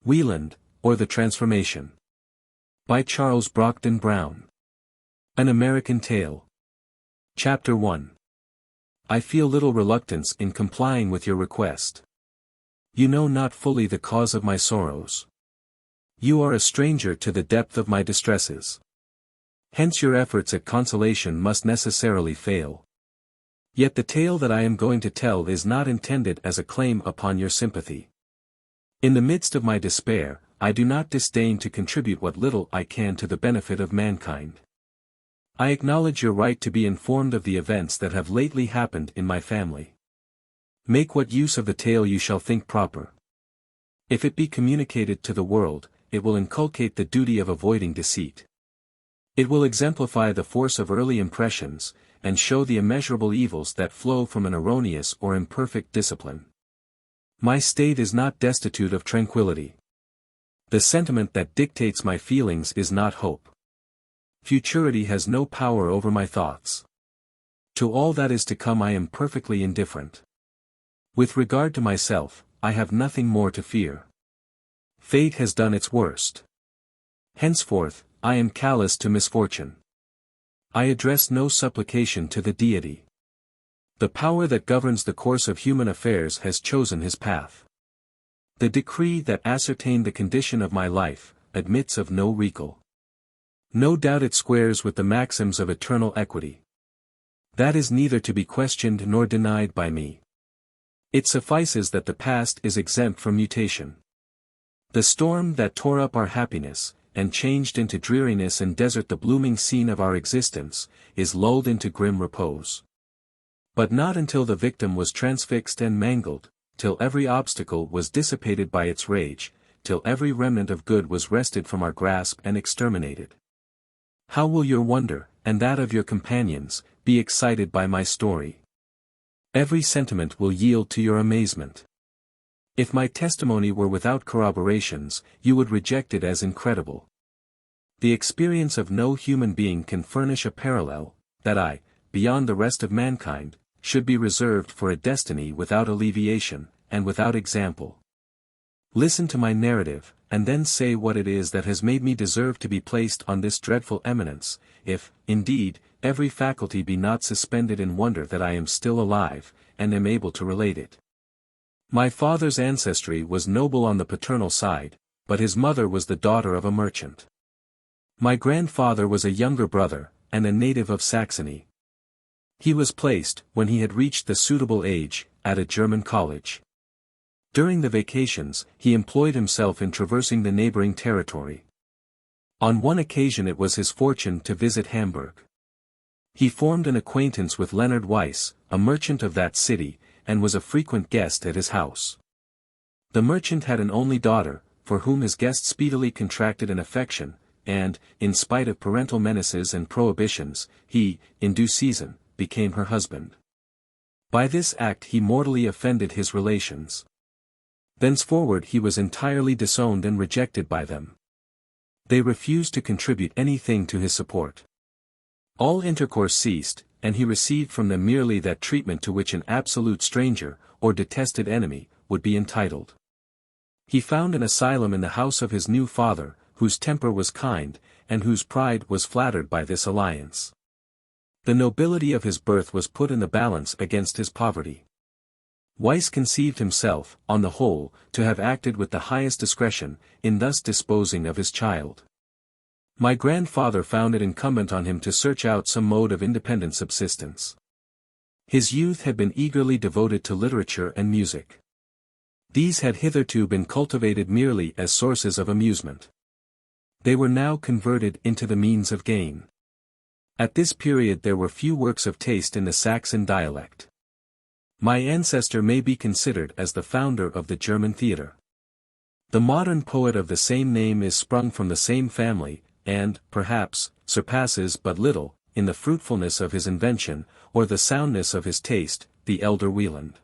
Wieland, or The Transformation. By Charles Brockden Brown. An American Tale. Chapter 1. I feel little reluctance in complying with your request. You know not fully the cause of my sorrows. You are a stranger to the depth of my distresses. Hence your efforts at consolation must necessarily fail. Yet the tale that I am going to tell is not intended as a claim upon your sympathy. In the midst of my despair, I do not disdain to contribute what little I can to the benefit of mankind. I acknowledge your right to be informed of the events that have lately happened in my family. Make what use of the tale you shall think proper. If it be communicated to the world, it will inculcate the duty of avoiding deceit. It will exemplify the force of early impressions, and show the immeasurable evils that flow from an erroneous or imperfect discipline. My state is not destitute of tranquility. The sentiment that dictates my feelings is not hope. Futurity has no power over my thoughts. To all that is to come I am perfectly indifferent. With regard to myself, I have nothing more to fear. Fate has done its worst. Henceforth, I am callous to misfortune. I address no supplication to the deity. The power that governs the course of human affairs has chosen his path. The decree that ascertained the condition of my life, admits of no recall. No doubt it squares with the maxims of eternal equity. That is neither to be questioned nor denied by me. It suffices that the past is exempt from mutation. The storm that tore up our happiness, and changed into dreariness and desert the blooming scene of our existence, is lulled into grim repose. But not until the victim was transfixed and mangled, till every obstacle was dissipated by its rage, till every remnant of good was wrested from our grasp and exterminated. How will your wonder, and that of your companions, be excited by my story? Every sentiment will yield to your amazement. If my testimony were without corroborations, you would reject it as incredible. The experience of no human being can furnish a parallel, that I, beyond the rest of mankind, should be reserved for a destiny without alleviation, and without example. Listen to my narrative, and then say what it is that has made me deserve to be placed on this dreadful eminence, if, indeed, every faculty be not suspended in wonder that I am still alive, and am able to relate it. My father's ancestry was noble on the paternal side, but his mother was the daughter of a merchant. My grandfather was a younger brother, and a native of Saxony. He was placed, when he had reached the suitable age, at a German college. During the vacations, he employed himself in traversing the neighboring territory. On one occasion it was his fortune to visit Hamburg. He formed an acquaintance with Leonard Weiss, a merchant of that city, and was a frequent guest at his house. The merchant had an only daughter, for whom his guest speedily contracted an affection, and, in spite of parental menaces and prohibitions, he, in due season, became her husband. By this act he mortally offended his relations. Thenceforward he was entirely disowned and rejected by them. They refused to contribute anything to his support. All intercourse ceased, and he received from them merely that treatment to which an absolute stranger, or detested enemy, would be entitled. He found an asylum in the house of his new father, whose temper was kind, and whose pride was flattered by this alliance. The nobility of his birth was put in the balance against his poverty. Weiss conceived himself, on the whole, to have acted with the highest discretion, in thus disposing of his child. My grandfather found it incumbent on him to search out some mode of independent subsistence. His youth had been eagerly devoted to literature and music. These had hitherto been cultivated merely as sources of amusement. They were now converted into the means of gain. At this period there were few works of taste in the Saxon dialect. My ancestor may be considered as the founder of the German theatre. The modern poet of the same name is sprung from the same family, and, perhaps, surpasses but little, in the fruitfulness of his invention, or the soundness of his taste, the elder Wieland.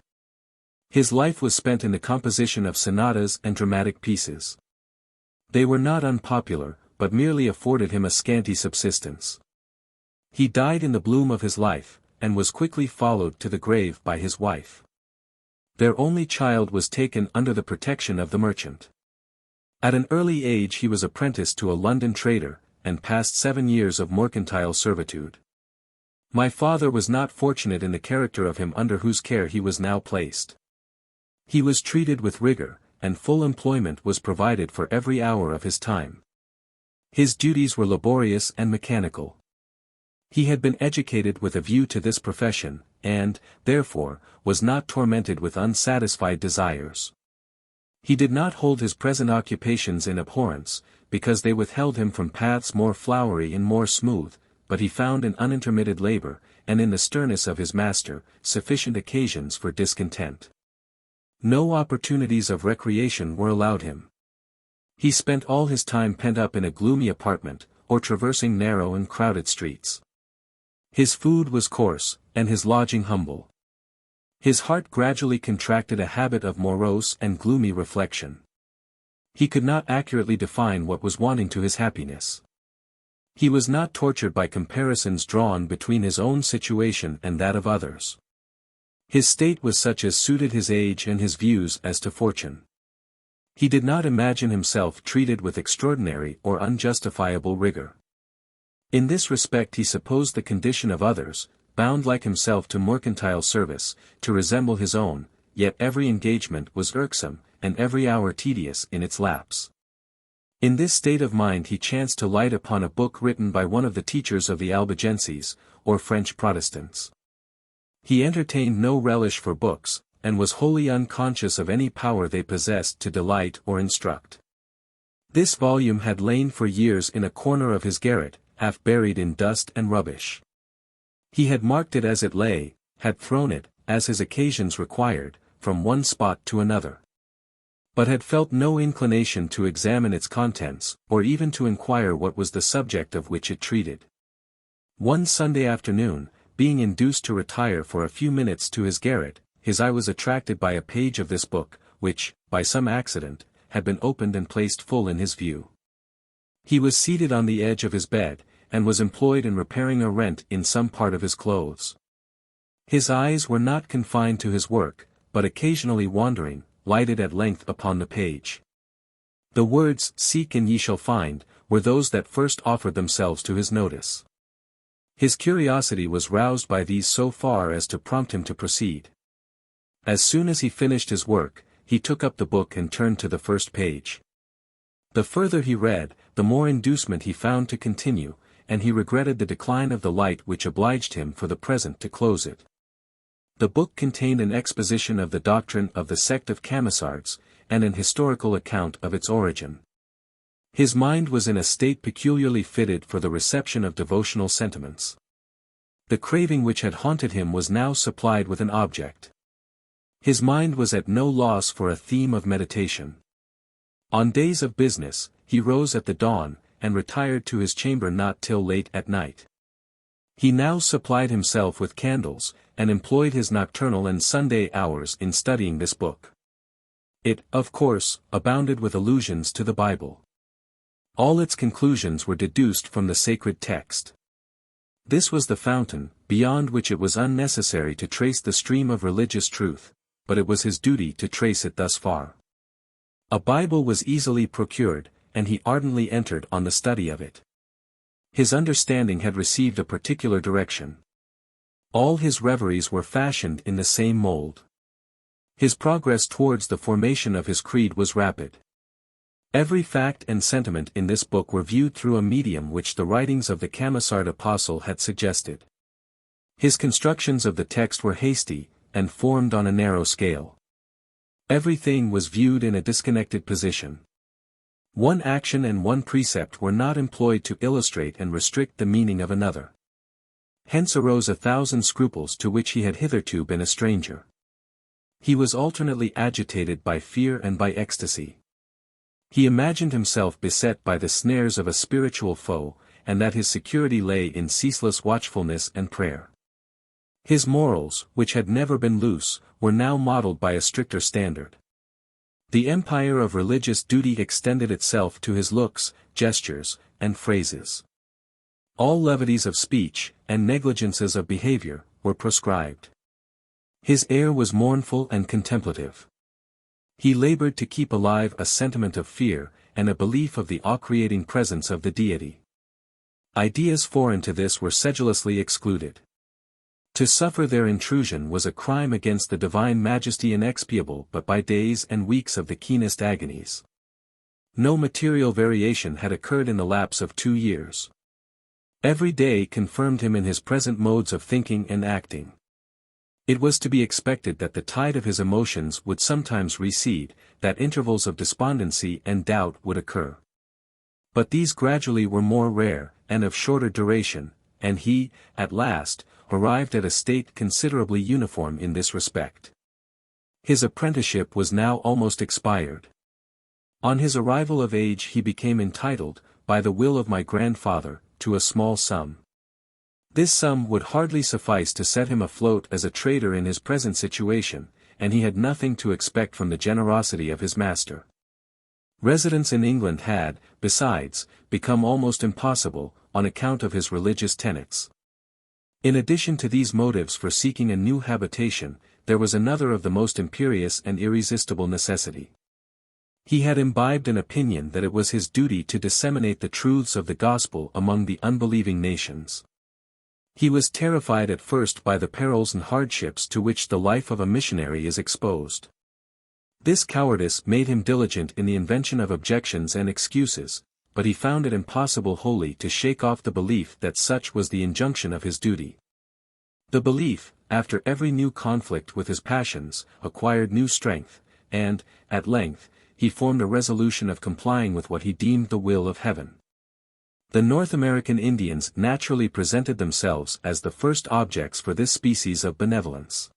His life was spent in the composition of sonatas and dramatic pieces. They were not unpopular, but merely afforded him a scanty subsistence. He died in the bloom of his life, and was quickly followed to the grave by his wife. Their only child was taken under the protection of the merchant. At an early age he was apprenticed to a London trader, and passed 7 years of mercantile servitude. My father was not fortunate in the character of him under whose care he was now placed. He was treated with rigor, and full employment was provided for every hour of his time. His duties were laborious and mechanical. He had been educated with a view to this profession, and, therefore, was not tormented with unsatisfied desires. He did not hold his present occupations in abhorrence, because they withheld him from paths more flowery and more smooth, but he found in unintermitted labor, and in the sternness of his master, sufficient occasions for discontent. No opportunities of recreation were allowed him. He spent all his time pent up in a gloomy apartment, or traversing narrow and crowded streets. His food was coarse, and his lodging humble. His heart gradually contracted a habit of morose and gloomy reflection. He could not accurately define what was wanting to his happiness. He was not tortured by comparisons drawn between his own situation and that of others. His state was such as suited his age and his views as to fortune. He did not imagine himself treated with extraordinary or unjustifiable rigor. In this respect he supposed the condition of others, bound like himself to mercantile service, to resemble his own, yet every engagement was irksome, and every hour tedious in its lapse. In this state of mind he chanced to light upon a book written by one of the teachers of the Albigenses, or French Protestants. He entertained no relish for books, and was wholly unconscious of any power they possessed to delight or instruct. This volume had lain for years in a corner of his garret, half buried in dust and rubbish. He had marked it as it lay, had thrown it, as his occasions required, from one spot to another. But had felt no inclination to examine its contents, or even to inquire what was the subject of which it treated. One Sunday afternoon, being induced to retire for a few minutes to his garret, his eye was attracted by a page of this book, which, by some accident, had been opened and placed full in his view. He was seated on the edge of his bed, and was employed in repairing a rent in some part of his clothes. His eyes were not confined to his work, but occasionally wandering, lighted at length upon the page. The words, "Seek and ye shall find," were those that first offered themselves to his notice. His curiosity was roused by these so far as to prompt him to proceed. As soon as he finished his work, he took up the book and turned to the first page. The further he read, the more inducement he found to continue, and he regretted the decline of the light which obliged him for the present to close it. The book contained an exposition of the doctrine of the sect of Camisards, and an historical account of its origin. His mind was in a state peculiarly fitted for the reception of devotional sentiments. The craving which had haunted him was now supplied with an object. His mind was at no loss for a theme of meditation. On days of business, he rose at the dawn, and retired to his chamber not till late at night. He now supplied himself with candles, and employed his nocturnal and Sunday hours in studying this book. It, of course, abounded with allusions to the Bible. All its conclusions were deduced from the sacred text. This was the fountain, beyond which it was unnecessary to trace the stream of religious truth, but it was his duty to trace it thus far. A Bible was easily procured, and he ardently entered on the study of it. His understanding had received a particular direction. All his reveries were fashioned in the same mold. His progress towards the formation of his creed was rapid. Every fact and sentiment in this book were viewed through a medium which the writings of the Camisard apostle had suggested. His constructions of the text were hasty, and formed on a narrow scale. Everything was viewed in a disconnected position. One action and one precept were not employed to illustrate and restrict the meaning of another. Hence arose 1,000 scruples to which he had hitherto been a stranger. He was alternately agitated by fear and by ecstasy. He imagined himself beset by the snares of a spiritual foe, and that his security lay in ceaseless watchfulness and prayer. His morals, which had never been loose, were now modeled by a stricter standard. The empire of religious duty extended itself to his looks, gestures, and phrases. All levities of speech, and negligences of behavior, were proscribed. His air was mournful and contemplative. He labored to keep alive a sentiment of fear, and a belief of the awe-creating presence of the deity. Ideas foreign to this were sedulously excluded. To suffer their intrusion was a crime against the divine majesty inexpiable but by days and weeks of the keenest agonies. No material variation had occurred in the lapse of 2 years. Every day confirmed him in his present modes of thinking and acting. It was to be expected that the tide of his emotions would sometimes recede, that intervals of despondency and doubt would occur. But these gradually were more rare, and of shorter duration, and he, at last, arrived at a state considerably uniform in this respect. His apprenticeship was now almost expired. On his arrival of age he became entitled, by the will of my grandfather, to a small sum. This sum would hardly suffice to set him afloat as a trader in his present situation, and he had nothing to expect from the generosity of his master. Residence in England had, besides, become almost impossible, on account of his religious tenets. In addition to these motives for seeking a new habitation, there was another of the most imperious and irresistible necessity. He had imbibed an opinion that it was his duty to disseminate the truths of the gospel among the unbelieving nations. He was terrified at first by the perils and hardships to which the life of a missionary is exposed. This cowardice made him diligent in the invention of objections and excuses, but he found it impossible wholly to shake off the belief that such was the injunction of his duty. The belief, after every new conflict with his passions, acquired new strength, and, at length, he formed a resolution of complying with what he deemed the will of heaven. The North American Indians naturally presented themselves as the first objects for this species of benevolence.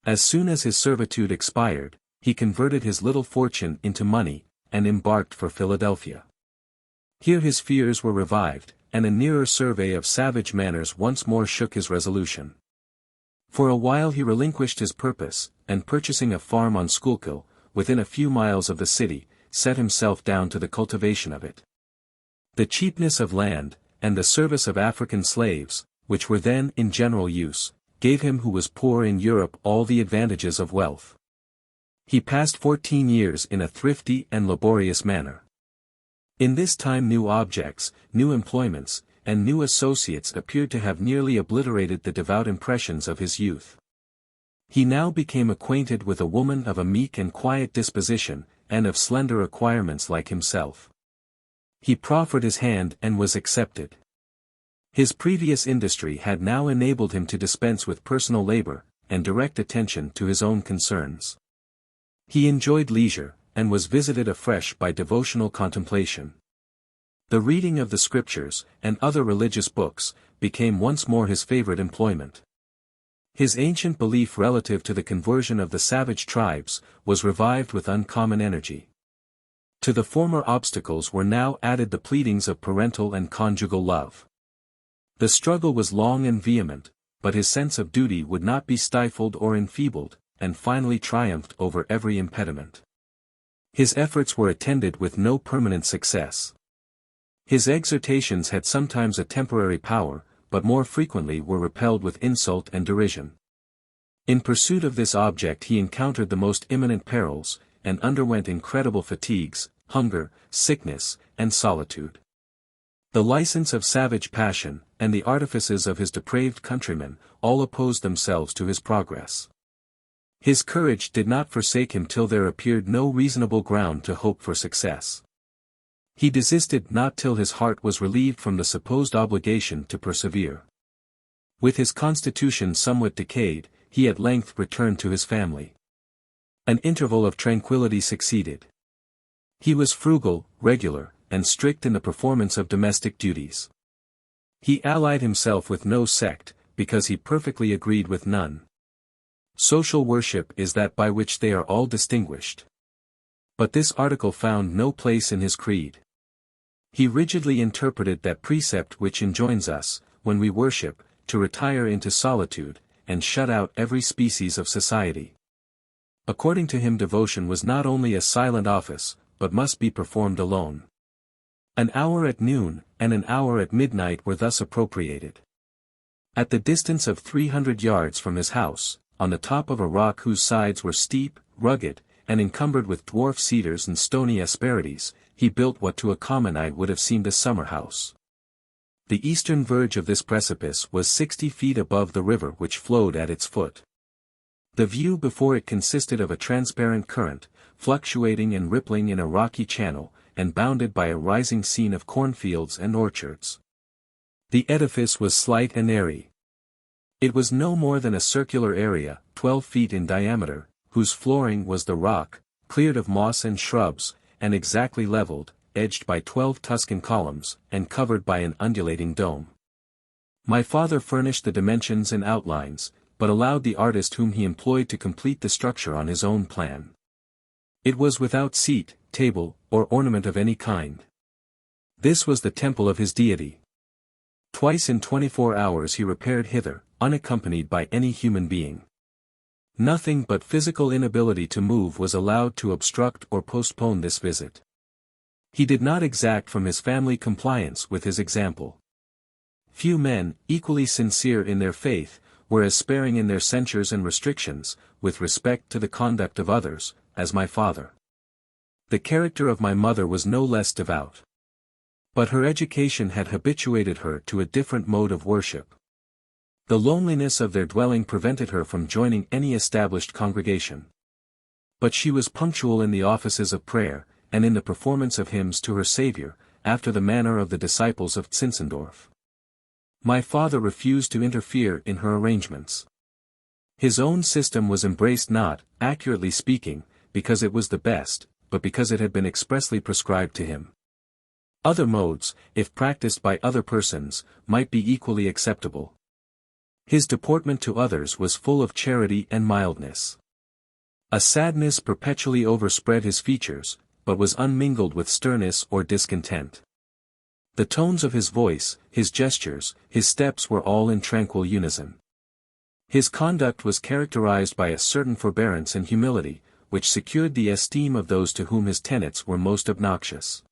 As soon as his servitude expired, he converted his little fortune into money, and embarked for Philadelphia. Here his fears were revived, and a nearer survey of savage manners once more shook his resolution. For a while he relinquished his purpose, and purchasing a farm on Schuylkill, within a few miles of the city, set himself down to the cultivation of it. The cheapness of land, and the service of African slaves, which were then in general use, gave him who was poor in Europe all the advantages of wealth. He passed 14 years in a thrifty and laborious manner. In this time new objects, new employments, and new associates appeared to have nearly obliterated the devout impressions of his youth. He now became acquainted with a woman of a meek and quiet disposition, and of slender acquirements like himself. He proffered his hand and was accepted. His previous industry had now enabled him to dispense with personal labor, and direct attention to his own concerns. He enjoyed leisure, and was visited afresh by devotional contemplation. The reading of the Scriptures, and other religious books, became once more his favorite employment. His ancient belief relative to the conversion of the savage tribes, was revived with uncommon energy. To the former obstacles were now added the pleadings of parental and conjugal love. The struggle was long and vehement, but his sense of duty would not be stifled or enfeebled, and finally triumphed over every impediment. His efforts were attended with no permanent success. His exhortations had sometimes a temporary power, but more frequently were repelled with insult and derision. In pursuit of this object he encountered the most imminent perils, and underwent incredible fatigues, hunger, sickness, and solitude. The license of savage passion, and the artifices of his depraved countrymen, all opposed themselves to his progress. His courage did not forsake him till there appeared no reasonable ground to hope for success. He desisted not till his heart was relieved from the supposed obligation to persevere. With his constitution somewhat decayed, he at length returned to his family. An interval of tranquility succeeded. He was frugal, regular, and strict in the performance of domestic duties. He allied himself with no sect, because he perfectly agreed with none. Social worship is that by which they are all distinguished. But this article found no place in his creed. He rigidly interpreted that precept which enjoins us, when we worship, to retire into solitude, and shut out every species of society. According to him devotion was not only a silent office, but must be performed alone. An hour at noon, and an hour at midnight were thus appropriated. At the distance of 300 yards from his house, on the top of a rock whose sides were steep, rugged, and encumbered with dwarf cedars and stony asperities, he built what to a common eye would have seemed a summer house. The eastern verge of this precipice was 60 feet above the river which flowed at its foot. The view before it consisted of a transparent current, fluctuating and rippling in a rocky channel, and bounded by a rising scene of cornfields and orchards. The edifice was slight and airy. It was no more than a circular area, 12 feet in diameter, whose flooring was the rock, cleared of moss and shrubs, and exactly leveled, edged by 12 Tuscan columns, and covered by an undulating dome. My father furnished the dimensions and outlines, but allowed the artist whom he employed to complete the structure on his own plan. It was without seat, table, or ornament of any kind. This was the temple of his deity. Twice in 24 hours he repaired hither, unaccompanied by any human being. Nothing but physical inability to move was allowed to obstruct or postpone this visit. He did not exact from his family compliance with his example. Few men, equally sincere in their faith, were as sparing in their censures and restrictions, with respect to the conduct of others, as my father. The character of my mother was no less devout. But her education had habituated her to a different mode of worship. The loneliness of their dwelling prevented her from joining any established congregation. But she was punctual in the offices of prayer, and in the performance of hymns to her Saviour, after the manner of the disciples of Zinzendorf. My father refused to interfere in her arrangements. His own system was embraced not, accurately speaking, because it was the best, but because it had been expressly prescribed to him. Other modes, if practiced by other persons, might be equally acceptable. His deportment to others was full of charity and mildness. A sadness perpetually overspread his features, but was unmingled with sternness or discontent. The tones of his voice, his gestures, his steps were all in tranquil unison. His conduct was characterized by a certain forbearance and humility, which secured the esteem of those to whom his tenets were most obnoxious.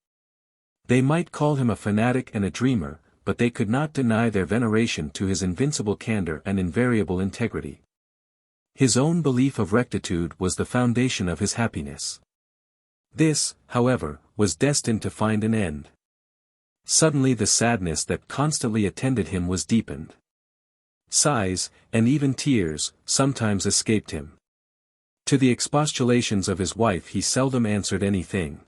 They might call him a fanatic and a dreamer, but they could not deny their veneration to his invincible candor and invariable integrity. His own belief of rectitude was the foundation of his happiness. This, however, was destined to find an end. Suddenly the sadness that constantly attended him was deepened. Sighs, and even tears, sometimes escaped him. To the expostulations of his wife he seldom answered anything.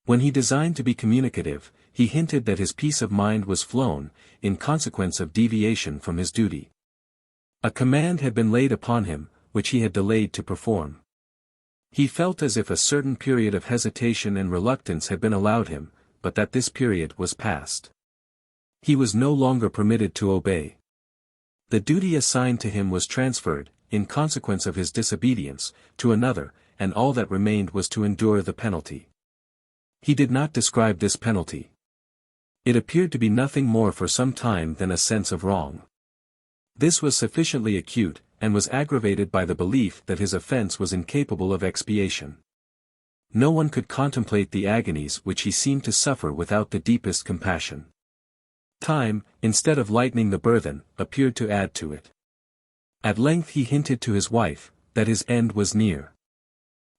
When he designed to be communicative, he hinted that his peace of mind was flown, in consequence of deviation from his duty. A command had been laid upon him, which he had delayed to perform. He felt as if a certain period of hesitation and reluctance had been allowed him, but that this period was past. He was no longer permitted to obey. The duty assigned to him was transferred, in consequence of his disobedience, to another, and all that remained was to endure the penalty. He did not describe this penalty. It appeared to be nothing more for some time than a sense of wrong. This was sufficiently acute, and was aggravated by the belief that his offense was incapable of expiation. No one could contemplate the agonies which he seemed to suffer without the deepest compassion. Time, instead of lightening the burthen, appeared to add to it. At length he hinted to his wife, that his end was near.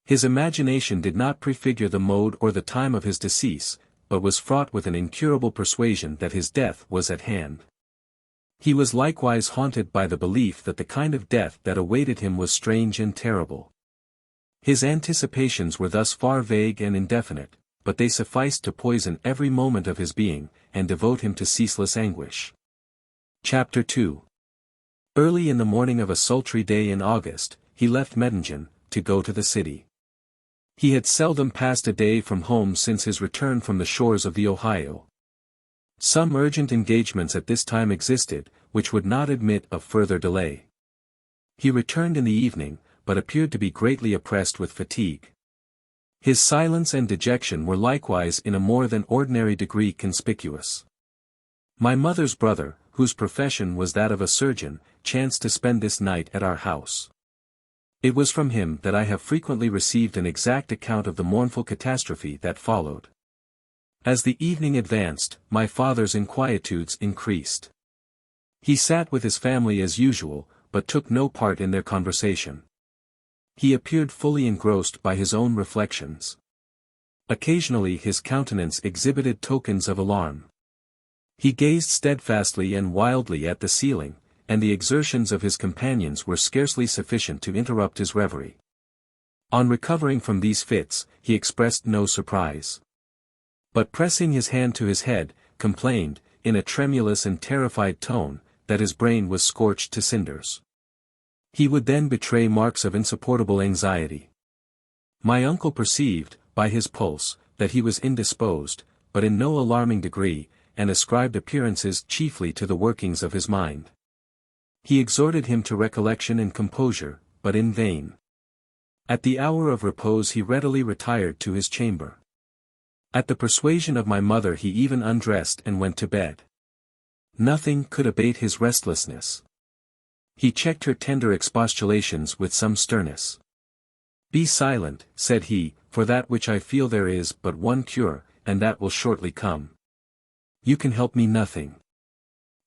His imagination did not prefigure the mode or the time of his decease, but was fraught with an incurable persuasion that his death was at hand. He was likewise haunted by the belief that the kind of death that awaited him was strange and terrible. His anticipations were thus far vague and indefinite, but they sufficed to poison every moment of his being, and devote him to ceaseless anguish. Chapter 2. Early in the morning of a sultry day in August, he left Mettingen, to go to the city. He had seldom passed a day from home since his return from the shores of the Ohio. Some urgent engagements at this time existed, which would not admit of further delay. He returned in the evening, but appeared to be greatly oppressed with fatigue. His silence and dejection were likewise in a more than ordinary degree conspicuous. My mother's brother, whose profession was that of a surgeon, chanced to spend this night at our house. It was from him that I have frequently received an exact account of the mournful catastrophe that followed. As the evening advanced, my father's inquietudes increased. He sat with his family as usual, but took no part in their conversation. He appeared fully engrossed by his own reflections. Occasionally his countenance exhibited tokens of alarm. He gazed steadfastly and wildly at the ceiling, and the exertions of his companions were scarcely sufficient to interrupt his reverie. On recovering from these fits, he expressed no surprise, but pressing his hand to his head, complained, in a tremulous and terrified tone, that his brain was scorched to cinders. He would then betray marks of insupportable anxiety. My uncle perceived, by his pulse, that he was indisposed, but in no alarming degree, and ascribed appearances chiefly to the workings of his mind. He exhorted him to recollection and composure, but in vain. At the hour of repose he readily retired to his chamber. At the persuasion of my mother he even undressed and went to bed. Nothing could abate his restlessness. He checked her tender expostulations with some sternness. "Be silent," said he, "for that which I feel there is but one cure, and that will shortly come. You can help me nothing.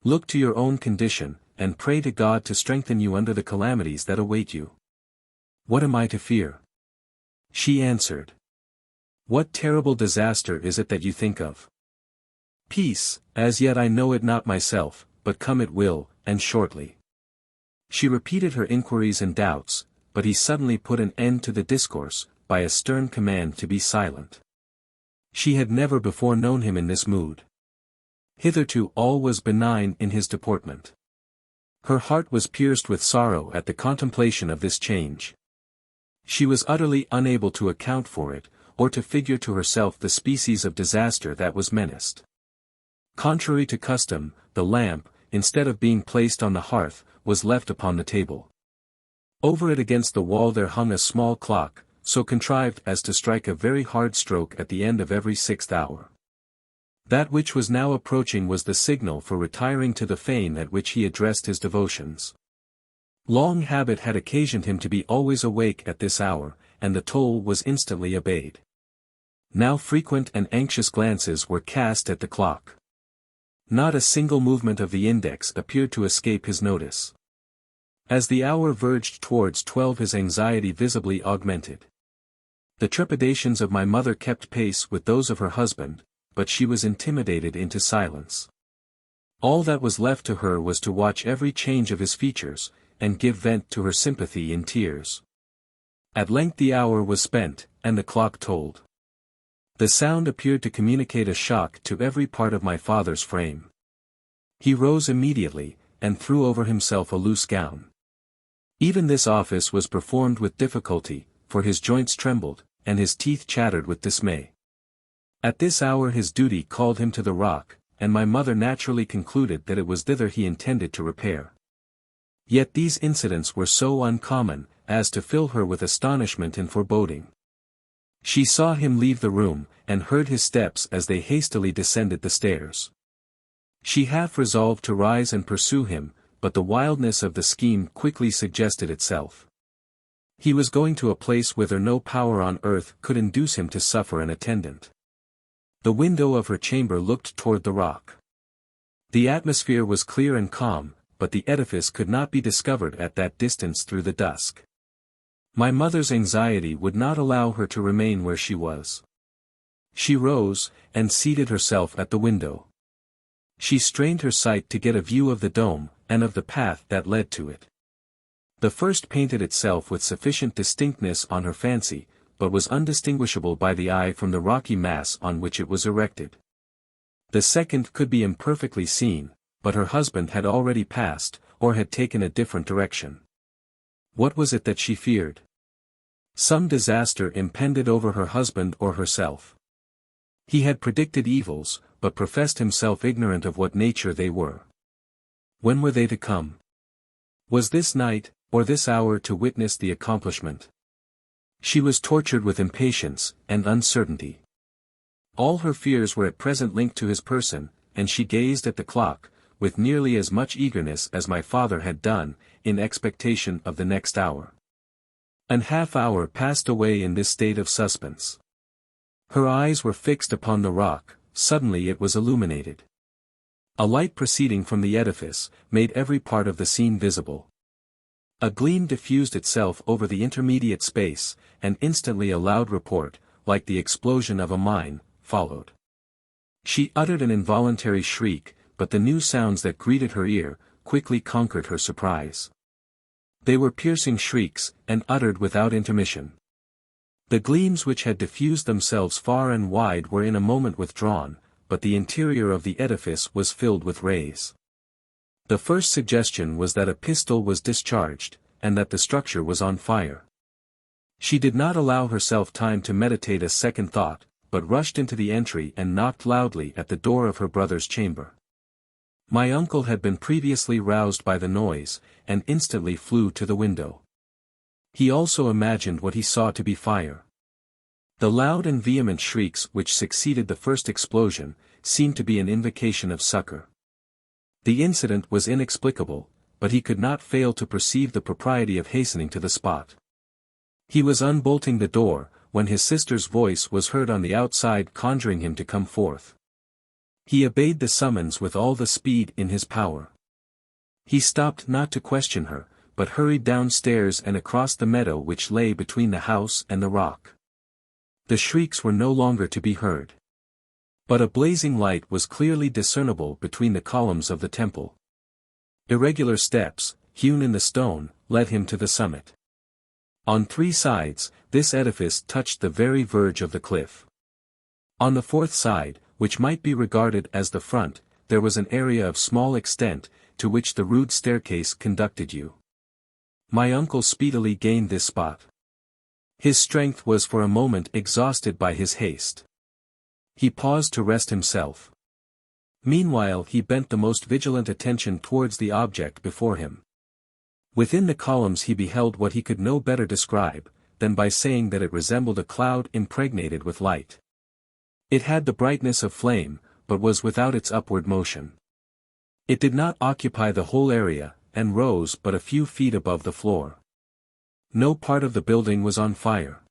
Look to your own condition, and pray to God to strengthen you under the calamities that await you." "What am I to fear?" she answered. "What terrible disaster is it that you think of?" "Peace, as yet I know it not myself, but come it will, and shortly." She repeated her inquiries and doubts, but he suddenly put an end to the discourse, by a stern command to be silent. She had never before known him in this mood. Hitherto all was benign in his deportment. Her heart was pierced with sorrow at the contemplation of this change. She was utterly unable to account for it, or to figure to herself the species of disaster that was menaced. Contrary to custom, the lamp, instead of being placed on the hearth, was left upon the table. Over it against the wall there hung a small clock, so contrived as to strike a very hard stroke at the end of every 6th hour. That which was now approaching was the signal for retiring to the fane at which he addressed his devotions. Long habit had occasioned him to be always awake at this hour, and the toll was instantly obeyed. Now frequent and anxious glances were cast at the clock. Not a single movement of the index appeared to escape his notice. As the hour verged towards 12 his anxiety visibly augmented. The trepidations of my mother kept pace with those of her husband, but she was intimidated into silence. All that was left to her was to watch every change of his features, and give vent to her sympathy in tears. At length the hour was spent, and the clock tolled. The sound appeared to communicate a shock to every part of my father's frame. He rose immediately, and threw over himself a loose gown. Even this office was performed with difficulty, for his joints trembled, and his teeth chattered with dismay. At this hour his duty called him to the rock, and my mother naturally concluded that it was thither he intended to repair. Yet these incidents were so uncommon, as to fill her with astonishment and foreboding. She saw him leave the room, and heard his steps as they hastily descended the stairs. She half resolved to rise and pursue him, but the wildness of the scheme quickly suggested itself. He was going to a place whither no power on earth could induce him to suffer an attendant. The window of her chamber looked toward the rock. The atmosphere was clear and calm, but the edifice could not be discovered at that distance through the dusk. My mother's anxiety would not allow her to remain where she was. She rose, and seated herself at the window. She strained her sight to get a view of the dome, and of the path that led to it. The first painted itself with sufficient distinctness on her fancy, but was undistinguishable by the eye from the rocky mass on which it was erected. The second could be imperfectly seen, but her husband had already passed, or had taken a different direction. What was it that she feared? Some disaster impended over her husband or herself. He had predicted evils, but professed himself ignorant of what nature they were. When were they to come? Was this night, or this hour to witness the accomplishment? She was tortured with impatience, and uncertainty. All her fears were at present linked to his person, and she gazed at the clock, with nearly as much eagerness as my father had done, in expectation of the next hour. An half-hour passed away in this state of suspense. Her eyes were fixed upon the rock. Suddenly it was illuminated. A light proceeding from the edifice, made every part of the scene visible. A gleam diffused itself over the intermediate space, and instantly a loud report, like the explosion of a mine, followed. She uttered an involuntary shriek, but the new sounds that greeted her ear quickly conquered her surprise. They were piercing shrieks, and uttered without intermission. The gleams which had diffused themselves far and wide were in a moment withdrawn, but the interior of the edifice was filled with rays. The first suggestion was that a pistol was discharged, and that the structure was on fire. She did not allow herself time to meditate a second thought, but rushed into the entry and knocked loudly at the door of her brother's chamber. My uncle had been previously roused by the noise, and instantly flew to the window. He also imagined what he saw to be fire. The loud and vehement shrieks which succeeded the first explosion, seemed to be an invocation of succor. The incident was inexplicable, but he could not fail to perceive the propriety of hastening to the spot. He was unbolting the door, when his sister's voice was heard on the outside conjuring him to come forth. He obeyed the summons with all the speed in his power. He stopped not to question her, but hurried downstairs and across the meadow which lay between the house and the rock. The shrieks were no longer to be heard. But a blazing light was clearly discernible between the columns of the temple. Irregular steps, hewn in the stone, led him to the summit. On 3 sides, this edifice touched the very verge of the cliff. On the 4th side, which might be regarded as the front, there was an area of small extent, to which the rude staircase conducted you. My uncle speedily gained this spot. His strength was for a moment exhausted by his haste. He paused to rest himself. Meanwhile he bent the most vigilant attention towards the object before him. Within the columns he beheld what he could no better describe, than by saying that it resembled a cloud impregnated with light. It had the brightness of flame, but was without its upward motion. It did not occupy the whole area, and rose but a few feet above the floor. No part of the building was on fire.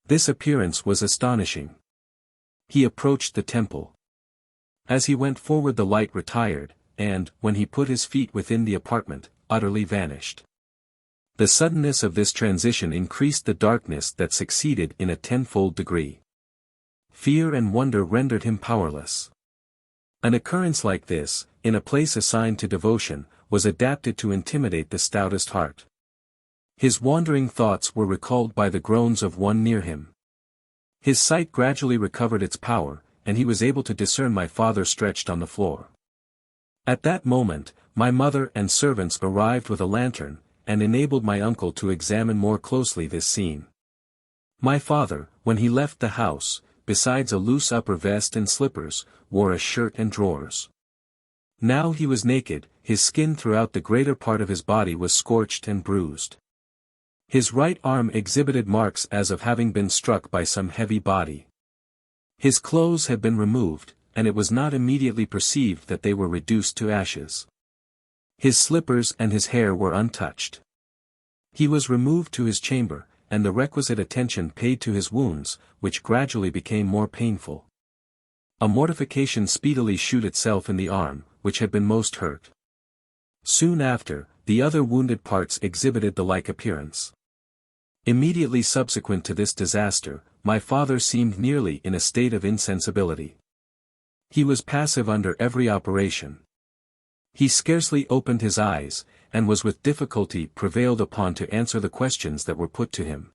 This appearance was astonishing. He approached the temple. As he went forward the light retired, and, when he put his feet within the apartment, utterly vanished. The suddenness of this transition increased the darkness that succeeded in a 10-fold degree. Fear and wonder rendered him powerless. An occurrence like this, in a place assigned to devotion, was adapted to intimidate the stoutest heart. His wandering thoughts were recalled by the groans of one near him. His sight gradually recovered its power, and he was able to discern my father stretched on the floor. At that moment, my mother and servants arrived with a lantern, and enabled my uncle to examine more closely this scene. My father, when he left the house, besides a loose upper vest and slippers, wore a shirt and drawers. Now he was naked, his skin throughout the greater part of his body was scorched and bruised. His right arm exhibited marks as of having been struck by some heavy body. His clothes had been removed, and it was not immediately perceived that they were reduced to ashes. His slippers and his hair were untouched. He was removed to his chamber, and the requisite attention paid to his wounds, which gradually became more painful. A mortification speedily shewed itself in the arm, which had been most hurt. Soon after, the other wounded parts exhibited the like appearance. Immediately subsequent to this disaster, my father seemed nearly in a state of insensibility. He was passive under every operation. He scarcely opened his eyes, and was with difficulty prevailed upon to answer the questions that were put to him.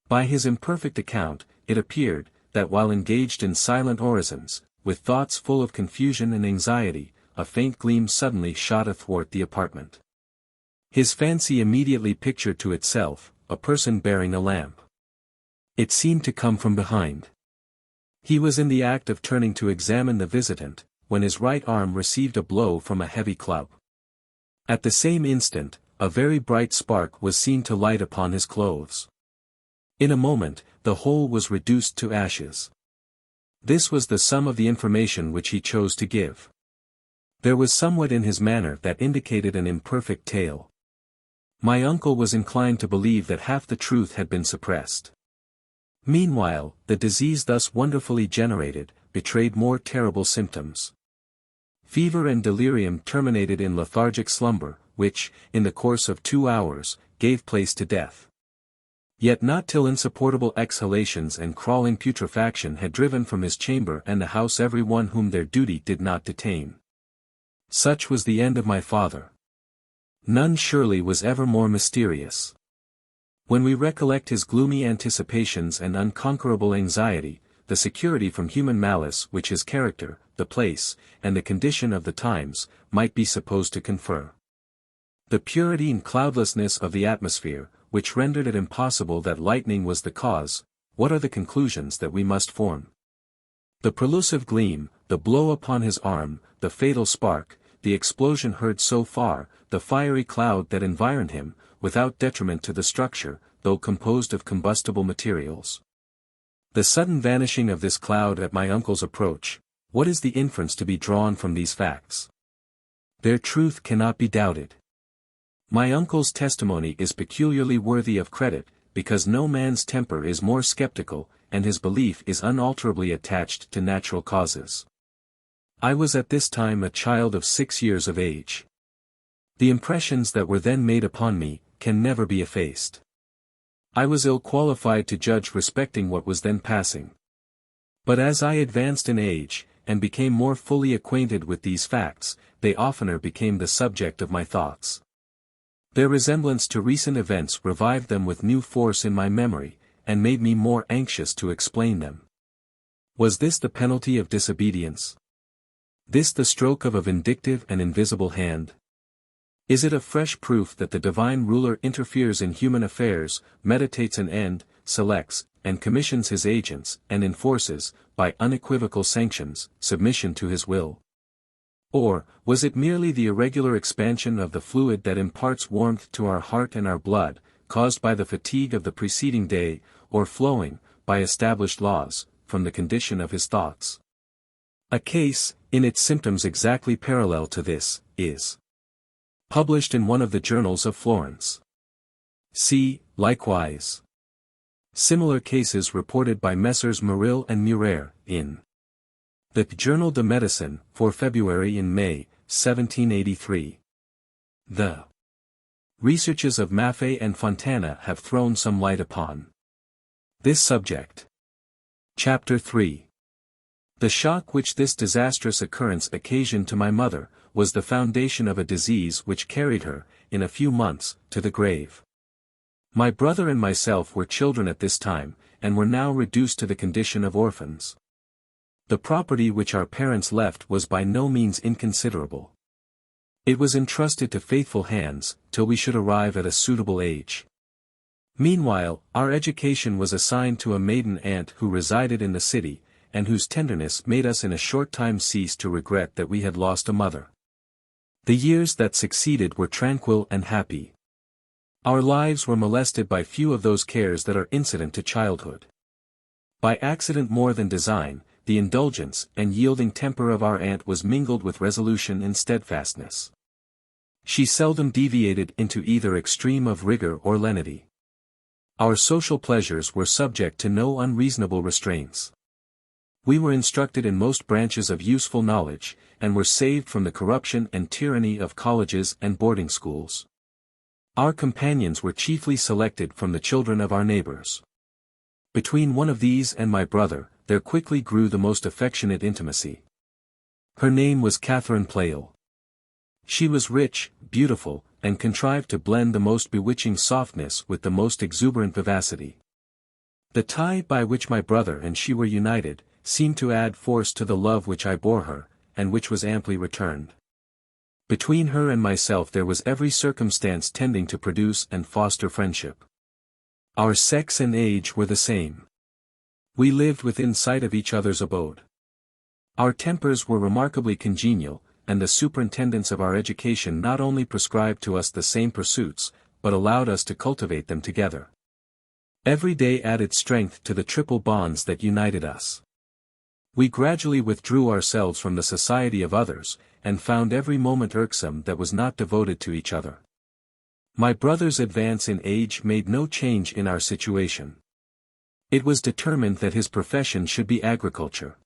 By his imperfect account, it appeared, that while engaged in silent orisons, with thoughts full of confusion and anxiety, a faint gleam suddenly shot athwart the apartment. His fancy immediately pictured to itself, a person bearing a lamp. It seemed to come from behind. He was in the act of turning to examine the visitant, when his right arm received a blow from a heavy club. At the same instant, a very bright spark was seen to light upon his clothes. In a moment, the whole was reduced to ashes. This was the sum of the information which he chose to give. There was somewhat in his manner that indicated an imperfect tale. My uncle was inclined to believe that half the truth had been suppressed. Meanwhile, the disease thus wonderfully generated, betrayed more terrible symptoms. Fever and delirium terminated in lethargic slumber, which, in the course of 2 hours, gave place to death. Yet not till insupportable exhalations and crawling putrefaction had driven from his chamber and the house every one whom their duty did not detain. Such was the end of my father. None surely was ever more mysterious. When we recollect his gloomy anticipations and unconquerable anxiety, the security from human malice which his character, the place, and the condition of the times, might be supposed to confer. The purity and cloudlessness of the atmosphere, which rendered it impossible that lightning was the cause, what are the conclusions that we must form? The prelusive gleam, the blow upon his arm, the fatal spark, the explosion heard so far, the fiery cloud that environed him, without detriment to the structure, though composed of combustible materials. The sudden vanishing of this cloud at my uncle's approach, what is the inference to be drawn from these facts? Their truth cannot be doubted. My uncle's testimony is peculiarly worthy of credit, because no man's temper is more skeptical, and his belief is unalterably attached to natural causes. I was at this time a child of 6 years of age. The impressions that were then made upon me can never be effaced. I was ill qualified to judge respecting what was then passing. But as I advanced in age, and became more fully acquainted with these facts, they oftener became the subject of my thoughts. Their resemblance to recent events revived them with new force in my memory, and made me more anxious to explain them. Was this the penalty of disobedience? This the stroke of a vindictive and invisible hand? Is it a fresh proof that the divine ruler interferes in human affairs, meditates an end, selects, and commissions his agents, and enforces, by unequivocal sanctions, submission to his will? Or, was it merely the irregular expansion of the fluid that imparts warmth to our heart and our blood, caused by the fatigue of the preceding day, or flowing, by established laws, from the condition of his thoughts? A case, in its symptoms exactly parallel to this, is published in one of the journals of Florence. See, likewise, similar cases reported by Messrs. Moril and Murer, in the Journal de Médecine, for February and May, 1783. The researches of Maffei and Fontana have thrown some light upon this subject. Chapter 3. The shock which this disastrous occurrence occasioned to my mother, was the foundation of a disease which carried her, in a few months, to the grave. My brother and myself were children at this time, and were now reduced to the condition of orphans. The property which our parents left was by no means inconsiderable. It was entrusted to faithful hands, till we should arrive at a suitable age. Meanwhile, our education was assigned to a maiden aunt who resided in the city, and whose tenderness made us in a short time cease to regret that we had lost a mother. The years that succeeded were tranquil and happy. Our lives were molested by few of those cares that are incident to childhood. By accident more than design, the indulgence and yielding temper of our aunt was mingled with resolution and steadfastness. She seldom deviated into either extreme of rigor or lenity. Our social pleasures were subject to no unreasonable restraints. We were instructed in most branches of useful knowledge, and were saved from the corruption and tyranny of colleges and boarding schools. Our companions were chiefly selected from the children of our neighbors. Between one of these and my brother, there quickly grew the most affectionate intimacy. Her name was Catharine. She was rich, beautiful, and contrived to blend the most bewitching softness with the most exuberant vivacity. The tie by which my brother and she were united, seemed to add force to the love which I bore her, and which was amply returned. Between her and myself there was every circumstance tending to produce and foster friendship. Our sex and age were the same. We lived within sight of each other's abode. Our tempers were remarkably congenial, and the superintendence of our education not only prescribed to us the same pursuits, but allowed us to cultivate them together. Every day added strength to the triple bonds that united us. We gradually withdrew ourselves from the society of others, and found every moment irksome that was not devoted to each other. My brother's advance in age made no change in our situation. It was determined that his profession should be agriculture.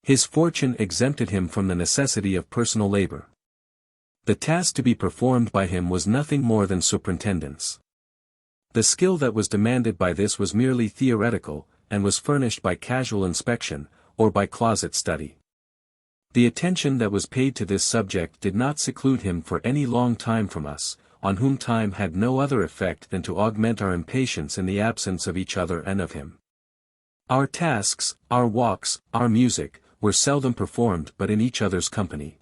His fortune exempted him from the necessity of personal labor. The task to be performed by him was nothing more than superintendence. The skill that was demanded by this was merely theoretical, and was furnished by casual inspection, or by closet study. The attention that was paid to this subject did not seclude him for any long time from us, on whom time had no other effect than to augment our impatience in the absence of each other and of him. Our tasks, our walks, our music, were seldom performed but in each other's company.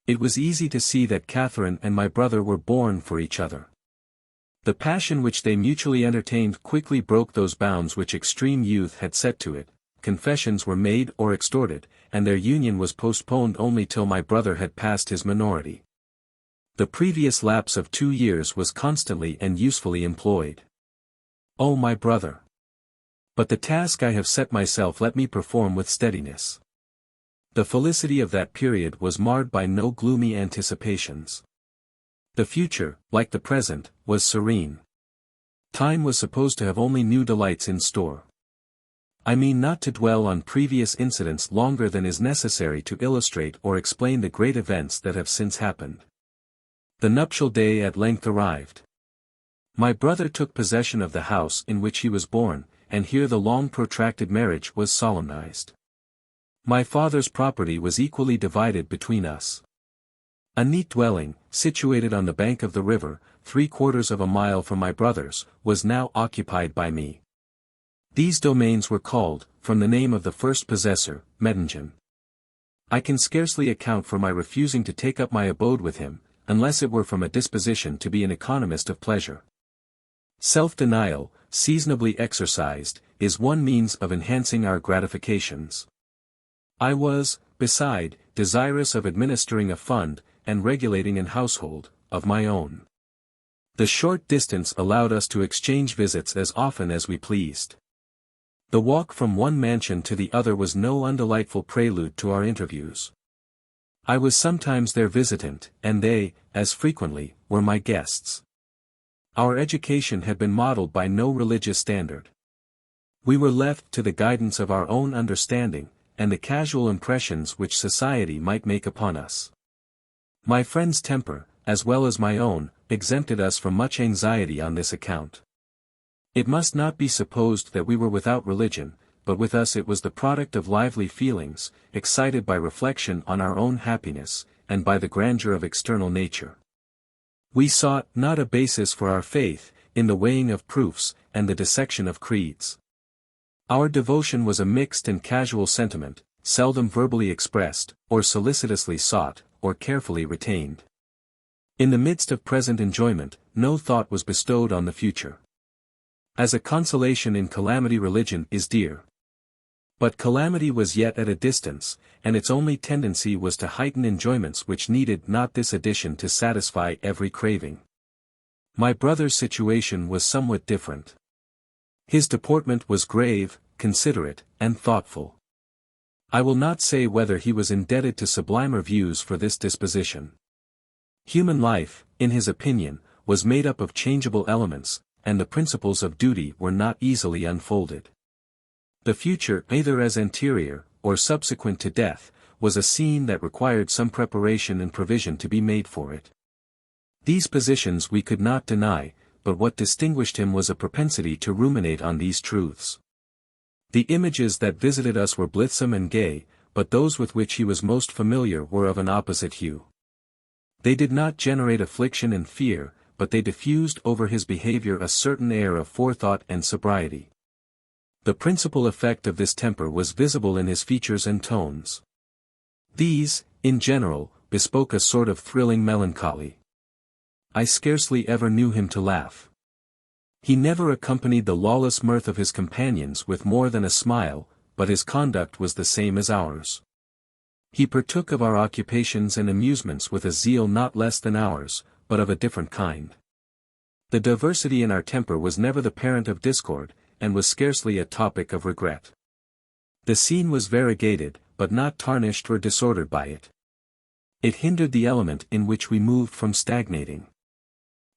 It was easy to see that Catharine and my brother were born for each other. The passion which they mutually entertained quickly broke those bounds which extreme youth had set to it, confessions were made or extorted, and their union was postponed only till my brother had passed his minority. The previous lapse of 2 years was constantly and usefully employed. O my brother! But the task I have set myself let me perform with steadiness. The felicity of that period was marred by no gloomy anticipations. The future, like the present, was serene. Time was supposed to have only new delights in store. I mean not to dwell on previous incidents longer than is necessary to illustrate or explain the great events that have since happened. The nuptial day at length arrived. My brother took possession of the house in which he was born, and here the long-protracted marriage was solemnized. My father's property was equally divided between us. A neat dwelling, situated on the bank of the river, 3/4 of a mile from my brother's, was now occupied by me. These domains were called, from the name of the first possessor, Mettingen. I can scarcely account for my refusing to take up my abode with him, unless it were from a disposition to be an economist of pleasure. Self-denial, seasonably exercised, is one means of enhancing our gratifications. I was, beside, desirous of administering a fund, and regulating an household, of my own. The short distance allowed us to exchange visits as often as we pleased. The walk from one mansion to the other was no undelightful prelude to our interviews. I was sometimes their visitant, and they, as frequently, were my guests. Our education had been modeled by no religious standard. We were left to the guidance of our own understanding, and the casual impressions which society might make upon us. My friend's temper, as well as my own, exempted us from much anxiety on this account. It must not be supposed that we were without religion, but with us it was the product of lively feelings, excited by reflection on our own happiness, and by the grandeur of external nature. We sought not a basis for our faith, in the weighing of proofs, and the dissection of creeds. Our devotion was a mixed and casual sentiment, seldom verbally expressed, or solicitously sought, or carefully retained. In the midst of present enjoyment, no thought was bestowed on the future. As a consolation in calamity religion is dear. But calamity was yet at a distance, and its only tendency was to heighten enjoyments which needed not this addition to satisfy every craving. My brother's situation was somewhat different. His deportment was grave, considerate, and thoughtful. I will not say whether he was indebted to sublimer views for this disposition. Human life, in his opinion, was made up of changeable elements, and the principles of duty were not easily unfolded. The future, either as anterior, or subsequent to death, was a scene that required some preparation and provision to be made for it. These positions we could not deny, but what distinguished him was a propensity to ruminate on these truths. The images that visited us were blithesome and gay, but those with which he was most familiar were of an opposite hue. They did not generate affliction and fear, but they diffused over his behavior a certain air of forethought and sobriety. The principal effect of this temper was visible in his features and tones. These, in general, bespoke a sort of thrilling melancholy. I scarcely ever knew him to laugh. He never accompanied the lawless mirth of his companions with more than a smile, but his conduct was the same as ours. He partook of our occupations and amusements with a zeal not less than ours, but of a different kind. The diversity in our temper was never the parent of discord, and was scarcely a topic of regret. The scene was variegated, but not tarnished or disordered by it. It hindered the element in which we moved from stagnating.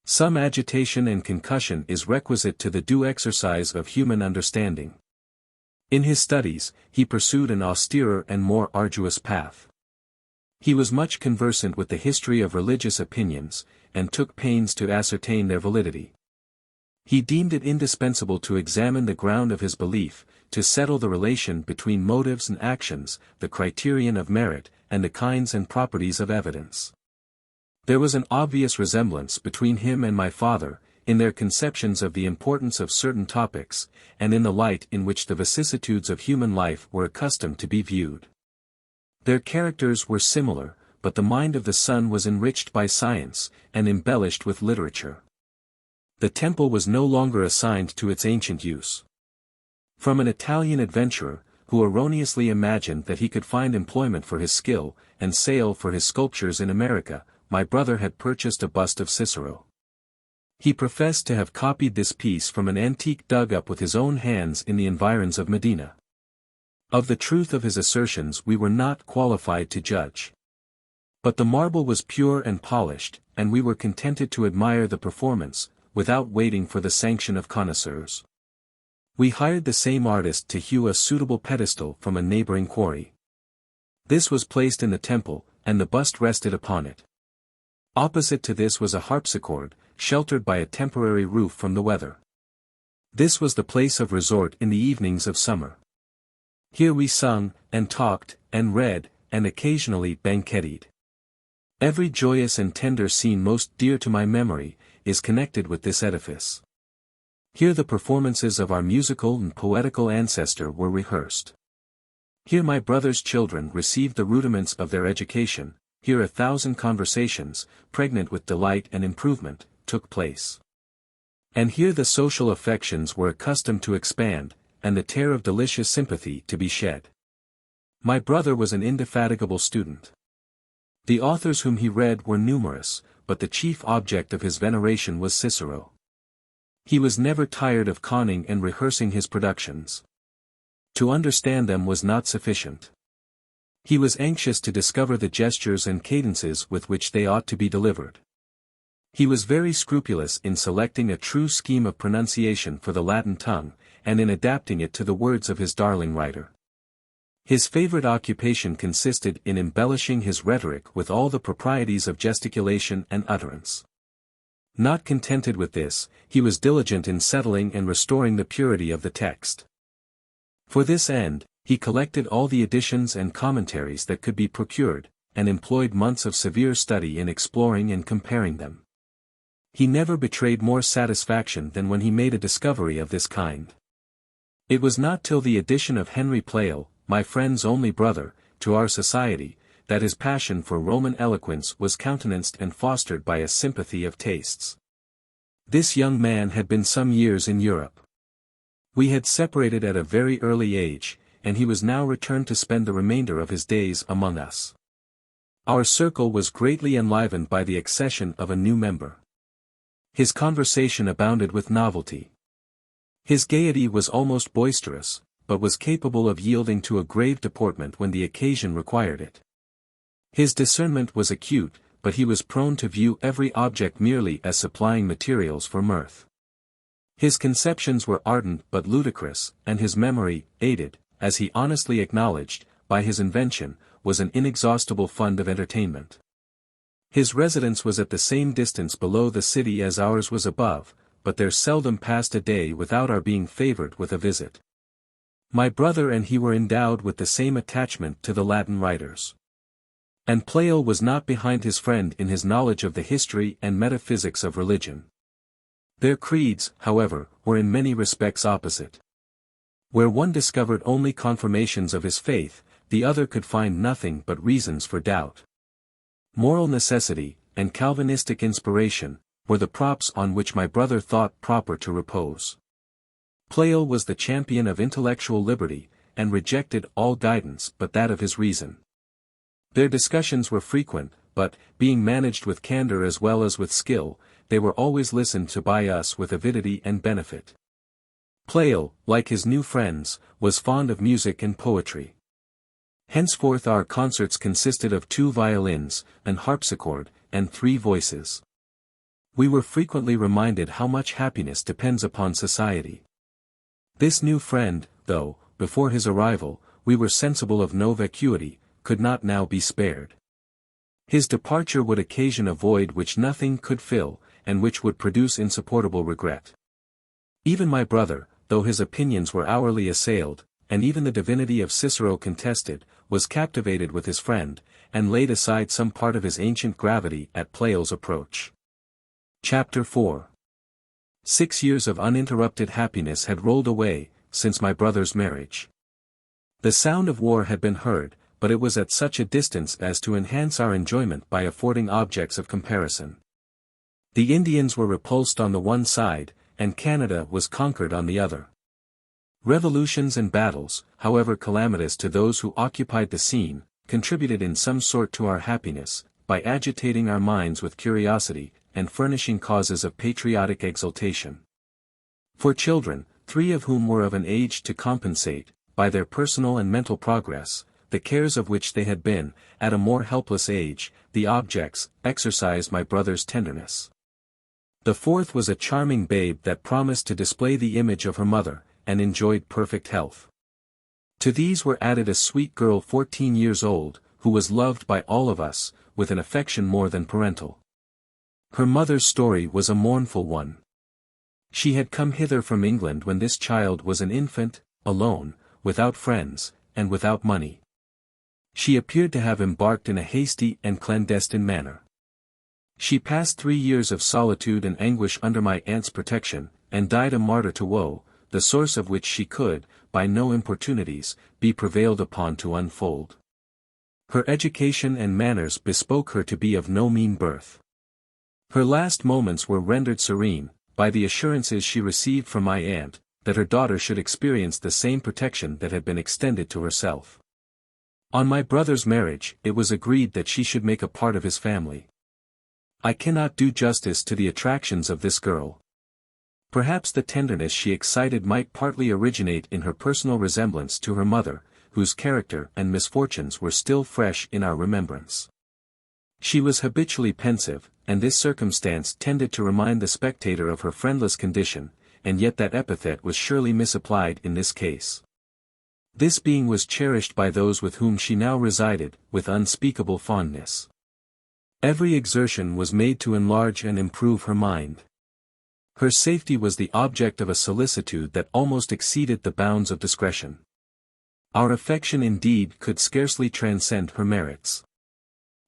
Some agitation and concussion is requisite to the due exercise of human understanding. In his studies, he pursued an austerer and more arduous path. He was much conversant with the history of religious opinions, and took pains to ascertain their validity. He deemed it indispensable to examine the ground of his belief, to settle the relation between motives and actions, the criterion of merit, and the kinds and properties of evidence. There was an obvious resemblance between him and my father, in their conceptions of the importance of certain topics, and in the light in which the vicissitudes of human life were accustomed to be viewed. Their characters were similar, but the mind of the son was enriched by science, and embellished with literature. The temple was no longer assigned to its ancient use. From an Italian adventurer, who erroneously imagined that he could find employment for his skill, and sale for his sculptures in America, my brother had purchased a bust of Cicero. He professed to have copied this piece from an antique dug up with his own hands in the environs of Medina. Of the truth of his assertions we were not qualified to judge. But the marble was pure and polished, and we were contented to admire the performance, without waiting for the sanction of connoisseurs. We hired the same artist to hew a suitable pedestal from a neighboring quarry. This was placed in the temple, and the bust rested upon it. Opposite to this was a harpsichord, sheltered by a temporary roof from the weather. This was the place of resort in the evenings of summer. Here we sung, and talked, and read, and occasionally banqueted. Every joyous and tender scene most dear to my memory, is connected with this edifice. Here the performances of our musical and poetical ancestor were rehearsed. Here my brother's children received the rudiments of their education, here 1,000 conversations, pregnant with delight and improvement, took place. And here the social affections were accustomed to expand, and the tear of delicious sympathy to be shed. My brother was an indefatigable student. The authors whom he read were numerous, but the chief object of his veneration was Cicero. He was never tired of conning and rehearsing his productions. To understand them was not sufficient. He was anxious to discover the gestures and cadences with which they ought to be delivered. He was very scrupulous in selecting a true scheme of pronunciation for the Latin tongue, and in adapting it to the words of his darling writer. His favorite occupation consisted in embellishing his rhetoric with all the proprieties of gesticulation and utterance. Not contented with this, he was diligent in settling and restoring the purity of the text. For this end, he collected all the editions and commentaries that could be procured, and employed months of severe study in exploring and comparing them. He never betrayed more satisfaction than when he made a discovery of this kind. It was not till the addition of Henry Pleyel, my friend's only brother, to our society, that his passion for Roman eloquence was countenanced and fostered by a sympathy of tastes. This young man had been some years in Europe. We had separated at a very early age, and he was now returned to spend the remainder of his days among us. Our circle was greatly enlivened by the accession of a new member. His conversation abounded with novelty. His gaiety was almost boisterous, but was capable of yielding to a grave deportment when the occasion required it. His discernment was acute, but he was prone to view every object merely as supplying materials for mirth. His conceptions were ardent but ludicrous, and his memory, aided, as he honestly acknowledged, by his invention, was an inexhaustible fund of entertainment. His residence was at the same distance below the city as ours was above, but there seldom passed a day without our being favored with a visit. My brother and he were endowed with the same attachment to the Latin writers. And Pleyel was not behind his friend in his knowledge of the history and metaphysics of religion. Their creeds, however, were in many respects opposite. Where one discovered only confirmations of his faith, the other could find nothing but reasons for doubt. Moral necessity, and Calvinistic inspiration, were the props on which my brother thought proper to repose. Pleyel was the champion of intellectual liberty, and rejected all guidance but that of his reason. Their discussions were frequent, but, being managed with candor as well as with skill, they were always listened to by us with avidity and benefit. Pleyel, like his new friends, was fond of music and poetry. Henceforth our concerts consisted of 2 violins, an harpsichord, and 3 voices. We were frequently reminded how much happiness depends upon society. This new friend, though, before his arrival, we were sensible of no vacuity, could not now be spared. His departure would occasion a void which nothing could fill, and which would produce insupportable regret. Even my brother, though his opinions were hourly assailed, and even the divinity of Cicero contested, was captivated with his friend, and laid aside some part of his ancient gravity at Pleyel's approach. Chapter 4. 6 years of uninterrupted happiness had rolled away, since my brother's marriage. The sound of war had been heard, but it was at such a distance as to enhance our enjoyment by affording objects of comparison. The Indians were repulsed on the one side, and Canada was conquered on the other. Revolutions and battles, however calamitous to those who occupied the scene, contributed in some sort to our happiness, by agitating our minds with curiosity, and furnishing causes of patriotic exultation. For children, 3 of whom were of an age to compensate, by their personal and mental progress, the cares of which they had been, at a more helpless age, the objects, exercised my brother's tenderness. The 4th was a charming babe that promised to display the image of her mother, and enjoyed perfect health. To these were added a sweet girl 14 years old, who was loved by all of us, with an affection more than parental. Her mother's story was a mournful one. She had come hither from England when this child was an infant, alone, without friends, and without money. She appeared to have embarked in a hasty and clandestine manner. She passed 3 years of solitude and anguish under my aunt's protection, and died a martyr to woe, the source of which she could, by no importunities, be prevailed upon to unfold. Her education and manners bespoke her to be of no mean birth. Her last moments were rendered serene, by the assurances she received from my aunt, that her daughter should experience the same protection that had been extended to herself. On my brother's marriage, it was agreed that she should make a part of his family. I cannot do justice to the attractions of this girl. Perhaps the tenderness she excited might partly originate in her personal resemblance to her mother, whose character and misfortunes were still fresh in our remembrance. She was habitually pensive, and this circumstance tended to remind the spectator of her friendless condition, and yet that epithet was surely misapplied in this case. This being was cherished by those with whom she now resided, with unspeakable fondness. Every exertion was made to enlarge and improve her mind. Her safety was the object of a solicitude that almost exceeded the bounds of discretion. Our affection indeed could scarcely transcend her merits.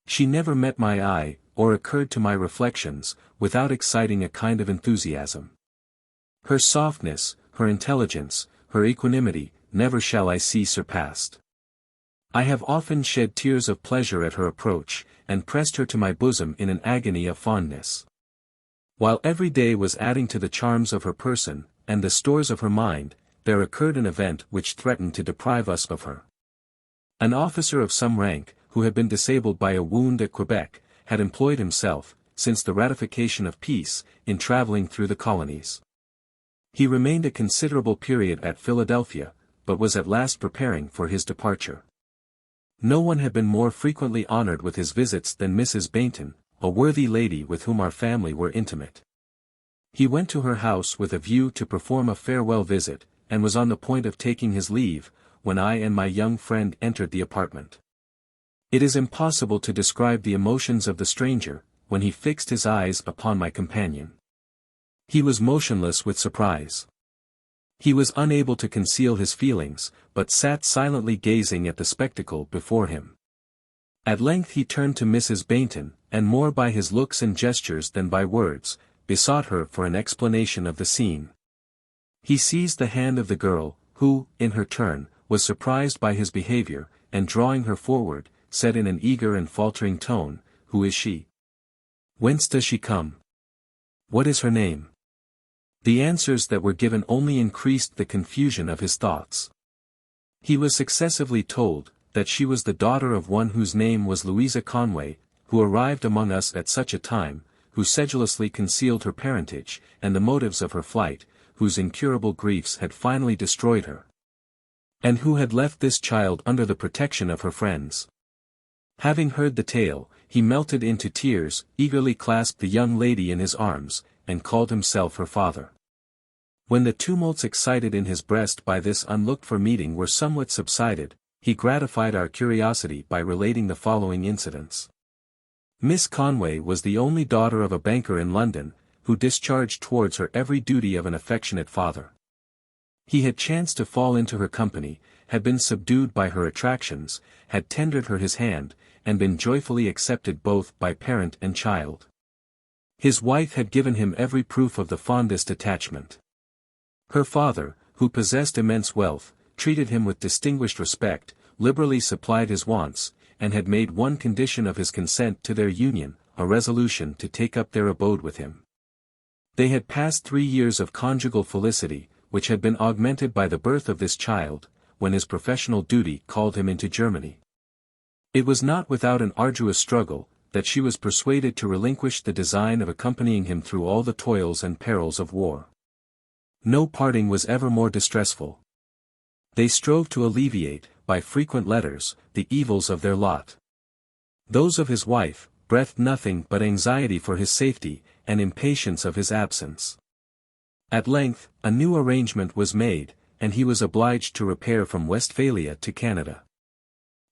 She never met my eye, or occurred to my reflections, without exciting a kind of enthusiasm. Her softness, her intelligence, her equanimity, never shall I see surpassed. I have often shed tears of pleasure at her approach, and pressed her to my bosom in an agony of fondness. While every day was adding to the charms of her person, and the stores of her mind, there occurred an event which threatened to deprive us of her. An officer of some rank, who had been disabled by a wound at Quebec, had employed himself, since the ratification of peace, in traveling through the colonies. He remained a considerable period at Philadelphia, but was at last preparing for his departure. No one had been more frequently honored with his visits than Mrs. Baynton, a worthy lady with whom our family were intimate. He went to her house with a view to perform a farewell visit, and was on the point of taking his leave, when I and my young friend entered the apartment. It is impossible to describe the emotions of the stranger, when he fixed his eyes upon my companion. He was motionless with surprise. He was unable to conceal his feelings, but sat silently gazing at the spectacle before him. At length he turned to Mrs. Baynton, and more by his looks and gestures than by words, besought her for an explanation of the scene. He seized the hand of the girl, who, in her turn, was surprised by his behavior, and drawing her forward, said in an eager and faltering tone, "Who is she? Whence does she come? What is her name?" The answers that were given only increased the confusion of his thoughts. He was successively told, that she was the daughter of one whose name was Louisa Conway, who arrived among us at such a time, who sedulously concealed her parentage, and the motives of her flight, whose incurable griefs had finally destroyed her, and who had left this child under the protection of her friends. Having heard the tale, he melted into tears, eagerly clasped the young lady in his arms, and called himself her father. When the tumults excited in his breast by this unlooked-for meeting were somewhat subsided, he gratified our curiosity by relating the following incidents. Miss Conway was the only daughter of a banker in London, who discharged towards her every duty of an affectionate father. He had chanced to fall into her company, had been subdued by her attractions, had tendered her his hand, and been joyfully accepted both by parent and child. His wife had given him every proof of the fondest attachment. Her father, who possessed immense wealth, treated him with distinguished respect, liberally supplied his wants, and had made one condition of his consent to their union, a resolution to take up their abode with him. They had passed 3 years of conjugal felicity, which had been augmented by the birth of this child, when his professional duty called him into Germany. It was not without an arduous struggle, that she was persuaded to relinquish the design of accompanying him through all the toils and perils of war. No parting was ever more distressful. They strove to alleviate, by frequent letters, the evils of their lot. Those of his wife breathed nothing but anxiety for his safety, and impatience of his absence. At length, a new arrangement was made, and he was obliged to repair from Westphalia to Canada.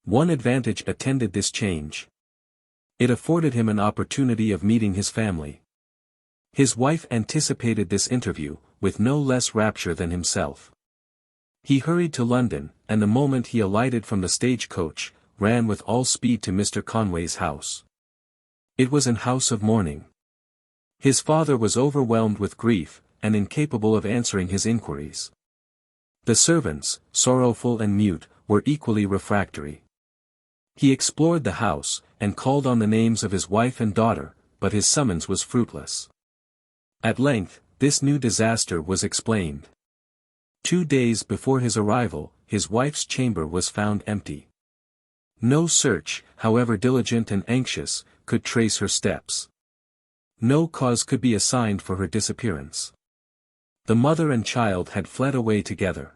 One advantage attended this change. It afforded him an opportunity of meeting his family. His wife anticipated this interview, with no less rapture than himself. He hurried to London, and the moment he alighted from the stage-coach, ran with all speed to Mr. Conway's house. It was an house of mourning. His father was overwhelmed with grief, and incapable of answering his inquiries. The servants, sorrowful and mute, were equally refractory. He explored the house, and called on the names of his wife and daughter, but his summons was fruitless. At length, this new disaster was explained. 2 days before his arrival, his wife's chamber was found empty. No search, however diligent and anxious, could trace her steps. No cause could be assigned for her disappearance. The mother and child had fled away together.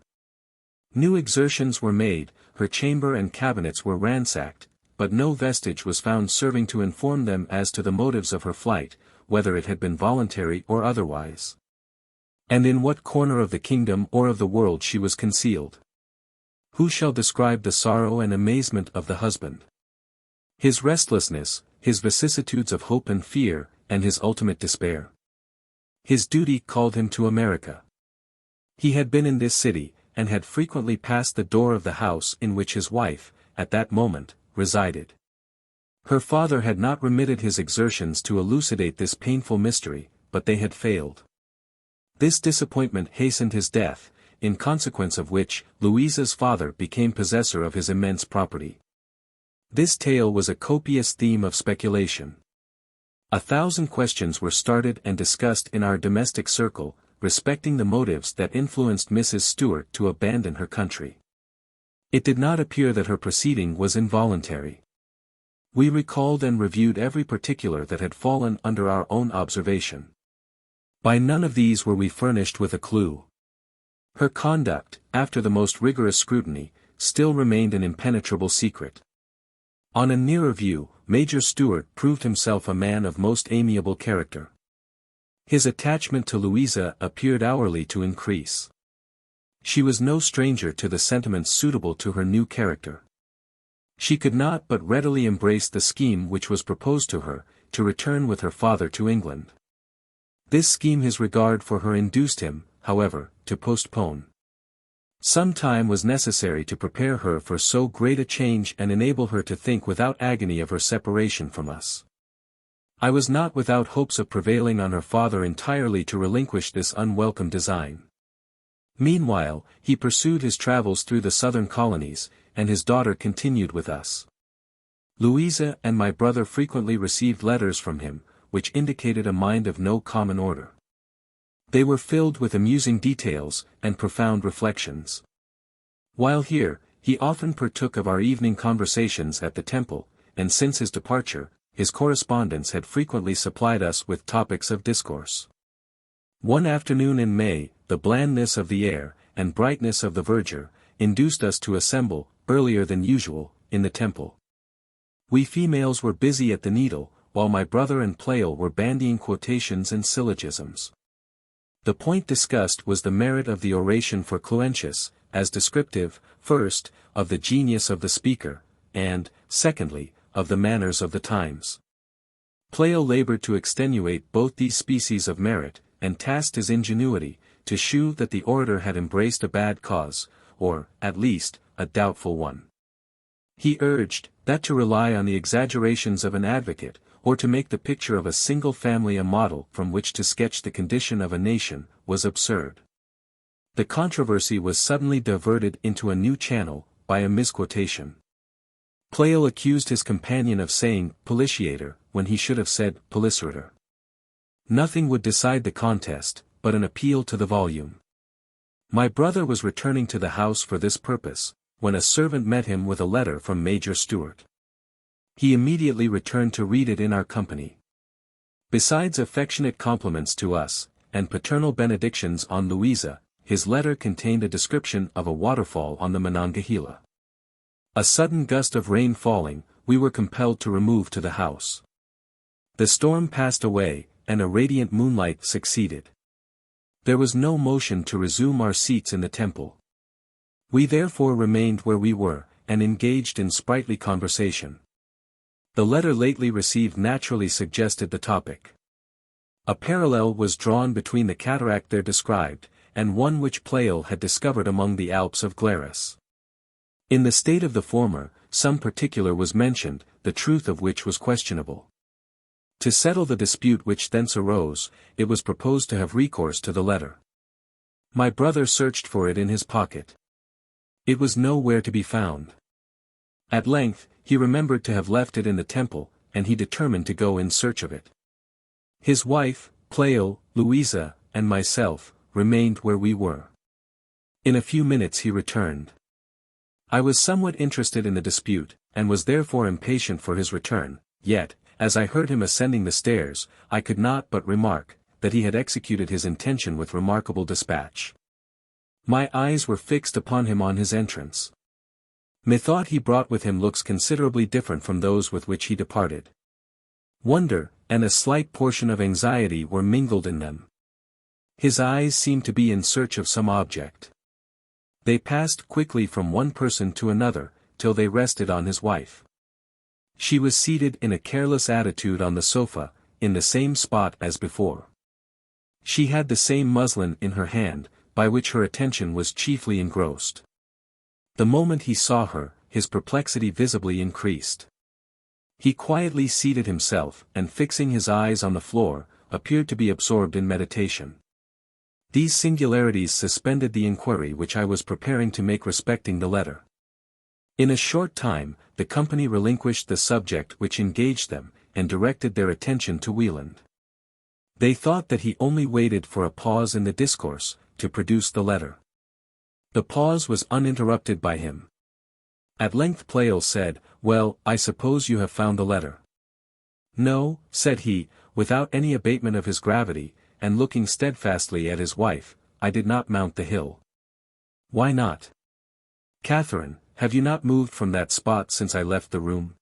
New exertions were made, her chamber and cabinets were ransacked, but no vestige was found serving to inform them as to the motives of her flight, whether it had been voluntary or otherwise. And in what corner of the kingdom or of the world she was concealed. Who shall describe the sorrow and amazement of the husband? His restlessness, his vicissitudes of hope and fear, and his ultimate despair. His duty called him to America. He had been in this city, and had frequently passed the door of the house in which his wife, at that moment, resided. Her father had not remitted his exertions to elucidate this painful mystery, but they had failed. This disappointment hastened his death, in consequence of which, Louisa's father became possessor of his immense property. This tale was a copious theme of speculation. 1,000 questions were started and discussed in our domestic circle, respecting the motives that influenced Mrs. Stuart to abandon her country. It did not appear that her proceeding was involuntary. We recalled and reviewed every particular that had fallen under our own observation. By none of these were we furnished with a clue. Her conduct, after the most rigorous scrutiny, still remained an impenetrable secret. On a nearer view, Major Stuart proved himself a man of most amiable character. His attachment to Louisa appeared hourly to increase. She was no stranger to the sentiments suitable to her new character. She could not but readily embrace the scheme which was proposed to her, to return with her father to England. This scheme his regard for her induced him, however, to postpone. Some time was necessary to prepare her for so great a change and enable her to think without agony of her separation from us. I was not without hopes of prevailing on her father entirely to relinquish this unwelcome design. Meanwhile, he pursued his travels through the southern colonies, and his daughter continued with us. Louisa and my brother frequently received letters from him, which indicated a mind of no common order. They were filled with amusing details, and profound reflections. While here, he often partook of our evening conversations at the Temple, and since his departure, his correspondence had frequently supplied us with topics of discourse. One afternoon in May, the blandness of the air, and brightness of the verdure, induced us to assemble, earlier than usual, in the Temple. We females were busy at the needle, while my brother and Pleyel were bandying quotations and syllogisms. The point discussed was the merit of the oration for Cluentius, as descriptive, first, of the genius of the speaker, and, secondly, of the manners of the times. Pleyel labored to extenuate both these species of merit, and tasked his ingenuity, to shew that the orator had embraced a bad cause, or, at least, a doubtful one. He urged, that to rely on the exaggerations of an advocate, or to make the picture of a single family a model from which to sketch the condition of a nation, was absurd. The controversy was suddenly diverted into a new channel, by a misquotation. Pleyel accused his companion of saying policiator, when he should have said policerator. Nothing would decide the contest, but an appeal to the volume. My brother was returning to the house for this purpose, when a servant met him with a letter from Major Stuart. He immediately returned to read it in our company. Besides affectionate compliments to us, and paternal benedictions on Louisa, his letter contained a description of a waterfall on the Monongahela. A sudden gust of rain falling, we were compelled to remove to the house. The storm passed away, and a radiant moonlight succeeded. There was no motion to resume our seats in the temple. We therefore remained where we were, and engaged in sprightly conversation. The letter lately received naturally suggested the topic. A parallel was drawn between the cataract there described, and one which Pleyel had discovered among the Alps of Glarus. In the state of the former, some particular was mentioned, the truth of which was questionable. To settle the dispute which thence arose, it was proposed to have recourse to the letter. My brother searched for it in his pocket. It was nowhere to be found. At length, he remembered to have left it in the temple, and he determined to go in search of it. His wife, Pleyel, Louisa, and myself, remained where we were. In a few minutes he returned. I was somewhat interested in the dispute, and was therefore impatient for his return, yet, as I heard him ascending the stairs, I could not but remark, that he had executed his intention with remarkable dispatch. My eyes were fixed upon him on his entrance. Methought he brought with him looks considerably different from those with which he departed. Wonder, and a slight portion of anxiety were mingled in them. His eyes seemed to be in search of some object. They passed quickly from one person to another, till they rested on his wife. She was seated in a careless attitude on the sofa, in the same spot as before. She had the same muslin in her hand, by which her attention was chiefly engrossed. The moment he saw her, his perplexity visibly increased. He quietly seated himself, and fixing his eyes on the floor, appeared to be absorbed in meditation. These singularities suspended the inquiry which I was preparing to make respecting the letter. In a short time, the company relinquished the subject which engaged them, and directed their attention to Wieland. They thought that he only waited for a pause in the discourse, to produce the letter. The pause was uninterrupted by him. At length Pleyel said, "Well, I suppose you have found the letter." "No," said he, without any abatement of his gravity, and looking steadfastly at his wife, "I did not mount the hill." "Why not?" "Catharine, have you not moved from that spot since I left the room?"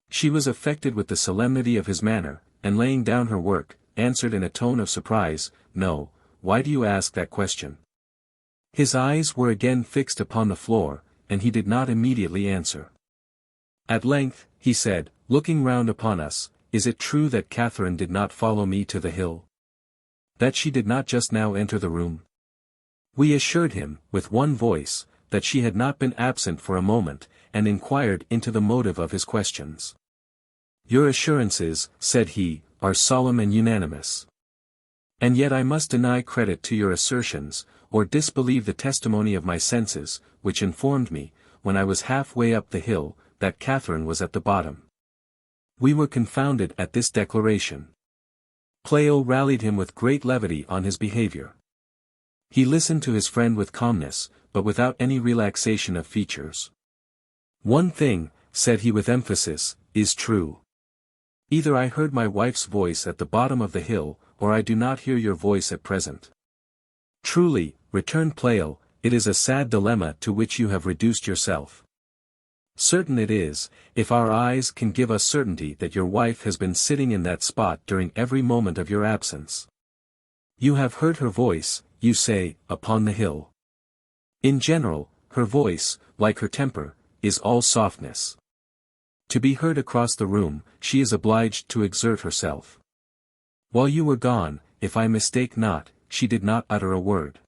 She was affected with the solemnity of his manner, and laying down her work, answered in a tone of surprise, "No, why do you ask that question?" His eyes were again fixed upon the floor, and he did not immediately answer. At length, he said, looking round upon us, "Is it true that Catharine did not follow me to the hill? That she did not just now enter the room?" We assured him, with one voice, that she had not been absent for a moment, and inquired into the motive of his questions. "Your assurances," said he, "are solemn and unanimous. And yet I must deny credit to your assertions, or disbelieve the testimony of my senses, which informed me, when I was halfway up the hill, that Catharine was at the bottom." We were confounded at this declaration. Pleyel rallied him with great levity on his behavior. He listened to his friend with calmness, but without any relaxation of features. "One thing," said he with emphasis, "is true. Either I heard my wife's voice at the bottom of the hill, or I do not hear your voice at present." "Truly," returned Pleyel, "it is a sad dilemma to which you have reduced yourself. Certain it is, if our eyes can give us certainty that your wife has been sitting in that spot during every moment of your absence. You have heard her voice, you say, upon the hill. In general, her voice, like her temper, is all softness. To be heard across the room, she is obliged to exert herself. While you were gone, if I mistake not, she did not utter a word.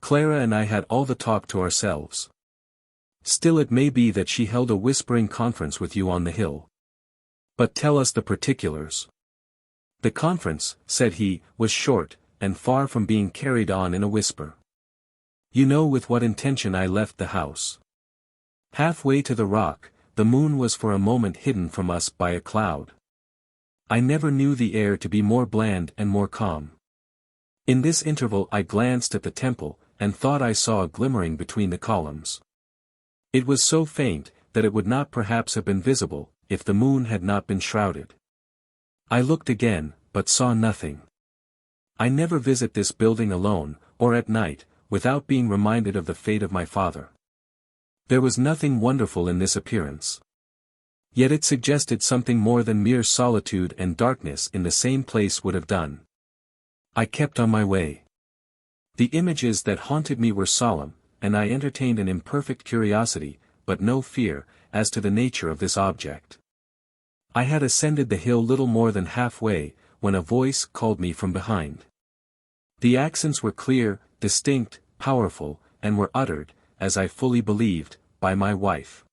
Clara and I had all the talk to ourselves. Still it may be that she held a whispering conference with you on the hill. But tell us the particulars. The conference, said he, was short, and far from being carried on in a whisper. You know with what intention I left the house. Halfway to the rock, the moon was for a moment hidden from us by a cloud. I never knew the air to be more bland and more calm. In this interval I glanced at the temple, and thought I saw a glimmering between the columns. It was so faint, that it would not perhaps have been visible, if the moon had not been shrouded. I looked again, but saw nothing. I never visit this building alone, or at night, without being reminded of the fate of my father. There was nothing wonderful in this appearance. Yet it suggested something more than mere solitude and darkness in the same place would have done. I kept on my way. The images that haunted me were solemn, and I entertained an imperfect curiosity, but no fear, as to the nature of this object. I had ascended the hill little more than halfway, when a voice called me from behind. The accents were clear, distinct, powerful, and were uttered, as I fully believed, by my wife.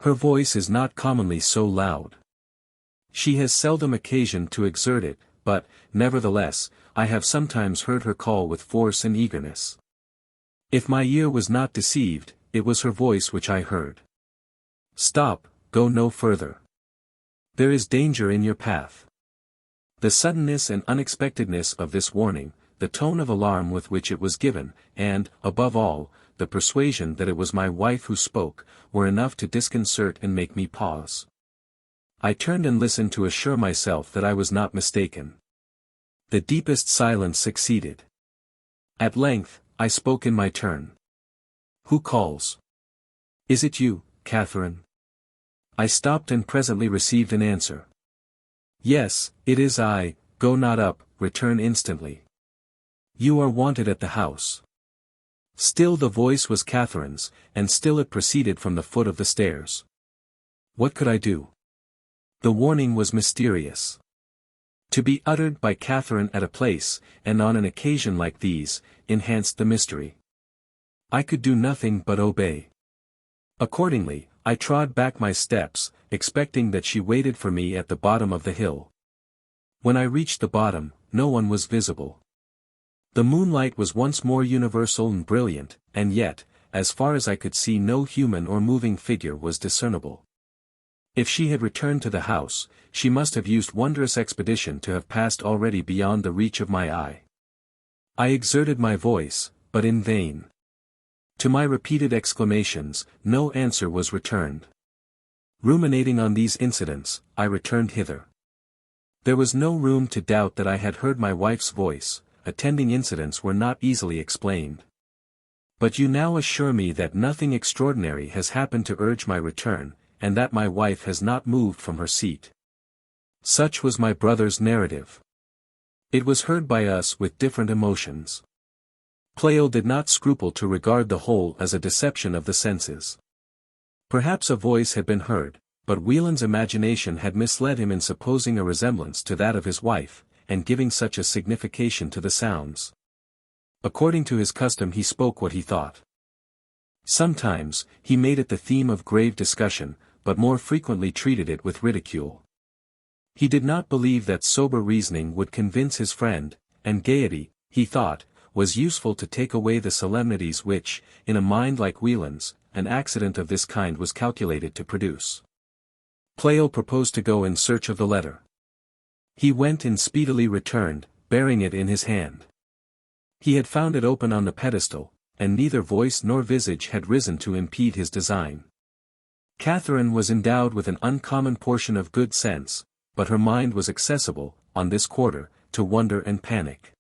Her voice is not commonly so loud. She has seldom occasion to exert it, but, nevertheless, I have sometimes heard her call with force and eagerness. If my ear was not deceived, it was her voice which I heard. Stop, go no further. There is danger in your path. The suddenness and unexpectedness of this warning, the tone of alarm with which it was given, and, above all, the persuasion that it was my wife who spoke, were enough to disconcert and make me pause. I turned and listened to assure myself that I was not mistaken. The deepest silence succeeded. At length, I spoke in my turn. Who calls? Is it you, Catharine? I stopped and presently received an answer. Yes, it is I, go not up, return instantly. You are wanted at the house. Still the voice was Catharine's, and still it proceeded from the foot of the stairs. What could I do? The warning was mysterious. To be uttered by Catharine at a place, and on an occasion like these, enhanced the mystery. I could do nothing but obey. Accordingly, I trod back my steps, expecting that she waited for me at the bottom of the hill. When I reached the bottom, no one was visible. The moonlight was once more universal and brilliant, and yet, as far as I could see, no human or moving figure was discernible. If she had returned to the house, she must have used wondrous expedition to have passed already beyond the reach of my eye. I exerted my voice, but in vain. To my repeated exclamations, no answer was returned. Ruminating on these incidents, I returned hither. There was no room to doubt that I had heard my wife's voice. Attending incidents were not easily explained. But you now assure me that nothing extraordinary has happened to urge my return, and that my wife has not moved from her seat. Such was my brother's narrative. It was heard by us with different emotions. Pleyel did not scruple to regard the whole as a deception of the senses. Perhaps a voice had been heard, but Wieland's imagination had misled him in supposing a resemblance to that of his wife, and giving such a signification to the sounds. According to his custom he spoke what he thought. Sometimes, he made it the theme of grave discussion, but more frequently treated it with ridicule. He did not believe that sober reasoning would convince his friend, and gaiety, he thought, was useful to take away the solemnities which, in a mind like Wieland's, an accident of this kind was calculated to produce. Pleyel proposed to go in search of the letter. He went and speedily returned, bearing it in his hand. He had found it open on the pedestal, and neither voice nor visage had risen to impede his design. Catharine was endowed with an uncommon portion of good sense, but her mind was accessible, on this quarter, to wonder and panic.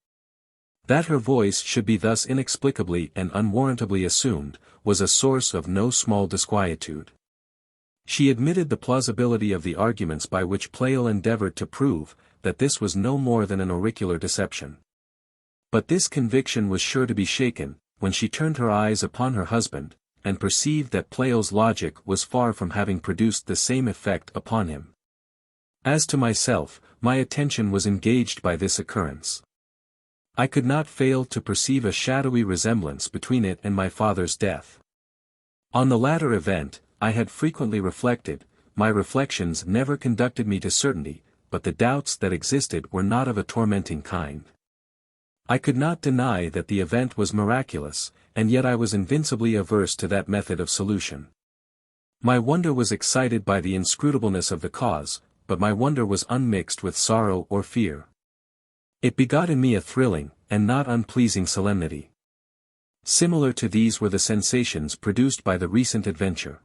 That her voice should be thus inexplicably and unwarrantably assumed, was a source of no small disquietude. She admitted the plausibility of the arguments by which Pleyel endeavored to prove that this was no more than an auricular deception. But this conviction was sure to be shaken, when she turned her eyes upon her husband, and perceived that Pleyel's logic was far from having produced the same effect upon him. As to myself, my attention was engaged by this occurrence. I could not fail to perceive a shadowy resemblance between it and my father's death. On the latter event, I had frequently reflected. My reflections never conducted me to certainty, but the doubts that existed were not of a tormenting kind. I could not deny that the event was miraculous, and yet I was invincibly averse to that method of solution. My wonder was excited by the inscrutableness of the cause, but my wonder was unmixed with sorrow or fear. It begot in me a thrilling, and not unpleasing solemnity. Similar to these were the sensations produced by the recent adventure.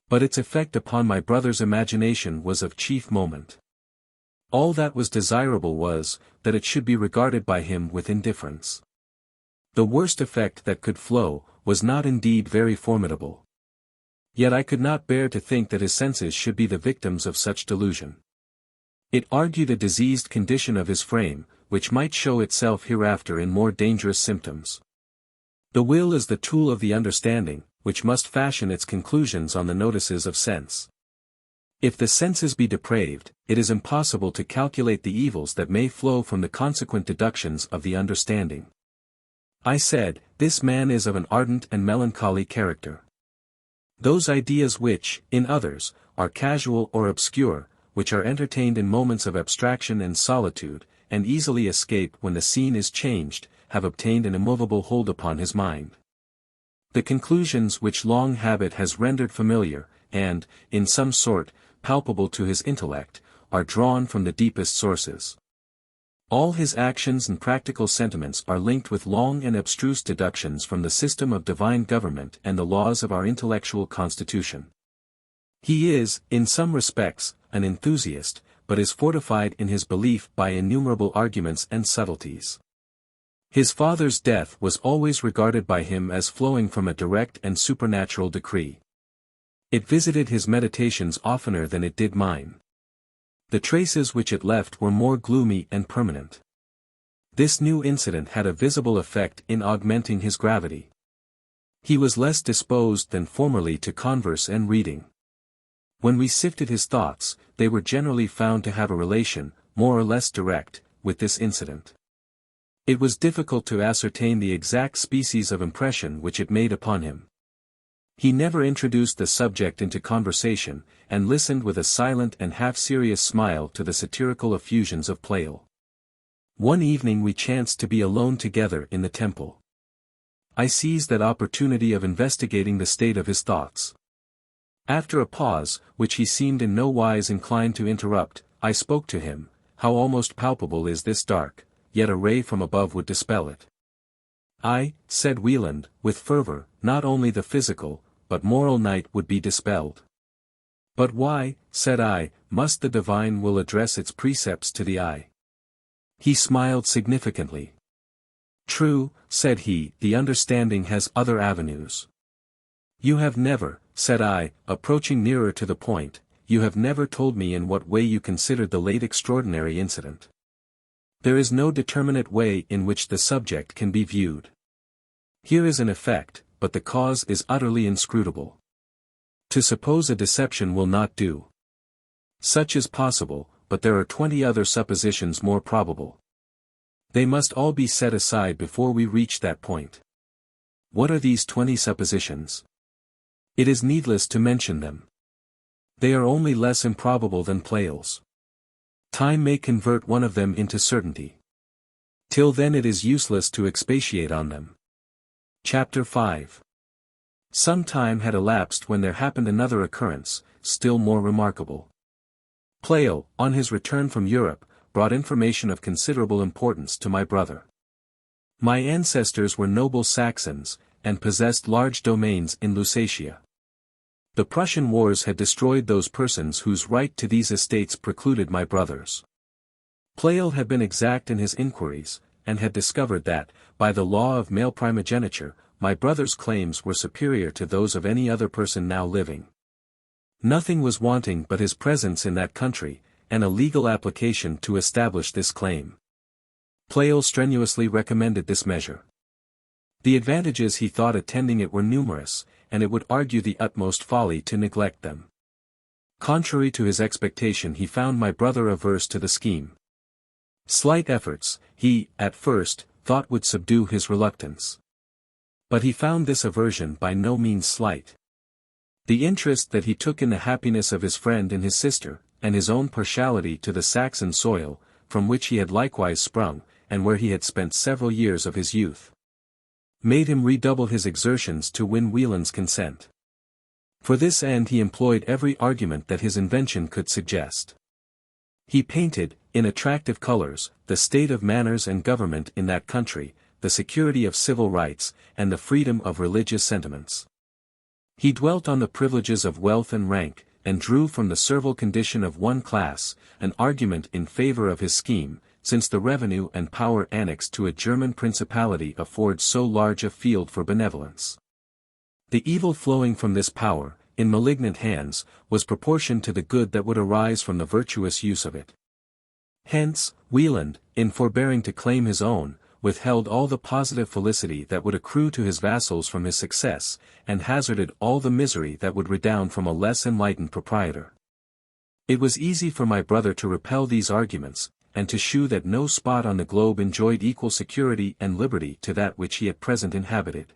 But its effect upon my brother's imagination was of chief moment. All that was desirable was, that it should be regarded by him with indifference. The worst effect that could flow, was not indeed very formidable. Yet I could not bear to think that his senses should be the victims of such delusion. It argued a diseased condition of his frame, which might show itself hereafter in more dangerous symptoms. The will is the tool of the understanding, which must fashion its conclusions on the notices of sense. If the senses be depraved, it is impossible to calculate the evils that may flow from the consequent deductions of the understanding. I said, this man is of an ardent and melancholy character. Those ideas which, in others, are casual or obscure, which are entertained in moments of abstraction and solitude, and easily escape when the scene is changed, have obtained an immovable hold upon his mind. The conclusions which long habit has rendered familiar, and, in some sort, palpable to his intellect, are drawn from the deepest sources. All his actions and practical sentiments are linked with long and abstruse deductions from the system of divine government and the laws of our intellectual constitution. He is, in some respects, an enthusiast, but is fortified in his belief by innumerable arguments and subtleties. His father's death was always regarded by him as flowing from a direct and supernatural decree. It visited his meditations oftener than it did mine. The traces which it left were more gloomy and permanent. This new incident had a visible effect in augmenting his gravity. He was less disposed than formerly to converse and reading. When we sifted his thoughts, they were generally found to have a relation, more or less direct, with this incident. It was difficult to ascertain the exact species of impression which it made upon him. He never introduced the subject into conversation, and listened with a silent and half-serious smile to the satirical effusions of Pleyel. One evening we chanced to be alone together in the temple. I seized that opportunity of investigating the state of his thoughts. After a pause, which he seemed in no wise inclined to interrupt, I spoke to him. How almost palpable is this dark, yet a ray from above would dispel it. "I," said Wieland, with fervor, "not only the physical, but moral night would be dispelled." "But why," said I, "must the divine will address its precepts to the eye?" He smiled significantly. "True," said he, "the understanding has other avenues." "You have never," said I, approaching nearer to the point, "you have never told me in what way you considered the late extraordinary incident." There is no determinate way in which the subject can be viewed. Here is an effect, but the cause is utterly inscrutable. To suppose a deception will not do. Such is possible, but there are 20 other suppositions more probable. They must all be set aside before we reach that point. What are these 20 suppositions? It is needless to mention them. They are only less improbable than Pleyel's. Time may convert one of them into certainty. Till then it is useless to expatiate on them. Chapter 5. Some time had elapsed when there happened another occurrence, still more remarkable. Pleyel, on his return from Europe, brought information of considerable importance to my brother. My ancestors were noble Saxons, and possessed large domains in Lusatia. The Prussian wars had destroyed those persons whose right to these estates precluded my brothers. Pleyel had been exact in his inquiries, and had discovered that, by the law of male primogeniture, my brother's claims were superior to those of any other person now living. Nothing was wanting but his presence in that country, and a legal application to establish this claim. Pleyel strenuously recommended this measure. The advantages he thought attending it were numerous, and it would argue the utmost folly to neglect them. Contrary to his expectation, he found my brother averse to the scheme. Slight efforts, he, at first, thought would subdue his reluctance. But he found this aversion by no means slight. The interest that he took in the happiness of his friend and his sister, and his own partiality to the Saxon soil, from which he had likewise sprung, and where he had spent several years of his youth, made him redouble his exertions to win Wieland's consent. For this end he employed every argument that his invention could suggest. He painted, in attractive colors, the state of manners and government in that country, the security of civil rights, and the freedom of religious sentiments. He dwelt on the privileges of wealth and rank, and drew from the servile condition of one class, an argument in favor of his scheme, since the revenue and power annexed to a German principality affords so large a field for benevolence. The evil flowing from this power, in malignant hands, was proportioned to the good that would arise from the virtuous use of it. Hence, Wieland, in forbearing to claim his own, withheld all the positive felicity that would accrue to his vassals from his success, and hazarded all the misery that would redound from a less enlightened proprietor. It was easy for my brother to repel these arguments, and to shew that no spot on the globe enjoyed equal security and liberty to that which he at present inhabited.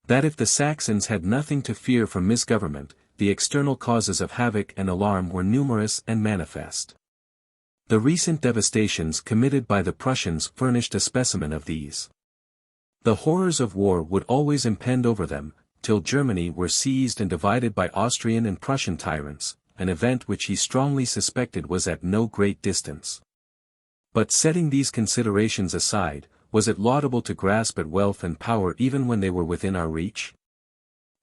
That if the Saxons had nothing to fear from misgovernment, the external causes of havoc and alarm were numerous and manifest. The recent devastations committed by the Prussians furnished a specimen of these. The horrors of war would always impend over them, till Germany were seized and divided by Austrian and Prussian tyrants, an event which he strongly suspected was at no great distance. But setting these considerations aside, was it laudable to grasp at wealth and power even when they were within our reach?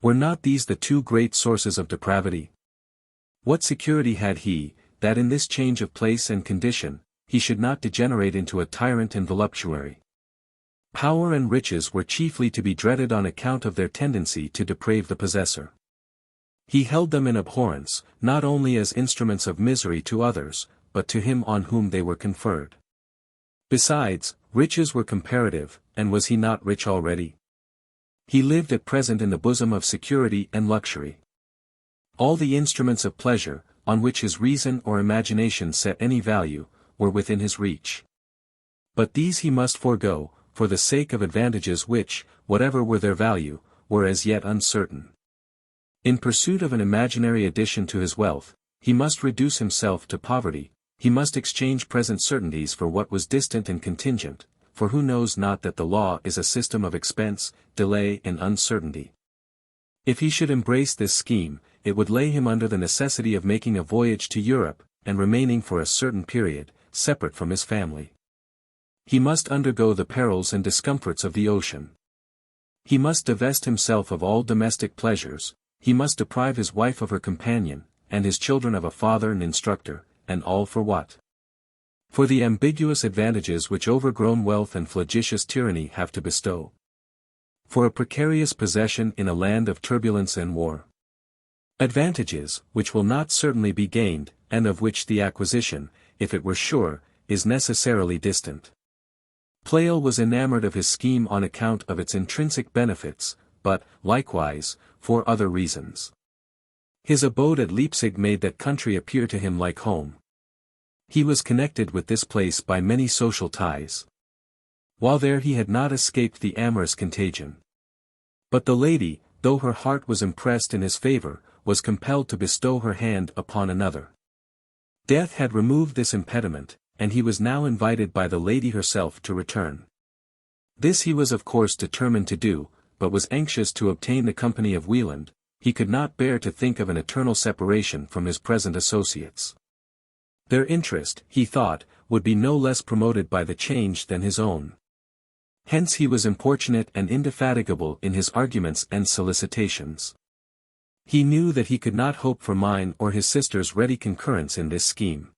Were not these the two great sources of depravity? What security had he, that in this change of place and condition, he should not degenerate into a tyrant and voluptuary? Power and riches were chiefly to be dreaded on account of their tendency to deprave the possessor. He held them in abhorrence, not only as instruments of misery to others, but to him on whom they were conferred. Besides, riches were comparative, and was he not rich already? He lived at present in the bosom of security and luxury. All the instruments of pleasure, on which his reason or imagination set any value, were within his reach. But these he must forego, for the sake of advantages which, whatever were their value, were as yet uncertain. In pursuit of an imaginary addition to his wealth, he must reduce himself to poverty, he must exchange present certainties for what was distant and contingent, for who knows not that the law is a system of expense, delay and uncertainty. If he should embrace this scheme, it would lay him under the necessity of making a voyage to Europe, and remaining for a certain period, separate from his family. He must undergo the perils and discomforts of the ocean. He must divest himself of all domestic pleasures, he must deprive his wife of her companion, and his children of a father and instructor, and all for what? For the ambiguous advantages which overgrown wealth and flagitious tyranny have to bestow. For a precarious possession in a land of turbulence and war. Advantages, which will not certainly be gained, and of which the acquisition, if it were sure, is necessarily distant. Pleyel was enamored of his scheme on account of its intrinsic benefits, but, likewise, for other reasons. His abode at Leipzig made that country appear to him like home. He was connected with this place by many social ties. While there he had not escaped the amorous contagion. But the lady, though her heart was impressed in his favor, was compelled to bestow her hand upon another. Death had removed this impediment, and he was now invited by the lady herself to return. This he was of course determined to do, but was anxious to obtain the company of Wieland. He could not bear to think of an eternal separation from his present associates. Their interest, he thought, would be no less promoted by the change than his own. Hence he was importunate and indefatigable in his arguments and solicitations. He knew that he could not hope for mine or his sister's ready concurrence in this scheme.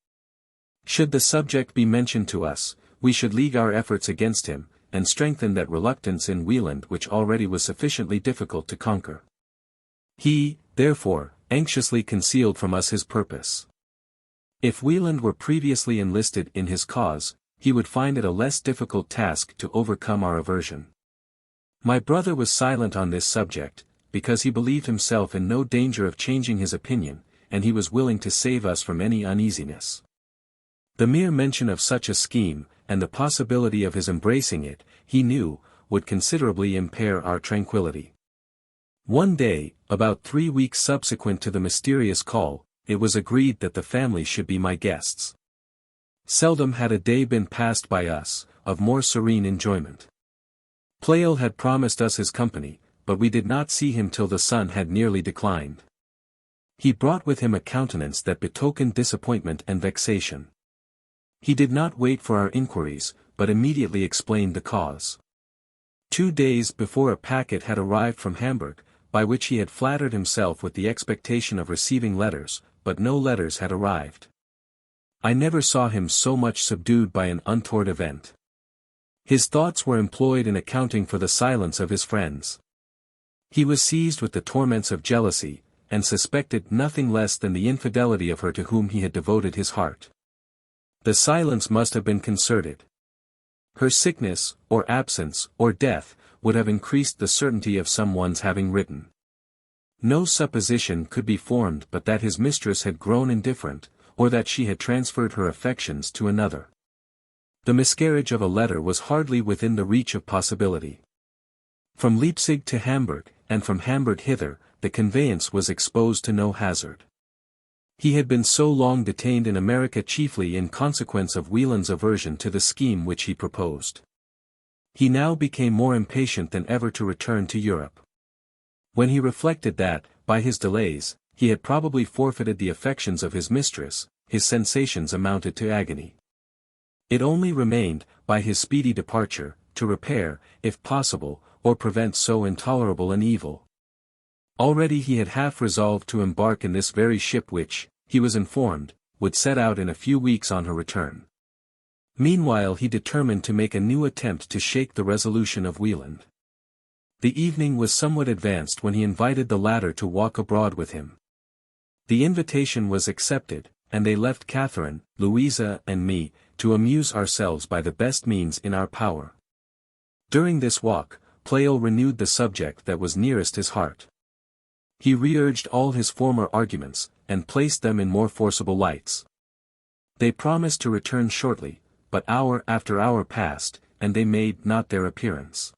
Should the subject be mentioned to us, we should league our efforts against him, and strengthen that reluctance in Wieland which already was sufficiently difficult to conquer. He, therefore, anxiously concealed from us his purpose. If Wieland were previously enlisted in his cause, he would find it a less difficult task to overcome our aversion. My brother was silent on this subject, because he believed himself in no danger of changing his opinion, and he was willing to save us from any uneasiness. The mere mention of such a scheme, and the possibility of his embracing it, he knew, would considerably impair our tranquility. One day, about 3 weeks subsequent to the mysterious call, it was agreed that the family should be my guests. Seldom had a day been passed by us, of more serene enjoyment. Pleyel had promised us his company, but we did not see him till the sun had nearly declined. He brought with him a countenance that betokened disappointment and vexation. He did not wait for our inquiries, but immediately explained the cause. 2 days before a packet had arrived from Hamburg, by which he had flattered himself with the expectation of receiving letters, but no letters had arrived. I never saw him so much subdued by an untoward event. His thoughts were employed in accounting for the silence of his friends. He was seized with the torments of jealousy, and suspected nothing less than the infidelity of her to whom he had devoted his heart. The silence must have been concerted. Her sickness, or absence, or death, would have increased the certainty of someone's having written. No supposition could be formed but that his mistress had grown indifferent, or that she had transferred her affections to another. The miscarriage of a letter was hardly within the reach of possibility. From Leipzig to Hamburg, and from Hamburg hither, the conveyance was exposed to no hazard. He had been so long detained in America chiefly in consequence of Wieland's aversion to the scheme which he proposed. He now became more impatient than ever to return to Europe. When he reflected that, by his delays, he had probably forfeited the affections of his mistress, his sensations amounted to agony. It only remained, by his speedy departure, to repair, if possible, or prevent so intolerable an evil. Already he had half resolved to embark in this very ship which, he was informed, would set out in a few weeks on her return. Meanwhile he determined to make a new attempt to shake the resolution of Wieland. The evening was somewhat advanced when he invited the latter to walk abroad with him. The invitation was accepted, and they left Catharine, Louisa and me, to amuse ourselves by the best means in our power. During this walk, Pleyel renewed the subject that was nearest his heart. He re-urged all his former arguments, and placed them in more forcible lights. They promised to return shortly, but hour after hour passed, and they made not their appearance.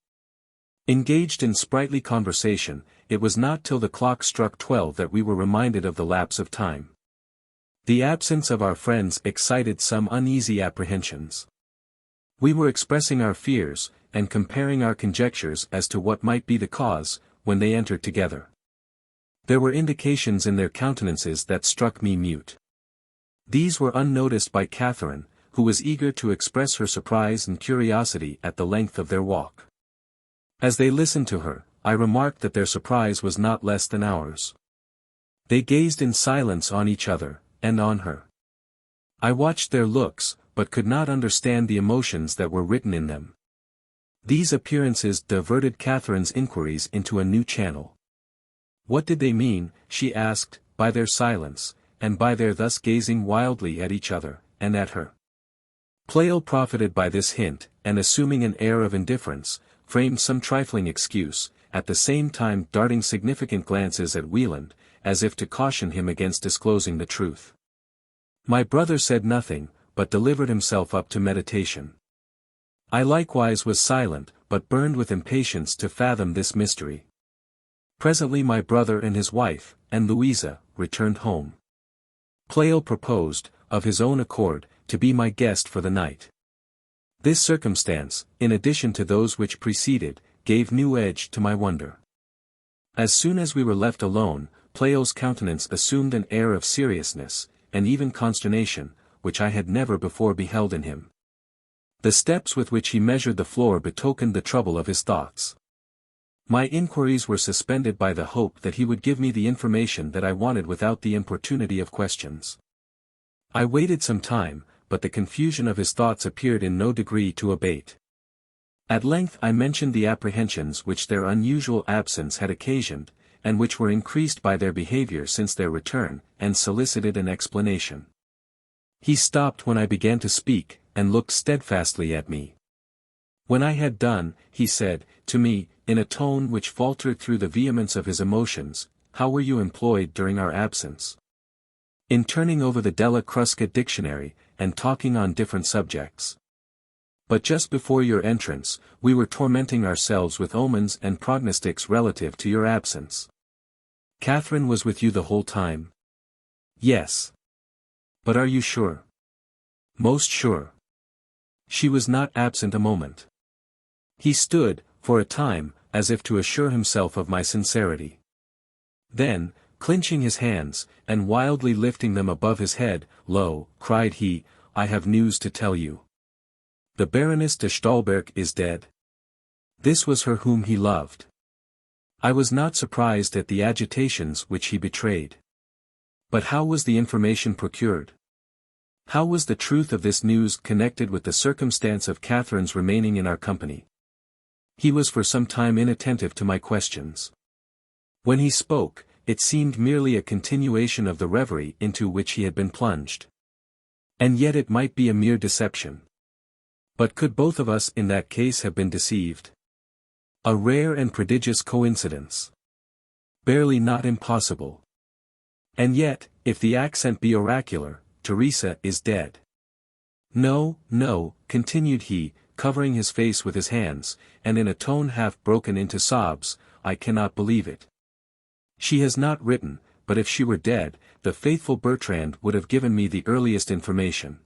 Engaged in sprightly conversation, it was not till the clock struck 12 that we were reminded of the lapse of time. The absence of our friends excited some uneasy apprehensions. We were expressing our fears, and comparing our conjectures as to what might be the cause, when they entered together. There were indications in their countenances that struck me mute. These were unnoticed by Catharine, who was eager to express her surprise and curiosity at the length of their walk. As they listened to her, I remarked that their surprise was not less than ours. They gazed in silence on each other, and on her. I watched their looks, but could not understand the emotions that were written in them. These appearances diverted Catharine's inquiries into a new channel. What did they mean, she asked, by their silence, and by their thus gazing wildly at each other, and at her? Pleyel profited by this hint, and assuming an air of indifference, framed some trifling excuse, at the same time darting significant glances at Wieland, as if to caution him against disclosing the truth. My brother said nothing, but delivered himself up to meditation. I likewise was silent, but burned with impatience to fathom this mystery. Presently my brother and his wife, and Louisa, returned home. Pleyel proposed, of his own accord, to be my guest for the night. This circumstance, in addition to those which preceded, gave new edge to my wonder. As soon as we were left alone, Pleyel's countenance assumed an air of seriousness, and even consternation, which I had never before beheld in him. The steps with which he measured the floor betokened the trouble of his thoughts. My inquiries were suspended by the hope that he would give me the information that I wanted without the importunity of questions. I waited some time, but the confusion of his thoughts appeared in no degree to abate. At length I mentioned the apprehensions which their unusual absence had occasioned, and which were increased by their behavior since their return, and solicited an explanation. He stopped when I began to speak, and looked steadfastly at me. When I had done, he said, to me, in a tone which faltered through the vehemence of his emotions, "How were you employed during our absence?" "In turning over the Della Crusca dictionary, and talking on different subjects. But just before your entrance, we were tormenting ourselves with omens and prognostics relative to your absence." "Catharine was with you the whole time?" "Yes." "But are you sure?" "Most sure." "She was not absent a moment." He stood, for a time, as if to assure himself of my sincerity. Then, clinching his hands, and wildly lifting them above his head, "Lo," cried he, "I have news to tell you. The Baroness de Stolberg is dead." This was her whom he loved. I was not surprised at the agitations which he betrayed. But how was the information procured? How was the truth of this news connected with the circumstance of Catharine's remaining in our company? He was for some time inattentive to my questions. When he spoke, it seemed merely a continuation of the reverie into which he had been plunged. And yet it might be a mere deception. But could both of us in that case have been deceived? A rare and prodigious coincidence. Barely not impossible. And yet, if the accent be oracular, Teresa is dead. "No, no," continued he, covering his face with his hands, and in a tone half broken into sobs, "I cannot believe it. She has not written, but if she were dead, the faithful Bertrand would have given me the earliest information.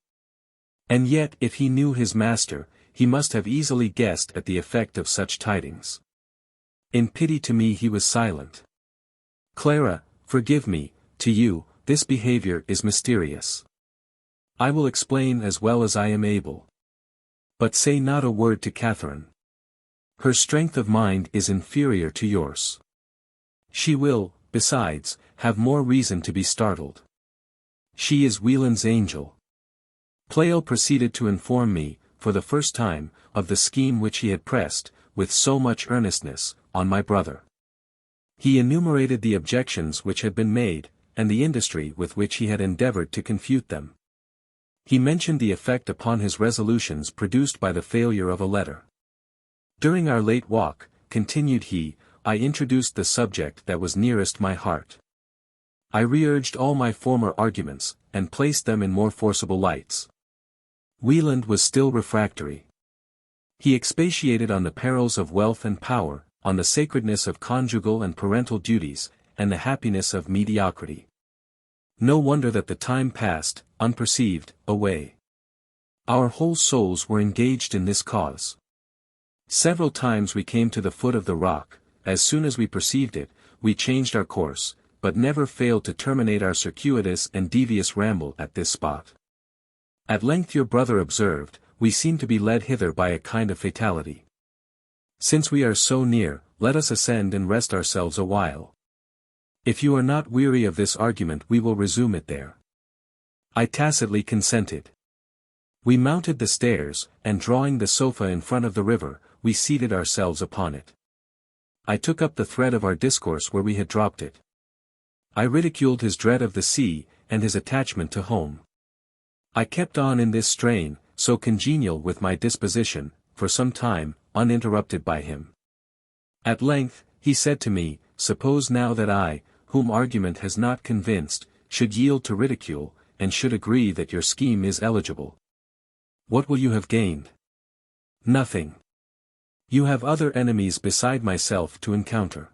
And yet if he knew his master, he must have easily guessed at the effect of such tidings. In pity to me he was silent. Clara, forgive me, to you, this behavior is mysterious. I will explain as well as I am able. But say not a word to Catharine. Her strength of mind is inferior to yours. She will, besides, have more reason to be startled. She is Wieland's angel." Pleyel proceeded to inform me, for the first time, of the scheme which he had pressed, with so much earnestness, on my brother. He enumerated the objections which had been made, and the industry with which he had endeavored to confute them. He mentioned the effect upon his resolutions produced by the failure of a letter. "During our late walk," continued he, "I introduced the subject that was nearest my heart. I re-urged all my former arguments, and placed them in more forcible lights. Wieland was still refractory. He expatiated on the perils of wealth and power, on the sacredness of conjugal and parental duties, and the happiness of mediocrity. No wonder that the time passed, unperceived, away. Our whole souls were engaged in this cause. Several times we came to the foot of the rock. As soon as we perceived it, we changed our course, but never failed to terminate our circuitous and devious ramble at this spot. At length your brother observed, we seem to be led hither by a kind of fatality. Since we are so near, let us ascend and rest ourselves a while. If you are not weary of this argument we will resume it there." I tacitly consented. We mounted the stairs, and drawing the sofa in front of the river, we seated ourselves upon it. I took up the thread of our discourse where we had dropped it. I ridiculed his dread of the sea, and his attachment to home. I kept on in this strain, so congenial with my disposition, for some time, uninterrupted by him. At length, he said to me, "Suppose now that I, whom argument has not convinced, should yield to ridicule, and should agree that your scheme is eligible. What will you have gained? Nothing. You have other enemies beside myself to encounter.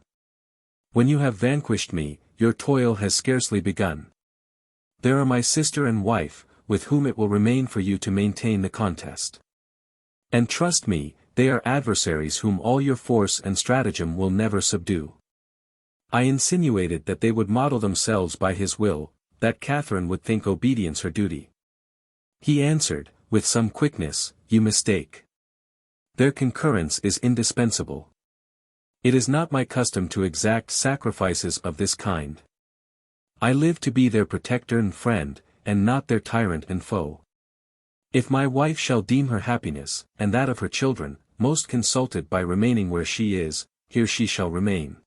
When you have vanquished me, your toil has scarcely begun. There are my sister and wife, with whom it will remain for you to maintain the contest. And trust me, they are adversaries whom all your force and stratagem will never subdue." I insinuated that they would model themselves by his will, that Catharine would think obedience her duty. He answered, with some quickness, "You mistake. Their concurrence is indispensable. It is not my custom to exact sacrifices of this kind. I live to be their protector and friend, and not their tyrant and foe. If my wife shall deem her happiness, and that of her children, most consulted by remaining where she is, here she shall remain.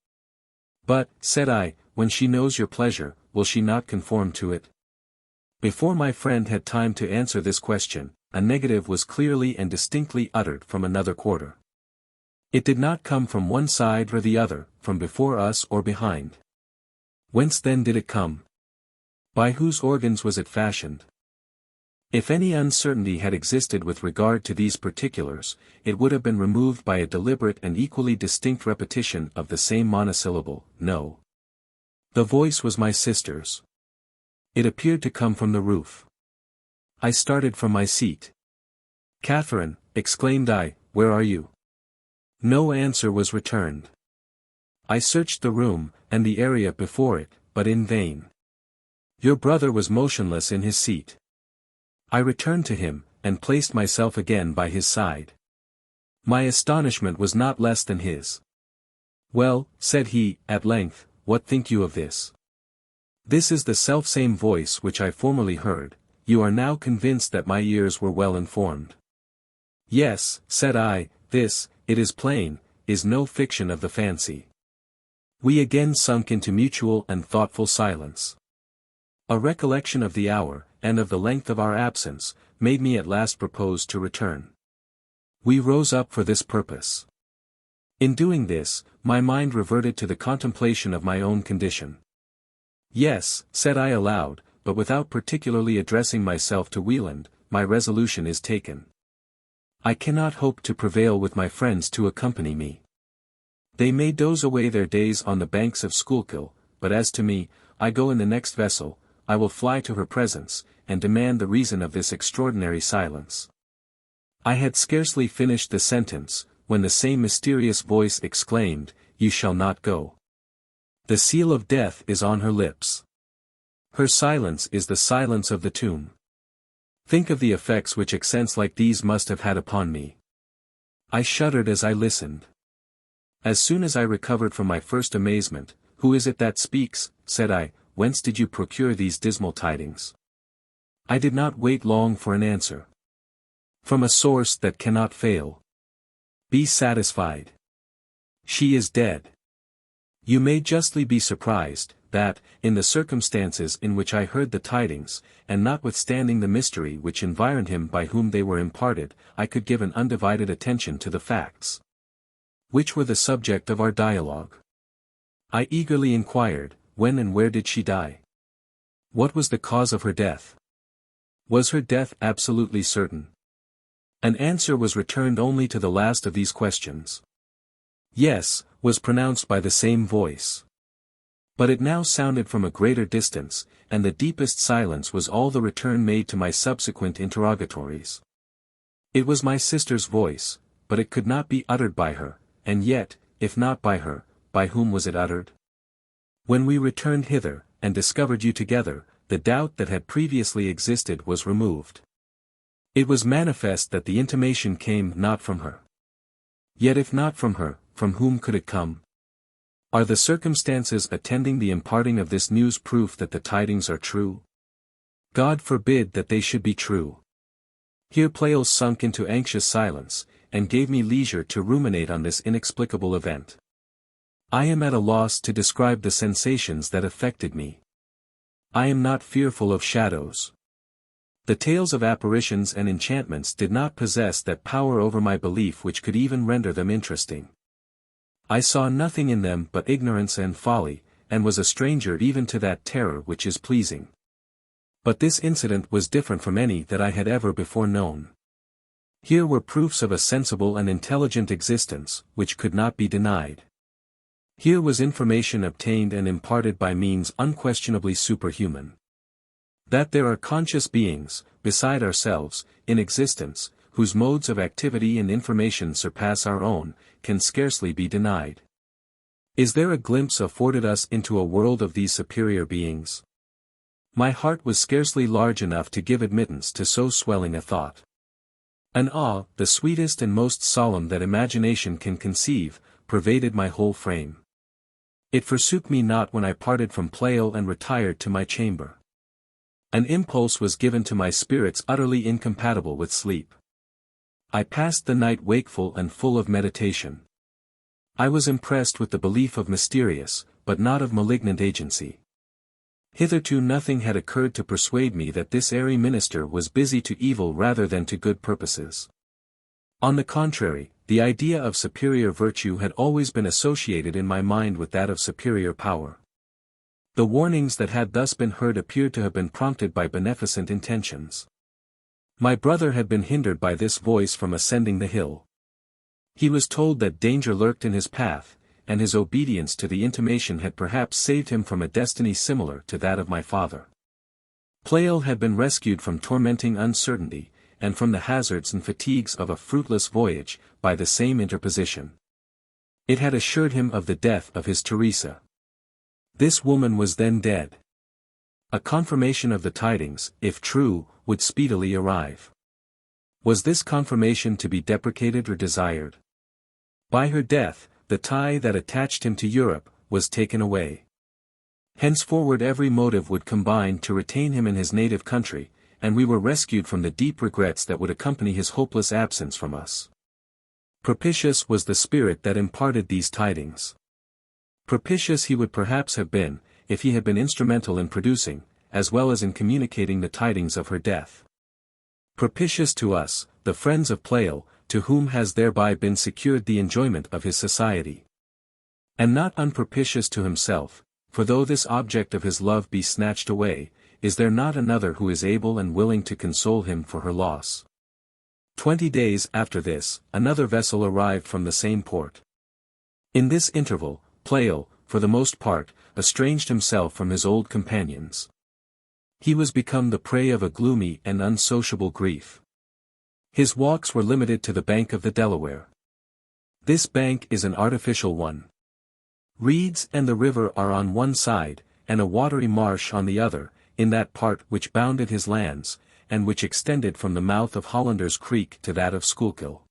But, said I, when she knows your pleasure, will she not conform to it?" Before my friend had time to answer this question, a negative was clearly and distinctly uttered from another quarter. It did not come from one side or the other, from before us or behind. Whence then did it come? By whose organs was it fashioned? If any uncertainty had existed with regard to these particulars, it would have been removed by a deliberate and equally distinct repetition of the same monosyllable, no. The voice was my sister's. It appeared to come from the roof. I started from my seat. "Catharine," exclaimed I, "where are you?" No answer was returned. I searched the room, and the area before it, but in vain. Your brother was motionless in his seat. I returned to him, and placed myself again by his side. My astonishment was not less than his. "Well," said he, at length, "what think you of this? This is the selfsame voice which I formerly heard. You are now convinced that my ears were well informed." "Yes," said I, "this, it is plain, is no fiction of the fancy." We again sunk into mutual and thoughtful silence. A recollection of the hour, and of the length of our absence, made me at last propose to return. We rose up for this purpose. In doing this, my mind reverted to the contemplation of my own condition. "Yes," said I aloud, but without particularly addressing myself to Wieland, "my resolution is taken. I cannot hope to prevail with my friends to accompany me. They may doze away their days on the banks of Schuylkill, but as to me, I go in the next vessel. I will fly to her presence, and demand the reason of this extraordinary silence." I had scarcely finished the sentence, when the same mysterious voice exclaimed, "You shall not go. The seal of death is on her lips. Her silence is the silence of the tomb." Think of the effects which accents like these must have had upon me. I shuddered as I listened. As soon as I recovered from my first amazement, "Who is it that speaks?" said I. "Whence did you procure these dismal tidings?" I did not wait long for an answer. "From a source that cannot fail. Be satisfied. She is dead." You may justly be surprised, that, in the circumstances in which I heard the tidings, and notwithstanding the mystery which environed him by whom they were imparted, I could give an undivided attention to the facts, which were the subject of our dialogue. I eagerly inquired, when and where did she die? What was the cause of her death? Was her death absolutely certain? An answer was returned only to the last of these questions. "Yes," was pronounced by the same voice. But it now sounded from a greater distance, and the deepest silence was all the return made to my subsequent interrogatories. It was my sister's voice, but it could not be uttered by her, and yet, if not by her, by whom was it uttered? When we returned hither, and discovered you together, the doubt that had previously existed was removed. It was manifest that the intimation came not from her. Yet if not from her, from whom could it come? Are the circumstances attending the imparting of this news proof that the tidings are true? God forbid that they should be true. Here Pleyel sunk into anxious silence, and gave me leisure to ruminate on this inexplicable event. I am at a loss to describe the sensations that affected me. I am not fearful of shadows. The tales of apparitions and enchantments did not possess that power over my belief which could even render them interesting. I saw nothing in them but ignorance and folly, and was a stranger even to that terror which is pleasing. But this incident was different from any that I had ever before known. Here were proofs of a sensible and intelligent existence, which could not be denied. Here was information obtained and imparted by means unquestionably superhuman. That there are conscious beings, beside ourselves, in existence, whose modes of activity and information surpass our own, can scarcely be denied. Is there a glimpse afforded us into a world of these superior beings? My heart was scarcely large enough to give admittance to so swelling a thought. An awe, the sweetest and most solemn that imagination can conceive, pervaded my whole frame. It forsook me not when I parted from Pleyel and retired to my chamber. An impulse was given to my spirits utterly incompatible with sleep. I passed the night wakeful and full of meditation. I was impressed with the belief of mysterious, but not of malignant agency. Hitherto nothing had occurred to persuade me that this airy minister was busy to evil rather than to good purposes. On the contrary, the idea of superior virtue had always been associated in my mind with that of superior power. The warnings that had thus been heard appeared to have been prompted by beneficent intentions. My brother had been hindered by this voice from ascending the hill. He was told that danger lurked in his path, and his obedience to the intimation had perhaps saved him from a destiny similar to that of my father. Pleyel had been rescued from tormenting uncertainty, and from the hazards and fatigues of a fruitless voyage, by the same interposition. It had assured him of the death of his Teresa. This woman was then dead. A confirmation of the tidings, if true, would speedily arrive. Was this confirmation to be deprecated or desired? By her death, the tie that attached him to Europe, was taken away. Henceforward every motive would combine to retain him in his native country, and we were rescued from the deep regrets that would accompany his hopeless absence from us. Propitious was the spirit that imparted these tidings. Propitious he would perhaps have been, if he had been instrumental in producing, as well as in communicating the tidings of her death. Propitious to us, the friends of Pleyel, to whom has thereby been secured the enjoyment of his society. And not unpropitious to himself, for though this object of his love be snatched away, is there not another who is able and willing to console him for her loss? 20 days after this, another vessel arrived from the same port. In this interval, Pleyel, for the most part, estranged himself from his old companions. He was become the prey of a gloomy and unsociable grief. His walks were limited to the bank of the Delaware. This bank is an artificial one. Reeds and the river are on one side, and a watery marsh on the other, in that part which bounded his lands, and which extended from the mouth of Hollander's Creek to that of Schuylkill.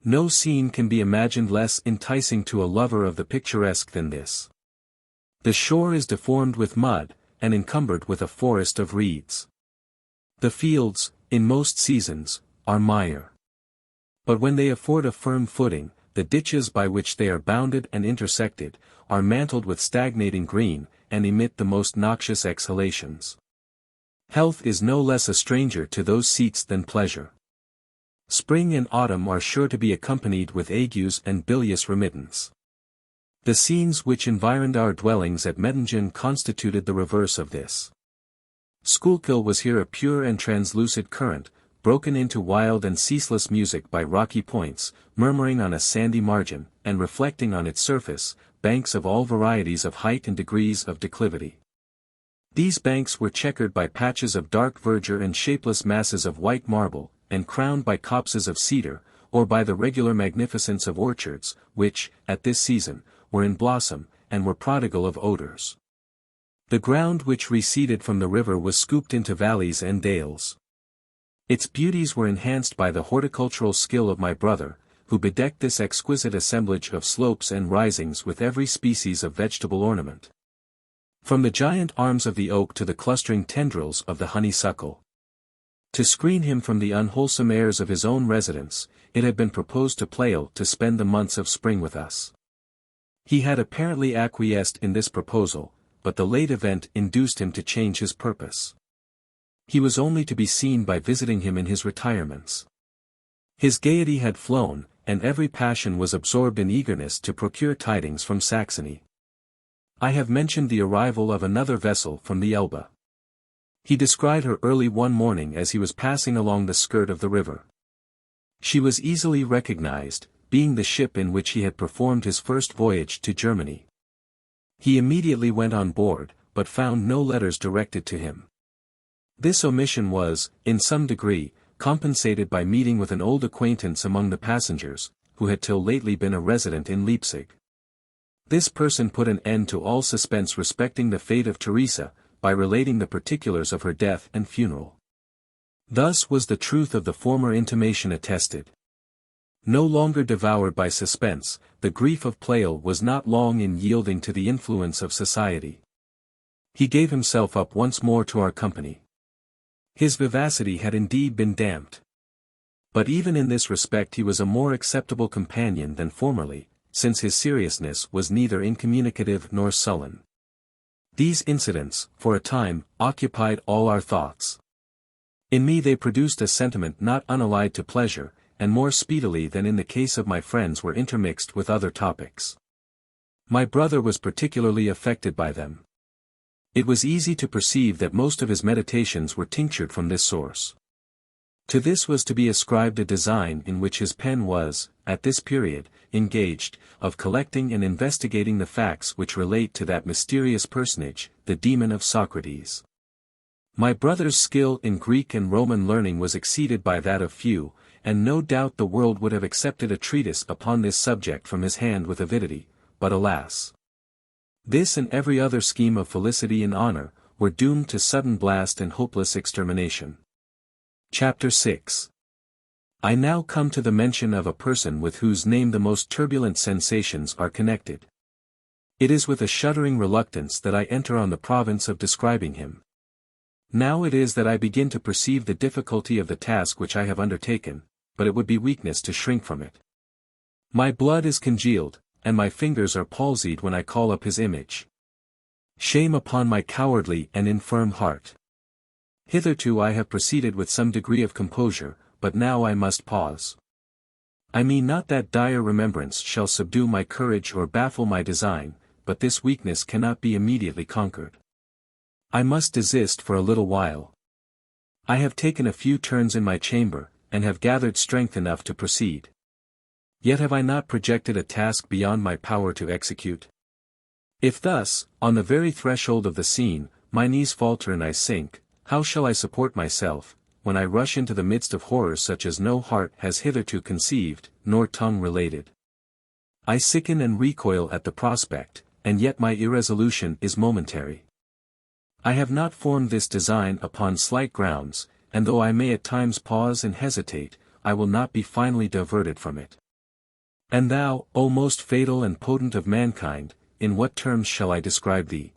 No scene can be imagined less enticing to a lover of the picturesque than this. The shore is deformed with mud, and encumbered with a forest of reeds. The fields, in most seasons, are mire. But when they afford a firm footing, the ditches by which they are bounded and intersected, are mantled with stagnating green, and emit the most noxious exhalations. Health is no less a stranger to those seats than pleasure. Spring and autumn are sure to be accompanied with agues and bilious remittance. The scenes which environed our dwellings at Mettingen constituted the reverse of this. Schuylkill was here a pure and translucid current, broken into wild and ceaseless music by rocky points, murmuring on a sandy margin, and reflecting on its surface, banks of all varieties of height and degrees of declivity. These banks were checkered by patches of dark verdure and shapeless masses of white marble, and crowned by copses of cedar, or by the regular magnificence of orchards, which, at this season, were in blossom, and were prodigal of odors. The ground which receded from the river was scooped into valleys and dales. Its beauties were enhanced by the horticultural skill of my brother, who bedecked this exquisite assemblage of slopes and risings with every species of vegetable ornament. From the giant arms of the oak to the clustering tendrils of the honeysuckle. To screen him from the unwholesome airs of his own residence, it had been proposed to Pleyel to spend the months of spring with us. He had apparently acquiesced in this proposal, but the late event induced him to change his purpose. He was only to be seen by visiting him in his retirements. His gaiety had flown, and every passion was absorbed in eagerness to procure tidings from Saxony. I have mentioned the arrival of another vessel from the Elbe. He descried her early one morning as he was passing along the skirt of the river. She was easily recognized, being the ship in which he had performed his first voyage to Germany. He immediately went on board, but found no letters directed to him. This omission was, in some degree, compensated by meeting with an old acquaintance among the passengers, who had till lately been a resident in Leipzig. This person put an end to all suspense respecting the fate of Teresa, by relating the particulars of her death and funeral. Thus was the truth of the former intimation attested. No longer devoured by suspense, the grief of Pleyel was not long in yielding to the influence of society. He gave himself up once more to our company. His vivacity had indeed been damped. But even in this respect he was a more acceptable companion than formerly, since his seriousness was neither incommunicative nor sullen. These incidents, for a time, occupied all our thoughts. In me they produced a sentiment not unallied to pleasure, and more speedily than in the case of my friends were intermixed with other topics. My brother was particularly affected by them. It was easy to perceive that most of his meditations were tinctured from this source. To this was to be ascribed a design in which his pen was, at this period, engaged, of collecting and investigating the facts which relate to that mysterious personage, the demon of Socrates. My brother's skill in Greek and Roman learning was exceeded by that of few, and no doubt the world would have accepted a treatise upon this subject from his hand with avidity, but alas! This and every other scheme of felicity and honor, were doomed to sudden blast and hopeless extermination. Chapter 6. I now come to the mention of a person with whose name the most turbulent sensations are connected. It is with a shuddering reluctance that I enter on the province of describing him. Now it is that I begin to perceive the difficulty of the task which I have undertaken, but it would be weakness to shrink from it. My blood is congealed, and my fingers are palsied when I call up his image. Shame upon my cowardly and infirm heart. Hitherto I have proceeded with some degree of composure, but now I must pause. I mean not that dire remembrance shall subdue my courage or baffle my design, but this weakness cannot be immediately conquered. I must desist for a little while. I have taken a few turns in my chamber, and have gathered strength enough to proceed. Yet have I not projected a task beyond my power to execute? If thus, on the very threshold of the scene, my knees falter and I sink, how shall I support myself, when I rush into the midst of horrors such as no heart has hitherto conceived, nor tongue related? I sicken and recoil at the prospect, and yet my irresolution is momentary. I have not formed this design upon slight grounds, and though I may at times pause and hesitate, I will not be finally diverted from it. And thou, O most fatal and potent of mankind, in what terms shall I describe thee?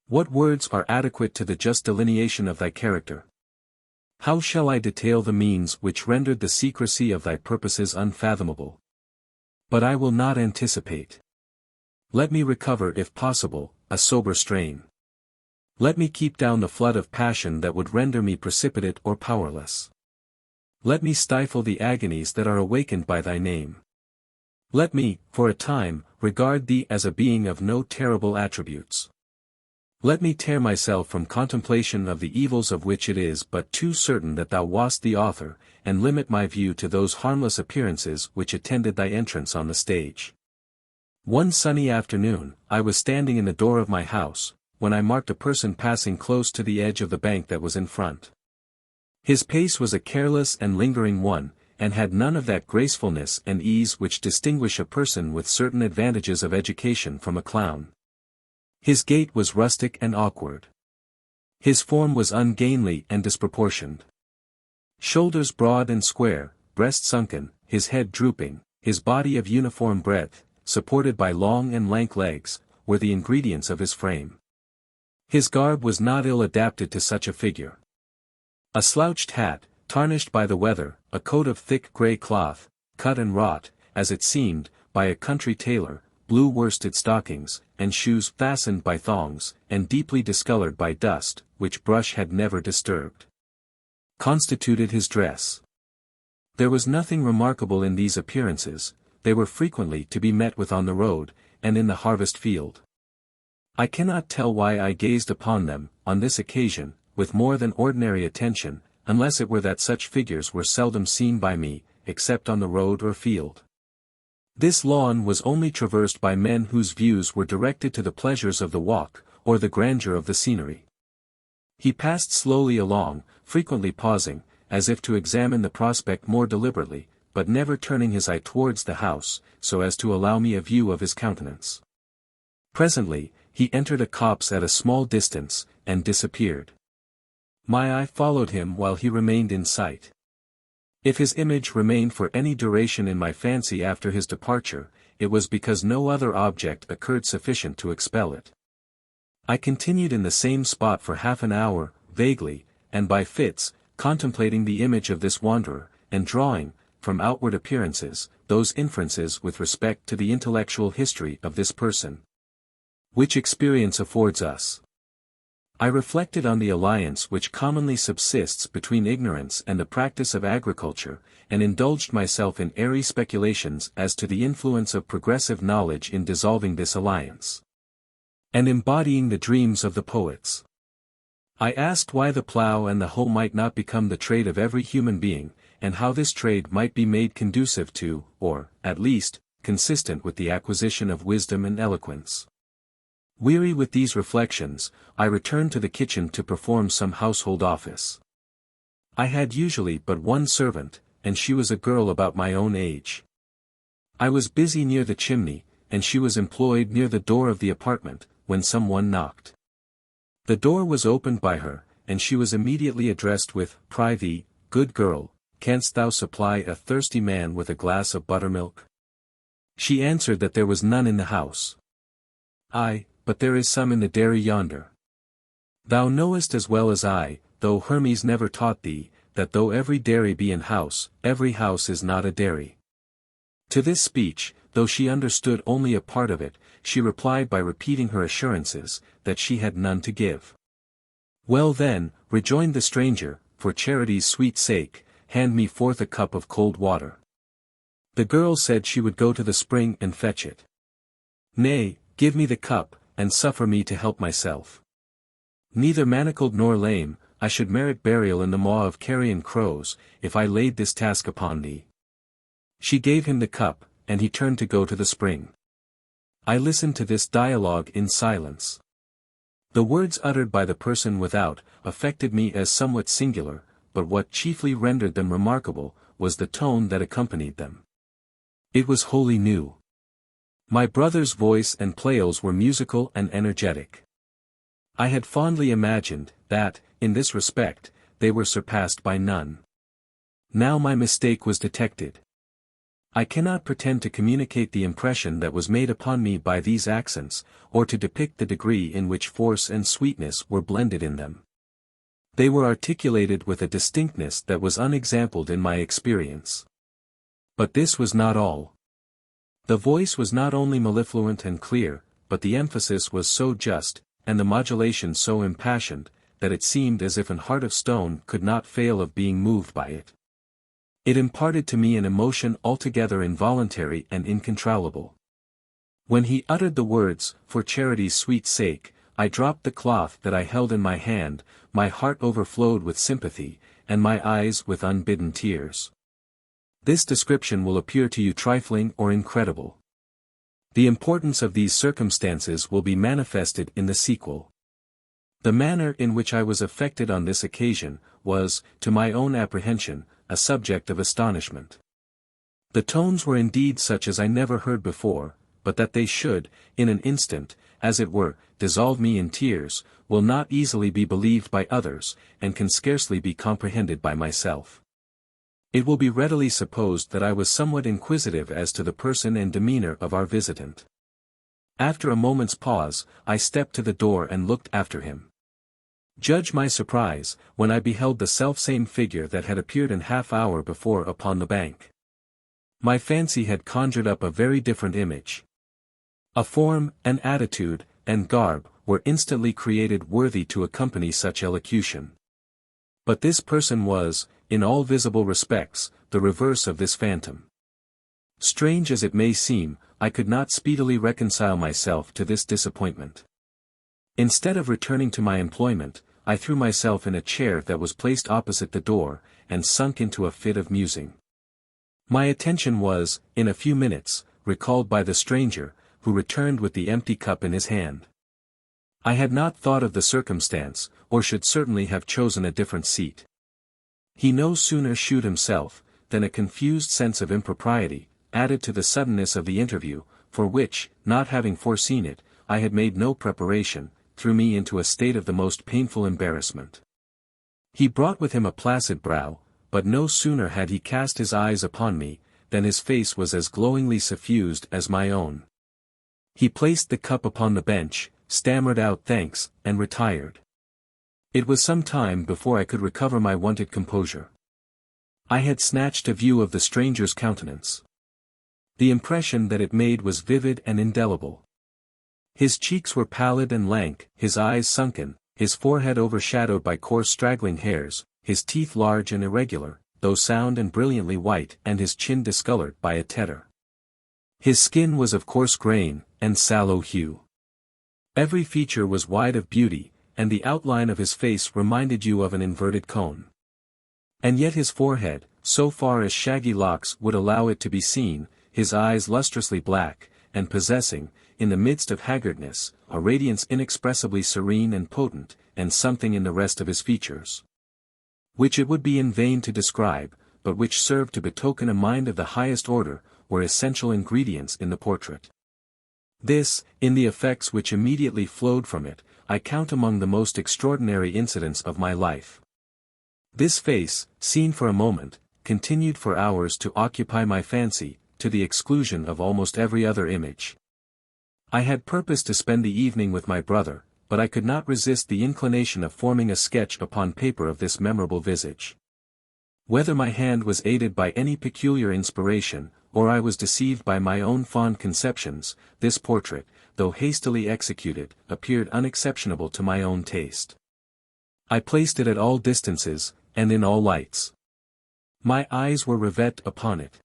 What words are adequate to the just delineation of thy character? How shall I detail the means which rendered the secrecy of thy purposes unfathomable? But I will not anticipate. Let me recover if possible, a sober strain. Let me keep down the flood of passion that would render me precipitate or powerless. Let me stifle the agonies that are awakened by thy name. Let me, for a time, regard thee as a being of no terrible attributes. Let me tear myself from contemplation of the evils of which it is but too certain that thou wast the author, and limit my view to those harmless appearances which attended thy entrance on the stage. One sunny afternoon, I was standing in the door of my house, when I marked a person passing close to the edge of the bank that was in front. His pace was a careless and lingering one, and had none of that gracefulness and ease which distinguish a person with certain advantages of education from a clown. His gait was rustic and awkward. His form was ungainly and disproportioned. Shoulders broad and square, breast sunken, his head drooping, his body of uniform breadth, supported by long and lank legs, were the ingredients of his frame. His garb was not ill adapted to such a figure. A slouched hat, tarnished by the weather, a coat of thick grey cloth, cut and wrought, as it seemed, by a country tailor, blue worsted stockings, and shoes fastened by thongs, and deeply discolored by dust, which brush had never disturbed, constituted his dress. There was nothing remarkable in these appearances, they were frequently to be met with on the road, and in the harvest field. I cannot tell why I gazed upon them, on this occasion, with more than ordinary attention, unless it were that such figures were seldom seen by me, except on the road or field. This lawn was only traversed by men whose views were directed to the pleasures of the walk, or the grandeur of the scenery. He passed slowly along, frequently pausing, as if to examine the prospect more deliberately, but never turning his eye towards the house, so as to allow me a view of his countenance. Presently, he entered a copse at a small distance, and disappeared. My eye followed him while he remained in sight. If his image remained for any duration in my fancy after his departure, it was because no other object occurred sufficient to expel it. I continued in the same spot for half an hour, vaguely, and by fits, contemplating the image of this wanderer, and drawing, from outward appearances, those inferences with respect to the intellectual history of this person, which experience affords us. I reflected on the alliance which commonly subsists between ignorance and the practice of agriculture, and indulged myself in airy speculations as to the influence of progressive knowledge in dissolving this alliance, and embodying the dreams of the poets. I asked why the plough and the hoe might not become the trade of every human being, and how this trade might be made conducive to, or, at least, consistent with the acquisition of wisdom and eloquence. Weary with these reflections, I returned to the kitchen to perform some household office. I had usually but one servant, and she was a girl about my own age. I was busy near the chimney, and she was employed near the door of the apartment, when someone knocked. The door was opened by her, and she was immediately addressed with, "Prithee, good girl, canst thou supply a thirsty man with a glass of buttermilk?" She answered that there was none in the house. "Ay, but there is some in the dairy yonder. Thou knowest as well as I, though Hermes never taught thee, that though every dairy be an house, every house is not a dairy." To this speech, though she understood only a part of it, she replied by repeating her assurances, that she had none to give. "Well then," rejoined the stranger, "for charity's sweet sake, hand me forth a cup of cold water." The girl said she would go to the spring and fetch it. "Nay, give me the cup, and suffer me to help myself. Neither manacled nor lame, I should merit burial in the maw of carrion crows, if I laid this task upon thee." She gave him the cup, and he turned to go to the spring. I listened to this dialogue in silence. The words uttered by the person without, affected me as somewhat singular, but what chiefly rendered them remarkable, was the tone that accompanied them. It was wholly new. My brother's voice and playals were musical and energetic. I had fondly imagined, that, in this respect, they were surpassed by none. Now my mistake was detected. I cannot pretend to communicate the impression that was made upon me by these accents, or to depict the degree in which force and sweetness were blended in them. They were articulated with a distinctness that was unexampled in my experience. But this was not all. The voice was not only mellifluent and clear, but the emphasis was so just, and the modulation so impassioned, that it seemed as if an heart of stone could not fail of being moved by it. It imparted to me an emotion altogether involuntary and incontrollable. When he uttered the words, "For charity's sweet sake," I dropped the cloth that I held in my hand, my heart overflowed with sympathy, and my eyes with unbidden tears. This description will appear to you trifling or incredible. The importance of these circumstances will be manifested in the sequel. The manner in which I was affected on this occasion, was, to my own apprehension, a subject of astonishment. The tones were indeed such as I never heard before, but that they should, in an instant, as it were, dissolve me in tears, will not easily be believed by others, and can scarcely be comprehended by myself. It will be readily supposed that I was somewhat inquisitive as to the person and demeanor of our visitant. After a moment's pause, I stepped to the door and looked after him. Judge my surprise, when I beheld the selfsame figure that had appeared an half-hour before upon the bank. My fancy had conjured up a very different image. A form, an attitude, and garb, were instantly created worthy to accompany such elocution. But this person was, in all visible respects, the reverse of this phantom. Strange as it may seem, I could not speedily reconcile myself to this disappointment. Instead of returning to my employment, I threw myself in a chair that was placed opposite the door, and sunk into a fit of musing. My attention was, in a few minutes, recalled by the stranger, who returned with the empty cup in his hand. I had not thought of the circumstance, or should certainly have chosen a different seat. He no sooner shewed himself, than a confused sense of impropriety, added to the suddenness of the interview, for which, not having foreseen it, I had made no preparation, threw me into a state of the most painful embarrassment. He brought with him a placid brow, but no sooner had he cast his eyes upon me, than his face was as glowingly suffused as my own. He placed the cup upon the bench, stammered out thanks, and retired. It was some time before I could recover my wonted composure. I had snatched a view of the stranger's countenance. The impression that it made was vivid and indelible. His cheeks were pallid and lank, his eyes sunken, his forehead overshadowed by coarse straggling hairs, his teeth large and irregular, though sound and brilliantly white, and his chin discolored by a tetter. His skin was of coarse grain, and sallow hue. Every feature was wide of beauty, and the outline of his face reminded you of an inverted cone. And yet his forehead, so far as shaggy locks would allow it to be seen, his eyes lustrously black, and possessing, in the midst of haggardness, a radiance inexpressibly serene and potent, and something in the rest of his features, which it would be in vain to describe, but which served to betoken a mind of the highest order, were essential ingredients in the portrait. This, in the effects which immediately flowed from it, I count among the most extraordinary incidents of my life. This face, seen for a moment, continued for hours to occupy my fancy, to the exclusion of almost every other image. I had purposed to spend the evening with my brother, but I could not resist the inclination of forming a sketch upon paper of this memorable visage. Whether my hand was aided by any peculiar inspiration, or I was deceived by my own fond conceptions, this portrait, though hastily executed, appeared unexceptionable to my own taste. I placed it at all distances, and in all lights. My eyes were rivet upon it.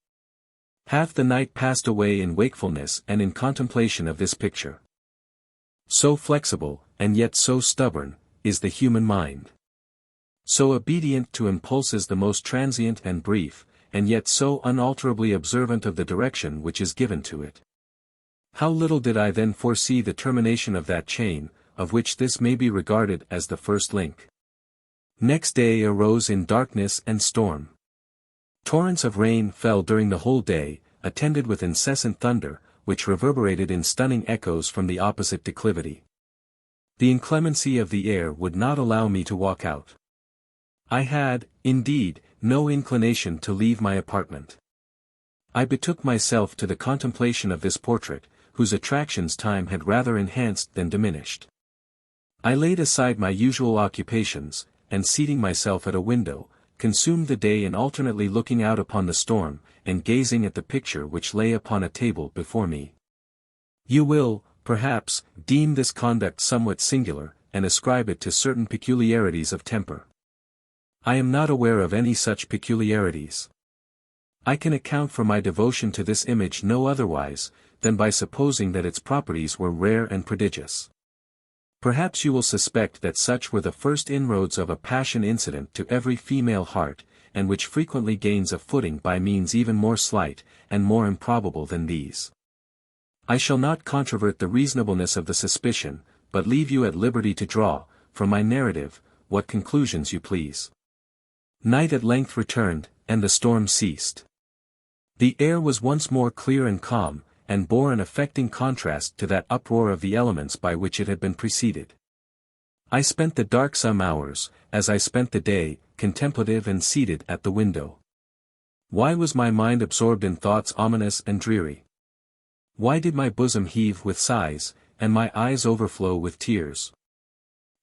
Half the night passed away in wakefulness and in contemplation of this picture. So flexible, and yet so stubborn, is the human mind. So obedient to impulses the most transient and brief, and yet so unalterably observant of the direction which is given to it. How little did I then foresee the termination of that chain, of which this may be regarded as the first link. Next day arose in darkness and storm. Torrents of rain fell during the whole day, attended with incessant thunder, which reverberated in stunning echoes from the opposite declivity. The inclemency of the air would not allow me to walk out. I had, indeed, no inclination to leave my apartment. I betook myself to the contemplation of this portrait, whose attractions time had rather enhanced than diminished. I laid aside my usual occupations, and seating myself at a window, consumed the day in alternately looking out upon the storm, and gazing at the picture which lay upon a table before me. You will, perhaps, deem this conduct somewhat singular, and ascribe it to certain peculiarities of temper. I am not aware of any such peculiarities. I can account for my devotion to this image no otherwise, than by supposing that its properties were rare and prodigious. Perhaps you will suspect that such were the first inroads of a passion incident to every female heart, and which frequently gains a footing by means even more slight, and more improbable than these. I shall not controvert the reasonableness of the suspicion, but leave you at liberty to draw, from my narrative, what conclusions you please. Night at length returned, and the storm ceased. The air was once more clear and calm, and bore an affecting contrast to that uproar of the elements by which it had been preceded. I spent the darksome hours, as I spent the day, contemplative and seated at the window. Why was my mind absorbed in thoughts ominous and dreary? Why did my bosom heave with sighs, and my eyes overflow with tears?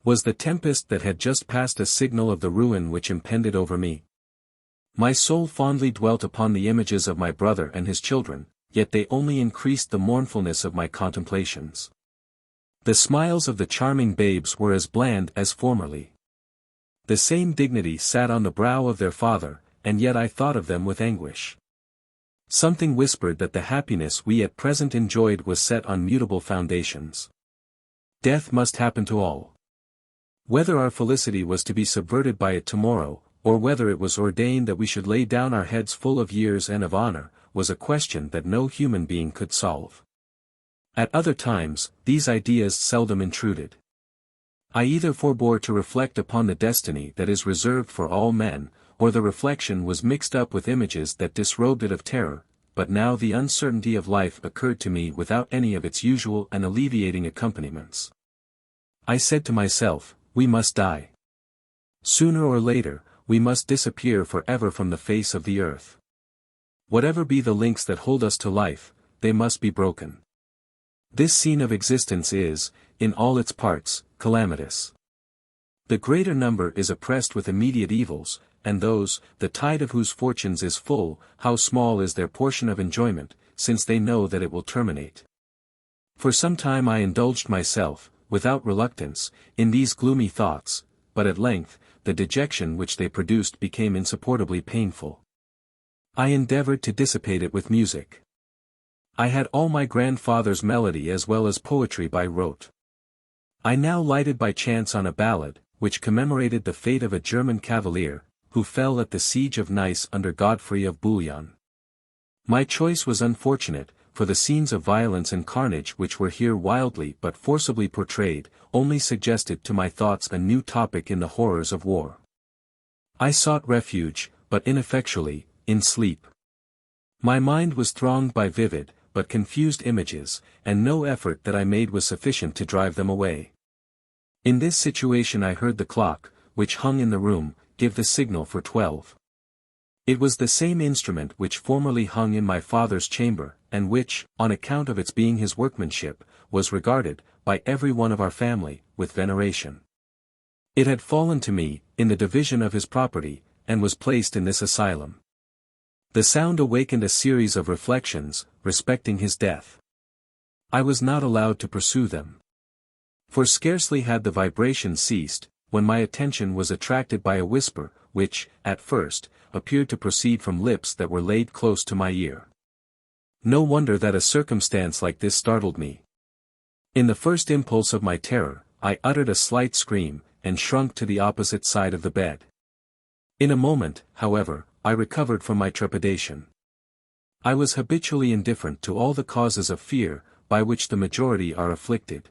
Was the tempest that had just passed a signal of the ruin which impended over me? My soul fondly dwelt upon the images of my brother and his children, yet they only increased the mournfulness of my contemplations. The smiles of the charming babes were as bland as formerly. The same dignity sat on the brow of their father, and yet I thought of them with anguish. Something whispered that the happiness we at present enjoyed was set on mutable foundations. Death must happen to all. Whether our felicity was to be subverted by it tomorrow, or whether it was ordained that we should lay down our heads full of years and of honor, was a question that no human being could solve. At other times, these ideas seldom intruded. I either forbore to reflect upon the destiny that is reserved for all men, or the reflection was mixed up with images that disrobed it of terror, but now the uncertainty of life occurred to me without any of its usual and alleviating accompaniments. I said to myself, we must die. Sooner or later, we must disappear forever from the face of the earth. Whatever be the links that hold us to life, they must be broken. This scene of existence is, in all its parts, calamitous. The greater number is oppressed with immediate evils, and those, the tide of whose fortunes is full, how small is their portion of enjoyment, since they know that it will terminate. For some time I indulged myself, without reluctance, in these gloomy thoughts, but at length, the dejection which they produced became insupportably painful. I endeavored to dissipate it with music. I had all my grandfather's melody as well as poetry by rote. I now lighted by chance on a ballad, which commemorated the fate of a German cavalier, who fell at the siege of Nice under Godfrey of Bouillon. My choice was unfortunate, for the scenes of violence and carnage which were here wildly but forcibly portrayed, only suggested to my thoughts a new topic in the horrors of war. I sought refuge, but ineffectually, in sleep. My mind was thronged by vivid, but confused images, and no effort that I made was sufficient to drive them away. In this situation I heard the clock, which hung in the room, give the signal for 12. It was the same instrument which formerly hung in my father's chamber, and which, on account of its being his workmanship, was regarded, by every one of our family, with veneration. It had fallen to me, in the division of his property, and was placed in this asylum. The sound awakened a series of reflections, respecting his death. I was not allowed to pursue them. For scarcely had the vibration ceased, when my attention was attracted by a whisper, which, at first, appeared to proceed from lips that were laid close to my ear. No wonder that a circumstance like this startled me. In the first impulse of my terror, I uttered a slight scream, and shrunk to the opposite side of the bed. In a moment, however, I recovered from my trepidation. I was habitually indifferent to all the causes of fear, by which the majority are afflicted.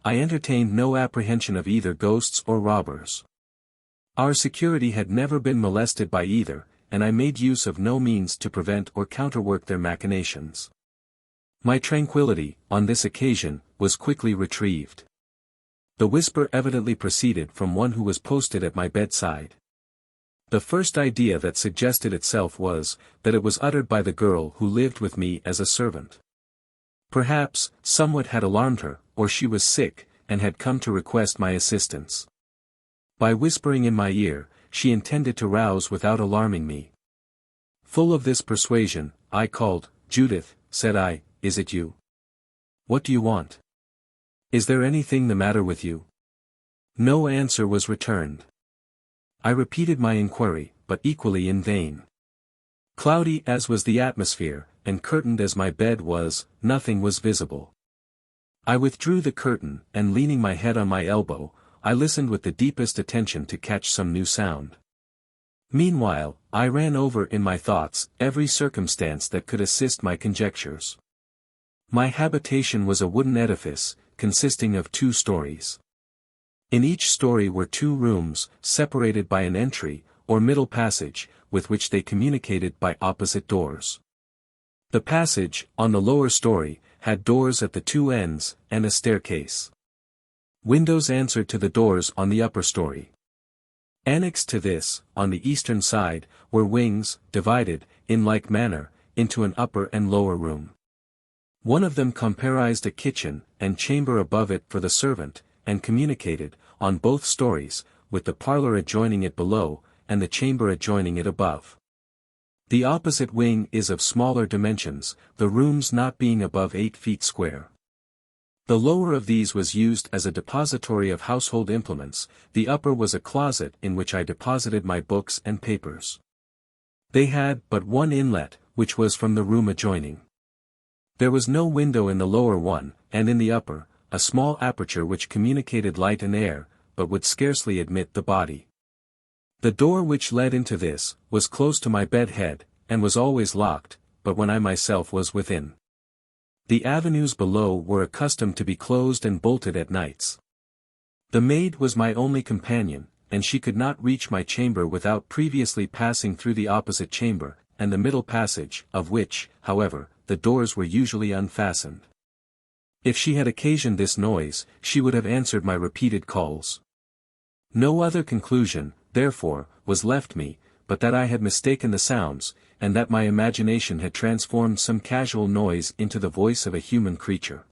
I entertained no apprehension of either ghosts or robbers. Our security had never been molested by either, and I made use of no means to prevent or counterwork their machinations. My tranquillity, on this occasion, was quickly retrieved. The whisper evidently proceeded from one who was posted at my bedside. The first idea that suggested itself was, that it was uttered by the girl who lived with me as a servant. Perhaps, somewhat had alarmed her, or she was sick, and had come to request my assistance. By whispering in my ear, she intended to rouse without alarming me. Full of this persuasion, I called, "Judith," said I, "is it you? What do you want? Is there anything the matter with you?" No answer was returned. I repeated my inquiry, but equally in vain. Cloudy as was the atmosphere, and curtained as my bed was, nothing was visible. I withdrew the curtain, and leaning my head on my elbow, I listened with the deepest attention to catch some new sound. Meanwhile, I ran over in my thoughts every circumstance that could assist my conjectures. My habitation was a wooden edifice, consisting of 2 stories. In each story were 2 rooms, separated by an entry, or middle passage, with which they communicated by opposite doors. The passage, on the lower story, had doors at the 2 ends, and a staircase. Windows answered to the doors on the upper story. Annexed to this, on the eastern side, were wings, divided, in like manner, into an upper and lower room. One of them comprised a kitchen, and chamber above it for the servant, and communicated, on both stories, with the parlor adjoining it below, and the chamber adjoining it above. The opposite wing is of smaller dimensions, the rooms not being above 8 feet square. The lower of these was used as a depository of household implements, the upper was a closet in which I deposited my books and papers. They had but one inlet, which was from the room adjoining. There was no window in the lower one, and in the upper, a small aperture which communicated light and air, but would scarcely admit the body. The door which led into this, was close to my bed head, and was always locked, but when I myself was within. The avenues below were accustomed to be closed and bolted at nights. The maid was my only companion, and she could not reach my chamber without previously passing through the opposite chamber, and the middle passage, of which, however, the doors were usually unfastened. If she had occasioned this noise, she would have answered my repeated calls. No other conclusion, therefore, was left me, but that I had mistaken the sounds, and that my imagination had transformed some casual noise into the voice of a human creature.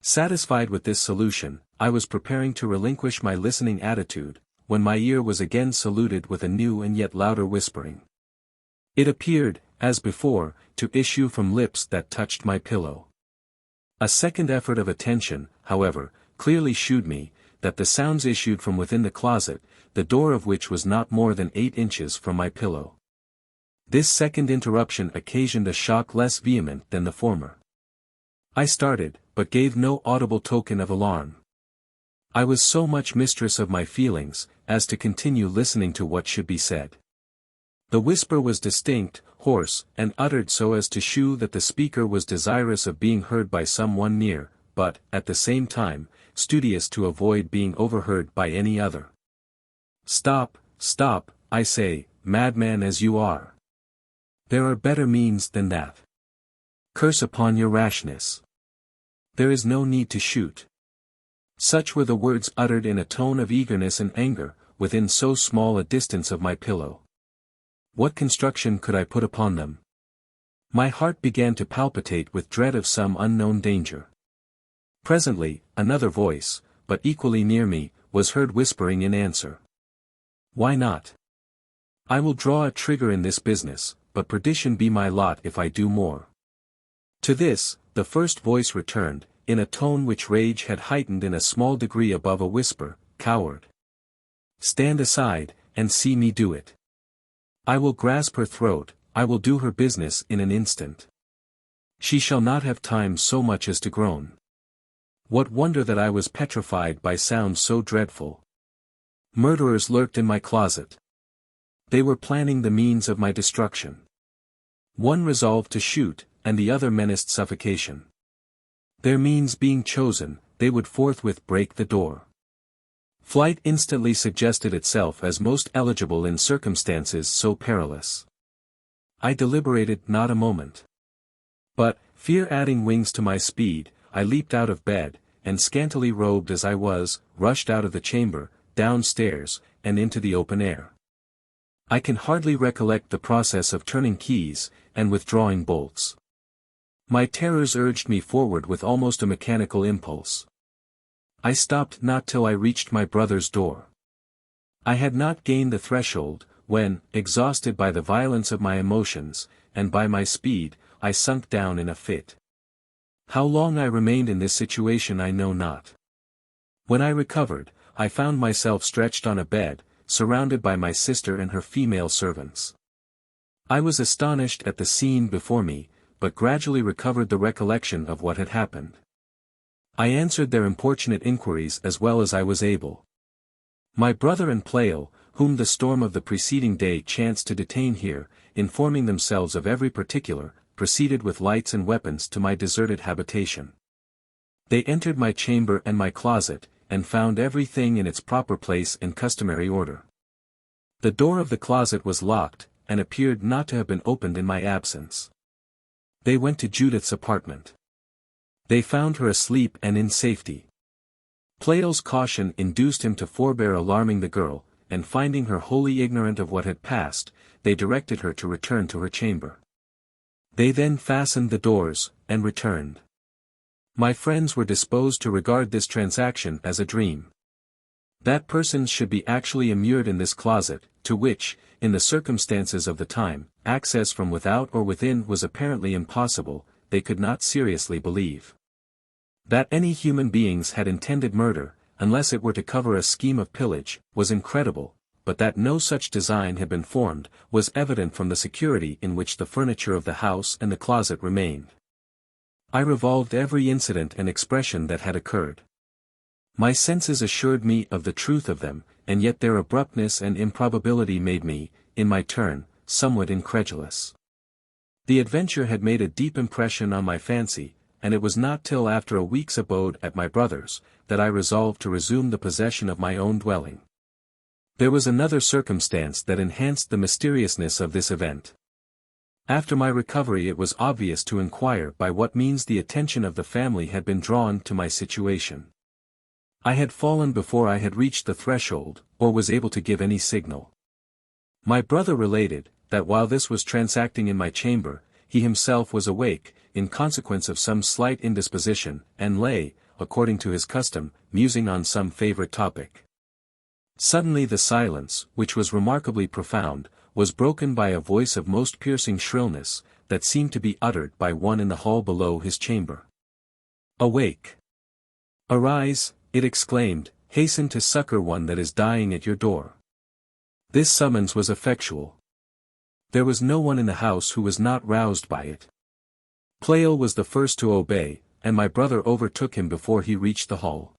Satisfied with this solution, I was preparing to relinquish my listening attitude, when my ear was again saluted with a new and yet louder whispering. It appeared, as before, to issue from lips that touched my pillow. A second effort of attention, however, clearly shewed me, that the sounds issued from within the closet, the door of which was not more than 8 inches from my pillow. This second interruption occasioned a shock less vehement than the former. I started, but gave no audible token of alarm. I was so much mistress of my feelings, as to continue listening to what should be said. The whisper was distinct, hoarse, and uttered so as to shew that the speaker was desirous of being heard by some one near, but, at the same time, studious to avoid being overheard by any other. "Stop, stop, I say, madman as you are. There are better means than that. Curse upon your rashness. There is no need to shoot." Such were the words uttered in a tone of eagerness and anger, within so small a distance of my pillow. What construction could I put upon them? My heart began to palpitate with dread of some unknown danger. Presently, another voice, but equally near me, was heard whispering in answer. "Why not? I will draw a trigger in this business, but perdition be my lot if I do more." To this, the first voice returned, in a tone which rage had heightened in a small degree above a whisper, "Coward! Stand aside, and see me do it. I will grasp her throat, I will do her business in an instant. She shall not have time so much as to groan." What wonder that I was petrified by sounds so dreadful? Murderers lurked in my closet. They were planning the means of my destruction. One resolved to shoot, and the other menaced suffocation. Their means being chosen, they would forthwith break the door. Flight instantly suggested itself as most eligible in circumstances so perilous. I deliberated not a moment. But, fear adding wings to my speed, I leaped out of bed, and scantily robed as I was, rushed out of the chamber, downstairs, and into the open air. I can hardly recollect the process of turning keys, and withdrawing bolts. My terrors urged me forward with almost a mechanical impulse. I stopped not till I reached my brother's door. I had not gained the threshold, when, exhausted by the violence of my emotions, and by my speed, I sunk down in a fit. How long I remained in this situation I know not. When I recovered, I found myself stretched on a bed, surrounded by my sister and her female servants. I was astonished at the scene before me, but gradually recovered the recollection of what had happened. I answered their importunate inquiries as well as I was able. My brother and Pleyel, whom the storm of the preceding day chanced to detain here, informing themselves of every particular, proceeded with lights and weapons to my deserted habitation. They entered my chamber and my closet, and found everything in its proper place and customary order. The door of the closet was locked, and appeared not to have been opened in my absence. They went to Judith's apartment. They found her asleep and in safety. Pleyel's caution induced him to forbear alarming the girl, and finding her wholly ignorant of what had passed, they directed her to return to her chamber. They then fastened the doors, and returned. My friends were disposed to regard this transaction as a dream. That persons should be actually immured in this closet, to which, in the circumstances of the time, access from without or within was apparently impossible, they could not seriously believe. That any human beings had intended murder, unless it were to cover a scheme of pillage, was incredible, but that no such design had been formed, was evident from the security in which the furniture of the house and the closet remained. I revolved every incident and expression that had occurred. My senses assured me of the truth of them, and yet their abruptness and improbability made me, in my turn, somewhat incredulous. The adventure had made a deep impression on my fancy, and it was not till after a week's abode at my brother's, that I resolved to resume the possession of my own dwelling. There was another circumstance that enhanced the mysteriousness of this event. After my recovery it was obvious to inquire by what means the attention of the family had been drawn to my situation. I had fallen before I had reached the threshold, or was able to give any signal. My brother related, that while this was transacting in my chamber, he himself was awake, in consequence of some slight indisposition, and lay, according to his custom, musing on some favorite topic. Suddenly the silence, which was remarkably profound, was broken by a voice of most piercing shrillness, that seemed to be uttered by one in the hall below his chamber. "Awake! Arise, it exclaimed, hasten to succor one that is dying at your door. This summons was effectual. There was no one in the house who was not roused by it. Pleyel was the first to obey, and my brother overtook him before he reached the hall.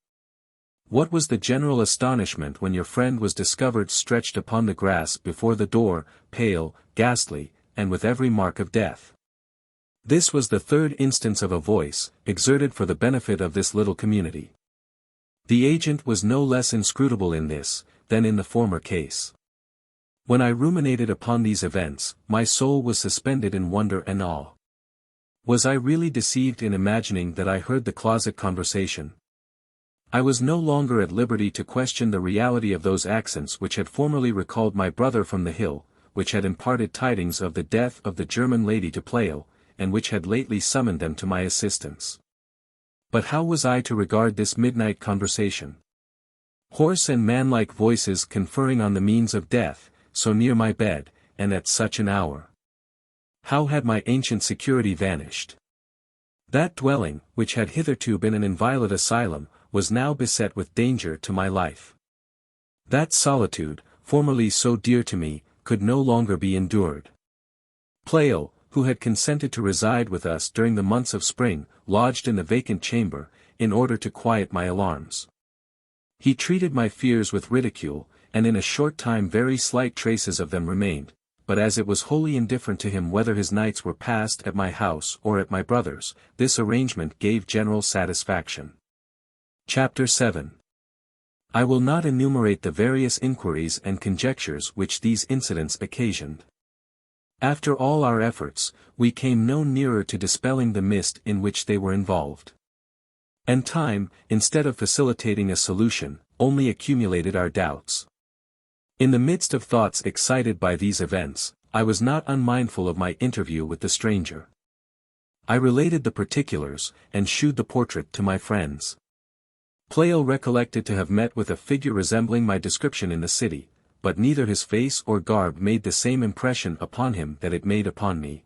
What was the general astonishment when your friend was discovered stretched upon the grass before the door, pale, ghastly, and with every mark of death. This was the third instance of a voice, exerted for the benefit of this little community. The agent was no less inscrutable in this, than in the former case. When I ruminated upon these events, my soul was suspended in wonder and awe. Was I really deceived in imagining that I heard the closet conversation? I was no longer at liberty to question the reality of those accents which had formerly recalled my brother from the hill, which had imparted tidings of the death of the German lady to Pleyel, and which had lately summoned them to my assistance. But how was I to regard this midnight conversation? Hoarse and manlike voices conferring on the means of death, so near my bed, and at such an hour. How had my ancient security vanished? That dwelling, which had hitherto been an inviolate asylum, was now beset with danger to my life. That solitude, formerly so dear to me, could no longer be endured. Pleyel, who had consented to reside with us during the months of spring, lodged in the vacant chamber, in order to quiet my alarms. He treated my fears with ridicule, and in a short time very slight traces of them remained, but as it was wholly indifferent to him whether his nights were passed at my house or at my brother's, this arrangement gave general satisfaction. Chapter 7. I will not enumerate the various inquiries and conjectures which these incidents occasioned. After all our efforts, we came no nearer to dispelling the mist in which they were involved. And time, instead of facilitating a solution, only accumulated our doubts. In the midst of thoughts excited by these events, I was not unmindful of my interview with the stranger. I related the particulars, and shewed the portrait to my friends. Pleyel recollected to have met with a figure resembling my description in the city, but neither his face or garb made the same impression upon him that it made upon me.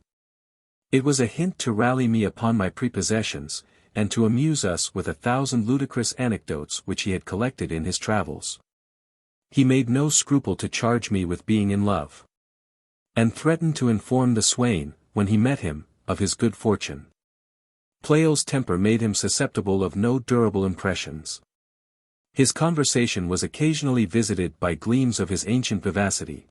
It was a hint to rally me upon my prepossessions, and to amuse us with 1,000 ludicrous anecdotes which he had collected in his travels. He made no scruple to charge me with being in love, and threatened to inform the swain, when he met him, of his good fortune. Pleyel's temper made him susceptible of no durable impressions. His conversation was occasionally visited by gleams of his ancient vivacity.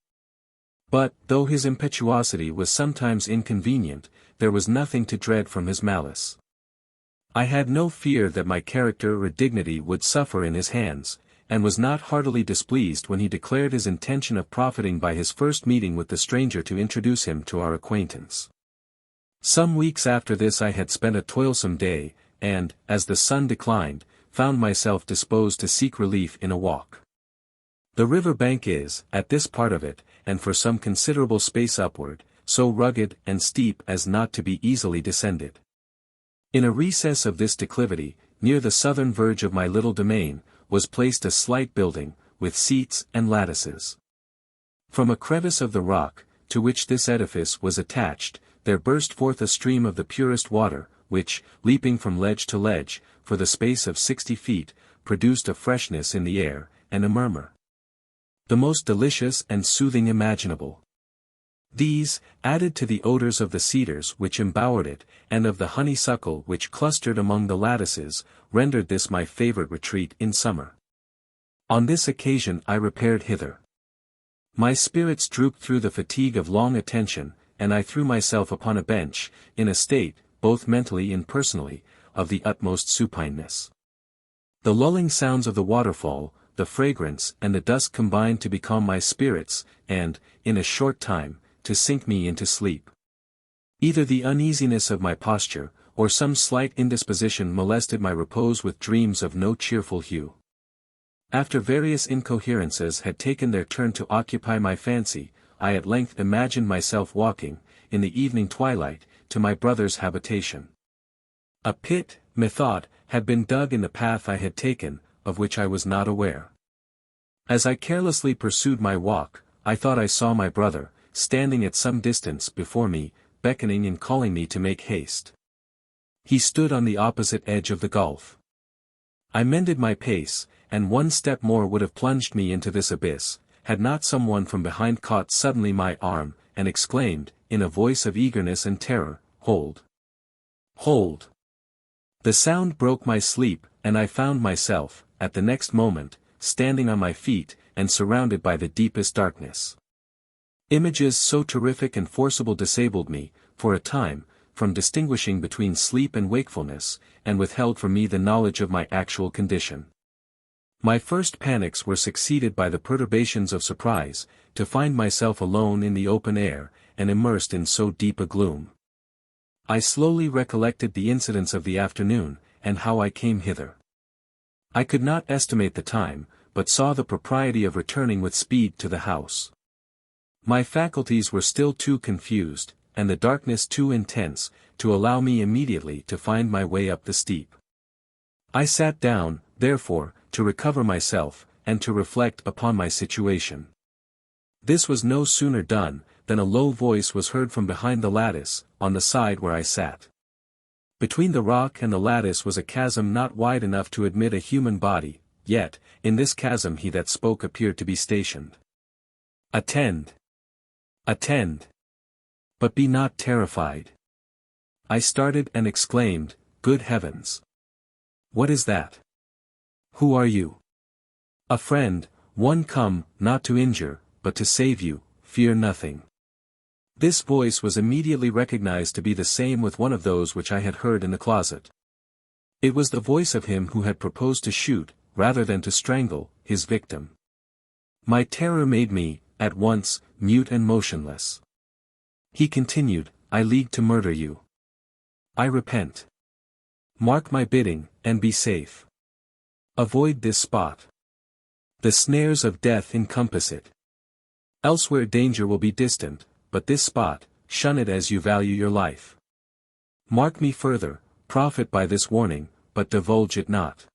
But, though his impetuosity was sometimes inconvenient, there was nothing to dread from his malice. I had no fear that my character or dignity would suffer in his hands, and was not heartily displeased when he declared his intention of profiting by his first meeting with the stranger to introduce him to our acquaintance. Some weeks after this I had spent a toilsome day, and, as the sun declined, found myself disposed to seek relief in a walk. The river bank is, at this part of it, and for some considerable space upward, so rugged and steep as not to be easily descended. In a recess of this declivity, near the southern verge of my little domain, was placed a slight building, with seats and lattices. From a crevice of the rock, to which this edifice was attached, there burst forth a stream of the purest water, which, leaping from ledge to ledge, for the space of 60 feet, produced a freshness in the air, and a murmur, the most delicious and soothing imaginable. These, added to the odors of the cedars which embowered it, and of the honeysuckle which clustered among the lattices, rendered this my favorite retreat in summer. On this occasion I repaired hither. My spirits drooped through the fatigue of long attention, and I threw myself upon a bench, in a state, both mentally and personally, of the utmost supineness. The lulling sounds of the waterfall, the fragrance and the dusk combined to become my spirits, and, in a short time, to sink me into sleep. Either the uneasiness of my posture, or some slight indisposition molested my repose with dreams of no cheerful hue. After various incoherences had taken their turn to occupy my fancy, I at length imagined myself walking, in the evening twilight, to my brother's habitation. A pit, methought, had been dug in the path I had taken, of which I was not aware. As I carelessly pursued my walk, I thought I saw my brother, standing at some distance before me, beckoning and calling me to make haste. He stood on the opposite edge of the gulf. I mended my pace, and one step more would have plunged me into this abyss, had not someone from behind caught suddenly my arm, and exclaimed, in a voice of eagerness and terror, "Hold! Hold!" The sound broke my sleep, and I found myself, at the next moment, standing on my feet, and surrounded by the deepest darkness. Images so terrific and forcible disabled me, for a time, from distinguishing between sleep and wakefulness, and withheld from me the knowledge of my actual condition. My first panics were succeeded by the perturbations of surprise, to find myself alone in the open air, and immersed in so deep a gloom. I slowly recollected the incidents of the afternoon, and how I came hither. I could not estimate the time, but saw the propriety of returning with speed to the house. My faculties were still too confused, and the darkness too intense, to allow me immediately to find my way up the steep. I sat down, therefore, to recover myself, and to reflect upon my situation. This was no sooner done, than a low voice was heard from behind the lattice, on the side where I sat. Between the rock and the lattice was a chasm not wide enough to admit a human body, yet, in this chasm he that spoke appeared to be stationed. "Attend! Attend! But be not terrified." I started and exclaimed, "Good heavens! What is that? Who are you?" "A friend, one come, not to injure, but to save you, fear nothing." This voice was immediately recognized to be the same with one of those which I had heard in the closet. It was the voice of him who had proposed to shoot, rather than to strangle, his victim. My terror made me, at once, mute and motionless. He continued, "I league to murder you. I repent. Mark my bidding, and be safe. Avoid this spot. The snares of death encompass it. Elsewhere danger will be distant, but this spot, shun it as you value your life. Mark me further, profit by this warning, but divulge it not.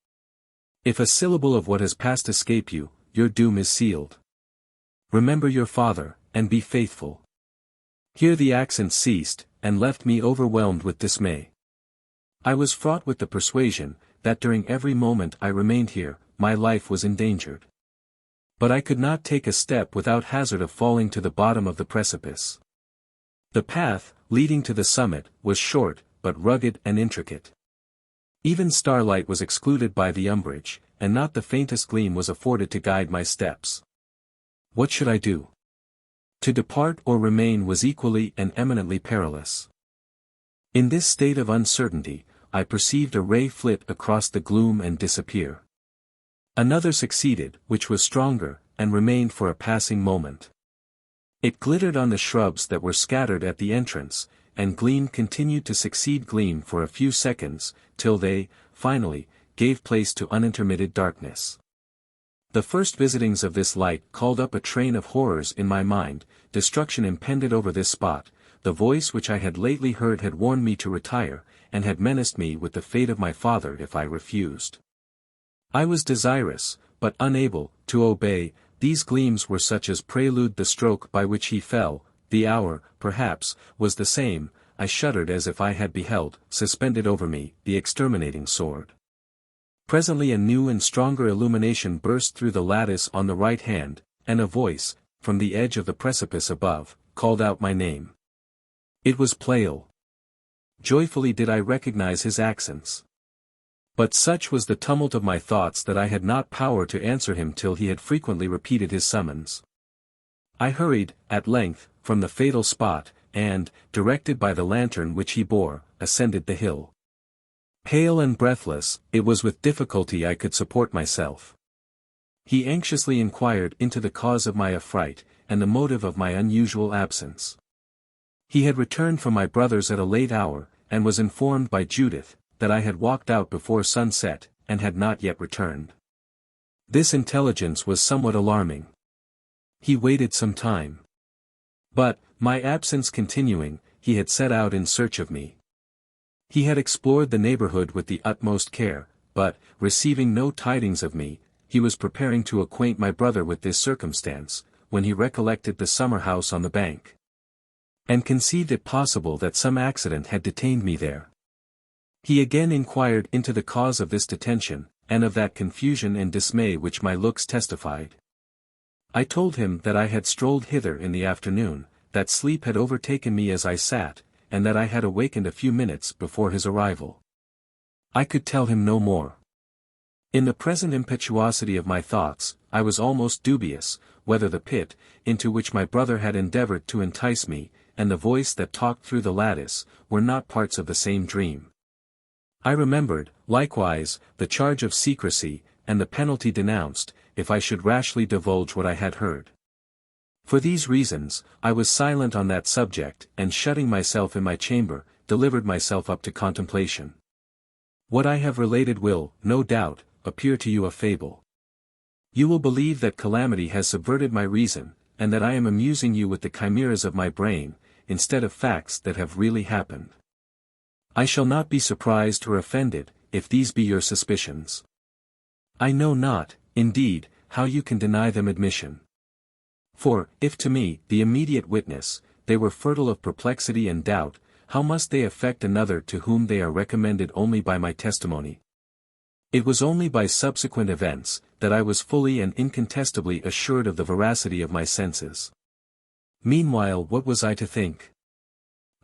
If a syllable of what has passed escape you, your doom is sealed. Remember your father, and be faithful." Here the accent ceased, and left me overwhelmed with dismay. I was fraught with the persuasion, that during every moment I remained here, my life was endangered. But I could not take a step without hazard of falling to the bottom of the precipice. The path, leading to the summit, was short, but rugged and intricate. Even starlight was excluded by the umbrage, and not the faintest gleam was afforded to guide my steps. What should I do? To depart or remain was equally and eminently perilous. In this state of uncertainty, I perceived a ray flit across the gloom and disappear. Another succeeded, which was stronger, and remained for a passing moment. It glittered on the shrubs that were scattered at the entrance, and gleam continued to succeed gleam for a few seconds, till they, finally, gave place to unintermitted darkness. The first visitings of this light called up a train of horrors in my mind. Destruction impended over this spot. The voice which I had lately heard had warned me to retire, and had menaced me with the fate of my father if I refused. I was desirous, but unable, to obey. These gleams were such as prelude the stroke by which he fell. The hour, perhaps, was the same. I shuddered as if I had beheld, suspended over me, the exterminating sword. Presently a new and stronger illumination burst through the lattice on the right hand, and a voice, from the edge of the precipice above, called out my name. It was Pleyel. Joyfully did I recognize his accents. But such was the tumult of my thoughts that I had not power to answer him till he had frequently repeated his summons. I hurried, at length, from the fatal spot, and, directed by the lantern which he bore, ascended the hill. Pale and breathless, it was with difficulty I could support myself. He anxiously inquired into the cause of my affright, and the motive of my unusual absence. He had returned from my brother's at a late hour, and was informed by Judith, that I had walked out before sunset, and had not yet returned. This intelligence was somewhat alarming. He waited some time. But, my absence continuing, he had set out in search of me. He had explored the neighborhood with the utmost care, but, receiving no tidings of me, he was preparing to acquaint my brother with this circumstance, when he recollected the summer house on the bank, and conceived it possible that some accident had detained me there. He again inquired into the cause of this detention, and of that confusion and dismay which my looks testified. I told him that I had strolled hither in the afternoon, that sleep had overtaken me as I sat, and that I had awakened a few minutes before his arrival. I could tell him no more. In the present impetuosity of my thoughts, I was almost dubious, whether the pit, into which my brother had endeavored to entice me, and the voice that talked through the lattice, were not parts of the same dream. I remembered, likewise, the charge of secrecy, and the penalty denounced, if I should rashly divulge what I had heard. For these reasons, I was silent on that subject, and shutting myself in my chamber, delivered myself up to contemplation. What I have related will, no doubt, appear to you a fable. You will believe that calamity has subverted my reason, and that I am amusing you with the chimeras of my brain, instead of facts that have really happened. I shall not be surprised or offended, if these be your suspicions. I know not, indeed, how you can deny them admission. For, if to me, the immediate witness, they were fertile of perplexity and doubt, how must they affect another to whom they are recommended only by my testimony? It was only by subsequent events, that I was fully and incontestably assured of the veracity of my senses. Meanwhile, what was I to think?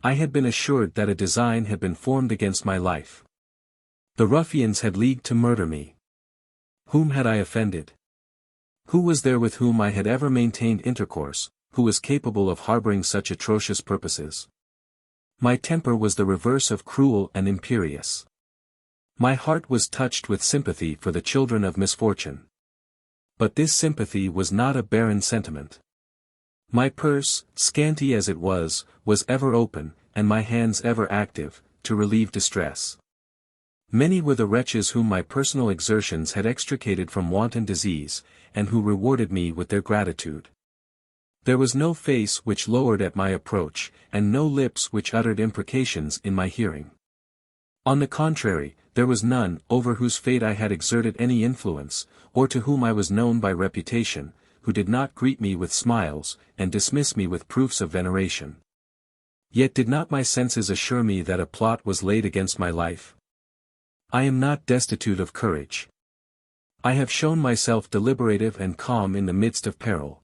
I had been assured that a design had been formed against my life. The ruffians had leagued to murder me. Whom had I offended? Who was there with whom I had ever maintained intercourse, who was capable of harboring such atrocious purposes? My temper was the reverse of cruel and imperious. My heart was touched with sympathy for the children of misfortune. But this sympathy was not a barren sentiment. My purse, scanty as it was ever open, and my hands ever active, to relieve distress. Many were the wretches whom my personal exertions had extricated from want and disease, and who rewarded me with their gratitude. There was no face which lowered at my approach, and no lips which uttered imprecations in my hearing. On the contrary, there was none over whose fate I had exerted any influence, or to whom I was known by reputation, who did not greet me with smiles, and dismiss me with proofs of veneration. Yet did not my senses assure me that a plot was laid against my life? I am not destitute of courage. I have shown myself deliberative and calm in the midst of peril.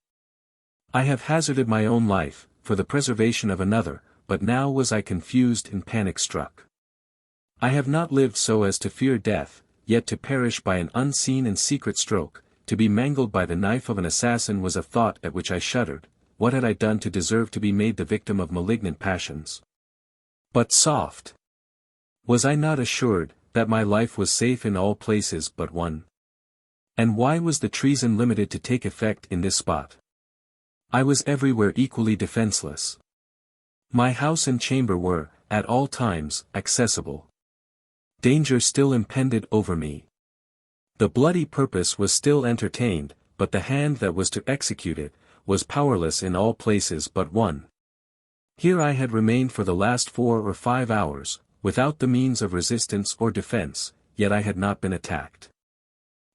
I have hazarded my own life, for the preservation of another, but now was I confused and panic-struck. I have not lived so as to fear death, yet to perish by an unseen and secret stroke, to be mangled by the knife of an assassin was a thought at which I shuddered. What had I done to deserve to be made the victim of malignant passions? But soft! Was I not assured, that my life was safe in all places but one? And why was the treason limited to take effect in this spot? I was everywhere equally defenseless. My house and chamber were, at all times, accessible. Danger still impended over me. The bloody purpose was still entertained, but the hand that was to execute it, was powerless in all places but one. Here I had remained for the last 4 or 5 hours, without the means of resistance or defense, yet I had not been attacked.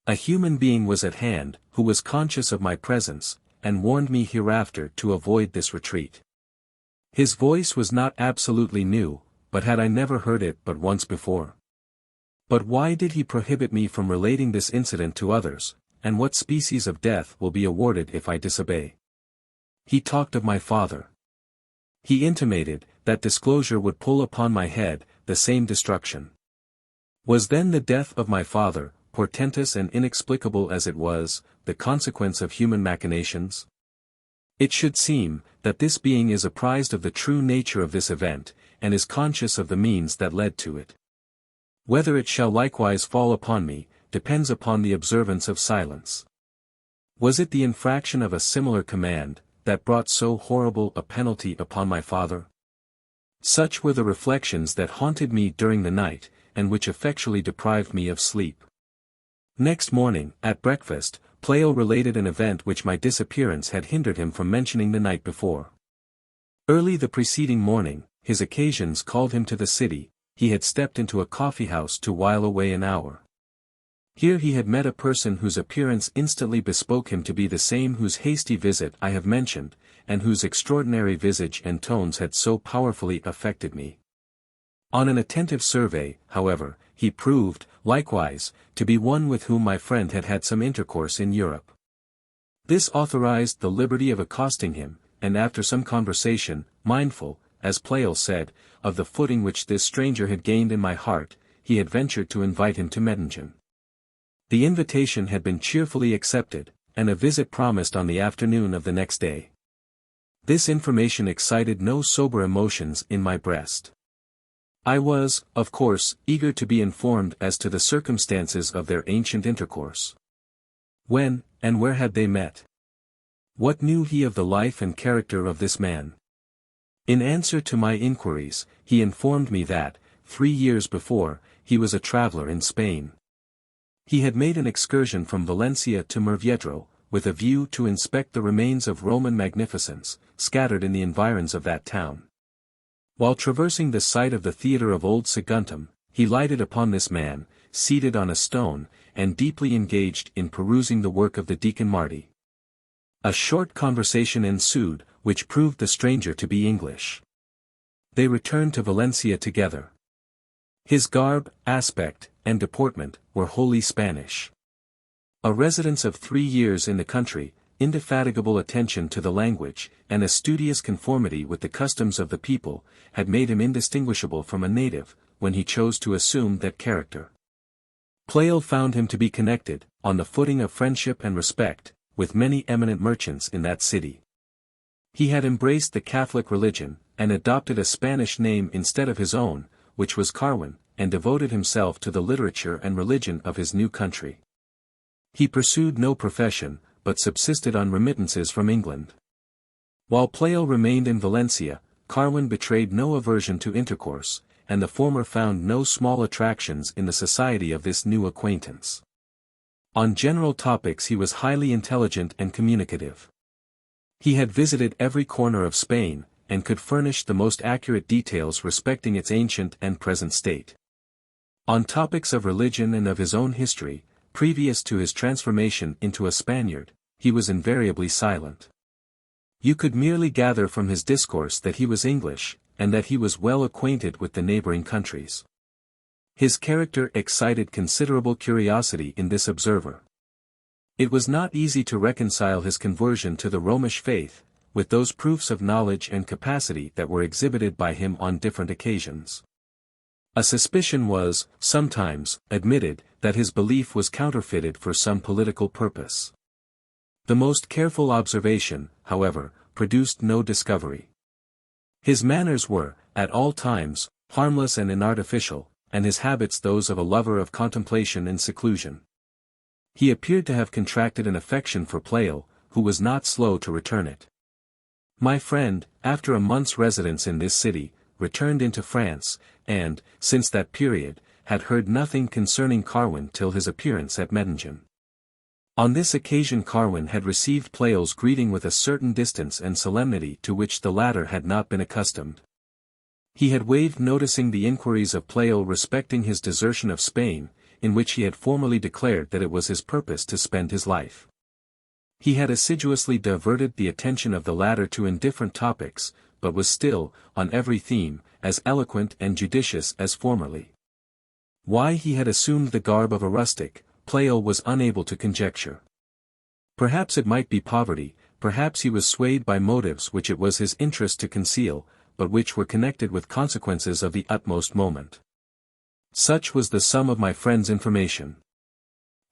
A human being was at hand, who was conscious of my presence, and warned me hereafter to avoid this retreat. His voice was not absolutely new, but had I never heard it but once before? But why did he prohibit me from relating this incident to others, and what species of death will be awarded if I disobey? He talked of my father. He intimated, that disclosure would pull upon my head, the same destruction. Was then the death of my father, portentous and inexplicable as it was, the consequence of human machinations? It should seem, that this being is apprised of the true nature of this event, and is conscious of the means that led to it. Whether it shall likewise fall upon me, depends upon the observance of silence. Was it the infraction of a similar command, that brought so horrible a penalty upon my father? Such were the reflections that haunted me during the night, and which effectually deprived me of sleep. Next morning, at breakfast, Pleyel related an event which my disappearance had hindered him from mentioning the night before. Early the preceding morning, his occasions called him to the city. He had stepped into a coffee-house to while away an hour. Here he had met a person whose appearance instantly bespoke him to be the same whose hasty visit I have mentioned, and whose extraordinary visage and tones had so powerfully affected me. On an attentive survey, however, he proved, likewise, to be one with whom my friend had had some intercourse in Europe. This authorized the liberty of accosting him, and after some conversation, mindful, as Pleyel said, of the footing which this stranger had gained in my heart, he had ventured to invite him to Mettingen. The invitation had been cheerfully accepted, and a visit promised on the afternoon of the next day. This information excited no sober emotions in my breast. I was, of course, eager to be informed as to the circumstances of their ancient intercourse. When, and where had they met? What knew he of the life and character of this man? In answer to my inquiries, he informed me that, 3 years before, he was a traveller in Spain. He had made an excursion from Valencia to Murviedro, with a view to inspect the remains of Roman magnificence, scattered in the environs of that town. While traversing the site of the theatre of old Saguntum, he lighted upon this man, seated on a stone, and deeply engaged in perusing the work of the Deacon Marty. A short conversation ensued, which proved the stranger to be English. They returned to Valencia together. His garb, aspect, and deportment were wholly Spanish. A residence of 3 years in the country, indefatigable attention to the language, and a studious conformity with the customs of the people, had made him indistinguishable from a native, when he chose to assume that character. Pleyel found him to be connected, on the footing of friendship and respect, with many eminent merchants in that city. He had embraced the Catholic religion, and adopted a Spanish name instead of his own, which was Carwin, and devoted himself to the literature and religion of his new country. He pursued no profession, but subsisted on remittances from England. While Pleyel remained in Valencia, Carwin betrayed no aversion to intercourse, and the former found no small attractions in the society of this new acquaintance. On general topics he was highly intelligent and communicative. He had visited every corner of Spain, and could furnish the most accurate details respecting its ancient and present state. On topics of religion and of his own history, previous to his transformation into a Spaniard, he was invariably silent. You could merely gather from his discourse that he was English, and that he was well acquainted with the neighboring countries. His character excited considerable curiosity in this observer. It was not easy to reconcile his conversion to the Romish faith, with those proofs of knowledge and capacity that were exhibited by him on different occasions. A suspicion was, sometimes, admitted, that his belief was counterfeited for some political purpose. The most careful observation, however, produced no discovery. His manners were, at all times, harmless and inartificial, and his habits those of a lover of contemplation and seclusion. He appeared to have contracted an affection for Pleyel, who was not slow to return it. My friend, after a month's residence in this city, returned into France, and, since that period, had heard nothing concerning Carwin till his appearance at Mettingen. On this occasion Carwin had received Pleyel's greeting with a certain distance and solemnity to which the latter had not been accustomed. He had waived noticing the inquiries of Pleyel respecting his desertion of Spain, in which he had formerly declared that it was his purpose to spend his life. He had assiduously diverted the attention of the latter to indifferent topics, but was still, on every theme, as eloquent and judicious as formerly. Why he had assumed the garb of a rustic, Pleyel was unable to conjecture. Perhaps it might be poverty, perhaps he was swayed by motives which it was his interest to conceal, but which were connected with consequences of the utmost moment. Such was the sum of my friend's information.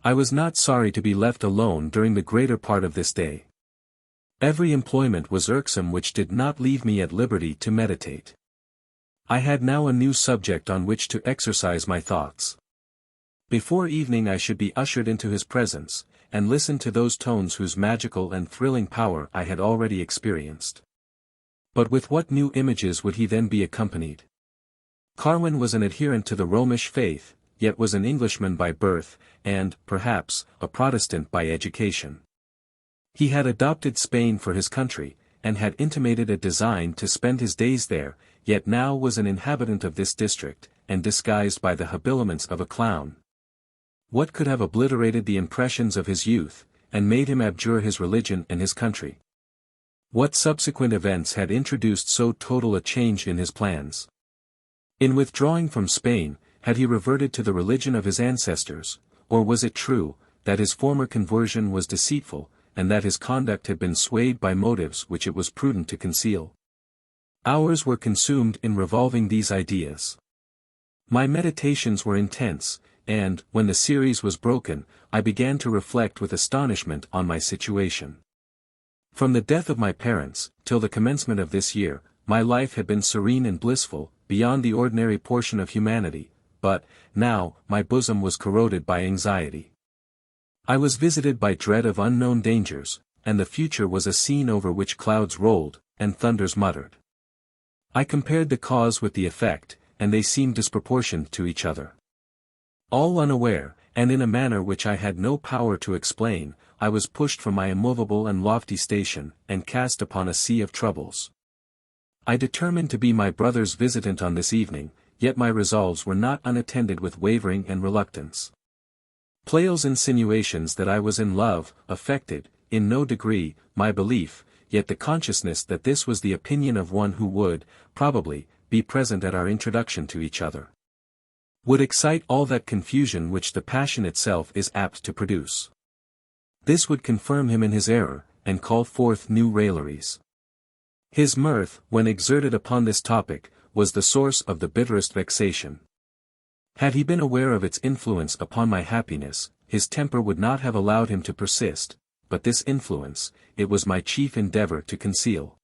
I was not sorry to be left alone during the greater part of this day. Every employment was irksome which did not leave me at liberty to meditate. I had now a new subject on which to exercise my thoughts. Before evening I should be ushered into his presence, and listen to those tones whose magical and thrilling power I had already experienced. But with what new images would he then be accompanied? Carwin was an adherent to the Romish faith, yet was an Englishman by birth, and, perhaps, a Protestant by education. He had adopted Spain for his country, and had intimated a design to spend his days there, yet now was an inhabitant of this district, and disguised by the habiliments of a clown. What could have obliterated the impressions of his youth, and made him abjure his religion and his country? What subsequent events had introduced so total a change in his plans? In withdrawing from Spain, Had he reverted to the religion of his ancestors, or was it true, that his former conversion was deceitful, and that his conduct had been swayed by motives which it was prudent to conceal? Hours were consumed in revolving these ideas. My meditations were intense, and, when the series was broken, I began to reflect with astonishment on my situation. From the death of my parents, till the commencement of this year, my life had been serene and blissful, beyond the ordinary portion of humanity, but, now, my bosom was corroded by anxiety. I was visited by dread of unknown dangers, and the future was a scene over which clouds rolled, and thunders muttered. I compared the cause with the effect, and they seemed disproportioned to each other. All unaware, and in a manner which I had no power to explain, I was pushed from my immovable and lofty station, and cast upon a sea of troubles. I determined to be my brother's visitant on this evening, yet my resolves were not unattended with wavering and reluctance. Pleyel's insinuations that I was in love, affected, in no degree, my belief, yet the consciousness that this was the opinion of one who would, probably, be present at our introduction to each other, would excite all that confusion which the passion itself is apt to produce. This would confirm him in his error, and call forth new railleries. His mirth, when exerted upon this topic, was the source of the bitterest vexation. Had he been aware of its influence upon my happiness, his temper would not have allowed him to persist, but this influence, it was my chief endeavor to conceal.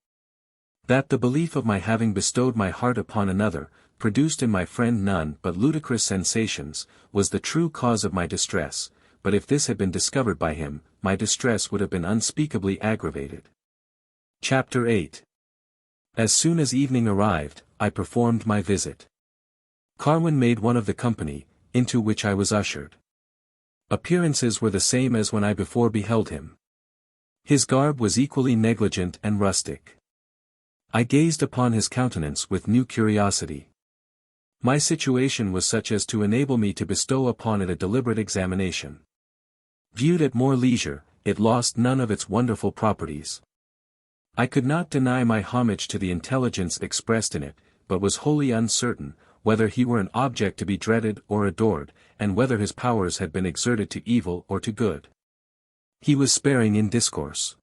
That the belief of my having bestowed my heart upon another, produced in my friend none but ludicrous sensations, was the true cause of my distress, but if this had been discovered by him, my distress would have been unspeakably aggravated. Chapter 8. As soon as evening arrived, I performed my visit. Carwin made one of the company, into which I was ushered. Appearances were the same as when I before beheld him. His garb was equally negligent and rustic. I gazed upon his countenance with new curiosity. My situation was such as to enable me to bestow upon it a deliberate examination. Viewed at more leisure, it lost none of its wonderful properties. I could not deny my homage to the intelligence expressed in it, but was wholly uncertain, whether he were an object to be dreaded or adored, and whether his powers had been exerted to evil or to good. He was sparing in discourse.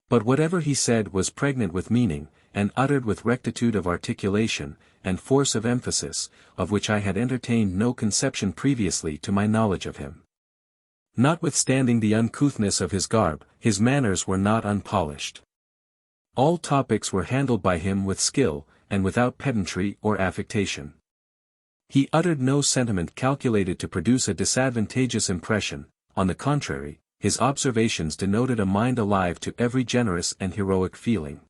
But whatever he said was pregnant with meaning, and uttered with rectitude of articulation, and force of emphasis, of which I had entertained no conception previously to my knowledge of him. Notwithstanding the uncouthness of his garb, his manners were not unpolished. All topics were handled by him with skill, and without pedantry or affectation. He uttered no sentiment calculated to produce a disadvantageous impression; on the contrary, his observations denoted a mind alive to every generous and heroic feeling.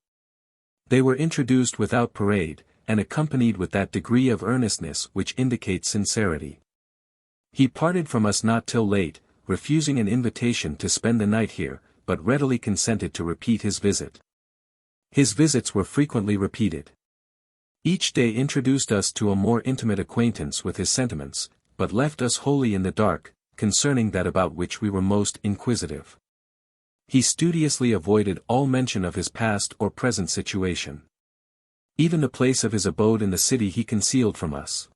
They were introduced without parade, and accompanied with that degree of earnestness which indicates sincerity. He parted from us not till late, refusing an invitation to spend the night here, but readily consented to repeat his visit. His visits were frequently repeated. Each day introduced us to a more intimate acquaintance with his sentiments, but left us wholly in the dark, concerning that about which we were most inquisitive. He studiously avoided all mention of his past or present situation. Even the place of his abode in the city he concealed from us.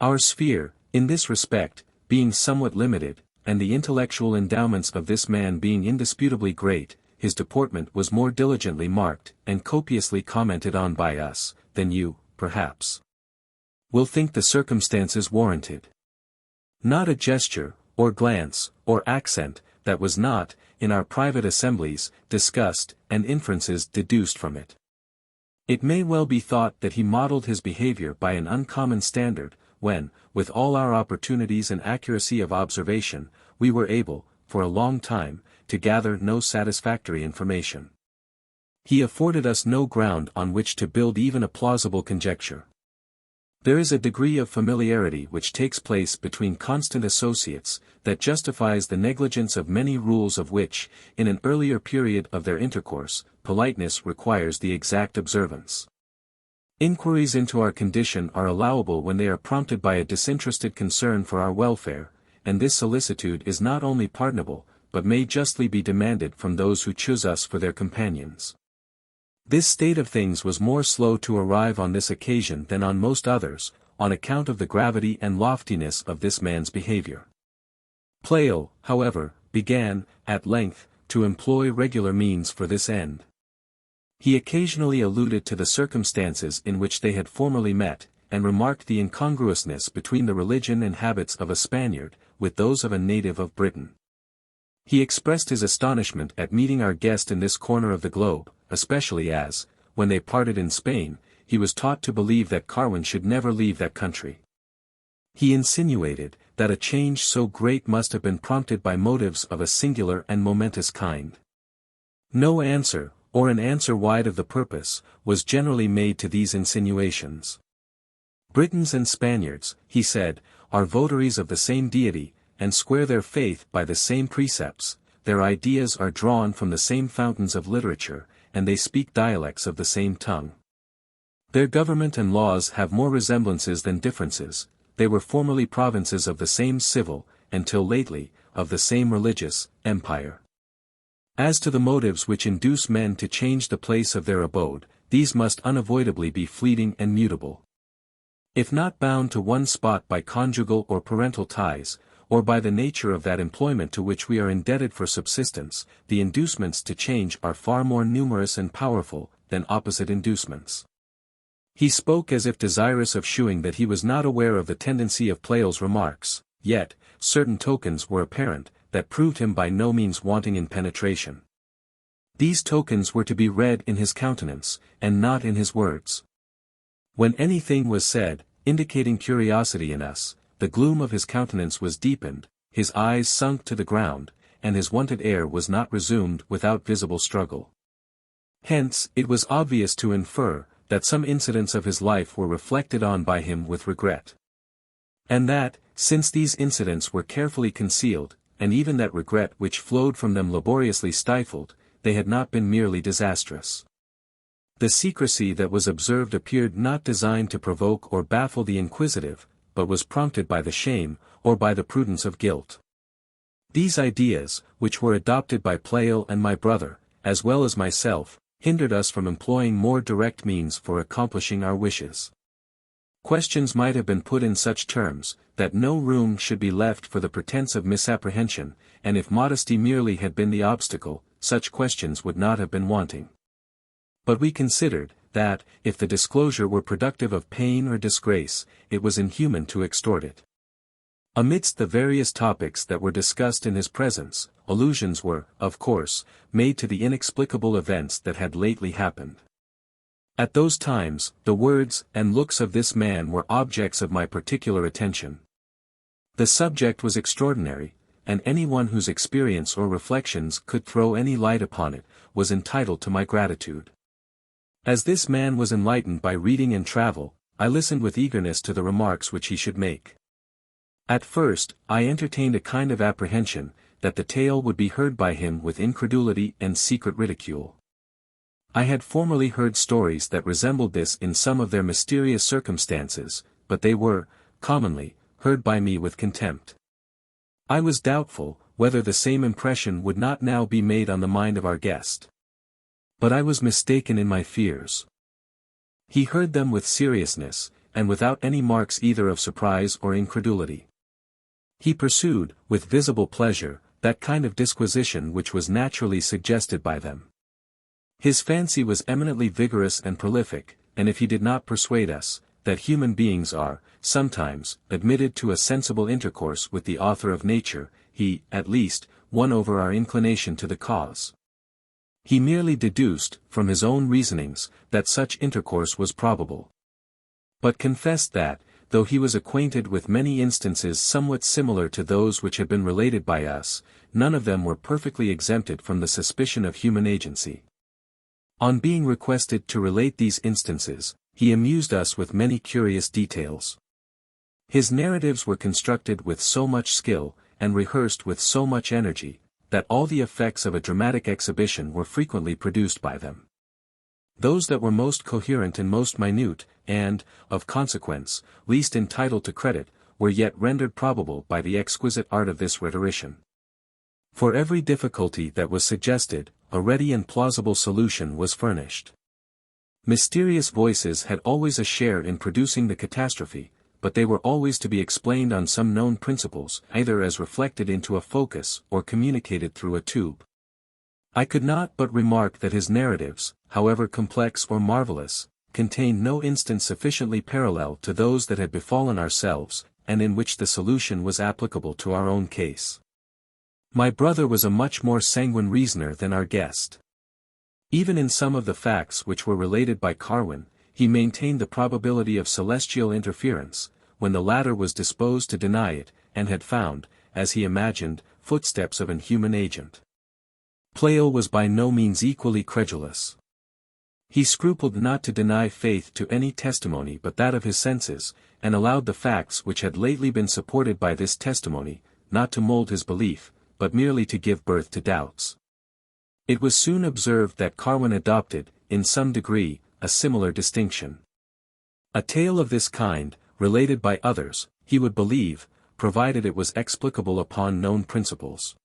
Our sphere, in this respect, being somewhat limited, and the intellectual endowments of this man being indisputably great, his deportment was more diligently marked, and copiously commented on by us, than you, perhaps, will think the circumstances warranted. Not a gesture, or glance, or accent, that was not, in our private assemblies, discussed, and inferences deduced from it. It may well be thought that he modelled his behaviour by an uncommon standard, when, with all our opportunities and accuracy of observation, we were able, for a long time, to gather no satisfactory information. He afforded us no ground on which to build even a plausible conjecture. There is a degree of familiarity which takes place between constant associates, that justifies the negligence of many rules of which, in an earlier period of their intercourse, politeness requires the exact observance. Inquiries into our condition are allowable when they are prompted by a disinterested concern for our welfare, and this solicitude is not only pardonable, but may justly be demanded from those who choose us for their companions. This state of things was more slow to arrive on this occasion than on most others, on account of the gravity and loftiness of this man's behavior. Pleyel, however, began, at length, to employ regular means for this end. He occasionally alluded to the circumstances in which they had formerly met, and remarked the incongruousness between the religion and habits of a Spaniard, with those of a native of Britain. He expressed his astonishment at meeting our guest in this corner of the globe, especially as, when they parted in Spain, he was taught to believe that Carwin should never leave that country. He insinuated, that a change so great must have been prompted by motives of a singular and momentous kind. No answer, or an answer wide of the purpose, was generally made to these insinuations. Britons and Spaniards, he said, are votaries of the same deity, and swear their faith by the same precepts, their ideas are drawn from the same fountains of literature, and they speak dialects of the same tongue. Their government and laws have more resemblances than differences. They were formerly provinces of the same civil, and till lately, of the same religious, empire. As to the motives which induce men to change the place of their abode, these must unavoidably be fleeting and mutable. If not bound to one spot by conjugal or parental ties, or by the nature of that employment to which we are indebted for subsistence, the inducements to change are far more numerous and powerful, than opposite inducements. He spoke as if desirous of shewing that he was not aware of the tendency of Pleyel's remarks, yet, certain tokens were apparent, that proved him by no means wanting in penetration. These tokens were to be read in his countenance, and not in his words. When anything was said, indicating curiosity in us, the gloom of his countenance was deepened, his eyes sunk to the ground, and his wonted air was not resumed without visible struggle. Hence, it was obvious to infer, that some incidents of his life were reflected on by him with regret. And that, since these incidents were carefully concealed, and even that regret which flowed from them laboriously stifled, they had not been merely disastrous. The secrecy that was observed appeared not designed to provoke or baffle the inquisitive, but was prompted by the shame, or by the prudence of guilt. These ideas, which were adopted by Pleyel and my brother, as well as myself, hindered us from employing more direct means for accomplishing our wishes. Questions might have been put in such terms, that no room should be left for the pretense of misapprehension, and if modesty merely had been the obstacle, such questions would not have been wanting. But we considered, that, if the disclosure were productive of pain or disgrace, it was inhuman to extort it. Amidst the various topics that were discussed in his presence, allusions were, of course, made to the inexplicable events that had lately happened. At those times, the words and looks of this man were objects of my particular attention. The subject was extraordinary, and anyone whose experience or reflections could throw any light upon it, was entitled to my gratitude. As this man was enlightened by reading and travel, I listened with eagerness to the remarks which he should make. At first, I entertained a kind of apprehension, that the tale would be heard by him with incredulity and secret ridicule. I had formerly heard stories that resembled this in some of their mysterious circumstances, but they were, commonly, heard by me with contempt. I was doubtful, whether the same impression would not now be made on the mind of our guest. But I was mistaken in my fears. He heard them with seriousness, and without any marks either of surprise or incredulity. He pursued, with visible pleasure, that kind of disquisition which was naturally suggested by them. His fancy was eminently vigorous and prolific, and if he did not persuade us, that human beings are, sometimes, admitted to a sensible intercourse with the author of nature, he, at least, won over our inclination to the cause. He merely deduced, from his own reasonings, that such intercourse was probable. But confessed that, though he was acquainted with many instances somewhat similar to those which had been related by us, none of them were perfectly exempted from the suspicion of human agency. On being requested to relate these instances, he amused us with many curious details. His narratives were constructed with so much skill, and rehearsed with so much energy, that all the effects of a dramatic exhibition were frequently produced by them. Those that were most coherent and most minute, and, of consequence, least entitled to credit, were yet rendered probable by the exquisite art of this rhetorician. For every difficulty that was suggested, a ready and plausible solution was furnished. Mysterious voices had always a share in producing the catastrophe, but they were always to be explained on some known principles, either as reflected into a focus or communicated through a tube. I could not but remark that his narratives, however complex or marvelous, contained no instance sufficiently parallel to those that had befallen ourselves, and in which the solution was applicable to our own case. My brother was a much more sanguine reasoner than our guest. Even in some of the facts which were related by Carwin, he maintained the probability of celestial interference, when the latter was disposed to deny it, and had found, as he imagined, footsteps of an human agent. Pleyel was by no means equally credulous. He scrupled not to deny faith to any testimony but that of his senses, and allowed the facts which had lately been supported by this testimony, not to mold his belief, but merely to give birth to doubts. It was soon observed that Carwin adopted, in some degree, a similar distinction. A tale of this kind, related by others, he would believe, provided it was explicable upon known principles.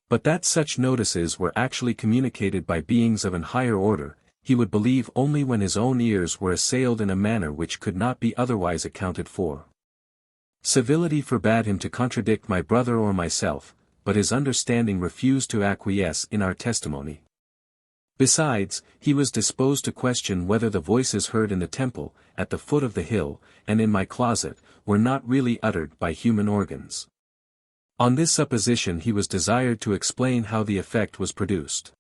But that such notices were actually communicated by beings of an higher order, he would believe only when his own ears were assailed in a manner which could not be otherwise accounted for. Civility forbade him to contradict my brother or myself, but his understanding refused to acquiesce in our testimony. Besides, he was disposed to question whether the voices heard in the temple, at the foot of the hill, and in my closet, were not really uttered by human organs. On this supposition he was desired to explain how the effect was produced.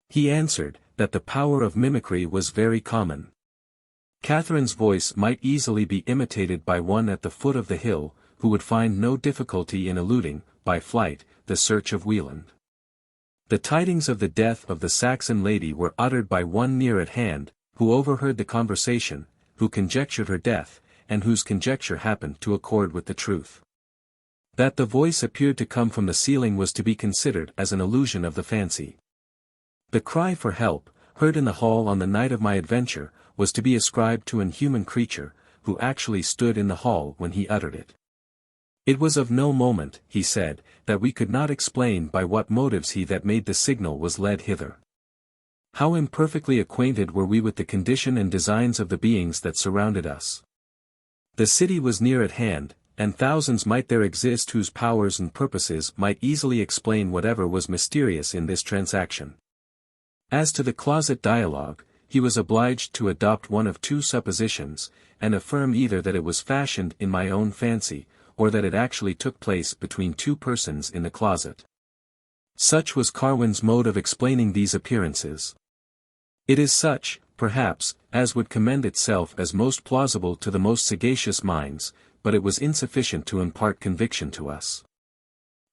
He answered, that the power of mimicry was very common. Catharine's voice might easily be imitated by one at the foot of the hill, who would find no difficulty in eluding, by flight, the search of Wieland. The tidings of the death of the Saxon lady were uttered by one near at hand, who overheard the conversation, who conjectured her death, and whose conjecture happened to accord with the truth. That the voice appeared to come from the ceiling was to be considered as an illusion of the fancy. The cry for help, heard in the hall on the night of my adventure, was to be ascribed to an human creature, who actually stood in the hall when he uttered it. It was of no moment, he said, that we could not explain by what motives he that made the signal was led hither. How imperfectly acquainted were we with the condition and designs of the beings that surrounded us. The city was near at hand, and thousands might there exist whose powers and purposes might easily explain whatever was mysterious in this transaction. As to the closet dialogue, he was obliged to adopt one of two suppositions, and affirm either that it was fashioned in my own fancy, or that it actually took place between two persons in the closet. Such was Carwin's mode of explaining these appearances. It is such, perhaps, as would commend itself as most plausible to the most sagacious minds, but it was insufficient to impart conviction to us.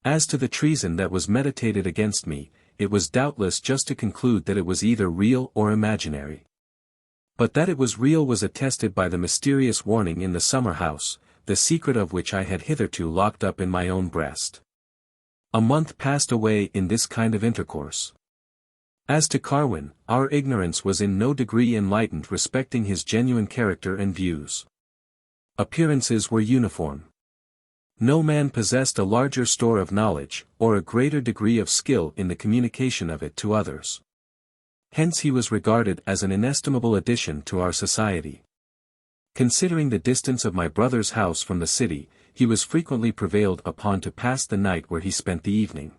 As to the treason that was meditated against me, it was doubtless just to conclude that it was either real or imaginary. But that it was real was attested by the mysterious warning in the summer house, the secret of which I had hitherto locked up in my own breast. A month passed away in this kind of intercourse. As to Carwin, our ignorance was in no degree enlightened respecting his genuine character and views. Appearances were uniform. No man possessed a larger store of knowledge, or a greater degree of skill in the communication of it to others. Hence he was regarded as an inestimable addition to our society. Considering the distance of my brother's house from the city, he was frequently prevailed upon to pass the night where he spent the evening.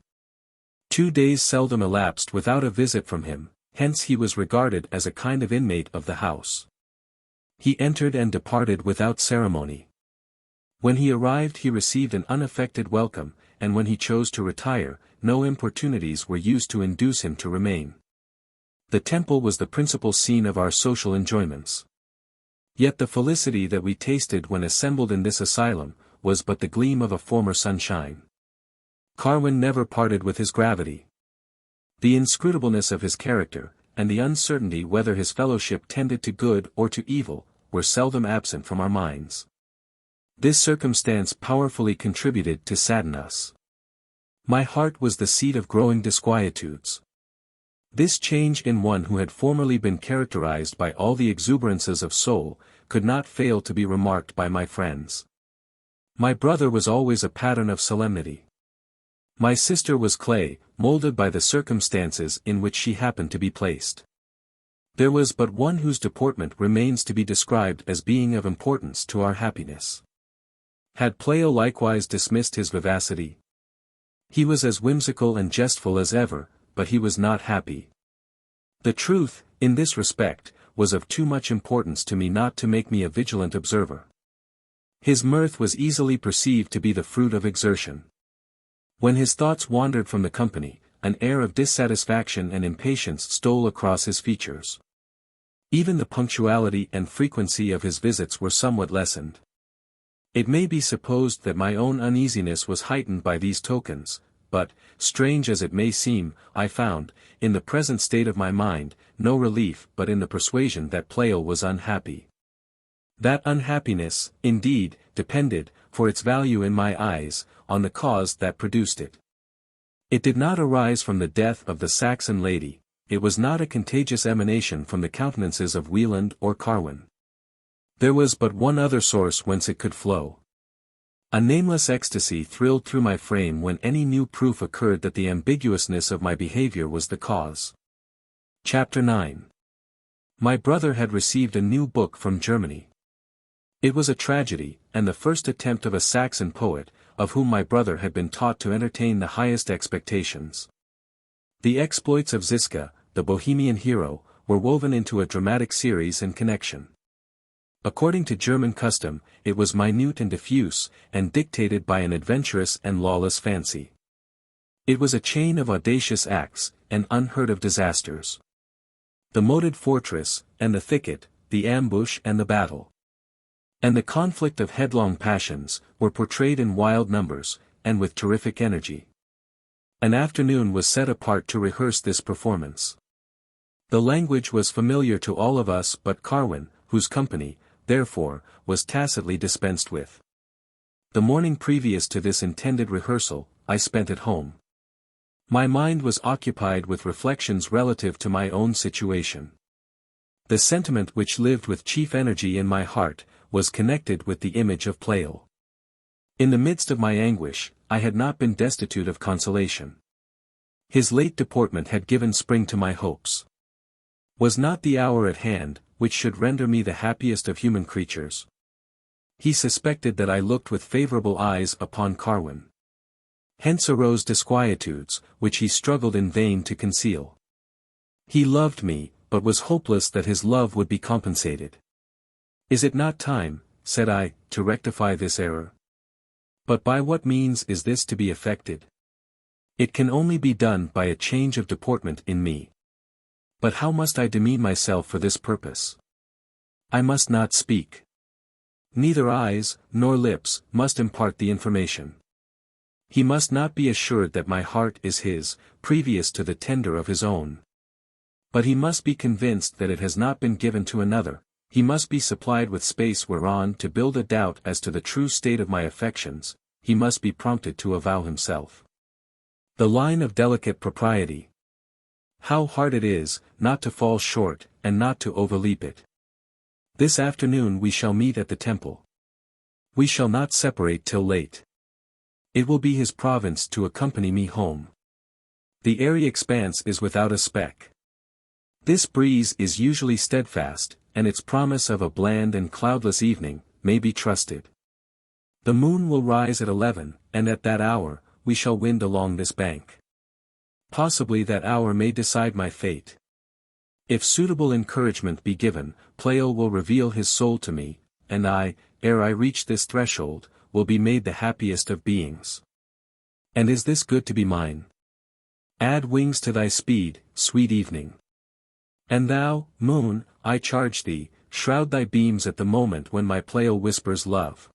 2 days seldom elapsed without a visit from him, hence he was regarded as a kind of inmate of the house. He entered and departed without ceremony. When he arrived he received an unaffected welcome, and when he chose to retire, no importunities were used to induce him to remain. The temple was the principal scene of our social enjoyments. Yet the felicity that we tasted when assembled in this asylum, was but the gleam of a former sunshine. Carwin never parted with his gravity. The inscrutableness of his character, and the uncertainty whether his fellowship tended to good or to evil, were seldom absent from our minds. This circumstance powerfully contributed to sadden us. My heart was the seat of growing disquietudes. This change in one who had formerly been characterized by all the exuberances of soul, could not fail to be remarked by my friends. My brother was always a pattern of solemnity. My sister was clay, molded by the circumstances in which she happened to be placed. There was but one whose deportment remains to be described as being of importance to our happiness. Had Pleyel likewise dismissed his vivacity? He was as whimsical and jestful as ever, but he was not happy. The truth, in this respect, was of too much importance to me not to make me a vigilant observer. His mirth was easily perceived to be the fruit of exertion. When his thoughts wandered from the company, an air of dissatisfaction and impatience stole across his features. Even the punctuality and frequency of his visits were somewhat lessened. It may be supposed that my own uneasiness was heightened by these tokens, but, strange as it may seem, I found, in the present state of my mind, no relief but in the persuasion that Pleyel was unhappy. That unhappiness, indeed, depended, for its value in my eyes, on the cause that produced it. It did not arise from the death of the Saxon lady, it was not a contagious emanation from the countenances of Wieland or Carwin. There was but one other source whence it could flow. A nameless ecstasy thrilled through my frame when any new proof occurred that the ambiguousness of my behavior was the cause. Chapter 9. My brother had received a new book from Germany. It was a tragedy, and the first attempt of a Saxon poet, of whom my brother had been taught to entertain the highest expectations. The exploits of Ziska, the Bohemian hero, were woven into a dramatic series and connection. According to German custom, it was minute and diffuse, and dictated by an adventurous and lawless fancy. It was a chain of audacious acts, and unheard of disasters. The moated fortress, and the thicket, the ambush and the battle, and the conflict of headlong passions, were portrayed in wild numbers, and with terrific energy. An afternoon was set apart to rehearse this performance. The language was familiar to all of us but Carwin, whose company, therefore, was tacitly dispensed with. The morning previous to this intended rehearsal, I spent at home. My mind was occupied with reflections relative to my own situation. The sentiment which lived with chief energy in my heart, was connected with the image of Pleyel. In the midst of my anguish, I had not been destitute of consolation. His late deportment had given spring to my hopes. Was not the hour at hand, which should render me the happiest of human creatures? He suspected that I looked with favorable eyes upon Carwin. Hence arose disquietudes, which he struggled in vain to conceal. He loved me, but was hopeless that his love would be compensated. Is it not time, said I, to rectify this error? But by what means is this to be effected? It can only be done by a change of deportment in me. But how must I demean myself for this purpose? I must not speak. Neither eyes, nor lips, must impart the information. He must not be assured that my heart is his, previous to the tender of his own. But he must be convinced that it has not been given to another, he must be supplied with space whereon to build a doubt as to the true state of my affections, he must be prompted to avow himself. The line of delicate propriety. How hard it is, not to fall short, and not to overleap it. This afternoon we shall meet at the temple. We shall not separate till late. It will be his province to accompany me home. The airy expanse is without a speck. This breeze is usually steadfast, and its promise of a bland and cloudless evening, may be trusted. The moon will rise at 11, and at that hour, we shall wind along this bank. Possibly that hour may decide my fate. If suitable encouragement be given, Pleyel will reveal his soul to me, and I, ere I reach this threshold, will be made the happiest of beings. And is this good to be mine? Add wings to thy speed, sweet evening. And thou, moon, I charge thee, shroud thy beams at the moment when my Pleyel whispers love.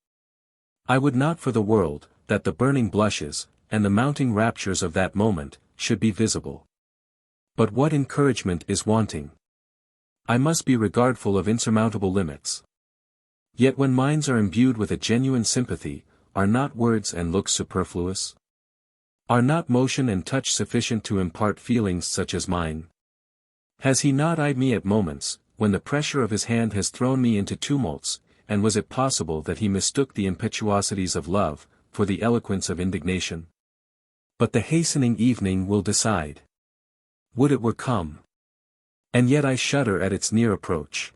I would not for the world, that the burning blushes, and the mounting raptures of that moment, should be visible. But what encouragement is wanting? I must be regardful of insurmountable limits. Yet when minds are imbued with a genuine sympathy, are not words and looks superfluous? Are not motion and touch sufficient to impart feelings such as mine? Has he not eyed me at moments, when the pressure of his hand has thrown me into tumults, and was it possible that he mistook the impetuosities of love, for the eloquence of indignation? But the hastening evening will decide. Would it were come! And yet I shudder at its near approach.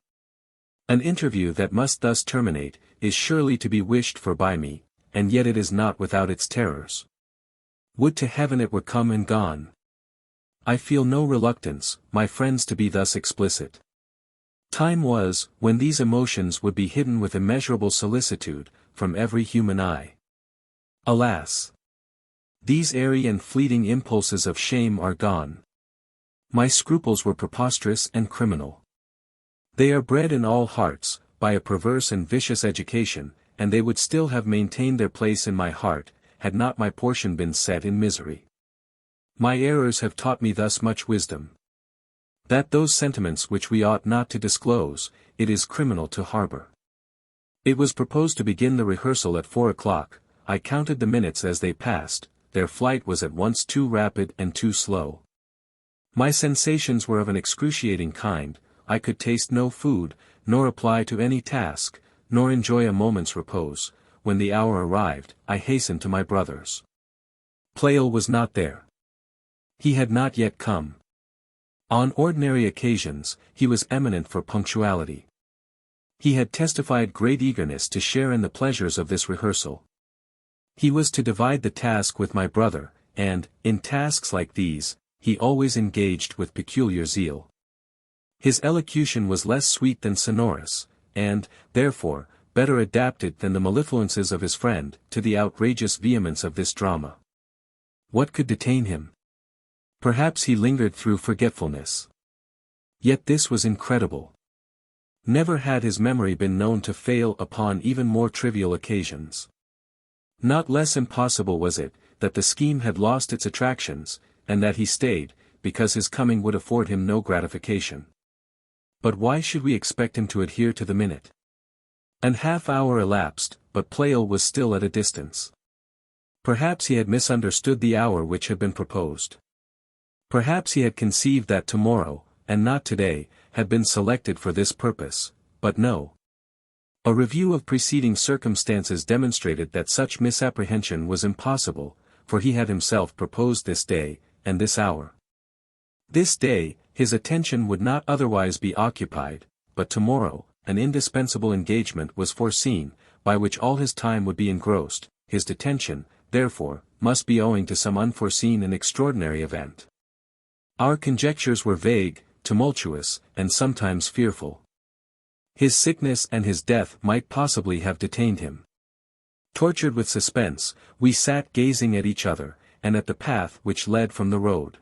An interview that must thus terminate, is surely to be wished for by me, and yet it is not without its terrors. Would to heaven it were come and gone! I feel no reluctance, my friends, to be thus explicit. Time was, when these emotions would be hidden with immeasurable solicitude, from every human eye. Alas! These airy and fleeting impulses of shame are gone. My scruples were preposterous and criminal. They are bred in all hearts, by a perverse and vicious education, and they would still have maintained their place in my heart, had not my portion been set in misery. My errors have taught me thus much wisdom. That those sentiments which we ought not to disclose, it is criminal to harbor. It was proposed to begin the rehearsal at 4 o'clock, I counted the minutes as they passed, their flight was at once too rapid and too slow. My sensations were of an excruciating kind, I could taste no food, nor apply to any task, nor enjoy a moment's repose. When the hour arrived, I hastened to my brother's. Pleyel was not there. He had not yet come. On ordinary occasions, he was eminent for punctuality. He had testified great eagerness to share in the pleasures of this rehearsal. He was to divide the task with my brother, and, in tasks like these, he always engaged with peculiar zeal. His elocution was less sweet than sonorous, and, therefore, better adapted than the mellifluences of his friend, to the outrageous vehemence of this drama. What could detain him? Perhaps he lingered through forgetfulness. Yet this was incredible. Never had his memory been known to fail upon even more trivial occasions. Not less impossible was it, that the scheme had lost its attractions, and that he stayed, because his coming would afford him no gratification. But why should we expect him to adhere to the minute? An half-hour elapsed, but Pleyel was still at a distance. Perhaps he had misunderstood the hour which had been proposed. Perhaps he had conceived that tomorrow, and not today, had been selected for this purpose, but no. A review of preceding circumstances demonstrated that such misapprehension was impossible, for he had himself proposed this day, and this hour. This day, his attention would not otherwise be occupied, but tomorrow, an indispensable engagement was foreseen, by which all his time would be engrossed. His detention, therefore, must be owing to some unforeseen and extraordinary event. Our conjectures were vague, tumultuous, and sometimes fearful. His sickness and his death might possibly have detained him. Tortured with suspense, we sat gazing at each other, and at the path which led from the road.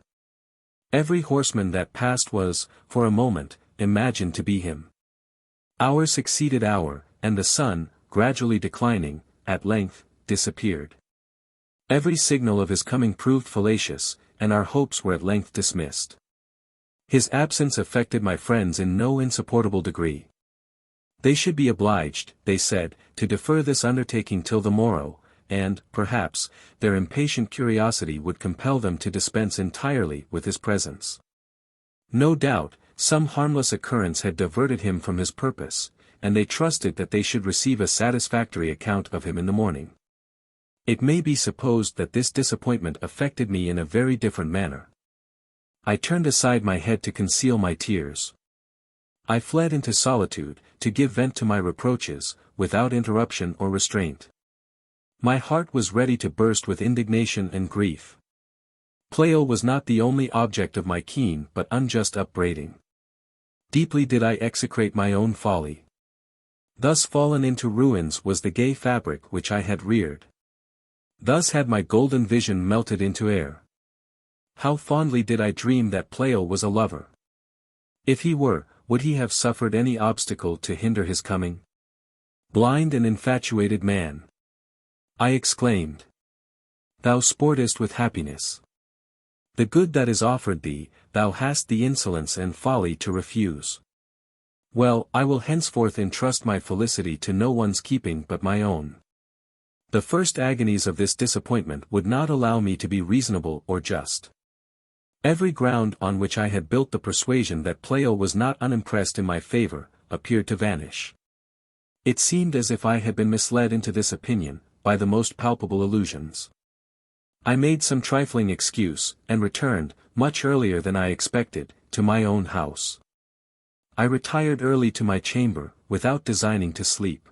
Every horseman that passed was, for a moment, imagined to be him. Hour succeeded hour, and the sun, gradually declining, at length, disappeared. Every signal of his coming proved fallacious, and our hopes were at length dismissed. His absence affected my friends in no insupportable degree. They should be obliged, they said, to defer this undertaking till the morrow, and, perhaps, their impatient curiosity would compel them to dispense entirely with his presence. No doubt, some harmless occurrence had diverted him from his purpose, and they trusted that they should receive a satisfactory account of him in the morning. It may be supposed that this disappointment affected me in a very different manner. I turned aside my head to conceal my tears. I fled into solitude, to give vent to my reproaches, without interruption or restraint. My heart was ready to burst with indignation and grief. Pleyel was not the only object of my keen but unjust upbraiding. Deeply did I execrate my own folly. Thus fallen into ruins was the gay fabric which I had reared. Thus had my golden vision melted into air. How fondly did I dream that Pleyel was a lover! If he were, would he have suffered any obstacle to hinder his coming? Blind and infatuated man! I exclaimed. Thou sportest with happiness. The good that is offered thee, thou hast the insolence and folly to refuse. Well, I will henceforth entrust my felicity to no one's keeping but my own. The first agonies of this disappointment would not allow me to be reasonable or just. Every ground on which I had built the persuasion that Pleyel was not unimpressed in my favor, appeared to vanish. It seemed as if I had been misled into this opinion, by the most palpable illusions. I made some trifling excuse, and returned, much earlier than I expected, to my own house. I retired early to my chamber, without designing to sleep.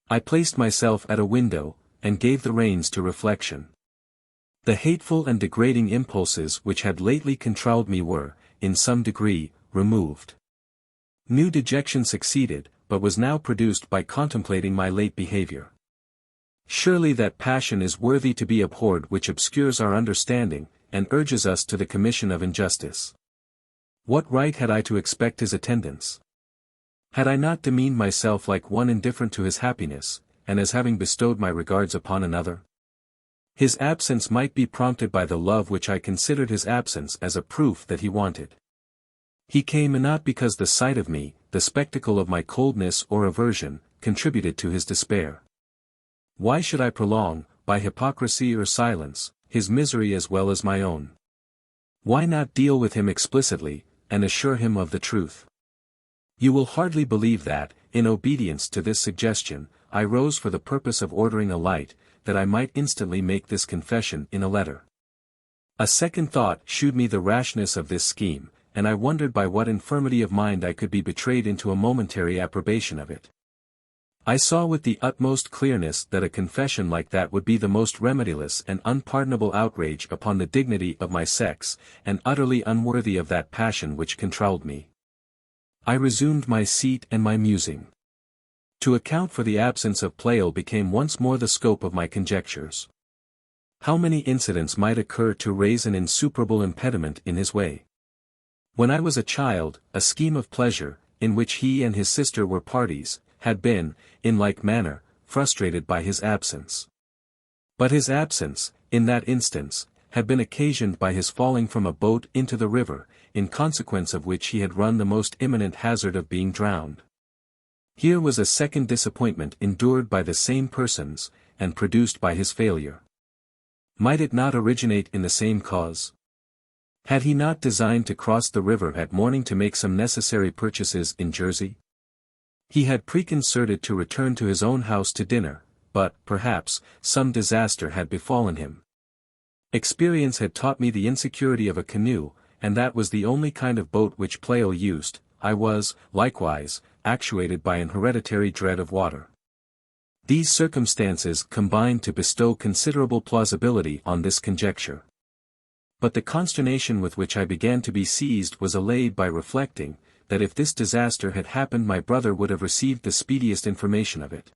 I placed myself at a window, and gave the reins to reflection. The hateful and degrading impulses which had lately controlled me were, in some degree, removed. New dejection succeeded, but was now produced by contemplating my late behavior. Surely that passion is worthy to be abhorred which obscures our understanding, and urges us to the commission of injustice. What right had I to expect his attendance? Had I not demeaned myself like one indifferent to his happiness, and as having bestowed my regards upon another? His absence might be prompted by the love which I considered his absence as a proof that he wanted. He came not because the sight of me, the spectacle of my coldness or aversion, contributed to his despair. Why should I prolong, by hypocrisy or silence, his misery as well as my own? Why not deal with him explicitly, and assure him of the truth? You will hardly believe that, in obedience to this suggestion, I rose for the purpose of ordering a light, that I might instantly make this confession in a letter. A second thought shewed me the rashness of this scheme, and I wondered by what infirmity of mind I could be betrayed into a momentary approbation of it. I saw with the utmost clearness that a confession like that would be the most remediless and unpardonable outrage upon the dignity of my sex, and utterly unworthy of that passion which controlled me. I resumed my seat and my musing. To account for the absence of Pleyel became once more the scope of my conjectures. How many incidents might occur to raise an insuperable impediment in his way? When I was a child, a scheme of pleasure, in which he and his sister were parties, had been, in like manner, frustrated by his absence. But his absence, in that instance, had been occasioned by his falling from a boat into the river, in consequence of which he had run the most imminent hazard of being drowned. Here was a second disappointment endured by the same persons, and produced by his failure. Might it not originate in the same cause? Had he not designed to cross the river at morning to make some necessary purchases in Jersey? He had preconcerted to return to his own house to dinner, but, perhaps, some disaster had befallen him. Experience had taught me the insecurity of a canoe, and that was the only kind of boat which Pleyel used. I was, likewise, actuated by an hereditary dread of water. These circumstances combined to bestow considerable plausibility on this conjecture. But the consternation with which I began to be seized was allayed by reflecting, that if this disaster had happened my brother would have received the speediest information of it.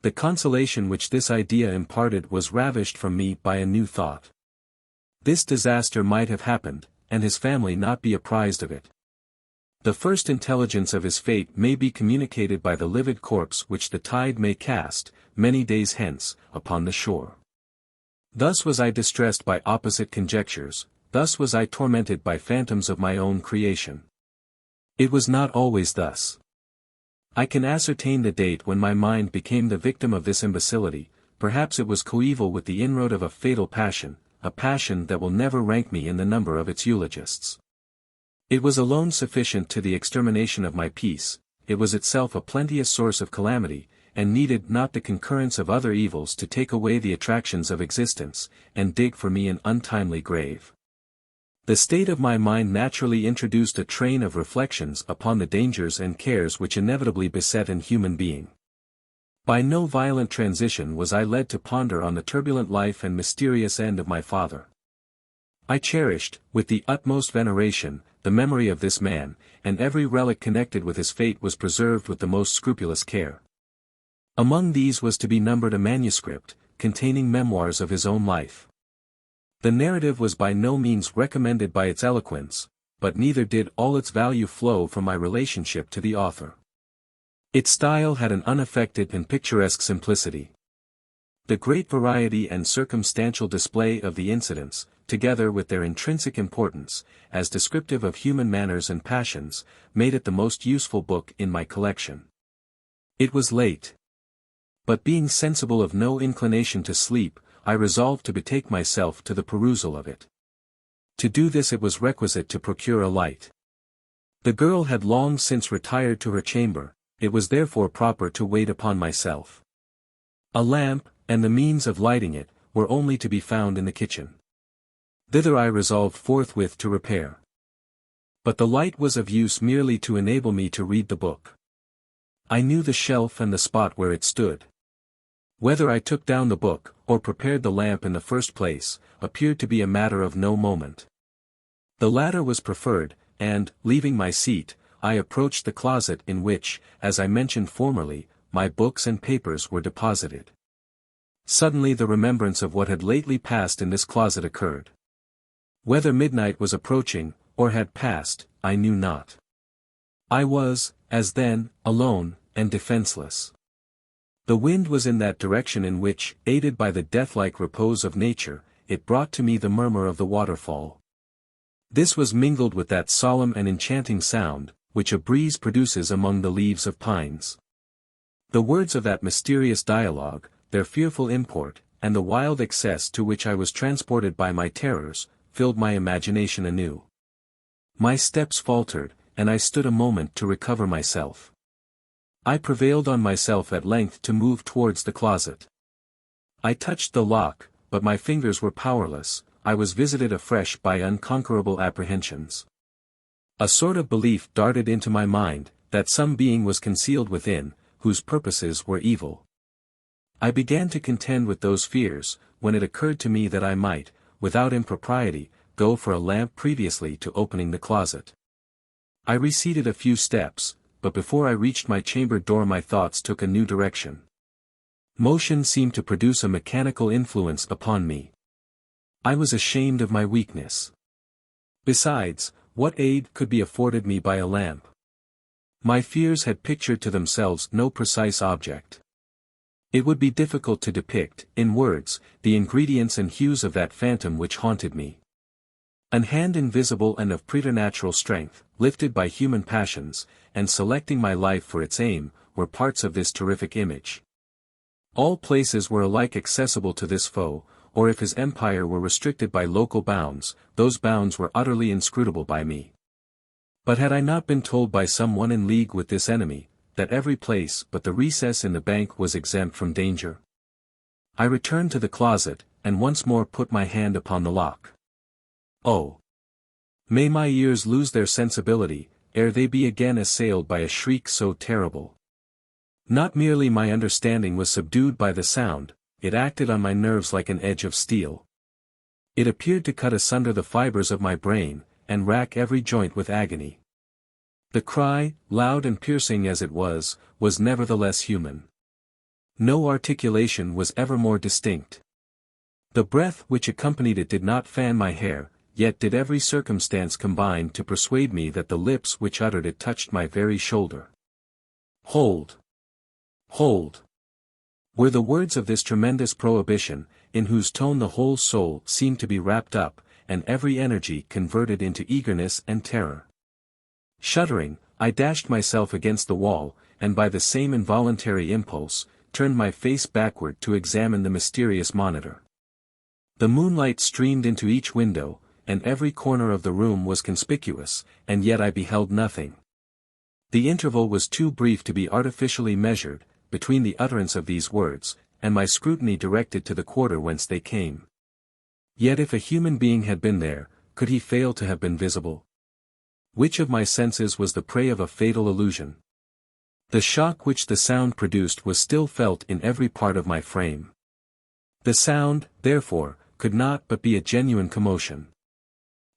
The consolation which this idea imparted was ravished from me by a new thought. This disaster might have happened, and his family not be apprised of it. The first intelligence of his fate may be communicated by the livid corpse which the tide may cast, many days hence, upon the shore. Thus was I distressed by opposite conjectures, thus was I tormented by phantoms of my own creation. It was not always thus. I can ascertain the date when my mind became the victim of this imbecility. Perhaps it was coeval with the inroad of a fatal passion, a passion that will never rank me in the number of its eulogists. It was alone sufficient to the extermination of my peace, it was itself a plenteous source of calamity, and needed not the concurrence of other evils to take away the attractions of existence, and dig for me an untimely grave. The state of my mind naturally introduced a train of reflections upon the dangers and cares which inevitably beset an human being. By no violent transition was I led to ponder on the turbulent life and mysterious end of my father. I cherished, with the utmost veneration, the memory of this man, and every relic connected with his fate was preserved with the most scrupulous care. Among these was to be numbered a manuscript, containing memoirs of his own life. The narrative was by no means recommended by its eloquence, but neither did all its value flow from my relationship to the author. Its style had an unaffected and picturesque simplicity. The great variety and circumstantial display of the incidents, together with their intrinsic importance, as descriptive of human manners and passions, made it the most useful book in my collection. It was late. But being sensible of no inclination to sleep, I resolved to betake myself to the perusal of it. To do this it was requisite to procure a light. The girl had long since retired to her chamber, it was therefore proper to wait upon myself. A lamp, and the means of lighting it, were only to be found in the kitchen. Thither I resolved forthwith to repair. But the light was of use merely to enable me to read the book. I knew the shelf and the spot where it stood. Whether I took down the book, or prepared the lamp in the first place, appeared to be a matter of no moment. The latter was preferred, and, leaving my seat, I approached the closet in which, as I mentioned formerly, my books and papers were deposited. Suddenly the remembrance of what had lately passed in this closet occurred. Whether midnight was approaching, or had passed, I knew not. I was, as then, alone, and defenseless. The wind was in that direction in which, aided by the death-like repose of nature, it brought to me the murmur of the waterfall. This was mingled with that solemn and enchanting sound, which a breeze produces among the leaves of pines. The words of that mysterious dialogue, their fearful import, and the wild excess to which I was transported by my terrors, filled my imagination anew. My steps faltered, and I stood a moment to recover myself. I prevailed on myself at length to move towards the closet. I touched the lock, but my fingers were powerless. I was visited afresh by unconquerable apprehensions. A sort of belief darted into my mind, that some being was concealed within, whose purposes were evil. I began to contend with those fears, when it occurred to me that I might, without impropriety, go for a lamp previously to opening the closet. I receded a few steps, but before I reached my chamber door my thoughts took a new direction. Motion seemed to produce a mechanical influence upon me. I was ashamed of my weakness. Besides, what aid could be afforded me by a lamp? My fears had pictured to themselves no precise object. It would be difficult to depict, in words, the ingredients and hues of that phantom which haunted me. An hand invisible and of preternatural strength, lifted by human passions, and selecting my life for its aim, were parts of this terrific image. All places were alike accessible to this foe, or if his empire were restricted by local bounds, those bounds were utterly inscrutable by me. But had I not been told by some one in league with this enemy, that every place but the recess in the bank was exempt from danger? I returned to the closet, and once more put my hand upon the lock. Oh! May my ears lose their sensibility, ere they be again assailed by a shriek so terrible. Not merely my understanding was subdued by the sound, it acted on my nerves like an edge of steel. It appeared to cut asunder the fibers of my brain, and rack every joint with agony. The cry, loud and piercing as it was nevertheless human. No articulation was ever more distinct. The breath which accompanied it did not fan my hair, yet did every circumstance combine to persuade me that the lips which uttered it touched my very shoulder. Hold! Hold! Were the words of this tremendous prohibition, in whose tone the whole soul seemed to be wrapped up, and every energy converted into eagerness and terror. Shuddering, I dashed myself against the wall, and by the same involuntary impulse, turned my face backward to examine the mysterious monitor. The moonlight streamed into each window, and every corner of the room was conspicuous, and yet I beheld nothing. The interval was too brief to be artificially measured, between the utterance of these words, and my scrutiny directed to the quarter whence they came. Yet if a human being had been there, could he fail to have been visible? Which of my senses was the prey of a fatal illusion? The shock which the sound produced was still felt in every part of my frame. The sound, therefore, could not but be a genuine commotion.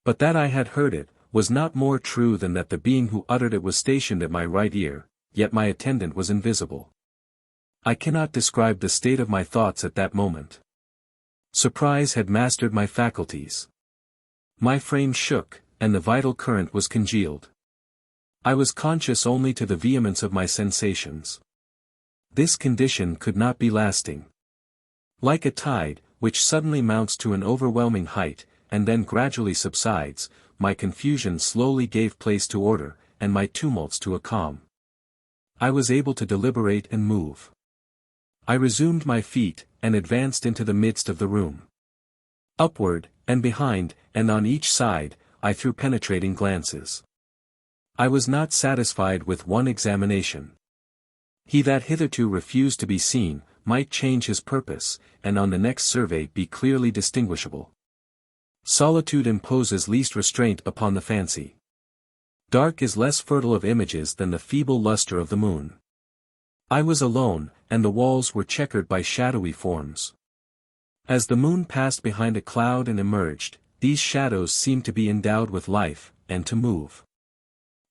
But that I had heard it, was not more true than that the being who uttered it was stationed at my right ear, yet my attendant was invisible. I cannot describe the state of my thoughts at that moment. Surprise had mastered my faculties. My frame shook, and the vital current was congealed. I was conscious only to the vehemence of my sensations. This condition could not be lasting. Like a tide, which suddenly mounts to an overwhelming height, and then gradually subsides, my confusion slowly gave place to order, and my tumults to a calm. I was able to deliberate and move. I resumed my feet, and advanced into the midst of the room. Upward, and behind, and on each side, I threw penetrating glances. I was not satisfied with one examination. He that hitherto refused to be seen, might change his purpose, and on the next survey be clearly distinguishable. Solitude imposes least restraint upon the fancy. Dark is less fertile of images than the feeble luster of the moon. I was alone, and the walls were checkered by shadowy forms. As the moon passed behind a cloud and emerged, these shadows seemed to be endowed with life, and to move.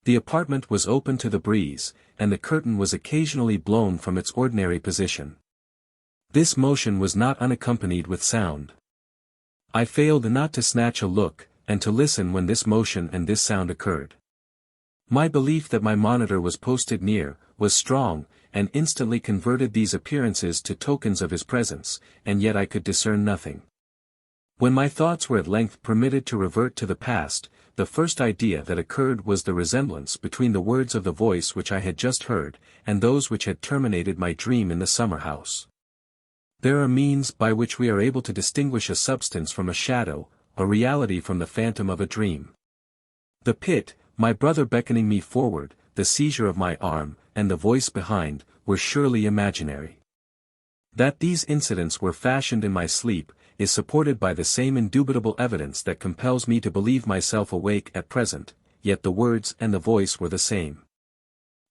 The apartment was open to the breeze, and the curtain was occasionally blown from its ordinary position. This motion was not unaccompanied with sound. I failed not to snatch a look, and to listen when this motion and this sound occurred. My belief that my monitor was posted near, was strong, and instantly converted these appearances to tokens of his presence, and yet I could discern nothing. When my thoughts were at length permitted to revert to the past, the first idea that occurred was the resemblance between the words of the voice which I had just heard, and those which had terminated my dream in the summer house. There are means by which we are able to distinguish a substance from a shadow, a reality from the phantom of a dream. The pit, my brother beckoning me forward, the seizure of my arm, and the voice behind, were surely imaginary. That these incidents were fashioned in my sleep, is supported by the same indubitable evidence that compels me to believe myself awake at present, yet the words and the voice were the same.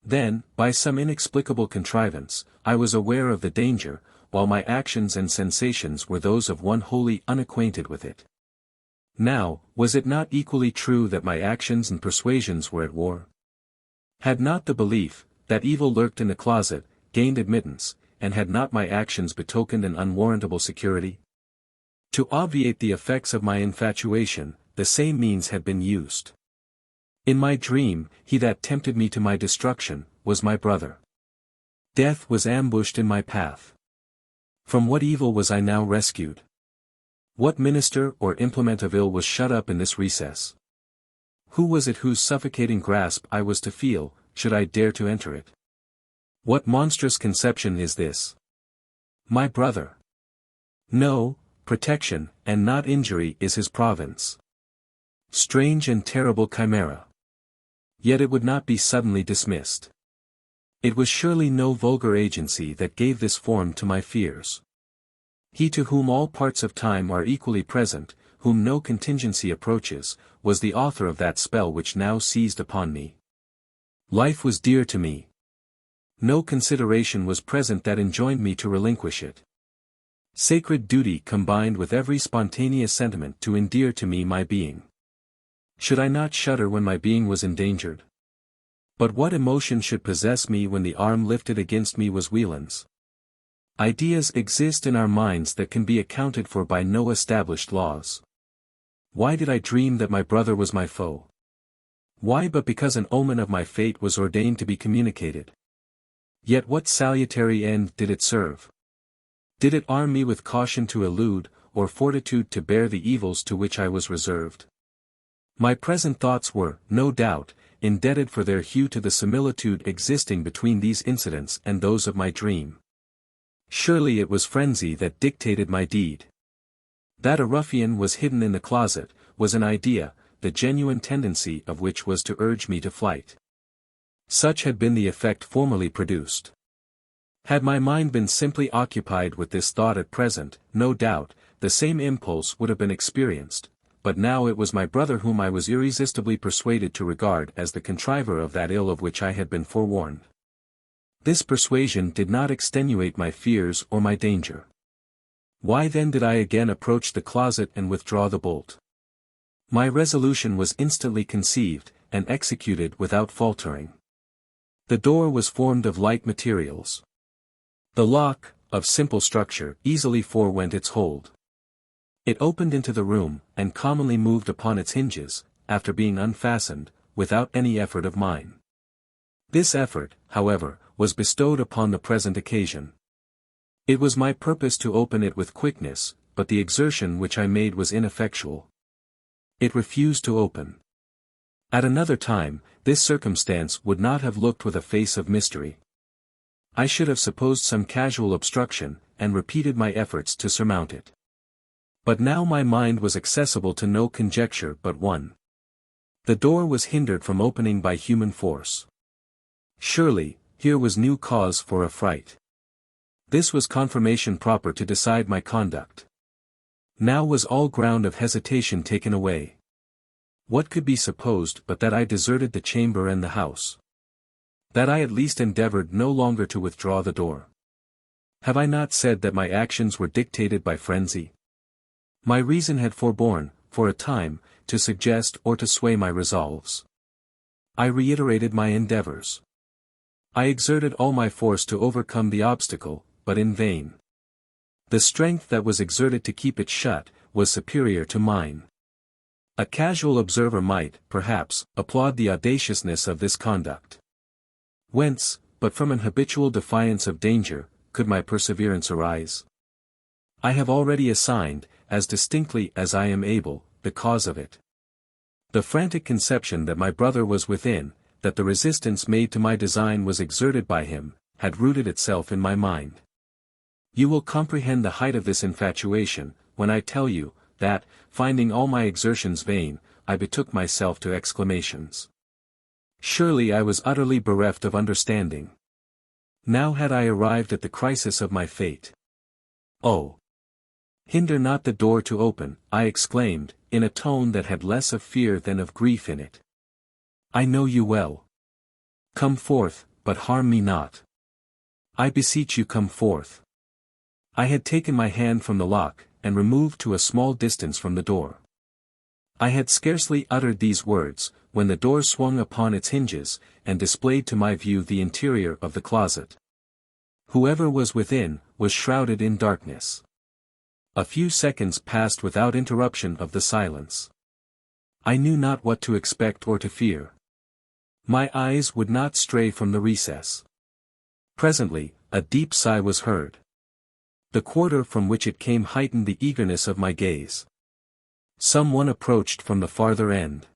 Then, by some inexplicable contrivance, I was aware of the danger, while my actions and sensations were those of one wholly unacquainted with it. Now, was it not equally true that my actions and persuasions were at war? Had not the belief, that evil lurked in the closet, gained admittance, and had not my actions betokened an unwarrantable security? To obviate the effects of my infatuation, the same means had been used. In my dream, he that tempted me to my destruction, was my brother. Death was ambushed in my path. From what evil was I now rescued? What minister or implement of ill was shut up in this recess? Who was it whose suffocating grasp I was to feel, should I dare to enter it? What monstrous conception is this? My brother. No, protection, and not injury is his province. Strange and terrible chimera. Yet it would not be suddenly dismissed. It was surely no vulgar agency that gave this form to my fears. He to whom all parts of time are equally present, whom no contingency approaches, was the author of that spell which now seized upon me. Life was dear to me. No consideration was present that enjoined me to relinquish it. Sacred duty combined with every spontaneous sentiment to endear to me my being. Should I not shudder when my being was endangered? But what emotion should possess me when the arm lifted against me was Wieland's? Ideas exist in our minds that can be accounted for by no established laws. Why did I dream that my brother was my foe? Why but because an omen of my fate was ordained to be communicated? Yet what salutary end did it serve? Did it arm me with caution to elude, or fortitude to bear the evils to which I was reserved? My present thoughts were, no doubt, indebted for their hue to the similitude existing between these incidents and those of my dream. Surely it was frenzy that dictated my deed. That a ruffian was hidden in the closet, was an idea, the genuine tendency of which was to urge me to flight. Such had been the effect formerly produced. Had my mind been simply occupied with this thought at present, no doubt, the same impulse would have been experienced, but now it was my brother whom I was irresistibly persuaded to regard as the contriver of that ill of which I had been forewarned. This persuasion did not extenuate my fears or my danger. Why then did I again approach the closet and withdraw the bolt? My resolution was instantly conceived, and executed without faltering. The door was formed of light materials. The lock, of simple structure, easily forewent its hold. It opened into the room, and commonly moved upon its hinges, after being unfastened, without any effort of mine. This effort, however, was bestowed upon the present occasion. It was my purpose to open it with quickness, but the exertion which I made was ineffectual. It refused to open. At another time, this circumstance would not have looked with a face of mystery. I should have supposed some casual obstruction, and repeated my efforts to surmount it. But now my mind was accessible to no conjecture but one. The door was hindered from opening by human force. Surely, here was new cause for affright. This was confirmation proper to decide my conduct. Now was all ground of hesitation taken away. What could be supposed but that I deserted the chamber and the house? That I at least endeavored no longer to withdraw the door? Have I not said that my actions were dictated by frenzy? My reason had forborne, for a time, to suggest or to sway my resolves. I reiterated my endeavors. I exerted all my force to overcome the obstacle, but in vain. The strength that was exerted to keep it shut, was superior to mine. A casual observer might, perhaps, applaud the audaciousness of this conduct. Whence, but from an habitual defiance of danger, could my perseverance arise? I have already assigned, as distinctly as I am able, the cause of it. The frantic conception that my brother was within, that the resistance made to my design was exerted by him, had rooted itself in my mind. You will comprehend the height of this infatuation, when I tell you, that, finding all my exertions vain, I betook myself to exclamations. Surely I was utterly bereft of understanding. Now had I arrived at the crisis of my fate. Oh! Hinder not the door to open, I exclaimed, in a tone that had less of fear than of grief in it. I know you well. Come forth, but harm me not. I beseech you, come forth. I had taken my hand from the lock, and removed to a small distance from the door. I had scarcely uttered these words, when the door swung upon its hinges, and displayed to my view the interior of the closet. Whoever was within, was shrouded in darkness. A few seconds passed without interruption of the silence. I knew not what to expect or to fear. My eyes would not stray from the recess. Presently, a deep sigh was heard. The quarter from which it came heightened the eagerness of my gaze. Some one approached from the farther end.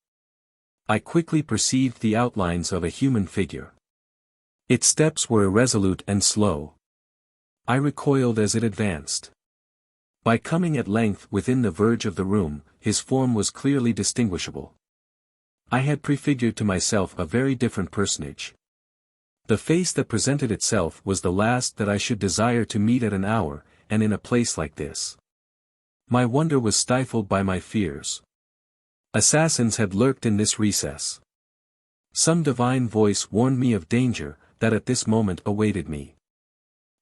I quickly perceived the outlines of a human figure. Its steps were irresolute and slow. I recoiled as it advanced. By coming at length within the verge of the room, his form was clearly distinguishable. I had prefigured to myself a very different personage. The face that presented itself was the last that I should desire to meet at an hour, and in a place like this. My wonder was stifled by my fears. Assassins had lurked in this recess. Some divine voice warned me of danger, that at this moment awaited me.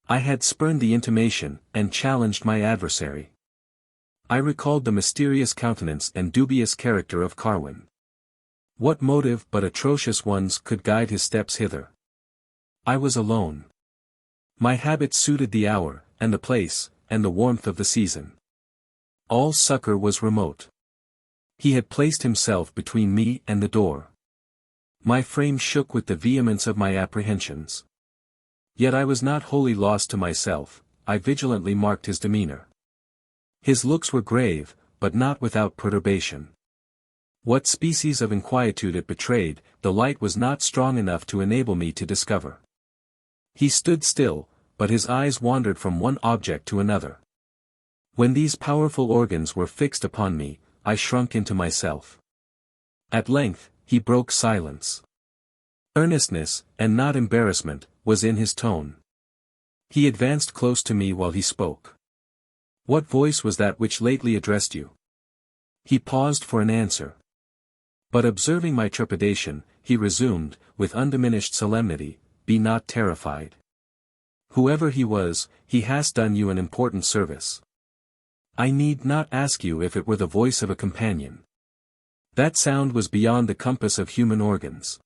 I had spurned the intimation, and challenged my adversary. I recalled the mysterious countenance and dubious character of Carwin. What motive but atrocious ones could guide his steps hither? I was alone. My habit suited the hour, and the place, and the warmth of the season. All succor was remote. He had placed himself between me and the door. My frame shook with the vehemence of my apprehensions. Yet I was not wholly lost to myself, I vigilantly marked his demeanor. His looks were grave, but not without perturbation. What species of inquietude it betrayed, the light was not strong enough to enable me to discover. He stood still, but his eyes wandered from one object to another. When these powerful organs were fixed upon me, I shrunk into myself. At length, he broke silence. Earnestness, and not embarrassment, was in his tone. He advanced close to me while he spoke. What voice was that which lately addressed you? He paused for an answer. But observing my trepidation, he resumed, with undiminished solemnity, be not terrified. Whoever he was, he has done you an important service. I need not ask you if it were the voice of a companion. That sound was beyond the compass of human organs.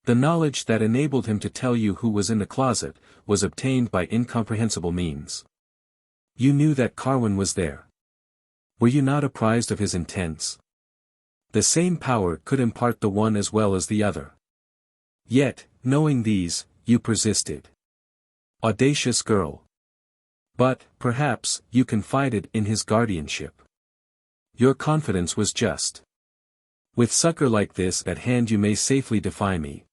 The knowledge that enabled him to tell you who was in the closet, was obtained by incomprehensible means. You knew that Carwin was there. Were you not apprised of his intents? The same power could impart the one as well as the other. Yet, knowing these, you persisted. Audacious girl! But, perhaps, you confided in his guardianship. Your confidence was just. With succor like this at hand you may safely defy me.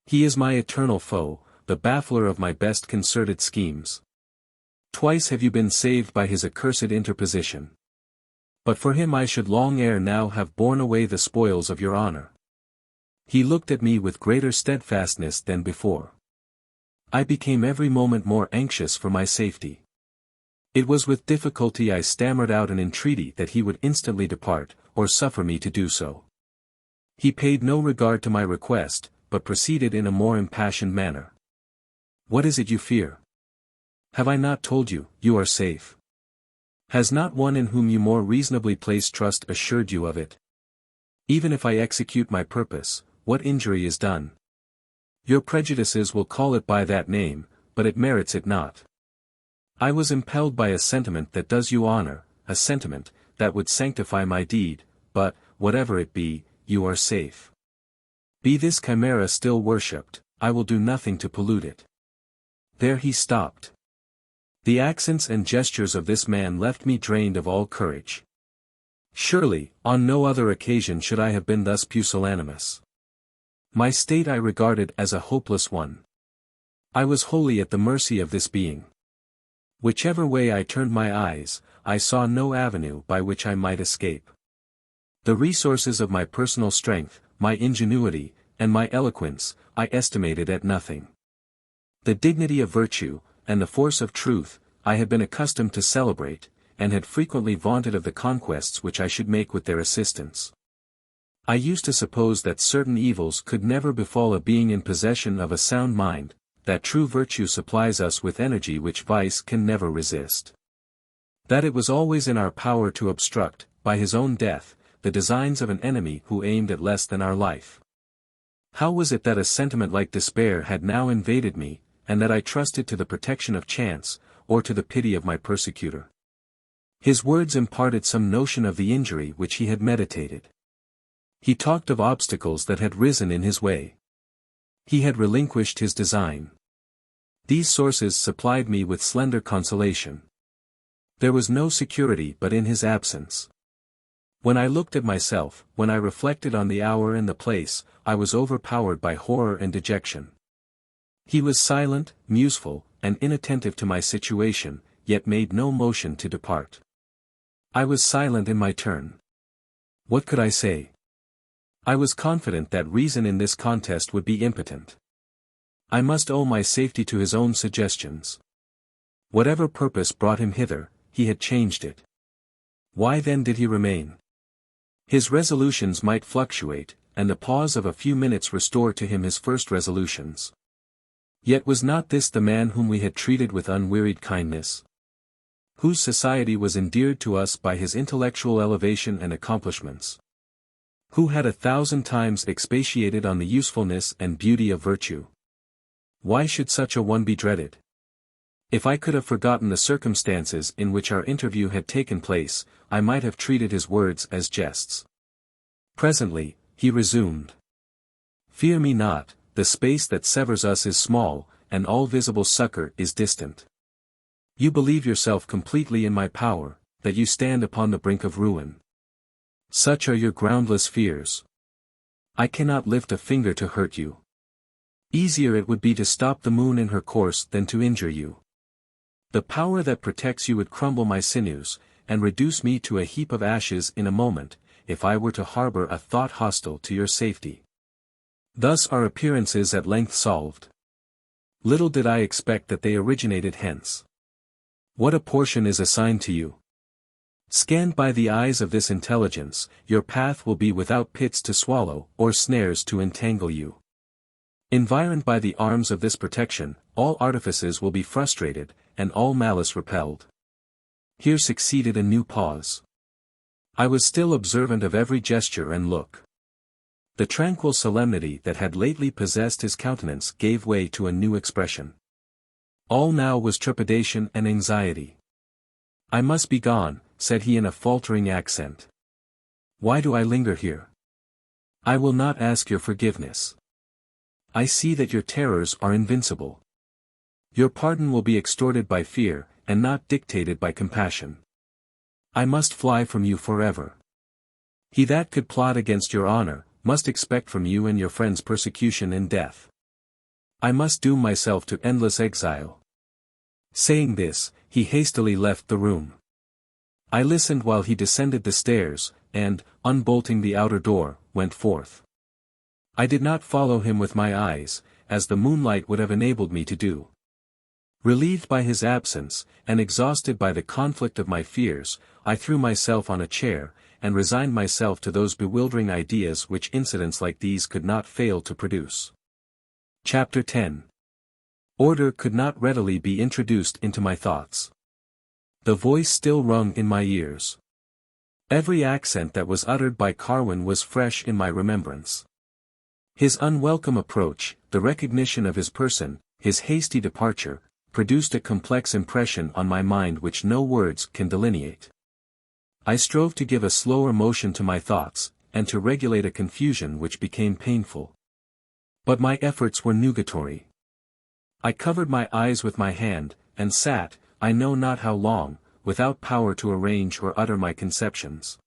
He is my eternal foe, the baffler of my best concerted schemes. Twice have you been saved by his accursed interposition. But for him I should long ere now have borne away the spoils of your honor. He looked at me with greater steadfastness than before. I became every moment more anxious for my safety. It was with difficulty I stammered out an entreaty that he would instantly depart, or suffer me to do so. He paid no regard to my request, but proceeded in a more impassioned manner. What is it you fear? Have I not told you, you are safe? Has not one in whom you more reasonably place trust assured you of it? Even if I execute my purpose, what injury is done? Your prejudices will call it by that name, but it merits it not. I was impelled by a sentiment that does you honor, a sentiment that would sanctify my deed, but, whatever it be, you are safe. Be this chimera still worshipped, I will do nothing to pollute it. There he stopped. The accents and gestures of this man left me drained of all courage. Surely, on no other occasion should I have been thus pusillanimous. My state I regarded as a hopeless one. I was wholly at the mercy of this being. Whichever way I turned my eyes, I saw no avenue by which I might escape. The resources of my personal strength, my ingenuity, and my eloquence, I estimated at nothing. The dignity of virtue, and the force of truth, I had been accustomed to celebrate, and had frequently vaunted of the conquests which I should make with their assistance. I used to suppose that certain evils could never befall a being in possession of a sound mind, that true virtue supplies us with energy which vice can never resist. That it was always in our power to obstruct, by his own death, the designs of an enemy who aimed at less than our life. How was it that a sentiment like despair had now invaded me, and that I trusted to the protection of chance, or to the pity of my persecutor? His words imparted some notion of the injury which he had meditated. He talked of obstacles that had risen in his way. He had relinquished his design. These sources supplied me with slender consolation. There was no security but in his absence. When I looked at myself, when I reflected on the hour and the place, I was overpowered by horror and dejection. He was silent, museful, and inattentive to my situation, yet made no motion to depart. I was silent in my turn. What could I say? I was confident that reason in this contest would be impotent. I must owe my safety to his own suggestions. Whatever purpose brought him hither, he had changed it. Why then did he remain? His resolutions might fluctuate, and the pause of a few minutes restore to him his first resolutions. Yet was not this the man whom we had treated with unwearied kindness? Whose society was endeared to us by his intellectual elevation and accomplishments? Who had 1,000 times expatiated on the usefulness and beauty of virtue? Why should such a one be dreaded? If I could have forgotten the circumstances in which our interview had taken place, I might have treated his words as jests. Presently, he resumed. Fear me not, the space that severs us is small, and all visible succor is distant. You believe yourself completely in my power, that you stand upon the brink of ruin. Such are your groundless fears. I cannot lift a finger to hurt you. Easier it would be to stop the moon in her course than to injure you. The power that protects you would crumble my sinews, and reduce me to a heap of ashes in a moment, if I were to harbor a thought hostile to your safety. Thus are appearances at length solved. Little did I expect that they originated hence. What a portion is assigned to you! Scanned by the eyes of this intelligence, your path will be without pits to swallow, or snares to entangle you. Environed by the arms of this protection, all artifices will be frustrated, and all malice repelled. Here succeeded a new pause. I was still observant of every gesture and look. The tranquil solemnity that had lately possessed his countenance gave way to a new expression. All now was trepidation and anxiety. I must be gone, said he in a faltering accent. Why do I linger here? I will not ask your forgiveness. I see that your terrors are invincible. Your pardon will be extorted by fear, and not dictated by compassion. I must fly from you forever. He that could plot against your honor, must expect from you and your friends persecution and death. I must doom myself to endless exile. Saying this, he hastily left the room. I listened while he descended the stairs, and, unbolting the outer door, went forth. I did not follow him with my eyes, as the moonlight would have enabled me to do. Relieved by his absence, and exhausted by the conflict of my fears, I threw myself on a chair, and resigned myself to those bewildering ideas which incidents like these could not fail to produce. Chapter 10. Order could not readily be introduced into my thoughts. The voice still rung in my ears. Every accent that was uttered by Carwin was fresh in my remembrance. His unwelcome approach, the recognition of his person, his hasty departure, produced a complex impression on my mind which no words can delineate. I strove to give a slower motion to my thoughts, and to regulate a confusion which became painful. But my efforts were nugatory. I covered my eyes with my hand, and sat, I know not how long, without power to arrange or utter my conceptions.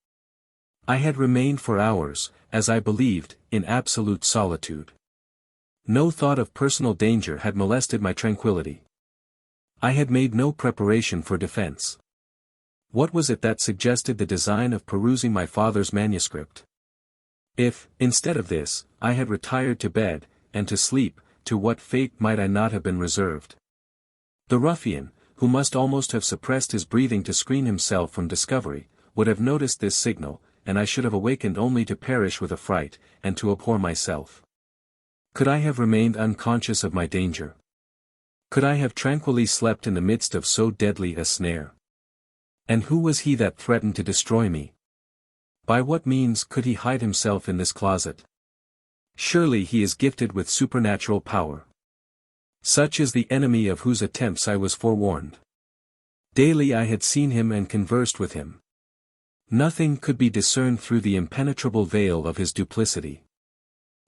I had remained for hours, as I believed, in absolute solitude. No thought of personal danger had molested my tranquility. I had made no preparation for defense. What was it that suggested the design of perusing my father's manuscript? If, instead of this, I had retired to bed, and to sleep, to what fate might I not have been reserved? The ruffian, who must almost have suppressed his breathing to screen himself from discovery, would have noticed this signal, and I should have awakened only to perish with affright, and to abhor myself. Could I have remained unconscious of my danger? Could I have tranquilly slept in the midst of so deadly a snare? And who was he that threatened to destroy me? By what means could he hide himself in this closet? Surely he is gifted with supernatural power. Such is the enemy of whose attempts I was forewarned. Daily I had seen him and conversed with him. Nothing could be discerned through the impenetrable veil of his duplicity.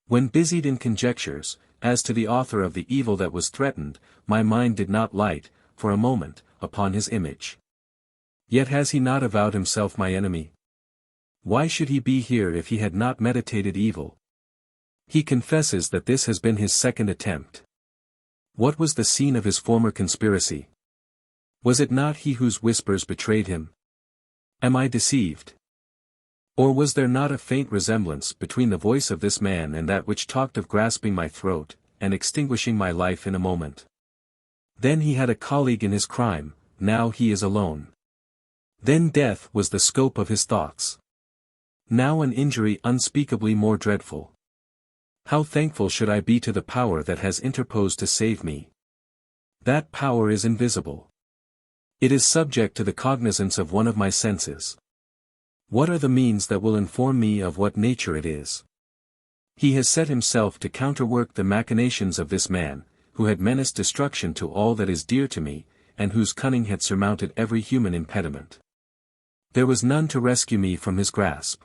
When busied in conjectures, as to the author of the evil that was threatened, my mind did not light, for a moment, upon his image. Yet has he not avowed himself my enemy? Why should he be here if he had not meditated evil? He confesses that this has been his second attempt. What was the scene of his former conspiracy? Was it not he whose whispers betrayed him? Am I deceived? Or was there not a faint resemblance between the voice of this man and that which talked of grasping my throat, and extinguishing my life in a moment? Then he had a colleague in his crime, now he is alone. Then death was the scope of his thoughts. Now an injury unspeakably more dreadful. How thankful should I be to the power that has interposed to save me. That power is invisible. It is subject to the cognizance of one of my senses. What are the means that will inform me of what nature it is? He has set himself to counterwork the machinations of this man, who had menaced destruction to all that is dear to me, and whose cunning had surmounted every human impediment. There was none to rescue me from his grasp.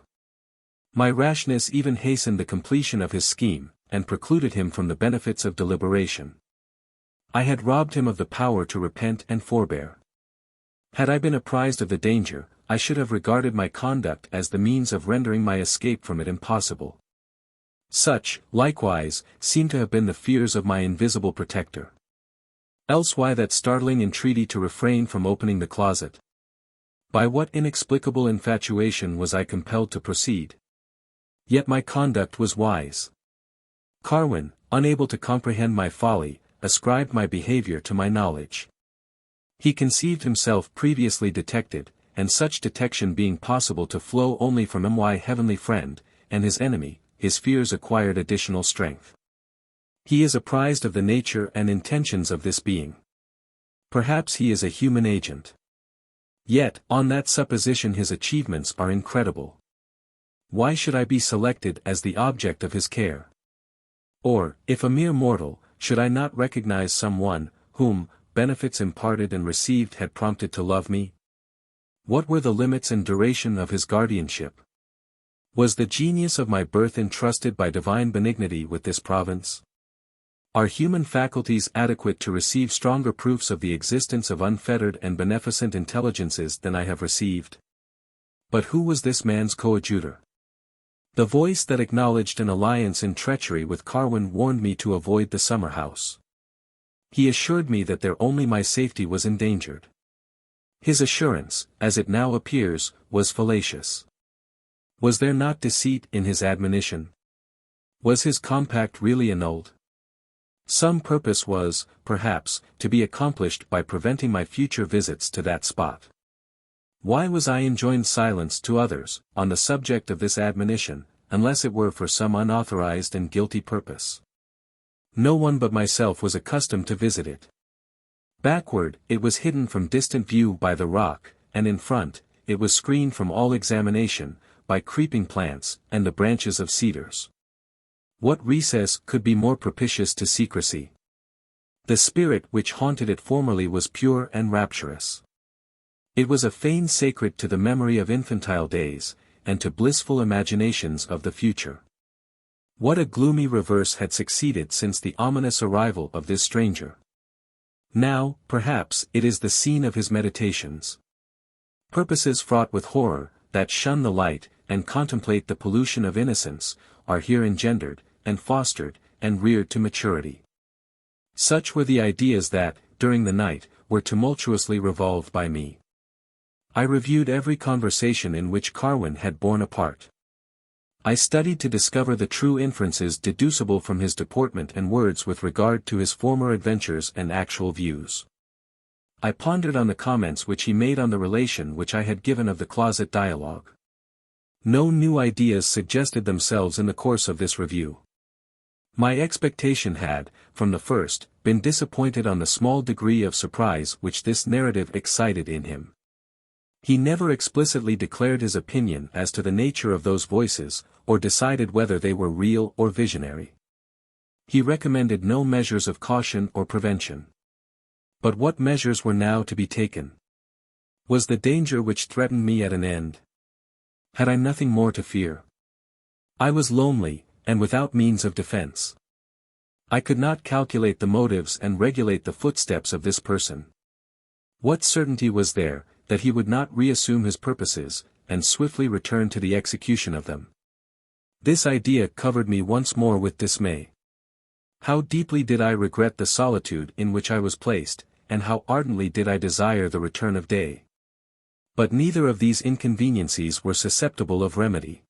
My rashness even hastened the completion of his scheme, and precluded him from the benefits of deliberation. I had robbed him of the power to repent and forbear. Had I been apprised of the danger, I should have regarded my conduct as the means of rendering my escape from it impossible. Such, likewise, seem to have been the fears of my invisible protector. Else why that startling entreaty to refrain from opening the closet? By what inexplicable infatuation was I compelled to proceed? Yet my conduct was wise. Carwin, unable to comprehend my folly, ascribed my behavior to my knowledge. He conceived himself previously detected, and such detection being possible to flow only from my heavenly friend, and his enemy, his fears acquired additional strength. He is apprised of the nature and intentions of this being. Perhaps he is a human agent. Yet, on that supposition his achievements are incredible. Why should I be selected as the object of his care? Or, if a mere mortal, should I not recognize someone, whom, benefits imparted and received had prompted to love me? What were the limits and duration of his guardianship? Was the genius of my birth entrusted by divine benignity with this province? Are human faculties adequate to receive stronger proofs of the existence of unfettered and beneficent intelligences than I have received? But who was this man's coadjutor? The voice that acknowledged an alliance in treachery with Carwin warned me to avoid the summer house. He assured me that there only my safety was endangered. His assurance, as it now appears, was fallacious. Was there not deceit in his admonition? Was his compact really annulled? Some purpose was, perhaps, to be accomplished by preventing my future visits to that spot. Why was I enjoined silence to others, on the subject of this admonition, unless it were for some unauthorized and guilty purpose? No one but myself was accustomed to visit it. Backward, it was hidden from distant view by the rock, and in front, it was screened from all examination, by creeping plants, and the branches of cedars. What recess could be more propitious to secrecy? The spirit which haunted it formerly was pure and rapturous. It was a fane sacred to the memory of infantile days, and to blissful imaginations of the future. What a gloomy reverse had succeeded since the ominous arrival of this stranger. Now, perhaps, it is the scene of his meditations. Purposes fraught with horror, that shun the light, and contemplate the pollution of innocence, are here engendered, and fostered, and reared to maturity. Such were the ideas that, during the night, were tumultuously revolved by me. I reviewed every conversation in which Carwin had borne a part. I studied to discover the true inferences deducible from his deportment and words with regard to his former adventures and actual views. I pondered on the comments which he made on the relation which I had given of the closet dialogue. No new ideas suggested themselves in the course of this review. My expectation had, from the first, been disappointed on the small degree of surprise which this narrative excited in him. He never explicitly declared his opinion as to the nature of those voices, or decided whether they were real or visionary. He recommended no measures of caution or prevention. But what measures were now to be taken? Was the danger which threatened me at an end? Had I nothing more to fear? I was lonely, and without means of defense. I could not calculate the motives and regulate the footsteps of this person. What certainty was there, that he would not reassume his purposes, and swiftly return to the execution of them? This idea covered me once more with dismay. How deeply did I regret the solitude in which I was placed, and how ardently did I desire the return of day. But neither of these inconveniencies were susceptible of remedy.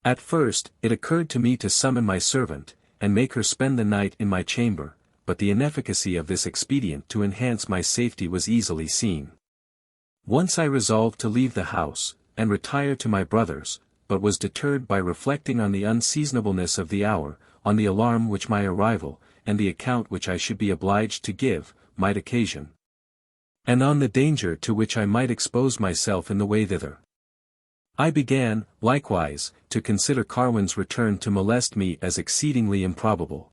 At first, it occurred to me to summon my servant, and make her spend the night in my chamber, but the inefficacy of this expedient to enhance my safety was easily seen. Once I resolved to leave the house, and retire to my brother's, but was deterred by reflecting on the unseasonableness of the hour, on the alarm which my arrival, and the account which I should be obliged to give, might occasion, and on the danger to which I might expose myself in the way thither. I began, likewise, to consider Carwin's return to molest me as exceedingly improbable.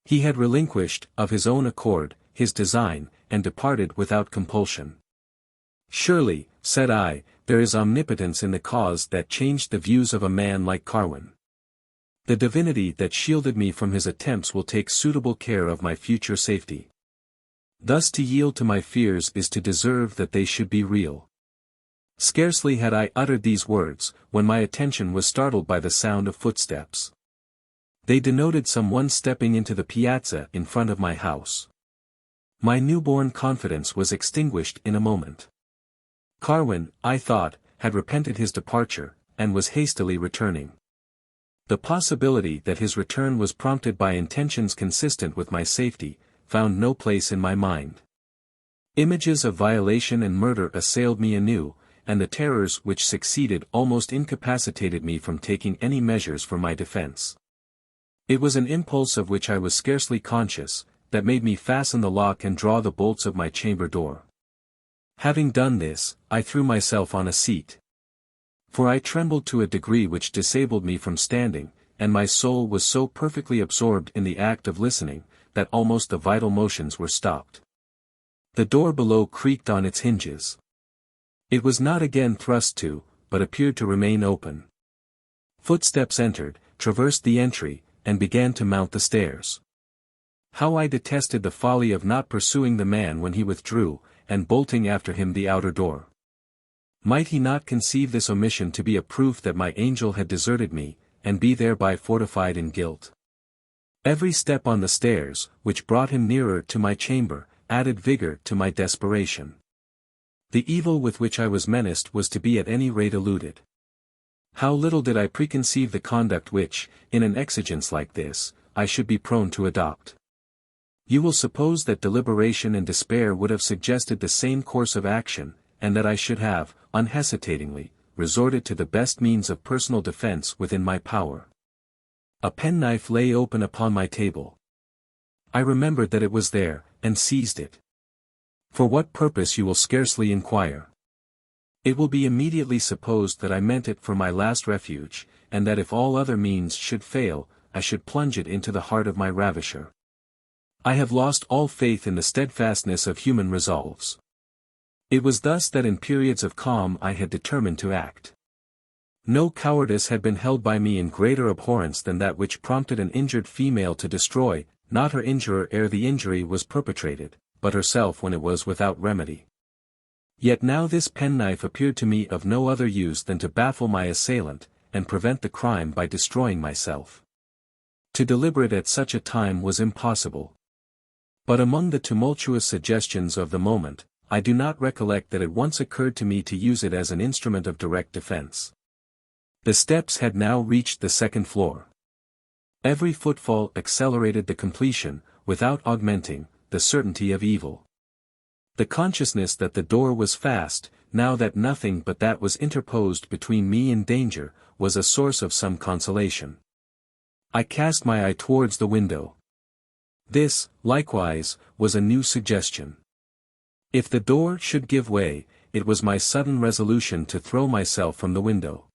He had relinquished, of his own accord, his design, and departed without compulsion. Surely, said I, there is omnipotence in the cause that changed the views of a man like Carwin. The divinity that shielded me from his attempts will take suitable care of my future safety. Thus to yield to my fears is to deserve that they should be real. Scarcely had I uttered these words, when my attention was startled by the sound of footsteps. They denoted some one stepping into the piazza in front of my house. My newborn confidence was extinguished in a moment. Carwin, I thought, had repented his departure, and was hastily returning. The possibility that his return was prompted by intentions consistent with my safety, found no place in my mind. Images of violation and murder assailed me anew, and the terrors which succeeded almost incapacitated me from taking any measures for my defense. It was an impulse of which I was scarcely conscious, that made me fasten the lock and draw the bolts of my chamber door. Having done this, I threw myself on a seat. For I trembled to a degree which disabled me from standing, and my soul was so perfectly absorbed in the act of listening, that almost the vital motions were stopped. The door below creaked on its hinges. It was not again thrust to, but appeared to remain open. Footsteps entered, traversed the entry, and began to mount the stairs. How I detested the folly of not pursuing the man when he withdrew, and bolting after him the outer door. Might he not conceive this omission to be a proof that my angel had deserted me, and be thereby fortified in guilt? Every step on the stairs, which brought him nearer to my chamber, added vigor to my desperation. The evil with which I was menaced was to be at any rate eluded. How little did I preconceive the conduct which, in an exigence like this, I should be prone to adopt. You will suppose that deliberation and despair would have suggested the same course of action, and that I should have, unhesitatingly, resorted to the best means of personal defense within my power. A penknife lay open upon my table. I remembered that it was there, and seized it. For what purpose you will scarcely inquire. It will be immediately supposed that I meant it for my last refuge, and that if all other means should fail, I should plunge it into the heart of my ravisher. I have lost all faith in the steadfastness of human resolves. It was thus that in periods of calm I had determined to act. No cowardice had been held by me in greater abhorrence than that which prompted an injured female to destroy, not her injurer ere the injury was perpetrated, but herself when it was without remedy. Yet now this penknife appeared to me of no other use than to baffle my assailant, and prevent the crime by destroying myself. To deliberate at such a time was impossible. But among the tumultuous suggestions of the moment, I do not recollect that it once occurred to me to use it as an instrument of direct defense. The steps had now reached the second floor. Every footfall accelerated the completion, without augmenting, the certainty of evil. The consciousness that the door was fast, now that nothing but that was interposed between me and danger, was a source of some consolation. I cast my eye towards the window. This, likewise, was a new suggestion. If the door should give way, it was my sudden resolution to throw myself from the window.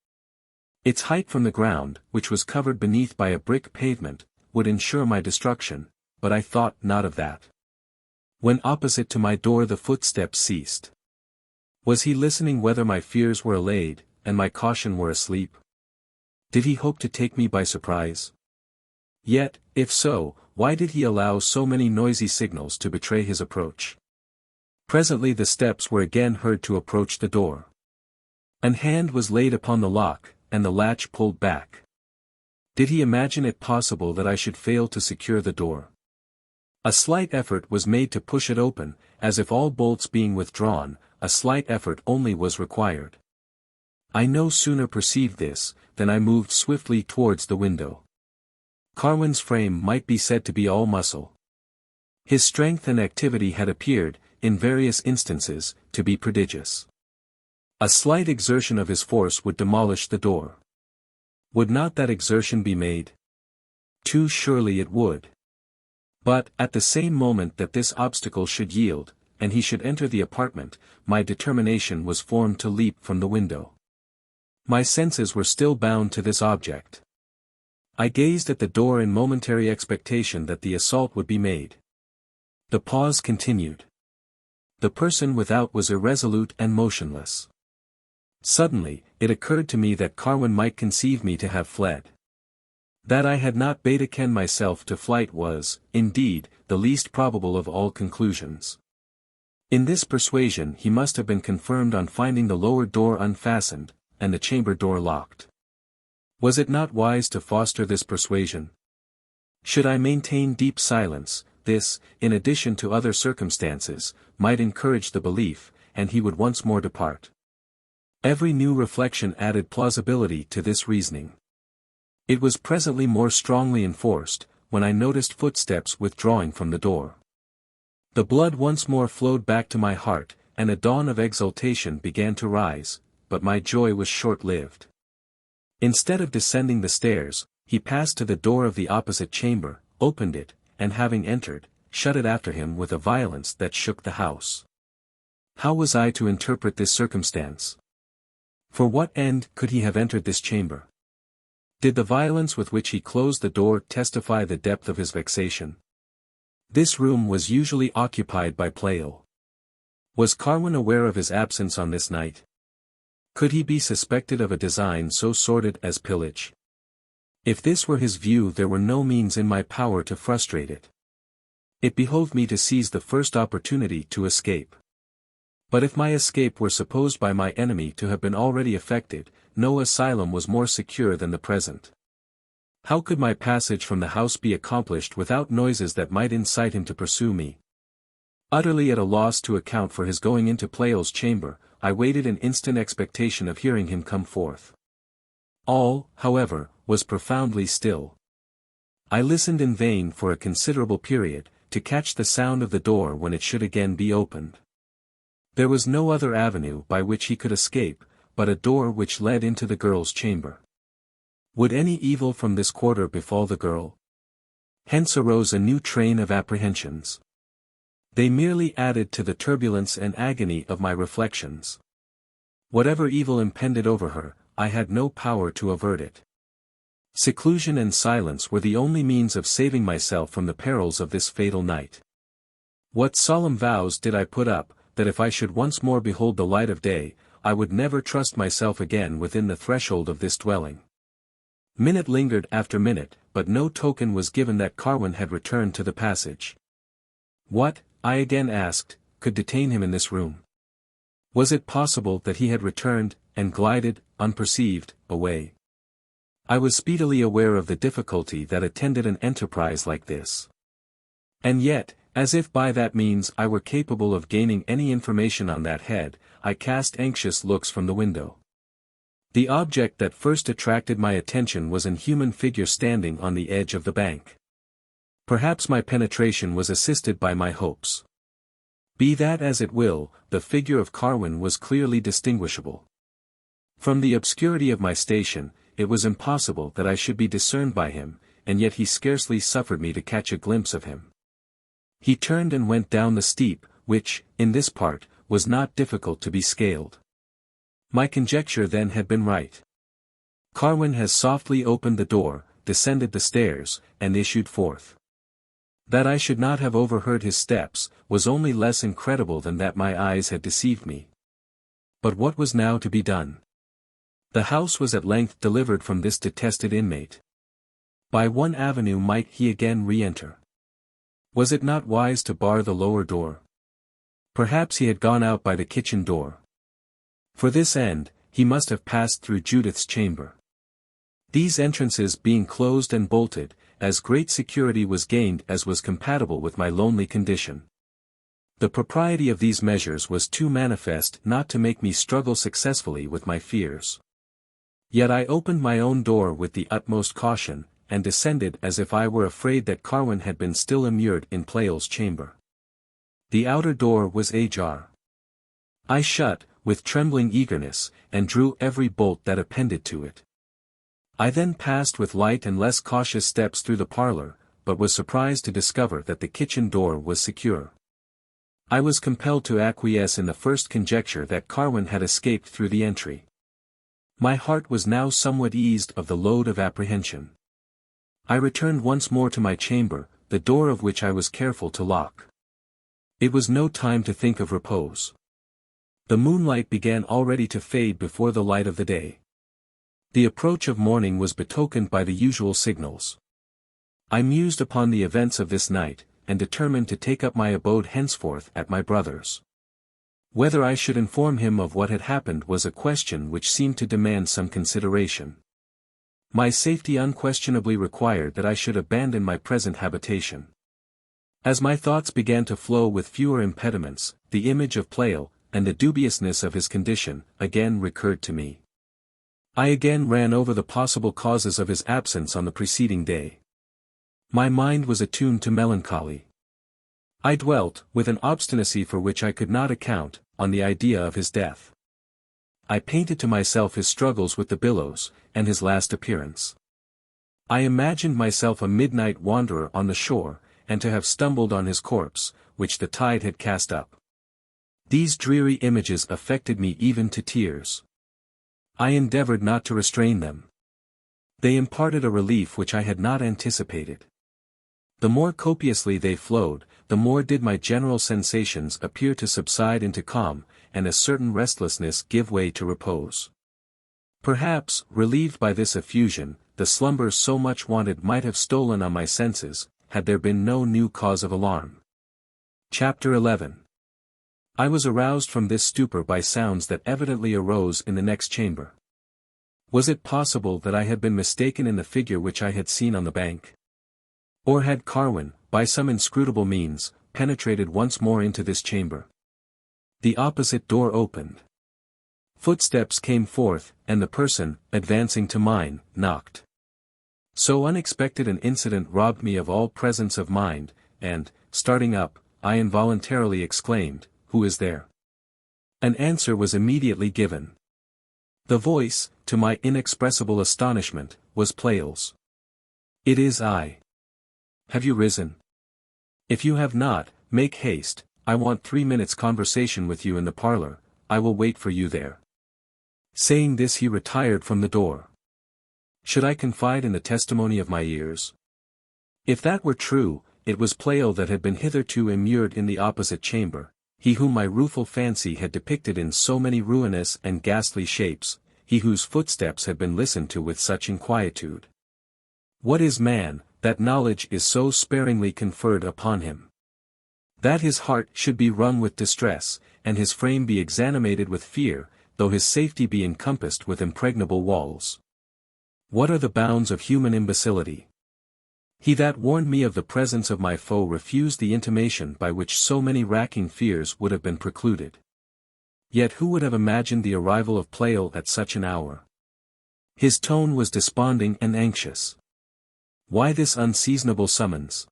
Its height from the ground, which was covered beneath by a brick pavement, would ensure my destruction, but I thought not of that. When opposite to my door the footsteps ceased. Was he listening whether my fears were allayed, and my caution were asleep? Did he hope to take me by surprise? Yet, if so, why did he allow so many noisy signals to betray his approach? Presently the steps were again heard to approach the door. An hand was laid upon the lock, and the latch pulled back. Did he imagine it possible that I should fail to secure the door? A slight effort was made to push it open, as if all bolts being withdrawn, a slight effort only was required. I no sooner perceived this, than I moved swiftly towards the window. Carwin's frame might be said to be all muscle. His strength and activity had appeared, in various instances, to be prodigious. A slight exertion of his force would demolish the door. Would not that exertion be made? Too surely it would. But, at the same moment that this obstacle should yield, and he should enter the apartment, my determination was formed to leap from the window. My senses were still bound to this object. I gazed at the door in momentary expectation that the assault would be made. The pause continued. The person without was irresolute and motionless. Suddenly, it occurred to me that Carwin might conceive me to have fled. That I had not betaken myself to flight was, indeed, the least probable of all conclusions. In this persuasion he must have been confirmed on finding the lower door unfastened, and the chamber door locked. Was it not wise to foster this persuasion? Should I maintain deep silence, this, in addition to other circumstances, might encourage the belief, and he would once more depart. Every new reflection added plausibility to this reasoning. It was presently more strongly enforced, when I noticed footsteps withdrawing from the door. The blood once more flowed back to my heart, and a dawn of exultation began to rise, but my joy was short-lived. Instead of descending the stairs, he passed to the door of the opposite chamber, opened it, and having entered, shut it after him with a violence that shook the house. How was I to interpret this circumstance? For what end could he have entered this chamber? Did the violence with which he closed the door testify the depth of his vexation? This room was usually occupied by Pleyel. Was Carwin aware of his absence on this night? Could he be suspected of a design so sordid as pillage? If this were his view, there were no means in my power to frustrate it. It behoved me to seize the first opportunity to escape. But if my escape were supposed by my enemy to have been already effected, no asylum was more secure than the present. How could my passage from the house be accomplished without noises that might incite him to pursue me? Utterly at a loss to account for his going into Pleyel's chamber, I waited in instant expectation of hearing him come forth. All, however, was profoundly still. I listened in vain for a considerable period, to catch the sound of the door when it should again be opened. There was no other avenue by which he could escape, but a door which led into the girl's chamber. Would any evil from this quarter befall the girl? Hence arose a new train of apprehensions. They merely added to the turbulence and agony of my reflections. Whatever evil impended over her, I had no power to avert it. Seclusion and silence were the only means of saving myself from the perils of this fatal night. What solemn vows did I put up, that if I should once more behold the light of day, I would never trust myself again within the threshold of this dwelling. Minute lingered after minute, but no token was given that Carwin had returned to the passage. What, I again asked, could detain him in this room? Was it possible that he had returned, and glided, unperceived, away? I was speedily aware of the difficulty that attended an enterprise like this. And yet, as if by that means I were capable of gaining any information on that head, I cast anxious looks from the window. The object that first attracted my attention was an human figure standing on the edge of the bank. Perhaps my penetration was assisted by my hopes. Be that as it will, the figure of Carwin was clearly distinguishable. From the obscurity of my station, it was impossible that I should be discerned by him, and yet he scarcely suffered me to catch a glimpse of him. He turned and went down the steep, which, in this part, was not difficult to be scaled. My conjecture then had been right. Carwin has softly opened the door, descended the stairs, and issued forth. That I should not have overheard his steps, was only less incredible than that my eyes had deceived me. But what was now to be done? The house was at length delivered from this detested inmate. By one avenue might he again re-enter. Was it not wise to bar the lower door? Perhaps he had gone out by the kitchen door. For this end, he must have passed through Judith's chamber. These entrances being closed and bolted, as great security was gained as was compatible with my lonely condition. The propriety of these measures was too manifest not to make me struggle successfully with my fears. Yet I opened my own door with the utmost caution, and descended as if I were afraid that Carwin had been still immured in Pleyel's chamber. The outer door was ajar. I shut, with trembling eagerness, and drew every bolt that appended to it. I then passed with light and less cautious steps through the parlor, but was surprised to discover that the kitchen door was secure. I was compelled to acquiesce in the first conjecture that Carwin had escaped through the entry. My heart was now somewhat eased of the load of apprehension. I returned once more to my chamber, the door of which I was careful to lock. It was no time to think of repose. The moonlight began already to fade before the light of the day. The approach of morning was betokened by the usual signals. I mused upon the events of this night, and determined to take up my abode henceforth at my brother's. Whether I should inform him of what had happened was a question which seemed to demand some consideration. My safety unquestionably required that I should abandon my present habitation. As my thoughts began to flow with fewer impediments, the image of Pleyel, and the dubiousness of his condition, again recurred to me. I again ran over the possible causes of his absence on the preceding day. My mind was attuned to melancholy. I dwelt, with an obstinacy for which I could not account, on the idea of his death. I painted to myself his struggles with the billows, and his last appearance. I imagined myself a midnight wanderer on the shore, and to have stumbled on his corpse, which the tide had cast up. These dreary images affected me even to tears. I endeavored not to restrain them. They imparted a relief which I had not anticipated. The more copiously they flowed, the more did my general sensations appear to subside into calm, and a certain restlessness give way to repose. Perhaps, relieved by this effusion, the slumbers so much wanted might have stolen on my senses, had there been no new cause of alarm. Chapter 11. I was aroused from this stupor by sounds that evidently arose in the next chamber. Was it possible that I had been mistaken in the figure which I had seen on the bank? Or had Carwin, by some inscrutable means, penetrated once more into this chamber? The opposite door opened. Footsteps came forth, and the person, advancing to mine, knocked. So unexpected an incident robbed me of all presence of mind, and, starting up, I involuntarily exclaimed, "Who is there?" An answer was immediately given. The voice, to my inexpressible astonishment, was Pleyel's. "It is I. Have you risen? If you have not, make haste, I want 3 minutes' conversation with you in the parlor, I will wait for you there." Saying this he retired from the door. Should I confide in the testimony of my ears? If that were true, it was Pleyel that had been hitherto immured in the opposite chamber, he whom my rueful fancy had depicted in so many ruinous and ghastly shapes, he whose footsteps had been listened to with such inquietude. What is man, that knowledge is so sparingly conferred upon him? That his heart should be wrung with distress, and his frame be exanimated with fear, though his safety be encompassed with impregnable walls. What are the bounds of human imbecility? He that warned me of the presence of my foe refused the intimation by which so many racking fears would have been precluded. Yet who would have imagined the arrival of Pleyel at such an hour? His tone was desponding and anxious. Why this unseasonable summons?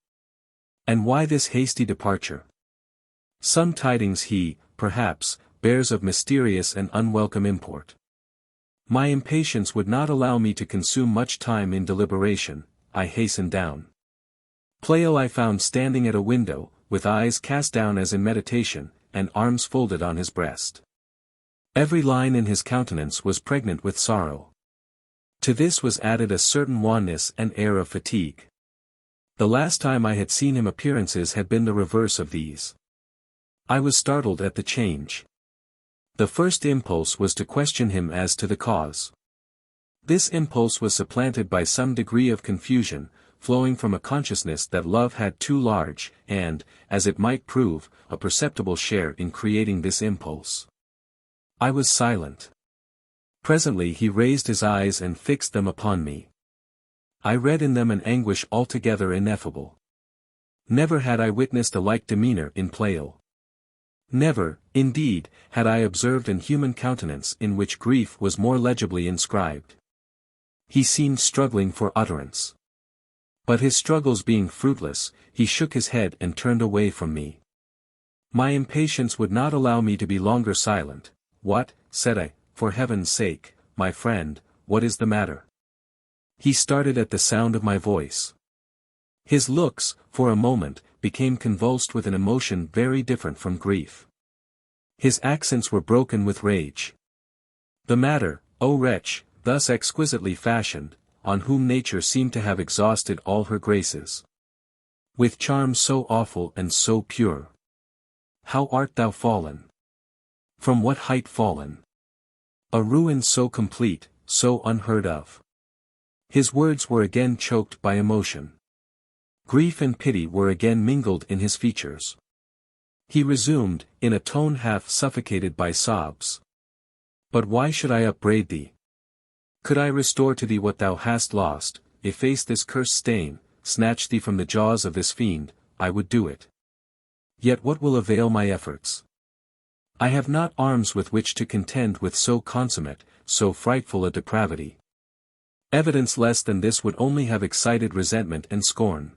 And why this hasty departure? Some tidings he, perhaps, bears of mysterious and unwelcome import. My impatience would not allow me to consume much time in deliberation. I hastened down. Pleyel I found standing at a window, with eyes cast down as in meditation, and arms folded on his breast. Every line in his countenance was pregnant with sorrow. To this was added a certain wanness and air of fatigue. The last time I had seen him appearances had been the reverse of these. I was startled at the change. The first impulse was to question him as to the cause. This impulse was supplanted by some degree of confusion, flowing from a consciousness that love had too large, and, as it might prove, a perceptible share in creating this impulse. I was silent. Presently he raised his eyes and fixed them upon me. I read in them an anguish altogether ineffable. Never had I witnessed a like demeanor in Pleyel. Never, indeed, had I observed an human countenance in which grief was more legibly inscribed. He seemed struggling for utterance. But his struggles being fruitless, he shook his head and turned away from me. My impatience would not allow me to be longer silent. "What," said I, "for heaven's sake, my friend, what is the matter?" He started at the sound of my voice. His looks, for a moment, became convulsed with an emotion very different from grief. His accents were broken with rage. "The matter, O wretch, thus exquisitely fashioned, on whom nature seemed to have exhausted all her graces. With charms so awful and so pure. How art thou fallen? From what height fallen? A ruin so complete, so unheard of." His words were again choked by emotion. Grief and pity were again mingled in his features. He resumed, in a tone half suffocated by sobs. "But why should I upbraid thee? Could I restore to thee what thou hast lost, efface this cursed stain, snatch thee from the jaws of this fiend, I would do it. Yet what will avail my efforts? I have not arms with which to contend with so consummate, so frightful a depravity. Evidence less than this would only have excited resentment and scorn.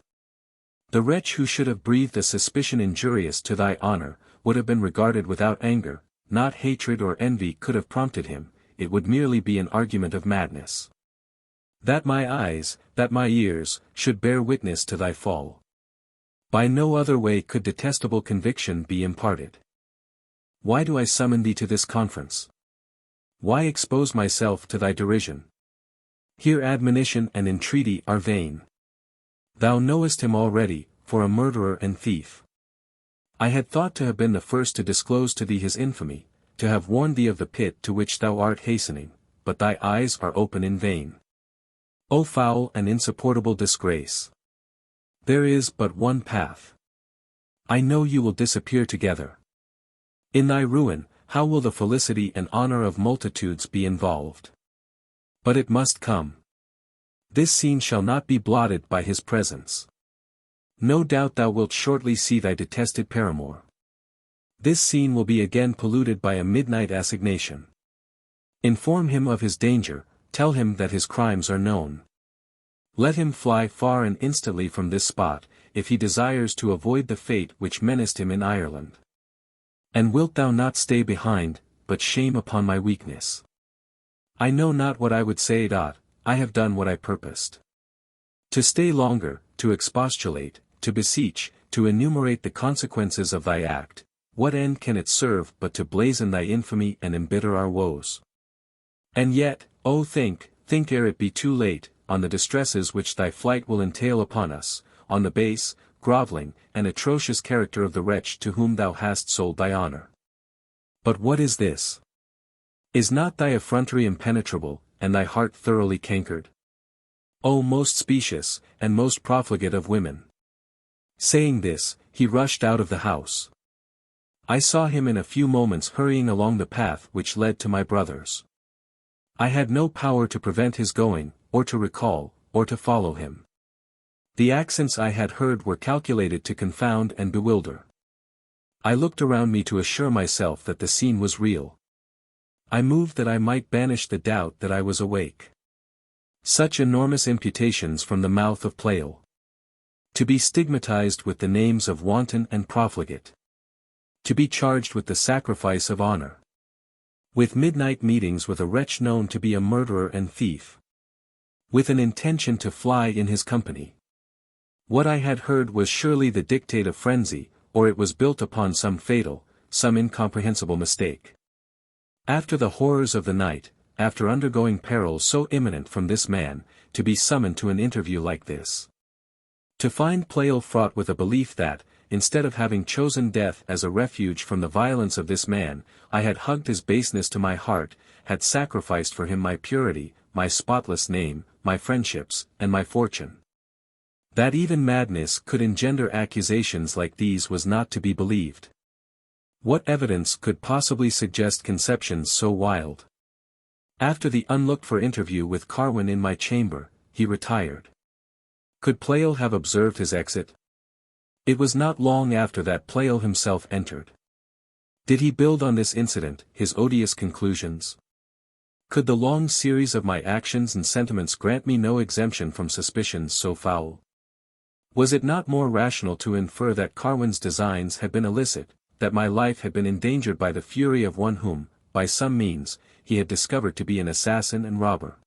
The wretch who should have breathed a suspicion injurious to thy honor, would have been regarded without anger, not hatred or envy could have prompted him, it would merely be an argument of madness. That my eyes, that my ears, should bear witness to thy fall. By no other way could detestable conviction be imparted. Why do I summon thee to this conference? Why expose myself to thy derision? Here admonition and entreaty are vain. Thou knowest him already, for a murderer and thief. I had thought to have been the first to disclose to thee his infamy, to have warned thee of the pit to which thou art hastening, but thy eyes are open in vain. O foul and insupportable disgrace! There is but one path. I know you will disappear together. In thy ruin, how will the felicity and honor of multitudes be involved? But it must come. This scene shall not be blotted by his presence. No doubt thou wilt shortly see thy detested paramour. This scene will be again polluted by a midnight assignation. Inform him of his danger, tell him that his crimes are known. Let him fly far and instantly from this spot, if he desires to avoid the fate which menaced him in Ireland. And wilt thou not stay behind, but shame upon my weakness? I know not what I would say. I have done what I purposed. To stay longer, to expostulate, to beseech, to enumerate the consequences of thy act, what end can it serve but to blazon thy infamy and embitter our woes? And yet, oh think ere it be too late, on the distresses which thy flight will entail upon us, on the base, grovelling, and atrocious character of the wretch to whom thou hast sold thy honour. But what is this? Is not thy effrontery impenetrable, and thy heart thoroughly cankered? O most specious, and most profligate of women! Saying this, he rushed out of the house. I saw him in a few moments hurrying along the path which led to my brother's. I had no power to prevent his going, or to recall, or to follow him. The accents I had heard were calculated to confound and bewilder. I looked around me to assure myself that the scene was real. I moved that I might banish the doubt that I was awake. Such enormous imputations from the mouth of Pleyel. To be stigmatized with the names of wanton and profligate. To be charged with the sacrifice of honor. With midnight meetings with a wretch known to be a murderer and thief. With an intention to fly in his company. What I had heard was surely the dictate of frenzy, or it was built upon some fatal, some incomprehensible mistake. After the horrors of the night, after undergoing perils so imminent from this man, to be summoned to an interview like this. To find Pleyel fraught with a belief that, instead of having chosen death as a refuge from the violence of this man, I had hugged his baseness to my heart, had sacrificed for him my purity, my spotless name, my friendships, and my fortune. That even madness could engender accusations like these was not to be believed. What evidence could possibly suggest conceptions so wild? After the unlooked-for interview with Carwin in my chamber, he retired. Could Pleyel have observed his exit? It was not long after that Pleyel himself entered. Did he build on this incident his odious conclusions? Could the long series of my actions and sentiments grant me no exemption from suspicions so foul? Was it not more rational to infer that Carwin's designs had been illicit, that my life had been endangered by the fury of one whom, by some means, he had discovered to be an assassin and robber?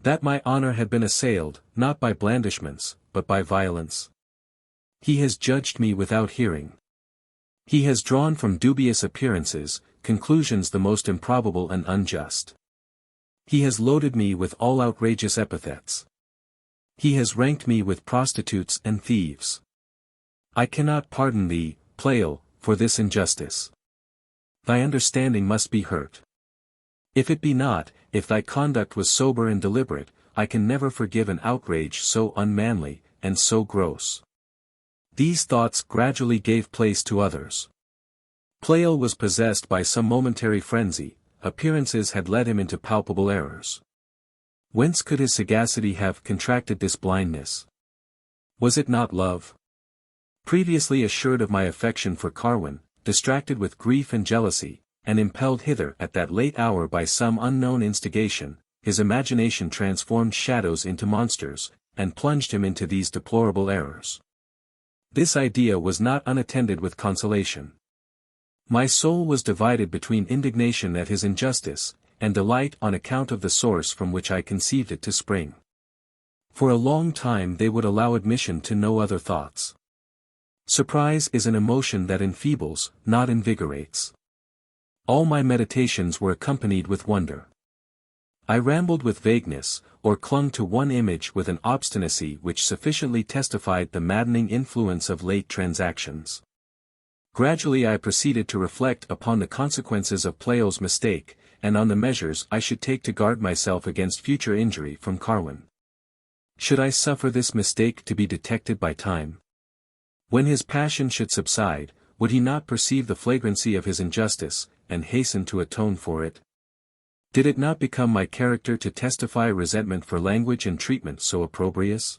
That my honor had been assailed, not by blandishments, but by violence? He has judged me without hearing. He has drawn from dubious appearances, conclusions the most improbable and unjust. He has loaded me with all outrageous epithets. He has ranked me with prostitutes and thieves. I cannot pardon thee, Pleyel, for this injustice. Thy understanding must be hurt. If it be not, if thy conduct was sober and deliberate, I can never forgive an outrage so unmanly, and so gross. These thoughts gradually gave place to others. Pleyel was possessed by some momentary frenzy, appearances had led him into palpable errors. Whence could his sagacity have contracted this blindness? Was it not love? Previously assured of my affection for Carwin, distracted with grief and jealousy, and impelled hither at that late hour by some unknown instigation, his imagination transformed shadows into monsters, and plunged him into these deplorable errors. This idea was not unattended with consolation. My soul was divided between indignation at his injustice, and delight on account of the source from which I conceived it to spring. For a long time they would allow admission to no other thoughts. Surprise is an emotion that enfeebles, not invigorates. All my meditations were accompanied with wonder. I rambled with vagueness, or clung to one image with an obstinacy which sufficiently testified the maddening influence of late transactions. Gradually I proceeded to reflect upon the consequences of Pleyel's mistake, and on the measures I should take to guard myself against future injury from Carwin. Should I suffer this mistake to be detected by time? When his passion should subside, would he not perceive the flagrancy of his injustice, and hasten to atone for it? Did it not become my character to testify resentment for language and treatment so opprobrious?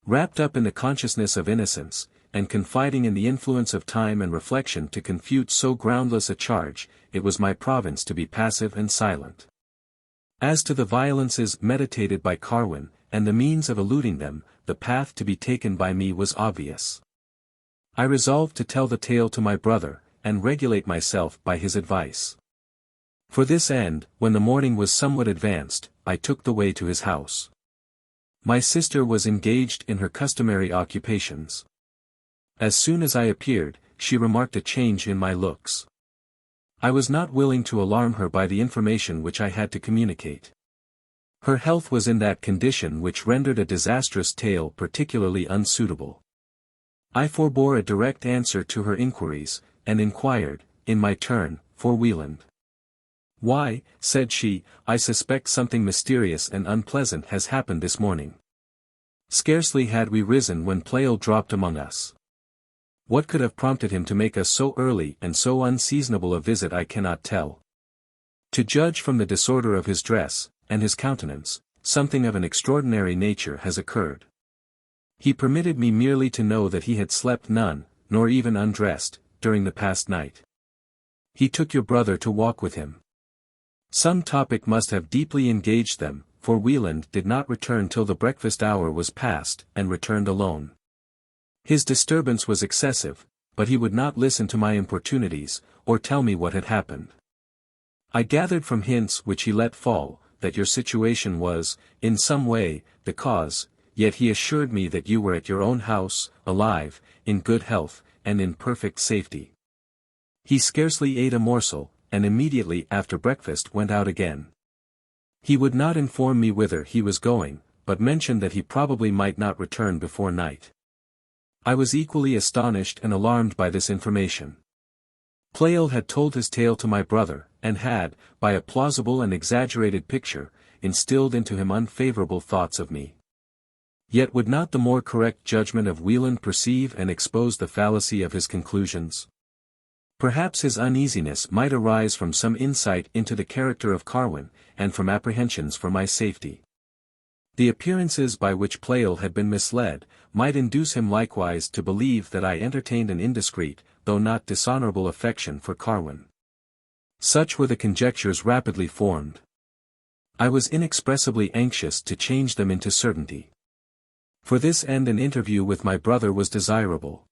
Wrapped up in the consciousness of innocence, and confiding in the influence of time and reflection to confute so groundless a charge, it was my province to be passive and silent. As to the violences meditated by Carwin, and the means of eluding them, the path to be taken by me was obvious. I resolved to tell the tale to my brother, and regulate myself by his advice. For this end, when the morning was somewhat advanced, I took the way to his house. My sister was engaged in her customary occupations. As soon as I appeared, she remarked a change in my looks. I was not willing to alarm her by the information which I had to communicate. Her health was in that condition which rendered a disastrous tale particularly unsuitable. I forbore a direct answer to her inquiries, and inquired, in my turn, for Wieland. "Why," said she, "I suspect something mysterious and unpleasant has happened this morning." Scarcely had we risen when Pleyel dropped among us. What could have prompted him to make us so early and so unseasonable a visit I cannot tell. To judge from the disorder of his dress, and his countenance, something of an extraordinary nature has occurred. He permitted me merely to know that he had slept none, nor even undressed, during the past night. He took your brother to walk with him. Some topic must have deeply engaged them, for Wieland did not return till the breakfast hour was past, and returned alone. His disturbance was excessive, but he would not listen to my importunities, or tell me what had happened. I gathered from hints which he let fall, that your situation was, in some way, the cause, yet he assured me that you were at your own house, alive, in good health, and in perfect safety. He scarcely ate a morsel, and immediately after breakfast went out again. He would not inform me whither he was going, but mentioned that he probably might not return before night. I was equally astonished and alarmed by this information. Pleyel had told his tale to my brother, and had, by a plausible and exaggerated picture, instilled into him unfavorable thoughts of me. Yet would not the more correct judgment of Wieland perceive and expose the fallacy of his conclusions? Perhaps his uneasiness might arise from some insight into the character of Carwin, and from apprehensions for my safety. The appearances by which Pleyel had been misled, might induce him likewise to believe that I entertained an indiscreet, though not dishonorable affection for Carwin. Such were the conjectures rapidly formed. I was inexpressibly anxious to change them into certainty. For this end an interview with my brother was desirable.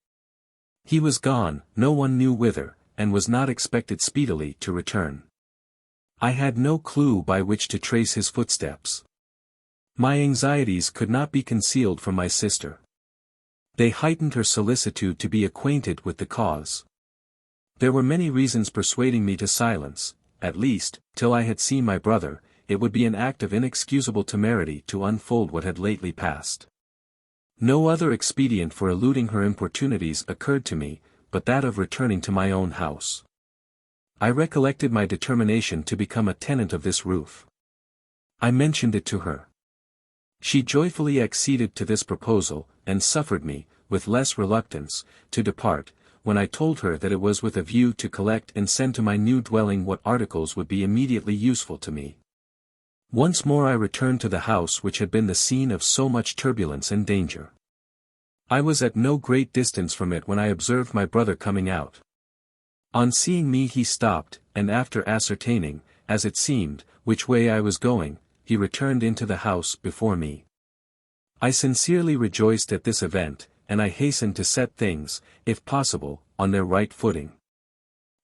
He was gone, no one knew whither, and was not expected speedily to return. I had no clue by which to trace his footsteps. My anxieties could not be concealed from my sister. They heightened her solicitude to be acquainted with the cause. There were many reasons persuading me to silence, at least, till I had seen my brother. It would be an act of inexcusable temerity to unfold what had lately passed. No other expedient for eluding her importunities occurred to me, but that of returning to my own house. I recollected my determination to become a tenant of this roof. I mentioned it to her. She joyfully acceded to this proposal, and suffered me, with less reluctance, to depart, when I told her that it was with a view to collect and send to my new dwelling what articles would be immediately useful to me. Once more I returned to the house which had been the scene of so much turbulence and danger. I was at no great distance from it when I observed my brother coming out. On seeing me he stopped, and after ascertaining, as it seemed, which way I was going, he returned into the house before me. I sincerely rejoiced at this event, and I hastened to set things, if possible, on their right footing.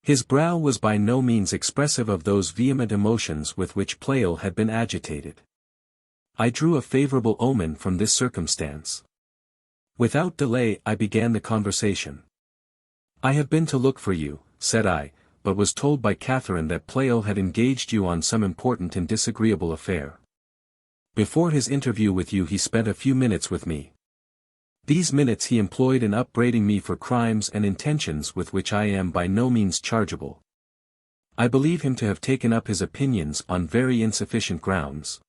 His brow was by no means expressive of those vehement emotions with which Pleyel had been agitated. I drew a favorable omen from this circumstance. Without delay I began the conversation. "I have been to look for you," said I, "but was told by Catharine that Pleyel had engaged you on some important and disagreeable affair. Before his interview with you he spent a few minutes with me. These minutes he employed in upbraiding me for crimes and intentions with which I am by no means chargeable. I believe him to have taken up his opinions on very insufficient grounds.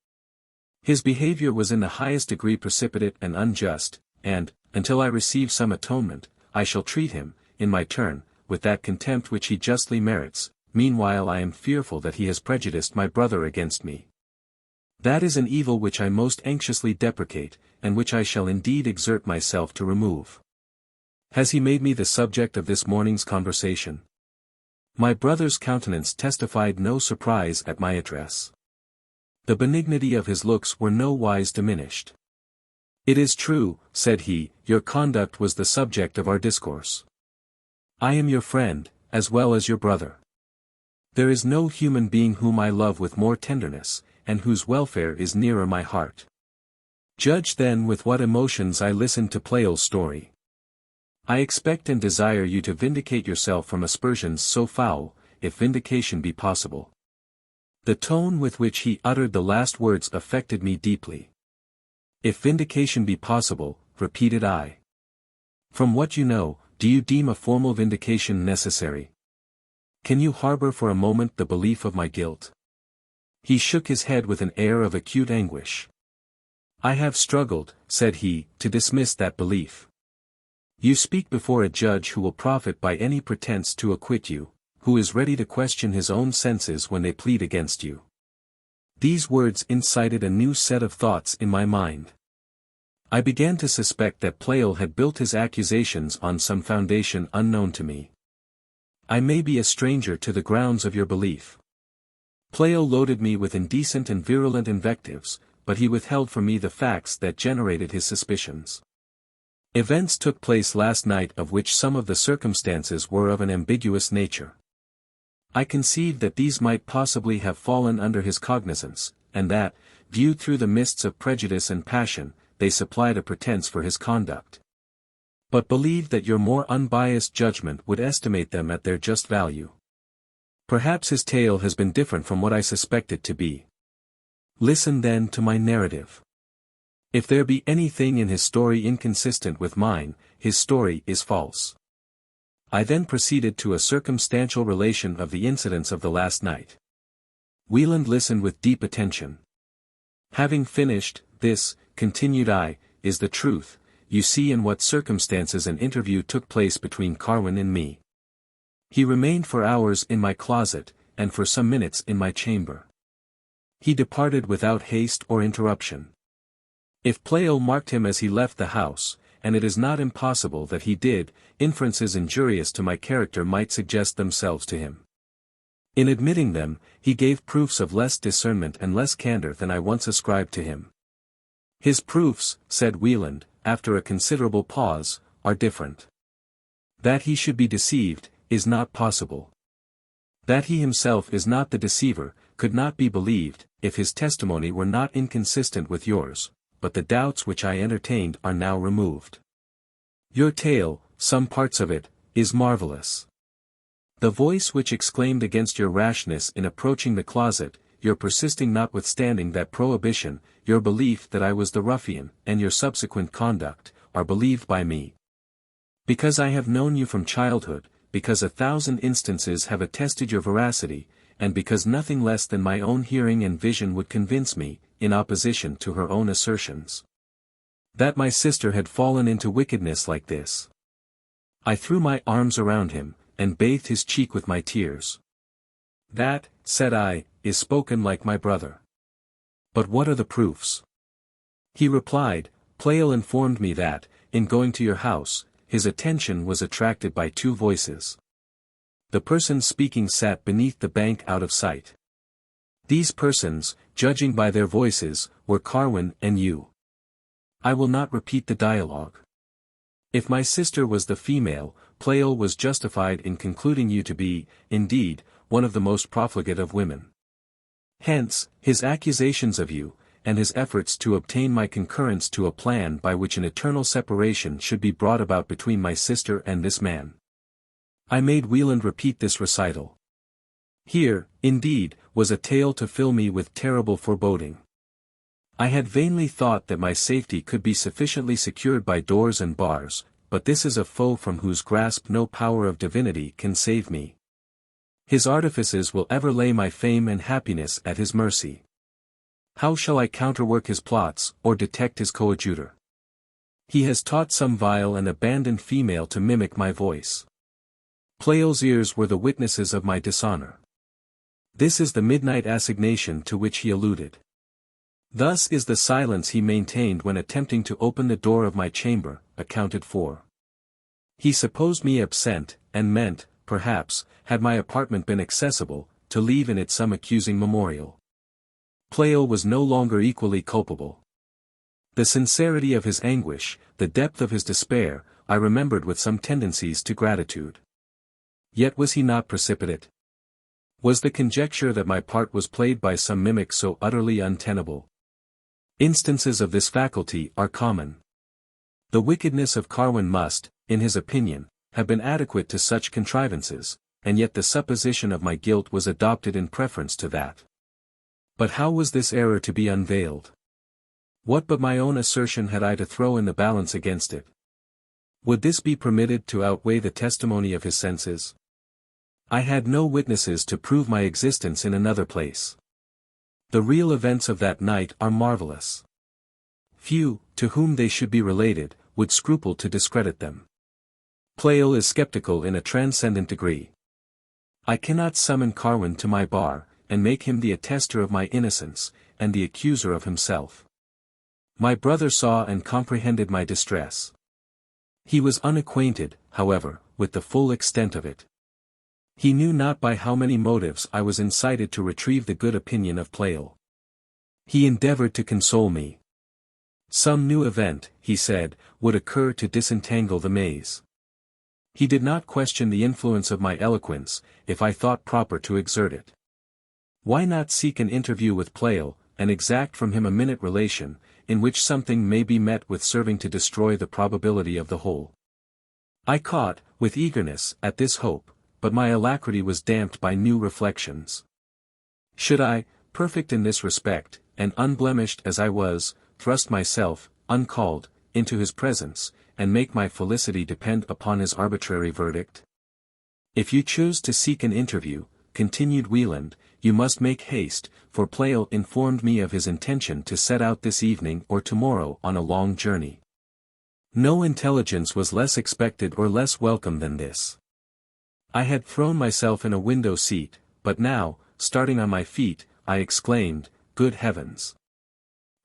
His behavior was in the highest degree precipitate and unjust, and, until I receive some atonement, I shall treat him, in my turn, with that contempt which he justly merits. Meanwhile I am fearful that he has prejudiced my brother against me. That is an evil which I most anxiously deprecate, and which I shall indeed exert myself to remove. Has he made me the subject of this morning's conversation?" My brother's countenance testified no surprise at my address. The benignity of his looks were no wise diminished. "It is true," said he, "your conduct was the subject of our discourse. I am your friend, as well as your brother. There is no human being whom I love with more tenderness, and whose welfare is nearer my heart. Judge then with what emotions I listened to Pleyel's story. I expect and desire you to vindicate yourself from aspersions so foul, if vindication be possible. The tone with which he uttered the last words affected me deeply. If vindication be possible, repeated I. From what you know, do you deem a formal vindication necessary? Can you harbor for a moment the belief of my guilt? He shook his head with an air of acute anguish. I have struggled, said he, to dismiss that belief. You speak before a judge who will profit by any pretense to acquit you, who is ready to question his own senses when they plead against you. These words incited a new set of thoughts in my mind. I began to suspect that Pleyel had built his accusations on some foundation unknown to me. I may be a stranger to the grounds of your belief. Pleyel loaded me with indecent and virulent invectives, but he withheld from me the facts that generated his suspicions. Events took place last night of which some of the circumstances were of an ambiguous nature. I conceived that these might possibly have fallen under his cognizance, and that, viewed through the mists of prejudice and passion, they supplied a pretense for his conduct. But believed that your more unbiased judgment would estimate them at their just value. Perhaps his tale has been different from what I suspect it to be. Listen then to my narrative. If there be anything in his story inconsistent with mine, his story is false. I then proceeded to a circumstantial relation of the incidents of the last night. Wieland listened with deep attention. Having finished, this, continued I, is the truth, you see in what circumstances an interview took place between Carwin and me. He remained for hours in my closet, and for some minutes in my chamber. He departed without haste or interruption. If Pleyel marked him as he left the house, and it is not impossible that he did, inferences injurious to my character might suggest themselves to him. In admitting them, he gave proofs of less discernment and less candor than I once ascribed to him. His proofs, said Wieland, after a considerable pause, are different. That he should be deceived, is not possible. That he himself is not the deceiver, could not be believed, if his testimony were not inconsistent with yours, but the doubts which I entertained are now removed. Your tale, some parts of it, is marvelous. The voice which exclaimed against your rashness in approaching the closet, your persisting notwithstanding that prohibition, your belief that I was the ruffian, and your subsequent conduct, are believed by me. Because I have known you from childhood, because 1,000 instances have attested your veracity, and because nothing less than my own hearing and vision would convince me, in opposition to her own assertions, that my sister had fallen into wickedness like this. I threw my arms around him, and bathed his cheek with my tears. That, said I, is spoken like my brother. But what are the proofs? He replied, Pleyel informed me that, in going to your house, his attention was attracted by two voices. The persons speaking sat beneath the bank out of sight. These persons, judging by their voices, were Carwin and you. I will not repeat the dialogue. If my sister was the female, Pleyel was justified in concluding you to be, indeed, one of the most profligate of women. Hence, his accusations of you, and his efforts to obtain my concurrence to a plan by which an eternal separation should be brought about between my sister and this man. I made Wieland repeat this recital. Here, indeed, was a tale to fill me with terrible foreboding. I had vainly thought that my safety could be sufficiently secured by doors and bars, but this is a foe from whose grasp no power of divinity can save me. His artifices will ever lay my fame and happiness at his mercy. How shall I counterwork his plots, or detect his coadjutor? He has taught some vile and abandoned female to mimic my voice. Pleyel's ears were the witnesses of my dishonor. This is the midnight assignation to which he alluded. Thus is the silence he maintained when attempting to open the door of my chamber, accounted for. He supposed me absent, and meant, perhaps, had my apartment been accessible, to leave in it some accusing memorial. Pleyel was no longer equally culpable. The sincerity of his anguish, the depth of his despair, I remembered with some tendencies to gratitude. Yet was he not precipitate? Was the conjecture that my part was played by some mimic so utterly untenable? Instances of this faculty are common. The wickedness of Carwin must, in his opinion, have been adequate to such contrivances, and yet the supposition of my guilt was adopted in preference to that. But how was this error to be unveiled? What but my own assertion had I to throw in the balance against it? Would this be permitted to outweigh the testimony of his senses? I had no witnesses to prove my existence in another place. The real events of that night are marvelous. Few, to whom they should be related, would scruple to discredit them. Pleyel is skeptical in a transcendent degree. I cannot summon Carwin to my bar, and make him the attester of my innocence, and the accuser of himself. My brother saw and comprehended my distress. He was unacquainted, however, with the full extent of it. He knew not by how many motives I was incited to retrieve the good opinion of Pleyel. He endeavored to console me. Some new event, he said, would occur to disentangle the maze. He did not question the influence of my eloquence, if I thought proper to exert it. Why not seek an interview with Pleyel, and exact from him a minute relation, in which something may be met with serving to destroy the probability of the whole? I caught, with eagerness, at this hope, but my alacrity was damped by new reflections. Should I, perfect in this respect, and unblemished as I was, thrust myself, uncalled, into his presence, and make my felicity depend upon his arbitrary verdict? If you choose to seek an interview, continued Wieland, you must make haste, for Pleyel informed me of his intention to set out this evening or tomorrow on a long journey. No intelligence was less expected or less welcome than this. I had thrown myself in a window seat, but now, starting on my feet, I exclaimed, "Good heavens!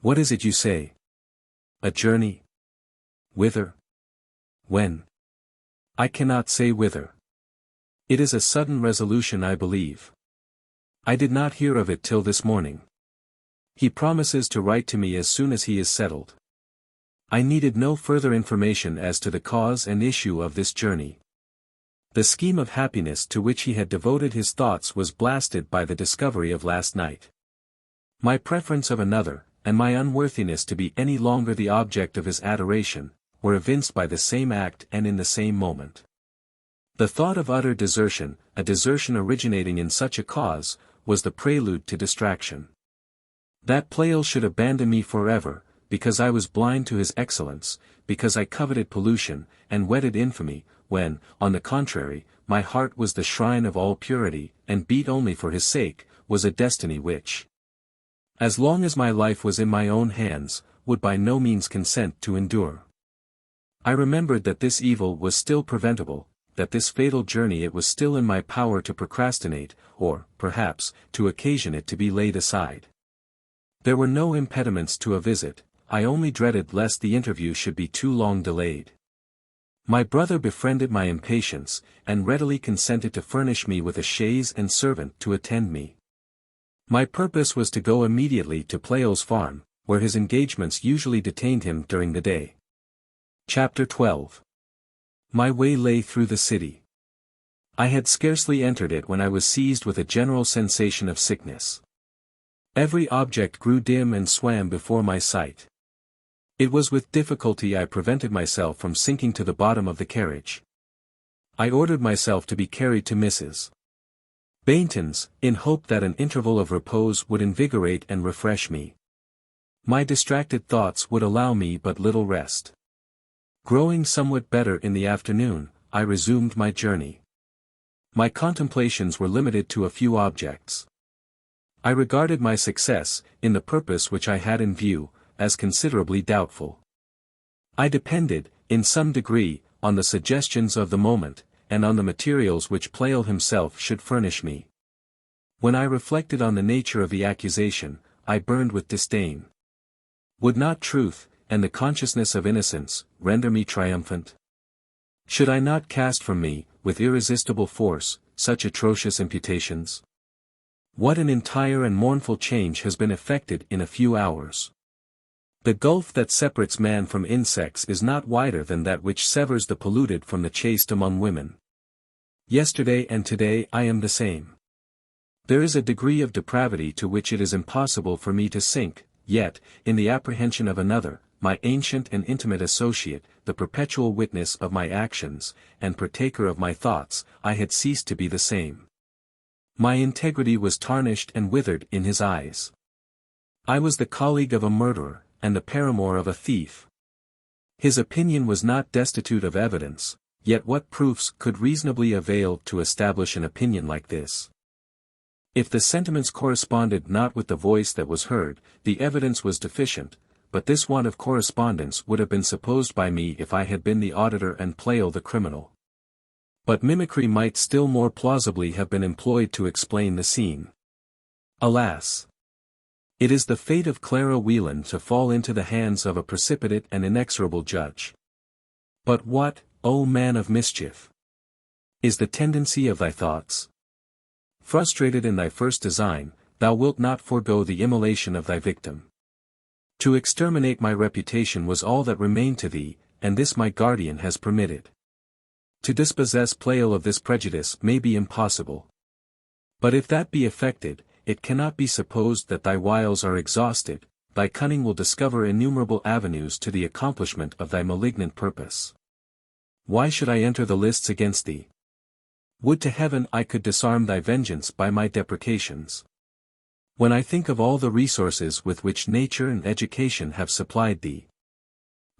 What is it you say? A journey? Whither? When? I cannot say whither. It is a sudden resolution, I believe. I did not hear of it till this morning. He promises to write to me as soon as he is settled." I needed no further information as to the cause and issue of this journey. The scheme of happiness to which he had devoted his thoughts was blasted by the discovery of last night. My preference of another, and my unworthiness to be any longer the object of his adoration, were evinced by the same act and in the same moment. The thought of utter desertion, a desertion originating in such a cause, was the prelude to distraction. That Pleyel should abandon me forever, because I was blind to his excellence, because I coveted pollution, and wedded infamy, when, on the contrary, my heart was the shrine of all purity, and beat only for his sake, was a destiny which, as long as my life was in my own hands, would by no means consent to endure. I remembered that this evil was still preventable, that this fatal journey it was still in my power to procrastinate, or, perhaps, to occasion it to be laid aside. There were no impediments to a visit, I only dreaded lest the interview should be too long delayed. My brother befriended my impatience, and readily consented to furnish me with a chaise and servant to attend me. My purpose was to go immediately to Pleyel's farm, where his engagements usually detained him during the day. Chapter 12. My way lay through the city. I had scarcely entered it when I was seized with a general sensation of sickness. Every object grew dim and swam before my sight. It was with difficulty I prevented myself from sinking to the bottom of the carriage. I ordered myself to be carried to Mrs. Bainton's, in hope that an interval of repose would invigorate and refresh me. My distracted thoughts would allow me but little rest. Growing somewhat better in the afternoon, I resumed my journey. My contemplations were limited to a few objects. I regarded my success, in the purpose which I had in view, as considerably doubtful. I depended, in some degree, on the suggestions of the moment, and on the materials which Pleyel himself should furnish me. When I reflected on the nature of the accusation, I burned with disdain. Would not truth, and the consciousness of innocence, render me triumphant? Should I not cast from me, with irresistible force, such atrocious imputations? What an entire and mournful change has been effected in a few hours! The gulf that separates man from insects is not wider than that which severs the polluted from the chaste among women. Yesterday and today I am the same. There is a degree of depravity to which it is impossible for me to sink, yet, in the apprehension of another, my ancient and intimate associate, the perpetual witness of my actions, and partaker of my thoughts, I had ceased to be the same. My integrity was tarnished and withered in his eyes. I was the colleague of a murderer, and the paramour of a thief. His opinion was not destitute of evidence, yet what proofs could reasonably avail to establish an opinion like this? If the sentiments corresponded not with the voice that was heard, the evidence was deficient, but this want of correspondence would have been supposed by me if I had been the auditor and Pleyel the criminal. But mimicry might still more plausibly have been employed to explain the scene. Alas! It is the fate of Clara Wieland to fall into the hands of a precipitate and inexorable judge. But what, O man of mischief, is the tendency of thy thoughts? Frustrated in thy first design, thou wilt not forego the immolation of thy victim. To exterminate my reputation was all that remained to thee, and this my guardian has permitted. To dispossess Pleyel of this prejudice may be impossible. But if that be effected, it cannot be supposed that thy wiles are exhausted, thy cunning will discover innumerable avenues to the accomplishment of thy malignant purpose. Why should I enter the lists against thee? Would to heaven I could disarm thy vengeance by my deprecations. When I think of all the resources with which nature and education have supplied thee,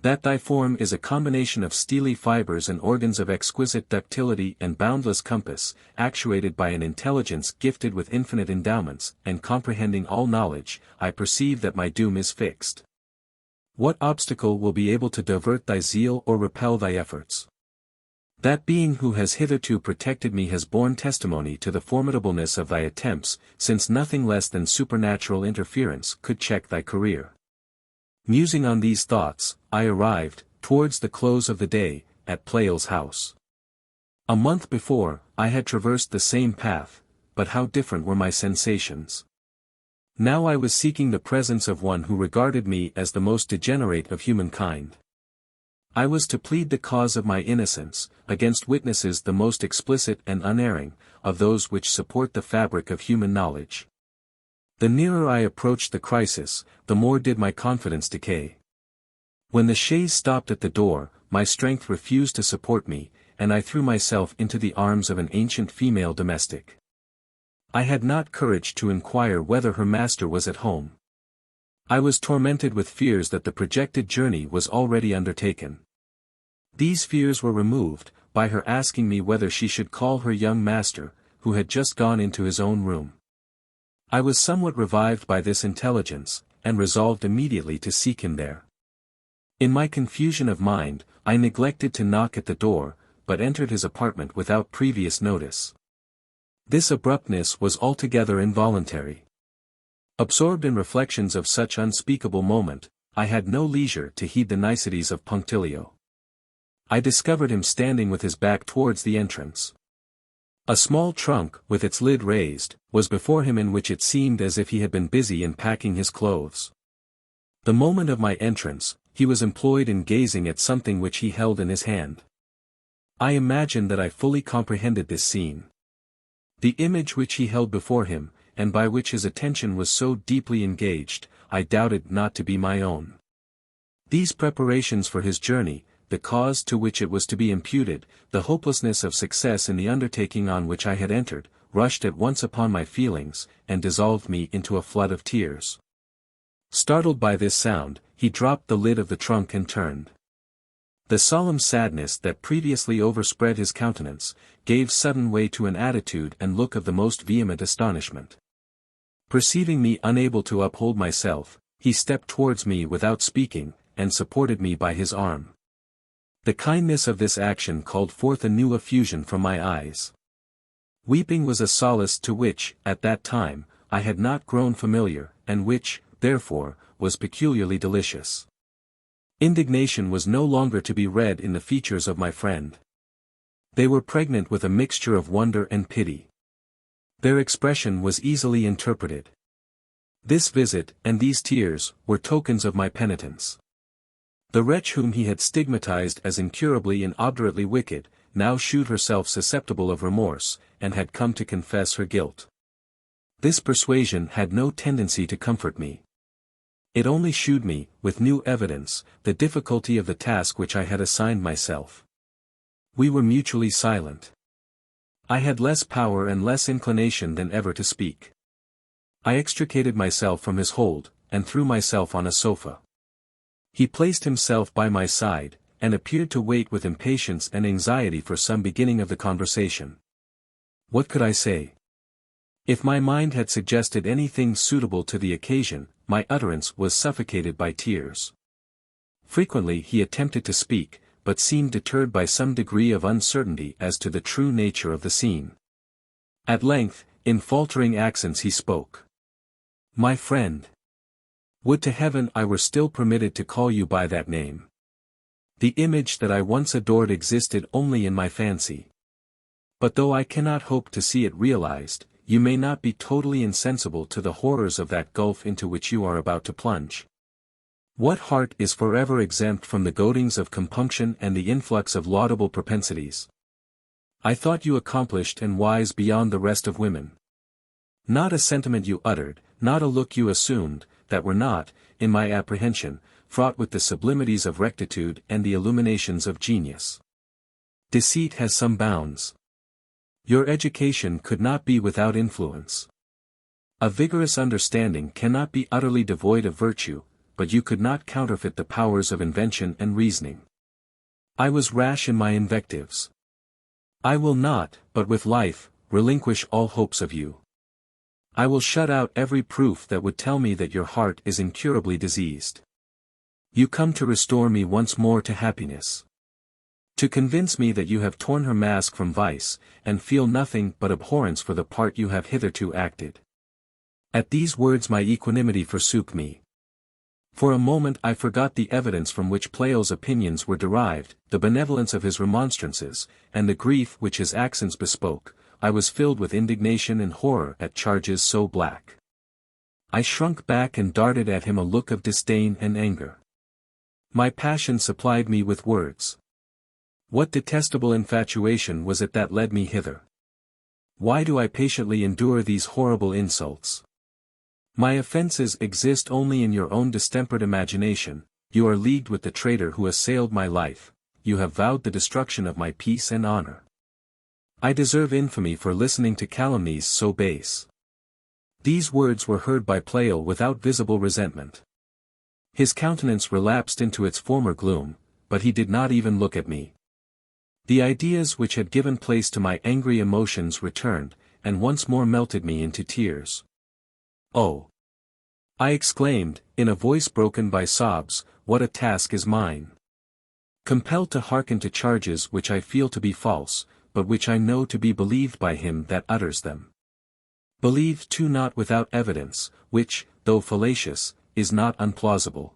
that thy form is a combination of steely fibers and organs of exquisite ductility and boundless compass, actuated by an intelligence gifted with infinite endowments, and comprehending all knowledge, I perceive that my doom is fixed. What obstacle will be able to divert thy zeal or repel thy efforts? That being who has hitherto protected me has borne testimony to the formidableness of thy attempts, since nothing less than supernatural interference could check thy career. Musing on these thoughts, I arrived, towards the close of the day, at Pleyel's house. A month before, I had traversed the same path, but how different were my sensations. Now I was seeking the presence of one who regarded me as the most degenerate of humankind. I was to plead the cause of my innocence, against witnesses the most explicit and unerring, of those which support the fabric of human knowledge. The nearer I approached the crisis, the more did my confidence decay. When the chaise stopped at the door, my strength refused to support me, and I threw myself into the arms of an ancient female domestic. I had not courage to inquire whether her master was at home. I was tormented with fears that the projected journey was already undertaken. These fears were removed, by her asking me whether she should call her young master, who had just gone into his own room. I was somewhat revived by this intelligence, and resolved immediately to seek him there. In my confusion of mind, I neglected to knock at the door, but entered his apartment without previous notice. This abruptness was altogether involuntary. Absorbed in reflections of such unspeakable moment, I had no leisure to heed the niceties of punctilio. I discovered him standing with his back towards the entrance. A small trunk, with its lid raised, was before him in which it seemed as if he had been busy in packing his clothes. The moment of my entrance, he was employed in gazing at something which he held in his hand. I imagine that I fully comprehended this scene. The image which he held before him, and by which his attention was so deeply engaged, I doubted not to be my own. These preparations for his journey, the cause to which it was to be imputed, the hopelessness of success in the undertaking on which I had entered, rushed at once upon my feelings, and dissolved me into a flood of tears. Startled by this sound, he dropped the lid of the trunk and turned. The solemn sadness that previously overspread his countenance, gave sudden way to an attitude and look of the most vehement astonishment. Perceiving me unable to uphold myself, he stepped towards me without speaking, and supported me by his arm. The kindness of this action called forth a new effusion from my eyes. Weeping was a solace to which, at that time, I had not grown familiar, and which, therefore, was peculiarly delicious. Indignation was no longer to be read in the features of my friend. They were pregnant with a mixture of wonder and pity. Their expression was easily interpreted. This visit, and these tears, were tokens of my penitence. The wretch whom he had stigmatized as incurably and obdurately wicked, now shewed herself susceptible of remorse, and had come to confess her guilt. This persuasion had no tendency to comfort me. It only shewed me, with new evidence, the difficulty of the task which I had assigned myself. We were mutually silent. I had less power and less inclination than ever to speak. I extricated myself from his hold, and threw myself on a sofa. He placed himself by my side, and appeared to wait with impatience and anxiety for some beginning of the conversation. What could I say? If my mind had suggested anything suitable to the occasion, my utterance was suffocated by tears. Frequently he attempted to speak, but seemed deterred by some degree of uncertainty as to the true nature of the scene. At length, in faltering accents he spoke. "My friend! Would to heaven I were still permitted to call you by that name. The image that I once adored existed only in my fancy. But though I cannot hope to see it realized, you may not be totally insensible to the horrors of that gulf into which you are about to plunge. What heart is forever exempt from the goadings of compunction and the influx of laudable propensities? I thought you accomplished and wise beyond the rest of women. Not a sentiment you uttered, not a look you assumed, that were not, in my apprehension, fraught with the sublimities of rectitude and the illuminations of genius. Deceit has some bounds. Your education could not be without influence. A vigorous understanding cannot be utterly devoid of virtue, but you could not counterfeit the powers of invention and reasoning. I was rash in my invectives. I will not, but with life, relinquish all hopes of you. I will shut out every proof that would tell me that your heart is incurably diseased. You come to restore me once more to happiness. To convince me that you have torn her mask from vice, and feel nothing but abhorrence for the part you have hitherto acted." At these words my equanimity forsook me. For a moment I forgot the evidence from which Pleyel's opinions were derived, the benevolence of his remonstrances, and the grief which his accents bespoke. I was filled with indignation and horror at charges so black. I shrunk back and darted at him a look of disdain and anger. My passion supplied me with words. What detestable infatuation was it that led me hither? Why do I patiently endure these horrible insults? My offences exist only in your own distempered imagination. You are leagued with the traitor who assailed my life, you have vowed the destruction of my peace and honor. I deserve infamy for listening to calumnies so base. These words were heard by Pleyel without visible resentment. His countenance relapsed into its former gloom, but he did not even look at me. The ideas which had given place to my angry emotions returned, and once more melted me into tears. "Oh!" I exclaimed, in a voice broken by sobs, "what a task is mine! Compelled to hearken to charges which I feel to be false, but which I know to be believed by him that utters them. Believed too not without evidence, which, though fallacious, is not unplausible.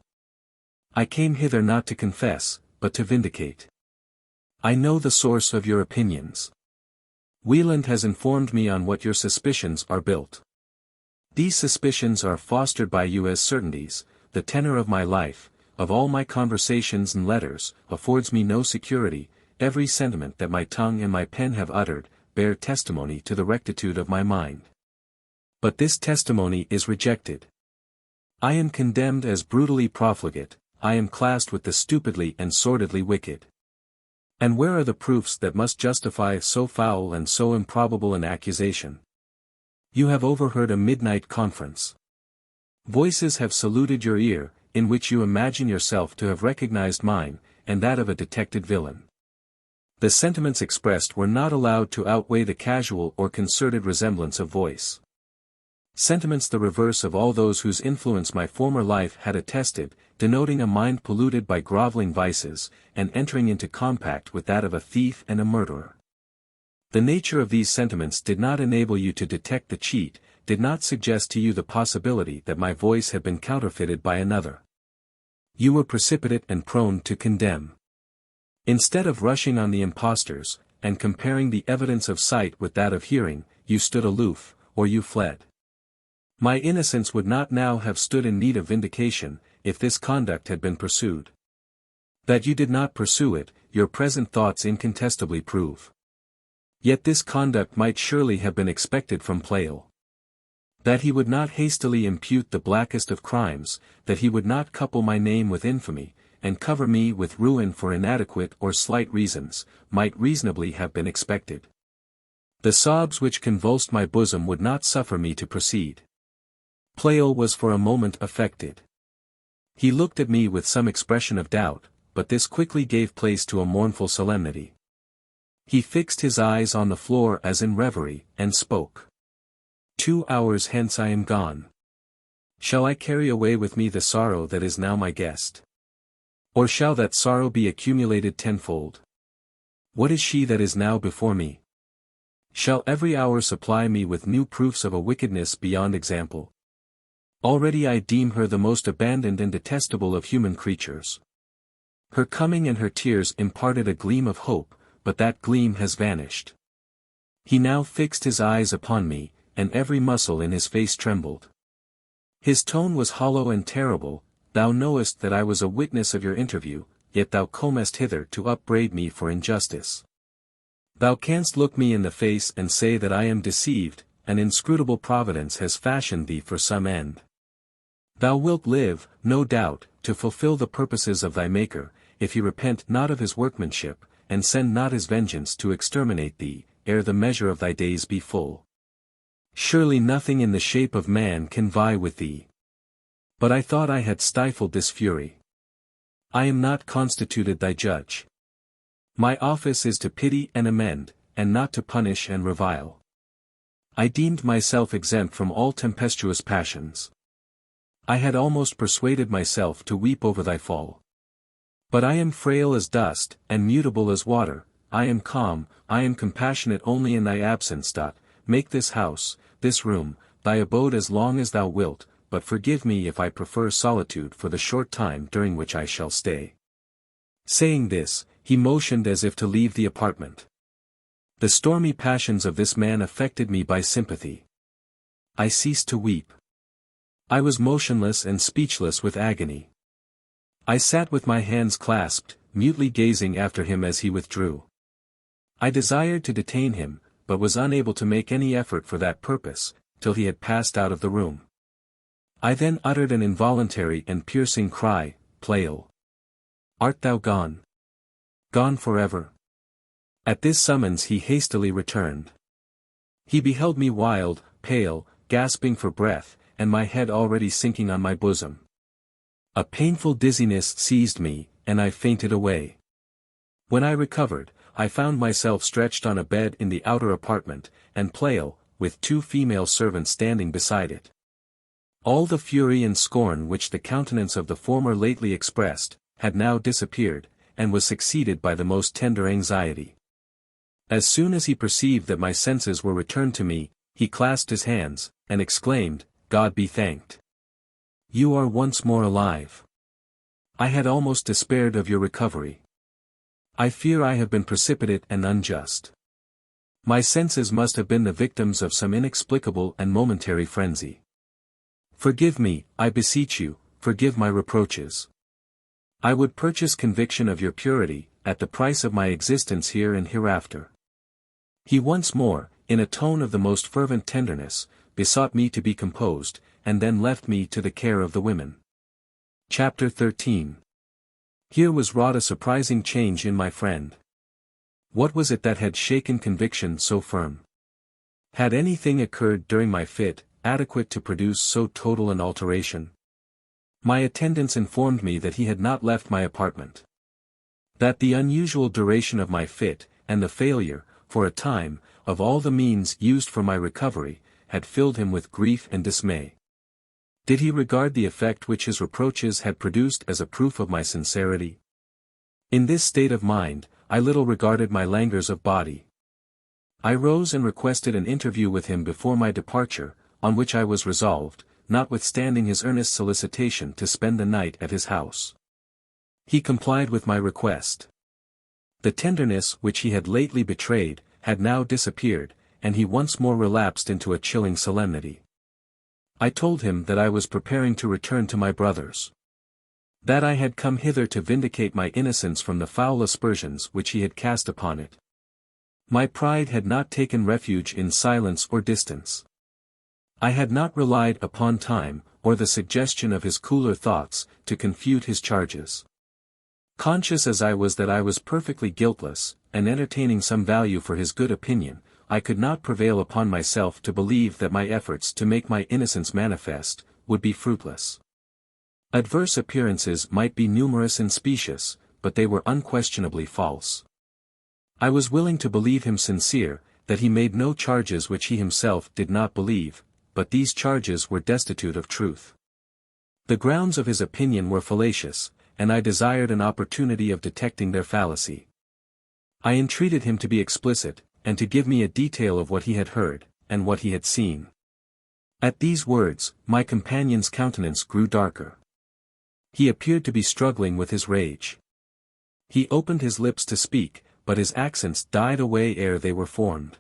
I came hither not to confess, but to vindicate. I know the source of your opinions. Wieland has informed me on what your suspicions are built. These suspicions are fostered by you as certainties. The tenor of my life, of all my conversations and letters, affords me no security. Every sentiment that my tongue and my pen have uttered, bear testimony to the rectitude of my mind. But this testimony is rejected. I am condemned as brutally profligate, I am classed with the stupidly and sordidly wicked. And where are the proofs that must justify so foul and so improbable an accusation? You have overheard a midnight conference. Voices have saluted your ear, in which you imagine yourself to have recognized mine, and that of a detected villain. The sentiments expressed were not allowed to outweigh the casual or concerted resemblance of voice. Sentiments the reverse of all those whose influence my former life had attested, denoting a mind polluted by groveling vices, and entering into compact with that of a thief and a murderer. The nature of these sentiments did not enable you to detect the cheat, did not suggest to you the possibility that my voice had been counterfeited by another. You were precipitate and prone to condemn. Instead of rushing on the impostors, and comparing the evidence of sight with that of hearing, you stood aloof, or you fled. My innocence would not now have stood in need of vindication, if this conduct had been pursued. That you did not pursue it, your present thoughts incontestably prove. Yet this conduct might surely have been expected from Pleyel. That he would not hastily impute the blackest of crimes, that he would not couple my name with infamy, and cover me with ruin for inadequate or slight reasons, might reasonably have been expected. The sobs which convulsed my bosom would not suffer me to proceed. Pleyel was for a moment affected. He looked at me with some expression of doubt, but this quickly gave place to a mournful solemnity. He fixed his eyes on the floor as in reverie, and spoke. 2 hours hence I am gone. Shall I carry away with me the sorrow that is now my guest? Or shall that sorrow be accumulated tenfold? What is she that is now before me? Shall every hour supply me with new proofs of a wickedness beyond example? Already I deem her the most abandoned and detestable of human creatures. Her coming and her tears imparted a gleam of hope, but that gleam has vanished. He now fixed his eyes upon me, and every muscle in his face trembled. His tone was hollow and terrible. Thou knowest that I was a witness of your interview, yet thou comest hither to upbraid me for injustice. Thou canst look me in the face and say that I am deceived, an inscrutable providence has fashioned thee for some end. Thou wilt live, no doubt, to fulfill the purposes of thy Maker, if he repent not of his workmanship, and send not his vengeance to exterminate thee, ere the measure of thy days be full. Surely nothing in the shape of man can vie with thee. But I thought I had stifled this fury. I am not constituted thy judge. My office is to pity and amend, and not to punish and revile. I deemed myself exempt from all tempestuous passions. I had almost persuaded myself to weep over thy fall. But I am frail as dust, and mutable as water. I am calm, I am compassionate only in thy absence. Make this house, this room, thy abode as long as thou wilt, but forgive me if I prefer solitude for the short time during which I shall stay. Saying this, he motioned as if to leave the apartment. The stormy passions of this man affected me by sympathy. I ceased to weep. I was motionless and speechless with agony. I sat with my hands clasped, mutely gazing after him as he withdrew. I desired to detain him, but was unable to make any effort for that purpose, till he had passed out of the room. I then uttered an involuntary and piercing cry, Pleyel. Art thou gone? Gone forever? At this summons he hastily returned. He beheld me wild, pale, gasping for breath, and my head already sinking on my bosom. A painful dizziness seized me, and I fainted away. When I recovered, I found myself stretched on a bed in the outer apartment, and Pleyel, with 2 female servants standing beside it. All the fury and scorn which the countenance of the former lately expressed, had now disappeared, and was succeeded by the most tender anxiety. As soon as he perceived that my senses were returned to me, he clasped his hands, and exclaimed, God be thanked. You are once more alive. I had almost despaired of your recovery. I fear I have been precipitate and unjust. My senses must have been the victims of some inexplicable and momentary frenzy. Forgive me, I beseech you, forgive my reproaches. I would purchase conviction of your purity, at the price of my existence here and hereafter. He once more, in a tone of the most fervent tenderness, besought me to be composed, and then left me to the care of the women. Chapter 13. Here was wrought a surprising change in my friend. What was it that had shaken conviction so firm? Had anything occurred during my fit, adequate to produce so total an alteration? My attendants informed me that he had not left my apartment. That the unusual duration of my fit, and the failure, for a time, of all the means used for my recovery, had filled him with grief and dismay. Did he regard the effect which his reproaches had produced as a proof of my sincerity? In this state of mind, I little regarded my languors of body. I rose and requested an interview with him before my departure, on which I was resolved, notwithstanding his earnest solicitation to spend the night at his house. He complied with my request. The tenderness which he had lately betrayed, had now disappeared, and he once more relapsed into a chilling solemnity. I told him that I was preparing to return to my brothers. That I had come hither to vindicate my innocence from the foul aspersions which he had cast upon it. My pride had not taken refuge in silence or distance. I had not relied upon time, or the suggestion of his cooler thoughts, to confute his charges. Conscious as I was that I was perfectly guiltless, and entertaining some value for his good opinion, I could not prevail upon myself to believe that my efforts to make my innocence manifest, would be fruitless. Adverse appearances might be numerous and specious, but they were unquestionably false. I was willing to believe him sincere, that he made no charges which he himself did not believe, but these charges were destitute of truth. The grounds of his opinion were fallacious, and I desired an opportunity of detecting their fallacy. I entreated him to be explicit, and to give me a detail of what he had heard, and what he had seen. At these words, my companion's countenance grew darker. He appeared to be struggling with his rage. He opened his lips to speak, but his accents died away ere they were formed.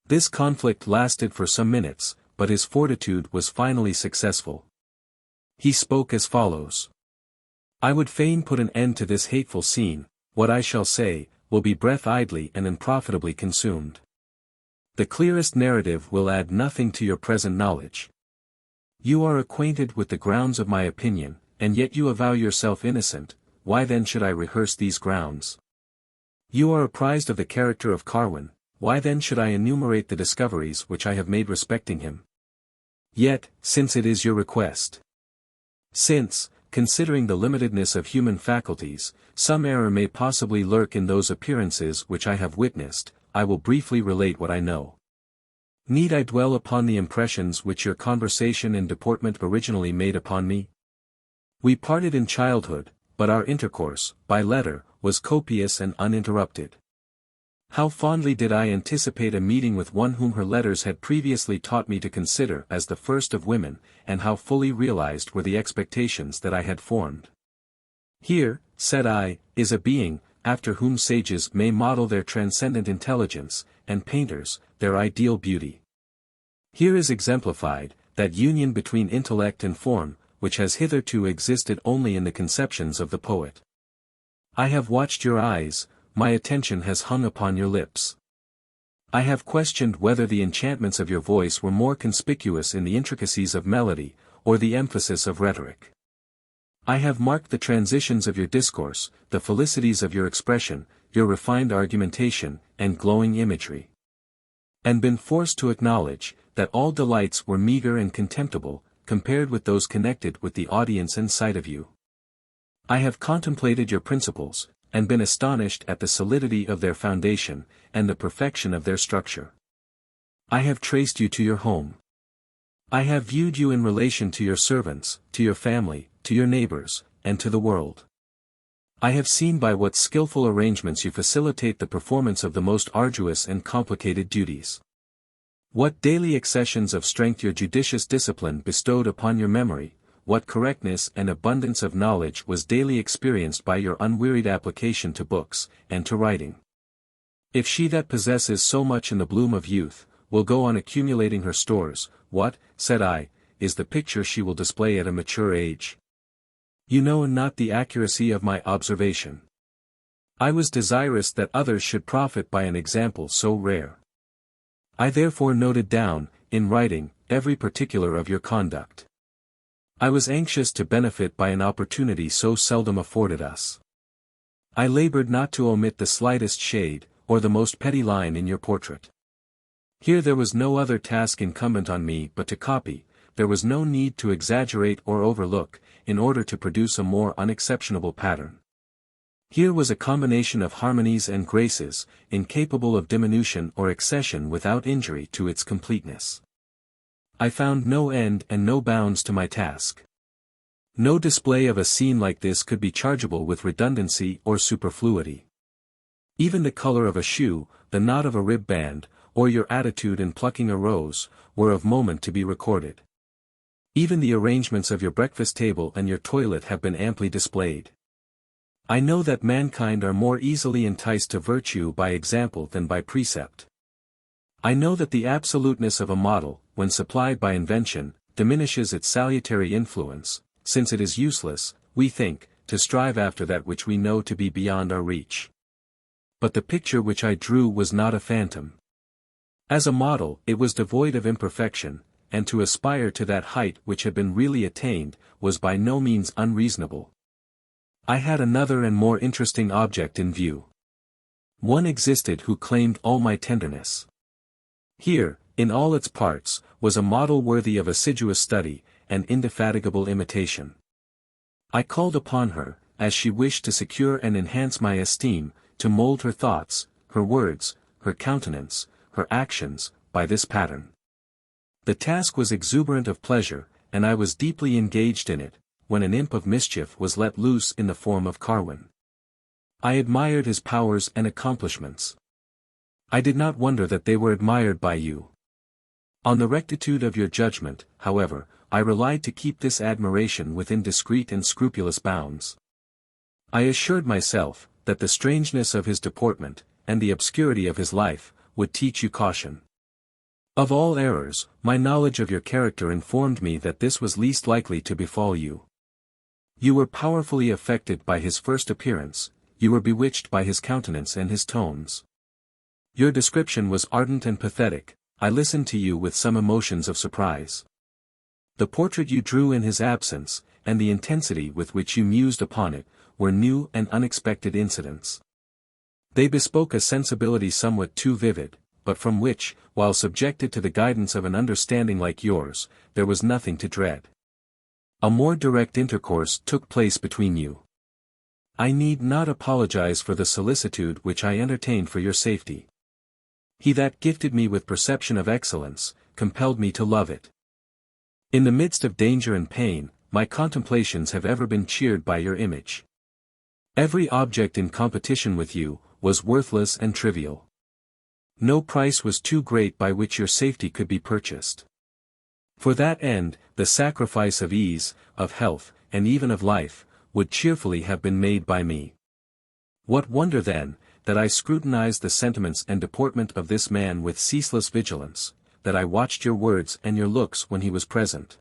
This conflict lasted for some minutes, but his fortitude was finally successful. He spoke as follows. I would fain put an end to this hateful scene. What I shall say, will be breath idly and unprofitably consumed. The clearest narrative will add nothing to your present knowledge. You are acquainted with the grounds of my opinion, and yet you avow yourself innocent. Why then should I rehearse these grounds? You are apprised of the character of Carwin, why then should I enumerate the discoveries which I have made respecting him? Yet, since it is your request. Since, considering the limitedness of human faculties, some error may possibly lurk in those appearances which I have witnessed, I will briefly relate what I know. Need I dwell upon the impressions which your conversation and deportment originally made upon me? We parted in childhood, but our intercourse, by letter, was copious and uninterrupted. How fondly did I anticipate a meeting with one whom her letters had previously taught me to consider as the first of women, and how fully realized were the expectations that I had formed. Here, said I, is a being, after whom sages may model their transcendent intelligence, and painters, their ideal beauty. Here is exemplified, that union between intellect and form, which has hitherto existed only in the conceptions of the poet. I have watched your eyes, my attention has hung upon your lips. I have questioned whether the enchantments of your voice were more conspicuous in the intricacies of melody, or the emphasis of rhetoric. I have marked the transitions of your discourse, the felicities of your expression, your refined argumentation, and glowing imagery. And been forced to acknowledge, that all delights were meager and contemptible, compared with those connected with the audience and sight of you. I have contemplated your principles, and been astonished at the solidity of their foundation, and the perfection of their structure. I have traced you to your home. I have viewed you in relation to your servants, to your family, to your neighbors, and to the world. I have seen by what skillful arrangements you facilitate the performance of the most arduous and complicated duties. What daily accessions of strength your judicious discipline bestowed upon your memory, what correctness and abundance of knowledge was daily experienced by your unwearied application to books, and to writing. If she that possesses so much in the bloom of youth, will go on accumulating her stores, what, said I, is the picture she will display at a mature age? You know not the accuracy of my observation. I was desirous that others should profit by an example so rare. I therefore noted down, in writing, every particular of your conduct. I was anxious to benefit by an opportunity so seldom afforded us. I labored not to omit the slightest shade, or the most petty line in your portrait. Here there was no other task incumbent on me but to copy, there was no need to exaggerate or overlook, in order to produce a more unexceptionable pattern. Here was a combination of harmonies and graces, incapable of diminution or accession without injury to its completeness. I found no end and no bounds to my task. No display of a scene like this could be chargeable with redundancy or superfluity. Even the color of a shoe, the knot of a rib band, or your attitude in plucking a rose, were of moment to be recorded. Even the arrangements of your breakfast table and your toilet have been amply displayed. I know that mankind are more easily enticed to virtue by example than by precept. I know that the absoluteness of a model, when supplied by invention, diminishes its salutary influence, since it is useless, we think, to strive after that which we know to be beyond our reach. But the picture which I drew was not a phantom. As a model, it was devoid of imperfection, and to aspire to that height which had been really attained, was by no means unreasonable. I had another and more interesting object in view. One existed who claimed all my tenderness. Here, in all its parts, was a model worthy of assiduous study, and indefatigable imitation. I called upon her, as she wished to secure and enhance my esteem, to mold her thoughts, her words, her countenance, her actions, by this pattern. The task was exuberant of pleasure, and I was deeply engaged in it, when an imp of mischief was let loose in the form of Carwin. I admired his powers and accomplishments. I did not wonder that they were admired by you. On the rectitude of your judgment, however, I relied to keep this admiration within discreet and scrupulous bounds. I assured myself, that the strangeness of his deportment, and the obscurity of his life, would teach you caution. Of all errors, my knowledge of your character informed me that this was least likely to befall you. You were powerfully affected by his first appearance, you were bewitched by his countenance and his tones. Your description was ardent and pathetic, I listened to you with some emotions of surprise. The portrait you drew in his absence, and the intensity with which you mused upon it, were new and unexpected incidents. They bespoke a sensibility somewhat too vivid, but from which, while subjected to the guidance of an understanding like yours, there was nothing to dread. A more direct intercourse took place between you. I need not apologize for the solicitude which I entertained for your safety. He that gifted me with perception of excellence, compelled me to love it. In the midst of danger and pain, my contemplations have ever been cheered by your image. Every object in competition with you, was worthless and trivial. No price was too great by which your safety could be purchased. For that end, the sacrifice of ease, of health, and even of life, would cheerfully have been made by me. What wonder then, that I scrutinized the sentiments and deportment of this man with ceaseless vigilance, that I watched your words and your looks when he was present.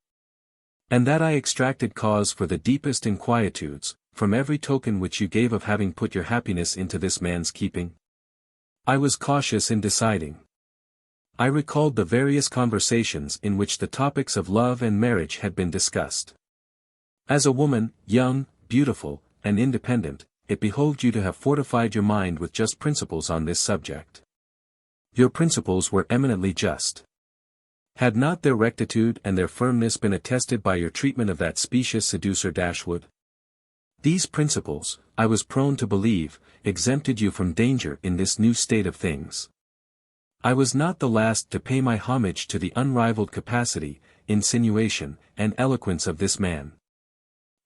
And that I extracted cause for the deepest inquietudes, from every token which you gave of having put your happiness into this man's keeping? I was cautious in deciding. I recalled the various conversations in which the topics of love and marriage had been discussed. As a woman, young, beautiful, and independent, it behoved you to have fortified your mind with just principles on this subject. Your principles were eminently just. Had not their rectitude and their firmness been attested by your treatment of that specious seducer Dashwood? These principles, I was prone to believe, exempted you from danger in this new state of things. I was not the last to pay my homage to the unrivaled capacity, insinuation, and eloquence of this man.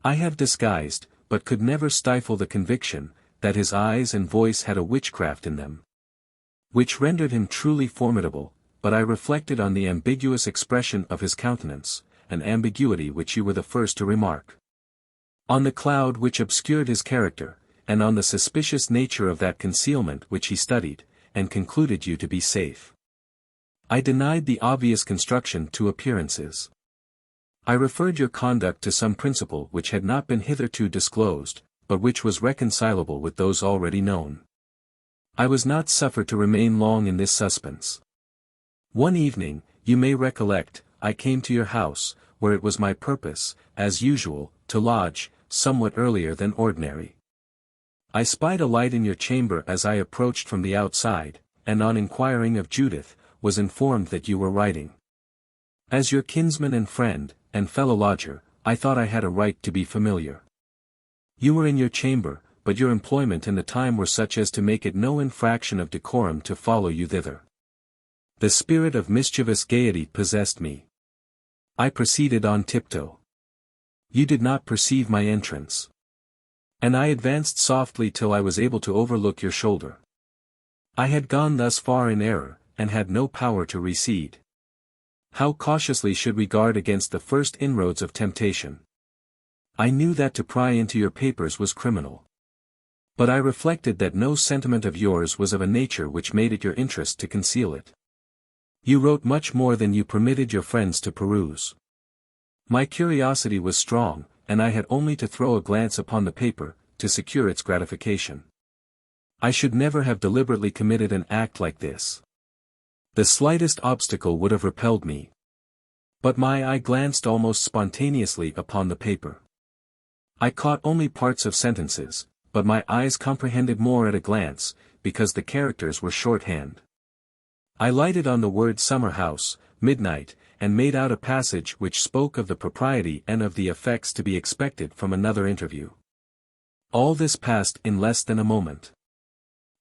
I have disguised, but could never stifle the conviction, that his eyes and voice had a witchcraft in them, which rendered him truly formidable, but I reflected on the ambiguous expression of his countenance, an ambiguity which you were the first to remark. On the cloud which obscured his character, and on the suspicious nature of that concealment which he studied, and concluded you to be safe. I denied the obvious construction to appearances. I referred your conduct to some principle which had not been hitherto disclosed, but which was reconcilable with those already known. I was not suffered to remain long in this suspense. One evening, you may recollect, I came to your house, where it was my purpose, as usual, to lodge, somewhat earlier than ordinary. I spied a light in your chamber as I approached from the outside, and on inquiring of Judith, was informed that you were writing. As your kinsman and friend, and fellow lodger, I thought I had a right to be familiar. You were in your chamber, but your employment and the time were such as to make it no infraction of decorum to follow you thither. The spirit of mischievous gaiety possessed me. I proceeded on tiptoe. You did not perceive my entrance. And I advanced softly till I was able to overlook your shoulder. I had gone thus far in error, and had no power to recede. How cautiously should we guard against the first inroads of temptation? I knew that to pry into your papers was criminal. But I reflected that no sentiment of yours was of a nature which made it your interest to conceal it. You wrote much more than you permitted your friends to peruse. My curiosity was strong, and I had only to throw a glance upon the paper, to secure its gratification. I should never have deliberately committed an act like this. The slightest obstacle would have repelled me. But my eye glanced almost spontaneously upon the paper. I caught only parts of sentences, but my eyes comprehended more at a glance, because the characters were shorthand. I lighted on the word summer house, midnight, and made out a passage which spoke of the propriety and of the effects to be expected from another interview. All this passed in less than a moment.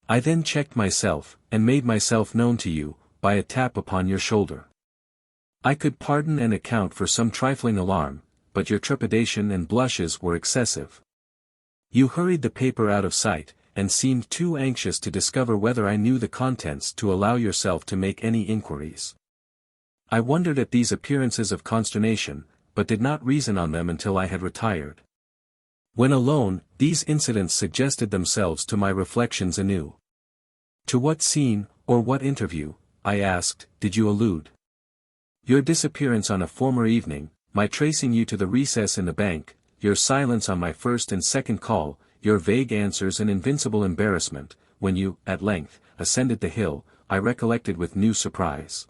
I then checked myself, and made myself known to you, by a tap upon your shoulder. I could pardon and account for some trifling alarm, but your trepidation and blushes were excessive. You hurried the paper out of sight, and seemed too anxious to discover whether I knew the contents to allow yourself to make any inquiries. I wondered at these appearances of consternation, but did not reason on them until I had retired. When alone, these incidents suggested themselves to my reflections anew. To what scene, or what interview, I asked, did you allude? Your disappearance on a former evening, my tracing you to the recess in the bank, your silence on my first and second call, your vague answers and invincible embarrassment, when you, at length, ascended the hill, I recollected with new surprise.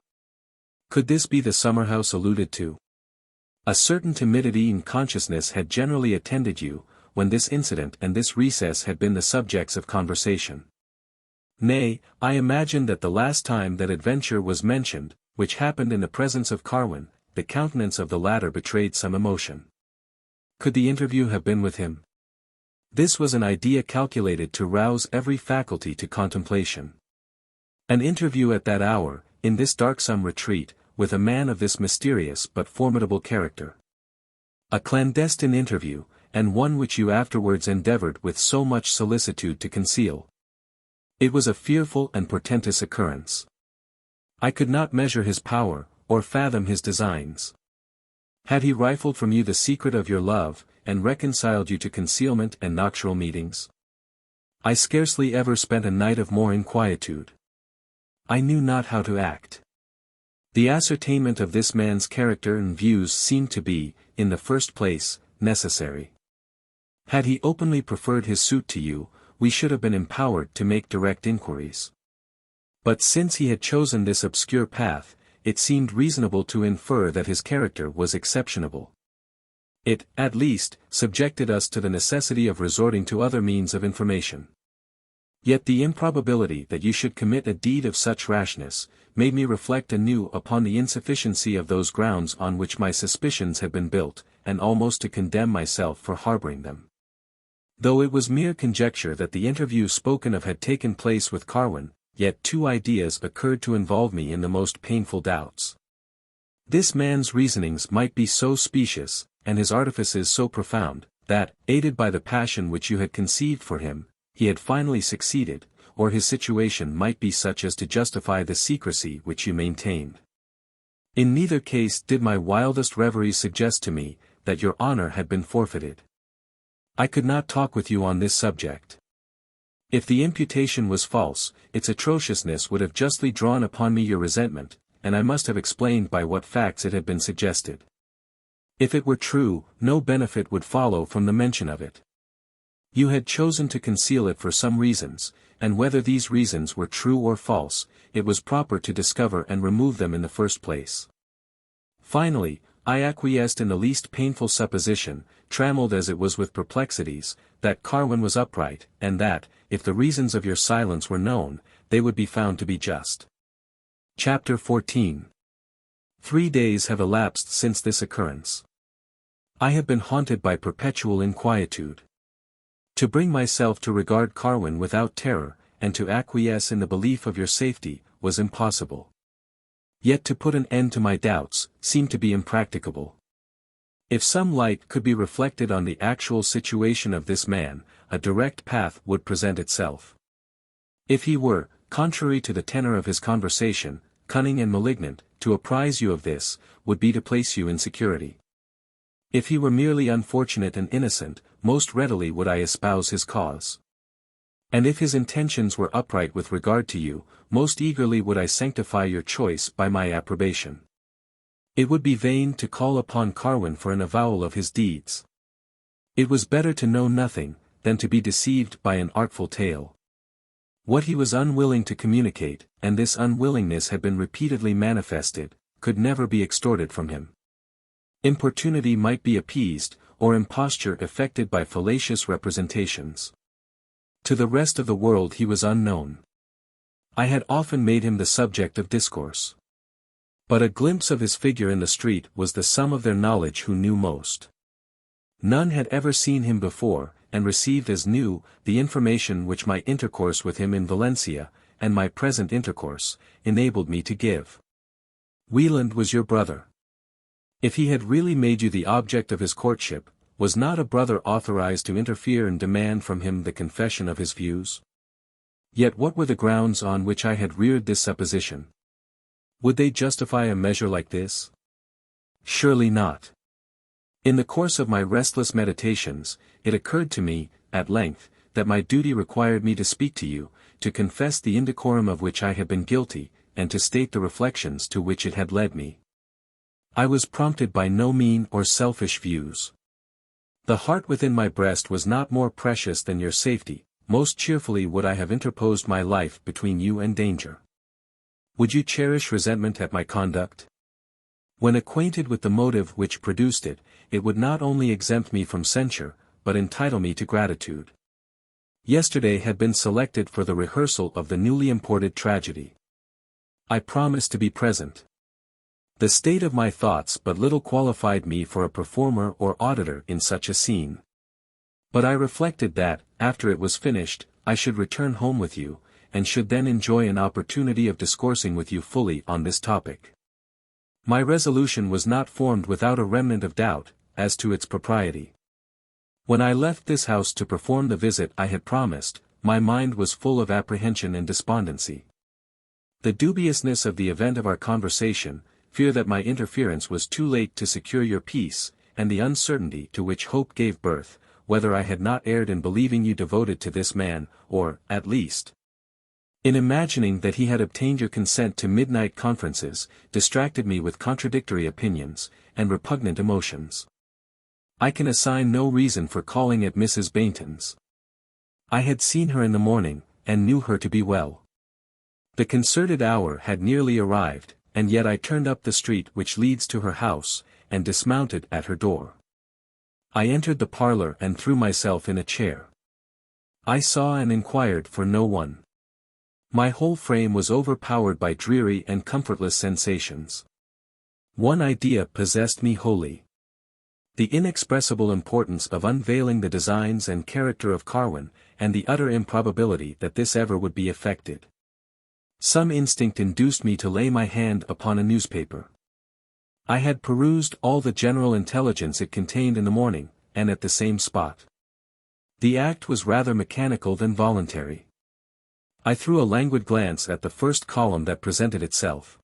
Could this be the summer house alluded to? A certain timidity and consciousness had generally attended you, when this incident and this recess had been the subjects of conversation. Nay, I imagine that the last time that adventure was mentioned, which happened in the presence of Carwin, the countenance of the latter betrayed some emotion. Could the interview have been with him? This was an idea calculated to rouse every faculty to contemplation. An interview at that hour, in this darksome retreat, with a man of this mysterious but formidable character. A clandestine interview, and one which you afterwards endeavored with so much solicitude to conceal. It was a fearful and portentous occurrence. I could not measure his power, or fathom his designs. Had he rifled from you the secret of your love, and reconciled you to concealment and nocturnal meetings? I scarcely ever spent a night of more inquietude. I knew not how to act. The ascertainment of this man's character and views seemed to be, in the first place, necessary. Had he openly preferred his suit to you, we should have been empowered to make direct inquiries. But since he had chosen this obscure path, it seemed reasonable to infer that his character was exceptionable. It, at least, subjected us to the necessity of resorting to other means of information. Yet the improbability that you should commit a deed of such rashness, made me reflect anew upon the insufficiency of those grounds on which my suspicions had been built, and almost to condemn myself for harboring them. Though it was mere conjecture that the interview spoken of had taken place with Carwin, yet two ideas occurred to involve me in the most painful doubts. This man's reasonings might be so specious, and his artifices so profound, that, aided by the passion which you had conceived for him, he had finally succeeded, or his situation might be such as to justify the secrecy which you maintained. In neither case did my wildest reveries suggest to me, that your honor had been forfeited. I could not talk with you on this subject. If the imputation was false, its atrociousness would have justly drawn upon me your resentment, and I must have explained by what facts it had been suggested. If it were true, no benefit would follow from the mention of it. You had chosen to conceal it for some reasons, and whether these reasons were true or false, it was proper to discover and remove them in the first place. Finally, I acquiesced in the least painful supposition, trammelled as it was with perplexities, that Carwin was upright, and that, if the reasons of your silence were known, they would be found to be just. Chapter 14. 3 days have elapsed since this occurrence. I have been haunted by perpetual inquietude. To bring myself to regard Carwin without terror, and to acquiesce in the belief of your safety, was impossible. Yet to put an end to my doubts, seemed to be impracticable. If some light could be reflected on the actual situation of this man, a direct path would present itself. If he were, contrary to the tenor of his conversation, cunning and malignant, to apprise you of this, would be to place you in security. If he were merely unfortunate and innocent, most readily would I espouse his cause. And if his intentions were upright with regard to you, most eagerly would I sanctify your choice by my approbation. It would be vain to call upon Carwin for an avowal of his deeds. It was better to know nothing, than to be deceived by an artful tale. What he was unwilling to communicate, and this unwillingness had been repeatedly manifested, could never be extorted from him. Importunity might be appeased, or imposture effected by fallacious representations. To the rest of the world he was unknown. I had often made him the subject of discourse. But a glimpse of his figure in the street was the sum of their knowledge who knew most. None had ever seen him before, and received as new, the information which my intercourse with him in Valencia, and my present intercourse, enabled me to give. Wieland was your brother. If he had really made you the object of his courtship, was not a brother authorized to interfere and demand from him the confession of his views? Yet what were the grounds on which I had reared this supposition? Would they justify a measure like this? Surely not. In the course of my restless meditations, it occurred to me, at length, that my duty required me to speak to you, to confess the indecorum of which I had been guilty, and to state the reflections to which it had led me. I was prompted by no mean or selfish views. The heart within my breast was not more precious than your safety, most cheerfully would I have interposed my life between you and danger. Would you cherish resentment at my conduct? When acquainted with the motive which produced it, it would not only exempt me from censure, but entitle me to gratitude. Yesterday had been selected for the rehearsal of the newly imported tragedy. I promised to be present. The state of my thoughts but little qualified me for a performer or auditor in such a scene. But I reflected that, after it was finished, I should return home with you, and should then enjoy an opportunity of discoursing with you fully on this topic. My resolution was not formed without a remnant of doubt, as to its propriety. When I left this house to perform the visit I had promised, my mind was full of apprehension and despondency. The dubiousness of the event of our conversation, fear that my interference was too late to secure your peace, and the uncertainty to which hope gave birth, whether I had not erred in believing you devoted to this man, or, at least, in imagining that he had obtained your consent to midnight conferences, distracted me with contradictory opinions, and repugnant emotions. I can assign no reason for calling at Mrs. Bainton's. I had seen her in the morning, and knew her to be well. The concerted hour had nearly arrived, and yet I turned up the street which leads to her house, and dismounted at her door. I entered the parlor and threw myself in a chair. I saw and inquired for no one. My whole frame was overpowered by dreary and comfortless sensations. One idea possessed me wholly. The inexpressible importance of unveiling the designs and character of Carwin, and the utter improbability that this ever would be effected. Some instinct induced me to lay my hand upon a newspaper. I had perused all the general intelligence it contained in the morning, and at the same spot. The act was rather mechanical than voluntary. I threw a languid glance at the first column that presented itself.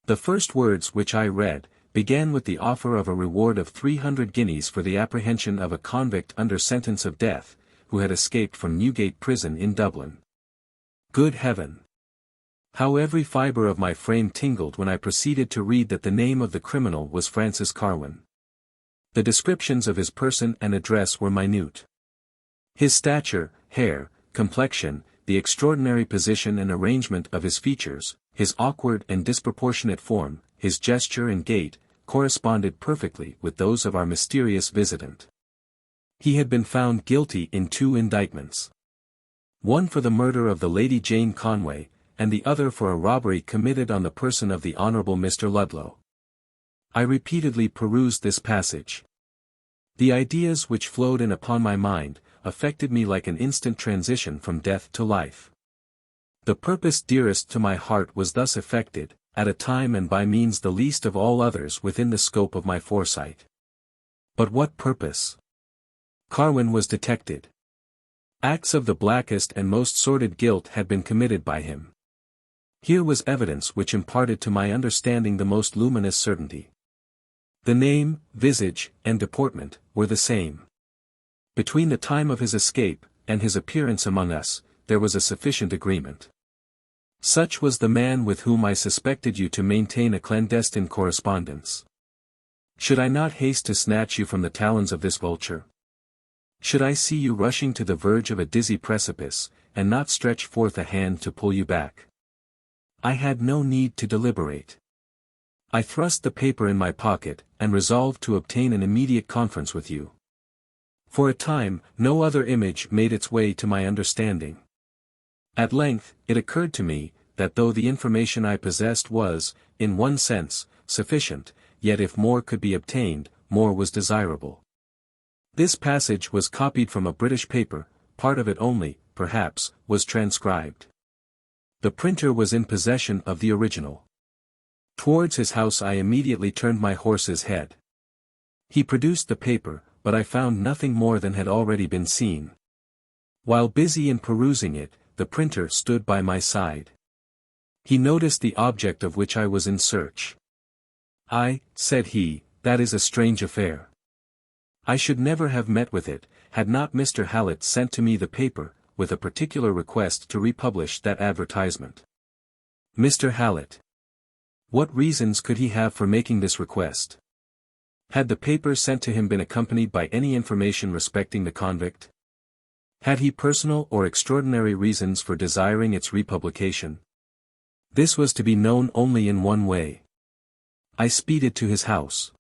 The first words which I read, began with the offer of a reward of 300 guineas for the apprehension of a convict under sentence of death, who had escaped from Newgate prison in Dublin. Good heaven! How every fibre of my frame tingled when I proceeded to read that the name of the criminal was Francis Carwin. The descriptions of his person and address were minute. His stature, hair, complexion, the extraordinary position and arrangement of his features, his awkward and disproportionate form, his gesture and gait, corresponded perfectly with those of our mysterious visitant. He had been found guilty in 2 indictments. One for the murder of the Lady Jane Conway, and the other for a robbery committed on the person of the Honourable Mr. Ludlow. I repeatedly perused this passage. The ideas which flowed in upon my mind, affected me like an instant transition from death to life. The purpose dearest to my heart was thus effected, at a time and by means the least of all others within the scope of my foresight. But what purpose? Carwin was detected. Acts of the blackest and most sordid guilt had been committed by him. Here was evidence which imparted to my understanding the most luminous certainty. The name, visage, and deportment, were the same. Between the time of his escape, and his appearance among us, there was a sufficient agreement. Such was the man with whom I suspected you to maintain a clandestine correspondence. Should I not haste to snatch you from the talons of this vulture? Should I see you rushing to the verge of a dizzy precipice, and not stretch forth a hand to pull you back? I had no need to deliberate. I thrust the paper in my pocket, and resolved to obtain an immediate conference with you. For a time, no other image made its way to my understanding. At length, it occurred to me, that though the information I possessed was, in one sense, sufficient, yet if more could be obtained, more was desirable. This passage was copied from a British paper, part of it only, perhaps, was transcribed. The printer was in possession of the original. Towards his house I immediately turned my horse's head. He produced the paper, but I found nothing more than had already been seen. While busy in perusing it, the printer stood by my side. He noticed the object of which I was in search. Said he, that is a strange affair. I should never have met with it, had not Mr. Hallett sent to me the paper, with a particular request to republish that advertisement. Mr. Hallett. What reasons could he have for making this request? Had the paper sent to him been accompanied by any information respecting the convict? Had he personal or extraordinary reasons for desiring its republication? This was to be known only in one way. I speeded to his house.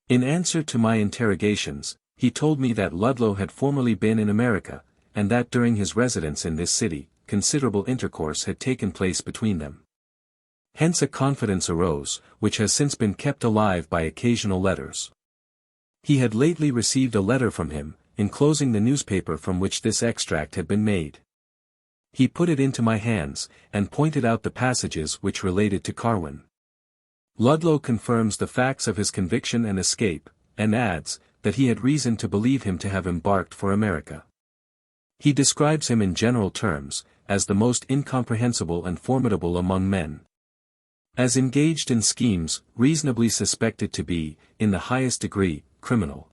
In answer to my interrogations, he told me that Ludlow had formerly been in America, and that during his residence in this city, considerable intercourse had taken place between them. Hence a confidence arose, which has since been kept alive by occasional letters. He had lately received a letter from him, enclosing the newspaper from which this extract had been made. He put it into my hands, and pointed out the passages which related to Carwin. Ludlow confirms the facts of his conviction and escape, and adds, that he had reason to believe him to have embarked for America. He describes him in general terms, as the most incomprehensible and formidable among men. As engaged in schemes, reasonably suspected to be, in the highest degree, criminal.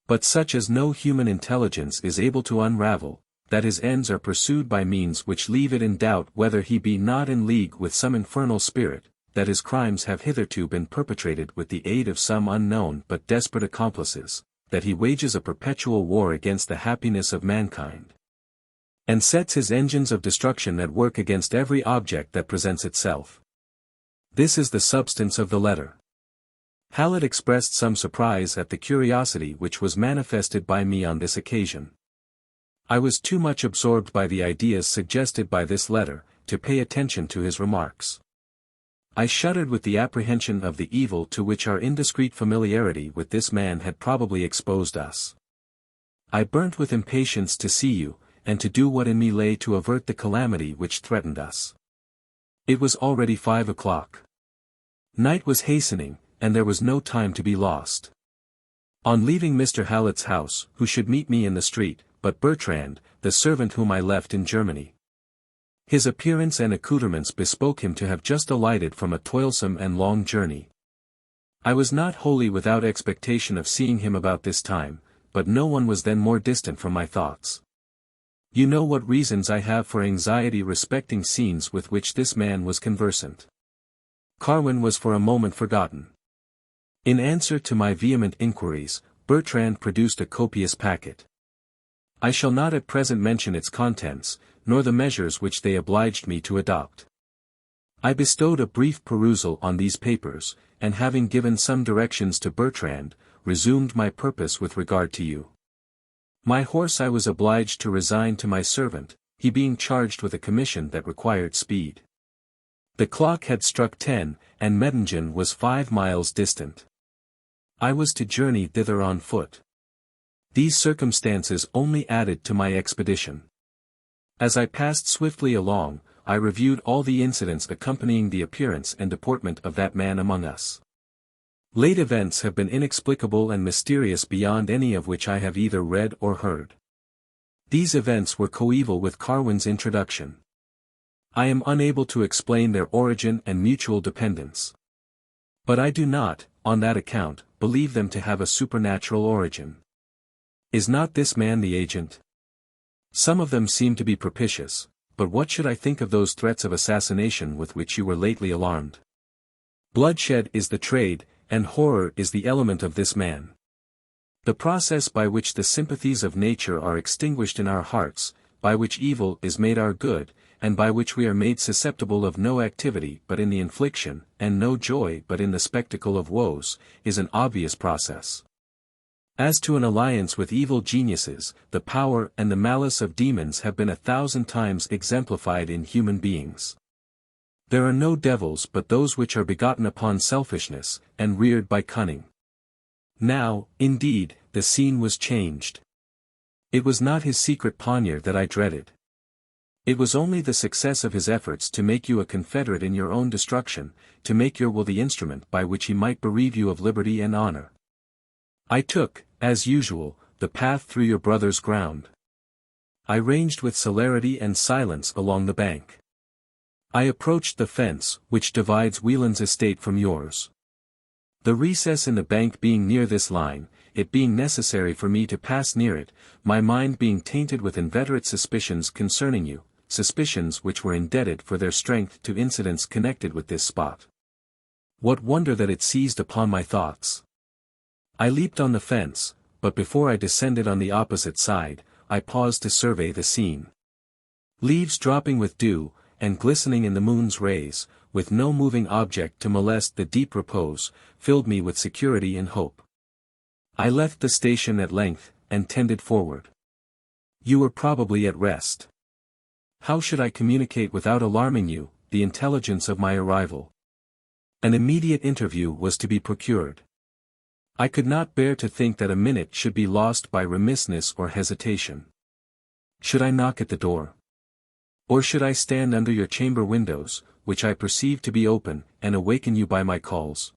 But such as no human intelligence is able to unravel, that his ends are pursued by means which leave it in doubt whether he be not in league with some infernal spirit, that his crimes have hitherto been perpetrated with the aid of some unknown but desperate accomplices, that he wages a perpetual war against the happiness of mankind, and sets his engines of destruction at work against every object that presents itself. This is the substance of the letter. Hallett expressed some surprise at the curiosity which was manifested by me on this occasion. I was too much absorbed by the ideas suggested by this letter, to pay attention to his remarks. I shuddered with the apprehension of the evil to which our indiscreet familiarity with this man had probably exposed us. I burnt with impatience to see you, and to do what in me lay to avert the calamity which threatened us. It was already 5 o'clock. Night was hastening, and there was no time to be lost. On leaving Mr. Hallett's house, who should meet me in the street, but Bertrand, the servant whom I left in Germany? His appearance and accoutrements bespoke him to have just alighted from a toilsome and long journey. I was not wholly without expectation of seeing him about this time, but no one was then more distant from my thoughts. You know what reasons I have for anxiety respecting scenes with which this man was conversant. Carwin was for a moment forgotten. In answer to my vehement inquiries, Bertrand produced a copious packet. I shall not at present mention its contents, nor the measures which they obliged me to adopt. I bestowed a brief perusal on these papers, and having given some directions to Bertrand, resumed my purpose with regard to you. My horse I was obliged to resign to my servant, he being charged with a commission that required speed. The clock had struck 10, and Mettingen was 5 miles distant. I was to journey thither on foot. These circumstances only added to my expedition. As I passed swiftly along, I reviewed all the incidents accompanying the appearance and deportment of that man among us. Late events have been inexplicable and mysterious beyond any of which I have either read or heard. These events were coeval with Carwin's introduction. I am unable to explain their origin and mutual dependence. But I do not, on that account, believe them to have a supernatural origin. Is not this man the agent? Some of them seem to be propitious, but what should I think of those threats of assassination with which you were lately alarmed? Bloodshed is the trade, and horror is the element of this man. The process by which the sympathies of nature are extinguished in our hearts, by which evil is made our good, and by which we are made susceptible of no activity but in the infliction, and no joy but in the spectacle of woes, is an obvious process. As to an alliance with evil geniuses, the power and the malice of demons have been 1,000 times exemplified in human beings. There are no devils but those which are begotten upon selfishness, and reared by cunning. Now, indeed, the scene was changed. It was not his secret poniard that I dreaded. It was only the success of his efforts to make you a confederate in your own destruction, to make your will the instrument by which he might bereave you of liberty and honor. I took, as usual, the path through your brother's ground. I ranged with celerity and silence along the bank. I approached the fence which divides Wieland's estate from yours. The recess in the bank being near this line, it being necessary for me to pass near it, my mind being tainted with inveterate suspicions concerning you, suspicions which were indebted for their strength to incidents connected with this spot. What wonder that it seized upon my thoughts? I leaped on the fence, but before I descended on the opposite side, I paused to survey the scene. Leaves dropping with dew, and glistening in the moon's rays, with no moving object to molest the deep repose, filled me with security and hope. I left the station at length, and tended forward. You were probably at rest. How should I communicate without alarming you, the intelligence of my arrival? An immediate interview was to be procured. I could not bear to think that a minute should be lost by remissness or hesitation. Should I knock at the door? Or should I stand under your chamber windows, which I perceive to be open, and awaken you by my calls?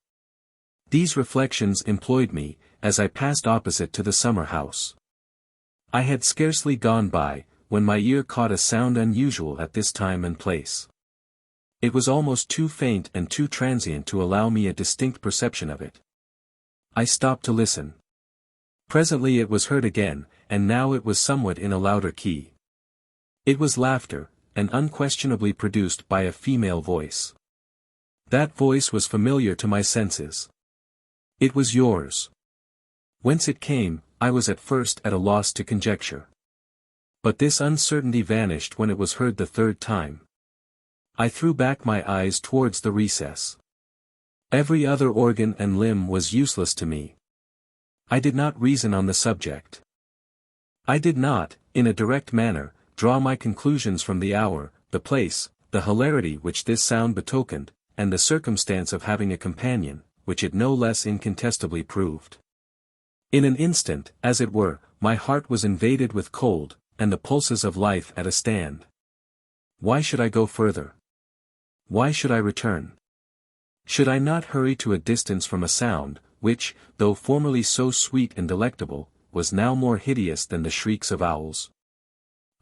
These reflections employed me, as I passed opposite to the summer house. I had scarcely gone by, when my ear caught a sound unusual at this time and place. It was almost too faint and too transient to allow me a distinct perception of it. I stopped to listen. Presently it was heard again, and now it was somewhat in a louder key. It was laughter, and unquestionably produced by a female voice. That voice was familiar to my senses. It was yours. Whence it came, I was at first at a loss to conjecture. But this uncertainty vanished when it was heard the third time. I threw back my eyes towards the recess. Every other organ and limb was useless to me. I did not reason on the subject. I did not, in a direct manner, draw my conclusions from the hour, the place, the hilarity which this sound betokened, and the circumstance of having a companion, which it no less incontestably proved. In an instant, as it were, my heart was invaded with cold, and the pulses of life at a stand. Why should I go further? Why should I return? Should I not hurry to a distance from a sound, which, though formerly so sweet and delectable, was now more hideous than the shrieks of owls?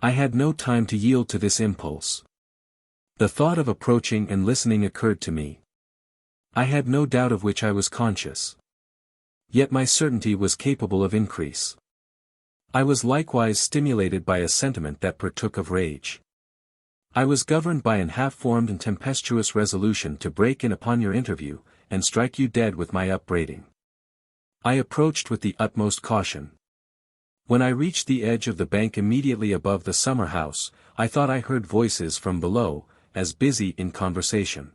I had no time to yield to this impulse. The thought of approaching and listening occurred to me. I had no doubt of which I was conscious. Yet my certainty was capable of increase. I was likewise stimulated by a sentiment that partook of rage. I was governed by an half-formed and tempestuous resolution to break in upon your interview, and strike you dead with my upbraiding. I approached with the utmost caution. When I reached the edge of the bank immediately above the summer house, I thought I heard voices from below, as busy in conversation.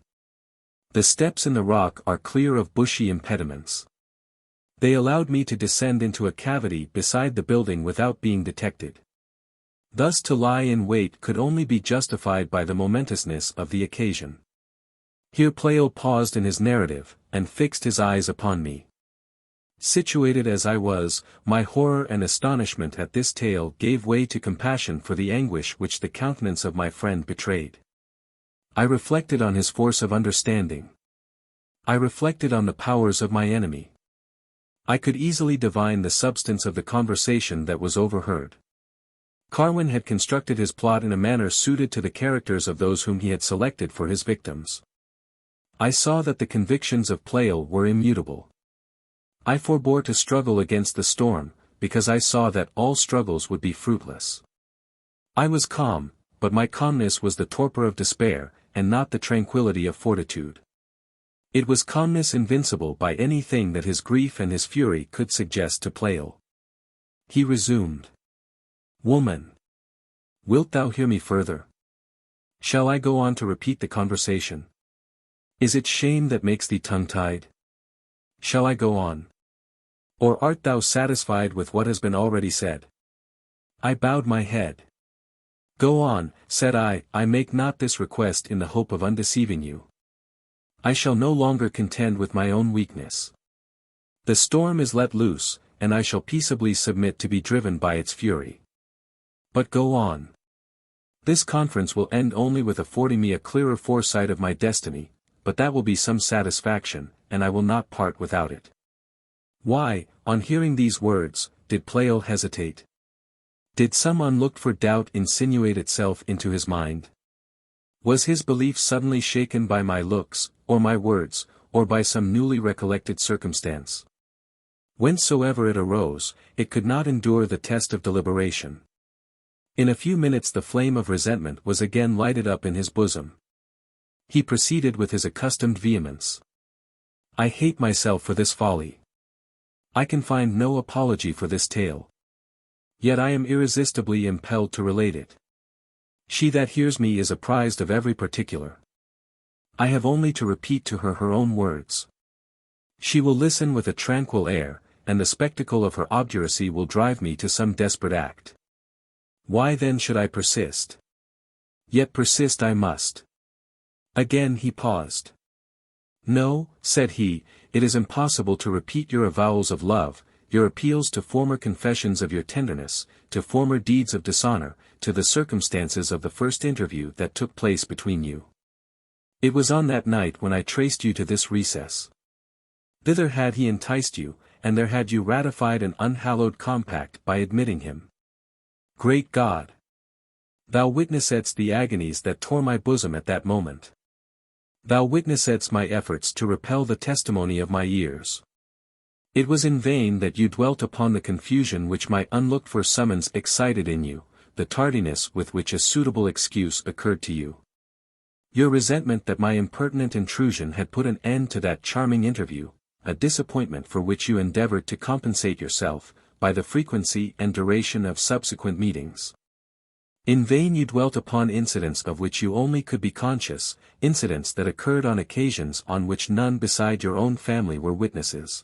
The steps in the rock are clear of bushy impediments. They allowed me to descend into a cavity beside the building without being detected. Thus to lie in wait could only be justified by the momentousness of the occasion. Here Pleyel paused in his narrative, and fixed his eyes upon me. Situated as I was, my horror and astonishment at this tale gave way to compassion for the anguish which the countenance of my friend betrayed. I reflected on his force of understanding. I reflected on the powers of my enemy. I could easily divine the substance of the conversation that was overheard. Carwin had constructed his plot in a manner suited to the characters of those whom he had selected for his victims. I saw that the convictions of Pleyel were immutable. I forbore to struggle against the storm, because I saw that all struggles would be fruitless. I was calm, but my calmness was the torpor of despair, and not the tranquility of fortitude. It was calmness invincible by anything that his grief and his fury could suggest to Pleyel. He resumed. Woman! Wilt thou hear me further? Shall I go on to repeat the conversation? Is it shame that makes thee tongue-tied? Shall I go on? Or art thou satisfied with what has been already said? I bowed my head. Go on, said I make not this request in the hope of undeceiving you. I shall no longer contend with my own weakness. The storm is let loose, and I shall peaceably submit to be driven by its fury. But go on. This conference will end only with affording me a clearer foresight of my destiny, but that will be some satisfaction, and I will not part without it. Why, on hearing these words, did Pleyel hesitate? Did some unlooked-for doubt insinuate itself into his mind? Was his belief suddenly shaken by my looks, or my words, or by some newly recollected circumstance? Whencesoever it arose, it could not endure the test of deliberation. In a few minutes the flame of resentment was again lighted up in his bosom. He proceeded with his accustomed vehemence. I hate myself for this folly. I can find no apology for this tale. Yet I am irresistibly impelled to relate it. She that hears me is apprised of every particular. I have only to repeat to her her own words. She will listen with a tranquil air, and the spectacle of her obduracy will drive me to some desperate act. Why then should I persist? Yet persist I must. Again he paused. No, said he, it is impossible to repeat your avowals of love, your appeals to former confessions of your tenderness, to former deeds of dishonor, to the circumstances of the first interview that took place between you. It was on that night when I traced you to this recess. Thither had he enticed you, and there had you ratified an unhallowed compact by admitting him. Great God! Thou witnessedst the agonies that tore my bosom at that moment. Thou witnessedst my efforts to repel the testimony of my ears. It was in vain that you dwelt upon the confusion which my unlooked-for summons excited in you, the tardiness with which a suitable excuse occurred to you. Your resentment that my impertinent intrusion had put an end to that charming interview, a disappointment for which you endeavored to compensate yourself, by the frequency and duration of subsequent meetings. In vain you dwelt upon incidents of which you only could be conscious, incidents that occurred on occasions on which none beside your own family were witnesses.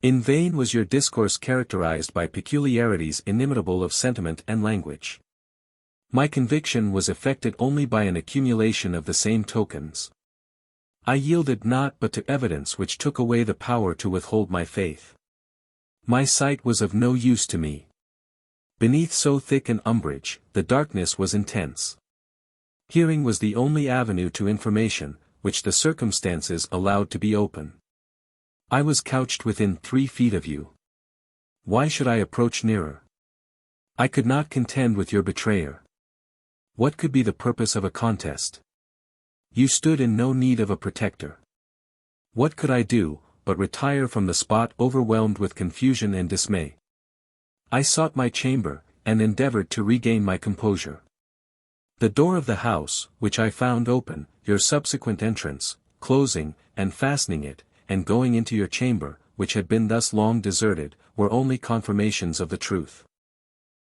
In vain was your discourse characterized by peculiarities inimitable of sentiment and language. My conviction was effected only by an accumulation of the same tokens. I yielded not but to evidence which took away the power to withhold my faith. My sight was of no use to me. Beneath so thick an umbrage, the darkness was intense. Hearing was the only avenue to information, which the circumstances allowed to be open. I was couched within 3 feet of you. Why should I approach nearer? I could not contend with your betrayer. What could be the purpose of a contest? You stood in no need of a protector. What could I do, but retire from the spot overwhelmed with confusion and dismay? I sought my chamber, and endeavored to regain my composure. The door of the house, which I found open, your subsequent entrance, closing, and fastening it, and going into your chamber, which had been thus long deserted, were only confirmations of the truth.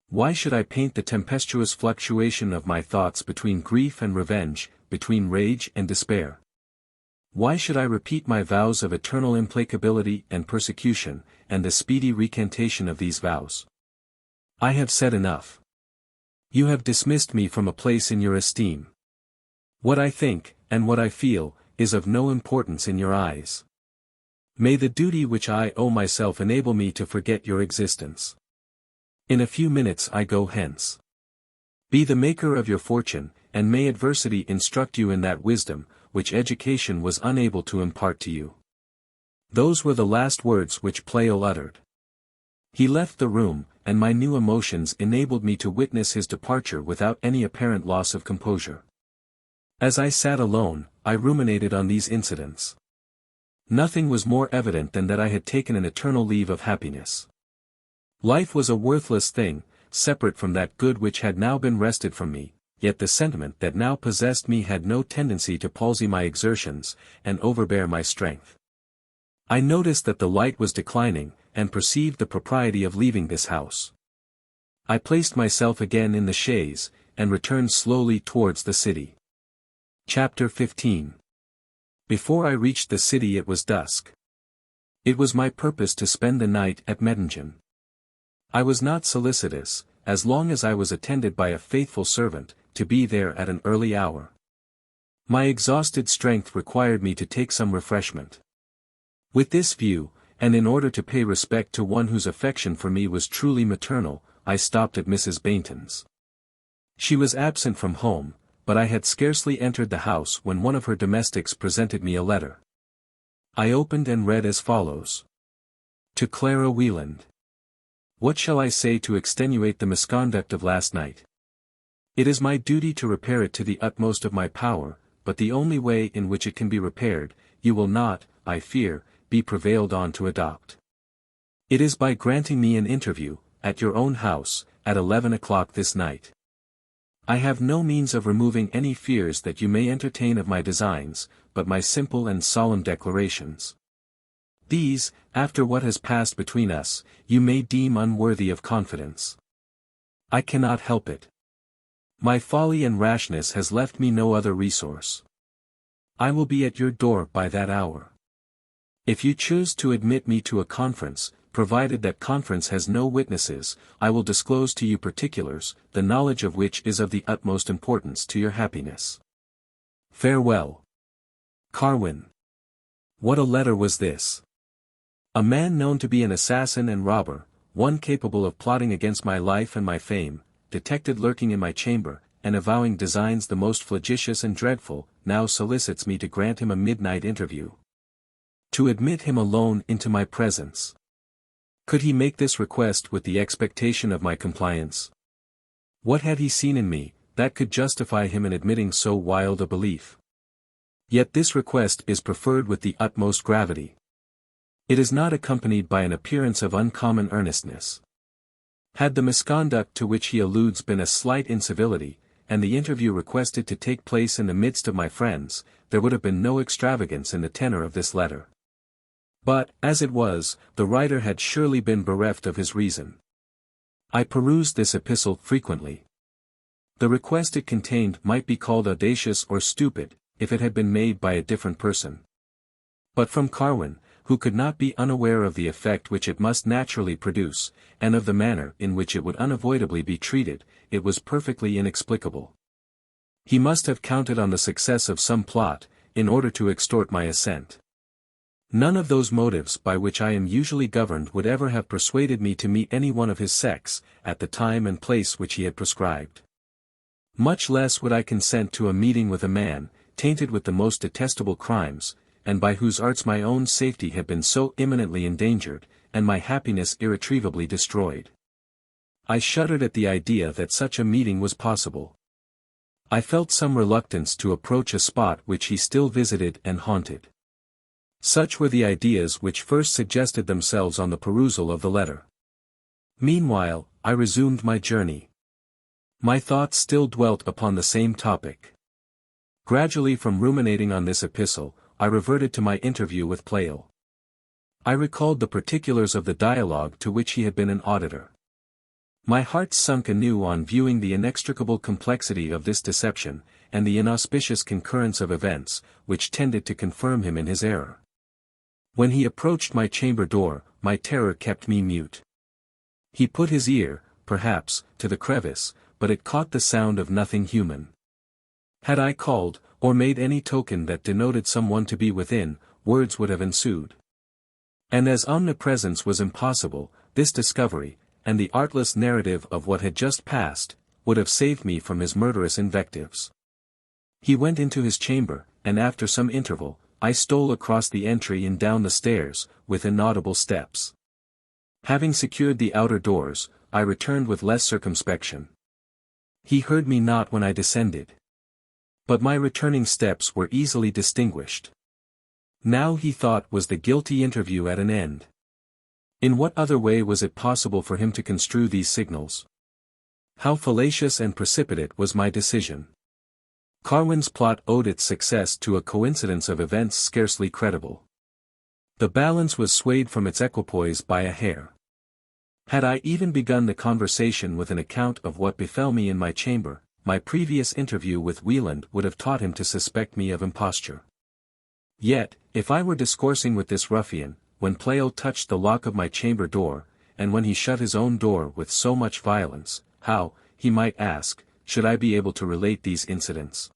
Why should I paint the tempestuous fluctuation of my thoughts between grief and revenge, between rage and despair? Why should I repeat my vows of eternal implacability and persecution, and the speedy recantation of these vows? I have said enough. You have dismissed me from a place in your esteem. What I think, and what I feel, is of no importance in your eyes. May the duty which I owe myself enable me to forget your existence. In a few minutes I go hence. Be the maker of your fortune, and may adversity instruct you in that wisdom, which education was unable to impart to you. Those were the last words which Pleyel uttered. He left the room, and my new emotions enabled me to witness his departure without any apparent loss of composure. As I sat alone, I ruminated on these incidents. Nothing was more evident than that I had taken an eternal leave of happiness. Life was a worthless thing, separate from that good which had now been wrested from me, yet the sentiment that now possessed me had no tendency to palsy my exertions, and overbear my strength. I noticed that the light was declining, and perceived the propriety of leaving this house. I placed myself again in the chaise, and returned slowly towards the city. Chapter 15. Before I reached the city it was dusk. It was my purpose to spend the night at Mettingen. I was not solicitous, as long as I was attended by a faithful servant, to be there at an early hour. My exhausted strength required me to take some refreshment. With this view, and in order to pay respect to one whose affection for me was truly maternal, I stopped at Mrs. Baynton's. She was absent from home, but I had scarcely entered the house when one of her domestics presented me a letter. I opened and read as follows. To Clara Wieland. What shall I say to extenuate the misconduct of last night? It is my duty to repair it to the utmost of my power, but the only way in which it can be repaired, you will not, I fear, be prevailed on to adopt. It is by granting me an interview, at your own house, at 11 o'clock this night. I have no means of removing any fears that you may entertain of my designs, but my simple and solemn declarations. These, after what has passed between us, you may deem unworthy of confidence. I cannot help it. My folly and rashness has left me no other resource. I will be at your door by that hour. If you choose to admit me to a conference, provided that conference has no witnesses, I will disclose to you particulars, the knowledge of which is of the utmost importance to your happiness. Farewell. Carwin. What a letter was this! A man known to be an assassin and robber, one capable of plotting against my life and my fame, detected lurking in my chamber, and avowing designs the most flagitious and dreadful, now solicits me to grant him a midnight interview. To admit him alone into my presence. Could he make this request with the expectation of my compliance? What had he seen in me, that could justify him in admitting so wild a belief? Yet this request is preferred with the utmost gravity. It is not accompanied by an appearance of uncommon earnestness. Had the misconduct to which he alludes been a slight incivility, and the interview requested to take place in the midst of my friends, there would have been no extravagance in the tenor of this letter. But, as it was, the writer had surely been bereft of his reason. I perused this epistle frequently. The request it contained might be called audacious or stupid, if it had been made by a different person. But from Carwin, who could not be unaware of the effect which it must naturally produce, and of the manner in which it would unavoidably be treated, it was perfectly inexplicable. He must have counted on the success of some plot, in order to extort my assent. None of those motives by which I am usually governed would ever have persuaded me to meet any one of his sex, at the time and place which he had prescribed. Much less would I consent to a meeting with a man, tainted with the most detestable crimes, and by whose arts my own safety had been so imminently endangered, and my happiness irretrievably destroyed. I shuddered at the idea that such a meeting was possible. I felt some reluctance to approach a spot which he still visited and haunted. Such were the ideas which first suggested themselves on the perusal of the letter. Meanwhile, I resumed my journey. My thoughts still dwelt upon the same topic. Gradually from ruminating on this epistle, I reverted to my interview with Pleyel. I recalled the particulars of the dialogue to which he had been an auditor. My heart sunk anew on viewing the inextricable complexity of this deception, and the inauspicious concurrence of events, which tended to confirm him in his error. When he approached my chamber door, my terror kept me mute. He put his ear, perhaps, to the crevice, but it caught the sound of nothing human. Had I called, or made any token that denoted someone to be within, words would have ensued. And as omnipresence was impossible, this discovery, and the artless narrative of what had just passed, would have saved me from his murderous invectives. He went into his chamber, and after some interval, I stole across the entry and down the stairs, with inaudible steps. Having secured the outer doors, I returned with less circumspection. He heard me not when I descended. But my returning steps were easily distinguished. Now he thought was the guilty interview at an end. In what other way was it possible for him to construe these signals? How fallacious and precipitate was my decision. Carwin's plot owed its success to a coincidence of events scarcely credible. The balance was swayed from its equipoise by a hair. Had I even begun the conversation with an account of what befell me in my chamber, my previous interview with Wieland would have taught him to suspect me of imposture. Yet, if I were discoursing with this ruffian, when Pleyel touched the lock of my chamber door, and when he shut his own door with so much violence, how, he might ask, should I be able to relate these incidents?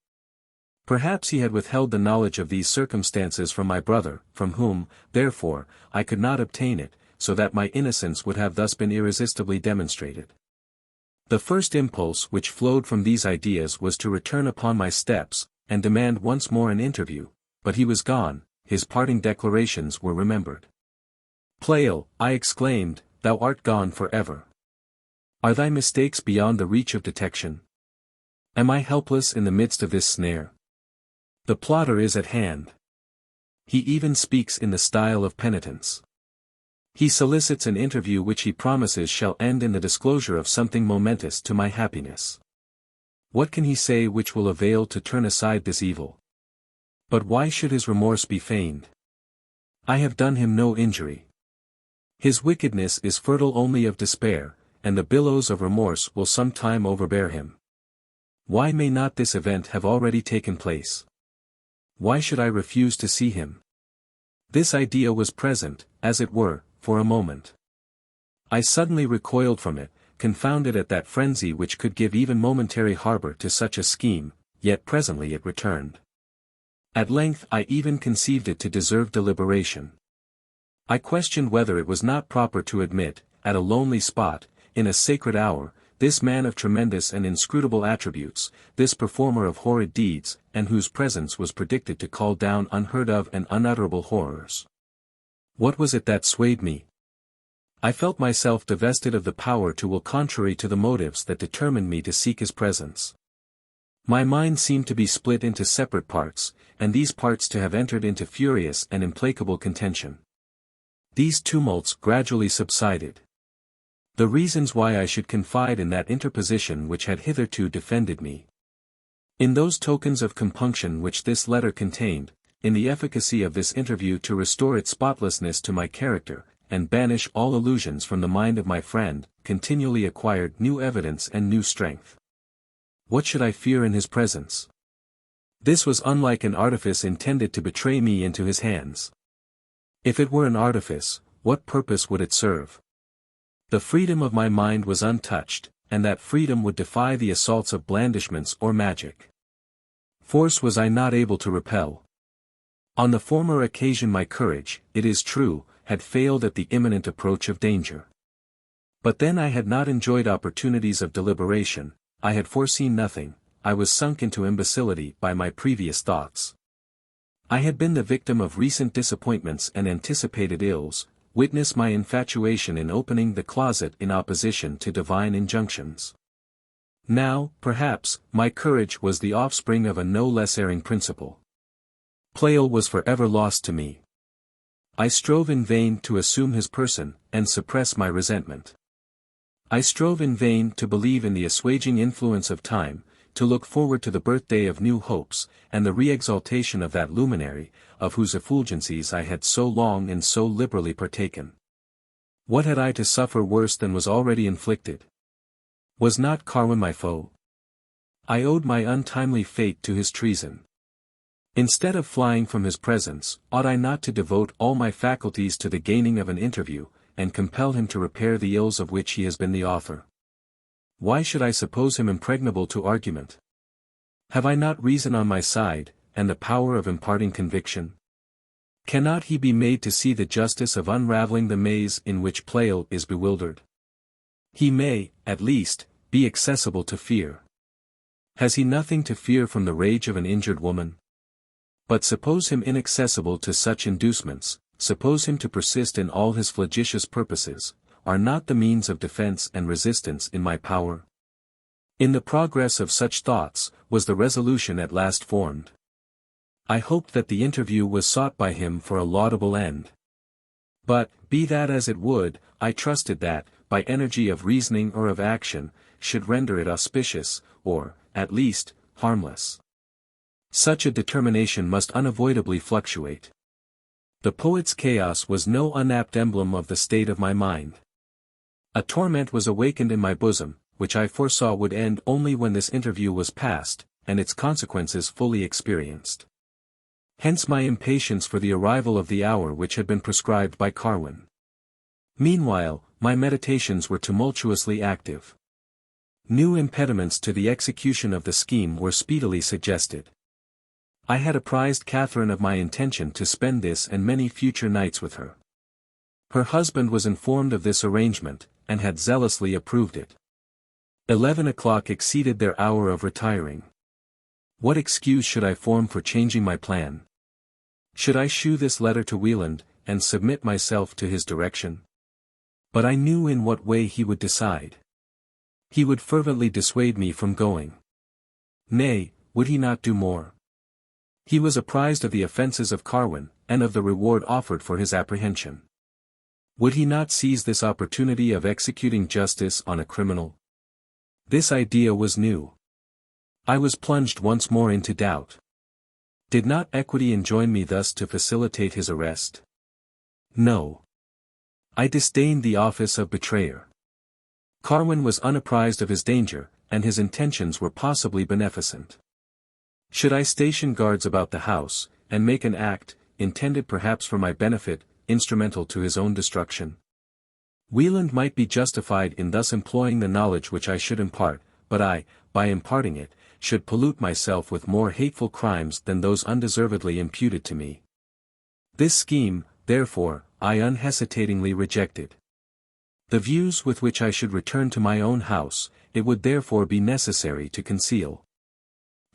Perhaps he had withheld the knowledge of these circumstances from my brother, from whom, therefore, I could not obtain it, so that my innocence would have thus been irresistibly demonstrated. The first impulse which flowed from these ideas was to return upon my steps, and demand once more an interview, but he was gone, his parting declarations were remembered. Pleyel, I exclaimed, thou art gone for ever. Are thy mistakes beyond the reach of detection? Am I helpless in the midst of this snare? The plotter is at hand. He even speaks in the style of penitence. He solicits an interview which he promises shall end in the disclosure of something momentous to my happiness. What can he say which will avail to turn aside this evil? But why should his remorse be feigned? I have done him no injury. His wickedness is fertile only of despair, and the billows of remorse will some time overbear him. Why may not this event have already taken place? Why should I refuse to see him? This idea was present, as it were, for a moment. I suddenly recoiled from it, confounded at that frenzy which could give even momentary harbor to such a scheme, yet presently it returned. At length I even conceived it to deserve deliberation. I questioned whether it was not proper to admit, at a lonely spot, in a sacred hour, this man of tremendous and inscrutable attributes, this performer of horrid deeds, and whose presence was predicted to call down unheard of and unutterable horrors. What was it that swayed me? I felt myself divested of the power to will contrary to the motives that determined me to seek his presence. My mind seemed to be split into separate parts, and these parts to have entered into furious and implacable contention. These tumults gradually subsided. The reasons why I should confide in that interposition which had hitherto defended me. In those tokens of compunction which this letter contained, in the efficacy of this interview to restore its spotlessness to my character, and banish all illusions from the mind of my friend, continually acquired new evidence and new strength. What should I fear in his presence? This was unlike an artifice intended to betray me into his hands. If it were an artifice, what purpose would it serve? The freedom of my mind was untouched, and that freedom would defy the assaults of blandishments or magic. Force was I not able to repel. On the former occasion my courage, it is true, had failed at the imminent approach of danger. But then I had not enjoyed opportunities of deliberation, I had foreseen nothing, I was sunk into imbecility by my previous thoughts. I had been the victim of recent disappointments and anticipated ills, witness my infatuation in opening the closet in opposition to divine injunctions. Now, perhaps, my courage was the offspring of a no less erring principle. Pleyel was forever lost to me. I strove in vain to assume his person, and suppress my resentment. I strove in vain to believe in the assuaging influence of time, to look forward to the birthday of new hopes, and the re-exaltation of that luminary, of whose effulgencies I had so long and so liberally partaken. What had I to suffer worse than was already inflicted? Was not Carwin my foe? I owed my untimely fate to his treason. Instead of flying from his presence, ought I not to devote all my faculties to the gaining of an interview, and compel him to repair the ills of which he has been the author? Why should I suppose him impregnable to argument? Have I not reason on my side, and the power of imparting conviction? Cannot he be made to see the justice of unraveling the maze in which Pleyel is bewildered? He may, at least, be accessible to fear. Has he nothing to fear from the rage of an injured woman? But suppose him inaccessible to such inducements, suppose him to persist in all his flagitious purposes, are not the means of defense and resistance in my power? In the progress of such thoughts, was the resolution at last formed. I hoped that the interview was sought by him for a laudable end. But, be that as it would, I trusted that, by energy of reasoning or of action, should render it auspicious, or, at least, harmless. Such a determination must unavoidably fluctuate. The poet's chaos was no unapt emblem of the state of my mind. A torment was awakened in my bosom, which I foresaw would end only when this interview was past, and its consequences fully experienced. Hence my impatience for the arrival of the hour which had been prescribed by Carwin. Meanwhile, my meditations were tumultuously active. New impediments to the execution of the scheme were speedily suggested. I had apprised Catharine of my intention to spend this and many future nights with her. Her husband was informed of this arrangement, and had zealously approved it. 11 o'clock exceeded their hour of retiring. What excuse should I form for changing my plan? Should I shew this letter to Wieland, and submit myself to his direction? But I knew in what way he would decide. He would fervently dissuade me from going. Nay, would he not do more? He was apprised of the offences of Carwin, and of the reward offered for his apprehension. Would he not seize this opportunity of executing justice on a criminal? This idea was new. I was plunged once more into doubt. Did not equity enjoin me thus to facilitate his arrest? No. I disdained the office of betrayer. Carwin was unapprised of his danger, and his intentions were possibly beneficent. Should I station guards about the house, and make an act, intended perhaps for my benefit, instrumental to his own destruction? Wieland might be justified in thus employing the knowledge which I should impart, but I, by imparting it, should pollute myself with more hateful crimes than those undeservedly imputed to me. This scheme, therefore, I unhesitatingly rejected. The views with which I should return to my own house, it would therefore be necessary to conceal.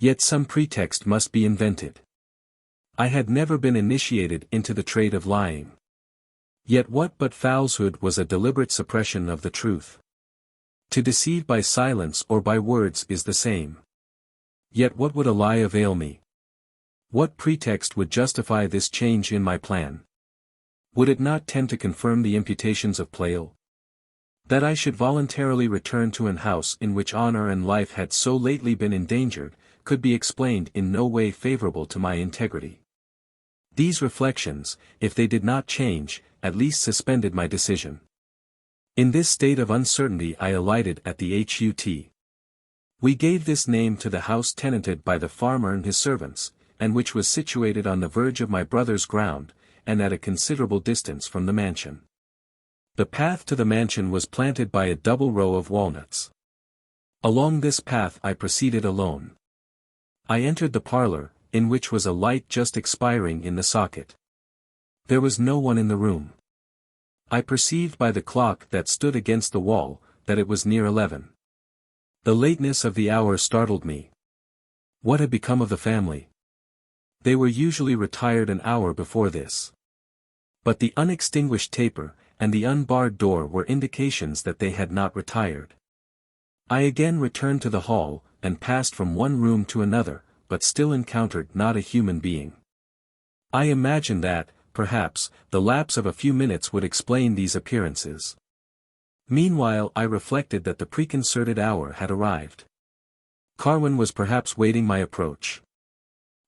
Yet some pretext must be invented. I had never been initiated into the trade of lying. Yet what but falsehood was a deliberate suppression of the truth? To deceive by silence or by words is the same. Yet what would a lie avail me? What pretext would justify this change in my plan? Would it not tend to confirm the imputations of Pleyel? That I should voluntarily return to an house in which honor and life had so lately been endangered, could be explained in no way favorable to my integrity. These reflections, if they did not change, at least suspended my decision. In this state of uncertainty I alighted at the hut. We gave this name to the house tenanted by the farmer and his servants, and which was situated on the verge of my brother's ground, and at a considerable distance from the mansion. The path to the mansion was planted by a double row of walnuts. Along this path I proceeded alone. I entered the parlor, in which was a light just expiring in the socket. There was no one in the room. I perceived by the clock that stood against the wall, that it was near 11. The lateness of the hour startled me. What had become of the family? They were usually retired an hour before this. But the unextinguished taper, and the unbarred door were indications that they had not retired. I again returned to the hall, and passed from one room to another, but still encountered not a human being. I imagined that, perhaps, the lapse of a few minutes would explain these appearances. Meanwhile I reflected that the preconcerted hour had arrived. Carwin was perhaps waiting my approach.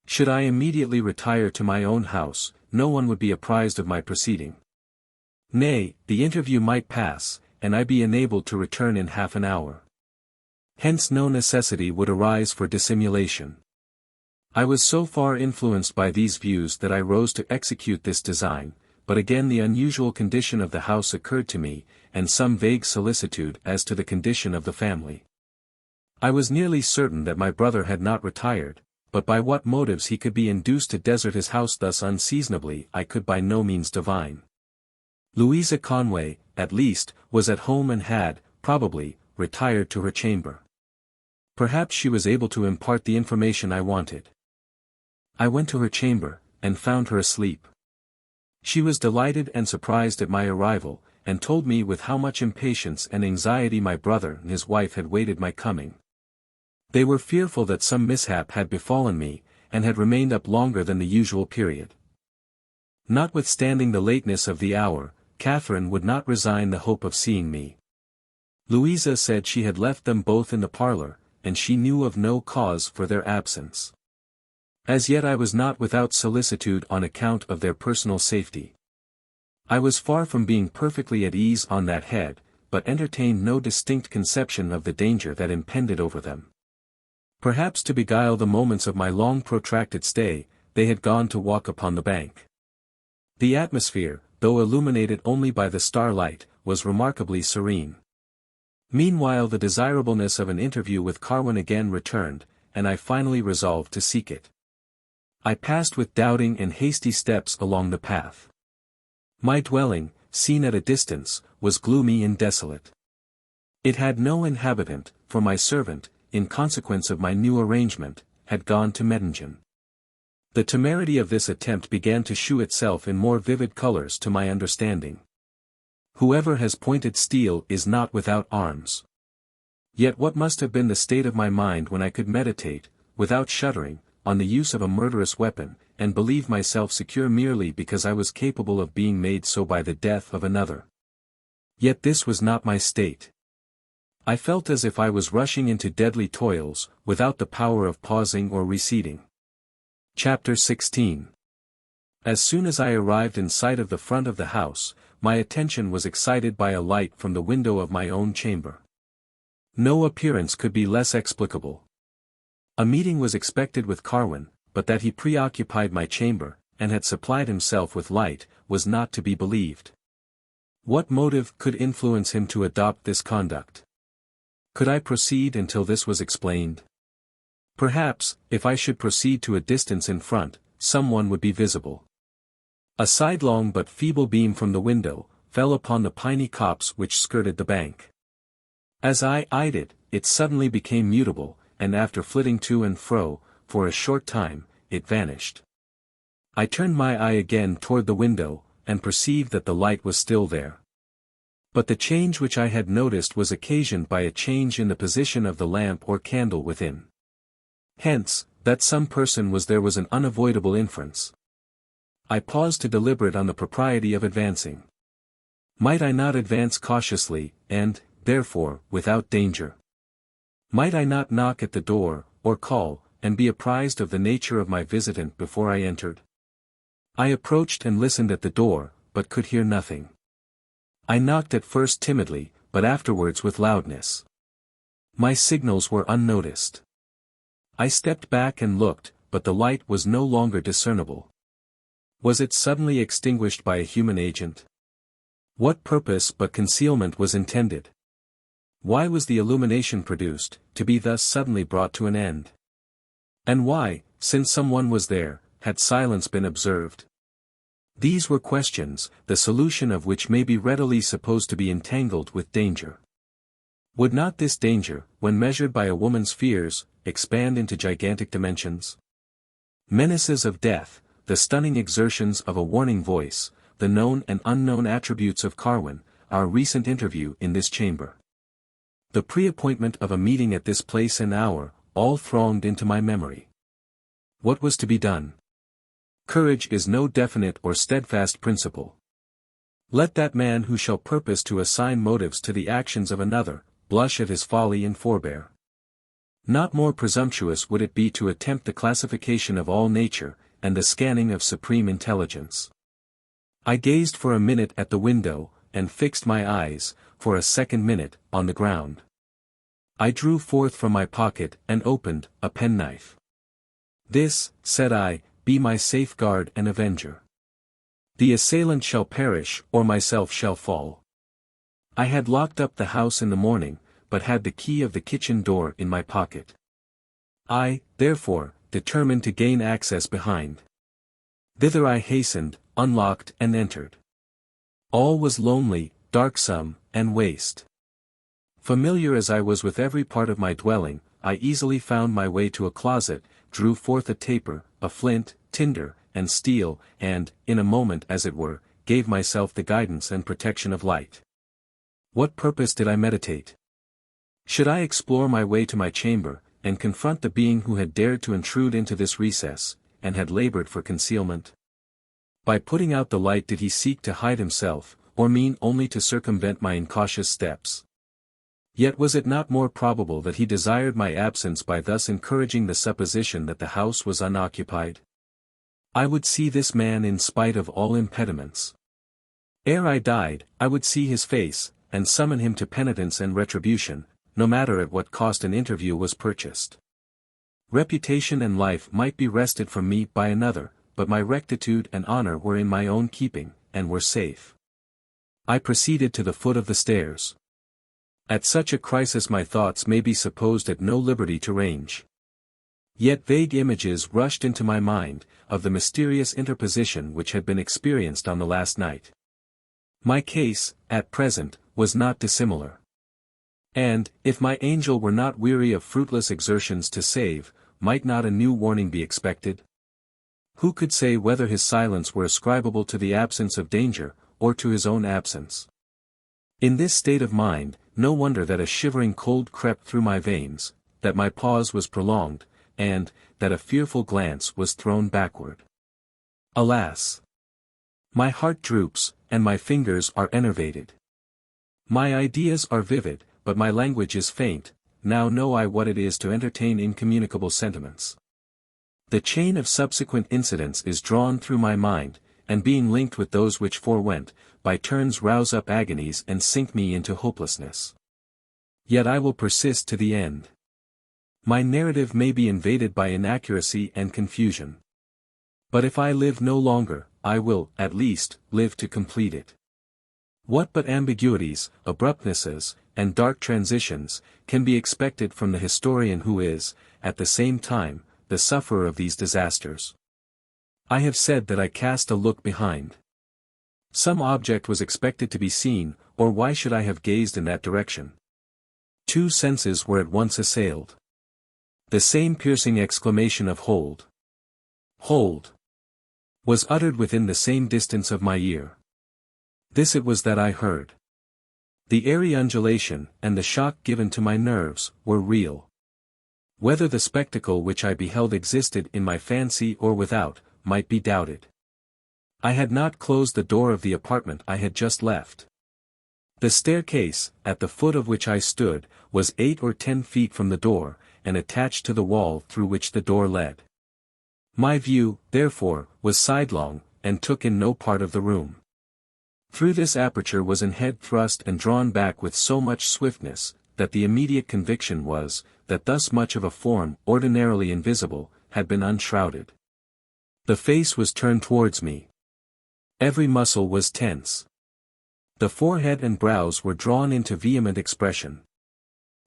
Should I immediately retire to my own house, no one would be apprised of my proceeding. Nay, the interview might pass, and I be enabled to return in half an hour. Hence no necessity would arise for dissimulation. I was so far influenced by these views that I rose to execute this design, but again the unusual condition of the house occurred to me, and some vague solicitude as to the condition of the family. I was nearly certain that my brother had not retired, but by what motives he could be induced to desert his house thus unseasonably I could by no means divine. Louisa Conway, at least, was at home and had, probably, retired to her chamber. Perhaps she was able to impart the information I wanted. I went to her chamber, and found her asleep. She was delighted and surprised at my arrival, and told me with how much impatience and anxiety my brother and his wife had waited my coming. They were fearful that some mishap had befallen me, and had remained up longer than the usual period. Notwithstanding the lateness of the hour, Catharine would not resign the hope of seeing me. Louisa said she had left them both in the parlor, and she knew of no cause for their absence. As yet I was not without solicitude on account of their personal safety. I was far from being perfectly at ease on that head, but entertained no distinct conception of the danger that impended over them. Perhaps to beguile the moments of my long protracted stay, they had gone to walk upon the bank. The atmosphere, though illuminated only by the starlight, was remarkably serene. Meanwhile the desirableness of an interview with Carwin again returned, and I finally resolved to seek it. I passed with doubting and hasty steps along the path. My dwelling, seen at a distance, was gloomy and desolate. It had no inhabitant, for my servant, in consequence of my new arrangement, had gone to Mettingen. The temerity of this attempt began to shew itself in more vivid colors to my understanding. Whoever has pointed steel is not without arms. Yet what must have been the state of my mind when I could meditate, without shuddering, on the use of a murderous weapon, and believe myself secure merely because I was capable of being made so by the death of another. Yet this was not my state. I felt as if I was rushing into deadly toils, without the power of pausing or receding. Chapter 16. As soon as I arrived in sight of the front of the house, my attention was excited by a light from the window of my own chamber. No appearance could be less explicable. A meeting was expected with Carwin, but that he preoccupied my chamber, and had supplied himself with light, was not to be believed. What motive could influence him to adopt this conduct? Could I proceed until this was explained? Perhaps, if I should proceed to a distance in front, someone would be visible. A sidelong but feeble beam from the window, fell upon the piney copse which skirted the bank. As I eyed it, it suddenly became mutable, and after flitting to and fro, for a short time, it vanished. I turned my eye again toward the window, and perceived that the light was still there. But the change which I had noticed was occasioned by a change in the position of the lamp or candle within. Hence, that some person was there was an unavoidable inference. I paused to deliberate on the propriety of advancing. Might I not advance cautiously, and, therefore, without danger? Might I not knock at the door, or call, and be apprised of the nature of my visitant before I entered? I approached and listened at the door, but could hear nothing. I knocked at first timidly, but afterwards with loudness. My signals were unnoticed. I stepped back and looked, but the light was no longer discernible. Was it suddenly extinguished by a human agent? What purpose but concealment was intended? Why was the illumination produced, to be thus suddenly brought to an end? And why, since someone was there, had silence been observed? These were questions, the solution of which may be readily supposed to be entangled with danger. Would not this danger, when measured by a woman's fears, expand into gigantic dimensions? Menaces of death, the stunning exertions of a warning voice, the known and unknown attributes of Carwin, our recent interview in this chamber. The pre-appointment of a meeting at this place and hour, all thronged into my memory. What was to be done? Courage is no definite or steadfast principle. Let that man who shall purpose to assign motives to the actions of another, blush at his folly and forbear. Not more presumptuous would it be to attempt the classification of all nature, and the scanning of supreme intelligence. I gazed for a minute at the window, and fixed my eyes, for a second minute, on the ground. I drew forth from my pocket, and opened, a penknife. This, said I, be my safeguard and avenger. The assailant shall perish, or myself shall fall. I had locked up the house in the morning, but had the key of the kitchen door in my pocket. I, therefore, determined to gain access behind. Thither I hastened, unlocked and entered. All was lonely, darksome, and waste. Familiar as I was with every part of my dwelling, I easily found my way to a closet, drew forth a taper, a flint, tinder, and steel, and, in a moment as it were, gave myself the guidance and protection of light. What purpose did I meditate? Should I explore my way to my chamber, and confront the being who had dared to intrude into this recess, and had labored for concealment? By putting out the light did he seek to hide himself, or mean only to circumvent my incautious steps? Yet was it not more probable that he desired my absence by thus encouraging the supposition that the house was unoccupied? I would see this man in spite of all impediments. Ere I died, I would see his face, and summon him to penitence and retribution, no matter at what cost an interview was purchased. Reputation and life might be wrested from me by another, but my rectitude and honor were in my own keeping, and were safe. I proceeded to the foot of the stairs. At such a crisis my thoughts may be supposed at no liberty to range. Yet vague images rushed into my mind, of the mysterious interposition which had been experienced on the last night. My case, at present, was not dissimilar. And, if my angel were not weary of fruitless exertions to save, might not a new warning be expected? Who could say whether his silence were ascribable to the absence of danger, or to his own absence? In this state of mind, no wonder that a shivering cold crept through my veins, that my pause was prolonged, and, that a fearful glance was thrown backward. Alas! My heart droops, and my fingers are enervated. My ideas are vivid, but my language is faint. Now know I what it is to entertain incommunicable sentiments. The chain of subsequent incidents is drawn through my mind, and being linked with those which forewent, by turns rouse up agonies and sink me into hopelessness. Yet I will persist to the end. My narrative may be invaded by inaccuracy and confusion. But if I live no longer, I will, at least, live to complete it. What but ambiguities, abruptnesses, and dark transitions, can be expected from the historian who is, at the same time, the sufferer of these disasters? I have said that I cast a look behind. Some object was expected to be seen, or why should I have gazed in that direction? Two senses were at once assailed. The same piercing exclamation of "Hold! Hold!" was uttered within the same distance of my ear. This it was that I heard. The airy undulation, and the shock given to my nerves, were real. Whether the spectacle which I beheld existed in my fancy or without, might be doubted. I had not closed the door of the apartment I had just left. The staircase, at the foot of which I stood, was 8 or 10 feet from the door, and attached to the wall through which the door led. My view, therefore, was sidelong, and took in no part of the room. Through this aperture was an head thrust and drawn back with so much swiftness, that the immediate conviction was, that thus much of a form, ordinarily invisible, had been unshrouded. The face was turned towards me. Every muscle was tense. The forehead and brows were drawn into vehement expression.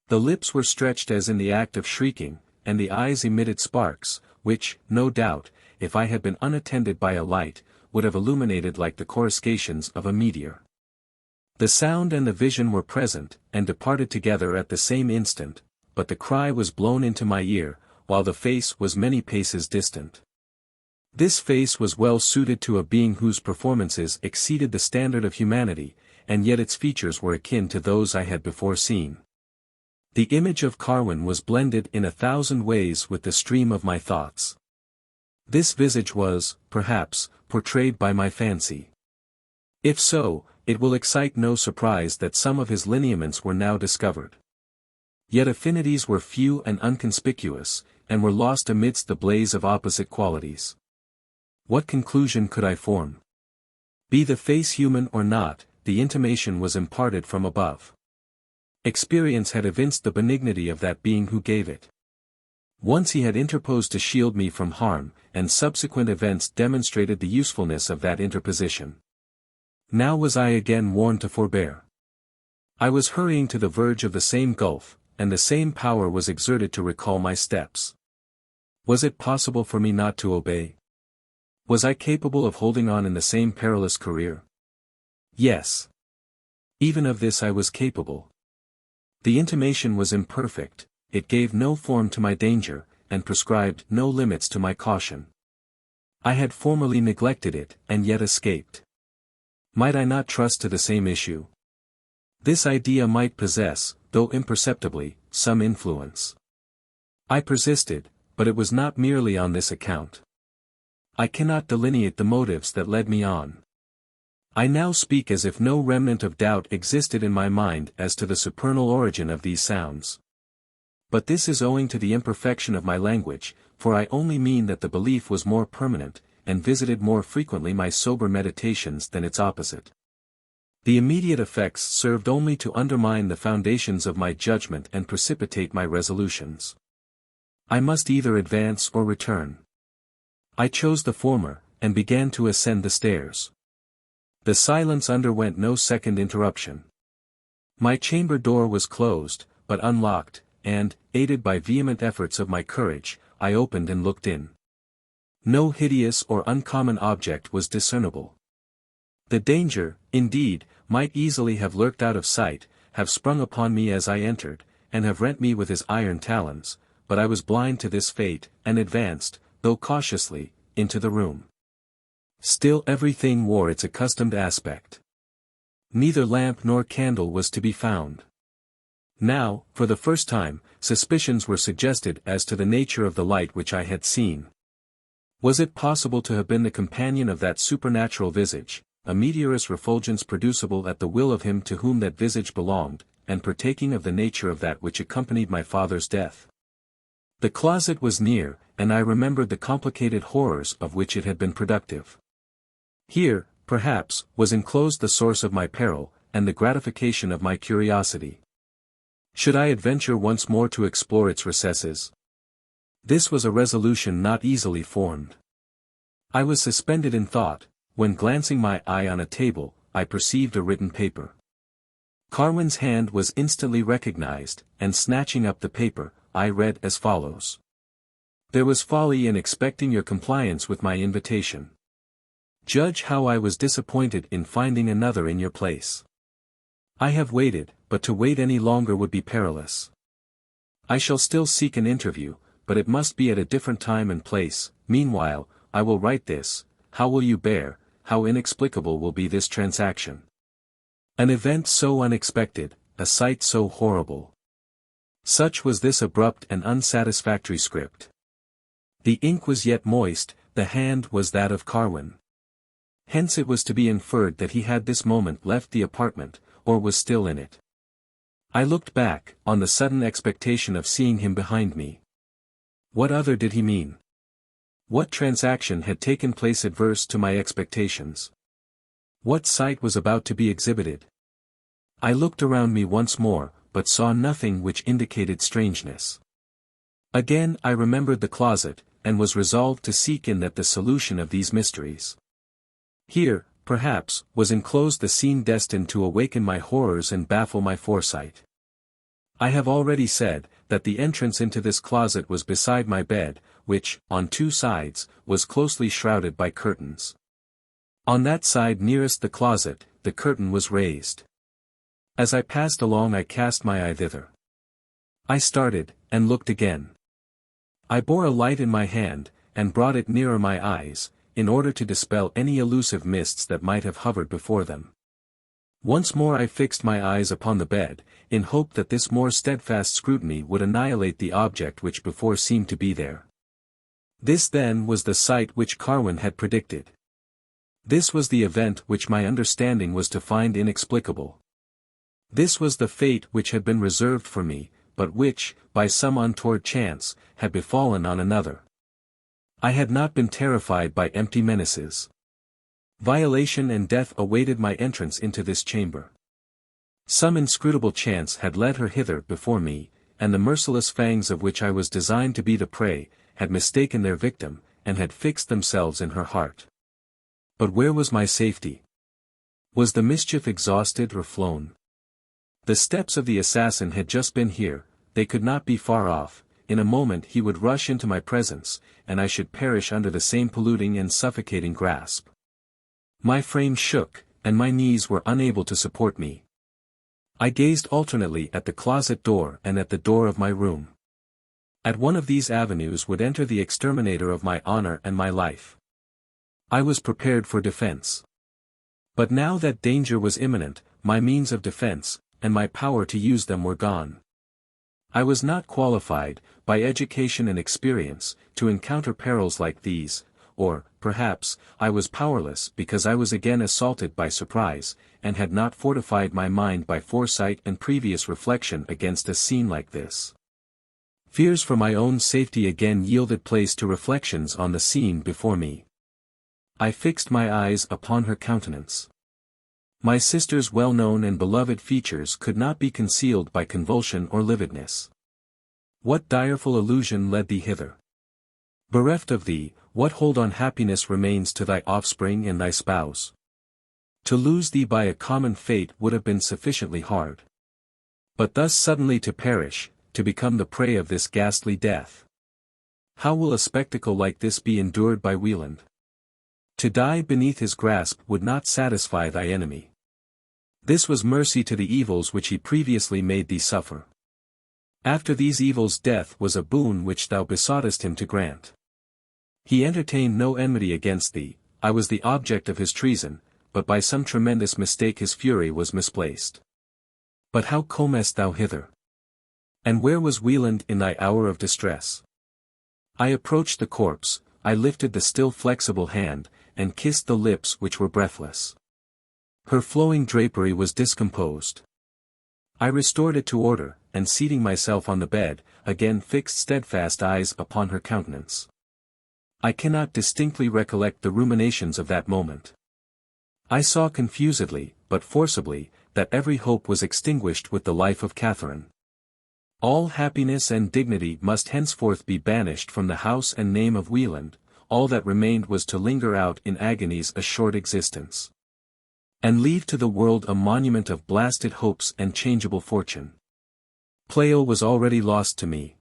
The lips were stretched as in the act of shrieking, and the eyes emitted sparks, which, no doubt, if I had been unattended by a light, would have illuminated like the coruscations of a meteor. The sound and the vision were present, and departed together at the same instant, but the cry was blown into my ear, while the face was many paces distant. This face was well suited to a being whose performances exceeded the standard of humanity, and yet its features were akin to those I had before seen. The image of Carwin was blended in 1,000 ways with the stream of my thoughts. This visage was, perhaps, portrayed by my fancy. If so, it will excite no surprise that some of his lineaments were now discovered. Yet affinities were few and unconspicuous, and were lost amidst the blaze of opposite qualities. What conclusion could I form? Be the face human or not, the intimation was imparted from above. Experience had evinced the benignity of that being who gave it. Once he had interposed to shield me from harm, and subsequent events demonstrated the usefulness of that interposition. Now was I again warned to forbear. I was hurrying to the verge of the same gulf, and the same power was exerted to recall my steps. Was it possible for me not to obey? Was I capable of holding on in the same perilous career? Yes. Even of this I was capable. The intimation was imperfect, it gave no form to my danger, and prescribed no limits to my caution. I had formerly neglected it, and yet escaped. Might I not trust to the same issue? This idea might possess, though imperceptibly, some influence. I persisted, but it was not merely on this account. I cannot delineate the motives that led me on. I now speak as if no remnant of doubt existed in my mind as to the supernal origin of these sounds. But this is owing to the imperfection of my language, for I only mean that the belief was more permanent, and visited more frequently my sober meditations than its opposite. The immediate effects served only to undermine the foundations of my judgment and precipitate my resolutions. I must either advance or return. I chose the former, and began to ascend the stairs. The silence underwent no second interruption. My chamber door was closed, but unlocked, and, aided by vehement efforts of my courage, I opened and looked in. No hideous or uncommon object was discernible. The danger, indeed, might easily have lurked out of sight, have sprung upon me as I entered, and have rent me with his iron talons, but I was blind to this fate, and advanced, though cautiously, into the room. Still everything wore its accustomed aspect. Neither lamp nor candle was to be found. Now, for the first time, suspicions were suggested as to the nature of the light which I had seen. Was it possible to have been the companion of that supernatural visage, a meteorous refulgence producible at the will of him to whom that visage belonged, and partaking of the nature of that which accompanied my father's death? The closet was near, and I remembered the complicated horrors of which it had been productive. Here, perhaps, was enclosed the source of my peril, and the gratification of my curiosity. Should I adventure once more to explore its recesses? This was a resolution not easily formed. I was suspended in thought, when glancing my eye on a table, I perceived a written paper. Carwin's hand was instantly recognized, and snatching up the paper, I read as follows. There was folly in expecting your compliance with my invitation. Judge how I was disappointed in finding another in your place. I have waited, but to wait any longer would be perilous. I shall still seek an interview, but it must be at a different time and place. Meanwhile, I will write this. How will you bear? How inexplicable will be this transaction? An event so unexpected, a sight so horrible. Such was this abrupt and unsatisfactory script. The ink was yet moist, the hand was that of Carwin. Hence it was to be inferred that he had this moment left the apartment, or was still in it. I looked back, on the sudden expectation of seeing him behind me. What other did he mean? What transaction had taken place adverse to my expectations? What sight was about to be exhibited? I looked around me once more, but saw nothing which indicated strangeness. Again I remembered the closet, and was resolved to seek in that the solution of these mysteries. Here, perhaps, was enclosed the scene destined to awaken my horrors and baffle my foresight. I have already said, that the entrance into this closet was beside my bed, which, on two sides, was closely shrouded by curtains. On that side nearest the closet, the curtain was raised. As I passed along I cast my eye thither. I started, and looked again. I bore a light in my hand, and brought it nearer my eyes, in order to dispel any elusive mists that might have hovered before them. Once more I fixed my eyes upon the bed, in hope that this more steadfast scrutiny would annihilate the object which before seemed to be there. This then was the sight which Carwin had predicted. This was the event which my understanding was to find inexplicable. This was the fate which had been reserved for me, but which, by some untoward chance, had befallen on another. I had not been terrified by empty menaces. Violation and death awaited my entrance into this chamber. Some inscrutable chance had led her hither before me, and the merciless fangs of which I was designed to be the prey, had mistaken their victim, and had fixed themselves in her heart. But where was my safety? Was the mischief exhausted or flown? The steps of the assassin had just been here, they could not be far off. In a moment he would rush into my presence, and I should perish under the same polluting and suffocating grasp. My frame shook, and my knees were unable to support me. I gazed alternately at the closet door and at the door of my room. At one of these avenues would enter the exterminator of my honor and my life. I was prepared for defense. But now that danger was imminent, my means of defense, and my power to use them were gone. I was not qualified, by education and experience, to encounter perils like these, or, perhaps, I was powerless because I was again assaulted by surprise, and had not fortified my mind by foresight and previous reflection against a scene like this. Fears for my own safety again yielded place to reflections on the scene before me. I fixed my eyes upon her countenance. My sister's well-known and beloved features could not be concealed by convulsion or lividness. What direful illusion led thee hither? Bereft of thee, what hold on happiness remains to thy offspring and thy spouse? To lose thee by a common fate would have been sufficiently hard. But thus suddenly to perish, to become the prey of this ghastly death. How will a spectacle like this be endured by Wieland? To die beneath his grasp would not satisfy thy enemy. This was mercy to the evils which he previously made thee suffer. After these evils death was a boon which thou besoughtest him to grant. He entertained no enmity against thee, I was the object of his treason, but by some tremendous mistake his fury was misplaced. But how comest thou hither? And where was Wieland in thy hour of distress? I approached the corpse, I lifted the still flexible hand, and kissed the lips which were breathless. Her flowing drapery was discomposed. I restored it to order, and seating myself on the bed, again fixed steadfast eyes upon her countenance. I cannot distinctly recollect the ruminations of that moment. I saw confusedly, but forcibly, that every hope was extinguished with the life of Catharine. All happiness and dignity must henceforth be banished from the house and name of Wieland, all that remained was to linger out in agonies a short existence. And leave to the world a monument of blasted hopes and changeable fortune. Pleyel was already lost to me.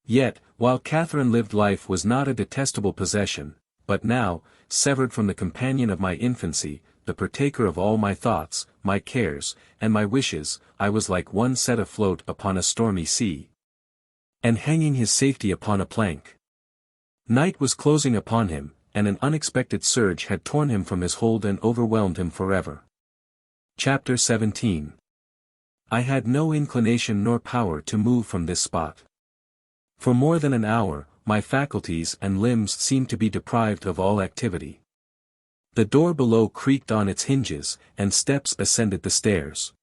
Yet, while Catharine lived life was not a detestable possession, but now, severed from the companion of my infancy, the partaker of all my thoughts, my cares, and my wishes, I was like one set afloat upon a stormy sea, and hanging his safety upon a plank. Night was closing upon him, and an unexpected surge had torn him from his hold and overwhelmed him forever. Chapter 17. I had no inclination nor power to move from this spot. For more than an hour, my faculties and limbs seemed to be deprived of all activity. The door below creaked on its hinges, and steps ascended the stairs.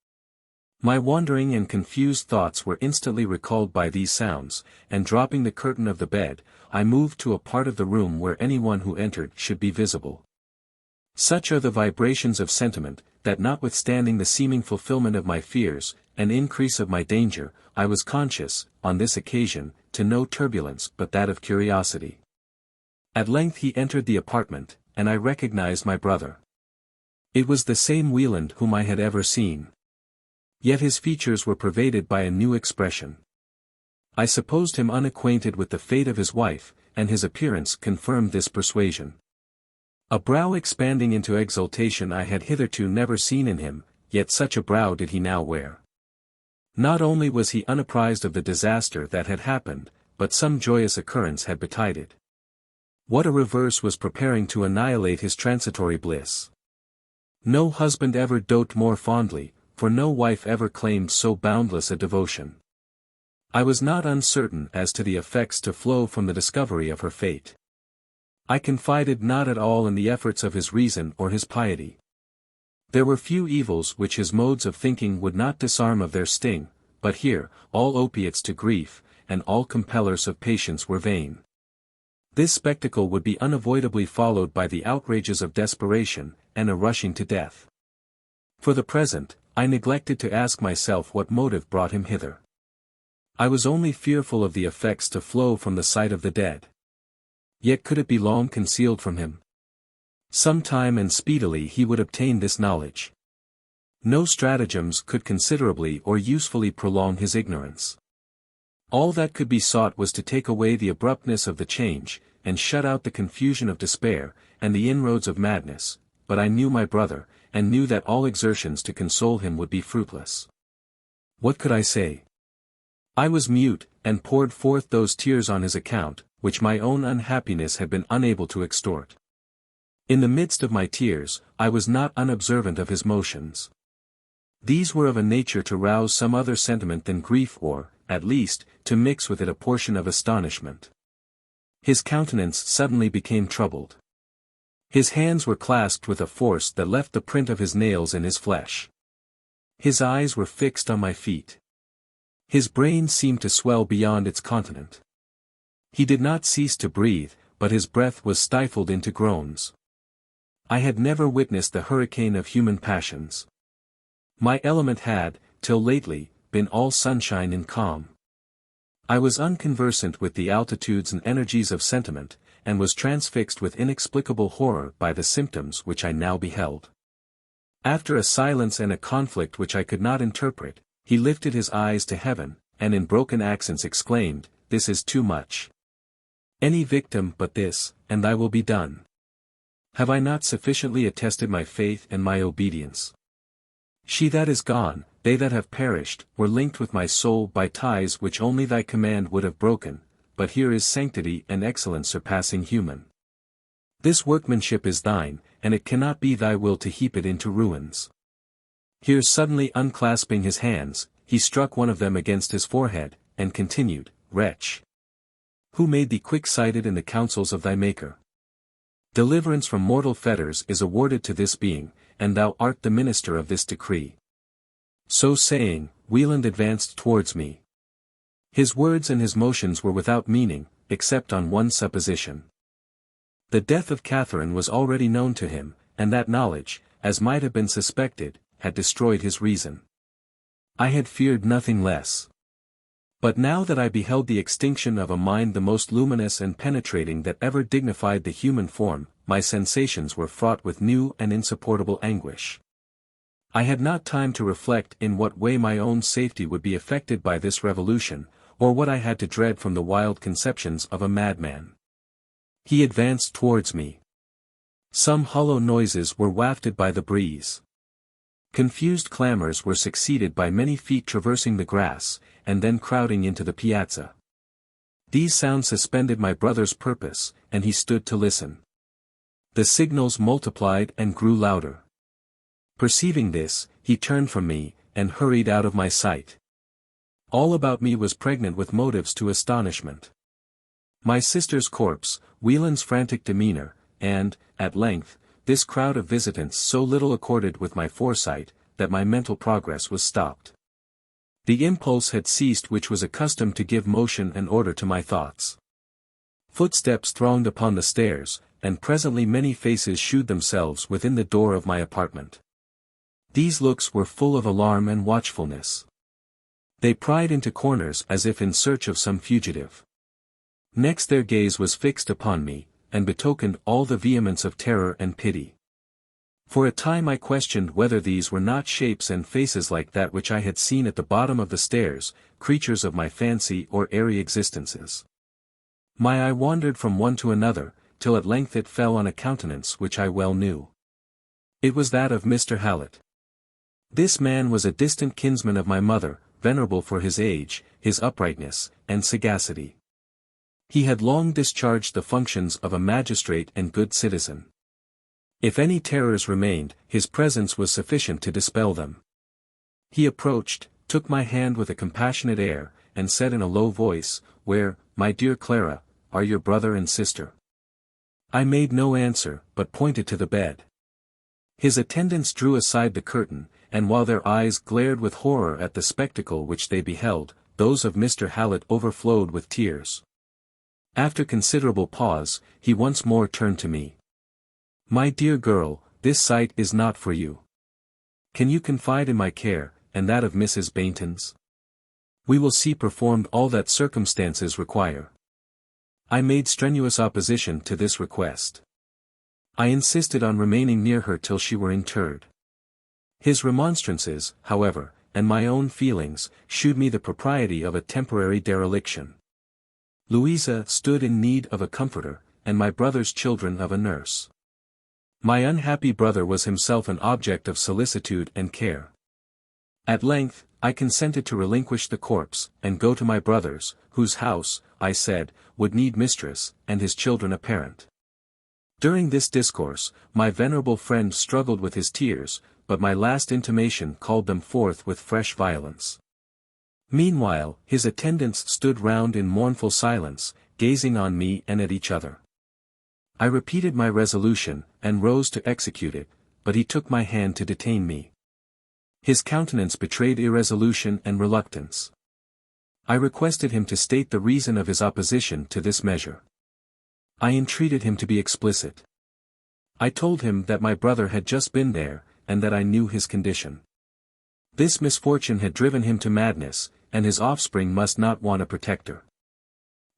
My wandering and confused thoughts were instantly recalled by these sounds, and dropping the curtain of the bed, I moved to a part of the room where anyone who entered should be visible. Such are the vibrations of sentiment, that notwithstanding the seeming fulfillment of my fears, and increase of my danger, I was conscious, on this occasion, to no turbulence but that of curiosity. At length he entered the apartment, and I recognized my brother. It was the same Wieland whom I had ever seen. Yet his features were pervaded by a new expression. I supposed him unacquainted with the fate of his wife, and his appearance confirmed this persuasion. A brow expanding into exultation I had hitherto never seen in him, yet such a brow did he now wear. Not only was he unapprised of the disaster that had happened, but some joyous occurrence had betided. What a reverse was preparing to annihilate his transitory bliss. No husband ever dote more fondly, for no wife ever claimed so boundless a devotion. I was not uncertain as to the effects to flow from the discovery of her fate. I confided not at all in the efforts of his reason or his piety. There were few evils which his modes of thinking would not disarm of their sting, but here, all opiates to grief, and all compellers of patience were vain. This spectacle would be unavoidably followed by the outrages of desperation, and a rushing to death. For the present, I neglected to ask myself what motive brought him hither. I was only fearful of the effects to flow from the sight of the dead. Yet could it be long concealed from him? Some time and speedily he would obtain this knowledge. No stratagems could considerably or usefully prolong his ignorance. All that could be sought was to take away the abruptness of the change, and shut out the confusion of despair, and the inroads of madness, but I knew my brother, and knew that all exertions to console him would be fruitless. What could I say? I was mute, and poured forth those tears on his account, which my own unhappiness had been unable to extort. In the midst of my tears, I was not unobservant of his motions. These were of a nature to rouse some other sentiment than grief or, at least, to mix with it a portion of astonishment. His countenance suddenly became troubled. His hands were clasped with a force that left the print of his nails in his flesh. His eyes were fixed on my feet. His brain seemed to swell beyond its continent. He did not cease to breathe, but his breath was stifled into groans. I had never witnessed the hurricane of human passions. My element had, till lately, been all sunshine and calm. I was unconversant with the altitudes and energies of sentiment, and was transfixed with inexplicable horror by the symptoms which I now beheld. After a silence and a conflict which I could not interpret, he lifted his eyes to heaven, and in broken accents exclaimed, "This is too much. Any victim but this, and thy will be done. Have I not sufficiently attested my faith and my obedience? She that is gone, they that have perished, were linked with my soul by ties which only thy command would have broken, but here is sanctity and excellence surpassing human. This workmanship is thine, and it cannot be thy will to heap it into ruins." Here suddenly unclasping his hands, he struck one of them against his forehead, and continued, "Wretch! Who made thee quick-sighted in the counsels of thy Maker? Deliverance from mortal fetters is awarded to this being, and thou art the minister of this decree." So saying, Wieland advanced towards me. His words and his motions were without meaning, except on one supposition. The death of Catharine was already known to him, and that knowledge, as might have been suspected, had destroyed his reason. I had feared nothing less. But now that I beheld the extinction of a mind the most luminous and penetrating that ever dignified the human form, my sensations were fraught with new and insupportable anguish. I had not time to reflect in what way my own safety would be affected by this revolution, or what I had to dread from the wild conceptions of a madman. He advanced towards me. Some hollow noises were wafted by the breeze. Confused clamors were succeeded by many feet traversing the grass, and then crowding into the piazza. These sounds suspended my brother's purpose, and he stood to listen. The signals multiplied and grew louder. Perceiving this, he turned from me, and hurried out of my sight. All about me was pregnant with motives to astonishment. My sister's corpse, Wieland's frantic demeanor, and, at length, this crowd of visitants so little accorded with my foresight, that my mental progress was stopped. The impulse had ceased which was accustomed to give motion and order to my thoughts. Footsteps thronged upon the stairs, and presently many faces shewed themselves within the door of my apartment. These looks were full of alarm and watchfulness. They pried into corners as if in search of some fugitive. Next their gaze was fixed upon me, and betokened all the vehemence of terror and pity. For a time I questioned whether these were not shapes and faces like that which I had seen at the bottom of the stairs, creatures of my fancy or airy existences. My eye wandered from one to another, till at length it fell on a countenance which I well knew. It was that of Mr. Hallett. This man was a distant kinsman of my mother, venerable for his age, his uprightness, and sagacity. He had long discharged the functions of a magistrate and good citizen. If any terrors remained, his presence was sufficient to dispel them. He approached, took my hand with a compassionate air, and said in a low voice, "Where, my dear Clara, are your brother and sister?" I made no answer, but pointed to the bed. His attendants drew aside the curtain, and while their eyes glared with horror at the spectacle which they beheld, those of Mr. Hallett overflowed with tears. After considerable pause, he once more turned to me. "My dear girl, this sight is not for you. Can you confide in my care, and that of Mrs. Baynton's? We will see performed all that circumstances require." I made strenuous opposition to this request. I insisted on remaining near her till she were interred. His remonstrances, however, and my own feelings, shewed me the propriety of a temporary dereliction. Louisa stood in need of a comforter, and my brother's children of a nurse. My unhappy brother was himself an object of solicitude and care. At length, I consented to relinquish the corpse, and go to my brother's, whose house, I said, would need mistress, and his children a parent. During this discourse, my venerable friend struggled with his tears, but my last intimation called them forth with fresh violence. Meanwhile, his attendants stood round in mournful silence, gazing on me and at each other. I repeated my resolution, and rose to execute it, but he took my hand to detain me. His countenance betrayed irresolution and reluctance. I requested him to state the reason of his opposition to this measure. I entreated him to be explicit. I told him that my brother had just been there, and that I knew his condition. This misfortune had driven him to madness, and his offspring must not want a protector.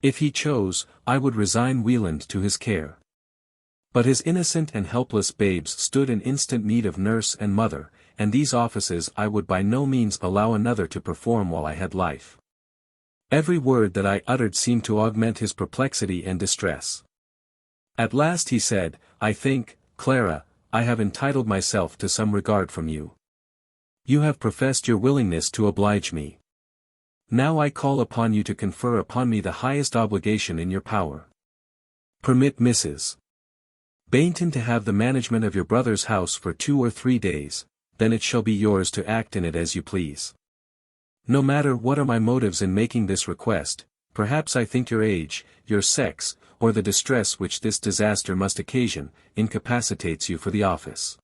If he chose, I would resign Wieland to his care. But his innocent and helpless babes stood in instant need of nurse and mother, and these offices I would by no means allow another to perform while I had life. Every word that I uttered seemed to augment his perplexity and distress. At last he said, "I think, Clara, I have entitled myself to some regard from you. You have professed your willingness to oblige me. Now I call upon you to confer upon me the highest obligation in your power. Permit Mrs. Bainton to have the management of your brother's house for 2 or 3 days, then it shall be yours to act in it as you please. No matter what are my motives in making this request, perhaps I think your age, your sex, or the distress which this disaster must occasion, incapacitates you for the office.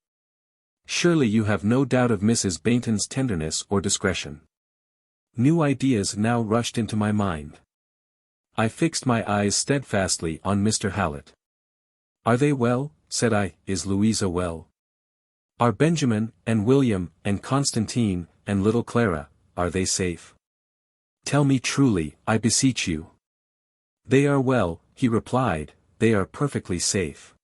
Surely you have no doubt of Mrs. Bainton's tenderness or discretion." New ideas now rushed into my mind. I fixed my eyes steadfastly on Mr. Hallett. "Are they well?" said I. "Is Louisa well? Are Benjamin, and William, and Constantine, and little Clara, are they safe? Tell me truly, I beseech you." "They are well," he replied, "they are perfectly safe.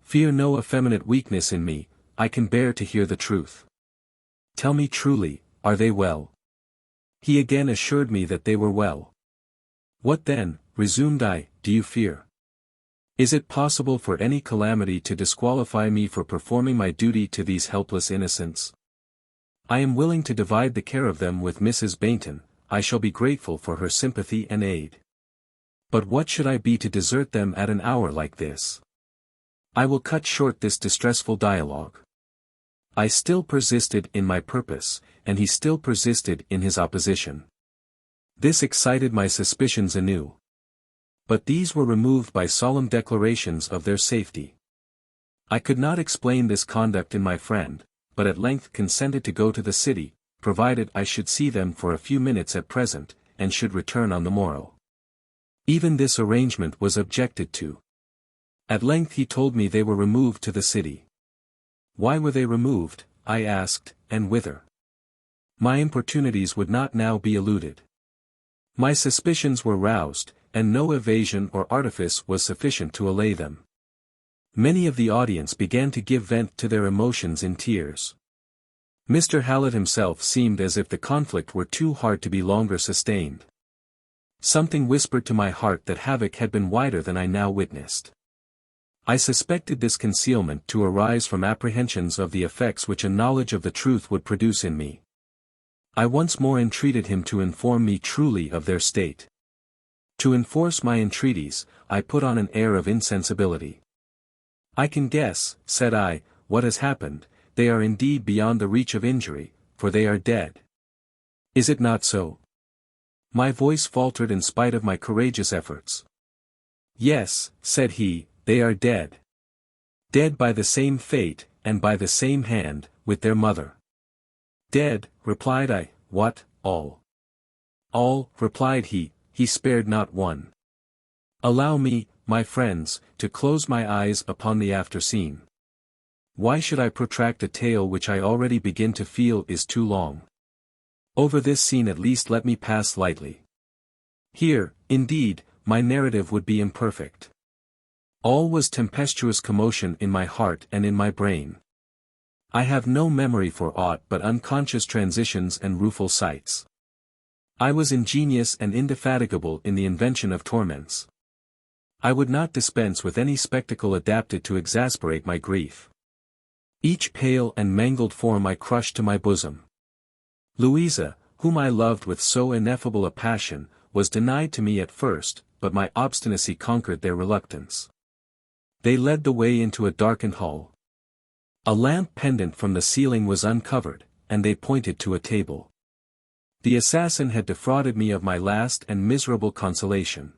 Fear no effeminate weakness in me, I can bear to hear the truth. Tell me truly, are they well?" He again assured me that they were well. "What then," resumed I, "do you fear? Is it possible for any calamity to disqualify me for performing my duty to these helpless innocents? I am willing to divide the care of them with Mrs. Bainton, I shall be grateful for her sympathy and aid. But what should I be to desert them at an hour like this? I will cut short this distressful dialogue." I still persisted in my purpose, and he still persisted in his opposition. This excited my suspicions anew. But these were removed by solemn declarations of their safety. I could not explain this conduct in my friend, but at length consented to go to the city, provided I should see them for a few minutes at present, and should return on the morrow. Even this arrangement was objected to. At length he told me they were removed to the city. Why were they removed, I asked, and whither? My importunities would not now be eluded. My suspicions were roused, and no evasion or artifice was sufficient to allay them. Many of the audience began to give vent to their emotions in tears. Mr. Hallett himself seemed as if the conflict were too hard to be longer sustained. Something whispered to my heart that havoc had been wider than I now witnessed. I suspected this concealment to arise from apprehensions of the effects which a knowledge of the truth would produce in me. I once more entreated him to inform me truly of their state. To enforce my entreaties, I put on an air of insensibility. "I can guess," said I, "what has happened. They are indeed beyond the reach of injury, for they are dead. Is it not so?" My voice faltered in spite of my courageous efforts. "Yes," said he, "they are dead. Dead by the same fate, and by the same hand, with their mother." "Dead," replied I. "What, all?" "All," replied he spared not one. Allow me, my friends, to close my eyes upon the after scene. Why should I protract a tale which I already begin to feel is too long? Over this scene at least let me pass lightly. Here, indeed, my narrative would be imperfect. All was tempestuous commotion in my heart and in my brain. I have no memory for aught but unconscious transitions and rueful sights. I was ingenious and indefatigable in the invention of torments. I would not dispense with any spectacle adapted to exasperate my grief. Each pale and mangled form I crushed to my bosom. Louisa, whom I loved with so ineffable a passion, was denied to me at first, but my obstinacy conquered their reluctance. They led the way into a darkened hall. A lamp pendant from the ceiling was uncovered, and they pointed to a table. The assassin had defrauded me of my last and miserable consolation.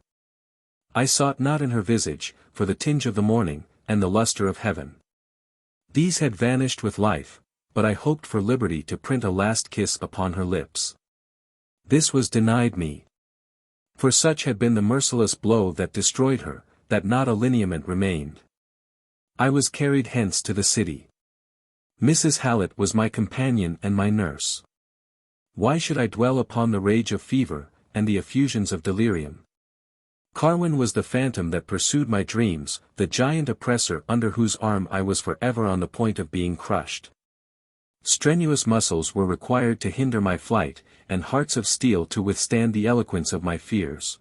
I sought not in her visage, for the tinge of the morning, and the lustre of heaven. These had vanished with life, but I hoped for liberty to print a last kiss upon her lips. This was denied me. For such had been the merciless blow that destroyed her, that not a lineament remained. I was carried hence to the city. Mrs. Hallett was my companion and my nurse. Why should I dwell upon the rage of fever, and the effusions of delirium? Carwin was the phantom that pursued my dreams, the giant oppressor under whose arm I was forever on the point of being crushed. Strenuous muscles were required to hinder my flight, and hearts of steel to withstand the eloquence of my fears.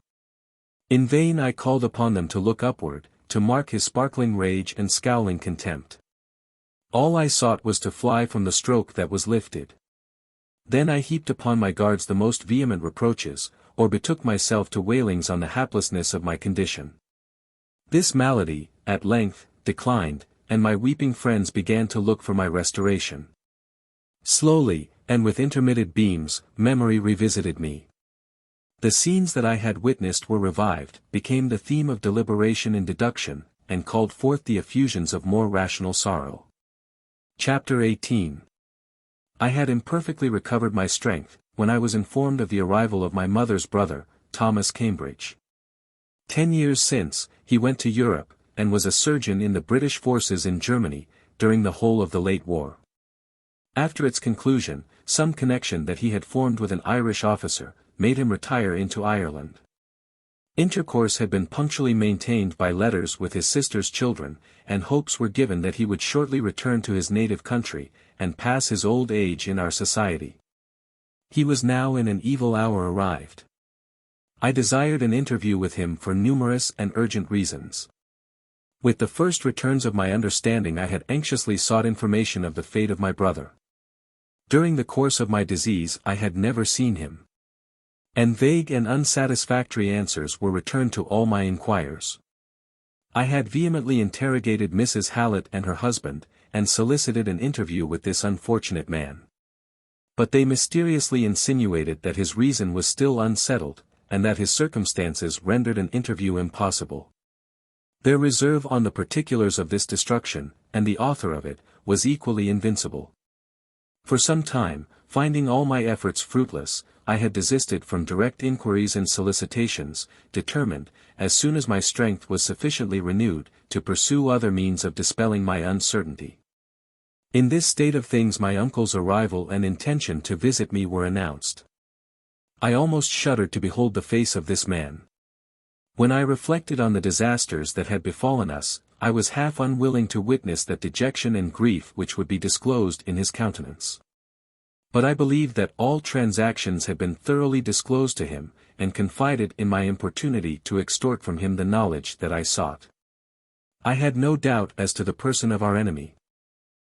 In vain I called upon them to look upward, to mark his sparkling rage and scowling contempt. All I sought was to fly from the stroke that was lifted. Then I heaped upon my guards the most vehement reproaches, or betook myself to wailings on the haplessness of my condition. This malady, at length, declined, and my weeping friends began to look for my restoration. Slowly, and with intermitted beams, memory revisited me. The scenes that I had witnessed were revived, became the theme of deliberation and deduction, and called forth the effusions of more rational sorrow. Chapter 18. I had imperfectly recovered my strength, when I was informed of the arrival of my mother's brother, Thomas Cambridge. 10 years since, he went to Europe, and was a surgeon in the British forces in Germany, during the whole of the late war. After its conclusion, some connection that he had formed with an Irish officer, made him retire into Ireland. Intercourse had been punctually maintained by letters with his sister's children, and hopes were given that he would shortly return to his native country, and pass his old age in our society. He was now in an evil hour arrived. I desired an interview with him for numerous and urgent reasons. With the first returns of my understanding I had anxiously sought information of the fate of my brother. During the course of my disease I had never seen him. And vague and unsatisfactory answers were returned to all my inquiries. I had vehemently interrogated Mrs. Hallett and her husband, and solicited an interview with this unfortunate man. But they mysteriously insinuated that his reason was still unsettled, and that his circumstances rendered an interview impossible. Their reserve on the particulars of this destruction, and the author of it, was equally invincible. For some time, finding all my efforts fruitless, I had desisted from direct inquiries and solicitations, determined, as soon as my strength was sufficiently renewed, to pursue other means of dispelling my uncertainty. In this state of things my uncle's arrival and intention to visit me were announced. I almost shuddered to behold the face of this man. When I reflected on the disasters that had befallen us, I was half unwilling to witness that dejection and grief which would be disclosed in his countenance. But I believed that all transactions had been thoroughly disclosed to him, and confided in my importunity to extort from him the knowledge that I sought. I had no doubt as to the person of our enemy.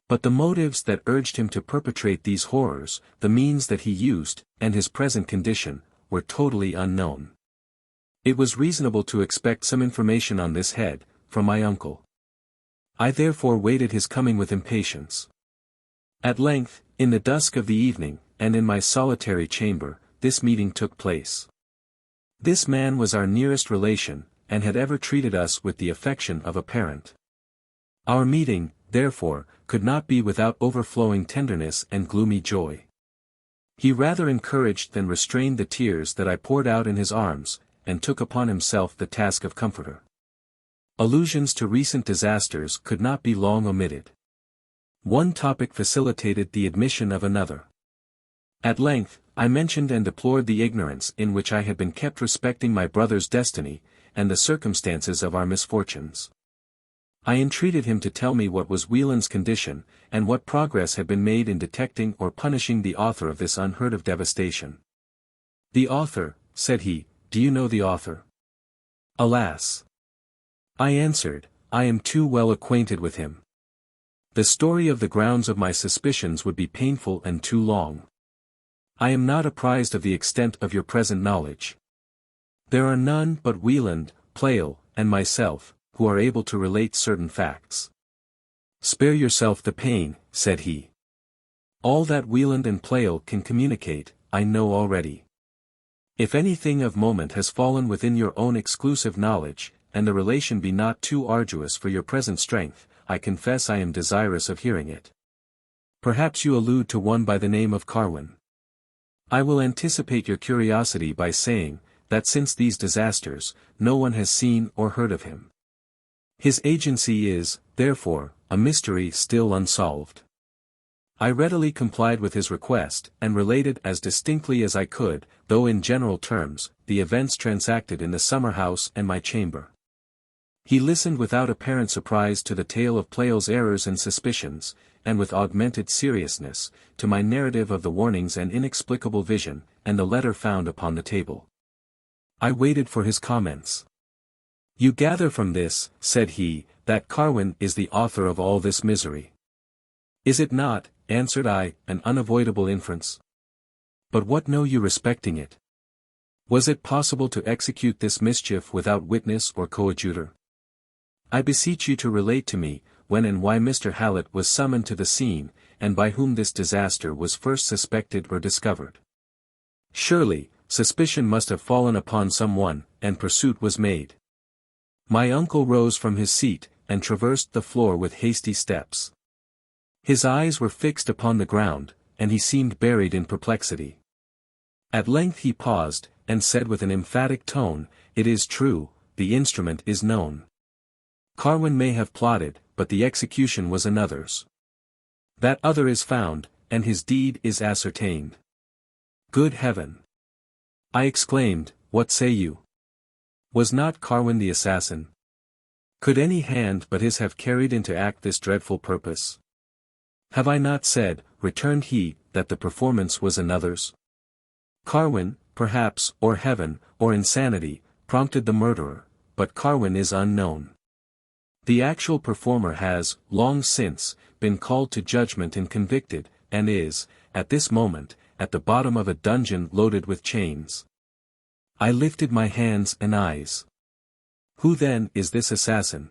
But the motives that urged him to perpetrate these horrors, the means that he used, and his present condition, were totally unknown. It was reasonable to expect some information on this head, from my uncle. I therefore waited his coming with impatience. At length, in the dusk of the evening, and in my solitary chamber, this meeting took place. This man was our nearest relation, and had ever treated us with the affection of a parent. Our meeting, therefore, could not be without overflowing tenderness and gloomy joy. He rather encouraged than restrained the tears that I poured out in his arms, and took upon himself the task of comforter. Allusions to recent disasters could not be long omitted. One topic facilitated the admission of another. At length, I mentioned and deplored the ignorance in which I had been kept respecting my brother's destiny, and the circumstances of our misfortunes. I entreated him to tell me what was Wieland's condition, and what progress had been made in detecting or punishing the author of this unheard-of devastation. "The author," said he, "do you know the author?" "Alas!" I answered, "I am too well acquainted with him. The story of the grounds of my suspicions would be painful and too long. I am not apprised of the extent of your present knowledge. There are none but Wieland, Pleyel, and myself, who are able to relate certain facts." "Spare yourself the pain," said he. "All that Wieland and Pleyel can communicate, I know already. If anything of moment has fallen within your own exclusive knowledge, and the relation be not too arduous for your present strength, I confess I am desirous of hearing it. Perhaps you allude to one by the name of Carwin. I will anticipate your curiosity by saying, that since these disasters, no one has seen or heard of him. His agency is, therefore, a mystery still unsolved. I readily complied with his request, and related as distinctly as I could, though in general terms, the events transacted in the summer house and my chamber. He listened without apparent surprise to the tale of Pleyel's errors and suspicions, and with augmented seriousness, to my narrative of the warnings and inexplicable vision, and the letter found upon the table. I waited for his comments. "You gather from this," said he, "that Carwin is the author of all this misery." "Is it not," answered I, "an unavoidable inference? But what know you respecting it? Was it possible to execute this mischief without witness or coadjutor? I beseech you to relate to me, when and why Mr. Hallett was summoned to the scene, and by whom this disaster was first suspected or discovered. Surely, suspicion must have fallen upon some one, and pursuit was made." My uncle rose from his seat, and traversed the floor with hasty steps. His eyes were fixed upon the ground, and he seemed buried in perplexity. At length he paused, and said with an emphatic tone, "It is true, the instrument is known. Carwin may have plotted, but the execution was another's. That other is found, and his deed is ascertained." "Good heaven!" I exclaimed, "what say you? Was not Carwin the assassin? Could any hand but his have carried into act this dreadful purpose?" "Have I not said," returned he, "that the performance was another's? Carwin, perhaps, or heaven, or insanity, prompted the murderer, but Carwin is unknown. The actual performer has, long since, been called to judgment and convicted, and is, at this moment, at the bottom of a dungeon loaded with chains." I lifted my hands and eyes. "Who then is this assassin?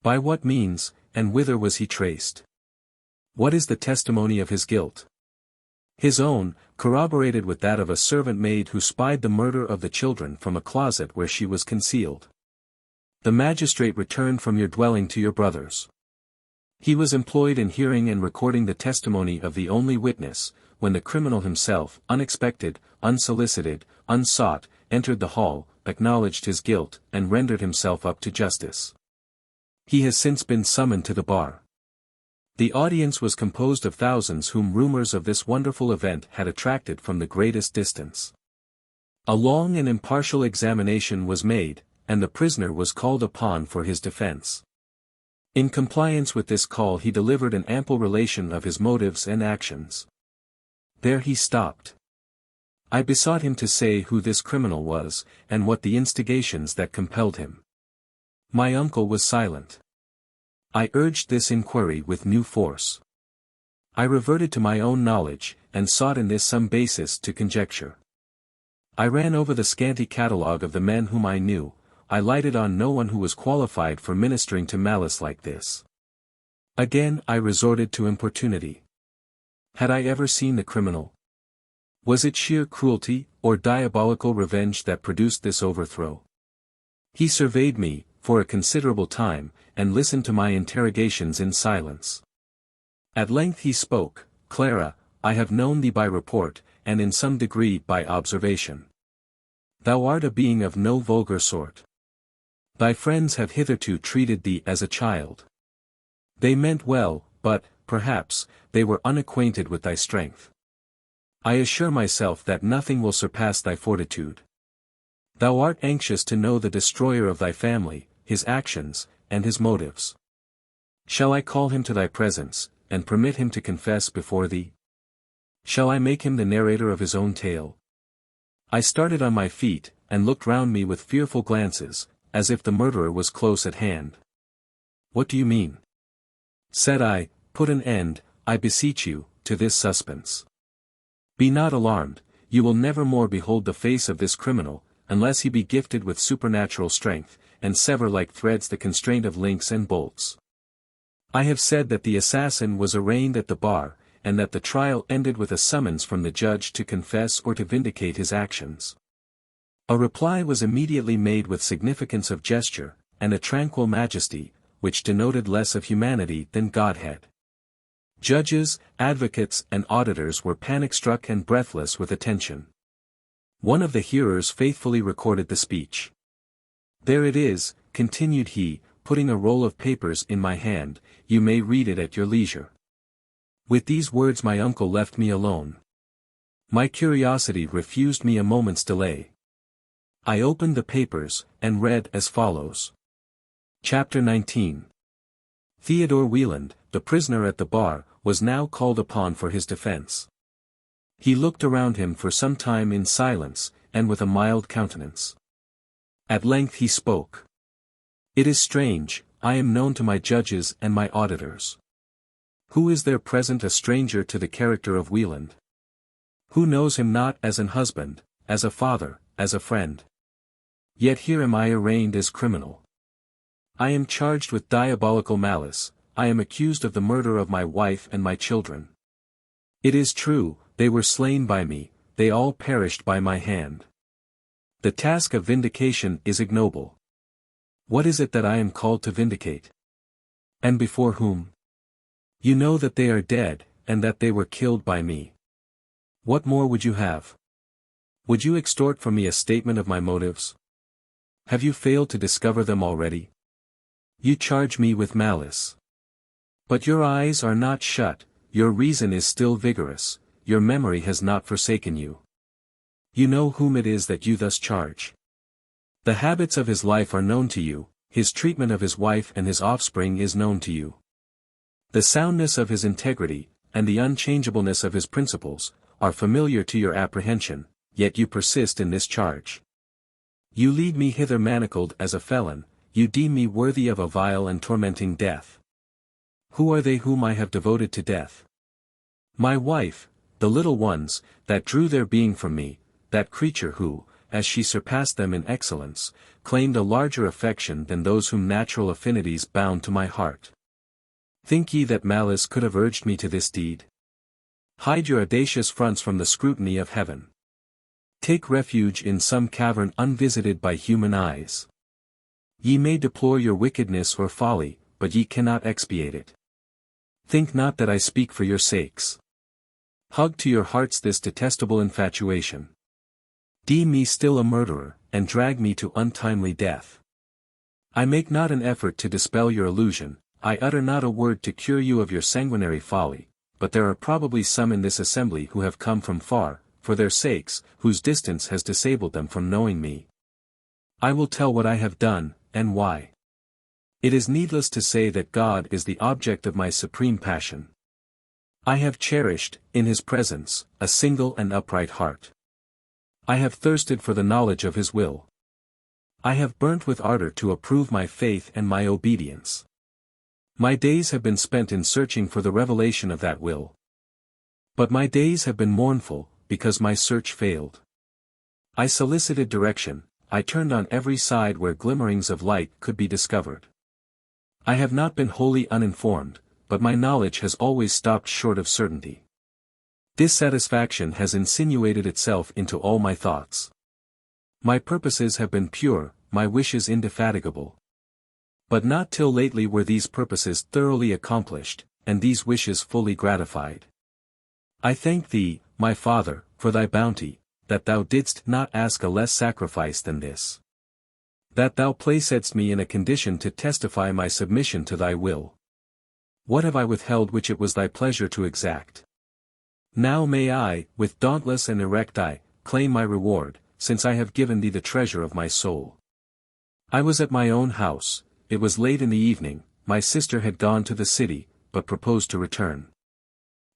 By what means, and whither was he traced? What is the testimony of his guilt?" "His own, corroborated with that of a servant maid who spied the murder of the children from a closet where she was concealed. The magistrate returned from your dwelling to your brother's. He was employed in hearing and recording the testimony of the only witness, when the criminal himself, unexpected, unsolicited, unsought, entered the hall, acknowledged his guilt, and rendered himself up to justice. He has since been summoned to the bar. The audience was composed of thousands whom rumors of this wonderful event had attracted from the greatest distance. A long and impartial examination was made, and the prisoner was called upon for his defense. In compliance with this call he delivered an ample relation of his motives and actions. There he stopped. I besought him to say who this criminal was, and what the instigations that compelled him. My uncle was silent. I urged this inquiry with new force. I reverted to my own knowledge, and sought in this some basis to conjecture. I ran over the scanty catalogue of the men whom I knew. I lighted on no one who was qualified for ministering to malice like this. Again I resorted to importunity. Had I ever seen the criminal? Was it sheer cruelty, or diabolical revenge that produced this overthrow? He surveyed me, for a considerable time, and listened to my interrogations in silence. At length he spoke, "Clara, I have known thee by report, and in some degree by observation. Thou art a being of no vulgar sort. Thy friends have hitherto treated thee as a child. They meant well, but, perhaps, they were unacquainted with thy strength. I assure myself that nothing will surpass thy fortitude. Thou art anxious to know the destroyer of thy family, his actions, and his motives. Shall I call him to thy presence, and permit him to confess before thee? Shall I make him the narrator of his own tale?" I started on my feet, and looked round me with fearful glances, as if the murderer was close at hand. "What do you mean?" said I. "Put an end, I beseech you, to this suspense. Be not alarmed, you will never more behold the face of this criminal, unless he be gifted with supernatural strength, and sever like threads the constraint of links and bolts. I have said that the assassin was arraigned at the bar, and that the trial ended with a summons from the judge to confess or to vindicate his actions. A reply was immediately made with significance of gesture, and a tranquil majesty, which denoted less of humanity than godhead. Judges, advocates, and auditors were panic-struck and breathless with attention. One of the hearers faithfully recorded the speech. "There it is," continued he, putting a roll of papers in my hand, "you may read it at your leisure." With these words my uncle left me alone. My curiosity refused me a moment's delay. I opened the papers, and read as follows. Chapter 19. Theodore Wieland, the prisoner at the bar, was now called upon for his defense. He looked around him for some time in silence, and with a mild countenance. At length he spoke. "It is strange, I am known to my judges and my auditors. Who is there present a stranger to the character of Wieland? Who knows him not as an husband, as a father, as a friend? Yet here am I arraigned as criminal. I am charged with diabolical malice, I am accused of the murder of my wife and my children. It is true, they were slain by me, they all perished by my hand. The task of vindication is ignoble. What is it that I am called to vindicate? And before whom? You know that they are dead, and that they were killed by me. What more would you have? Would you extort from me a statement of my motives? Have you failed to discover them already? You charge me with malice. But your eyes are not shut, your reason is still vigorous, your memory has not forsaken you. You know whom it is that you thus charge. The habits of his life are known to you, his treatment of his wife and his offspring is known to you. The soundness of his integrity, and the unchangeableness of his principles, are familiar to your apprehension, yet you persist in this charge. You lead me hither manacled as a felon, you deem me worthy of a vile and tormenting death. Who are they whom I have devoted to death? My wife, the little ones, that drew their being from me, that creature who, as she surpassed them in excellence, claimed a larger affection than those whom natural affinities bound to my heart. Think ye that malice could have urged me to this deed? Hide your audacious fronts from the scrutiny of heaven. Take refuge in some cavern unvisited by human eyes. Ye may deplore your wickedness or folly, but ye cannot expiate it. Think not that I speak for your sakes. Hug to your hearts this detestable infatuation. Deem me still a murderer, and drag me to untimely death. I make not an effort to dispel your illusion, I utter not a word to cure you of your sanguinary folly, but there are probably some in this assembly who have come from far, for their sakes, whose distance has disabled them from knowing me. I will tell what I have done, and why. It is needless to say that God is the object of my supreme passion. I have cherished, in his presence, a single and upright heart. I have thirsted for the knowledge of his will. I have burnt with ardor to approve my faith and my obedience. My days have been spent in searching for the revelation of that will. But my days have been mournful, because my search failed. I solicited direction, I turned on every side where glimmerings of light could be discovered. I have not been wholly uninformed, but my knowledge has always stopped short of certainty. Dissatisfaction has insinuated itself into all my thoughts. My purposes have been pure, my wishes indefatigable. But not till lately were these purposes thoroughly accomplished, and these wishes fully gratified. I thank thee, my Father, for thy bounty, that thou didst not ask a less sacrifice than this. That thou placedst me in a condition to testify my submission to thy will. What have I withheld which it was thy pleasure to exact? Now may I, with dauntless and erect eye, claim my reward, since I have given thee the treasure of my soul. I was at my own house, it was late in the evening, my sister had gone to the city, but proposed to return.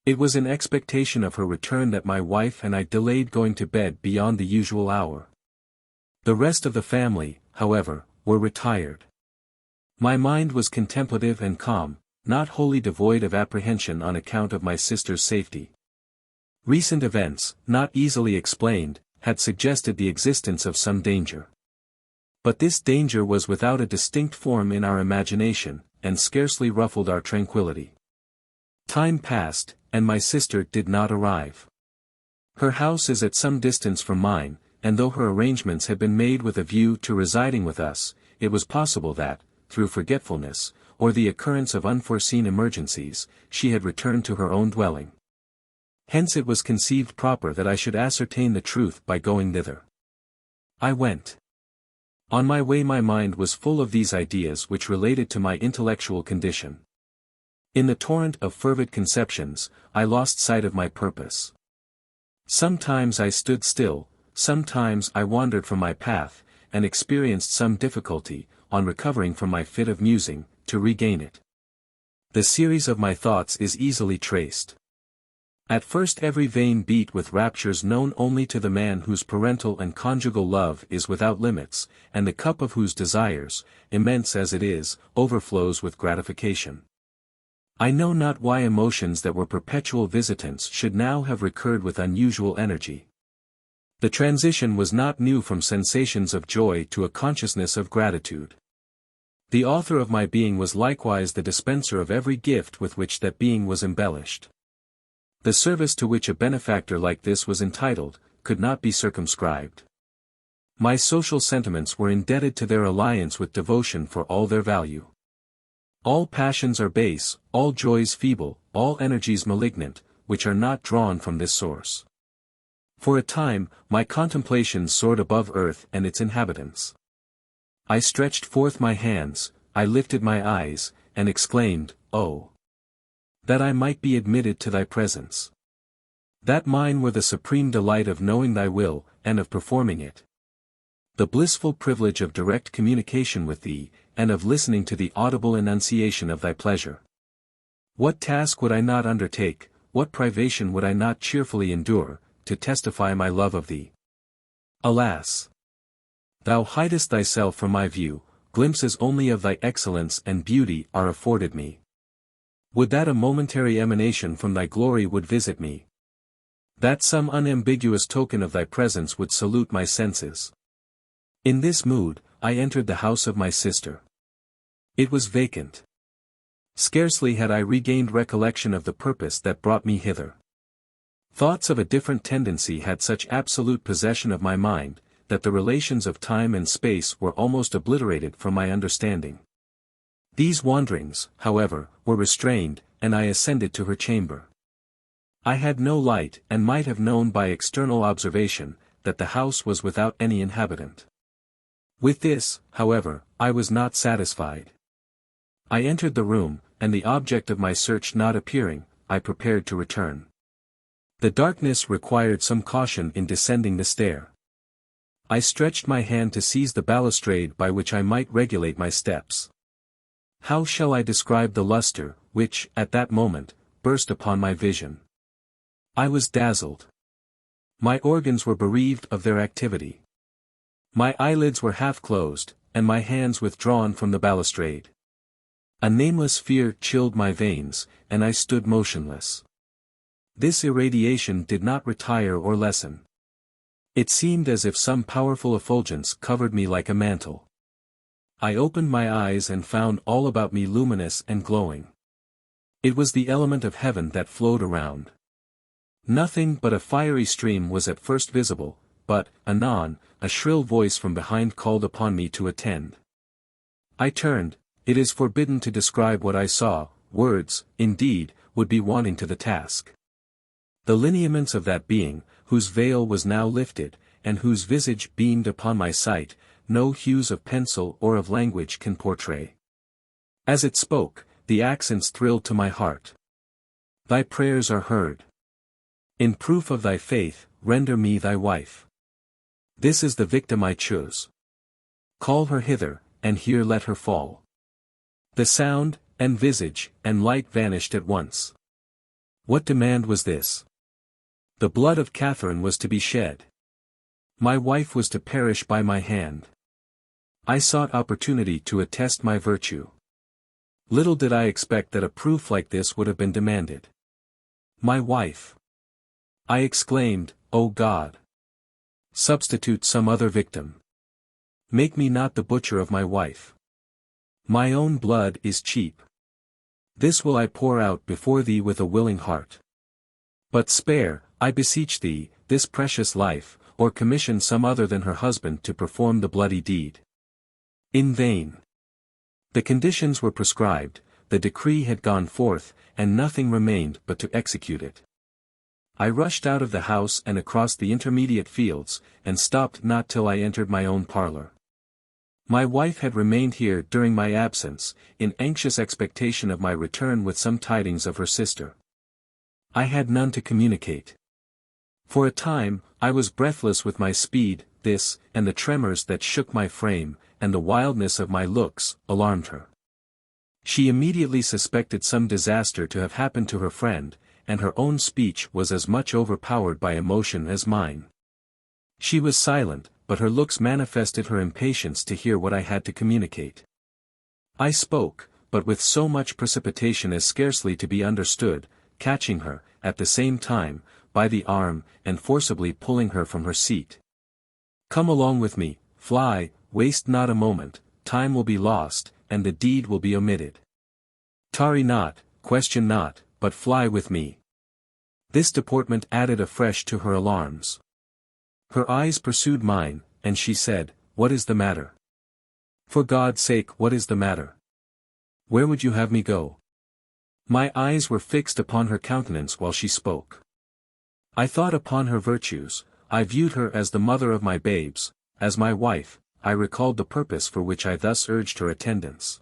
It was in expectation of her return that my wife and I delayed going to bed beyond the usual hour. The rest of the family, however, were retired. My mind was contemplative and calm, not wholly devoid of apprehension on account of my sister's safety. Recent events, not easily explained, had suggested the existence of some danger. But this danger was without a distinct form in our imagination, and scarcely ruffled our tranquility. Time passed, and my sister did not arrive. Her house is at some distance from mine, and though her arrangements had been made with a view to residing with us, it was possible that, through forgetfulness, or the occurrence of unforeseen emergencies, she had returned to her own dwelling. Hence it was conceived proper that I should ascertain the truth by going thither. I went. On my way my mind was full of these ideas which related to my intellectual condition. In the torrent of fervid conceptions, I lost sight of my purpose. Sometimes I stood still, sometimes I wandered from my path, and experienced some difficulty, on recovering from my fit of musing, to regain it. The series of my thoughts is easily traced. At first every vein beat with raptures known only to the man whose parental and conjugal love is without limits, and the cup of whose desires, immense as it is, overflows with gratification. I know not why emotions that were perpetual visitants should now have recurred with unusual energy. The transition was not new from sensations of joy to a consciousness of gratitude. The author of my being was likewise the dispenser of every gift with which that being was embellished. The service to which a benefactor like this was entitled, could not be circumscribed. My social sentiments were indebted to their alliance with devotion for all their value. All passions are base, all joys feeble, all energies malignant, which are not drawn from this source. For a time, my contemplations soared above earth and its inhabitants. I stretched forth my hands, I lifted my eyes, and exclaimed, "Oh! That I might be admitted to thy presence. That mine were the supreme delight of knowing thy will, and of performing it. The blissful privilege of direct communication with thee, and of listening to the audible enunciation of thy pleasure. What task would I not undertake, what privation would I not cheerfully endure, to testify my love of thee? Alas! Thou hidest thyself from my view, glimpses only of thy excellence and beauty are afforded me. Would that a momentary emanation from thy glory would visit me. That some unambiguous token of thy presence would salute my senses. In this mood, I entered the house of my sister. It was vacant. Scarcely had I regained recollection of the purpose that brought me hither. Thoughts of a different tendency had such absolute possession of my mind, that the relations of time and space were almost obliterated from my understanding. These wanderings, however, were restrained, and I ascended to her chamber. I had no light and might have known by external observation, that the house was without any inhabitant. With this, however, I was not satisfied. I entered the room, and the object of my search not appearing, I prepared to return. The darkness required some caution in descending the stair. I stretched my hand to seize the balustrade by which I might regulate my steps. How shall I describe the luster, which, at that moment, burst upon my vision? I was dazzled. My organs were bereaved of their activity. My eyelids were half closed, and my hands withdrawn from the balustrade. A nameless fear chilled my veins, and I stood motionless. This irradiation did not retire or lessen. It seemed as if some powerful effulgence covered me like a mantle. I opened my eyes and found all about me luminous and glowing. It was the element of heaven that flowed around. Nothing but a fiery stream was at first visible, but, anon, a shrill voice from behind called upon me to attend. I turned. It is forbidden to describe what I saw, words, indeed, would be wanting to the task. The lineaments of that being, whose veil was now lifted, and whose visage beamed upon my sight, no hues of pencil or of language can portray. As it spoke, the accents thrilled to my heart. Thy prayers are heard. In proof of thy faith, render me thy wife. This is the victim I choose. Call her hither, and here let her fall. The sound, and visage, and light vanished at once. What demand was this? The blood of Catharine was to be shed. My wife was to perish by my hand. I sought opportunity to attest my virtue. Little did I expect that a proof like this would have been demanded. My wife! I exclaimed, O God! Substitute some other victim. Make me not the butcher of my wife. My own blood is cheap. This will I pour out before thee with a willing heart. But spare, I beseech thee, this precious life, or commission some other than her husband to perform the bloody deed. In vain. The conditions were prescribed, the decree had gone forth, and nothing remained but to execute it. I rushed out of the house and across the intermediate fields, and stopped not till I entered my own parlour. My wife had remained here during my absence, in anxious expectation of my return with some tidings of her sister. I had none to communicate. For a time, I was breathless with my speed, this, and the tremors that shook my frame, and the wildness of my looks, alarmed her. She immediately suspected some disaster to have happened to her friend, and her own speech was as much overpowered by emotion as mine. She was silent, but her looks manifested her impatience to hear what I had to communicate. I spoke, but with so much precipitation as scarcely to be understood, catching her, at the same time, by the arm, and forcibly pulling her from her seat. "Come along with me, fly, waste not a moment, time will be lost, and the deed will be omitted. Tarry not, question not, but fly with me." This deportment added afresh to her alarms. Her eyes pursued mine, and she said, "What is the matter? For God's sake, what is the matter? Where would you have me go?" My eyes were fixed upon her countenance while she spoke. I thought upon her virtues, I viewed her as the mother of my babes, as my wife, I recalled the purpose for which I thus urged her attendance.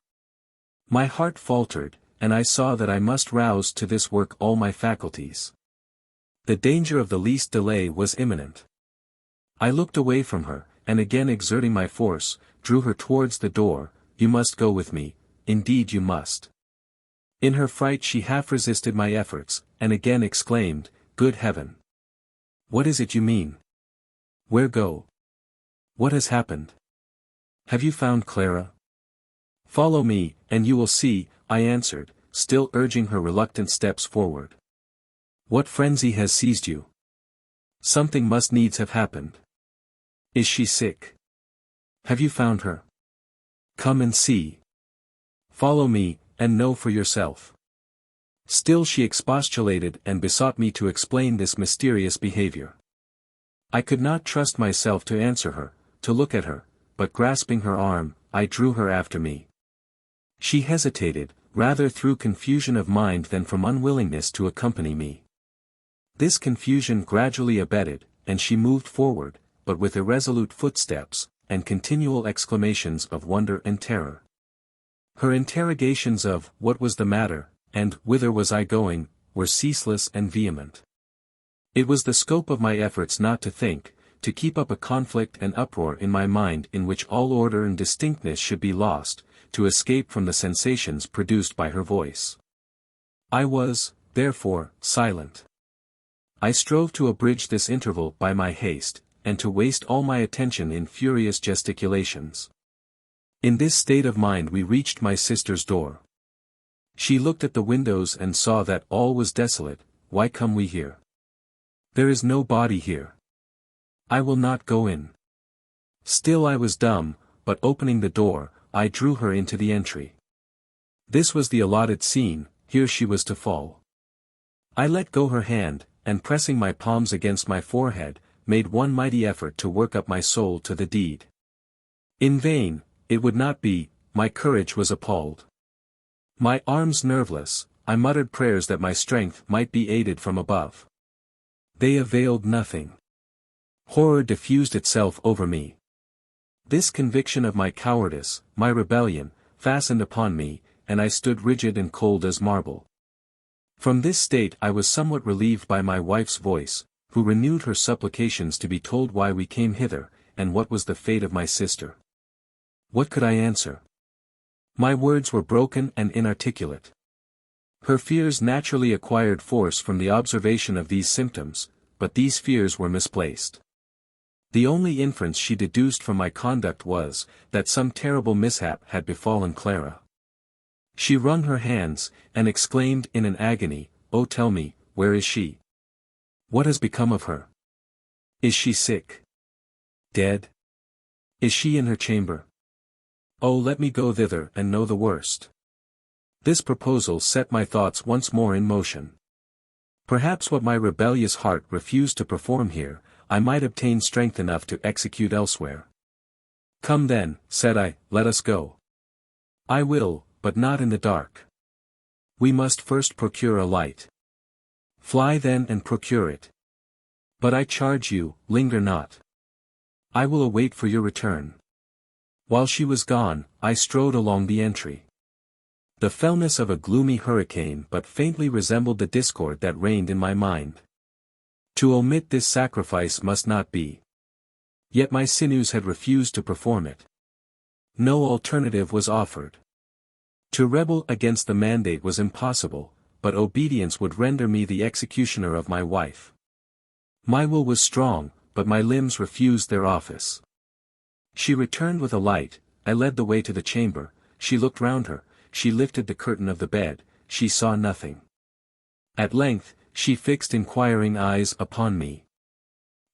My heart faltered, and I saw that I must rouse to this work all my faculties. The danger of the least delay was imminent. I looked away from her, and again exerting my force, drew her towards the door. "You must go with me, indeed you must." In her fright she half resisted my efforts, and again exclaimed, "Good heaven! What is it you mean? Where go? What has happened? Have you found Clara?" "Follow me, and you will see," I answered, still urging her reluctant steps forward. "What frenzy has seized you? Something must needs have happened. Is she sick? Have you found her? Come and see. Follow me, and know for yourself." Still she expostulated and besought me to explain this mysterious behavior. I could not trust myself to answer her, to look at her, but grasping her arm, I drew her after me. She hesitated, rather through confusion of mind than from unwillingness to accompany me. This confusion gradually abated, and she moved forward, but with irresolute footsteps, and continual exclamations of wonder and terror. Her interrogations of "what was the matter," and "whither was I going," were ceaseless and vehement. It was the scope of my efforts not to think, to keep up a conflict and uproar in my mind in which all order and distinctness should be lost, to escape from the sensations produced by her voice. I was, therefore, silent. I strove to abridge this interval by my haste, and to waste all my attention in furious gesticulations. In this state of mind we reached my sister's door. She looked at the windows and saw that all was desolate. "Why come we here? There is no body here. I will not go in." Still I was dumb, but opening the door, I drew her into the entry. This was the allotted scene, here she was to fall. I let go her hand, and pressing my palms against my forehead, made one mighty effort to work up my soul to the deed. In vain, it would not be, my courage was appalled. My arms nerveless, I muttered prayers that my strength might be aided from above. They availed nothing. Horror diffused itself over me. This conviction of my cowardice, my rebellion, fastened upon me, and I stood rigid and cold as marble. From this state I was somewhat relieved by my wife's voice, who renewed her supplications to be told why we came hither, and what was the fate of my sister. What could I answer? My words were broken and inarticulate. Her fears naturally acquired force from the observation of these symptoms, but these fears were misplaced. The only inference she deduced from my conduct was, that some terrible mishap had befallen Clara. She wrung her hands, and exclaimed in an agony, "Oh, tell me, where is she? What has become of her? Is she sick? Dead? Is she in her chamber? Oh, let me go thither and know the worst." This proposal set my thoughts once more in motion. Perhaps what my rebellious heart refused to perform here, I might obtain strength enough to execute elsewhere. Come then, said I, let us go. I will, but not in the dark. We must first procure a light. Fly then and procure it. But I charge you, linger not. I will await for your return. While she was gone, I strode along the entry. The fellness of a gloomy hurricane but faintly resembled the discord that reigned in my mind. To omit this sacrifice must not be. Yet my sinews had refused to perform it. No alternative was offered. To rebel against the mandate was impossible, but obedience would render me the executioner of my wife. My will was strong, but my limbs refused their office. She returned with a light, I led the way to the chamber, she looked round her, she lifted the curtain of the bed, she saw nothing. At length, she fixed inquiring eyes upon me.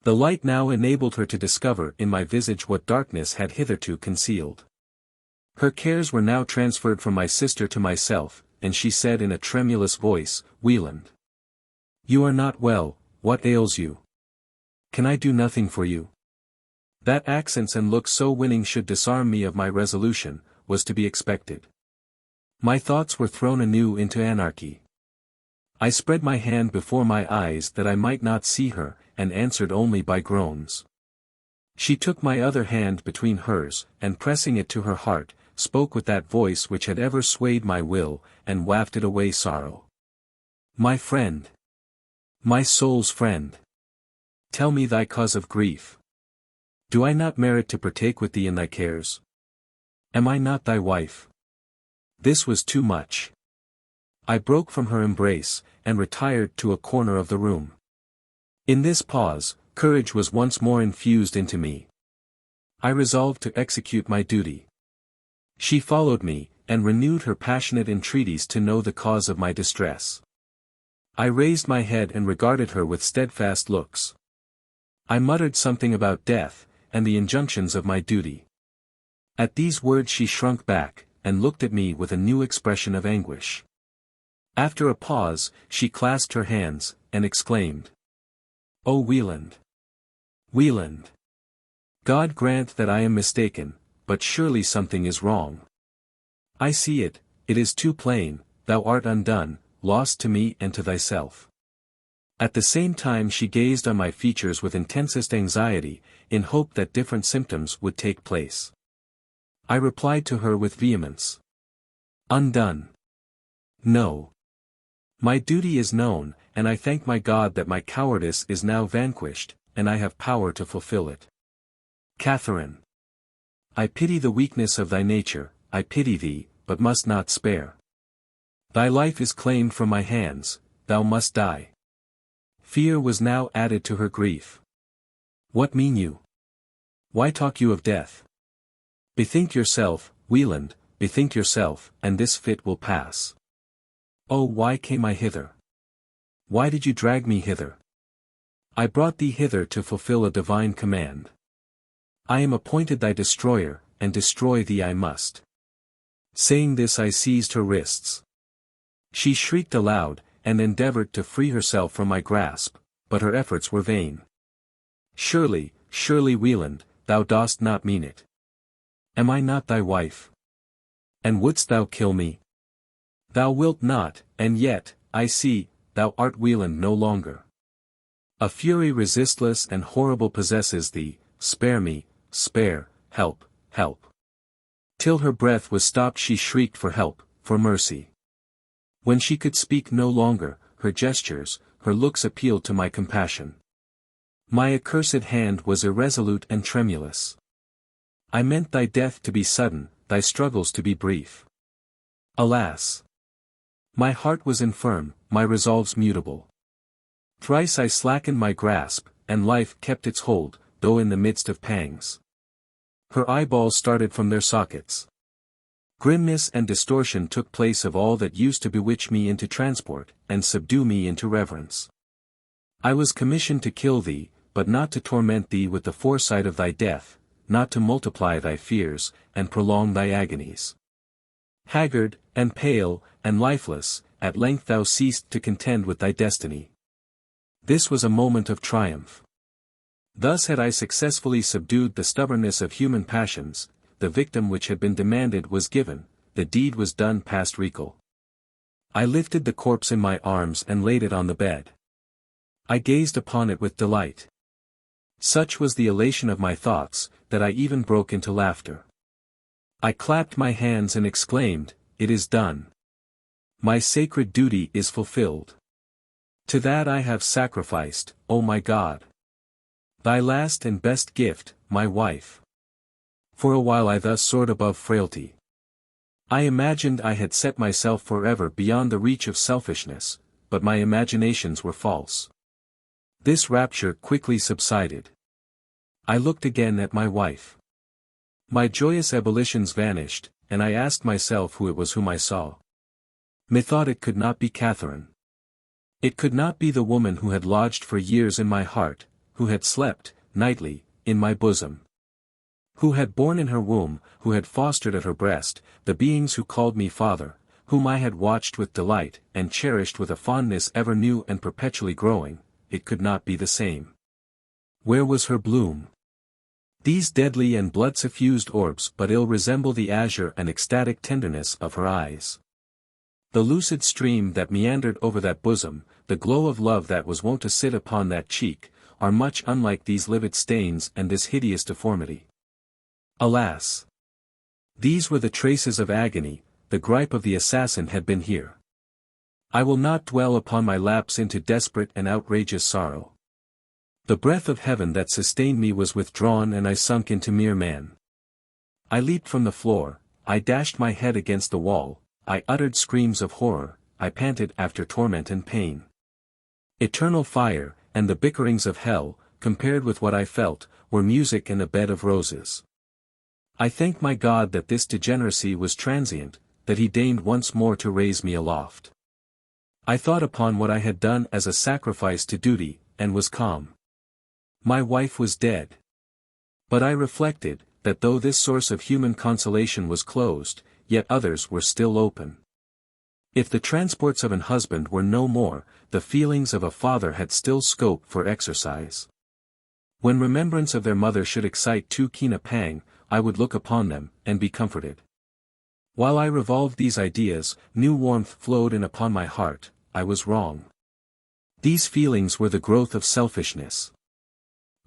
The light now enabled her to discover in my visage what darkness had hitherto concealed. Her cares were now transferred from my sister to myself, and she said in a tremulous voice, Wieland. You are not well, what ails you? Can I do nothing for you? That accents and looks so winning should disarm me of my resolution, was to be expected. My thoughts were thrown anew into anarchy. I spread my hand before my eyes that I might not see her, and answered only by groans. She took my other hand between hers, and pressing it to her heart, spoke with that voice which had ever swayed my will, and wafted away sorrow. My friend! My soul's friend! Tell me thy cause of grief. Do I not merit to partake with thee in thy cares? Am I not thy wife? This was too much. I broke from her embrace, and retired to a corner of the room. In this pause, courage was once more infused into me. I resolved to execute my duty. She followed me, and renewed her passionate entreaties to know the cause of my distress. I raised my head and regarded her with steadfast looks. I muttered something about death, and the injunctions of my duty. At these words she shrunk back, and looked at me with a new expression of anguish. After a pause, she clasped her hands, and exclaimed. O Wieland! Wieland! God grant that I am mistaken, but surely something is wrong. I see it, it is too plain, thou art undone, lost to me and to thyself. At the same time she gazed on my features with intensest anxiety, in hope that different symptoms would take place. I replied to her with vehemence. Undone. No. My duty is known, and I thank my God that my cowardice is now vanquished, and I have power to fulfill it. Catharine. I pity the weakness of thy nature, I pity thee, but must not spare. Thy life is claimed from my hands, thou must die. Fear was now added to her grief. What mean you? Why talk you of death? Bethink yourself, Wieland, bethink yourself, and this fit will pass. Oh, why came I hither? Why did you drag me hither? I brought thee hither to fulfill a divine command. I am appointed thy destroyer, and destroy thee I must. Saying this I seized her wrists. She shrieked aloud, and endeavored to free herself from my grasp, but her efforts were vain. Surely, surely Wieland, thou dost not mean it. Am I not thy wife? And wouldst thou kill me? Thou wilt not, and yet, I see, thou art Wieland no longer. A fury resistless and horrible possesses thee, spare me, spare, help, help. Till her breath was stopped she shrieked for help, for mercy. When she could speak no longer, her gestures, her looks appealed to my compassion. My accursed hand was irresolute and tremulous. I meant thy death to be sudden, thy struggles to be brief. Alas! My heart was infirm, my resolves mutable. Thrice I slackened my grasp, and life kept its hold, though in the midst of pangs. Her eyeballs started from their sockets. Grimness and distortion took place of all that used to bewitch me into transport, and subdue me into reverence. I was commissioned to kill thee, but not to torment thee with the foresight of thy death, not to multiply thy fears, and prolong thy agonies. Haggard, and pale, and lifeless, at length thou ceased to contend with thy destiny. This was a moment of triumph. Thus had I successfully subdued the stubbornness of human passions, the victim which had been demanded was given, the deed was done past recall. I lifted the corpse in my arms and laid it on the bed. I gazed upon it with delight. Such was the elation of my thoughts, that I even broke into laughter. I clapped my hands and exclaimed, "It is done. My sacred duty is fulfilled. To that I have sacrificed, O my God. Thy last and best gift, my wife." For a while I thus soared above frailty. I imagined I had set myself forever beyond the reach of selfishness, but my imaginations were false. This rapture quickly subsided. I looked again at my wife. My joyous ebullitions vanished, and I asked myself who it was whom I saw. Methought it could not be Catharine. It could not be the woman who had lodged for years in my heart, who had slept, nightly, in my bosom. Who had borne in her womb, who had fostered at her breast, the beings who called me father, whom I had watched with delight, and cherished with a fondness ever new and perpetually growing. It could not be the same. Where was her bloom? These deadly and blood-suffused orbs but ill resemble the azure and ecstatic tenderness of her eyes. The lucid stream that meandered over that bosom, the glow of love that was wont to sit upon that cheek, are much unlike these livid stains and this hideous deformity. Alas! These were the traces of agony, the gripe of the assassin had been here. I will not dwell upon my lapse into desperate and outrageous sorrow. The breath of heaven that sustained me was withdrawn and I sunk into mere man. I leaped from the floor, I dashed my head against the wall, I uttered screams of horror, I panted after torment and pain. Eternal fire, and the bickerings of hell, compared with what I felt, were music and a bed of roses. I thank my God that this degeneracy was transient, that he deigned once more to raise me aloft. I thought upon what I had done as a sacrifice to duty, and was calm. My wife was dead. But I reflected, that though this source of human consolation was closed, yet others were still open. If the transports of an husband were no more, the feelings of a father had still scope for exercise. When remembrance of their mother should excite too keen a pang, I would look upon them, and be comforted. While I revolved these ideas, new warmth flowed in upon my heart. I was wrong. These feelings were the growth of selfishness.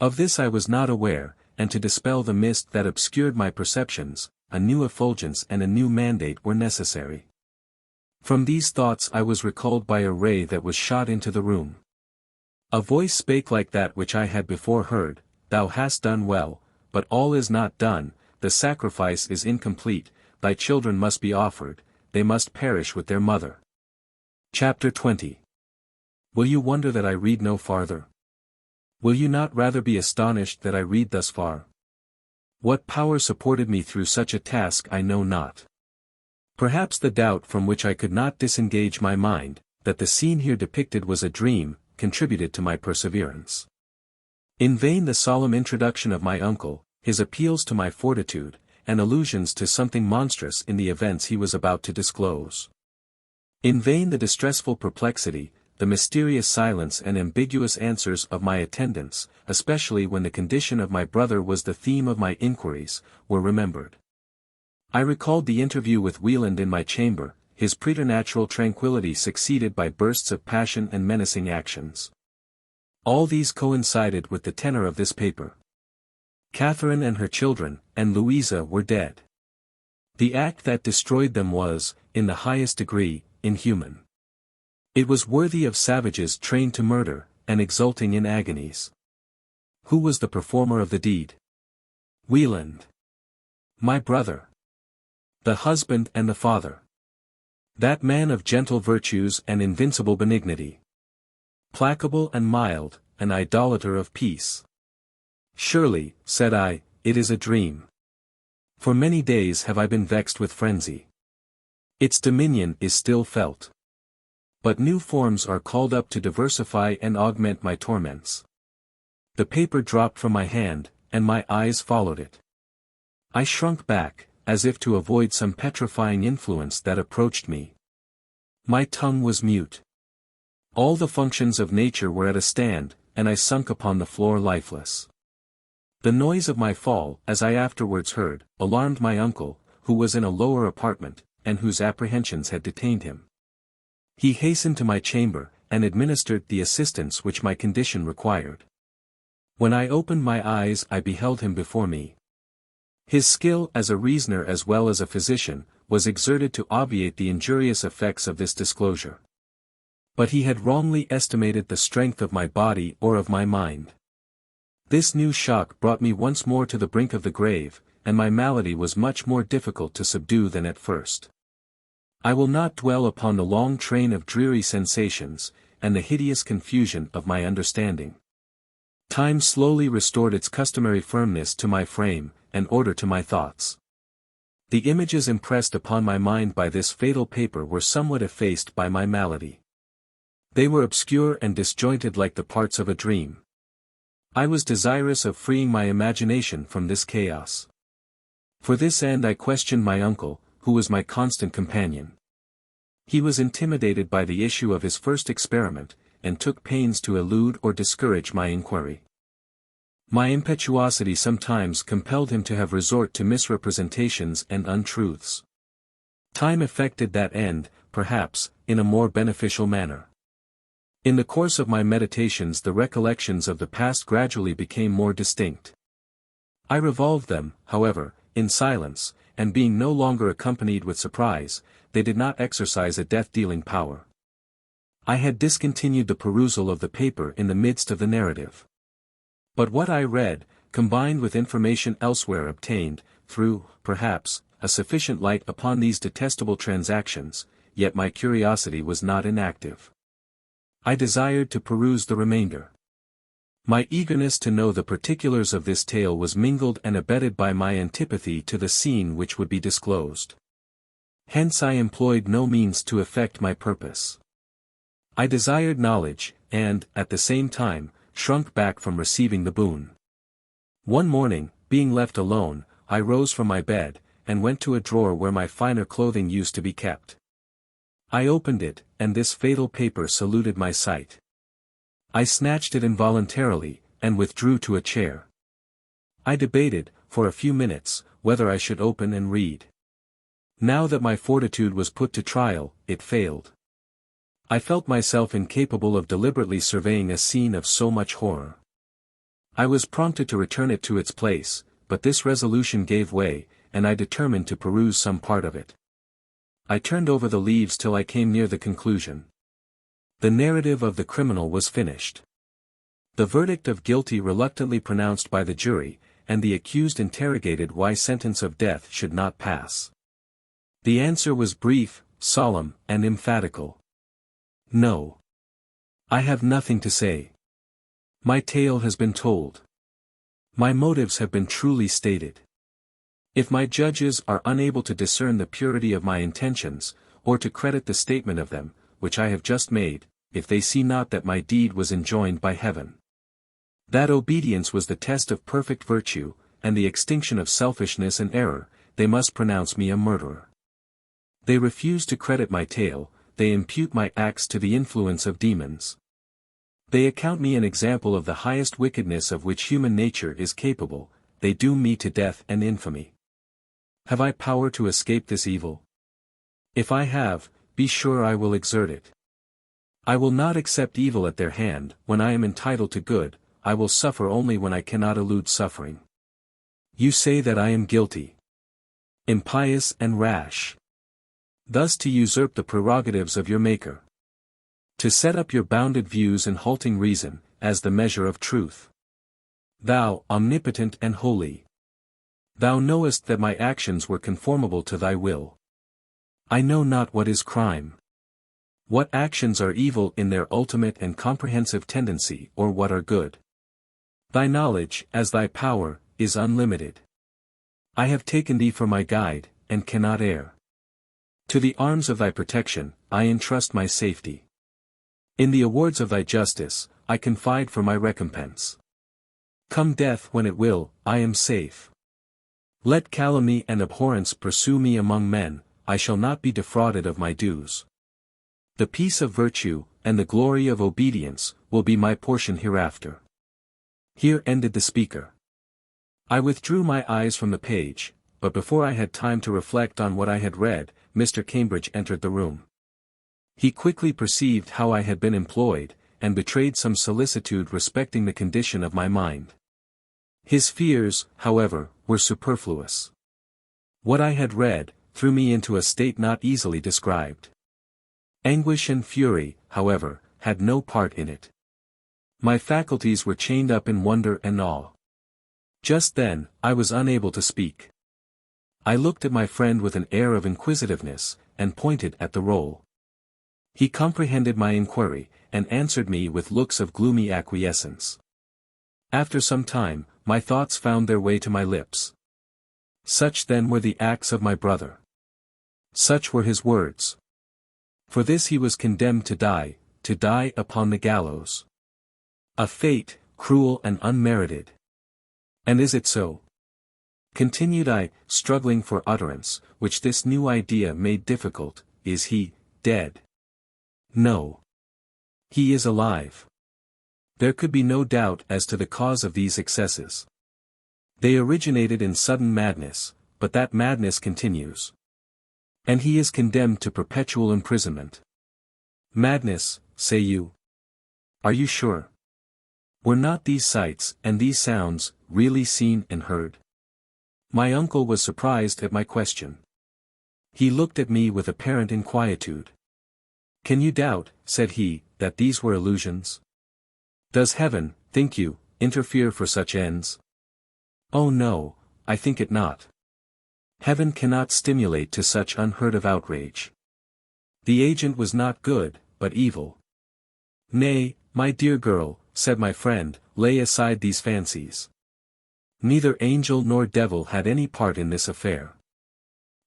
Of this I was not aware, and to dispel the mist that obscured my perceptions, a new effulgence and a new mandate were necessary. From these thoughts I was recalled by a ray that was shot into the room. A voice spake like that which I had before heard, "Thou hast done well, but all is not done, the sacrifice is incomplete, thy children must be offered, they must perish with their mother." Chapter 20. Will you wonder that I read no farther? Will you not rather be astonished that I read thus far? What power supported me through such a task I know not. Perhaps the doubt from which I could not disengage my mind, that the scene here depicted was a dream, contributed to my perseverance. In vain the solemn introduction of my uncle, his appeals to my fortitude, and allusions to something monstrous in the events he was about to disclose. In vain the distressful perplexity, the mysterious silence and ambiguous answers of my attendants, especially when the condition of my brother was the theme of my inquiries, were remembered. I recalled the interview with Wieland in my chamber, his preternatural tranquillity succeeded by bursts of passion and menacing actions. All these coincided with the tenor of this paper. Catharine and her children, and Louisa were dead. The act that destroyed them was, in the highest degree, inhuman. It was worthy of savages trained to murder, and exulting in agonies. Who was the performer of the deed? Wieland. My brother. The husband and the father. That man of gentle virtues and invincible benignity. Placable and mild, an idolater of peace. Surely, said I, it is a dream. For many days have I been vexed with frenzy. Its dominion is still felt. But new forms are called up to diversify and augment my torments. The paper dropped from my hand, and my eyes followed it. I shrunk back, as if to avoid some petrifying influence that approached me. My tongue was mute. All the functions of nature were at a stand, and I sunk upon the floor lifeless. The noise of my fall, as I afterwards heard, alarmed my uncle, who was in a lower apartment, and whose apprehensions had detained him. He hastened to my chamber, and administered the assistance which my condition required. When I opened my eyes I beheld him before me. His skill as a reasoner as well as a physician, was exerted to obviate the injurious effects of this disclosure. But he had wrongly estimated the strength of my body or of my mind. This new shock brought me once more to the brink of the grave, and my malady was much more difficult to subdue than at first. I will not dwell upon the long train of dreary sensations, and the hideous confusion of my understanding. Time slowly restored its customary firmness to my frame, and order to my thoughts. The images impressed upon my mind by this fatal paper were somewhat effaced by my malady. They were obscure and disjointed like the parts of a dream. I was desirous of freeing my imagination from this chaos. For this end I questioned my uncle, who was my constant companion. He was intimidated by the issue of his first experiment, and took pains to elude or discourage my inquiry. My impetuosity sometimes compelled him to have resort to misrepresentations and untruths. Time effected that end, perhaps, in a more beneficial manner. In the course of my meditations the recollections of the past gradually became more distinct. I revolved them, however, in silence, and being no longer accompanied with surprise, they did not exercise a death-dealing power. I had discontinued the perusal of the paper in the midst of the narrative. But what I read, combined with information elsewhere obtained, threw, perhaps, a sufficient light upon these detestable transactions, yet my curiosity was not inactive. I desired to peruse the remainder. My eagerness to know the particulars of this tale was mingled and abetted by my antipathy to the scene which would be disclosed. Hence I employed no means to effect my purpose. I desired knowledge, and, at the same time, shrunk back from receiving the boon. One morning, being left alone, I rose from my bed, and went to a drawer where my finer clothing used to be kept. I opened it, and this fatal paper saluted my sight. I snatched it involuntarily, and withdrew to a chair. I debated, for a few minutes, whether I should open and read. Now that my fortitude was put to trial, it failed. I felt myself incapable of deliberately surveying a scene of so much horror. I was prompted to return it to its place, but this resolution gave way, and I determined to peruse some part of it. I turned over the leaves till I came near the conclusion. The narrative of the criminal was finished. The verdict of guilty reluctantly pronounced by the jury, and the accused interrogated why sentence of death should not pass. The answer was brief, solemn, and emphatical. No. I have nothing to say. My tale has been told. My motives have been truly stated. If my judges are unable to discern the purity of my intentions, or to credit the statement of them, which I have just made, if they see not that my deed was enjoined by heaven, that obedience was the test of perfect virtue, and the extinction of selfishness and error, they must pronounce me a murderer. They refuse to credit my tale, they impute my acts to the influence of demons. They account me an example of the highest wickedness of which human nature is capable, they doom me to death and infamy. Have I power to escape this evil? If I have, be sure I will exert it. I will not accept evil at their hand. When I am entitled to good, I will suffer only when I cannot elude suffering. You say that I am guilty, impious and rash. Thus to usurp the prerogatives of your Maker. To set up your bounded views and halting reason, as the measure of truth. Thou, omnipotent and holy. Thou knowest that my actions were conformable to thy will. I know not what is crime. What actions are evil in their ultimate and comprehensive tendency, or what are good. Thy knowledge, as thy power, is unlimited. I have taken thee for my guide, and cannot err. To the arms of thy protection, I entrust my safety. In the awards of thy justice, I confide for my recompense. Come death when it will, I am safe. Let calumny and abhorrence pursue me among men, I shall not be defrauded of my dues. The peace of virtue, and the glory of obedience, will be my portion hereafter." Here ended the speaker. I withdrew my eyes from the page, but before I had time to reflect on what I had read, Mr. Cambridge entered the room. He quickly perceived how I had been employed, and betrayed some solicitude respecting the condition of my mind. His fears, however, were superfluous. What I had read, threw me into a state not easily described. Anguish and fury, however, had no part in it. My faculties were chained up in wonder and awe. Just then, I was unable to speak. I looked at my friend with an air of inquisitiveness, and pointed at the roll. He comprehended my inquiry, and answered me with looks of gloomy acquiescence. After some time, my thoughts found their way to my lips. Such then were the acts of my brother. Such were his words. For this he was condemned to die upon the gallows. A fate, cruel and unmerited. And is it so? Continued I, struggling for utterance, which this new idea made difficult. Is he dead? No. He is alive. There could be no doubt as to the cause of these excesses. They originated in sudden madness, but that madness continues. And he is condemned to perpetual imprisonment. Madness, say you? Are you sure? Were not these sights and these sounds really seen and heard? My uncle was surprised at my question. He looked at me with apparent inquietude. Can you doubt, said he, that these were illusions? Does heaven, think you, interfere for such ends? Oh no, I think it not. Heaven cannot stimulate to such unheard of outrage. The agent was not good, but evil. Nay, my dear girl, said my friend, lay aside these fancies. Neither angel nor devil had any part in this affair.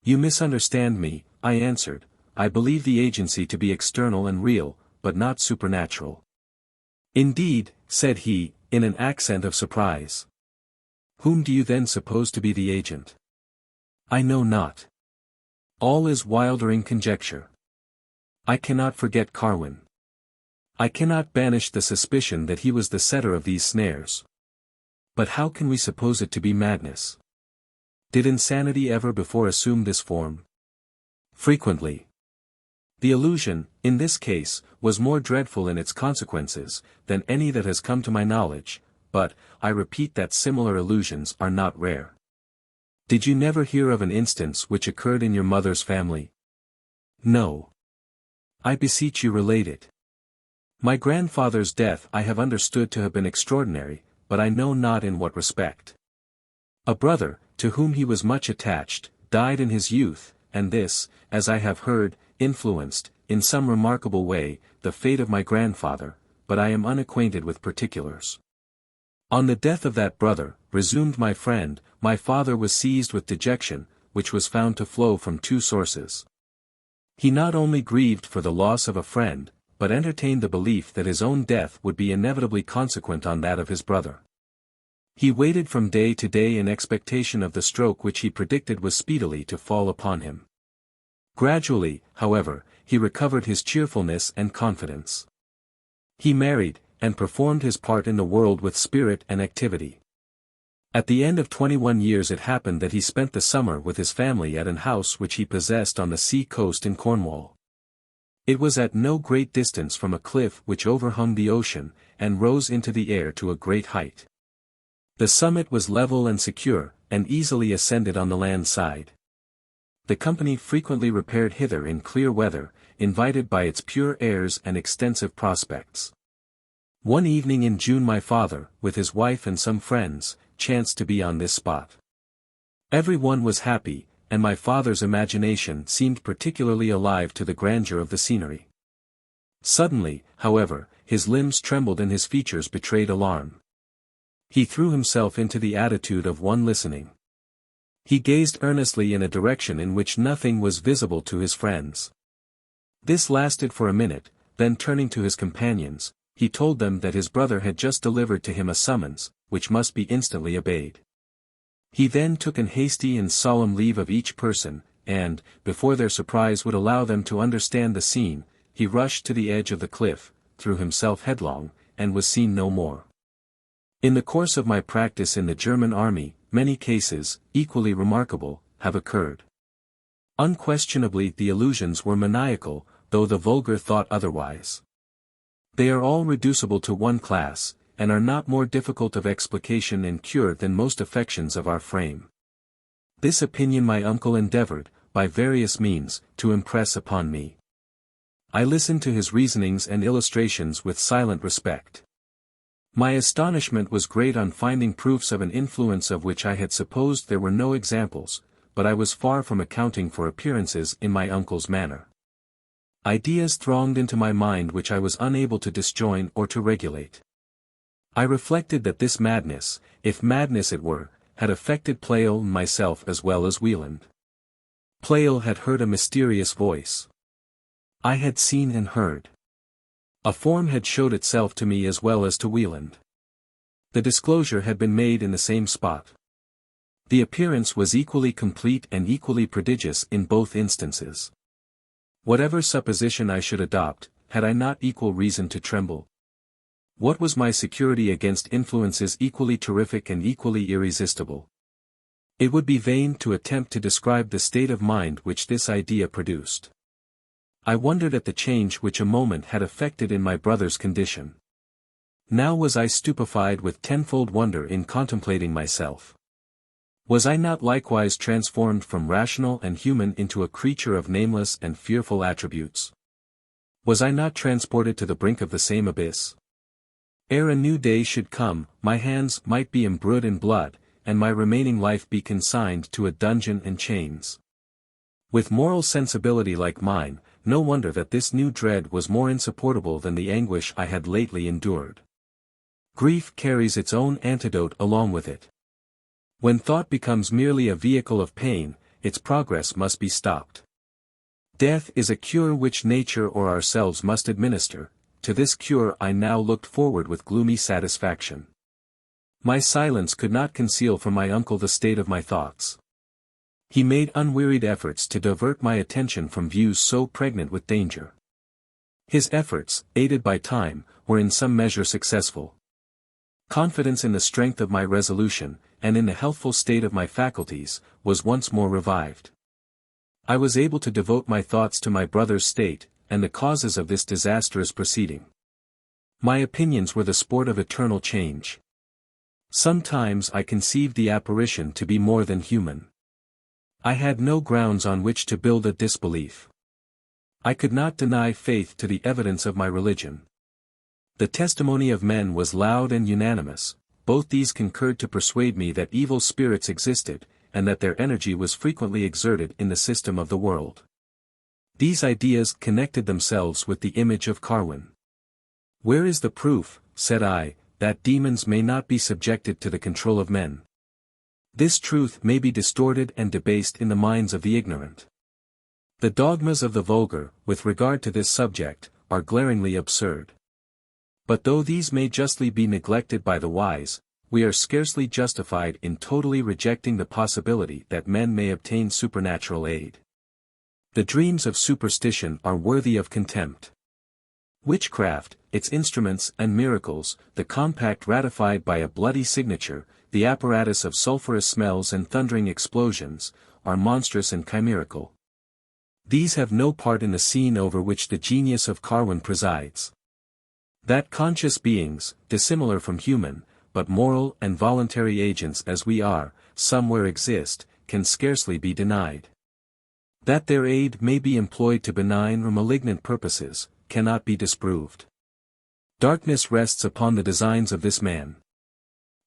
You misunderstand me, I answered. I believe the agency to be external and real, but not supernatural. Indeed, said he, in an accent of surprise. Whom do you then suppose to be the agent? I know not. All is wildering conjecture. I cannot forget Carwin. I cannot banish the suspicion that he was the setter of these snares. But how can we suppose it to be madness? Did insanity ever before assume this form? Frequently. The illusion, in this case, was more dreadful in its consequences, than any that has come to my knowledge, but, I repeat that similar illusions are not rare. Did you never hear of an instance which occurred in your mother's family? No. I beseech you relate it. My grandfather's death I have understood to have been extraordinary, but I know not in what respect. A brother, to whom he was much attached, died in his youth, and this, as I have heard, influenced, in some remarkable way, the fate of my grandfather, but I am unacquainted with particulars. On the death of that brother, resumed my friend, my father was seized with dejection, which was found to flow from two sources. He not only grieved for the loss of a friend, but entertained the belief that his own death would be inevitably consequent on that of his brother. He waited from day to day in expectation of the stroke which he predicted was speedily to fall upon him. Gradually, however, he recovered his cheerfulness and confidence. He married, and performed his part in the world with spirit and activity. At the end of 21 years it happened that he spent the summer with his family at an house which he possessed on the sea coast in Cornwall. It was at no great distance from a cliff which overhung the ocean, and rose into the air to a great height. The summit was level and secure, and easily ascended on the land side. The company frequently repaired hither in clear weather, invited by its pure airs and extensive prospects. One evening in June my father, with his wife and some friends, chanced to be on this spot. Every one was happy, and my father's imagination seemed particularly alive to the grandeur of the scenery. Suddenly, however, his limbs trembled and his features betrayed alarm. He threw himself into the attitude of one listening. He gazed earnestly in a direction in which nothing was visible to his friends. This lasted for a minute, then turning to his companions, he told them that his brother had just delivered to him a summons, which must be instantly obeyed. He then took an hasty and solemn leave of each person, and, before their surprise would allow them to understand the scene, he rushed to the edge of the cliff, threw himself headlong, and was seen no more. In the course of my practice in the German army, many cases, equally remarkable, have occurred. Unquestionably the illusions were maniacal, though the vulgar thought otherwise. They are all reducible to one class, and are not more difficult of explication and cure than most affections of our frame. This opinion my uncle endeavored, by various means, to impress upon me. I listened to his reasonings and illustrations with silent respect. My astonishment was great on finding proofs of an influence of which I had supposed there were no examples, but I was far from accounting for appearances in my uncle's manner. Ideas thronged into my mind which I was unable to disjoin or to regulate. I reflected that this madness, if madness it were, had affected Pleyel and myself as well as Wieland. Pleyel had heard a mysterious voice. I had seen and heard. A form had showed itself to me as well as to Wieland. The disclosure had been made in the same spot. The appearance was equally complete and equally prodigious in both instances. Whatever supposition I should adopt, had I not equal reason to tremble? What was my security against influences equally terrific and equally irresistible? It would be vain to attempt to describe the state of mind which this idea produced. I wondered at the change which a moment had effected in my brother's condition. Now was I stupefied with tenfold wonder in contemplating myself. Was I not likewise transformed from rational and human into a creature of nameless and fearful attributes? Was I not transported to the brink of the same abyss? Ere a new day should come, my hands might be embrued in blood, and my remaining life be consigned to a dungeon and chains. With moral sensibility like mine, no wonder that this new dread was more insupportable than the anguish I had lately endured. Grief carries its own antidote along with it. When thought becomes merely a vehicle of pain, its progress must be stopped. Death is a cure which nature or ourselves must administer. To this cure I now looked forward with gloomy satisfaction. My silence could not conceal from my uncle the state of my thoughts. He made unwearied efforts to divert my attention from views so pregnant with danger. His efforts, aided by time, were in some measure successful. Confidence in the strength of my resolution, and in the healthful state of my faculties, was once more revived. I was able to devote my thoughts to my brother's state, and the causes of this disastrous proceeding. My opinions were the sport of eternal change. Sometimes I conceived the apparition to be more than human. I had no grounds on which to build a disbelief. I could not deny faith to the evidence of my religion. The testimony of men was loud and unanimous, both these concurred to persuade me that evil spirits existed, and that their energy was frequently exerted in the system of the world. These ideas connected themselves with the image of Carwin. Where is the proof, said I, that demons may not be subjected to the control of men? This truth may be distorted and debased in the minds of the ignorant. The dogmas of the vulgar, with regard to this subject, are glaringly absurd. But though these may justly be neglected by the wise, we are scarcely justified in totally rejecting the possibility that men may obtain supernatural aid. The dreams of superstition are worthy of contempt. Witchcraft, its instruments and miracles, the compact ratified by a bloody signature, the apparatus of sulphurous smells and thundering explosions, are monstrous and chimerical. These have no part in the scene over which the genius of Carwin presides. That conscious beings, dissimilar from human, but moral and voluntary agents as we are, somewhere exist, can scarcely be denied. That their aid may be employed to benign or malignant purposes, cannot be disproved. Darkness rests upon the designs of this man.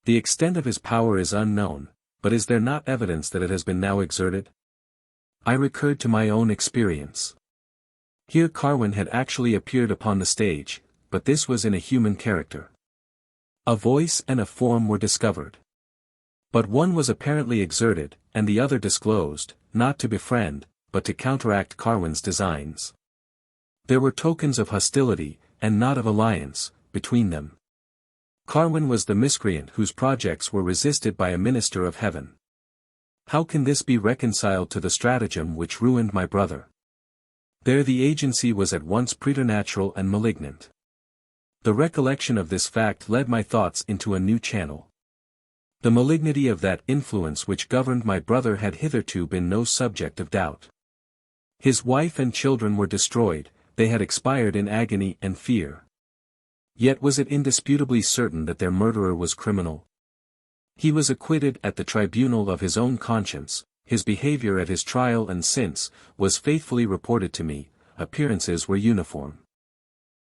The extent of his power is unknown, but is there not evidence that it has been now exerted? I recurred to my own experience. Here Carwin had actually appeared upon the stage, but this was in a human character. A voice and a form were discovered. But one was apparently exerted, and the other disclosed, not to befriend, but to counteract Carwin's designs. There were tokens of hostility, and not of alliance, between them. Carwin was the miscreant whose projects were resisted by a minister of heaven. How can this be reconciled to the stratagem which ruined my brother? There the agency was at once preternatural and malignant. The recollection of this fact led my thoughts into a new channel. The malignity of that influence which governed my brother had hitherto been no subject of doubt. His wife and children were destroyed, they had expired in agony and fear. Yet was it indisputably certain that their murderer was criminal? He was acquitted at the tribunal of his own conscience, his behavior at his trial and since, was faithfully reported to me, appearances were uniform.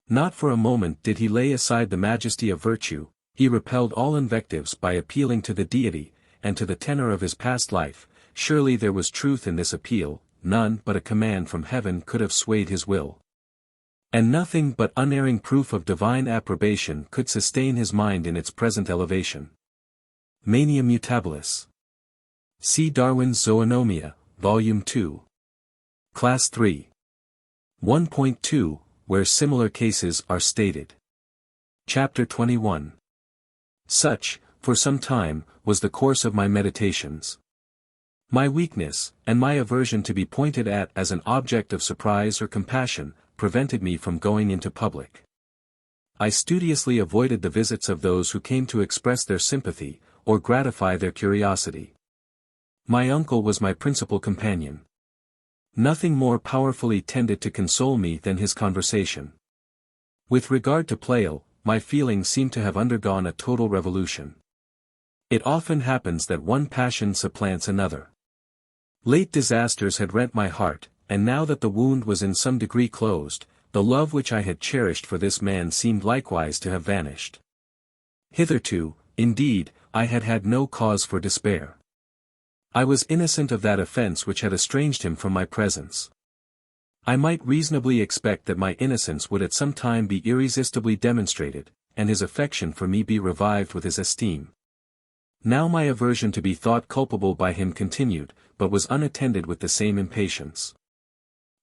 Not for a moment did he lay aside the majesty of virtue, he repelled all invectives by appealing to the deity, and to the tenor of his past life. Surely there was truth in this appeal, none but a command from heaven could have swayed his will. And nothing but unerring proof of divine approbation could sustain his mind in its present elevation. Mania mutabilis. See Darwin's Zoonomia, Volume 2. Class 3. 1.2, where similar cases are stated. Chapter 21. Such, for some time, was the course of my meditations. My weakness, and my aversion to be pointed at as an object of surprise or compassion, prevented me from going into public. I studiously avoided the visits of those who came to express their sympathy, or gratify their curiosity. My uncle was my principal companion. Nothing more powerfully tended to console me than his conversation. With regard to Pleyel, my feelings seemed to have undergone a total revolution. It often happens that one passion supplants another. Late disasters had rent my heart, and now that the wound was in some degree closed, the love which I had cherished for this man seemed likewise to have vanished. Hitherto, indeed, I had had no cause for despair. I was innocent of that offense which had estranged him from my presence. I might reasonably expect that my innocence would at some time be irresistibly demonstrated, and his affection for me be revived with his esteem. Now my aversion to be thought culpable by him continued, but was unattended with the same impatience.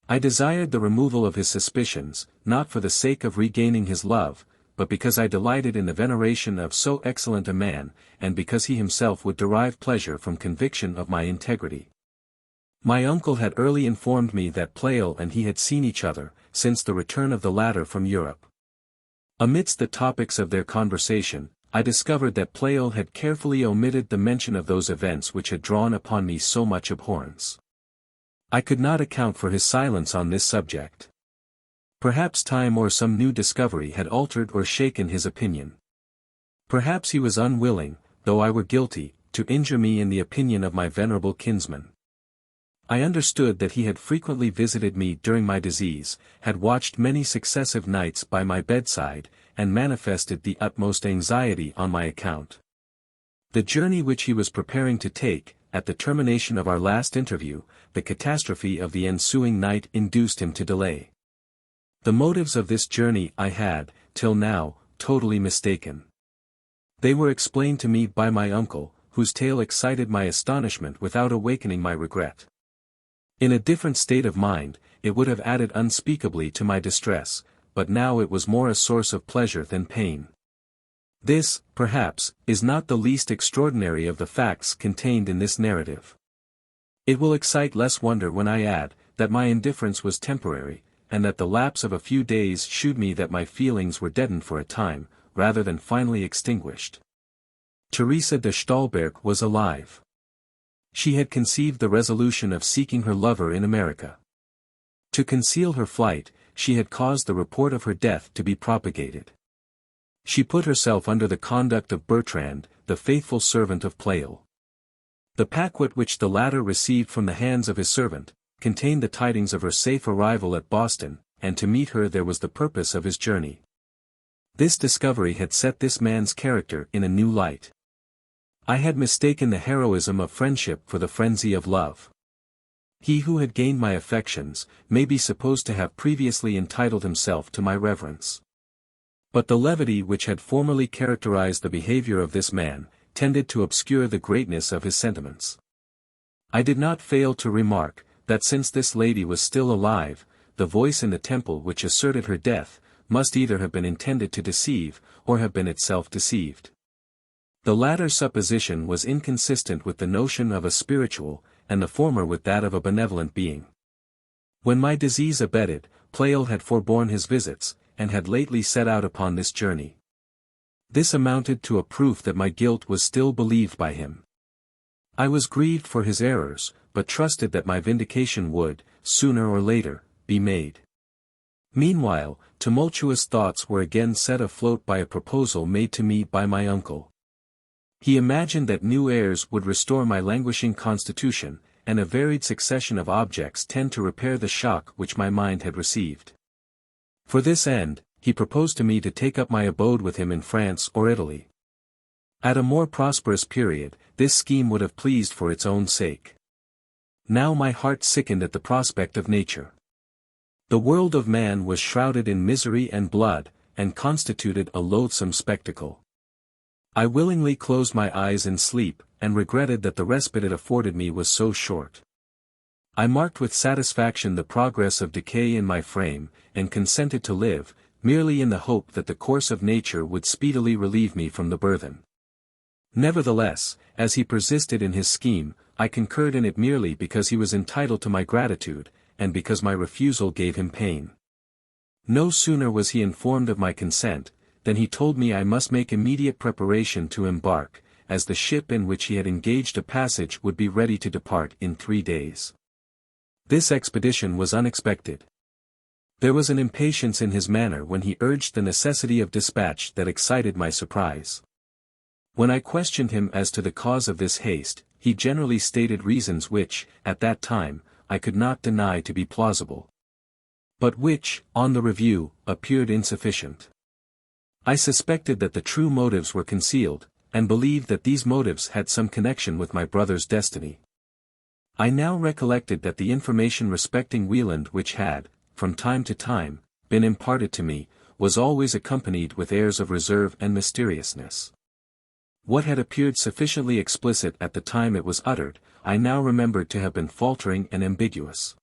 I desired the removal of his suspicions, not for the sake of regaining his love, but because I delighted in the veneration of so excellent a man, and because he himself would derive pleasure from conviction of my integrity. My uncle had early informed me that Pleyel and he had seen each other, since the return of the latter from Europe. Amidst the topics of their conversation, I discovered that Pleyel had carefully omitted the mention of those events which had drawn upon me so much abhorrence. I could not account for his silence on this subject. Perhaps time or some new discovery had altered or shaken his opinion. Perhaps he was unwilling, though I were guilty, to injure me in the opinion of my venerable kinsman. I understood that he had frequently visited me during my disease, had watched many successive nights by my bedside, and manifested the utmost anxiety on my account. The journey which he was preparing to take, at the termination of our last interview, the catastrophe of the ensuing night induced him to delay. The motives of this journey I had, till now, totally mistaken. They were explained to me by my uncle, whose tale excited my astonishment without awakening my regret. In a different state of mind, it would have added unspeakably to my distress, but now it was more a source of pleasure than pain. This, perhaps, is not the least extraordinary of the facts contained in this narrative. It will excite less wonder when I add, that my indifference was temporary, and that the lapse of a few days shewed me that my feelings were deadened for a time, rather than finally extinguished. Teresa de Stolberg was alive. She had conceived the resolution of seeking her lover in America. To conceal her flight, she had caused the report of her death to be propagated. She put herself under the conduct of Bertrand, the faithful servant of Pleyel. The paquet which the latter received from the hands of his servant, contained the tidings of her safe arrival at Boston, and to meet her there was the purpose of his journey. This discovery had set this man's character in a new light. I had mistaken the heroism of friendship for the frenzy of love. He who had gained my affections, may be supposed to have previously entitled himself to my reverence. But the levity which had formerly characterized the behavior of this man, tended to obscure the greatness of his sentiments. I did not fail to remark, that since this lady was still alive, the voice in the temple which asserted her death, must either have been intended to deceive, or have been itself deceived. The latter supposition was inconsistent with the notion of a spiritual, and the former with that of a benevolent being. When my disease abated, Pleyel had forborne his visits, and had lately set out upon this journey. This amounted to a proof that my guilt was still believed by him. I was grieved for his errors, but trusted that my vindication would, sooner or later, be made. Meanwhile, tumultuous thoughts were again set afloat by a proposal made to me by my uncle. He imagined that new airs would restore my languishing constitution, and a varied succession of objects tend to repair the shock which my mind had received. For this end, he proposed to me to take up my abode with him in France or Italy. At a more prosperous period, this scheme would have pleased for its own sake. Now my heart sickened at the prospect of nature. The world of man was shrouded in misery and blood, and constituted a loathsome spectacle. I willingly closed my eyes in sleep, and regretted that the respite it afforded me was so short. I marked with satisfaction the progress of decay in my frame, and consented to live, merely in the hope that the course of nature would speedily relieve me from the burthen. Nevertheless, as he persisted in his scheme, I concurred in it merely because he was entitled to my gratitude, and because my refusal gave him pain. No sooner was he informed of my consent, than he told me I must make immediate preparation to embark, as the ship in which he had engaged a passage would be ready to depart in 3 days. This expedition was unexpected. There was an impatience in his manner when he urged the necessity of dispatch that excited my surprise. When I questioned him as to the cause of this haste, he generally stated reasons which, at that time, I could not deny to be plausible, but which, on the review, appeared insufficient. I suspected that the true motives were concealed, and believed that these motives had some connection with my brother's destiny. I now recollected that the information respecting Wieland which had, from time to time, been imparted to me, was always accompanied with airs of reserve and mysteriousness. What had appeared sufficiently explicit at the time it was uttered, I now remembered to have been faltering and ambiguous.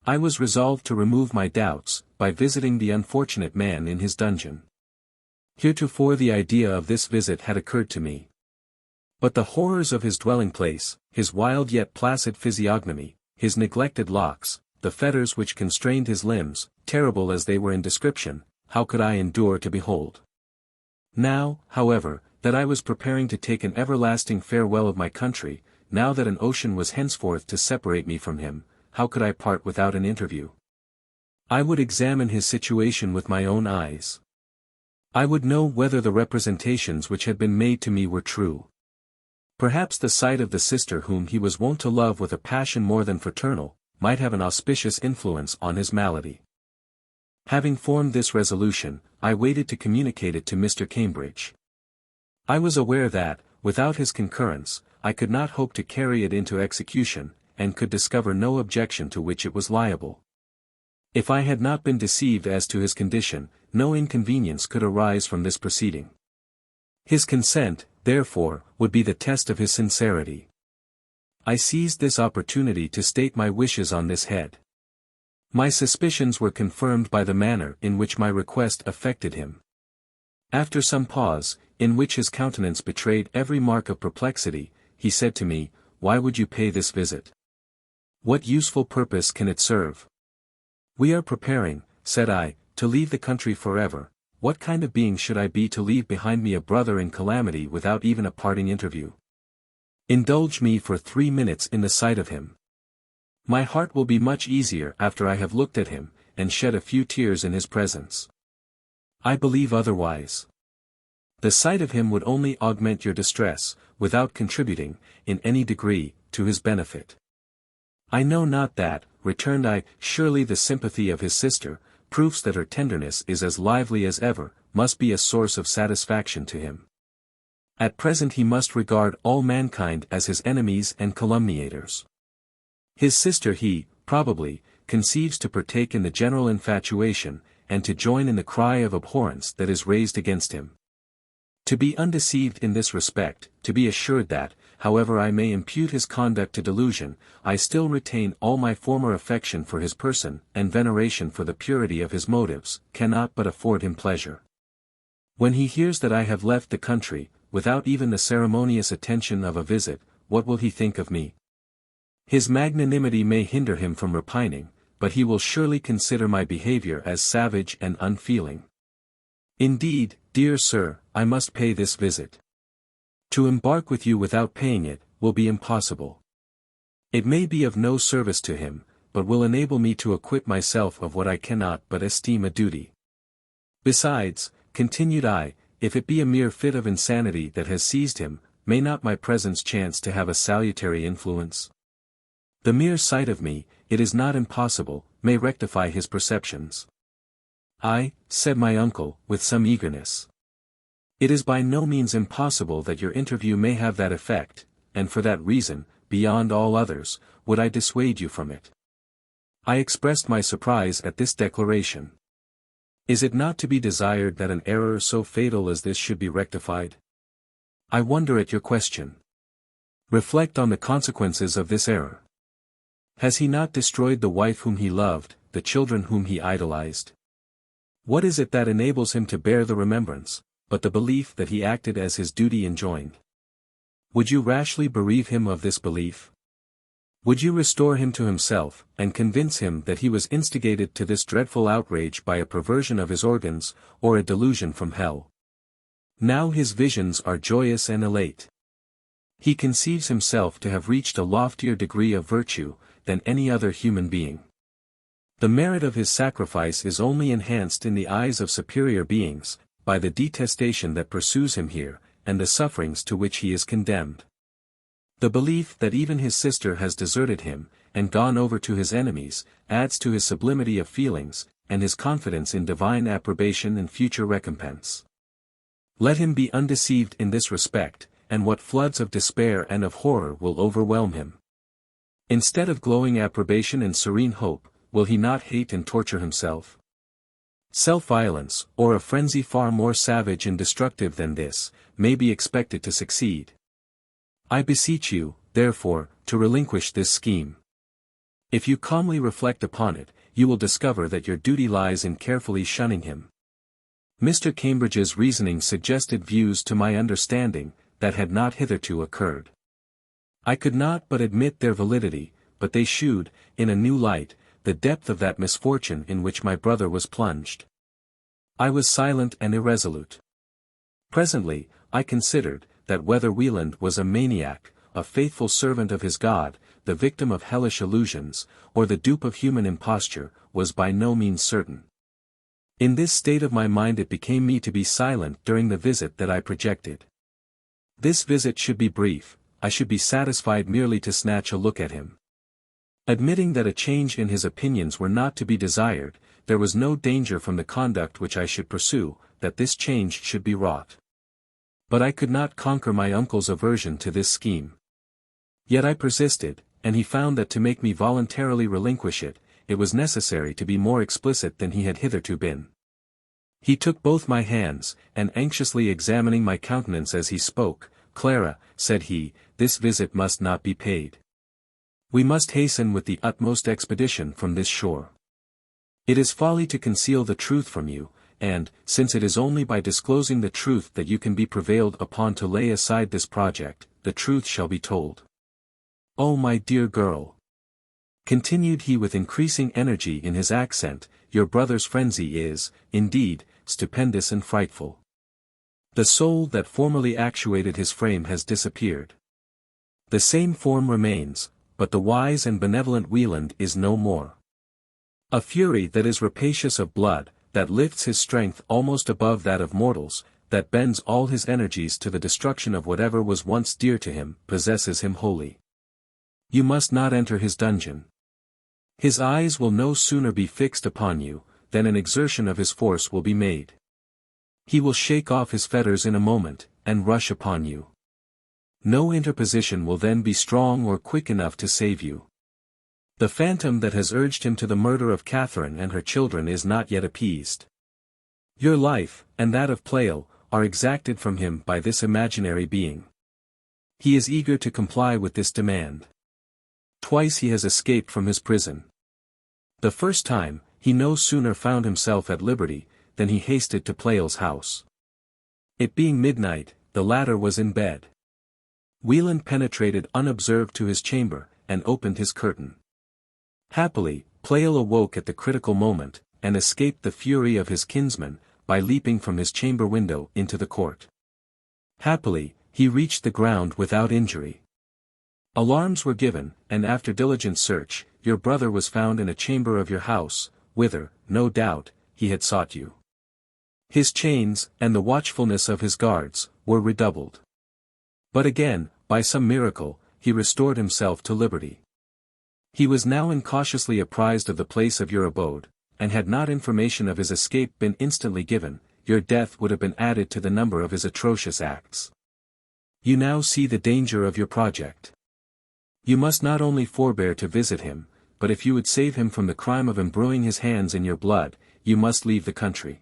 I was resolved to remove my doubts, by visiting the unfortunate man in his dungeon. Heretofore the idea of this visit had occurred to me. But the horrors of his dwelling place, his wild yet placid physiognomy, his neglected locks, the fetters which constrained his limbs, terrible as they were in description, how could I endure to behold? Now, however, that I was preparing to take an everlasting farewell of my country, now that an ocean was henceforth to separate me from him, how could I part without an interview? I would examine his situation with my own eyes. I would know whether the representations which had been made to me were true. Perhaps the sight of the sister whom he was wont to love with a passion more than fraternal, might have an auspicious influence on his malady. Having formed this resolution, I waited to communicate it to Mr. Cambridge. I was aware that, without his concurrence, I could not hope to carry it into execution, and could discover no objection to which it was liable. If I had not been deceived as to his condition, no inconvenience could arise from this proceeding. His consent, therefore, would be the test of his sincerity. I seized this opportunity to state my wishes on this head. My suspicions were confirmed by the manner in which my request affected him. After some pause, in which his countenance betrayed every mark of perplexity, he said to me, "Why would you pay this visit? What useful purpose can it serve?" "We are preparing," said I, "to leave the country forever. What kind of being should I be to leave behind me a brother in calamity without even a parting interview? Indulge me for 3 minutes in the sight of him. My heart will be much easier after I have looked at him, and shed a few tears in his presence." I believe otherwise. The sight of him would only augment your distress, without contributing, in any degree, to his benefit. "I know not that," returned I, "surely the sympathy of his sister, proofs that her tenderness is as lively as ever, must be a source of satisfaction to him. At present he must regard all mankind as his enemies and calumniators. His sister he, probably, conceives to partake in the general infatuation, and to join in the cry of abhorrence that is raised against him. To be undeceived in this respect, to be assured that, however I may impute his conduct to delusion, I still retain all my former affection for his person, and veneration for the purity of his motives, cannot but afford him pleasure. When he hears that I have left the country, without even the ceremonious attention of a visit, what will he think of me? His magnanimity may hinder him from repining, but he will surely consider my behavior as savage and unfeeling. Indeed, dear sir, I must pay this visit. To embark with you without paying it, will be impossible. It may be of no service to him, but will enable me to acquit myself of what I cannot but esteem a duty. Besides, continued I, if it be a mere fit of insanity that has seized him, may not my presence chance to have a salutary influence? The mere sight of me, it is not impossible, may rectify his perceptions. "Ay," said my uncle, with some eagerness. "It is by no means impossible that your interview may have that effect, and for that reason, beyond all others, would I dissuade you from it." I expressed my surprise at this declaration. Is it not to be desired that an error so fatal as this should be rectified? I wonder at your question. Reflect on the consequences of this error. Has he not destroyed the wife whom he loved, the children whom he idolized? What is it that enables him to bear the remembrance, but the belief that he acted as his duty enjoined? Would you rashly bereave him of this belief? Would you restore him to himself, and convince him that he was instigated to this dreadful outrage by a perversion of his organs, or a delusion from hell? Now his visions are joyous and elate. He conceives himself to have reached a loftier degree of virtue than any other human being. The merit of his sacrifice is only enhanced in the eyes of superior beings, by the detestation that pursues him here, and the sufferings to which he is condemned. The belief that even his sister has deserted him, and gone over to his enemies, adds to his sublimity of feelings, and his confidence in divine approbation and future recompense. Let him be undeceived in this respect, and what floods of despair and of horror will overwhelm him? Instead of glowing approbation and serene hope, will he not hate and torture himself? Self-violence, or a frenzy far more savage and destructive than this, may be expected to succeed. I beseech you, therefore, to relinquish this scheme. If you calmly reflect upon it, you will discover that your duty lies in carefully shunning him. Mr. Cambridge's reasoning suggested views to my understanding, that had not hitherto occurred. I could not but admit their validity, but they shewed, in a new light, the depth of that misfortune in which my brother was plunged. I was silent and irresolute. Presently, I considered, that whether Wieland was a maniac, a faithful servant of his God, the victim of hellish illusions, or the dupe of human imposture, was by no means certain. In this state of my mind it became me to be silent during the visit that I projected. This visit should be brief, I should be satisfied merely to snatch a look at him. Admitting that a change in his opinions were not to be desired, there was no danger from the conduct which I should pursue, that this change should be wrought. But I could not conquer my uncle's aversion to this scheme. Yet I persisted, and he found that to make me voluntarily relinquish it, it was necessary to be more explicit than he had hitherto been. He took both my hands, and anxiously examining my countenance as he spoke, "Clara," said he, "this visit must not be paid. We must hasten with the utmost expedition from this shore. It is folly to conceal the truth from you, and, since it is only by disclosing the truth that you can be prevailed upon to lay aside this project, the truth shall be told. Oh my dear girl," continued he with increasing energy in his accent, "your brother's frenzy is, indeed, stupendous and frightful. The soul that formerly actuated his frame has disappeared. The same form remains, but the wise and benevolent Wieland is no more. A fury that is rapacious of blood, that lifts his strength almost above that of mortals, that bends all his energies to the destruction of whatever was once dear to him, possesses him wholly. You must not enter his dungeon. His eyes will no sooner be fixed upon you, than an exertion of his force will be made. He will shake off his fetters in a moment, and rush upon you. No interposition will then be strong or quick enough to save you. The phantom that has urged him to the murder of Catharine and her children is not yet appeased. Your life, and that of Pleyel, are exacted from him by this imaginary being. He is eager to comply with this demand. Twice he has escaped from his prison. The first time, he no sooner found himself at liberty, than he hasted to Pleyel's house. It being midnight, the latter was in bed. Wieland penetrated unobserved to his chamber, and opened his curtain. Happily, Pleyel awoke at the critical moment, and escaped the fury of his kinsman, by leaping from his chamber window into the court. Happily, he reached the ground without injury. Alarms were given, and after diligent search, your brother was found in a chamber of your house, whither, no doubt, he had sought you. His chains, and the watchfulness of his guards, were redoubled. But again, by some miracle, he restored himself to liberty. He was now incautiously apprised of the place of your abode, and had not information of his escape been instantly given, your death would have been added to the number of his atrocious acts. You now see the danger of your project. You must not only forbear to visit him, but if you would save him from the crime of embruing his hands in your blood, you must leave the country.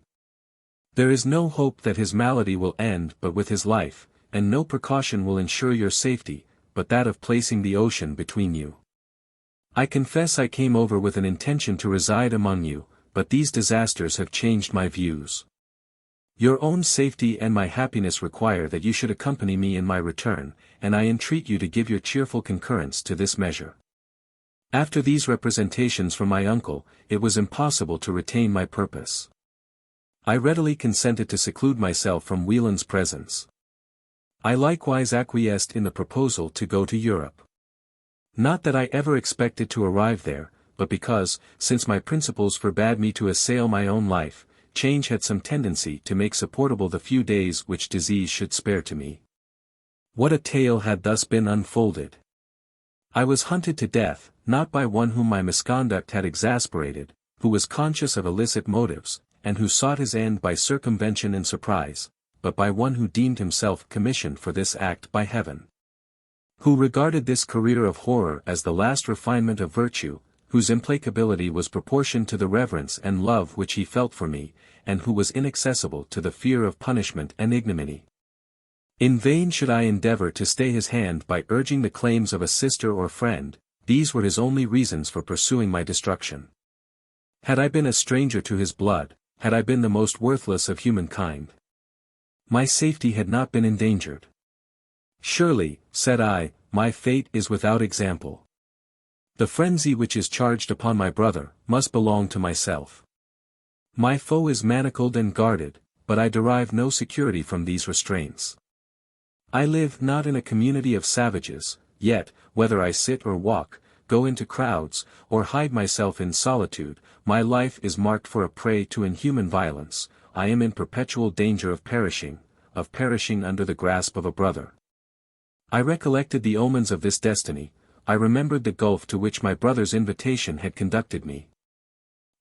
There is no hope that his malady will end but with his life, and no precaution will ensure your safety, but that of placing the ocean between you. I confess I came over with an intention to reside among you, but these disasters have changed my views. Your own safety and my happiness require that you should accompany me in my return, and I entreat you to give your cheerful concurrence to this measure. After these representations from my uncle, it was impossible to retain my purpose. I readily consented to seclude myself from Wieland's presence. I likewise acquiesced in the proposal to go to Europe. Not that I ever expected to arrive there, but because, since my principles forbade me to assail my own life, change had some tendency to make supportable the few days which disease should spare to me. What a tale had thus been unfolded! I was hunted to death, not by one whom my misconduct had exasperated, who was conscious of illicit motives, and who sought his end by circumvention and surprise, but by one who deemed himself commissioned for this act by heaven. Who regarded this career of horror as the last refinement of virtue, whose implacability was proportioned to the reverence and love which he felt for me, and who was inaccessible to the fear of punishment and ignominy. In vain should I endeavor to stay his hand by urging the claims of a sister or friend, these were his only reasons for pursuing my destruction. Had I been a stranger to his blood, had I been the most worthless of humankind, my safety had not been endangered. Surely, said I, my fate is without example. The frenzy which is charged upon my brother, must belong to myself. My foe is manacled and guarded, but I derive no security from these restraints. I live not in a community of savages, yet, whether I sit or walk, go into crowds, or hide myself in solitude, my life is marked for a prey to inhuman violence, I am in perpetual danger of perishing under the grasp of a brother. I recollected the omens of this destiny, I remembered the gulf to which my brother's invitation had conducted me.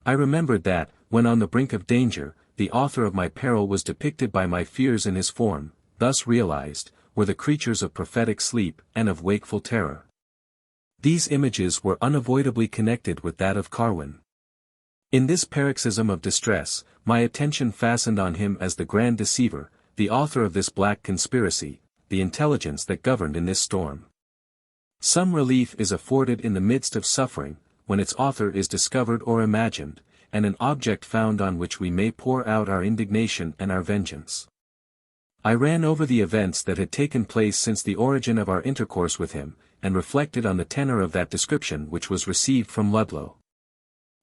I remembered that, when on the brink of danger, the author of my peril was depicted by my fears in his form, thus realized, were the creatures of prophetic sleep and of wakeful terror. These images were unavoidably connected with that of Carwin. In this paroxysm of distress, my attention fastened on him as the grand deceiver, the author of this black conspiracy, the intelligence that governed in this storm. Some relief is afforded in the midst of suffering, when its author is discovered or imagined, and an object found on which we may pour out our indignation and our vengeance. I ran over the events that had taken place since the origin of our intercourse with him, and reflected on the tenor of that description which was received from Ludlow.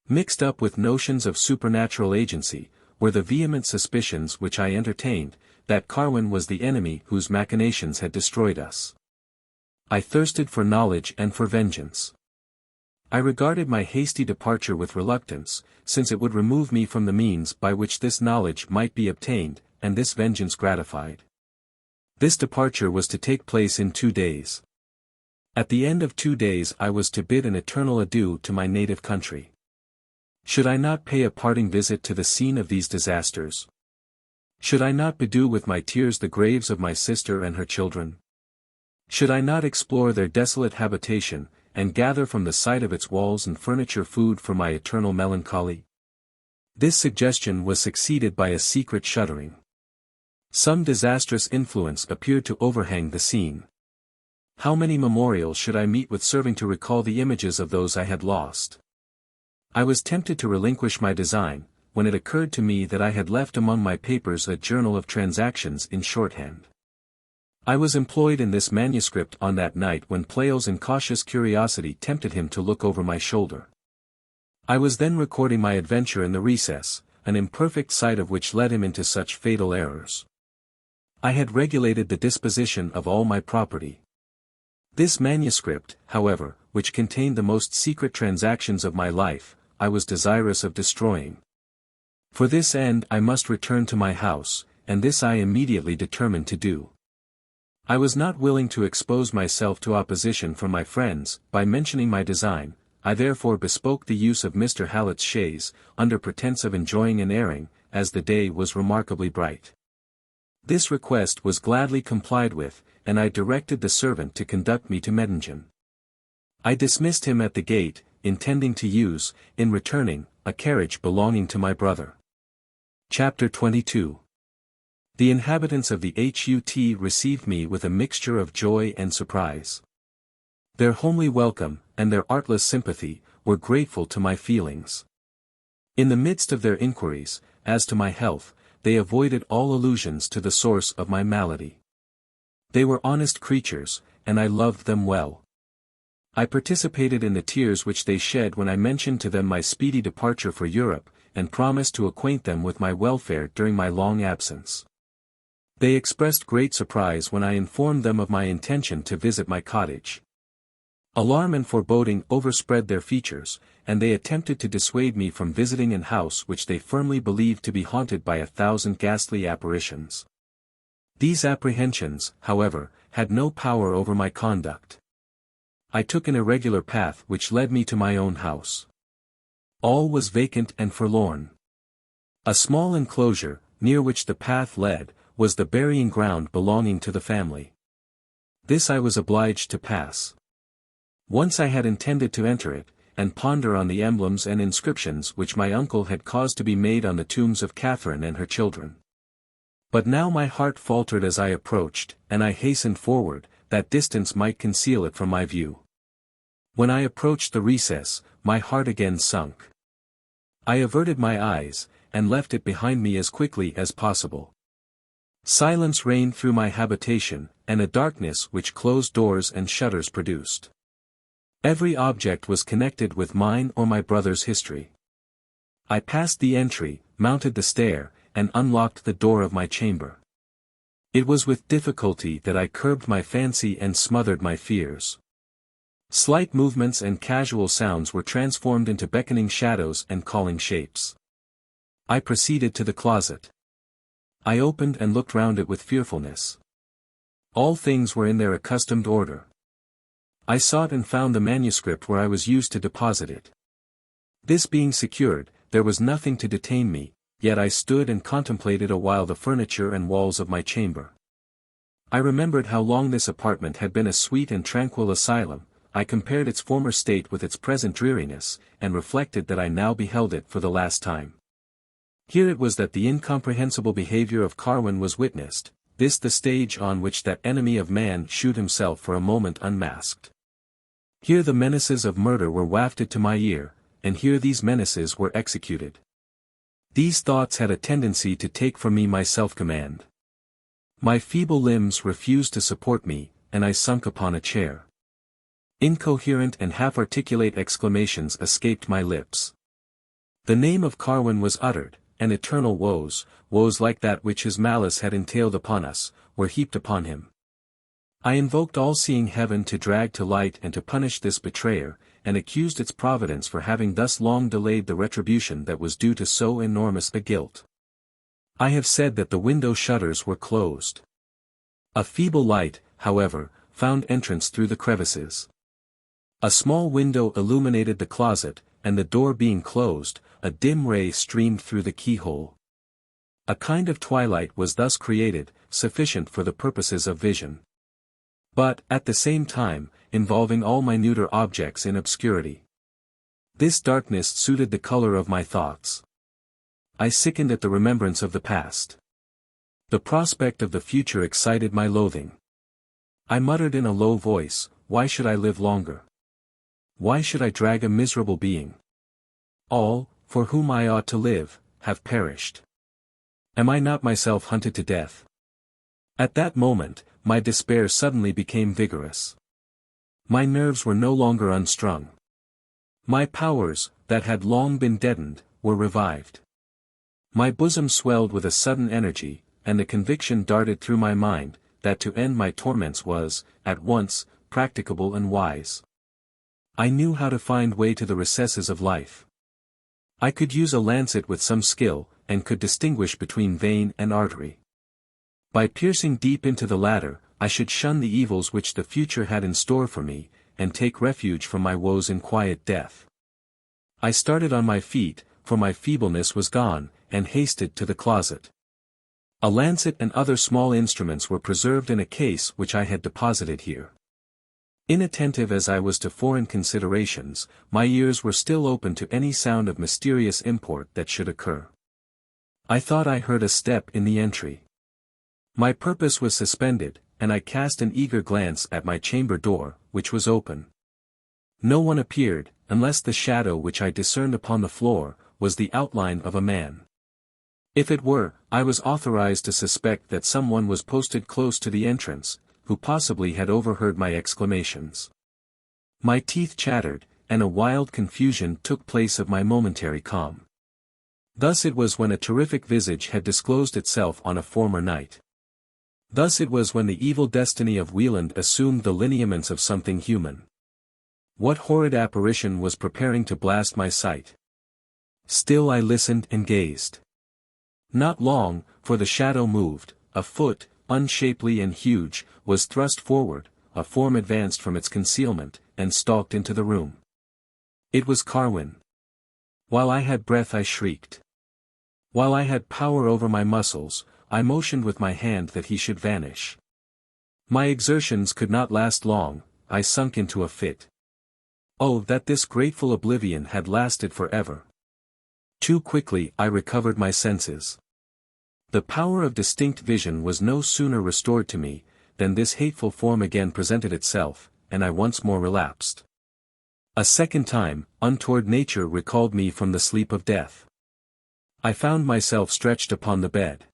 Mixed up with notions of supernatural agency, were the vehement suspicions which I entertained, that Carwin was the enemy whose machinations had destroyed us. I thirsted for knowledge and for vengeance. I regarded my hasty departure with reluctance, since it would remove me from the means by which this knowledge might be obtained, and this vengeance gratified. This departure was to take place in 2 days. At the end of 2 days I was to bid an eternal adieu to my native country. Should I not pay a parting visit to the scene of these disasters? Should I not bedew with my tears the graves of my sister and her children? Should I not explore their desolate habitation, and gather from the sight of its walls and furniture food for my eternal melancholy? This suggestion was succeeded by a secret shuddering. Some disastrous influence appeared to overhang the scene. How many memorials should I meet with serving to recall the images of those I had lost? I was tempted to relinquish my design, when it occurred to me that I had left among my papers a journal of transactions in shorthand. I was employed in this manuscript on that night when Pleyel's incautious curiosity tempted him to look over my shoulder. I was then recording my adventure in the recess, an imperfect sight of which led him into such fatal errors. I had regulated the disposition of all my property. This manuscript, however, which contained the most secret transactions of my life, I was desirous of destroying. For this end I must return to my house, and this I immediately determined to do. I was not willing to expose myself to opposition from my friends, by mentioning my design. I therefore bespoke the use of Mr. Hallett's chaise, under pretence of enjoying an airing, as the day was remarkably bright. This request was gladly complied with, and I directed the servant to conduct me to Mettingen. I dismissed him at the gate, intending to use, in returning, a carriage belonging to my brother. Chapter 22. The inhabitants of the Hut received me with a mixture of joy and surprise. Their homely welcome, and their artless sympathy, were grateful to my feelings. In the midst of their inquiries, as to my health, they avoided all allusions to the source of my malady. They were honest creatures, and I loved them well. I participated in the tears which they shed when I mentioned to them my speedy departure for Europe, and promised to acquaint them with my welfare during my long absence. They expressed great surprise when I informed them of my intention to visit my cottage. Alarm and foreboding overspread their features, and they attempted to dissuade me from visiting an house which they firmly believed to be haunted by 1,000 ghastly apparitions. These apprehensions, however, had no power over my conduct. I took an irregular path which led me to my own house. All was vacant and forlorn. A small enclosure, near which the path led, was the burying ground belonging to the family. This I was obliged to pass. Once I had intended to enter it, and ponder on the emblems and inscriptions which my uncle had caused to be made on the tombs of Catharine and her children. But now my heart faltered as I approached, and I hastened forward, that distance might conceal it from my view. When I approached the recess, my heart again sunk. I averted my eyes, and left it behind me as quickly as possible. Silence reigned through my habitation, and a darkness which closed doors and shutters produced. Every object was connected with mine or my brother's history. I passed the entry, mounted the stair, and unlocked the door of my chamber. It was with difficulty that I curbed my fancy and smothered my fears. Slight movements and casual sounds were transformed into beckoning shadows and calling shapes. I proceeded to the closet. I opened and looked round it with fearfulness. All things were in their accustomed order. I sought and found the manuscript where I was used to deposit it. This being secured, there was nothing to detain me, yet I stood and contemplated a while the furniture and walls of my chamber. I remembered how long this apartment had been a sweet and tranquil asylum. I compared its former state with its present dreariness, and reflected that I now beheld it for the last time. Here it was that the incomprehensible behavior of Carwin was witnessed, this the stage on which that enemy of man shewed himself for a moment unmasked. Here the menaces of murder were wafted to my ear, and here these menaces were executed. These thoughts had a tendency to take from me my self-command. My feeble limbs refused to support me, and I sunk upon a chair. Incoherent and half-articulate exclamations escaped my lips. The name of Carwin was uttered, and eternal woes, woes like that which his malice had entailed upon us, were heaped upon him. I invoked all-seeing heaven to drag to light and to punish this betrayer, and accused its providence for having thus long delayed the retribution that was due to so enormous a guilt. I have said that the window shutters were closed. A feeble light, however, found entrance through the crevices. A small window illuminated the closet, and the door being closed, a dim ray streamed through the keyhole. A kind of twilight was thus created, sufficient for the purposes of vision. But, at the same time, involving all minuter objects in obscurity. This darkness suited the color of my thoughts. I sickened at the remembrance of the past. The prospect of the future excited my loathing. I muttered in a low voice, why should I live longer? Why should I drag a miserable being? All, for whom I ought to live, have perished. Am I not myself hunted to death? At that moment, my despair suddenly became vigorous. My nerves were no longer unstrung. My powers, that had long been deadened, were revived. My bosom swelled with a sudden energy, and the conviction darted through my mind, that to end my torments was, at once, practicable and wise. I knew how to find way to the recesses of life. I could use a lancet with some skill, and could distinguish between vein and artery. By piercing deep into the latter, I should shun the evils which the future had in store for me, and take refuge from my woes in quiet death. I started on my feet, for my feebleness was gone, and hasted to the closet. A lancet and other small instruments were preserved in a case which I had deposited here. Inattentive as I was to foreign considerations, my ears were still open to any sound of mysterious import that should occur. I thought I heard a step in the entry. My purpose was suspended, and I cast an eager glance at my chamber door, which was open. No one appeared, unless the shadow which I discerned upon the floor, was the outline of a man. If it were, I was authorized to suspect that someone was posted close to the entrance, who possibly had overheard my exclamations. My teeth chattered, and a wild confusion took place of my momentary calm. Thus it was when a terrific visage had disclosed itself on a former night. Thus it was when the evil destiny of Wieland assumed the lineaments of something human. What horrid apparition was preparing to blast my sight? Still I listened and gazed. Not long, for the shadow moved, a foot, unshapely and huge, was thrust forward, a form advanced from its concealment, and stalked into the room. It was Carwin. While I had breath I shrieked. While I had power over my muscles, I motioned with my hand that he should vanish. My exertions could not last long, I sunk into a fit. Oh, that this grateful oblivion had lasted forever! Too quickly I recovered my senses. The power of distinct vision was no sooner restored to me, than this hateful form again presented itself, and I once more relapsed. A second time, untoward nature recalled me from the sleep of death. I found myself stretched upon the bed.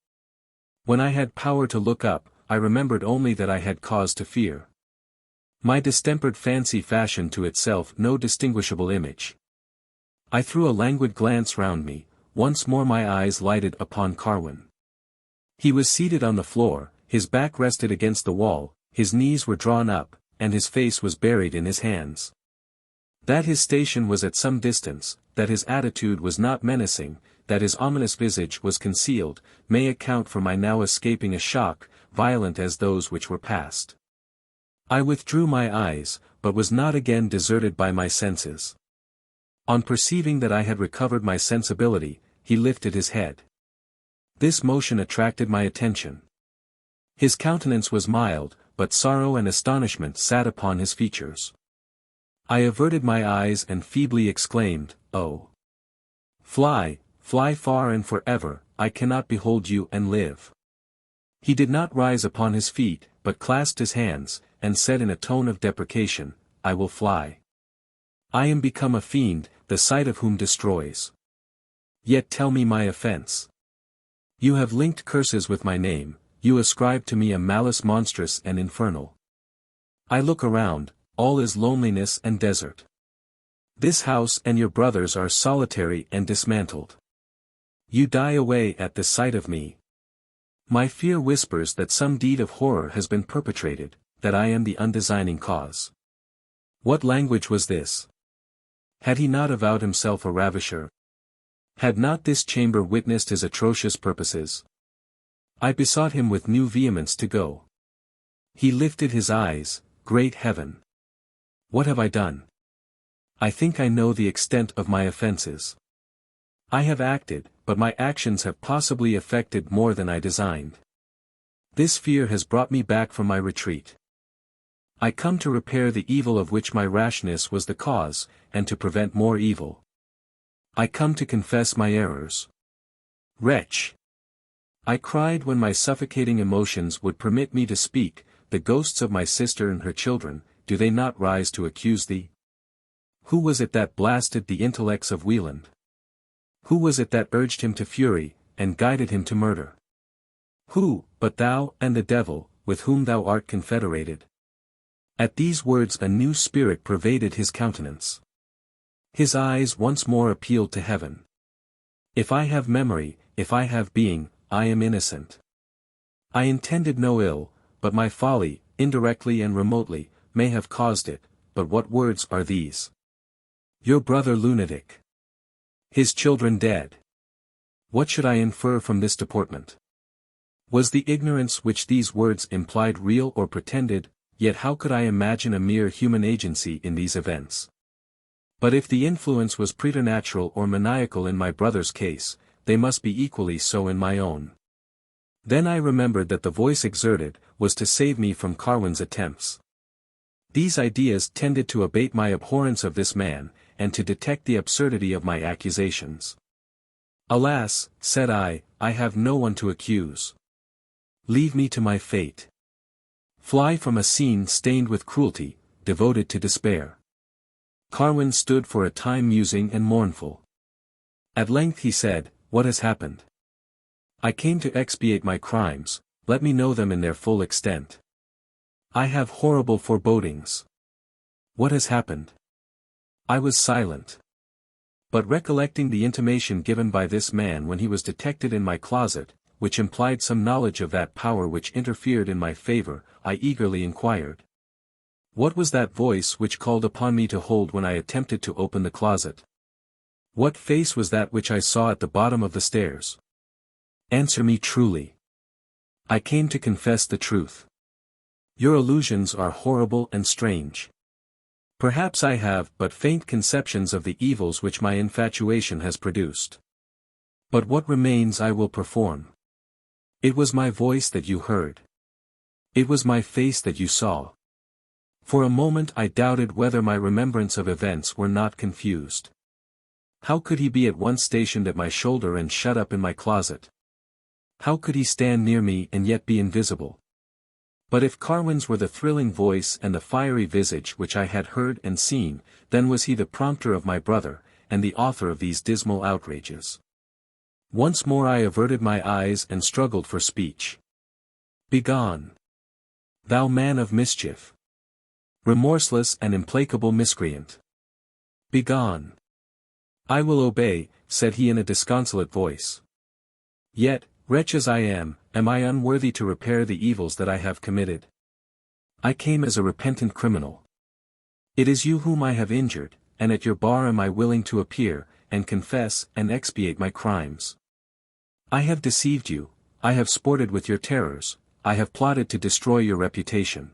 When I had power to look up, I remembered only that I had cause to fear. My distempered fancy fashioned to itself no distinguishable image. I threw a languid glance round me, once more my eyes lighted upon Carwin. He was seated on the floor, his back rested against the wall, his knees were drawn up, and his face was buried in his hands. That his station was at some distance, that his attitude was not menacing, that his ominous visage was concealed, may account for my now escaping a shock, violent as those which were past. I withdrew my eyes, but was not again deserted by my senses. On perceiving that I had recovered my sensibility, he lifted his head. This motion attracted my attention. His countenance was mild, but sorrow and astonishment sat upon his features. I averted my eyes and feebly exclaimed, "Oh! Fly, fly far and forever, I cannot behold you and live." He did not rise upon his feet, but clasped his hands, and said in a tone of deprecation, "I will fly. I am become a fiend, the sight of whom destroys. Yet tell me my offense. You have linked curses with my name, you ascribe to me a malice monstrous and infernal. I look around, all is loneliness and desert. This house and your brothers are solitary and dismantled. You die away at the sight of me. My fear whispers that some deed of horror has been perpetrated, that I am the undesigning cause." What language was this? Had he not avowed himself a ravisher? Had not this chamber witnessed his atrocious purposes? I besought him with new vehemence to go. He lifted his eyes, "Great heaven! What have I done? I think I know the extent of my offenses. I have acted, but my actions have possibly effected more than I designed. This fear has brought me back from my retreat. I come to repair the evil of which my rashness was the cause, and to prevent more evil. I come to confess my errors. Wretch! I cried when my suffocating emotions would permit me to speak, the ghosts of my sister and her children, do they not rise to accuse thee? Who was it that blasted the intellects of Wieland? Who was it that urged him to fury, and guided him to murder? Who, but thou and the devil, with whom thou art confederated? At these words a new spirit pervaded his countenance. His eyes once more appealed to heaven. If I have memory, if I have being, I am innocent. I intended no ill, but my folly, indirectly and remotely, may have caused it, but what words are these? Your brother lunatic. His children dead. What should I infer from this deportment? Was the ignorance which these words implied real or pretended, yet how could I imagine a mere human agency in these events? But if the influence was preternatural or maniacal in my brother's case, they must be equally so in my own. Then I remembered that the voice exerted was to save me from Carwin's attempts. These ideas tended to abate my abhorrence of this man, and to detect the absurdity of my accusations. Alas, said I have no one to accuse. Leave me to my fate. Fly from a scene stained with cruelty, devoted to despair. Carwin stood for a time musing and mournful. At length he said, What has happened? I came to expiate my crimes, let me know them in their full extent. I have horrible forebodings. What has happened? I was silent. But recollecting the intimation given by this man when he was detected in my closet, which implied some knowledge of that power which interfered in my favor, I eagerly inquired. What was that voice which called upon me to hold when I attempted to open the closet? What face was that which I saw at the bottom of the stairs? Answer me truly. I came to confess the truth. Your illusions are horrible and strange. Perhaps I have but faint conceptions of the evils which my infatuation has produced. But what remains I will perform. It was my voice that you heard. It was my face that you saw. For a moment I doubted whether my remembrance of events were not confused. How could he be at once stationed at my shoulder and shut up in my closet? How could he stand near me and yet be invisible? But if Carwin's were the thrilling voice and the fiery visage which I had heard and seen, then was he the prompter of my brother, and the author of these dismal outrages. Once more I averted my eyes and struggled for speech. Begone! Thou man of mischief! Remorseless and implacable miscreant! Begone! I will obey, said he in a disconsolate voice. Yet, wretch as I am I unworthy to repair the evils that I have committed? I came as a repentant criminal. It is you whom I have injured, and at your bar am I willing to appear, and confess and expiate my crimes. I have deceived you, I have sported with your terrors, I have plotted to destroy your reputation.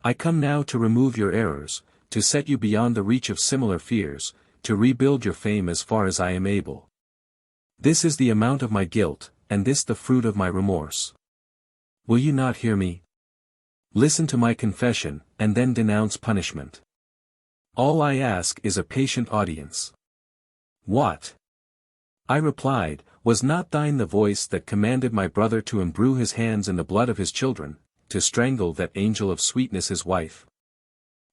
I come now to remove your errors, to set you beyond the reach of similar fears, to rebuild your fame as far as I am able. This is the amount of my guilt, and this the fruit of my remorse. Will you not hear me? Listen to my confession, and then denounce punishment. All I ask is a patient audience. What? I replied, was not thine the voice that commanded my brother to imbrue his hands in the blood of his children, to strangle that angel of sweetness his wife?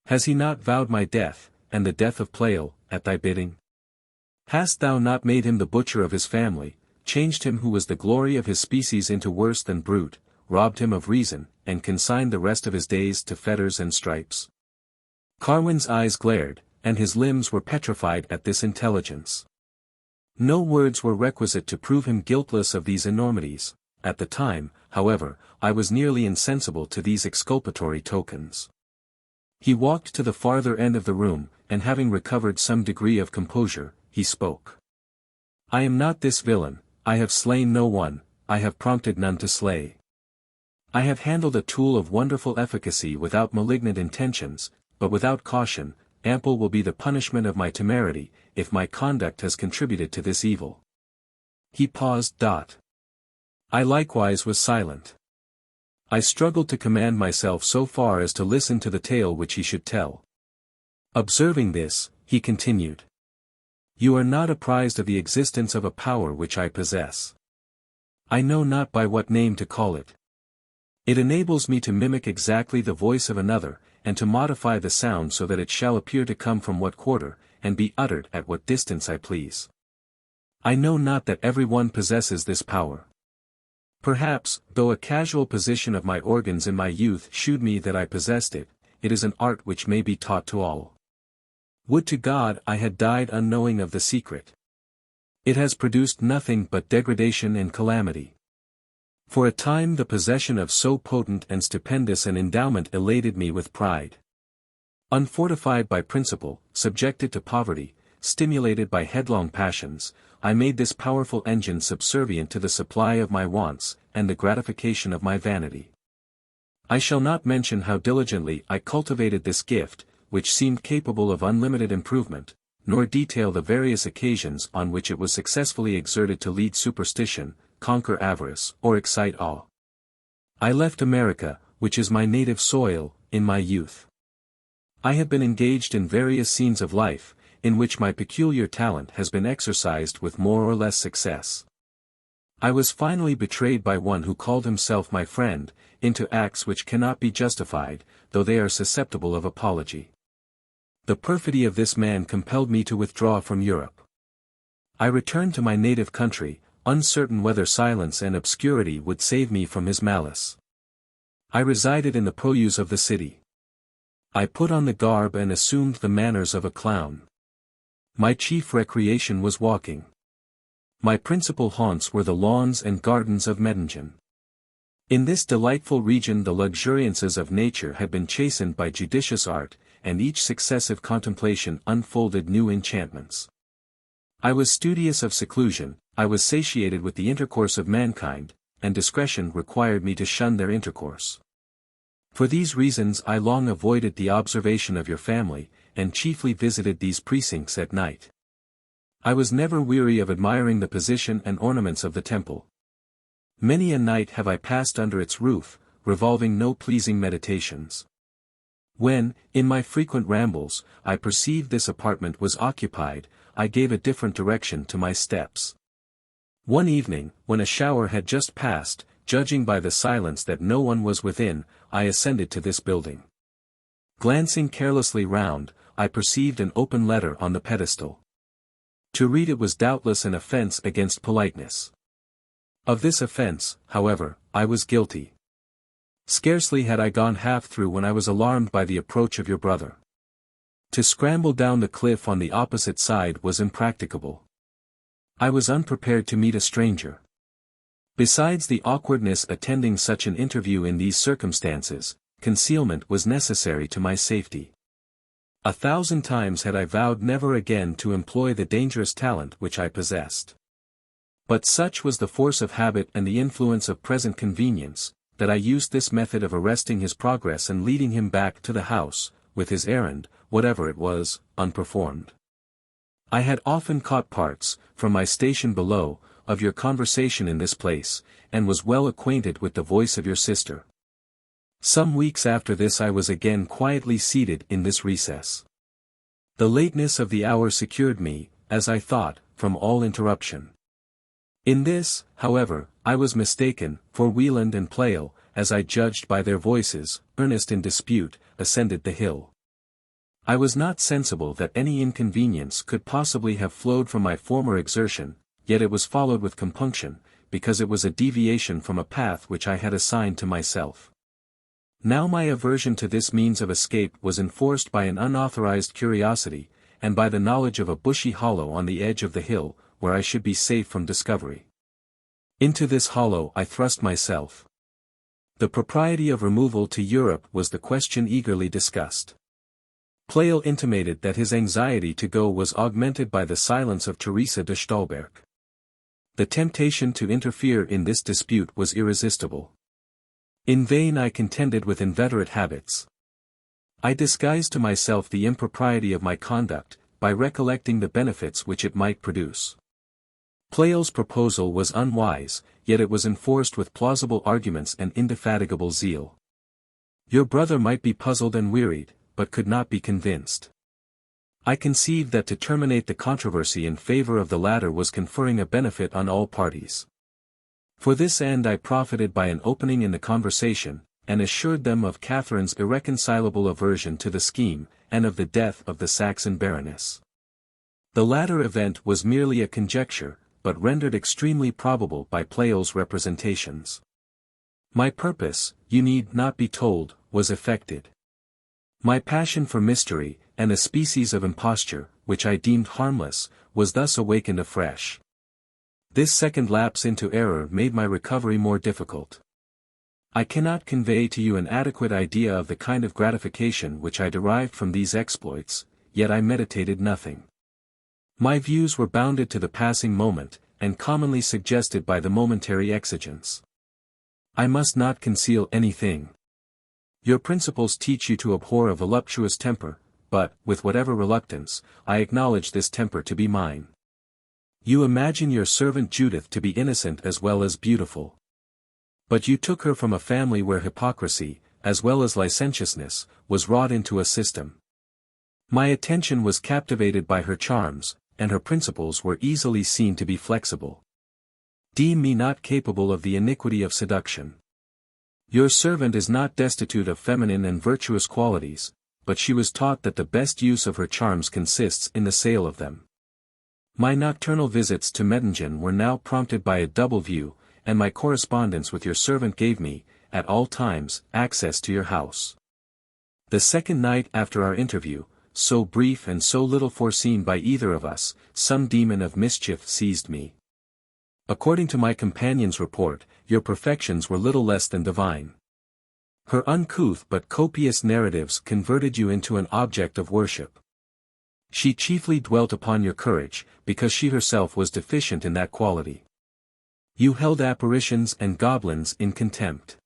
Has he not vowed my death, and the death of Pleyel, at thy bidding? Hast thou not made him the butcher of his family, changed him who was the glory of his species into worse than brute, robbed him of reason, and consigned the rest of his days to fetters and stripes? Carwin's eyes glared, and his limbs were petrified at this intelligence. No words were requisite to prove him guiltless of these enormities. At the time, however, I was nearly insensible to these exculpatory tokens. He walked to the farther end of the room, and having recovered some degree of composure, he spoke. I am not this villain, I have slain no one, I have prompted none to slay. I have handled a tool of wonderful efficacy without malignant intentions, but without caution, ample will be the punishment of my temerity, if my conduct has contributed to this evil. He paused. I likewise was silent. I struggled to command myself so far as to listen to the tale which he should tell. Observing this, he continued. You are not apprised of the existence of a power which I possess. I know not by what name to call it. It enables me to mimic exactly the voice of another, and to modify the sound so that it shall appear to come from what quarter, and be uttered at what distance I please. I know not that every one possesses this power. Perhaps, though a casual position of my organs in my youth shewed me that I possessed it, it is an art which may be taught to all. Would to God I had died unknowing of the secret. It has produced nothing but degradation and calamity. For a time the possession of so potent and stupendous an endowment elated me with pride. Unfortified by principle, subjected to poverty, stimulated by headlong passions, I made this powerful engine subservient to the supply of my wants, and the gratification of my vanity. I shall not mention how diligently I cultivated this gift, which seemed capable of unlimited improvement, nor detail the various occasions on which it was successfully exerted to lead superstition, conquer avarice, or excite awe. I left America, which is my native soil, in my youth. I have been engaged in various scenes of life, in which my peculiar talent has been exercised with more or less success. I was finally betrayed by one who called himself my friend, into acts which cannot be justified, though they are susceptible of apology. The perfidy of this man compelled me to withdraw from Europe. I returned to my native country, uncertain whether silence and obscurity would save me from his malice. I resided in the purlieus of the city. I put on the garb and assumed the manners of a clown. My chief recreation was walking. My principal haunts were the lawns and gardens of Mettingen. In this delightful region the luxuriances of nature had been chastened by judicious art, and each successive contemplation unfolded new enchantments. I was studious of seclusion, I was satiated with the intercourse of mankind, and discretion required me to shun their intercourse. For these reasons I long avoided the observation of your family, and chiefly visited these precincts at night. I was never weary of admiring the position and ornaments of the temple. Many a night have I passed under its roof, revolving no pleasing meditations. When, in my frequent rambles, I perceived this apartment was occupied, I gave a different direction to my steps. One evening, when a shower had just passed, judging by the silence that no one was within, I ascended to this building. Glancing carelessly round, I perceived an open letter on the pedestal. To read it was doubtless an offense against politeness. Of this offense, however, I was guilty. Scarcely had I gone half through when I was alarmed by the approach of your brother. To scramble down the cliff on the opposite side was impracticable. I was unprepared to meet a stranger. Besides the awkwardness attending such an interview in these circumstances, concealment was necessary to my safety. 1,000 times had I vowed never again to employ the dangerous talent which I possessed. But such was the force of habit and the influence of present convenience, that I used this method of arresting his progress and leading him back to the house, with his errand, whatever it was, unperformed. I had often caught parts, from my station below, of your conversation in this place, and was well acquainted with the voice of your sister. Some weeks after this I was again quietly seated in this recess. The lateness of the hour secured me, as I thought, from all interruption. In this, however, I was mistaken, for Wieland and Pleyel, as I judged by their voices, earnest in dispute, ascended the hill. I was not sensible that any inconvenience could possibly have flowed from my former exertion, yet it was followed with compunction, because it was a deviation from a path which I had assigned to myself. Now my aversion to this means of escape was enforced by an unauthorized curiosity, and by the knowledge of a bushy hollow on the edge of the hill, where I should be safe from discovery. Into this hollow I thrust myself. The propriety of removal to Europe was the question eagerly discussed. Pleyel intimated that his anxiety to go was augmented by the silence of Teresa de Stolberg. The temptation to interfere in this dispute was irresistible. In vain I contended with inveterate habits. I disguised to myself the impropriety of my conduct, by recollecting the benefits which it might produce. Pleyel's proposal was unwise, yet it was enforced with plausible arguments and indefatigable zeal. Your brother might be puzzled and wearied, but could not be convinced. I conceived that to terminate the controversy in favor of the latter was conferring a benefit on all parties. For this end I profited by an opening in the conversation, and assured them of Catharine's irreconcilable aversion to the scheme, and of the death of the Saxon baroness. The latter event was merely a conjecture, but rendered extremely probable by Pleyel's representations. My purpose, you need not be told, was effected. My passion for mystery, and a species of imposture, which I deemed harmless, was thus awakened afresh. This second lapse into error made my recovery more difficult. I cannot convey to you an adequate idea of the kind of gratification which I derived from these exploits, yet I meditated nothing. My views were bounded to the passing moment, and commonly suggested by the momentary exigence. I must not conceal anything. Your principles teach you to abhor a voluptuous temper, but, with whatever reluctance, I acknowledge this temper to be mine. You imagine your servant Judith to be innocent as well as beautiful. But you took her from a family where hypocrisy, as well as licentiousness, was wrought into a system. My attention was captivated by her charms, and her principles were easily seen to be flexible. Deem me not capable of the iniquity of seduction. Your servant is not destitute of feminine and virtuous qualities, but she was taught that the best use of her charms consists in the sale of them. My nocturnal visits to Mettingen were now prompted by a double view, and my correspondence with your servant gave me, at all times, access to your house. The second night after our interview, so brief and so little foreseen by either of us, some demon of mischief seized me. According to my companion's report, your perfections were little less than divine. Her uncouth but copious narratives converted you into an object of worship. She chiefly dwelt upon your courage, because she herself was deficient in that quality. You held apparitions and goblins in contempt.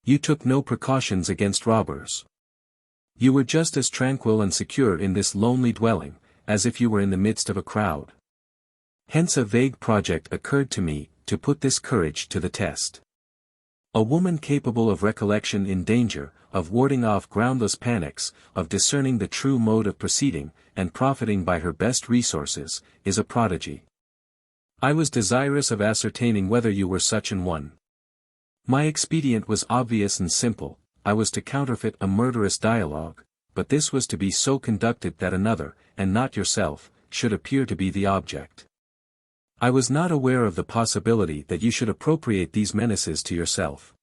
You took no precautions against robbers. You were just as tranquil and secure in this lonely dwelling, as if you were in the midst of a crowd. Hence a vague project occurred to me, to put this courage to the test. A woman capable of recollection in danger, of warding off groundless panics, of discerning the true mode of proceeding, and profiting by her best resources, is a prodigy. I was desirous of ascertaining whether you were such an one. My expedient was obvious and simple. I was to counterfeit a murderous dialogue, but this was to be so conducted that another, and not yourself, should appear to be the object. I was not aware of the possibility that you should appropriate these menaces to yourself.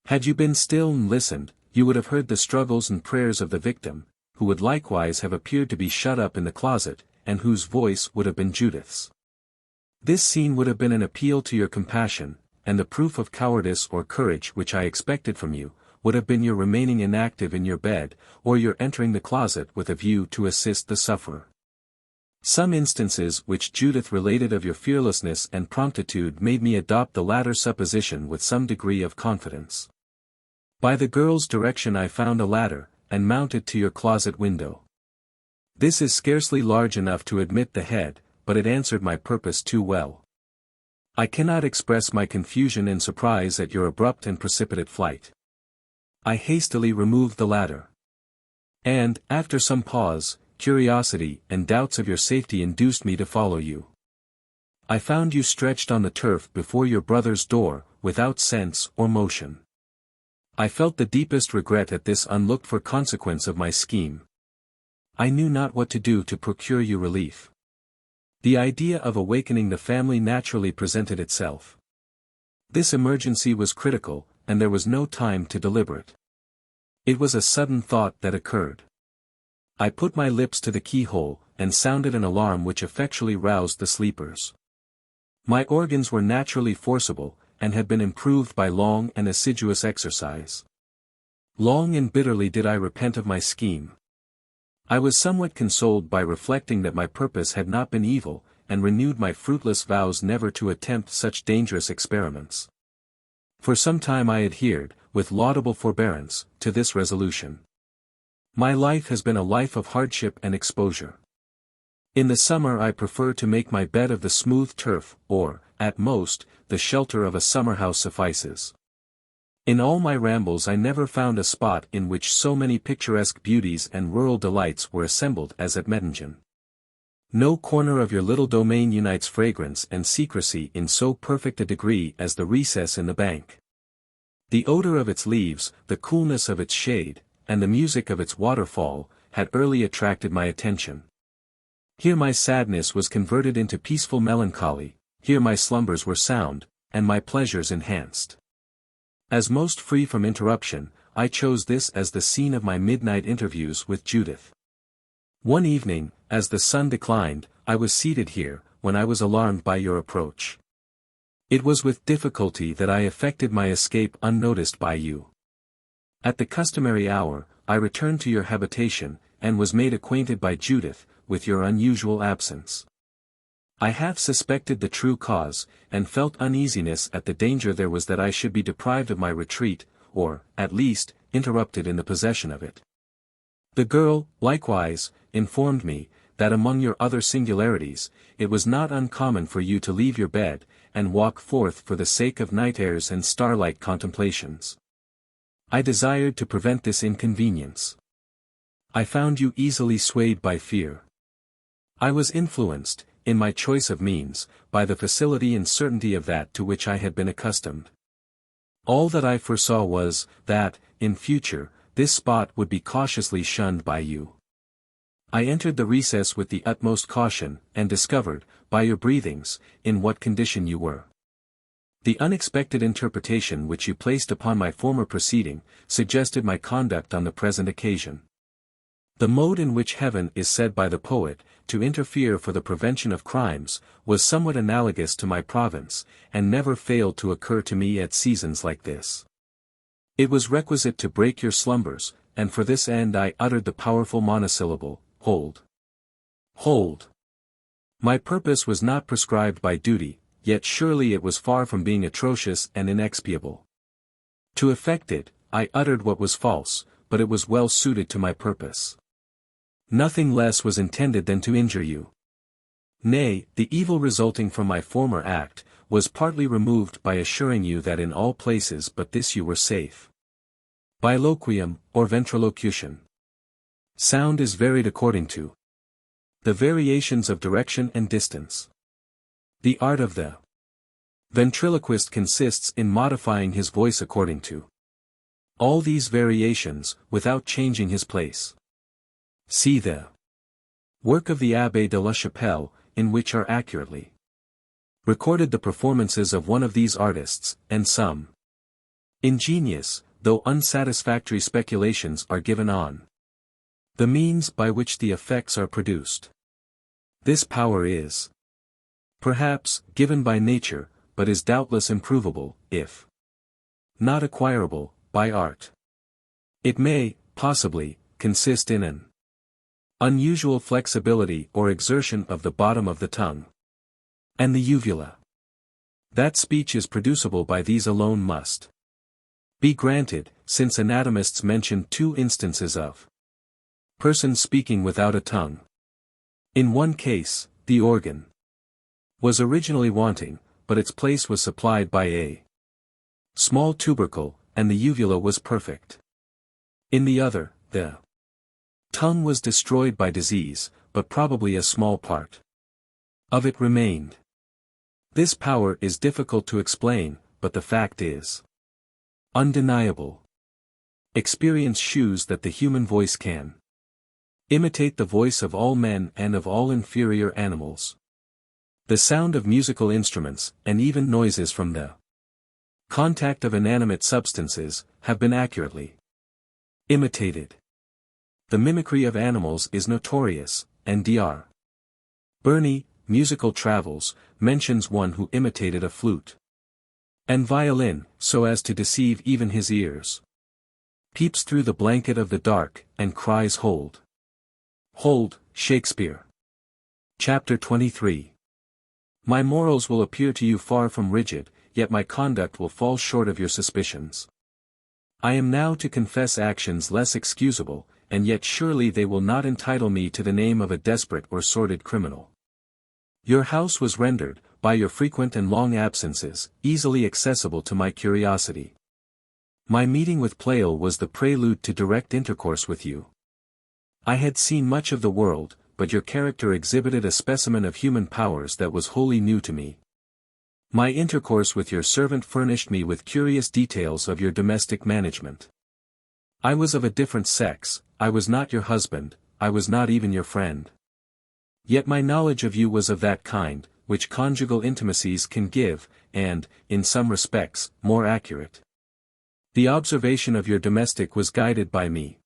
Had you been still and listened, you would have heard the struggles and prayers of the victim, who would likewise have appeared to be shut up in the closet, and whose voice would have been Judith's. This scene would have been an appeal to your compassion, and the proof of cowardice or courage which I expected from you, would have been your remaining inactive in your bed, or your entering the closet with a view to assist the sufferer. Some instances which Judith related of your fearlessness and promptitude made me adopt the latter supposition with some degree of confidence. By the girl's direction I found a ladder, and mounted to your closet window. This is scarcely large enough to admit the head, but it answered my purpose too well. I cannot express my confusion and surprise at your abrupt and precipitate flight. I hastily removed the ladder. And, after some pause, curiosity and doubts of your safety induced me to follow you. I found you stretched on the turf before your brother's door, without sense or motion. I felt the deepest regret at this unlooked-for consequence of my scheme. I knew not what to do to procure you relief. The idea of awakening the family naturally presented itself. This emergency was critical, and there was no time to deliberate. It was a sudden thought that occurred. I put my lips to the keyhole, and sounded an alarm which effectually roused the sleepers. My organs were naturally forcible, and had been improved by long and assiduous exercise. Long and bitterly did I repent of my scheme. I was somewhat consoled by reflecting that my purpose had not been evil, and renewed my fruitless vows never to attempt such dangerous experiments. For some time I adhered, with laudable forbearance, to this resolution. My life has been a life of hardship and exposure. In the summer I prefer to make my bed of the smooth turf, or, at most, the shelter of a summer house suffices. In all my rambles I never found a spot in which so many picturesque beauties and rural delights were assembled as at Mettingen. No corner of your little domain unites fragrance and secrecy in so perfect a degree as the recess in the bank. The odor of its leaves, the coolness of its shade, and the music of its waterfall, had early attracted my attention. Here my sadness was converted into peaceful melancholy, here my slumbers were sound, and my pleasures enhanced. As most free from interruption, I chose this as the scene of my midnight interviews with Judith. One evening, as the sun declined, I was seated here, when I was alarmed by your approach. It was with difficulty that I effected my escape unnoticed by you. At the customary hour, I returned to your habitation, and was made acquainted by Judith, with your unusual absence. I half suspected the true cause, and felt uneasiness at the danger there was that I should be deprived of my retreat, or, at least, interrupted in the possession of it. The girl, likewise, informed me, that among your other singularities, it was not uncommon for you to leave your bed, and walk forth for the sake of night airs and starlight contemplations. I desired to prevent this inconvenience. I found you easily swayed by fear. I was influenced, in my choice of means, by the facility and certainty of that to which I had been accustomed. All that I foresaw was, that, in future, this spot would be cautiously shunned by you. I entered the recess with the utmost caution, and discovered, by your breathings, in what condition you were. The unexpected interpretation which you placed upon my former proceeding, suggested my conduct on the present occasion. The mode in which heaven is said by the poet, to interfere for the prevention of crimes, was somewhat analogous to my province, and never failed to occur to me at seasons like this. It was requisite to break your slumbers, and for this end I uttered the powerful monosyllable, hold. Hold. My purpose was not prescribed by duty, yet surely it was far from being atrocious and inexpiable. To effect it, I uttered what was false, but it was well suited to my purpose. Nothing less was intended than to injure you. Nay, the evil resulting from my former act, was partly removed by assuring you that in all places but this you were safe. Biloquium, or ventrilocution. Sound is varied according to the variations of direction and distance. The art of the ventriloquist consists in modifying his voice according to all these variations, without changing his place. See the work of the Abbé de la Chapelle, in which are accurately recorded the performances of one of these artists, and some ingenious, though unsatisfactory speculations are given on the means by which the effects are produced. This power is, perhaps, given by nature, but is doubtless improvable, if not acquirable, by art. It may, possibly, consist in an unusual flexibility or exertion of the bottom of the tongue and the uvula. That speech is producible by these alone must be granted, since anatomists mention 2 instances of persons speaking without a tongue. In one case, the organ was originally wanting, but its place was supplied by a small tubercle, and the uvula was perfect. In the other, the tongue was destroyed by disease, but probably a small part of it remained. This power is difficult to explain, but the fact is undeniable. Experience shews that the human voice can imitate the voice of all men and of all inferior animals. The sound of musical instruments, and even noises from the contact of inanimate substances, have been accurately imitated. The mimicry of animals is notorious, and Dr. Burney, Musical Travels, mentions one who imitated a flute and violin, so as to deceive even his ears. Peeps through the blanket of the dark, and cries hold. Hold, Shakespeare. Chapter 23. My morals will appear to you far from rigid, yet my conduct will fall short of your suspicions. I am now to confess actions less excusable, and yet surely they will not entitle me to the name of a desperate or sordid criminal. Your house was rendered, by your frequent and long absences, easily accessible to my curiosity. My meeting with Pleyel was the prelude to direct intercourse with you. I had seen much of the world, but your character exhibited a specimen of human powers that was wholly new to me. My intercourse with your servant furnished me with curious details of your domestic management. I was of a different sex, I was not your husband, I was not even your friend. Yet my knowledge of you was of that kind, which conjugal intimacies can give, and, in some respects, more accurate. The observation of your domestic was guided by me.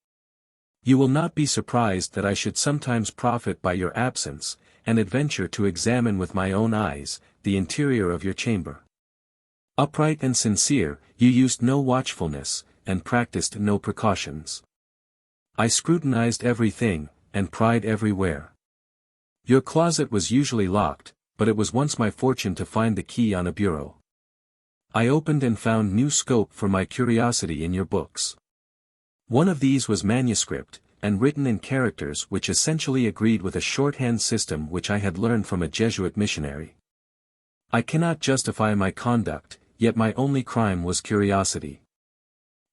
You will not be surprised that I should sometimes profit by your absence, and adventure to examine with my own eyes, the interior of your chamber. Upright and sincere, you used no watchfulness, and practiced no precautions. I scrutinized everything, and pried everywhere. Your closet was usually locked, but it was once my fortune to find the key on a bureau. I opened and found new scope for my curiosity in your books. One of these was manuscript, and written in characters which essentially agreed with a shorthand system which I had learned from a Jesuit missionary. I cannot justify my conduct, yet my only crime was curiosity.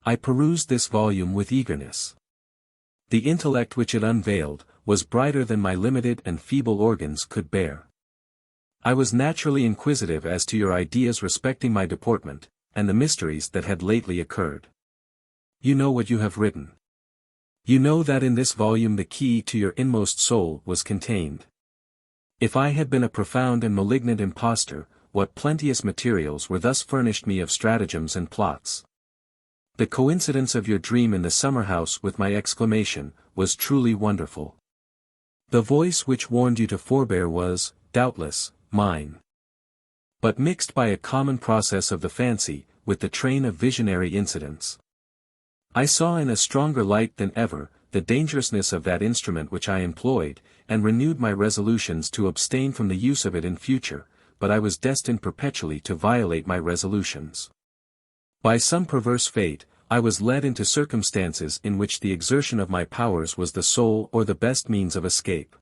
I perused this volume with eagerness. The intellect which it unveiled, was brighter than my limited and feeble organs could bear. I was naturally inquisitive as to your ideas respecting my deportment, and the mysteries that had lately occurred. You know what you have written. You know that in this volume the key to your inmost soul was contained. If I had been a profound and malignant impostor, what plenteous materials were thus furnished me of stratagems and plots. The coincidence of your dream in the summer house with my exclamation, was truly wonderful. The voice which warned you to forbear was, doubtless, mine. But mixed by a common process of the fancy, with the train of visionary incidents. I saw in a stronger light than ever, the dangerousness of that instrument which I employed, and renewed my resolutions to abstain from the use of it in future, but I was destined perpetually to violate my resolutions. By some perverse fate, I was led into circumstances in which the exertion of my powers was the sole or the best means of escape.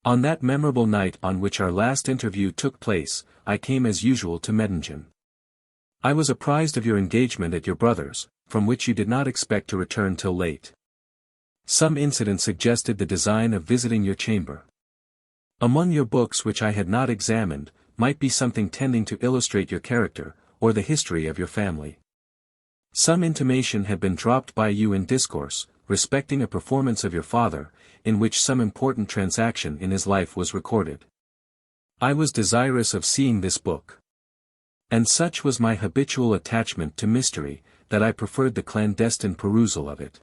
On that memorable night on which our last interview took place, I came as usual to Mettingen. I was apprised of your engagement at your brother's, from which you did not expect to return till late. Some incident suggested the design of visiting your chamber. Among your books which I had not examined, might be something tending to illustrate your character, or the history of your family. Some intimation had been dropped by you in discourse, respecting a performance of your father, in which some important transaction in his life was recorded. I was desirous of seeing this book. And such was my habitual attachment to mystery, that I preferred the clandestine perusal of it.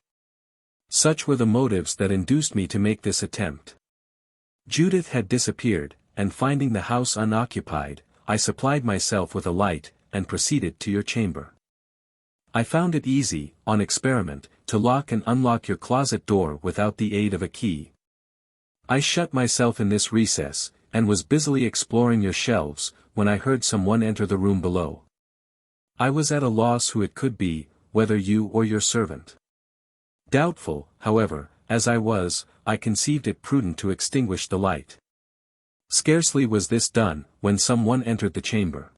Such were the motives that induced me to make this attempt. Judith had disappeared, and finding the house unoccupied, I supplied myself with a light, and proceeded to your chamber. I found it easy, on experiment, to lock and unlock your closet door without the aid of a key. I shut myself in this recess, and was busily exploring your shelves, when I heard someone enter the room below. I was at a loss who it could be, whether you or your servant. Doubtful, however, as I was, I conceived it prudent to extinguish the light. Scarcely was this done, when someone entered the chamber.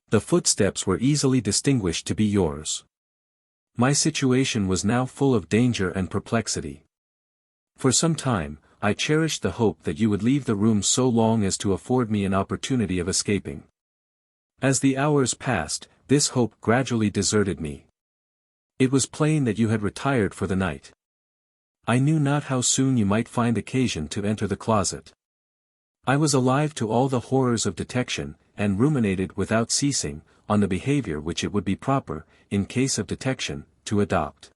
The footsteps were easily distinguished to be yours. My situation was now full of danger and perplexity. For some time, I cherished the hope that you would leave the room so long as to afford me an opportunity of escaping. As the hours passed, this hope gradually deserted me. It was plain that you had retired for the night. I knew not how soon you might find occasion to enter the closet. I was alive to all the horrors of detection, and ruminated without ceasing, on the behavior which it would be proper, in case of detection, to adopt.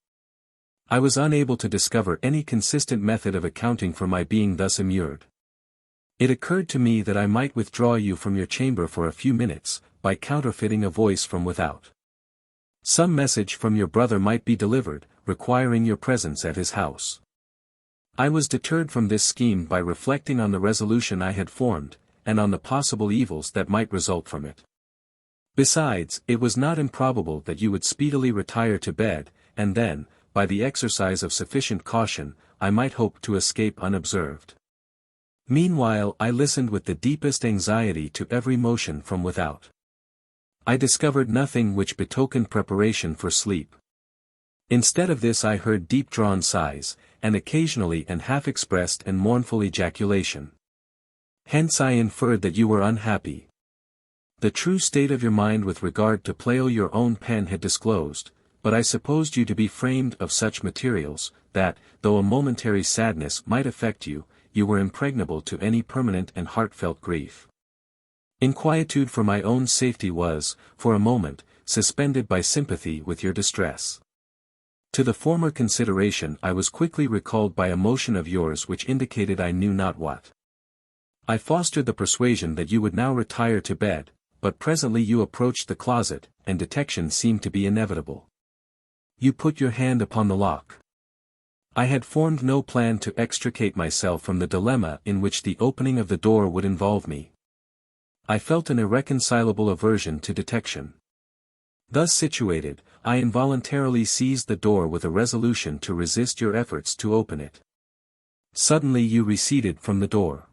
I was unable to discover any consistent method of accounting for my being thus immured. It occurred to me that I might withdraw you from your chamber for a few minutes, by counterfeiting a voice from without. Some message from your brother might be delivered, requiring your presence at his house. I was deterred from this scheme by reflecting on the resolution I had formed, and on the possible evils that might result from it. Besides, it was not improbable that you would speedily retire to bed, and then, by the exercise of sufficient caution, I might hope to escape unobserved. Meanwhile I listened with the deepest anxiety to every motion from without. I discovered nothing which betokened preparation for sleep. Instead of this I heard deep-drawn sighs, and occasionally an half-expressed and mournful ejaculation. Hence I inferred that you were unhappy. The true state of your mind with regard to Plao your own pen had disclosed, but I supposed you to be framed of such materials, that, though a momentary sadness might affect you, you were impregnable to any permanent and heartfelt grief. Inquietude for my own safety was, for a moment, suspended by sympathy with your distress. To the former consideration I was quickly recalled by a motion of yours which indicated I knew not what. I fostered the persuasion that you would now retire to bed, but presently you approached the closet, and detection seemed to be inevitable. You put your hand upon the lock. I had formed no plan to extricate myself from the dilemma in which the opening of the door would involve me. I felt an irreconcilable aversion to detection. Thus situated, I involuntarily seized the door with a resolution to resist your efforts to open it. Suddenly you receded from the door.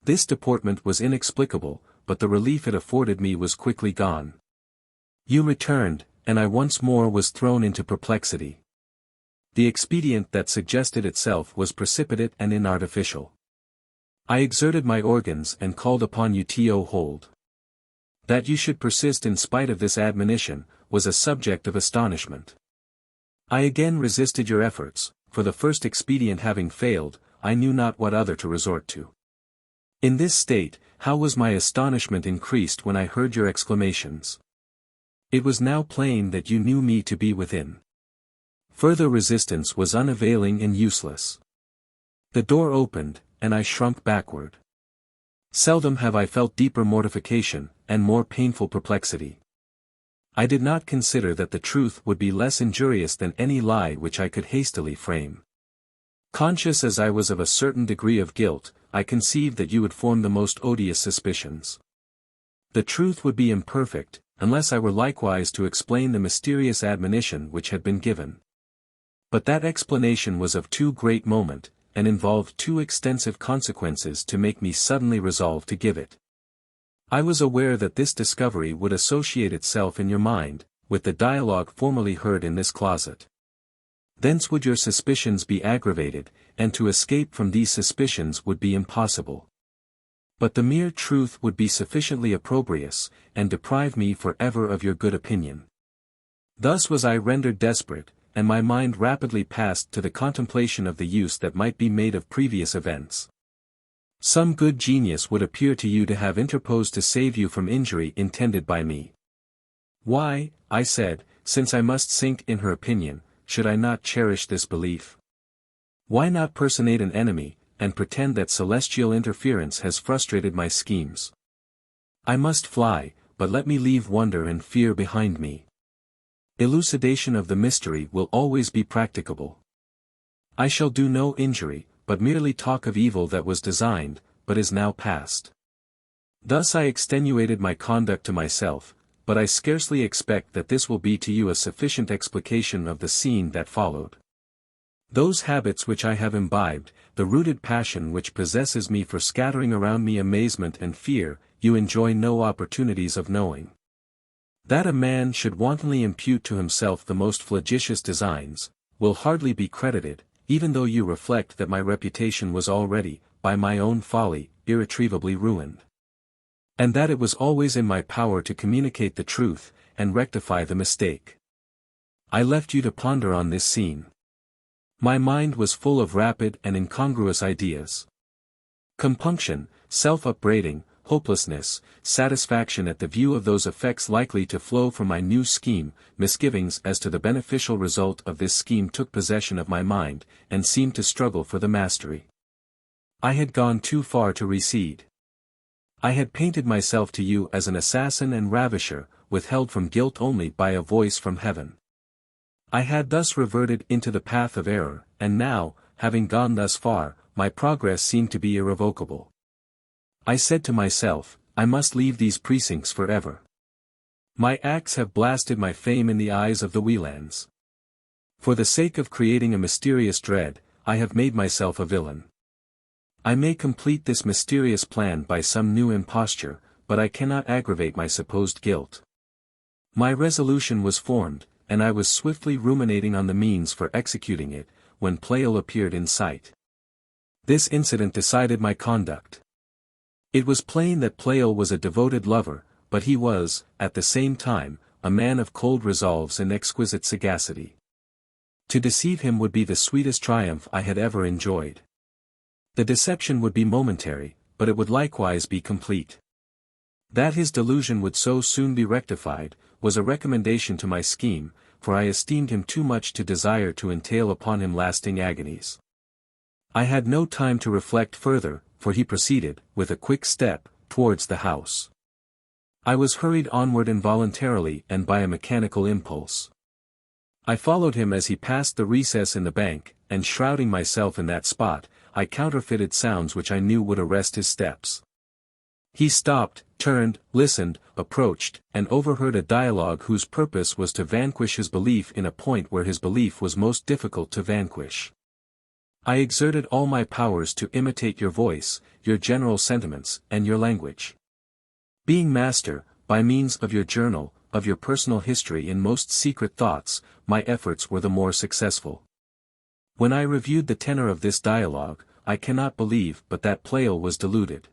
This deportment was inexplicable, but the relief it afforded me was quickly gone. You returned, and I once more was thrown into perplexity. The expedient that suggested itself was precipitate and inartificial. I exerted my organs and called upon you to hold. That you should persist in spite of this admonition, was a subject of astonishment. I again resisted your efforts, for the first expedient having failed, I knew not what other to resort to. In this state, how was my astonishment increased when I heard your exclamations. It was now plain that you knew me to be within. Further resistance was unavailing and useless. The door opened, and I shrunk backward. Seldom have I felt deeper mortification, and more painful perplexity. I did not consider that the truth would be less injurious than any lie which I could hastily frame. Conscious as I was of a certain degree of guilt, I conceived that you would form the most odious suspicions. The truth would be imperfect, unless I were likewise to explain the mysterious admonition which had been given. But that explanation was of too great moment, and involved too extensive consequences to make me suddenly resolve to give it. I was aware that this discovery would associate itself in your mind, with the dialogue formerly heard in this closet. Thence would your suspicions be aggravated, and to escape from these suspicions would be impossible. But the mere truth would be sufficiently opprobrious, and deprive me for ever of your good opinion. Thus was I rendered desperate, and my mind rapidly passed to the contemplation of the use that might be made of previous events. Some good genius would appear to you to have interposed to save you from injury intended by me. Why, I said, since I must sink in her opinion, should I not cherish this belief? Why not personate an enemy, and pretend that celestial interference has frustrated my schemes? I must fly, but let me leave wonder and fear behind me. Elucidation of the mystery will always be practicable. I shall do no injury, but merely talk of evil that was designed, but is now past. Thus I extenuated my conduct to myself, but I scarcely expect that this will be to you a sufficient explication of the scene that followed. Those habits which I have imbibed, the rooted passion which possesses me for scattering around me amazement and fear, you enjoy no opportunities of knowing. That a man should wantonly impute to himself the most flagitious designs, will hardly be credited, even though you reflect that my reputation was already, by my own folly, irretrievably ruined. And that it was always in my power to communicate the truth, and rectify the mistake. I left you to ponder on this scene. My mind was full of rapid and incongruous ideas. Compunction, self-upbraiding, hopelessness, satisfaction at the view of those effects likely to flow from my new scheme, misgivings as to the beneficial result of this scheme took possession of my mind, and seemed to struggle for the mastery. I had gone too far to recede. I had painted myself to you as an assassin and ravisher, withheld from guilt only by a voice from heaven. I had thus reverted into the path of error, and now, having gone thus far, my progress seemed to be irrevocable. I said to myself, I must leave these precincts forever. My acts have blasted my fame in the eyes of the Wielands. For the sake of creating a mysterious dread, I have made myself a villain. I may complete this mysterious plan by some new imposture, but I cannot aggravate my supposed guilt. My resolution was formed, and I was swiftly ruminating on the means for executing it, when Pleyel appeared in sight. This incident decided my conduct. It was plain that Pleyel was a devoted lover, but he was, at the same time, a man of cold resolves and exquisite sagacity. To deceive him would be the sweetest triumph I had ever enjoyed. The deception would be momentary, but it would likewise be complete. That his delusion would so soon be rectified, was a recommendation to my scheme, for I esteemed him too much to desire to entail upon him lasting agonies. I had no time to reflect further, for he proceeded, with a quick step, towards the house. I was hurried onward involuntarily and by a mechanical impulse. I followed him as he passed the recess in the bank, and shrouding myself in that spot, I counterfeited sounds which I knew would arrest his steps. He stopped, turned, listened, approached, and overheard a dialogue whose purpose was to vanquish his belief in a point where his belief was most difficult to vanquish. I exerted all my powers to imitate your voice, your general sentiments, and your language. Being master, by means of your journal, of your personal history in most secret thoughts, my efforts were the more successful. When I reviewed the tenor of this dialogue, I cannot believe but that Pleyel was deluded.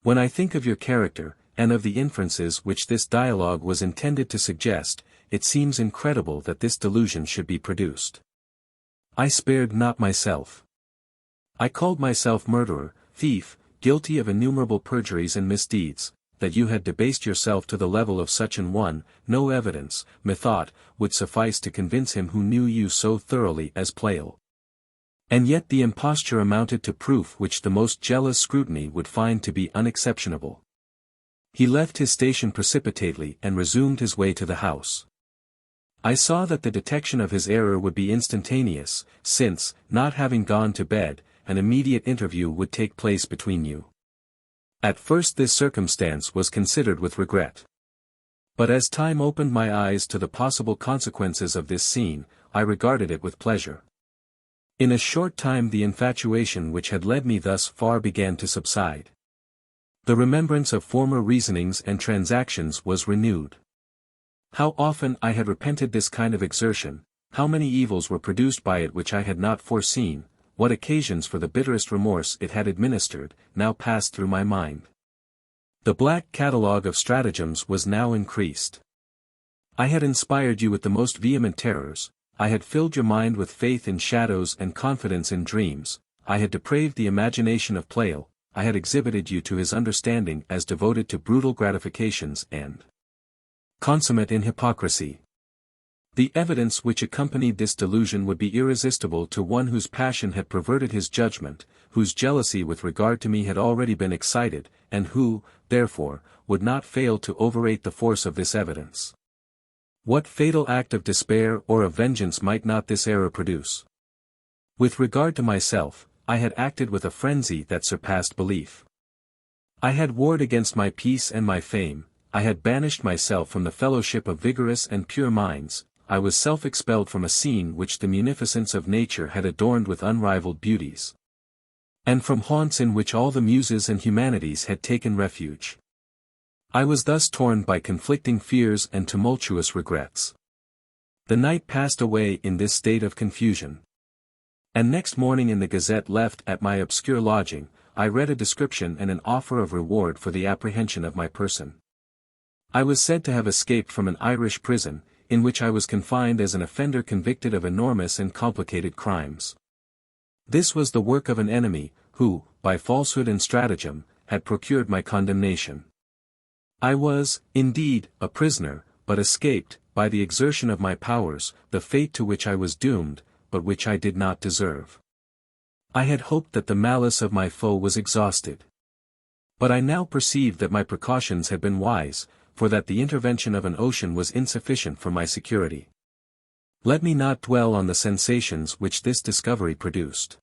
When I think of your character, and of the inferences which this dialogue was intended to suggest, it seems incredible that this delusion should be produced. I spared not myself. I called myself murderer, thief, guilty of innumerable perjuries and misdeeds. That you had debased yourself to the level of such an one, no evidence, methought, would suffice to convince him who knew you so thoroughly as Pleyel. And yet the imposture amounted to proof which the most jealous scrutiny would find to be unexceptionable. He left his station precipitately and resumed his way to the house. I saw that the detection of his error would be instantaneous, since, not having gone to bed, an immediate interview would take place between you. At first this circumstance was considered with regret. But as time opened my eyes to the possible consequences of this scene, I regarded it with pleasure. In a short time the infatuation which had led me thus far began to subside. The remembrance of former reasonings and transactions was renewed. How often I had repented this kind of exertion, how many evils were produced by it which I had not foreseen, what occasions for the bitterest remorse it had administered, now passed through my mind. The black catalogue of stratagems was now increased. I had inspired you with the most vehement terrors, I had filled your mind with faith in shadows and confidence in dreams, I had depraved the imagination of Pleyel, I had exhibited you to his understanding as devoted to brutal gratifications and consummate in hypocrisy. The evidence which accompanied this delusion would be irresistible to one whose passion had perverted his judgment, whose jealousy with regard to me had already been excited, and who, therefore, would not fail to overrate the force of this evidence. What fatal act of despair or of vengeance might not this error produce? With regard to myself, I had acted with a frenzy that surpassed belief. I had warred against my peace and my fame, I had banished myself from the fellowship of vigorous and pure minds, I was self-expelled from a scene which the munificence of nature had adorned with unrivaled beauties, and from haunts in which all the muses and humanities had taken refuge. I was thus torn by conflicting fears and tumultuous regrets. The night passed away in this state of confusion. And next morning in the Gazette left at my obscure lodging, I read a description and an offer of reward for the apprehension of my person. I was said to have escaped from an Irish prison, in which I was confined as an offender convicted of enormous and complicated crimes. This was the work of an enemy, who, by falsehood and stratagem, had procured my condemnation. I was, indeed, a prisoner, but escaped, by the exertion of my powers, the fate to which I was doomed, but which I did not deserve. I had hoped that the malice of my foe was exhausted. But I now perceived that my precautions had been wise, for that the intervention of an ocean was insufficient for my security. Let me not dwell on the sensations which this discovery produced.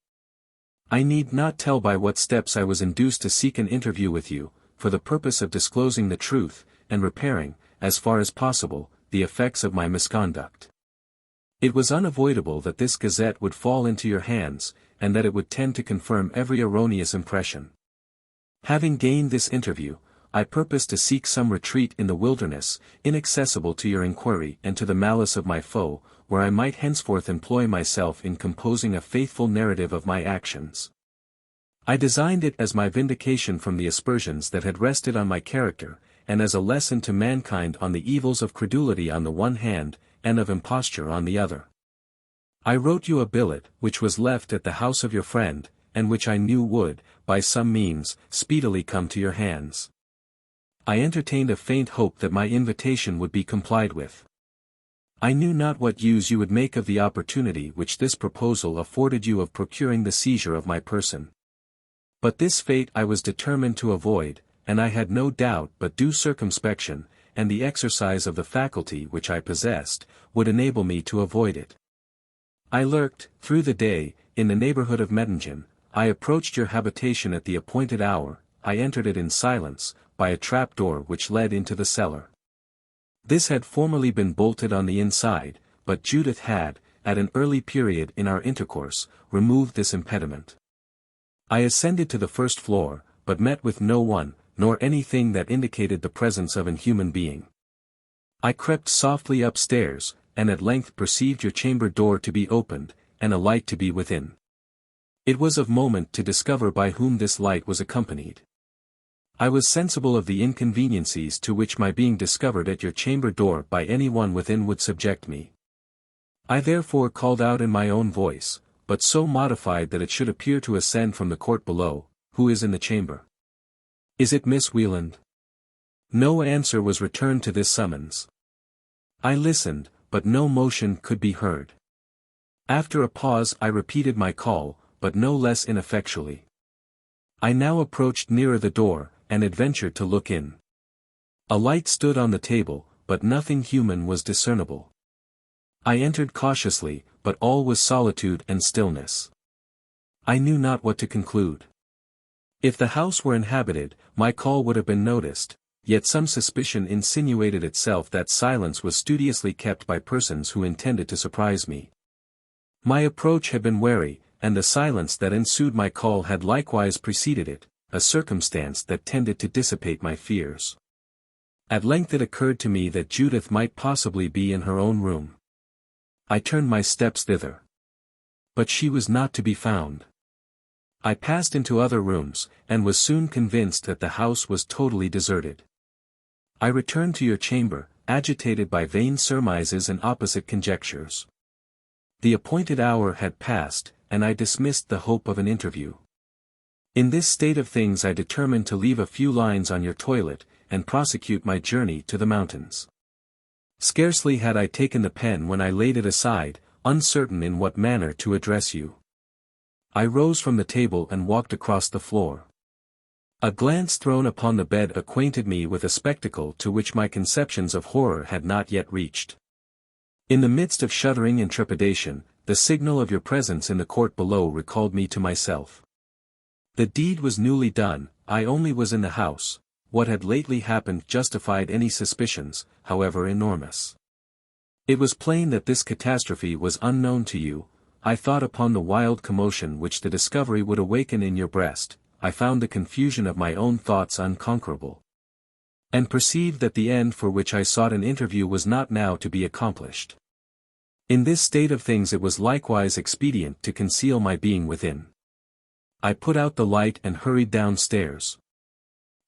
I need not tell by what steps I was induced to seek an interview with you, for the purpose of disclosing the truth, and repairing, as far as possible, the effects of my misconduct. It was unavoidable that this Gazette would fall into your hands, and that it would tend to confirm every erroneous impression. Having gained this interview, I purposed to seek some retreat in the wilderness, inaccessible to your inquiry and to the malice of my foe, where I might henceforth employ myself in composing a faithful narrative of my actions. I designed it as my vindication from the aspersions that had rested on my character, and as a lesson to mankind on the evils of credulity on the one hand, and of imposture on the other. I wrote you a billet, which was left at the house of your friend, and which I knew would, by some means, speedily come to your hands. I entertained a faint hope that my invitation would be complied with. I knew not what use you would make of the opportunity which this proposal afforded you of procuring the seizure of my person. But this fate I was determined to avoid, and I had no doubt but due circumspection, and the exercise of the faculty which I possessed, would enable me to avoid it. I lurked, through the day, in the neighborhood of Mettingen. I approached your habitation at the appointed hour, I entered it in silence, by a trap-door which led into the cellar. This had formerly been bolted on the inside, but Judith had, at an early period in our intercourse, removed this impediment. I ascended to the first floor, but met with no one, nor anything that indicated the presence of an human being. I crept softly upstairs, and at length perceived your chamber door to be opened, and a light to be within. It was of moment to discover by whom this light was accompanied. I was sensible of the inconveniencies to which my being discovered at your chamber door by any one within would subject me. I therefore called out in my own voice, but so modified that it should appear to ascend from the court below, "Who is in the chamber? Is it Miss Wieland?" No answer was returned to this summons. I listened, but no motion could be heard. After a pause I repeated my call, but no less ineffectually. I now approached nearer the door, and adventured to look in. A light stood on the table, but nothing human was discernible. I entered cautiously, but all was solitude and stillness. I knew not what to conclude. If the house were inhabited, my call would have been noticed, yet some suspicion insinuated itself that silence was studiously kept by persons who intended to surprise me. My approach had been wary, and the silence that ensued my call had likewise preceded it, a circumstance that tended to dissipate my fears. At length it occurred to me that Judith might possibly be in her own room. I turned my steps thither. But she was not to be found. I passed into other rooms, and was soon convinced that the house was totally deserted. I returned to your chamber, agitated by vain surmises and opposite conjectures. The appointed hour had passed, and I dismissed the hope of an interview. In this state of things I determined to leave a few lines on your toilet, and prosecute my journey to the mountains. Scarcely had I taken the pen when I laid it aside, uncertain in what manner to address you. I rose from the table and walked across the floor. A glance thrown upon the bed acquainted me with a spectacle to which my conceptions of horror had not yet reached. In the midst of shuddering and trepidation, the signal of your presence in the court below recalled me to myself. The deed was newly done, I only was in the house. What had lately happened justified any suspicions, however enormous. It was plain that this catastrophe was unknown to you. I thought upon the wild commotion which the discovery would awaken in your breast. I found the confusion of my own thoughts unconquerable. And perceived that the end for which I sought an interview was not now to be accomplished. In this state of things it was likewise expedient to conceal my being within. I put out the light and hurried downstairs.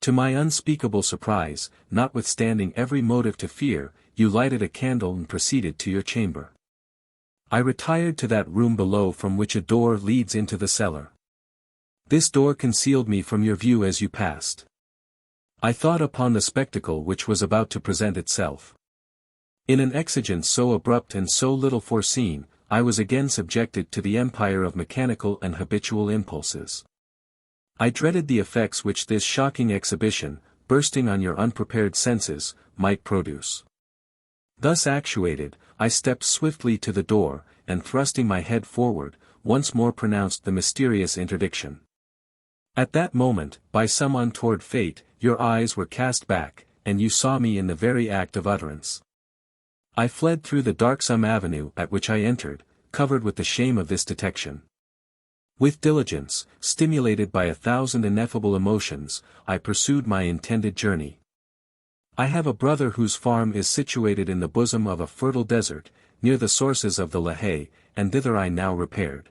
To my unspeakable surprise, notwithstanding every motive to fear, you lighted a candle and proceeded to your chamber. I retired to that room below from which a door leads into the cellar. This door concealed me from your view as you passed. I thought upon the spectacle which was about to present itself. In an exigence so abrupt and so little foreseen, I was again subjected to the empire of mechanical and habitual impulses. I dreaded the effects which this shocking exhibition, bursting on your unprepared senses, might produce. Thus actuated, I stepped swiftly to the door, and thrusting my head forward, once more pronounced the mysterious interdiction. At that moment, by some untoward fate, your eyes were cast back, and you saw me in the very act of utterance. I fled through the darksome avenue at which I entered, covered with the shame of this detection. With diligence, stimulated by 1,000 ineffable emotions, I pursued my intended journey. I have a brother whose farm is situated in the bosom of a fertile desert, near the sources of the Lahey, and thither I now repaired.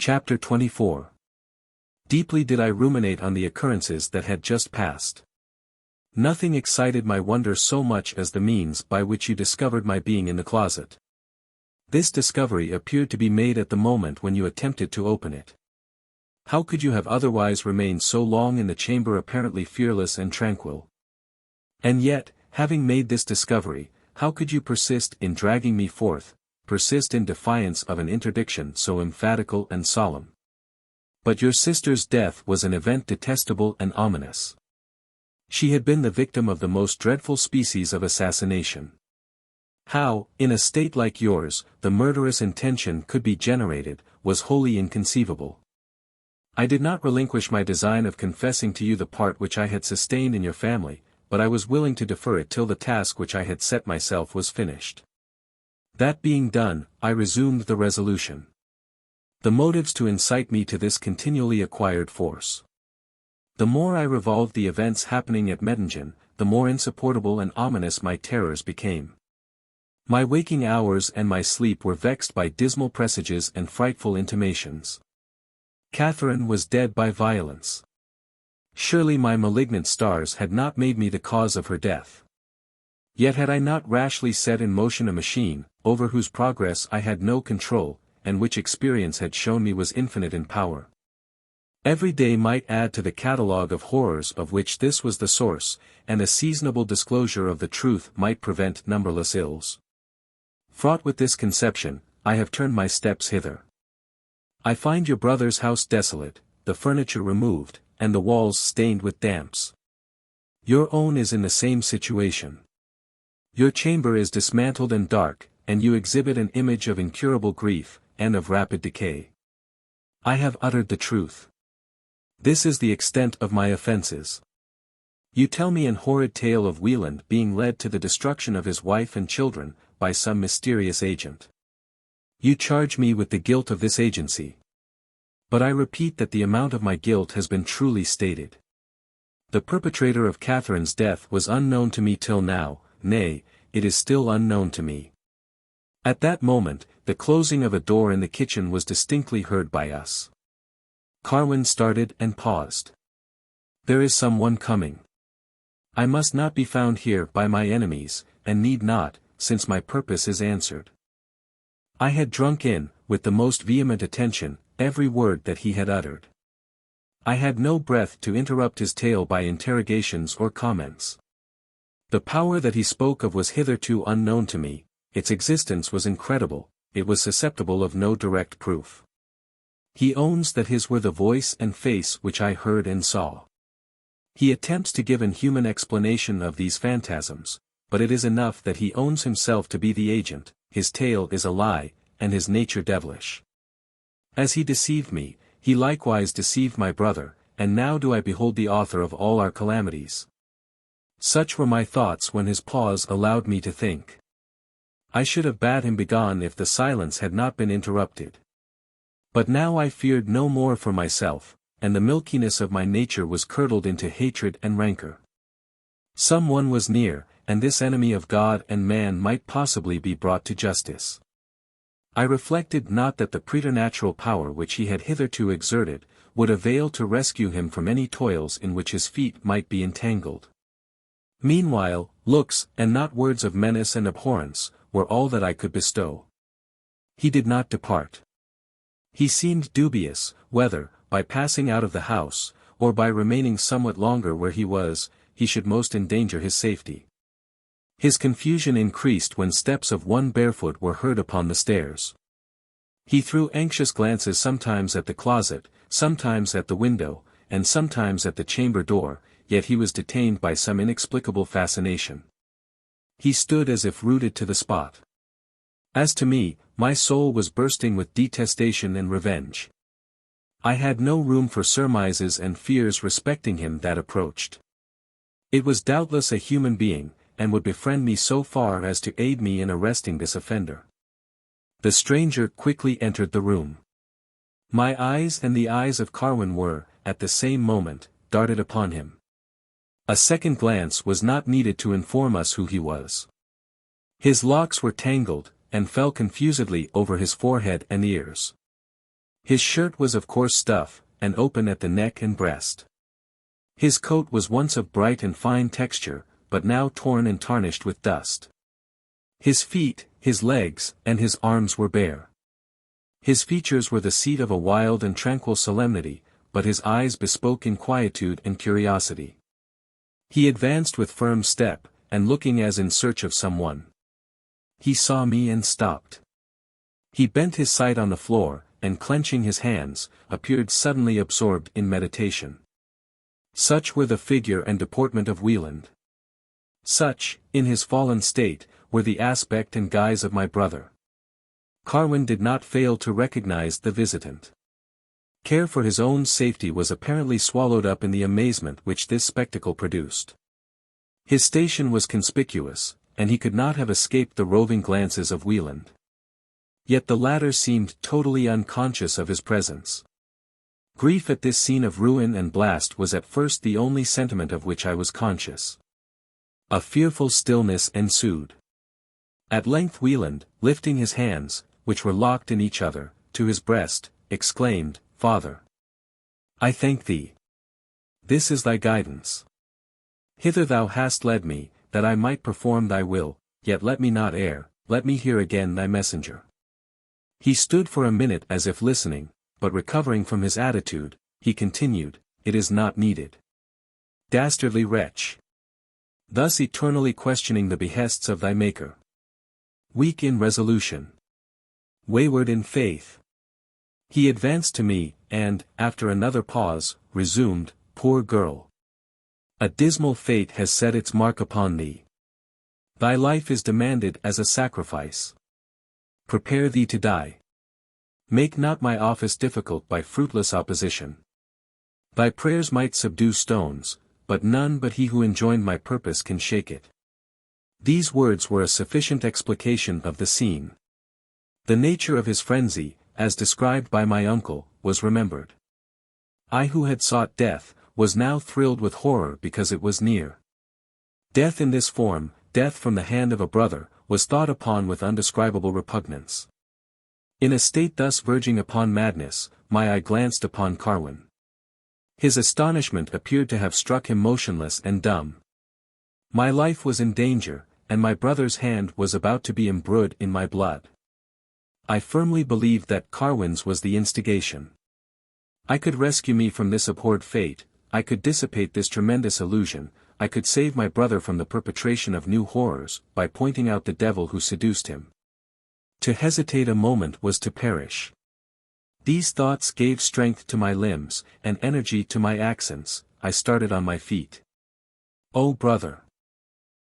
Chapter 24. Deeply did I ruminate on the occurrences that had just passed. Nothing excited my wonder so much as the means by which you discovered my being in the closet. This discovery appeared to be made at the moment when you attempted to open it. How could you have otherwise remained so long in the chamber apparently fearless and tranquil? And yet, having made this discovery, how could you persist in dragging me forth, persist in defiance of an interdiction so emphatical and solemn? But your sister's death was an event detestable and ominous. She had been the victim of the most dreadful species of assassination. How, in a state like yours, the murderous intention could be generated, was wholly inconceivable. I did not relinquish my design of confessing to you the part which I had sustained in your family, but I was willing to defer it till the task which I had set myself was finished. That being done, I resumed the resolution. The motives to incite me to this continually acquired force. The more I revolved the events happening at Mettingen, the more insupportable and ominous my terrors became. My waking hours and my sleep were vexed by dismal presages and frightful intimations. Catharine was dead by violence. Surely my malignant stars had not made me the cause of her death. Yet had I not rashly set in motion a machine, over whose progress I had no control, and which experience had shown me was infinite in power. Every day might add to the catalogue of horrors of which this was the source, and a seasonable disclosure of the truth might prevent numberless ills. Fraught with this conception, I have turned my steps hither. I find your brother's house desolate, the furniture removed, and the walls stained with damps. Your own is in the same situation. Your chamber is dismantled and dark, and you exhibit an image of incurable grief, and of rapid decay. I have uttered the truth. This is the extent of my offences. You tell me an horrid tale of Wieland being led to the destruction of his wife and children, by some mysterious agent. You charge me with the guilt of this agency. But I repeat that the amount of my guilt has been truly stated. The perpetrator of Catharine's death was unknown to me till now, nay, it is still unknown to me. At that moment, the closing of a door in the kitchen was distinctly heard by us. Carwin started and paused. There is some one coming. I must not be found here by my enemies, and need not, since my purpose is answered. I had drunk in, with the most vehement attention, every word that he had uttered. I had no breath to interrupt his tale by interrogations or comments. The power that he spoke of was hitherto unknown to me, its existence was incredible, it was susceptible of no direct proof. He owns that his were the voice and face which I heard and saw. He attempts to give an human explanation of these phantasms, but it is enough that he owns himself to be the agent, his tale is a lie, and his nature devilish. As he deceived me, he likewise deceived my brother, and now do I behold the author of all our calamities. Such were my thoughts when his pause allowed me to think. I should have bade him begone if the silence had not been interrupted. But now I feared no more for myself, and the milkiness of my nature was curdled into hatred and rancor. Some one was near, and this enemy of God and man might possibly be brought to justice. I reflected not that the preternatural power which he had hitherto exerted, would avail to rescue him from any toils in which his feet might be entangled. Meanwhile, looks, and not words of menace and abhorrence, were all that I could bestow. He did not depart. He seemed dubious, whether, by passing out of the house, or by remaining somewhat longer where he was, he should most endanger his safety. His confusion increased when steps of one barefoot were heard upon the stairs. He threw anxious glances sometimes at the closet, sometimes at the window, and sometimes at the chamber door, yet he was detained by some inexplicable fascination. He stood as if rooted to the spot. As to me, my soul was bursting with detestation and revenge. I had no room for surmises and fears respecting him that approached. It was doubtless a human being, and would befriend me so far as to aid me in arresting this offender. The stranger quickly entered the room. My eyes and the eyes of Carwin were, at the same moment, darted upon him. A second glance was not needed to inform us who he was. His locks were tangled, and fell confusedly over his forehead and ears. His shirt was of coarse stuff, and open at the neck and breast. His coat was once of bright and fine texture, but now torn and tarnished with dust. His feet, his legs, and his arms were bare. His features were the seat of a wild and tranquil solemnity, but his eyes bespoke inquietude and curiosity. He advanced with firm step, and looking as in search of some one. He saw me and stopped. He bent his sight on the floor, and clenching his hands, appeared suddenly absorbed in meditation. Such were the figure and deportment of Wieland. Such, in his fallen state, were the aspect and guise of my brother. Carwin did not fail to recognize the visitant. Care for his own safety was apparently swallowed up in the amazement which this spectacle produced. His station was conspicuous, and he could not have escaped the roving glances of Wieland. Yet the latter seemed totally unconscious of his presence. Grief at this scene of ruin and blast was at first the only sentiment of which I was conscious. A fearful stillness ensued. At length Wieland, lifting his hands, which were locked in each other, to his breast, exclaimed, "Father! I thank thee. This is thy guidance. Hither thou hast led me, that I might perform thy will, yet let me not err, let me hear again thy messenger." He stood for a minute as if listening, but recovering from his attitude, he continued, "It is not needed. Dastardly wretch! Thus eternally questioning the behests of thy Maker. Weak in resolution. Wayward in faith." He advanced to me, and, after another pause, resumed, "Poor girl! A dismal fate has set its mark upon thee. Thy life is demanded as a sacrifice. Prepare thee to die. Make not my office difficult by fruitless opposition. Thy prayers might subdue stones, but none but he who enjoined my purpose can shake it." These words were a sufficient explication of the scene. The nature of his frenzy, as described by my uncle, was remembered. I who had sought death, was now thrilled with horror because it was near. Death in this form, death from the hand of a brother, was thought upon with undescribable repugnance. In a state thus verging upon madness, my eye glanced upon Carwin. His astonishment appeared to have struck him motionless and dumb. My life was in danger, and my brother's hand was about to be embroiled in my blood. I firmly believed that Carwin's was the instigation. I could rescue me from this abhorred fate, I could dissipate this tremendous illusion, I could save my brother from the perpetration of new horrors, by pointing out the devil who seduced him. To hesitate a moment was to perish. These thoughts gave strength to my limbs, and energy to my accents. I started on my feet. "O brother!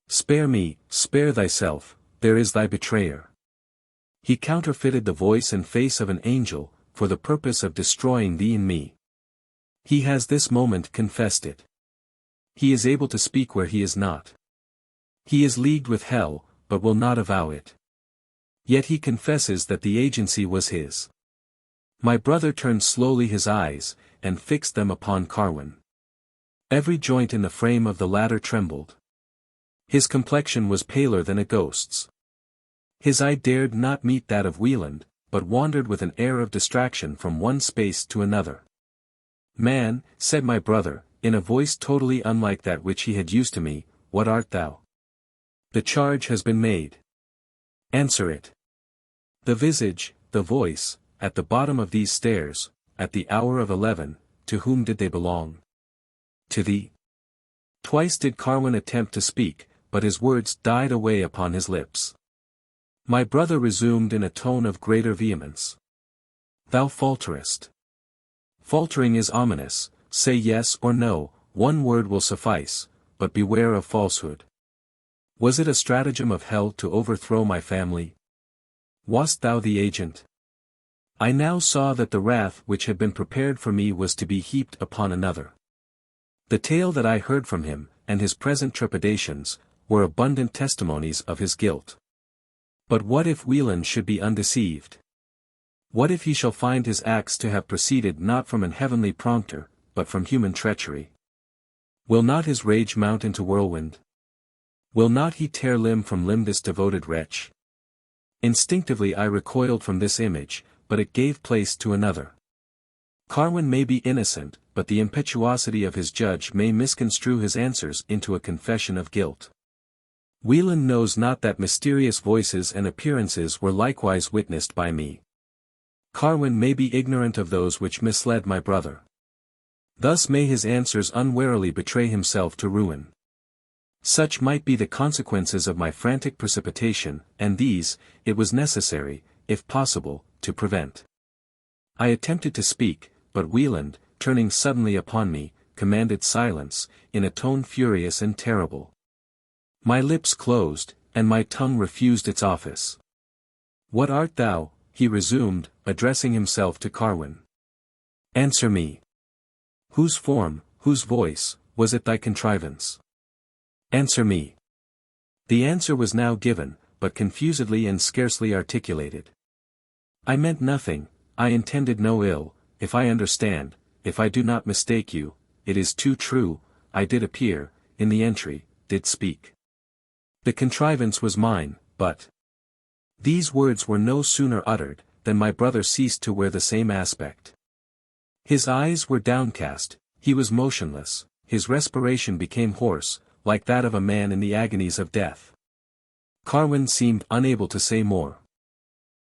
Spare me, spare thyself, there is thy betrayer." He counterfeited the voice and face of an angel, for the purpose of destroying thee and me. He has this moment confessed it. He is able to speak where he is not. He is leagued with hell, but will not avow it. Yet he confesses that the agency was his. My brother turned slowly his eyes, and fixed them upon Carwin. Every joint in the frame of the latter trembled. His complexion was paler than a ghost's. His eye dared not meet that of Wieland, but wandered with an air of distraction from one space to another. "Man," said my brother, in a voice totally unlike that which he had used to me, "what art thou? The charge has been made. Answer it. The visage, the voice, at the bottom of these stairs, at the hour of 11, to whom did they belong? To thee?" Twice did Carwin attempt to speak, but his words died away upon his lips. My brother resumed in a tone of greater vehemence. "Thou falterest. Faltering is ominous. Say yes or no, one word will suffice, but beware of falsehood. Was it a stratagem of hell to overthrow my family? Wast thou the agent?" I now saw that the wrath which had been prepared for me was to be heaped upon another. The tale that I heard from him, and his present trepidations, were abundant testimonies of his guilt. But what if Wieland should be undeceived? What if he shall find his acts to have proceeded not from an heavenly prompter, but from human treachery? Will not his rage mount into whirlwind? Will not he tear limb from limb this devoted wretch? Instinctively I recoiled from this image, but it gave place to another. Carwin may be innocent, but the impetuosity of his judge may misconstrue his answers into a confession of guilt. Wieland knows not that mysterious voices and appearances were likewise witnessed by me. Carwin may be ignorant of those which misled my brother. Thus may his answers unwarily betray himself to ruin. Such might be the consequences of my frantic precipitation, and these, it was necessary, if possible, to prevent. I attempted to speak, but Wieland, turning suddenly upon me, commanded silence, in a tone furious and terrible. My lips closed, and my tongue refused its office. "What art thou?" he resumed, addressing himself to Carwin. "Answer me. Whose form, whose voice, was it thy contrivance? Answer me." The answer was now given, but confusedly and scarcely articulated. "I meant nothing, I intended no ill, if I understand, if I do not mistake you, it is too true, I did appear, in the entry, did speak. The contrivance was mine, but—" These words were no sooner uttered, than my brother ceased to wear the same aspect. His eyes were downcast, he was motionless, his respiration became hoarse, like that of a man in the agonies of death. Carwin seemed unable to say more.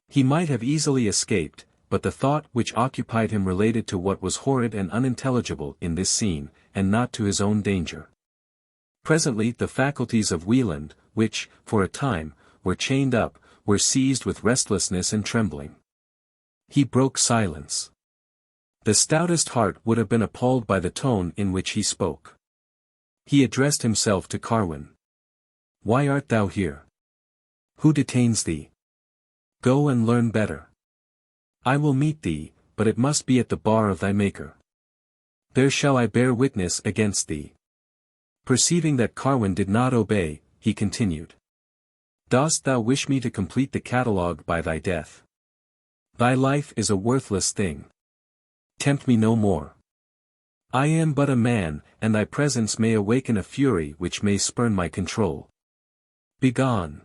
He might have easily escaped, but the thought which occupied him related to what was horrid and unintelligible in this scene, and not to his own danger. Presently the faculties of Wieland, which, for a time, were chained up, were seized with restlessness and trembling. He broke silence. The stoutest heart would have been appalled by the tone in which he spoke. He addressed himself to Carwin. "Why art thou here? Who detains thee? Go and learn better. I will meet thee, but it must be at the bar of thy Maker. There shall I bear witness against thee." Perceiving that Carwin did not obey, he continued. "Dost thou wish me to complete the catalogue by thy death? Thy life is a worthless thing. Tempt me no more. I am but a man, and thy presence may awaken a fury which may spurn my control. Begone."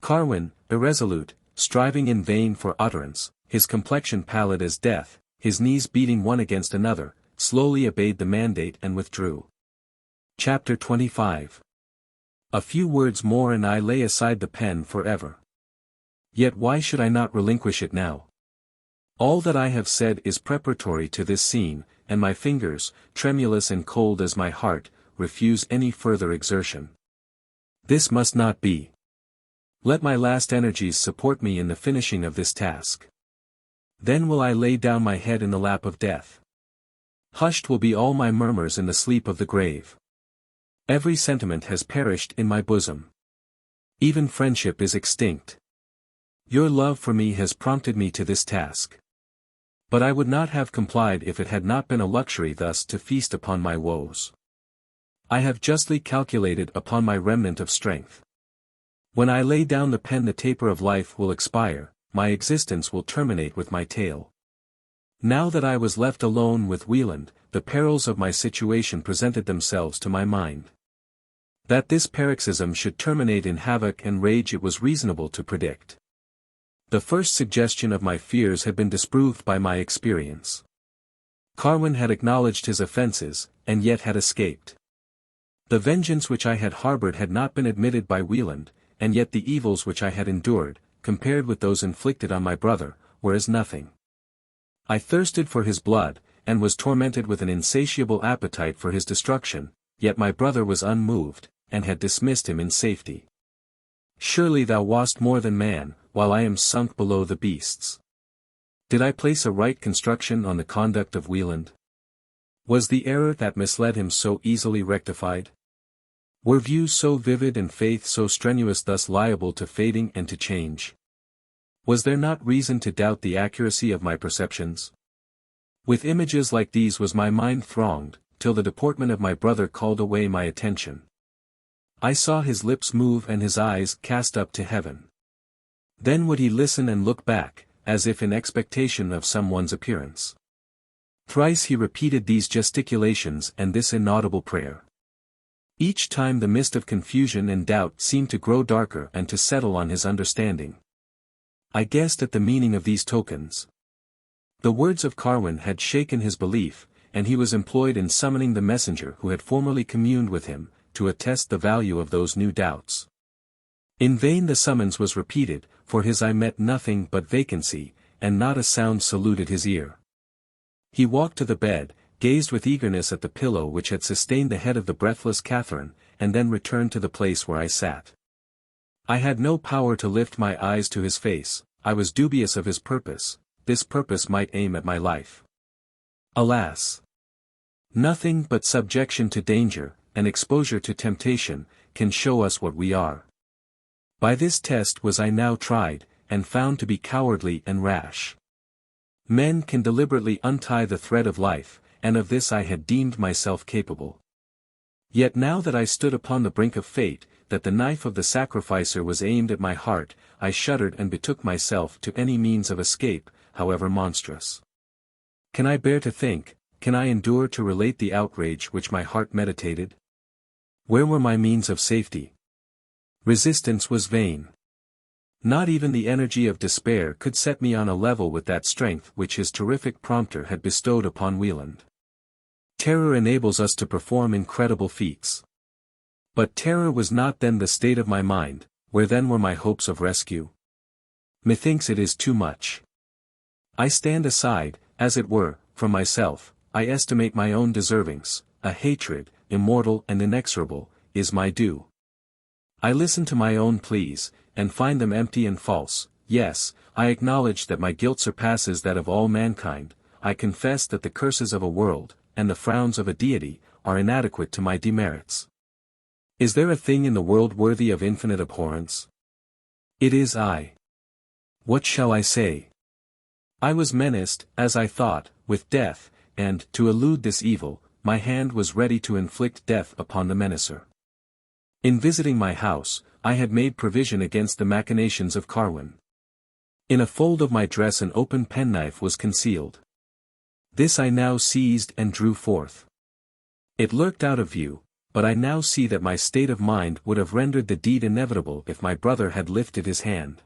Carwin, irresolute, striving in vain for utterance, his complexion pallid as death, his knees beating one against another, slowly obeyed the mandate and withdrew. Chapter 25. A few words more and I lay aside the pen forever. Yet why should I not relinquish it now? All that I have said is preparatory to this scene, and my fingers, tremulous and cold as my heart, refuse any further exertion. This must not be. Let my last energies support me in the finishing of this task. Then will I lay down my head in the lap of death. Hushed will be all my murmurs in the sleep of the grave. Every sentiment has perished in my bosom. Even friendship is extinct. Your love for me has prompted me to this task. But I would not have complied if it had not been a luxury thus to feast upon my woes. I have justly calculated upon my remnant of strength. When I lay down the pen the taper of life will expire, my existence will terminate with my tale. Now that I was left alone with Wieland, the perils of my situation presented themselves to my mind. That this paroxysm should terminate in havoc and rage it was reasonable to predict. The first suggestion of my fears had been disproved by my experience. Carwin had acknowledged his offences, and yet had escaped. The vengeance which I had harbored had not been admitted by Wieland, and yet the evils which I had endured, compared with those inflicted on my brother, were as nothing. I thirsted for his blood, and was tormented with an insatiable appetite for his destruction, yet my brother was unmoved, and had dismissed him in safety. Surely thou wast more than man, while I am sunk below the beasts. Did I place a right construction on the conduct of Wieland? Was the error that misled him so easily rectified? Were views so vivid and faith so strenuous thus liable to fading and to change? Was there not reason to doubt the accuracy of my perceptions? With images like these was my mind thronged, till the deportment of my brother called away my attention. I saw his lips move and his eyes cast up to heaven. Then would he listen and look back, as if in expectation of someone's appearance. Thrice he repeated these gesticulations and this inaudible prayer. Each time the mist of confusion and doubt seemed to grow darker and to settle on his understanding. I guessed at the meaning of these tokens. The words of Carwin had shaken his belief, and he was employed in summoning the messenger who had formerly communed with him, to attest the value of those new doubts. In vain the summons was repeated, for his eye met nothing but vacancy, and not a sound saluted his ear. He walked to the bed, gazed with eagerness at the pillow which had sustained the head of the breathless Catharine, and then returned to the place where I sat. I had no power to lift my eyes to his face. I was dubious of his purpose. This purpose might aim at my life. Alas! Nothing but subjection to danger, and exposure to temptation, can show us what we are. By this test was I now tried, and found to be cowardly and rash. Men can deliberately untie the thread of life, and of this I had deemed myself capable. Yet now that I stood upon the brink of fate, that the knife of the sacrificer was aimed at my heart, I shuddered and betook myself to any means of escape, however monstrous. Can I bear to think, can I endure to relate the outrage which my heart meditated? Where were my means of safety? Resistance was vain. Not even the energy of despair could set me on a level with that strength which his terrific prompter had bestowed upon Wieland. Terror enables us to perform incredible feats. But terror was not then the state of my mind, where then were my hopes of rescue? Methinks it is too much. I stand aside, as it were, from myself. I estimate my own deservings. A hatred, immortal and inexorable, is my due. I listen to my own pleas, and find them empty and false. Yes, I acknowledge that my guilt surpasses that of all mankind. I confess that the curses of a world, and the frowns of a deity, are inadequate to my demerits. Is there a thing in the world worthy of infinite abhorrence? It is I. What shall I say? I was menaced, as I thought, with death, and, to elude this evil, my hand was ready to inflict death upon the menacer. In visiting my house, I had made provision against the machinations of Carwin. In a fold of my dress an open penknife was concealed. This I now seized and drew forth. It lurked out of view, but I now see that my state of mind would have rendered the deed inevitable if my brother had lifted his hand.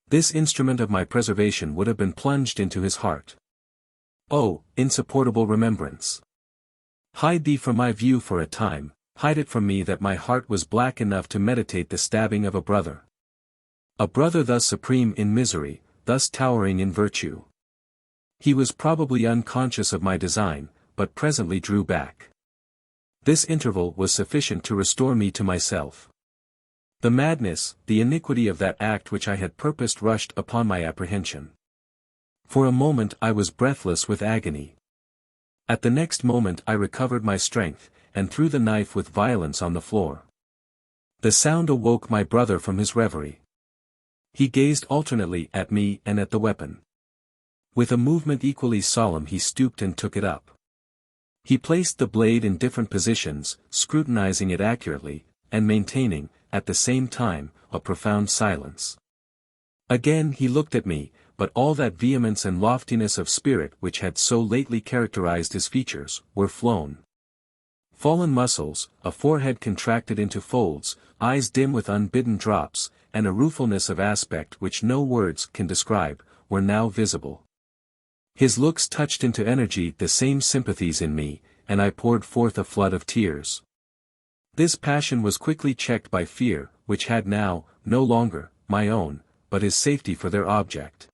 This instrument of my preservation would have been plunged into his heart. Oh, insupportable remembrance! Hide thee from my view for a time, hide it from me that my heart was black enough to meditate the stabbing of a brother. A brother thus supreme in misery, thus towering in virtue. He was probably unconscious of my design, but presently drew back. This interval was sufficient to restore me to myself. The madness, the iniquity of that act which I had purposed rushed upon my apprehension. For a moment I was breathless with agony. At the next moment I recovered my strength, and threw the knife with violence on the floor. The sound awoke my brother from his reverie. He gazed alternately at me and at the weapon. With a movement equally solemn he stooped and took it up. He placed the blade in different positions, scrutinizing it accurately, and maintaining, at the same time, a profound silence. Again he looked at me, but all that vehemence and loftiness of spirit which had so lately characterized his features, were flown. Fallen muscles, a forehead contracted into folds, eyes dim with unbidden drops, and a ruefulness of aspect which no words can describe, were now visible. His looks touched into energy the same sympathies in me, and I poured forth a flood of tears. This passion was quickly checked by fear, which had now, no longer, my own, but his safety for their object.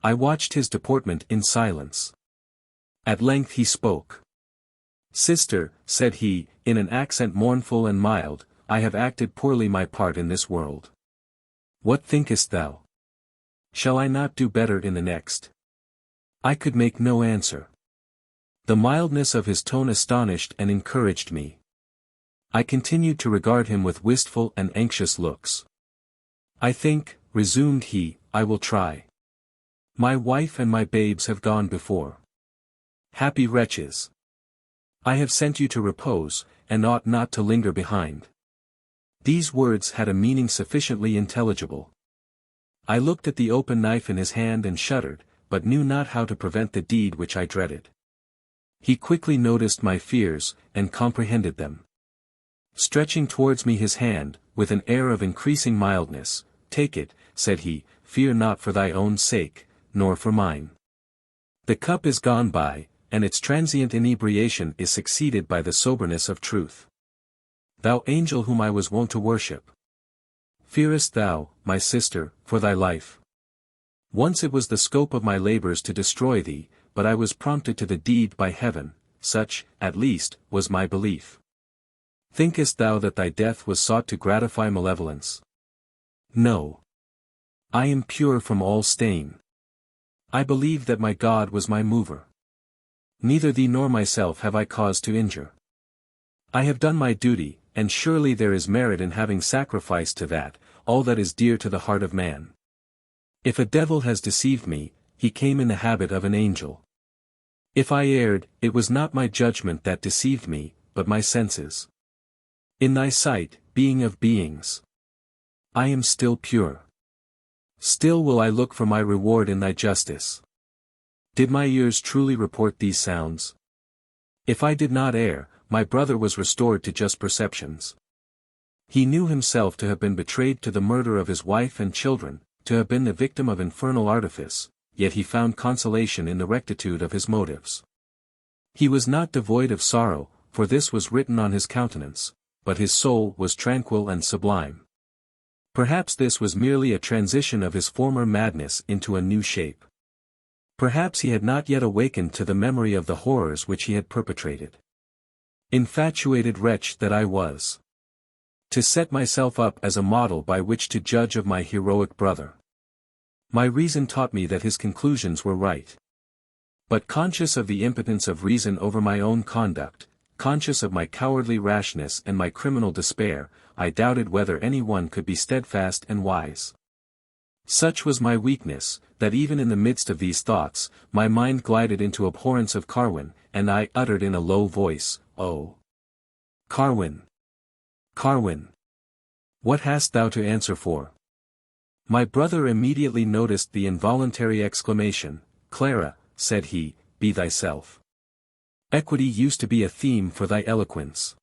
I watched his deportment in silence. At length he spoke. "Sister," said he, in an accent mournful and mild, "I have acted poorly my part in this world. What thinkest thou? Shall I not do better in the next?" I could make no answer. The mildness of his tone astonished and encouraged me. I continued to regard him with wistful and anxious looks. "I think," resumed he, "I will try. My wife and my babes have gone before. Happy wretches! I have sent you to repose, and ought not to linger behind." These words had a meaning sufficiently intelligible. I looked at the open knife in his hand and shuddered, but knew not how to prevent the deed which I dreaded. He quickly noticed my fears, and comprehended them. Stretching towards me his hand, with an air of increasing mildness, "Take it," said he, "fear not for thy own sake, nor for mine. The cup is gone by, and its transient inebriation is succeeded by the soberness of truth. Thou angel whom I was wont to worship! Fearest thou, my sister, for thy life? Once it was the scope of my labors to destroy thee, but I was prompted to the deed by heaven, such, at least, was my belief. Thinkest thou that thy death was sought to gratify malevolence? No. I am pure from all stain. I believe that my God was my mover. Neither thee nor myself have I cause to injure. I have done my duty, and surely there is merit in having sacrificed to that, all that is dear to the heart of man. If a devil has deceived me, he came in the habit of an angel. If I erred, it was not my judgment that deceived me, but my senses. In thy sight, being of beings, I am still pure. Still will I look for my reward in thy justice. Did my ears truly report these sounds? If I did not err, my brother was restored to just perceptions. He knew himself to have been betrayed to the murder of his wife and children, to have been the victim of infernal artifice, yet he found consolation in the rectitude of his motives. He was not devoid of sorrow, for this was written on his countenance, but his soul was tranquil and sublime. Perhaps this was merely a transition of his former madness into a new shape. Perhaps he had not yet awakened to the memory of the horrors which he had perpetrated. Infatuated wretch that I was! To set myself up as a model by which to judge of my heroic brother. My reason taught me that his conclusions were right. But conscious of the impotence of reason over my own conduct, conscious of my cowardly rashness and my criminal despair, I doubted whether any one could be steadfast and wise. Such was my weakness, that even in the midst of these thoughts, my mind glided into abhorrence of Carwin, and I uttered in a low voice, "Oh! Carwin! Carwin! What hast thou to answer for?" My brother immediately noticed the involuntary exclamation. "Clara," said he, "be thyself. Equity used to be a theme for thy eloquence.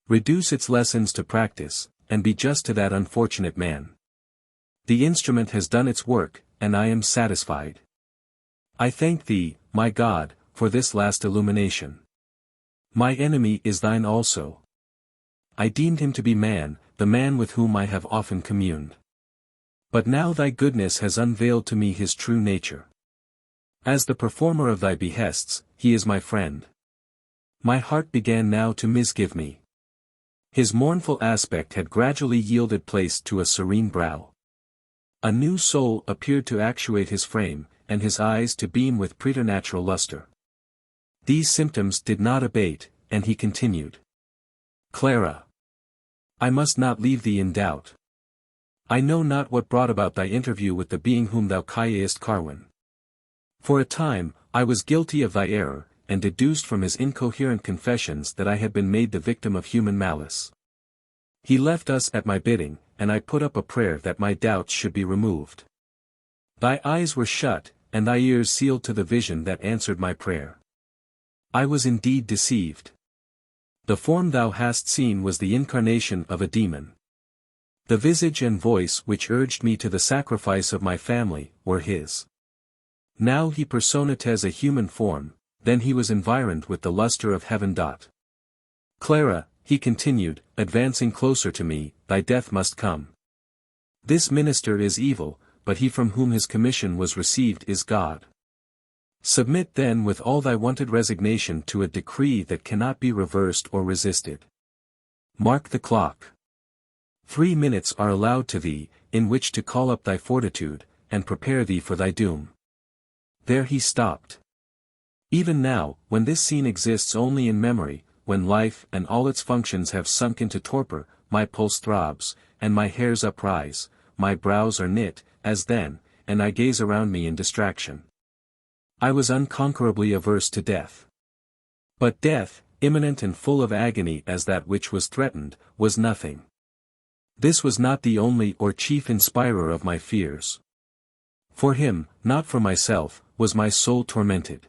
Reduce its lessons to practice, and be just to that unfortunate man. The instrument has done its work, and I am satisfied. I thank thee, my God, for this last illumination. My enemy is thine also. I deemed him to be man, the man with whom I have often communed. But now thy goodness has unveiled to me his true nature. As the performer of thy behests, he is my friend. My heart began now to misgive me. His mournful aspect had gradually yielded place to a serene brow. A new soul appeared to actuate his frame, and his eyes to beam with preternatural luster. These symptoms did not abate, and he continued. "Clara! I must not leave thee in doubt. I know not what brought about thy interview with the being whom thou callest Carwin. For a time, I was guilty of thy error, and deduced from his incoherent confessions that I had been made the victim of human malice. He left us at my bidding, and I put up a prayer that my doubts should be removed. Thy eyes were shut, and thy ears sealed to the vision that answered my prayer. I was indeed deceived. The form thou hast seen was the incarnation of a demon. The visage and voice which urged me to the sacrifice of my family, were his. Now he personates a human form, then he was environed with the luster of heaven. Clara, he continued, advancing closer to me, thy death must come. This minister is evil, but he from whom his commission was received is God. Submit then with all thy wonted resignation to a decree that cannot be reversed or resisted. Mark the clock. 3 minutes are allowed to thee, in which to call up thy fortitude, and prepare thee for thy doom." There he stopped. Even now, when this scene exists only in memory, when life and all its functions have sunk into torpor, my pulse throbs, and my hairs uprise, my brows are knit, as then, and I gaze around me in distraction. I was unconquerably averse to death. But death, imminent and full of agony as that which was threatened, was nothing. This was not the only or chief inspirer of my fears. For him, not for myself, was my soul tormented.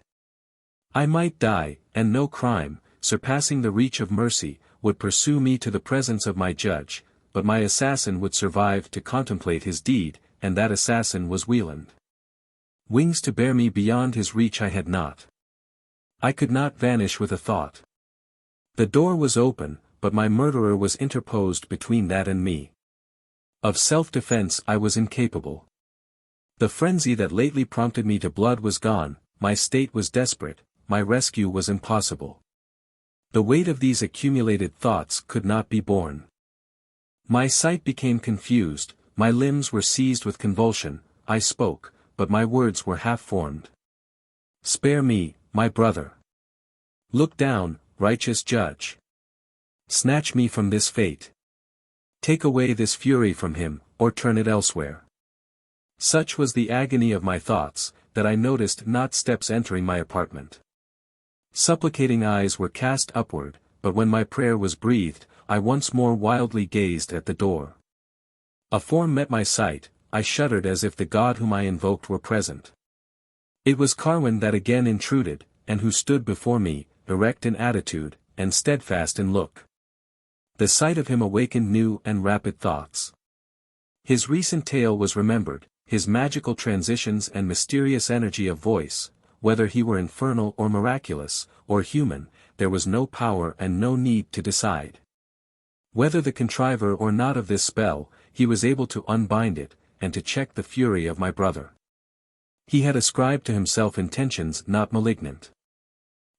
I might die, and no crime, surpassing the reach of mercy, would pursue me to the presence of my judge, but my assassin would survive to contemplate his deed, and that assassin was Wieland. Wings to bear me beyond his reach I had not. I could not vanish with a thought. The door was open, but my murderer was interposed between that and me. Of self-defense I was incapable. The frenzy that lately prompted me to blood was gone, my state was desperate, my rescue was impossible. The weight of these accumulated thoughts could not be borne. My sight became confused, my limbs were seized with convulsion, I spoke, but my words were half-formed. Spare me, my brother. Look down, righteous judge. Snatch me from this fate. Take away this fury from him, or turn it elsewhere. Such was the agony of my thoughts, that I noticed not steps entering my apartment. Supplicating eyes were cast upward, but when my prayer was breathed, I once more wildly gazed at the door. A form met my sight, I shuddered as if the God whom I invoked were present. It was Carwin that again intruded, and who stood before me, erect in attitude, and steadfast in look. The sight of him awakened new and rapid thoughts. His recent tale was remembered, his magical transitions and mysterious energy of voice, whether he were infernal or miraculous, or human, there was no power and no need to decide. Whether the contriver or not of this spell, he was able to unbind it, and to check the fury of my brother. He had ascribed to himself intentions not malignant.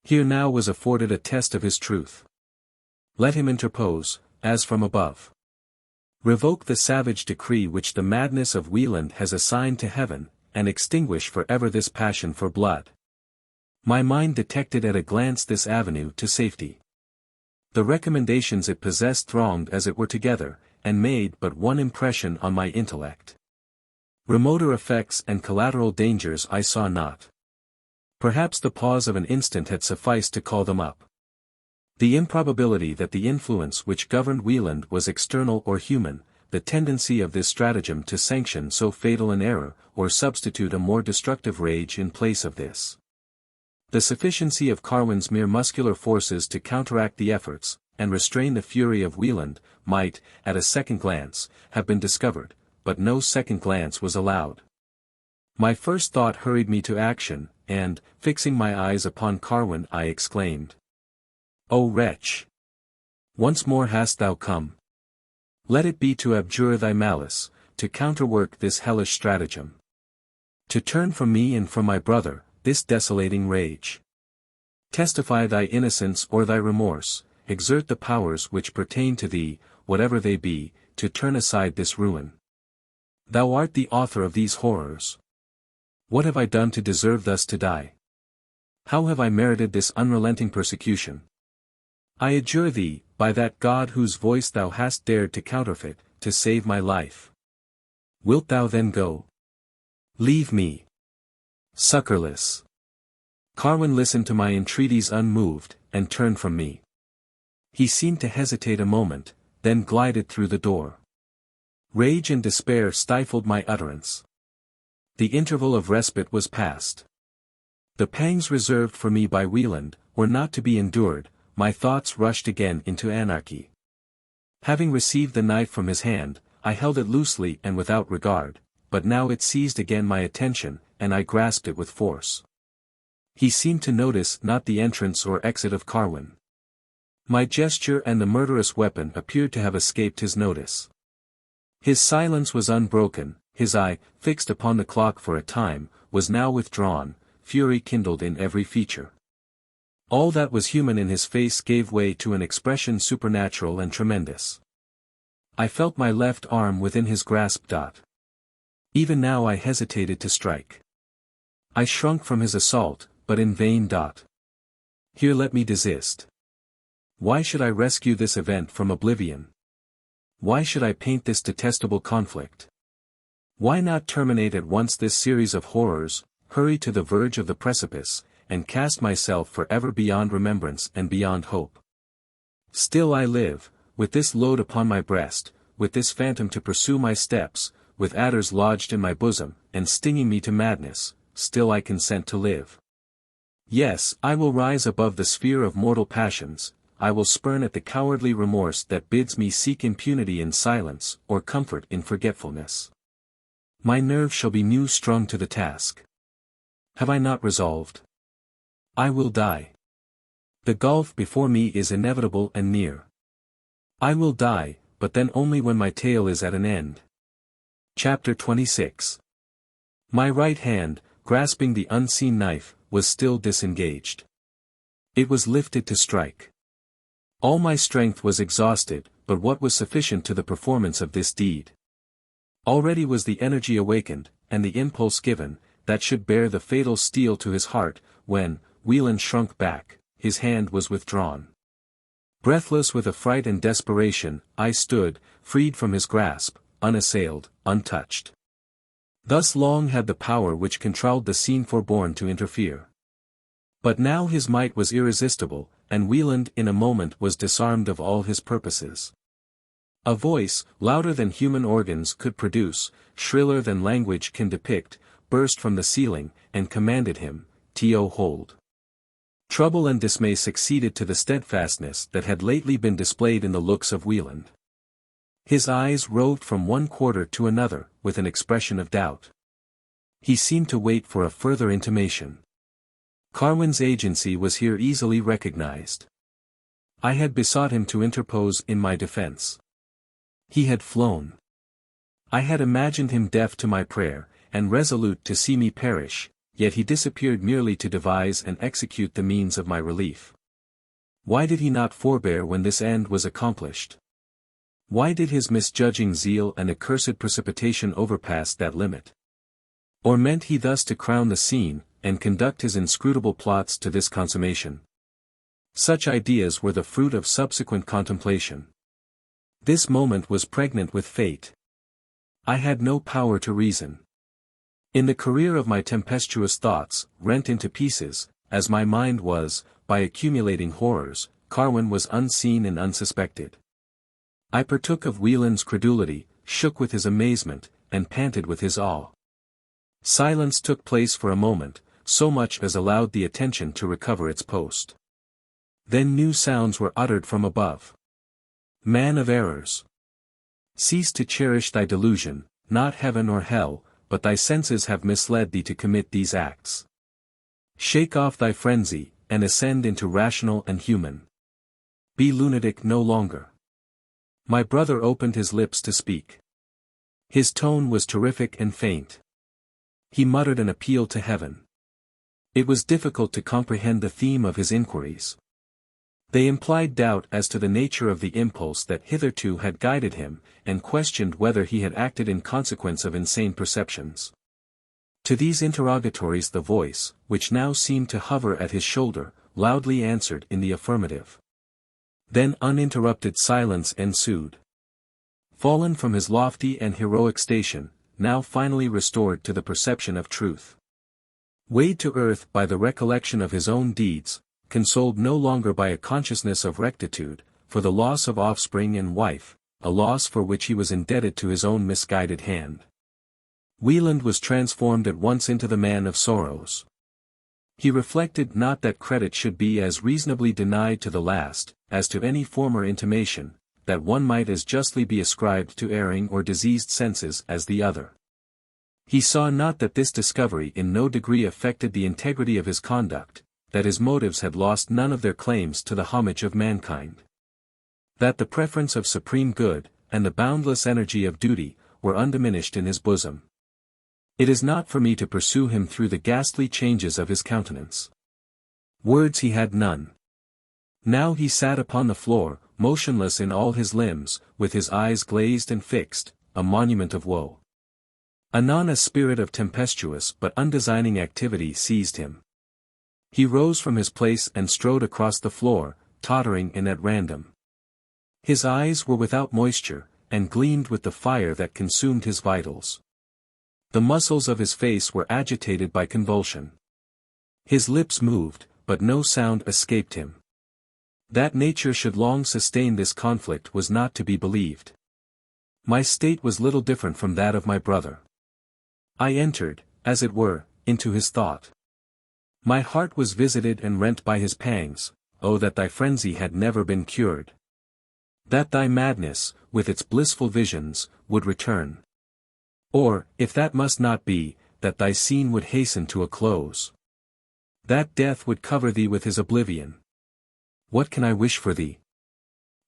Here now was afforded a test of his truth. Let him interpose, as from above. Revoke the savage decree which the madness of Wieland has assigned to heaven, and extinguish forever this passion for blood. My mind detected at a glance this avenue to safety. The recommendations it possessed thronged as it were together, and made but one impression on my intellect. Remoter effects and collateral dangers I saw not. Perhaps the pause of an instant had sufficed to call them up. The improbability that the influence which governed Wieland was external or human, the tendency of this stratagem to sanction so fatal an error, or substitute a more destructive rage in place of this. The sufficiency of Carwin's mere muscular forces to counteract the efforts, and restrain the fury of Wieland, might, at a second glance, have been discovered, but no second glance was allowed. My first thought hurried me to action, and, fixing my eyes upon Carwin, I exclaimed, "O wretch! Once more hast thou come. Let it be to abjure thy malice, to counterwork this hellish stratagem. To turn from me and from my brother, this desolating rage. Testify thy innocence or thy remorse, exert the powers which pertain to thee, whatever they be, to turn aside this ruin. Thou art the author of these horrors. What have I done to deserve thus to die? How have I merited this unrelenting persecution? I adjure thee, by that God whose voice thou hast dared to counterfeit, to save my life. Wilt thou then go? Leave me succorless." Carwin listened to my entreaties unmoved, and turned from me. He seemed to hesitate a moment, then glided through the door. Rage and despair stifled my utterance. The interval of respite was past. The pangs reserved for me by Wieland were not to be endured. My thoughts rushed again into anarchy. Having received the knife from his hand, I held it loosely and without regard, but now it seized again my attention, and I grasped it with force. He seemed to notice not the entrance or exit of Carwin. My gesture and the murderous weapon appeared to have escaped his notice. His silence was unbroken, his eye, fixed upon the clock for a time, was now withdrawn, fury kindled in every feature. All that was human in his face gave way to an expression supernatural and tremendous. I felt my left arm within his grasp. Even now I hesitated to strike. I shrunk from his assault, but in vain. Here let me desist. Why should I rescue this event from oblivion? Why should I paint this detestable conflict? Why not terminate at once this series of horrors, hurry to the verge of the precipice, and cast myself forever beyond remembrance and beyond hope? Still I live, with this load upon my breast, with this phantom to pursue my steps, with adders lodged in my bosom, and stinging me to madness, still I consent to live. Yes, I will rise above the sphere of mortal passions, I will spurn at the cowardly remorse that bids me seek impunity in silence, or comfort in forgetfulness. My nerve shall be new strung to the task. Have I not resolved? I will die. The gulf before me is inevitable and near. I will die, but then only when my tale is at an end. Chapter 26. My right hand, grasping the unseen knife, was still disengaged. It was lifted to strike. All my strength was exhausted, but what was sufficient to the performance of this deed? Already was the energy awakened, and the impulse given, that should bear the fatal steel to his heart, when, Wieland shrunk back, his hand was withdrawn. Breathless with affright and desperation, I stood, freed from his grasp, unassailed, untouched. Thus long had the power which controlled the scene forborne to interfere. But now his might was irresistible, and Wieland in a moment was disarmed of all his purposes. A voice, louder than human organs could produce, shriller than language can depict, burst from the ceiling, and commanded him, "To hold." Trouble and dismay succeeded to the steadfastness that had lately been displayed in the looks of Wieland. His eyes roved from one quarter to another, with an expression of doubt. He seemed to wait for a further intimation. Carwin's agency was here easily recognized. I had besought him to interpose in my defense. He had flown. I had imagined him deaf to my prayer, and resolute to see me perish, yet he disappeared merely to devise and execute the means of my relief. Why did he not forbear when this end was accomplished? Why did his misjudging zeal and accursed precipitation overpass that limit? Or meant he thus to crown the scene, and conduct his inscrutable plots to this consummation? Such ideas were the fruit of subsequent contemplation. This moment was pregnant with fate. I had no power to reason. In the career of my tempestuous thoughts, rent into pieces, as my mind was, by accumulating horrors, Carwin was unseen and unsuspected. I partook of Wieland's credulity, shook with his amazement, and panted with his awe. Silence took place for a moment, so much as allowed the attention to recover its post. Then new sounds were uttered from above. Man of errors! Cease to cherish thy delusion, not heaven or hell, but thy senses have misled thee to commit these acts. Shake off thy frenzy, and ascend into rational and human. Be lunatic no longer. My brother opened his lips to speak. His tone was terrific and faint. He muttered an appeal to heaven. It was difficult to comprehend the theme of his inquiries. They implied doubt as to the nature of the impulse that hitherto had guided him, and questioned whether he had acted in consequence of insane perceptions. To these interrogatories the voice, which now seemed to hover at his shoulder, loudly answered in the affirmative. Then uninterrupted silence ensued. Fallen from his lofty and heroic station, now finally restored to the perception of truth. Weighed to earth by the recollection of his own deeds, consoled no longer by a consciousness of rectitude, for the loss of offspring and wife, a loss for which he was indebted to his own misguided hand. Wieland was transformed at once into the man of sorrows. He reflected not that credit should be as reasonably denied to the last, as to any former intimation, that one might as justly be ascribed to erring or diseased senses as the other. He saw not that this discovery in no degree affected the integrity of his conduct, that his motives had lost none of their claims to the homage of mankind. That the preference of supreme good, and the boundless energy of duty, were undiminished in his bosom. It is not for me to pursue him through the ghastly changes of his countenance. Words he had none. Now he sat upon the floor, motionless in all his limbs, with his eyes glazed and fixed, a monument of woe. Anon a spirit of tempestuous but undesigning activity seized him. He rose from his place and strode across the floor, tottering and at random. His eyes were without moisture, and gleamed with the fire that consumed his vitals. The muscles of his face were agitated by convulsion. His lips moved, but no sound escaped him. That nature should long sustain this conflict was not to be believed. My state was little different from that of my brother. I entered, as it were, into his thought. My heart was visited and rent by his pangs. Oh, that thy frenzy had never been cured! That thy madness, with its blissful visions, would return! Or, if that must not be, that thy scene would hasten to a close. That death would cover thee with his oblivion. What can I wish for thee?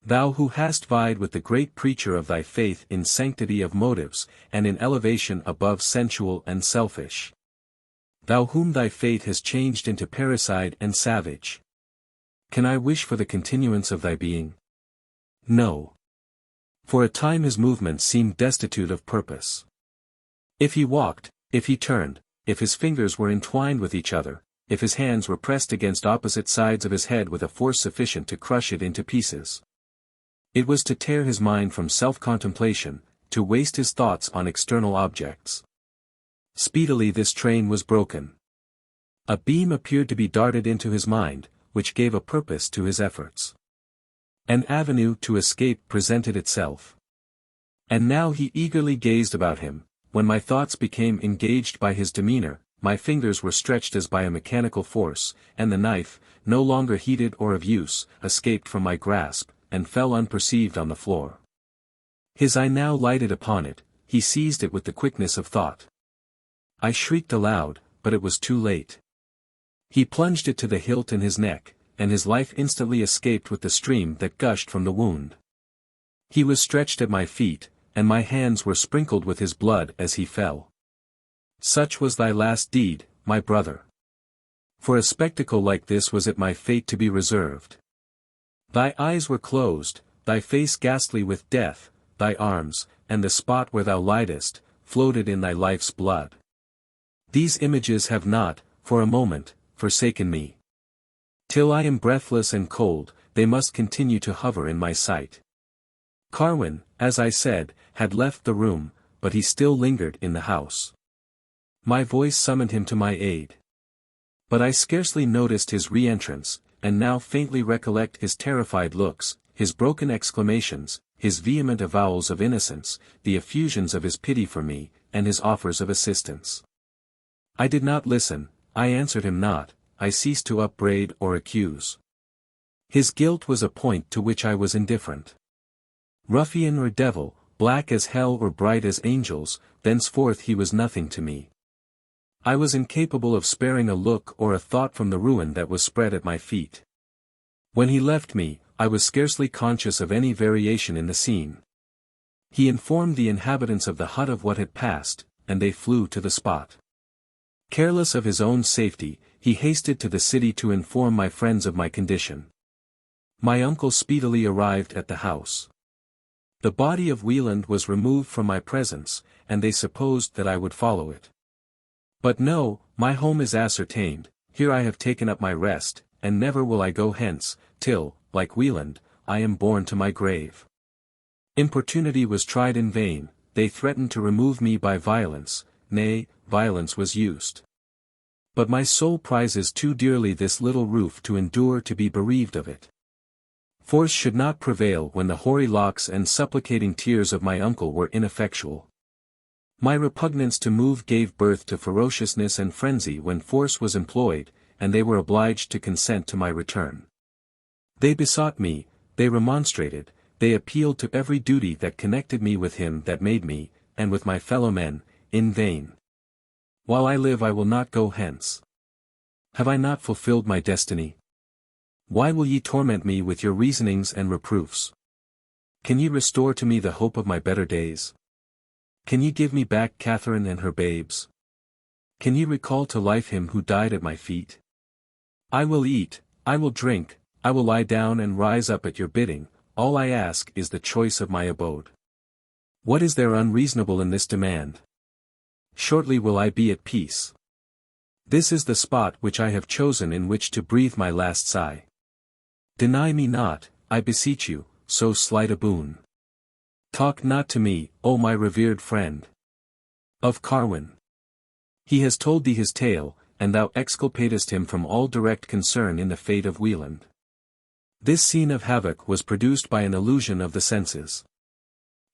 Thou who hast vied with the great preacher of thy faith in sanctity of motives, and in elevation above sensual and selfish. Thou whom thy fate has changed into parricide and savage. Can I wish for the continuance of thy being? No. For a time his movements seemed destitute of purpose. If he walked, if he turned, if his fingers were entwined with each other, if his hands were pressed against opposite sides of his head with a force sufficient to crush it into pieces, it was to tear his mind from self-contemplation, to waste his thoughts on external objects. Speedily this train was broken. A beam appeared to be darted into his mind, which gave a purpose to his efforts. An avenue to escape presented itself. And now he eagerly gazed about him. When my thoughts became engaged by his demeanor, my fingers were stretched as by a mechanical force, and the knife, no longer heated or of use, escaped from my grasp, and fell unperceived on the floor. His eye now lighted upon it, he seized it with the quickness of thought. I shrieked aloud, but it was too late. He plunged it to the hilt in his neck, and his life instantly escaped with the stream that gushed from the wound. He was stretched at my feet, and my hands were sprinkled with his blood as he fell. Such was thy last deed, my brother. For a spectacle like this was it my fate to be reserved. Thy eyes were closed, thy face ghastly with death, thy arms, and the spot where thou liedest, floated in thy life's blood. These images have not, for a moment, forsaken me. Till I am breathless and cold, they must continue to hover in my sight. Carwin, as I said, had left the room, but he still lingered in the house. My voice summoned him to my aid. But I scarcely noticed his re-entrance, and now faintly recollect his terrified looks, his broken exclamations, his vehement avowals of innocence, the effusions of his pity for me, and his offers of assistance. I did not listen, I answered him not, I ceased to upbraid or accuse. His guilt was a point to which I was indifferent. Ruffian or devil, black as hell or bright as angels, thenceforth he was nothing to me. I was incapable of sparing a look or a thought from the ruin that was spread at my feet. When he left me, I was scarcely conscious of any variation in the scene. He informed the inhabitants of the hut of what had passed, and they flew to the spot. Careless of his own safety, he hasted to the city to inform my friends of my condition. My uncle speedily arrived at the house. The body of Wieland was removed from my presence, and they supposed that I would follow it. But no, my home is ascertained, here I have taken up my rest, and never will I go hence, till, like Wieland, I am borne to my grave. Importunity was tried in vain, they threatened to remove me by violence, nay, violence was used. But my soul prizes too dearly this little roof to endure to be bereaved of it. Force should not prevail when the hoary locks and supplicating tears of my uncle were ineffectual. My repugnance to move gave birth to ferociousness and frenzy when force was employed, and they were obliged to consent to my return. They besought me, they remonstrated, they appealed to every duty that connected me with him that made me, and with my fellow men, in vain. While I live I will not go hence. Have I not fulfilled my destiny? Why will ye torment me with your reasonings and reproofs? Can ye restore to me the hope of my better days? Can ye give me back Catharine and her babes? Can ye recall to life him who died at my feet? I will eat, I will drink, I will lie down and rise up at your bidding, all I ask is the choice of my abode. What is there unreasonable in this demand? Shortly will I be at peace. This is the spot which I have chosen in which to breathe my last sigh. Deny me not, I beseech you, so slight a boon. Talk not to me, O my revered friend, of Carwin. He has told thee his tale, and thou exculpatest him from all direct concern in the fate of Wieland. This scene of havoc was produced by an illusion of the senses.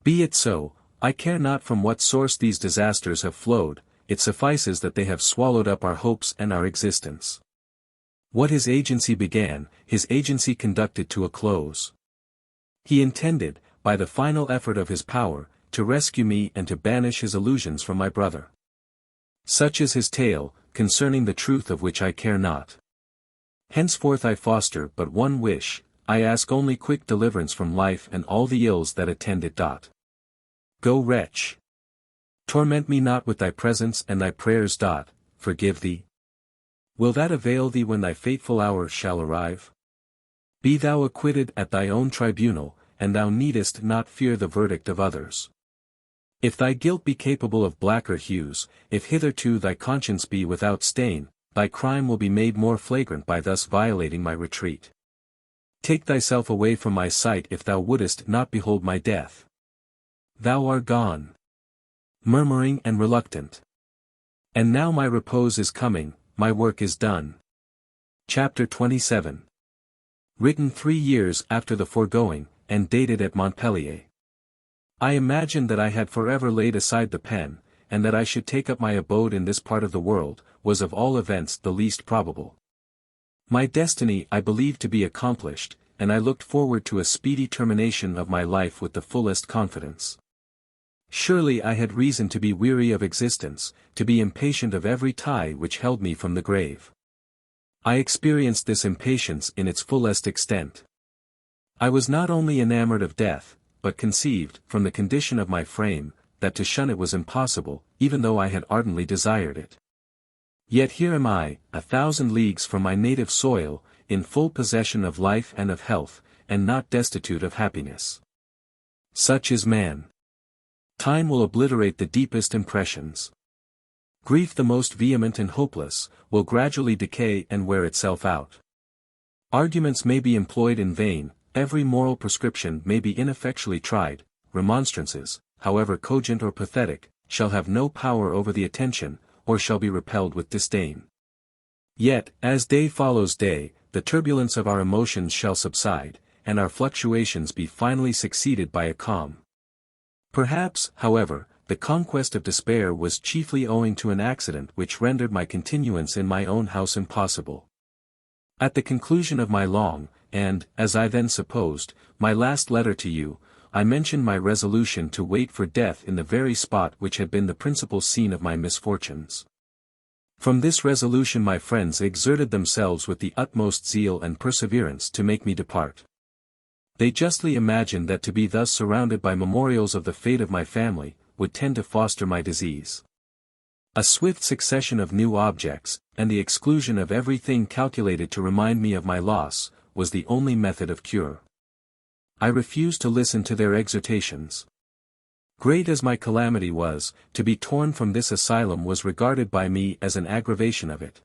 Be it so, I care not from what source these disasters have flowed, it suffices that they have swallowed up our hopes and our existence. What his agency began, his agency conducted to a close. He intended, by the final effort of his power, to rescue me and to banish his illusions from my brother. Such is his tale, concerning the truth of which I care not. Henceforth I foster but one wish, I ask only quick deliverance from life and all the ills that attend it. Go, wretch. Torment me not with thy presence and thy prayers. Forgive thee. Will that avail thee when thy fateful hour shall arrive? Be thou acquitted at thy own tribunal, and thou needest not fear the verdict of others. If thy guilt be capable of blacker hues, if hitherto thy conscience be without stain, thy crime will be made more flagrant by thus violating my retreat. Take thyself away from my sight if thou wouldest not behold my death. Thou art gone. Murmuring and reluctant. And now my repose is coming, my work is done. Chapter 27. Written 3 years after the foregoing, and dated at Montpellier. I imagined that I had forever laid aside the pen, and that I should take up my abode in this part of the world, was of all events the least probable. My destiny I believed to be accomplished, and I looked forward to a speedy termination of my life with the fullest confidence. Surely I had reason to be weary of existence, to be impatient of every tie which held me from the grave. I experienced this impatience in its fullest extent. I was not only enamored of death, but conceived, from the condition of my frame, that to shun it was impossible, even though I had ardently desired it. Yet here am I, 1,000 leagues from my native soil, in full possession of life and of health, and not destitute of happiness. Such is man. Time will obliterate the deepest impressions. Grief the most vehement and hopeless, will gradually decay and wear itself out. Arguments may be employed in vain, every moral prescription may be ineffectually tried, remonstrances, however cogent or pathetic, shall have no power over the attention, or shall be repelled with disdain. Yet, as day follows day, the turbulence of our emotions shall subside, and our fluctuations be finally succeeded by a calm. Perhaps, however, the conquest of despair was chiefly owing to an accident which rendered my continuance in my own house impossible. At the conclusion of my long, and, as I then supposed, my last letter to you, I mentioned my resolution to wait for death in the very spot which had been the principal scene of my misfortunes. From this resolution my friends exerted themselves with the utmost zeal and perseverance to make me depart. They justly imagined that to be thus surrounded by memorials of the fate of my family, would tend to foster my disease. A swift succession of new objects, and the exclusion of everything calculated to remind me of my loss, was the only method of cure. I refused to listen to their exhortations. Great as my calamity was, to be torn from this asylum was regarded by me as an aggravation of it.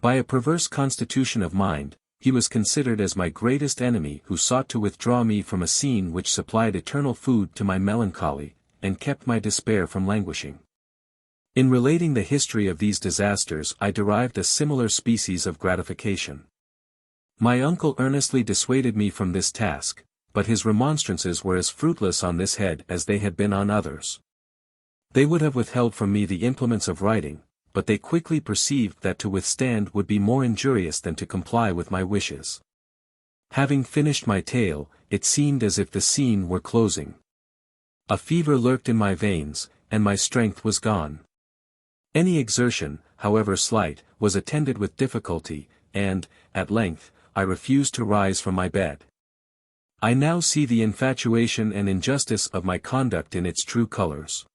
By a perverse constitution of mind, he was considered as my greatest enemy who sought to withdraw me from a scene which supplied eternal food to my melancholy, and kept my despair from languishing. In relating the history of these disasters I derived a similar species of gratification. My uncle earnestly dissuaded me from this task, but his remonstrances were as fruitless on this head as they had been on others. They would have withheld from me the implements of writing, but they quickly perceived that to withstand would be more injurious than to comply with my wishes. Having finished my tale, it seemed as if the scene were closing. A fever lurked in my veins, and my strength was gone. Any exertion, however slight, was attended with difficulty, and, at length, I refused to rise from my bed. I now see the infatuation and injustice of my conduct in its true colors.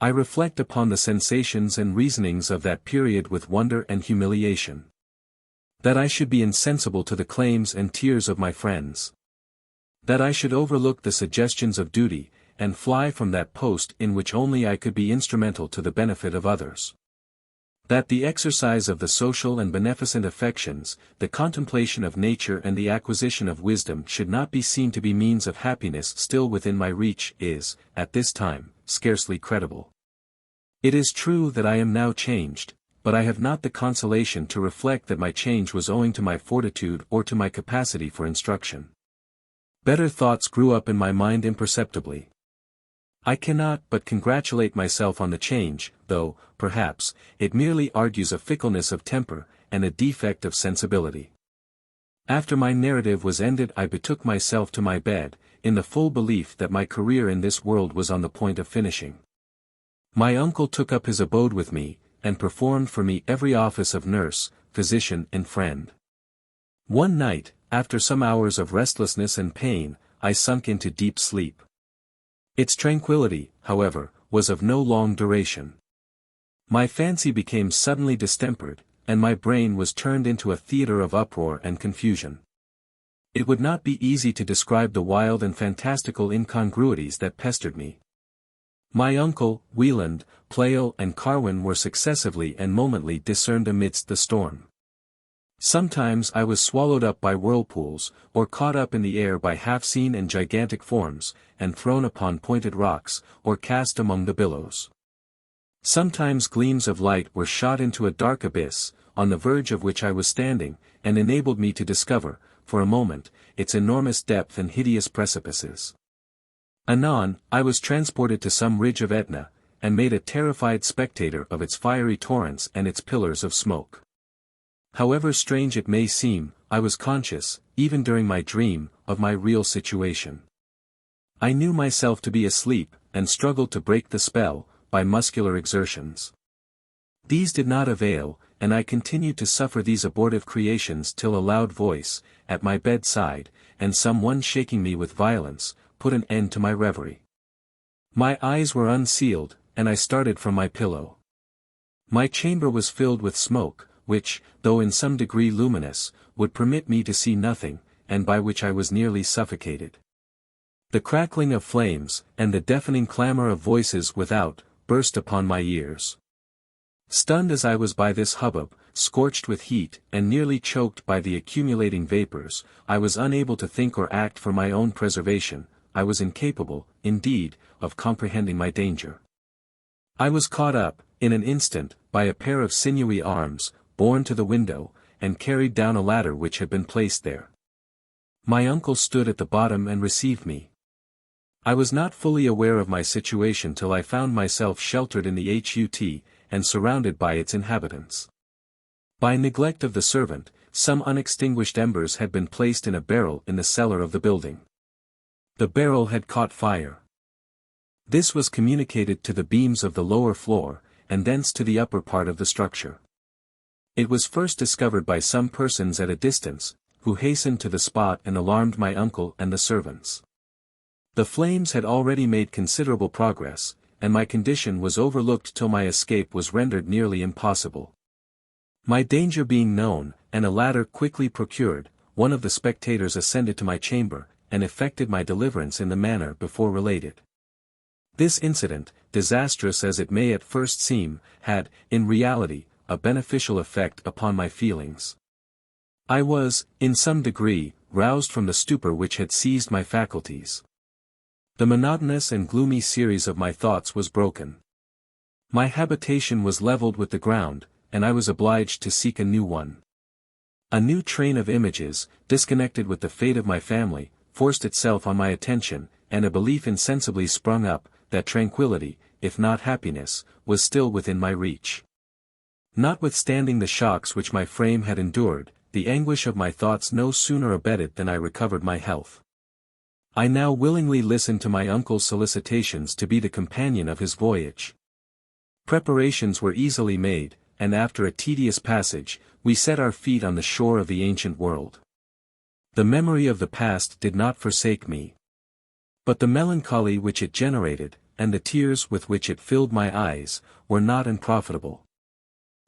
I reflect upon the sensations and reasonings of that period with wonder and humiliation. That I should be insensible to the claims and tears of my friends. That I should overlook the suggestions of duty, and fly from that post in which only I could be instrumental to the benefit of others. That the exercise of the social and beneficent affections, the contemplation of nature and the acquisition of wisdom should not be seen to be means of happiness still within my reach is, at this time, scarcely credible. It is true that I am now changed, but I have not the consolation to reflect that my change was owing to my fortitude or to my capacity for instruction. Better thoughts grew up in my mind imperceptibly. I cannot but congratulate myself on the change, though, perhaps, it merely argues a fickleness of temper, and a defect of sensibility. After my narrative was ended I betook myself to my bed, in the full belief that my career in this world was on the point of finishing. My uncle took up his abode with me, and performed for me every office of nurse, physician and friend. One night, after some hours of restlessness and pain, I sunk into deep sleep. Its tranquility, however, was of no long duration. My fancy became suddenly distempered, and my brain was turned into a theatre of uproar and confusion. It would not be easy to describe the wild and fantastical incongruities that pestered me. My uncle, Wieland, Pleyel and Carwin were successively and momently discerned amidst the storm. Sometimes I was swallowed up by whirlpools, or caught up in the air by half-seen and gigantic forms, and thrown upon pointed rocks, or cast among the billows. Sometimes gleams of light were shot into a dark abyss, on the verge of which I was standing, and enabled me to discover, for a moment, its enormous depth and hideous precipices. Anon, I was transported to some ridge of Etna, and made a terrified spectator of its fiery torrents and its pillars of smoke. However strange it may seem, I was conscious, even during my dream, of my real situation. I knew myself to be asleep, and struggled to break the spell, by muscular exertions. These did not avail, and I continued to suffer these abortive creations till a loud voice, at my bedside, and some one shaking me with violence, put an end to my reverie. My eyes were unsealed, and I started from my pillow. My chamber was filled with smoke, which, though in some degree luminous, would permit me to see nothing, and by which I was nearly suffocated. The crackling of flames, and the deafening clamor of voices without, burst upon my ears. Stunned as I was by this hubbub, scorched with heat, and nearly choked by the accumulating vapors, I was unable to think or act for my own preservation. I was incapable, indeed, of comprehending my danger. I was caught up, in an instant, by a pair of sinewy arms, borne to the window, and carried down a ladder which had been placed there. My uncle stood at the bottom and received me. I was not fully aware of my situation till I found myself sheltered in the hut, and surrounded by its inhabitants. By neglect of the servant, some unextinguished embers had been placed in a barrel in the cellar of the building. The barrel had caught fire. This was communicated to the beams of the lower floor, and thence to the upper part of the structure. It was first discovered by some persons at a distance, who hastened to the spot and alarmed my uncle and the servants. The flames had already made considerable progress, and my condition was overlooked till my escape was rendered nearly impossible. My danger being known, and a ladder quickly procured, one of the spectators ascended to my chamber, and effected my deliverance in the manner before related. This incident, disastrous as it may at first seem, had, in reality, a beneficial effect upon my feelings. I was, in some degree, roused from the stupor which had seized my faculties. The monotonous and gloomy series of my thoughts was broken. My habitation was levelled with the ground, and I was obliged to seek a new one. A new train of images, disconnected with the fate of my family, forced itself on my attention, and a belief insensibly sprung up, that tranquillity, if not happiness, was still within my reach. Notwithstanding the shocks which my frame had endured, the anguish of my thoughts no sooner abated than I recovered my health. I now willingly listened to my uncle's solicitations to be the companion of his voyage. Preparations were easily made, and after a tedious passage, we set our feet on the shore of the ancient world. The memory of the past did not forsake me. But the melancholy which it generated, and the tears with which it filled my eyes, were not unprofitable.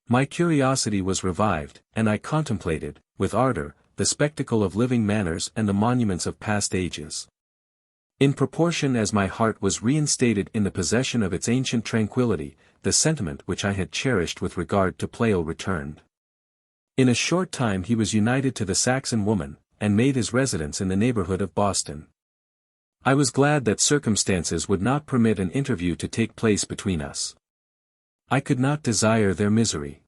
My curiosity was revived, and I contemplated, with ardor, the spectacle of living manners and the monuments of past ages. In proportion as my heart was reinstated in the possession of its ancient tranquillity, the sentiment which I had cherished with regard to Pleyel returned. In a short time he was united to the Saxon woman, and made his residence in the neighborhood of Boston. I was glad that circumstances would not permit an interview to take place between us. I could not desire their misery.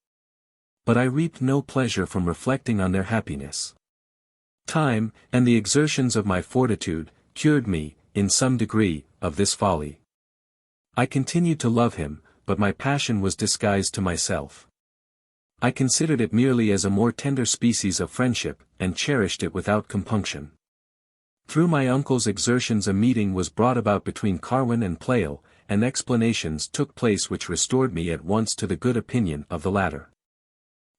But I reaped no pleasure from reflecting on their happiness. Time, and the exertions of my fortitude, cured me, in some degree, of this folly. I continued to love him, but my passion was disguised to myself. I considered it merely as a more tender species of friendship, and cherished it without compunction. Through my uncle's exertions a meeting was brought about between Carwin and Pleyel, and explanations took place which restored me at once to the good opinion of the latter.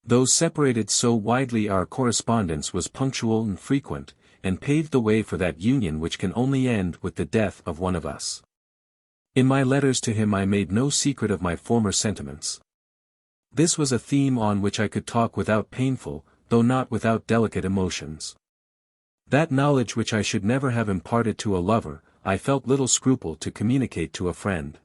Though separated so widely, our correspondence was punctual and frequent, and paved the way for that union which can only end with the death of one of us. In my letters to him I made no secret of my former sentiments. This was a theme on which I could talk without painful, though not without delicate emotions. That knowledge which I should never have imparted to a lover, I felt little scruple to communicate to a friend.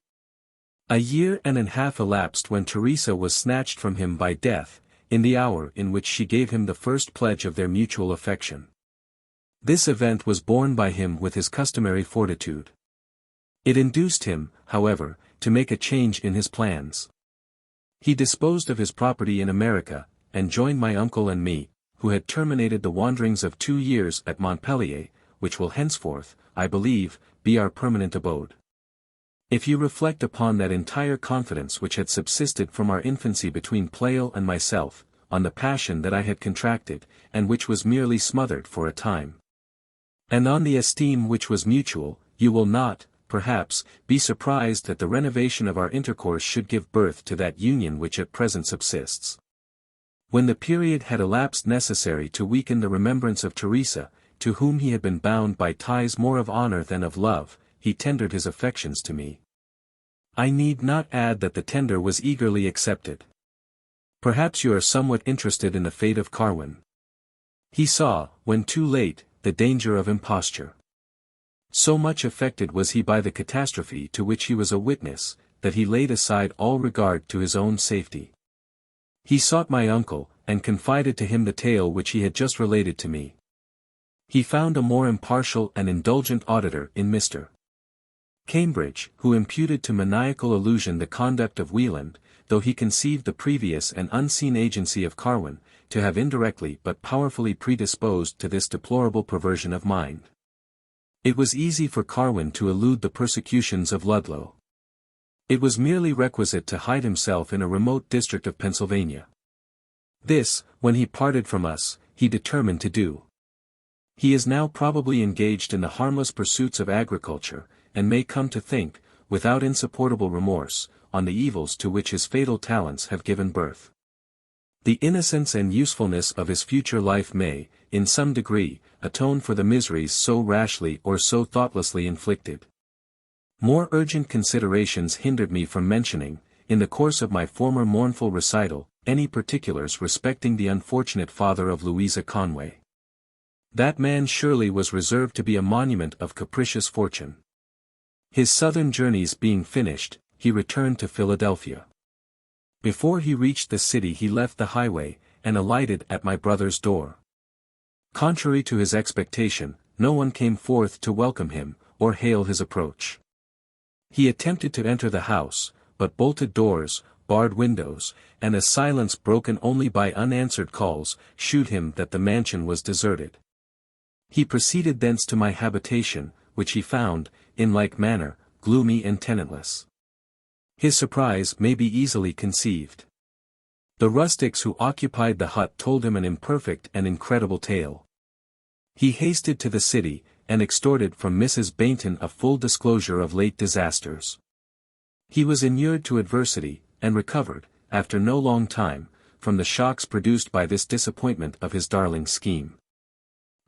A year and a half elapsed when Teresa was snatched from him by death, in the hour in which she gave him the first pledge of their mutual affection. This event was borne by him with his customary fortitude. It induced him, however, to make a change in his plans. He disposed of his property in America, and joined my uncle and me, who had terminated the wanderings of 2 years at Montpellier, which will henceforth, I believe, be our permanent abode. If you reflect upon that entire confidence which had subsisted from our infancy between Pleyel and myself, on the passion that I had contracted, and which was merely smothered for a time, and on the esteem which was mutual, you will not, perhaps, be surprised that the renovation of our intercourse should give birth to that union which at present subsists. When the period had elapsed necessary to weaken the remembrance of Teresa, to whom he had been bound by ties more of honor than of love, he tendered his affections to me. I need not add that the tender was eagerly accepted. Perhaps you are somewhat interested in the fate of Carwin. He saw, when too late, the danger of imposture. So much affected was he by the catastrophe to which he was a witness, that he laid aside all regard to his own safety. He sought my uncle, and confided to him the tale which he had just related to me. He found a more impartial and indulgent auditor in Mr. Cambridge, who imputed to maniacal illusion the conduct of Wieland, though he conceived the previous and unseen agency of Carwin, to have indirectly but powerfully predisposed to this deplorable perversion of mind. It was easy for Carwin to elude the persecutions of Ludlow. It was merely requisite to hide himself in a remote district of Pennsylvania. This, when he parted from us, he determined to do. He is now probably engaged in the harmless pursuits of agriculture, and may come to think, without insupportable remorse, on the evils to which his fatal talents have given birth. The innocence and usefulness of his future life may, in some degree, atone for the miseries so rashly or so thoughtlessly inflicted. More urgent considerations hindered me from mentioning, in the course of my former mournful recital, any particulars respecting the unfortunate father of Louisa Conway. That man surely was reserved to be a monument of capricious fortune. His southern journeys being finished, he returned to Philadelphia. Before he reached the city he left the highway, and alighted at my brother's door. Contrary to his expectation, no one came forth to welcome him, or hail his approach. He attempted to enter the house, but bolted doors, barred windows, and a silence broken only by unanswered calls, shewed him that the mansion was deserted. He proceeded thence to my habitation, which he found, in like manner, gloomy and tenantless. His surprise may be easily conceived. The rustics who occupied the hut told him an imperfect and incredible tale. He hasted to the city, and extorted from Mrs. Baynton a full disclosure of late disasters. He was inured to adversity, and recovered, after no long time, from the shocks produced by this disappointment of his darling scheme.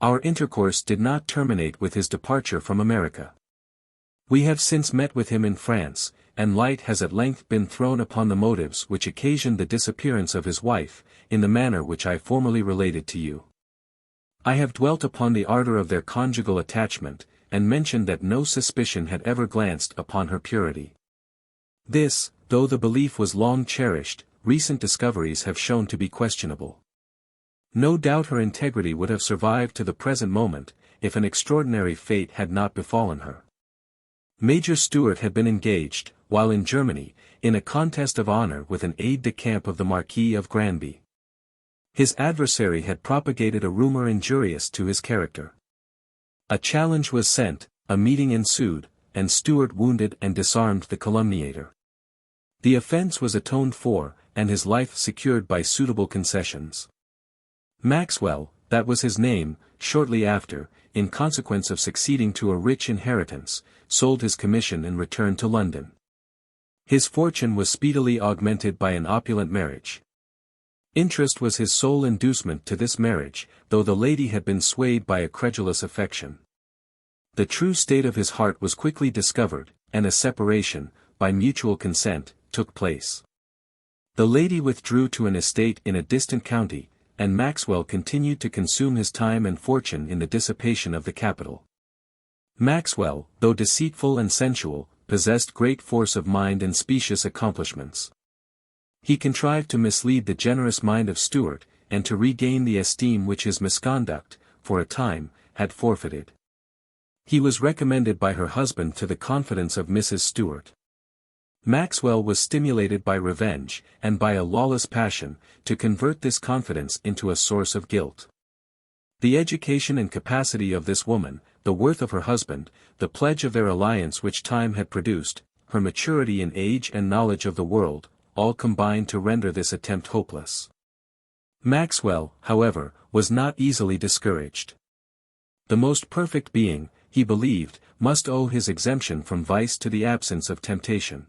Our intercourse did not terminate with his departure from America. We have since met with him in France, and light has at length been thrown upon the motives which occasioned the disappearance of his wife, in the manner which I formerly related to you. I have dwelt upon the ardor of their conjugal attachment, and mentioned that no suspicion had ever glanced upon her purity. This, though the belief was long cherished, recent discoveries have shown to be questionable. No doubt her integrity would have survived to the present moment, if an extraordinary fate had not befallen her. Major Stuart had been engaged, while in Germany, in a contest of honor with an aide-de-camp of the Marquis of Granby. His adversary had propagated a rumor injurious to his character. A challenge was sent, a meeting ensued, and Stuart wounded and disarmed the calumniator. The offense was atoned for, and his life secured by suitable concessions. Maxwell, that was his name, shortly after, in consequence of succeeding to a rich inheritance, sold his commission and returned to London. His fortune was speedily augmented by an opulent marriage. Interest was his sole inducement to this marriage, though the lady had been swayed by a credulous affection. The true state of his heart was quickly discovered, and a separation, by mutual consent, took place. The lady withdrew to an estate in a distant county, and Maxwell continued to consume his time and fortune in the dissipation of the capital. Maxwell, though deceitful and sensual, possessed great force of mind and specious accomplishments. He contrived to mislead the generous mind of Stuart, and to regain the esteem which his misconduct, for a time, had forfeited. He was recommended by her husband to the confidence of Mrs. Stuart. Maxwell was stimulated by revenge, and by a lawless passion, to convert this confidence into a source of guilt. The education and capacity of this woman, the worth of her husband, the pledge of their alliance which time had produced, her maturity in age and knowledge of the world, all combined to render this attempt hopeless. Maxwell, however, was not easily discouraged. The most perfect being, he believed, must owe his exemption from vice to the absence of temptation.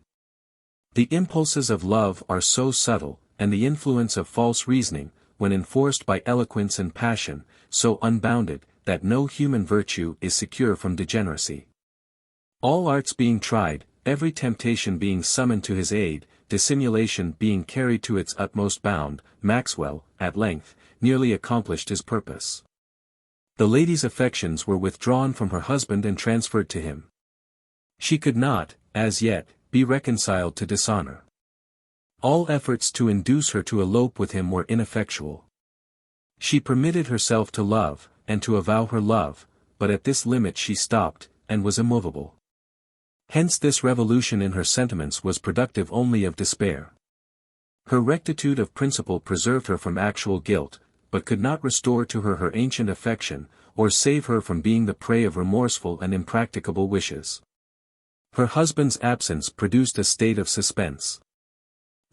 The impulses of love are so subtle, and the influence of false reasoning, when enforced by eloquence and passion, so unbounded, that no human virtue is secure from degeneracy. All arts being tried, every temptation being summoned to his aid, dissimulation being carried to its utmost bound, Maxwell, at length, nearly accomplished his purpose. The lady's affections were withdrawn from her husband and transferred to him. She could not, as yet, be reconciled to dishonor. All efforts to induce her to elope with him were ineffectual. She permitted herself to love, and to avow her love, but at this limit she stopped, and was immovable. Hence this revolution in her sentiments was productive only of despair. Her rectitude of principle preserved her from actual guilt, but could not restore to her ancient affection, or save her from being the prey of remorseful and impracticable wishes. Her husband's absence produced a state of suspense.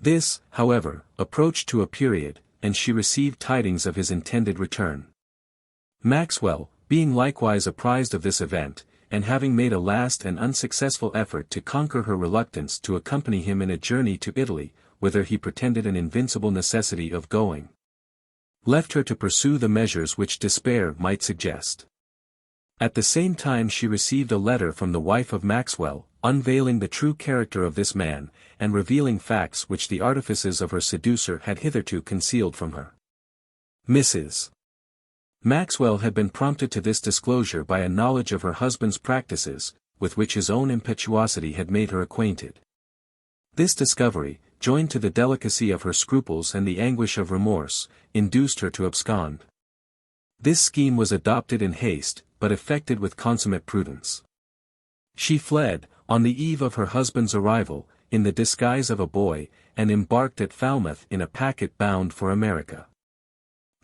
This, however, approached to a period, and she received tidings of his intended return. Maxwell, being likewise apprised of this event, and having made a last and unsuccessful effort to conquer her reluctance to accompany him in a journey to Italy, whither he pretended an invincible necessity of going, left her to pursue the measures which despair might suggest. At the same time she received a letter from the wife of Maxwell, unveiling the true character of this man, and revealing facts which the artifices of her seducer had hitherto concealed from her. Mrs. Maxwell had been prompted to this disclosure by a knowledge of her husband's practices, with which his own impetuosity had made her acquainted. This discovery, joined to the delicacy of her scruples and the anguish of remorse, induced her to abscond. This scheme was adopted in haste, but effected with consummate prudence. She fled, on the eve of her husband's arrival, in the disguise of a boy, and embarked at Falmouth in a packet bound for America.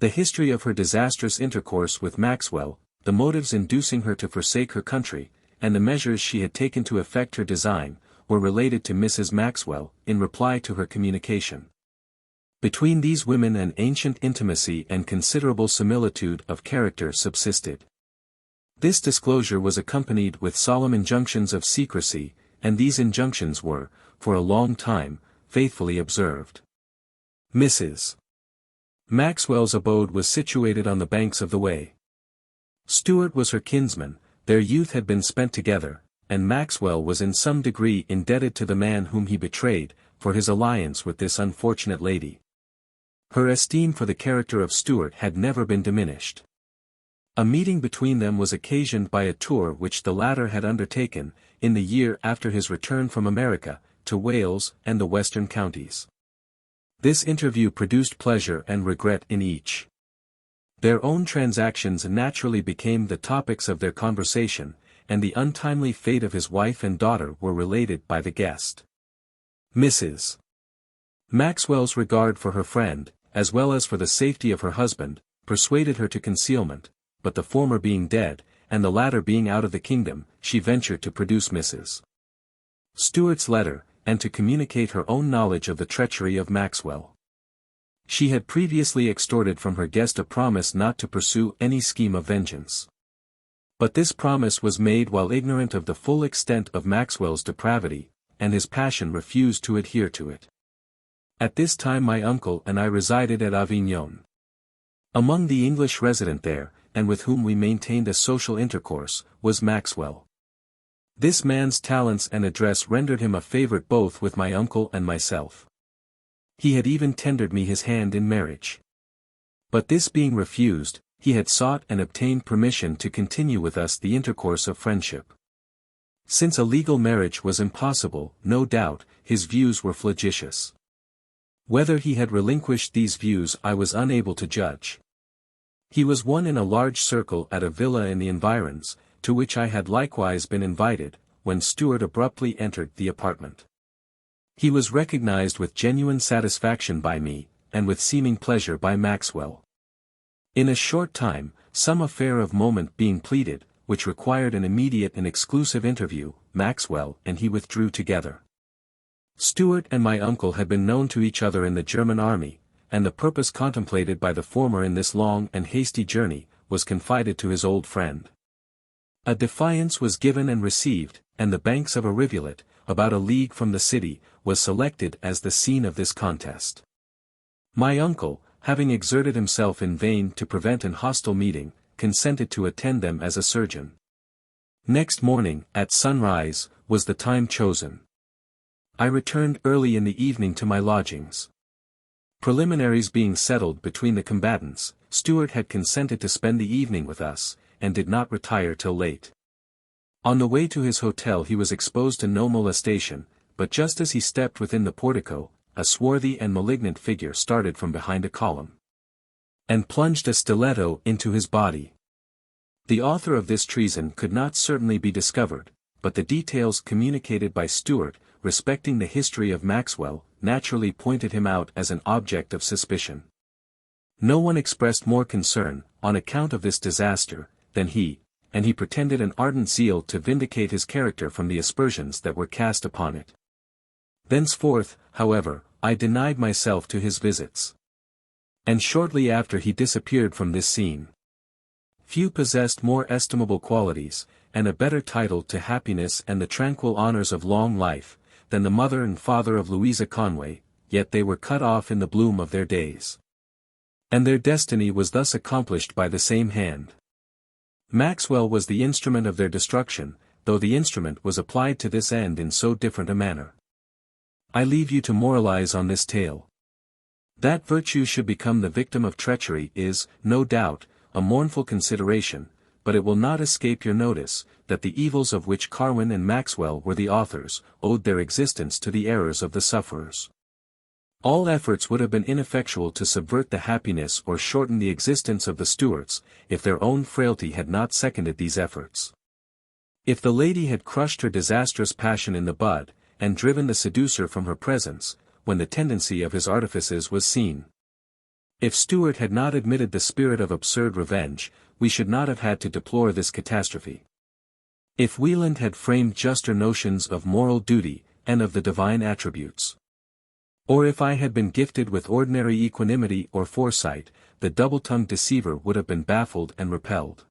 The history of her disastrous intercourse with Maxwell, the motives inducing her to forsake her country, and the measures she had taken to effect her design, were related to Mrs. Maxwell, in reply to her communication. Between these women an ancient intimacy and considerable similitude of character subsisted. This disclosure was accompanied with solemn injunctions of secrecy, and these injunctions were, for a long time, faithfully observed. Mrs. Maxwell's abode was situated on the banks of the Wey. Stuart was her kinsman, their youth had been spent together, and Maxwell was in some degree indebted to the man whom he betrayed, for his alliance with this unfortunate lady. Her esteem for the character of Stuart had never been diminished. A meeting between them was occasioned by a tour which the latter had undertaken, in the year after his return from America, to Wales and the western counties. This interview produced pleasure and regret in each. Their own transactions naturally became the topics of their conversation, and the untimely fate of his wife and daughter were related by the guest. Mrs. Maxwell's regard for her friend, as well as for the safety of her husband, persuaded her to concealment, but the former being dead, and the latter being out of the kingdom, she ventured to produce Mrs. Stuart's letter, and to communicate her own knowledge of the treachery of Maxwell. She had previously extorted from her guest a promise not to pursue any scheme of vengeance. But this promise was made while ignorant of the full extent of Maxwell's depravity, and his passion refused to adhere to it. At this time my uncle and I resided at Avignon. Among the English resident there, and with whom we maintained a social intercourse, was Maxwell. This man's talents and address rendered him a favorite both with my uncle and myself. He had even tendered me his hand in marriage. But this being refused, he had sought and obtained permission to continue with us the intercourse of friendship. Since a legal marriage was impossible, no doubt, his views were flagitious. Whether he had relinquished these views I was unable to judge. He was one in a large circle at a villa in the environs, to which I had likewise been invited, when Stuart abruptly entered the apartment. He was recognized with genuine satisfaction by me, and with seeming pleasure by Maxwell. In a short time, some affair of moment being pleaded, which required an immediate and exclusive interview, Maxwell and he withdrew together. Stuart and my uncle had been known to each other in the German army, and the purpose contemplated by the former in this long and hasty journey, was confided to his old friend. A defiance was given and received, and the banks of a rivulet, about a league from the city, was selected as the scene of this contest. My uncle, having exerted himself in vain to prevent an hostile meeting, consented to attend them as a surgeon. Next morning, at sunrise, was the time chosen. I returned early in the evening to my lodgings. Preliminaries being settled between the combatants, Stuart had consented to spend the evening with us, and did not retire till late. On the way to his hotel he was exposed to no molestation, but just as he stepped within the portico, a swarthy and malignant figure started from behind a column, and plunged a stiletto into his body. The author of this treason could not certainly be discovered, but the details communicated by Stuart, respecting the history of Maxwell, naturally pointed him out as an object of suspicion. No one expressed more concern, on account of this disaster, than he, and he pretended an ardent zeal to vindicate his character from the aspersions that were cast upon it. Thenceforth, however, I denied myself to his visits. And shortly after he disappeared from this scene. Few possessed more estimable qualities, and a better title to happiness and the tranquil honors of long life, than the mother and father of Louisa Conway, yet they were cut off in the bloom of their days. And their destiny was thus accomplished by the same hand. Maxwell was the instrument of their destruction, though the instrument was applied to this end in so different a manner. I leave you to moralize on this tale. That virtue should become the victim of treachery is, no doubt, a mournful consideration, but it will not escape your notice, that the evils of which Carwin and Maxwell were the authors, owed their existence to the errors of the sufferers. All efforts would have been ineffectual to subvert the happiness or shorten the existence of the Stuarts, if their own frailty had not seconded these efforts. If the lady had crushed her disastrous passion in the bud, and driven the seducer from her presence, when the tendency of his artifices was seen. If Stuart had not admitted the spirit of absurd revenge, we should not have had to deplore this catastrophe. If Wieland had framed juster notions of moral duty, and of the divine attributes. Or if I had been gifted with ordinary equanimity or foresight, the double-tongued deceiver would have been baffled and repelled.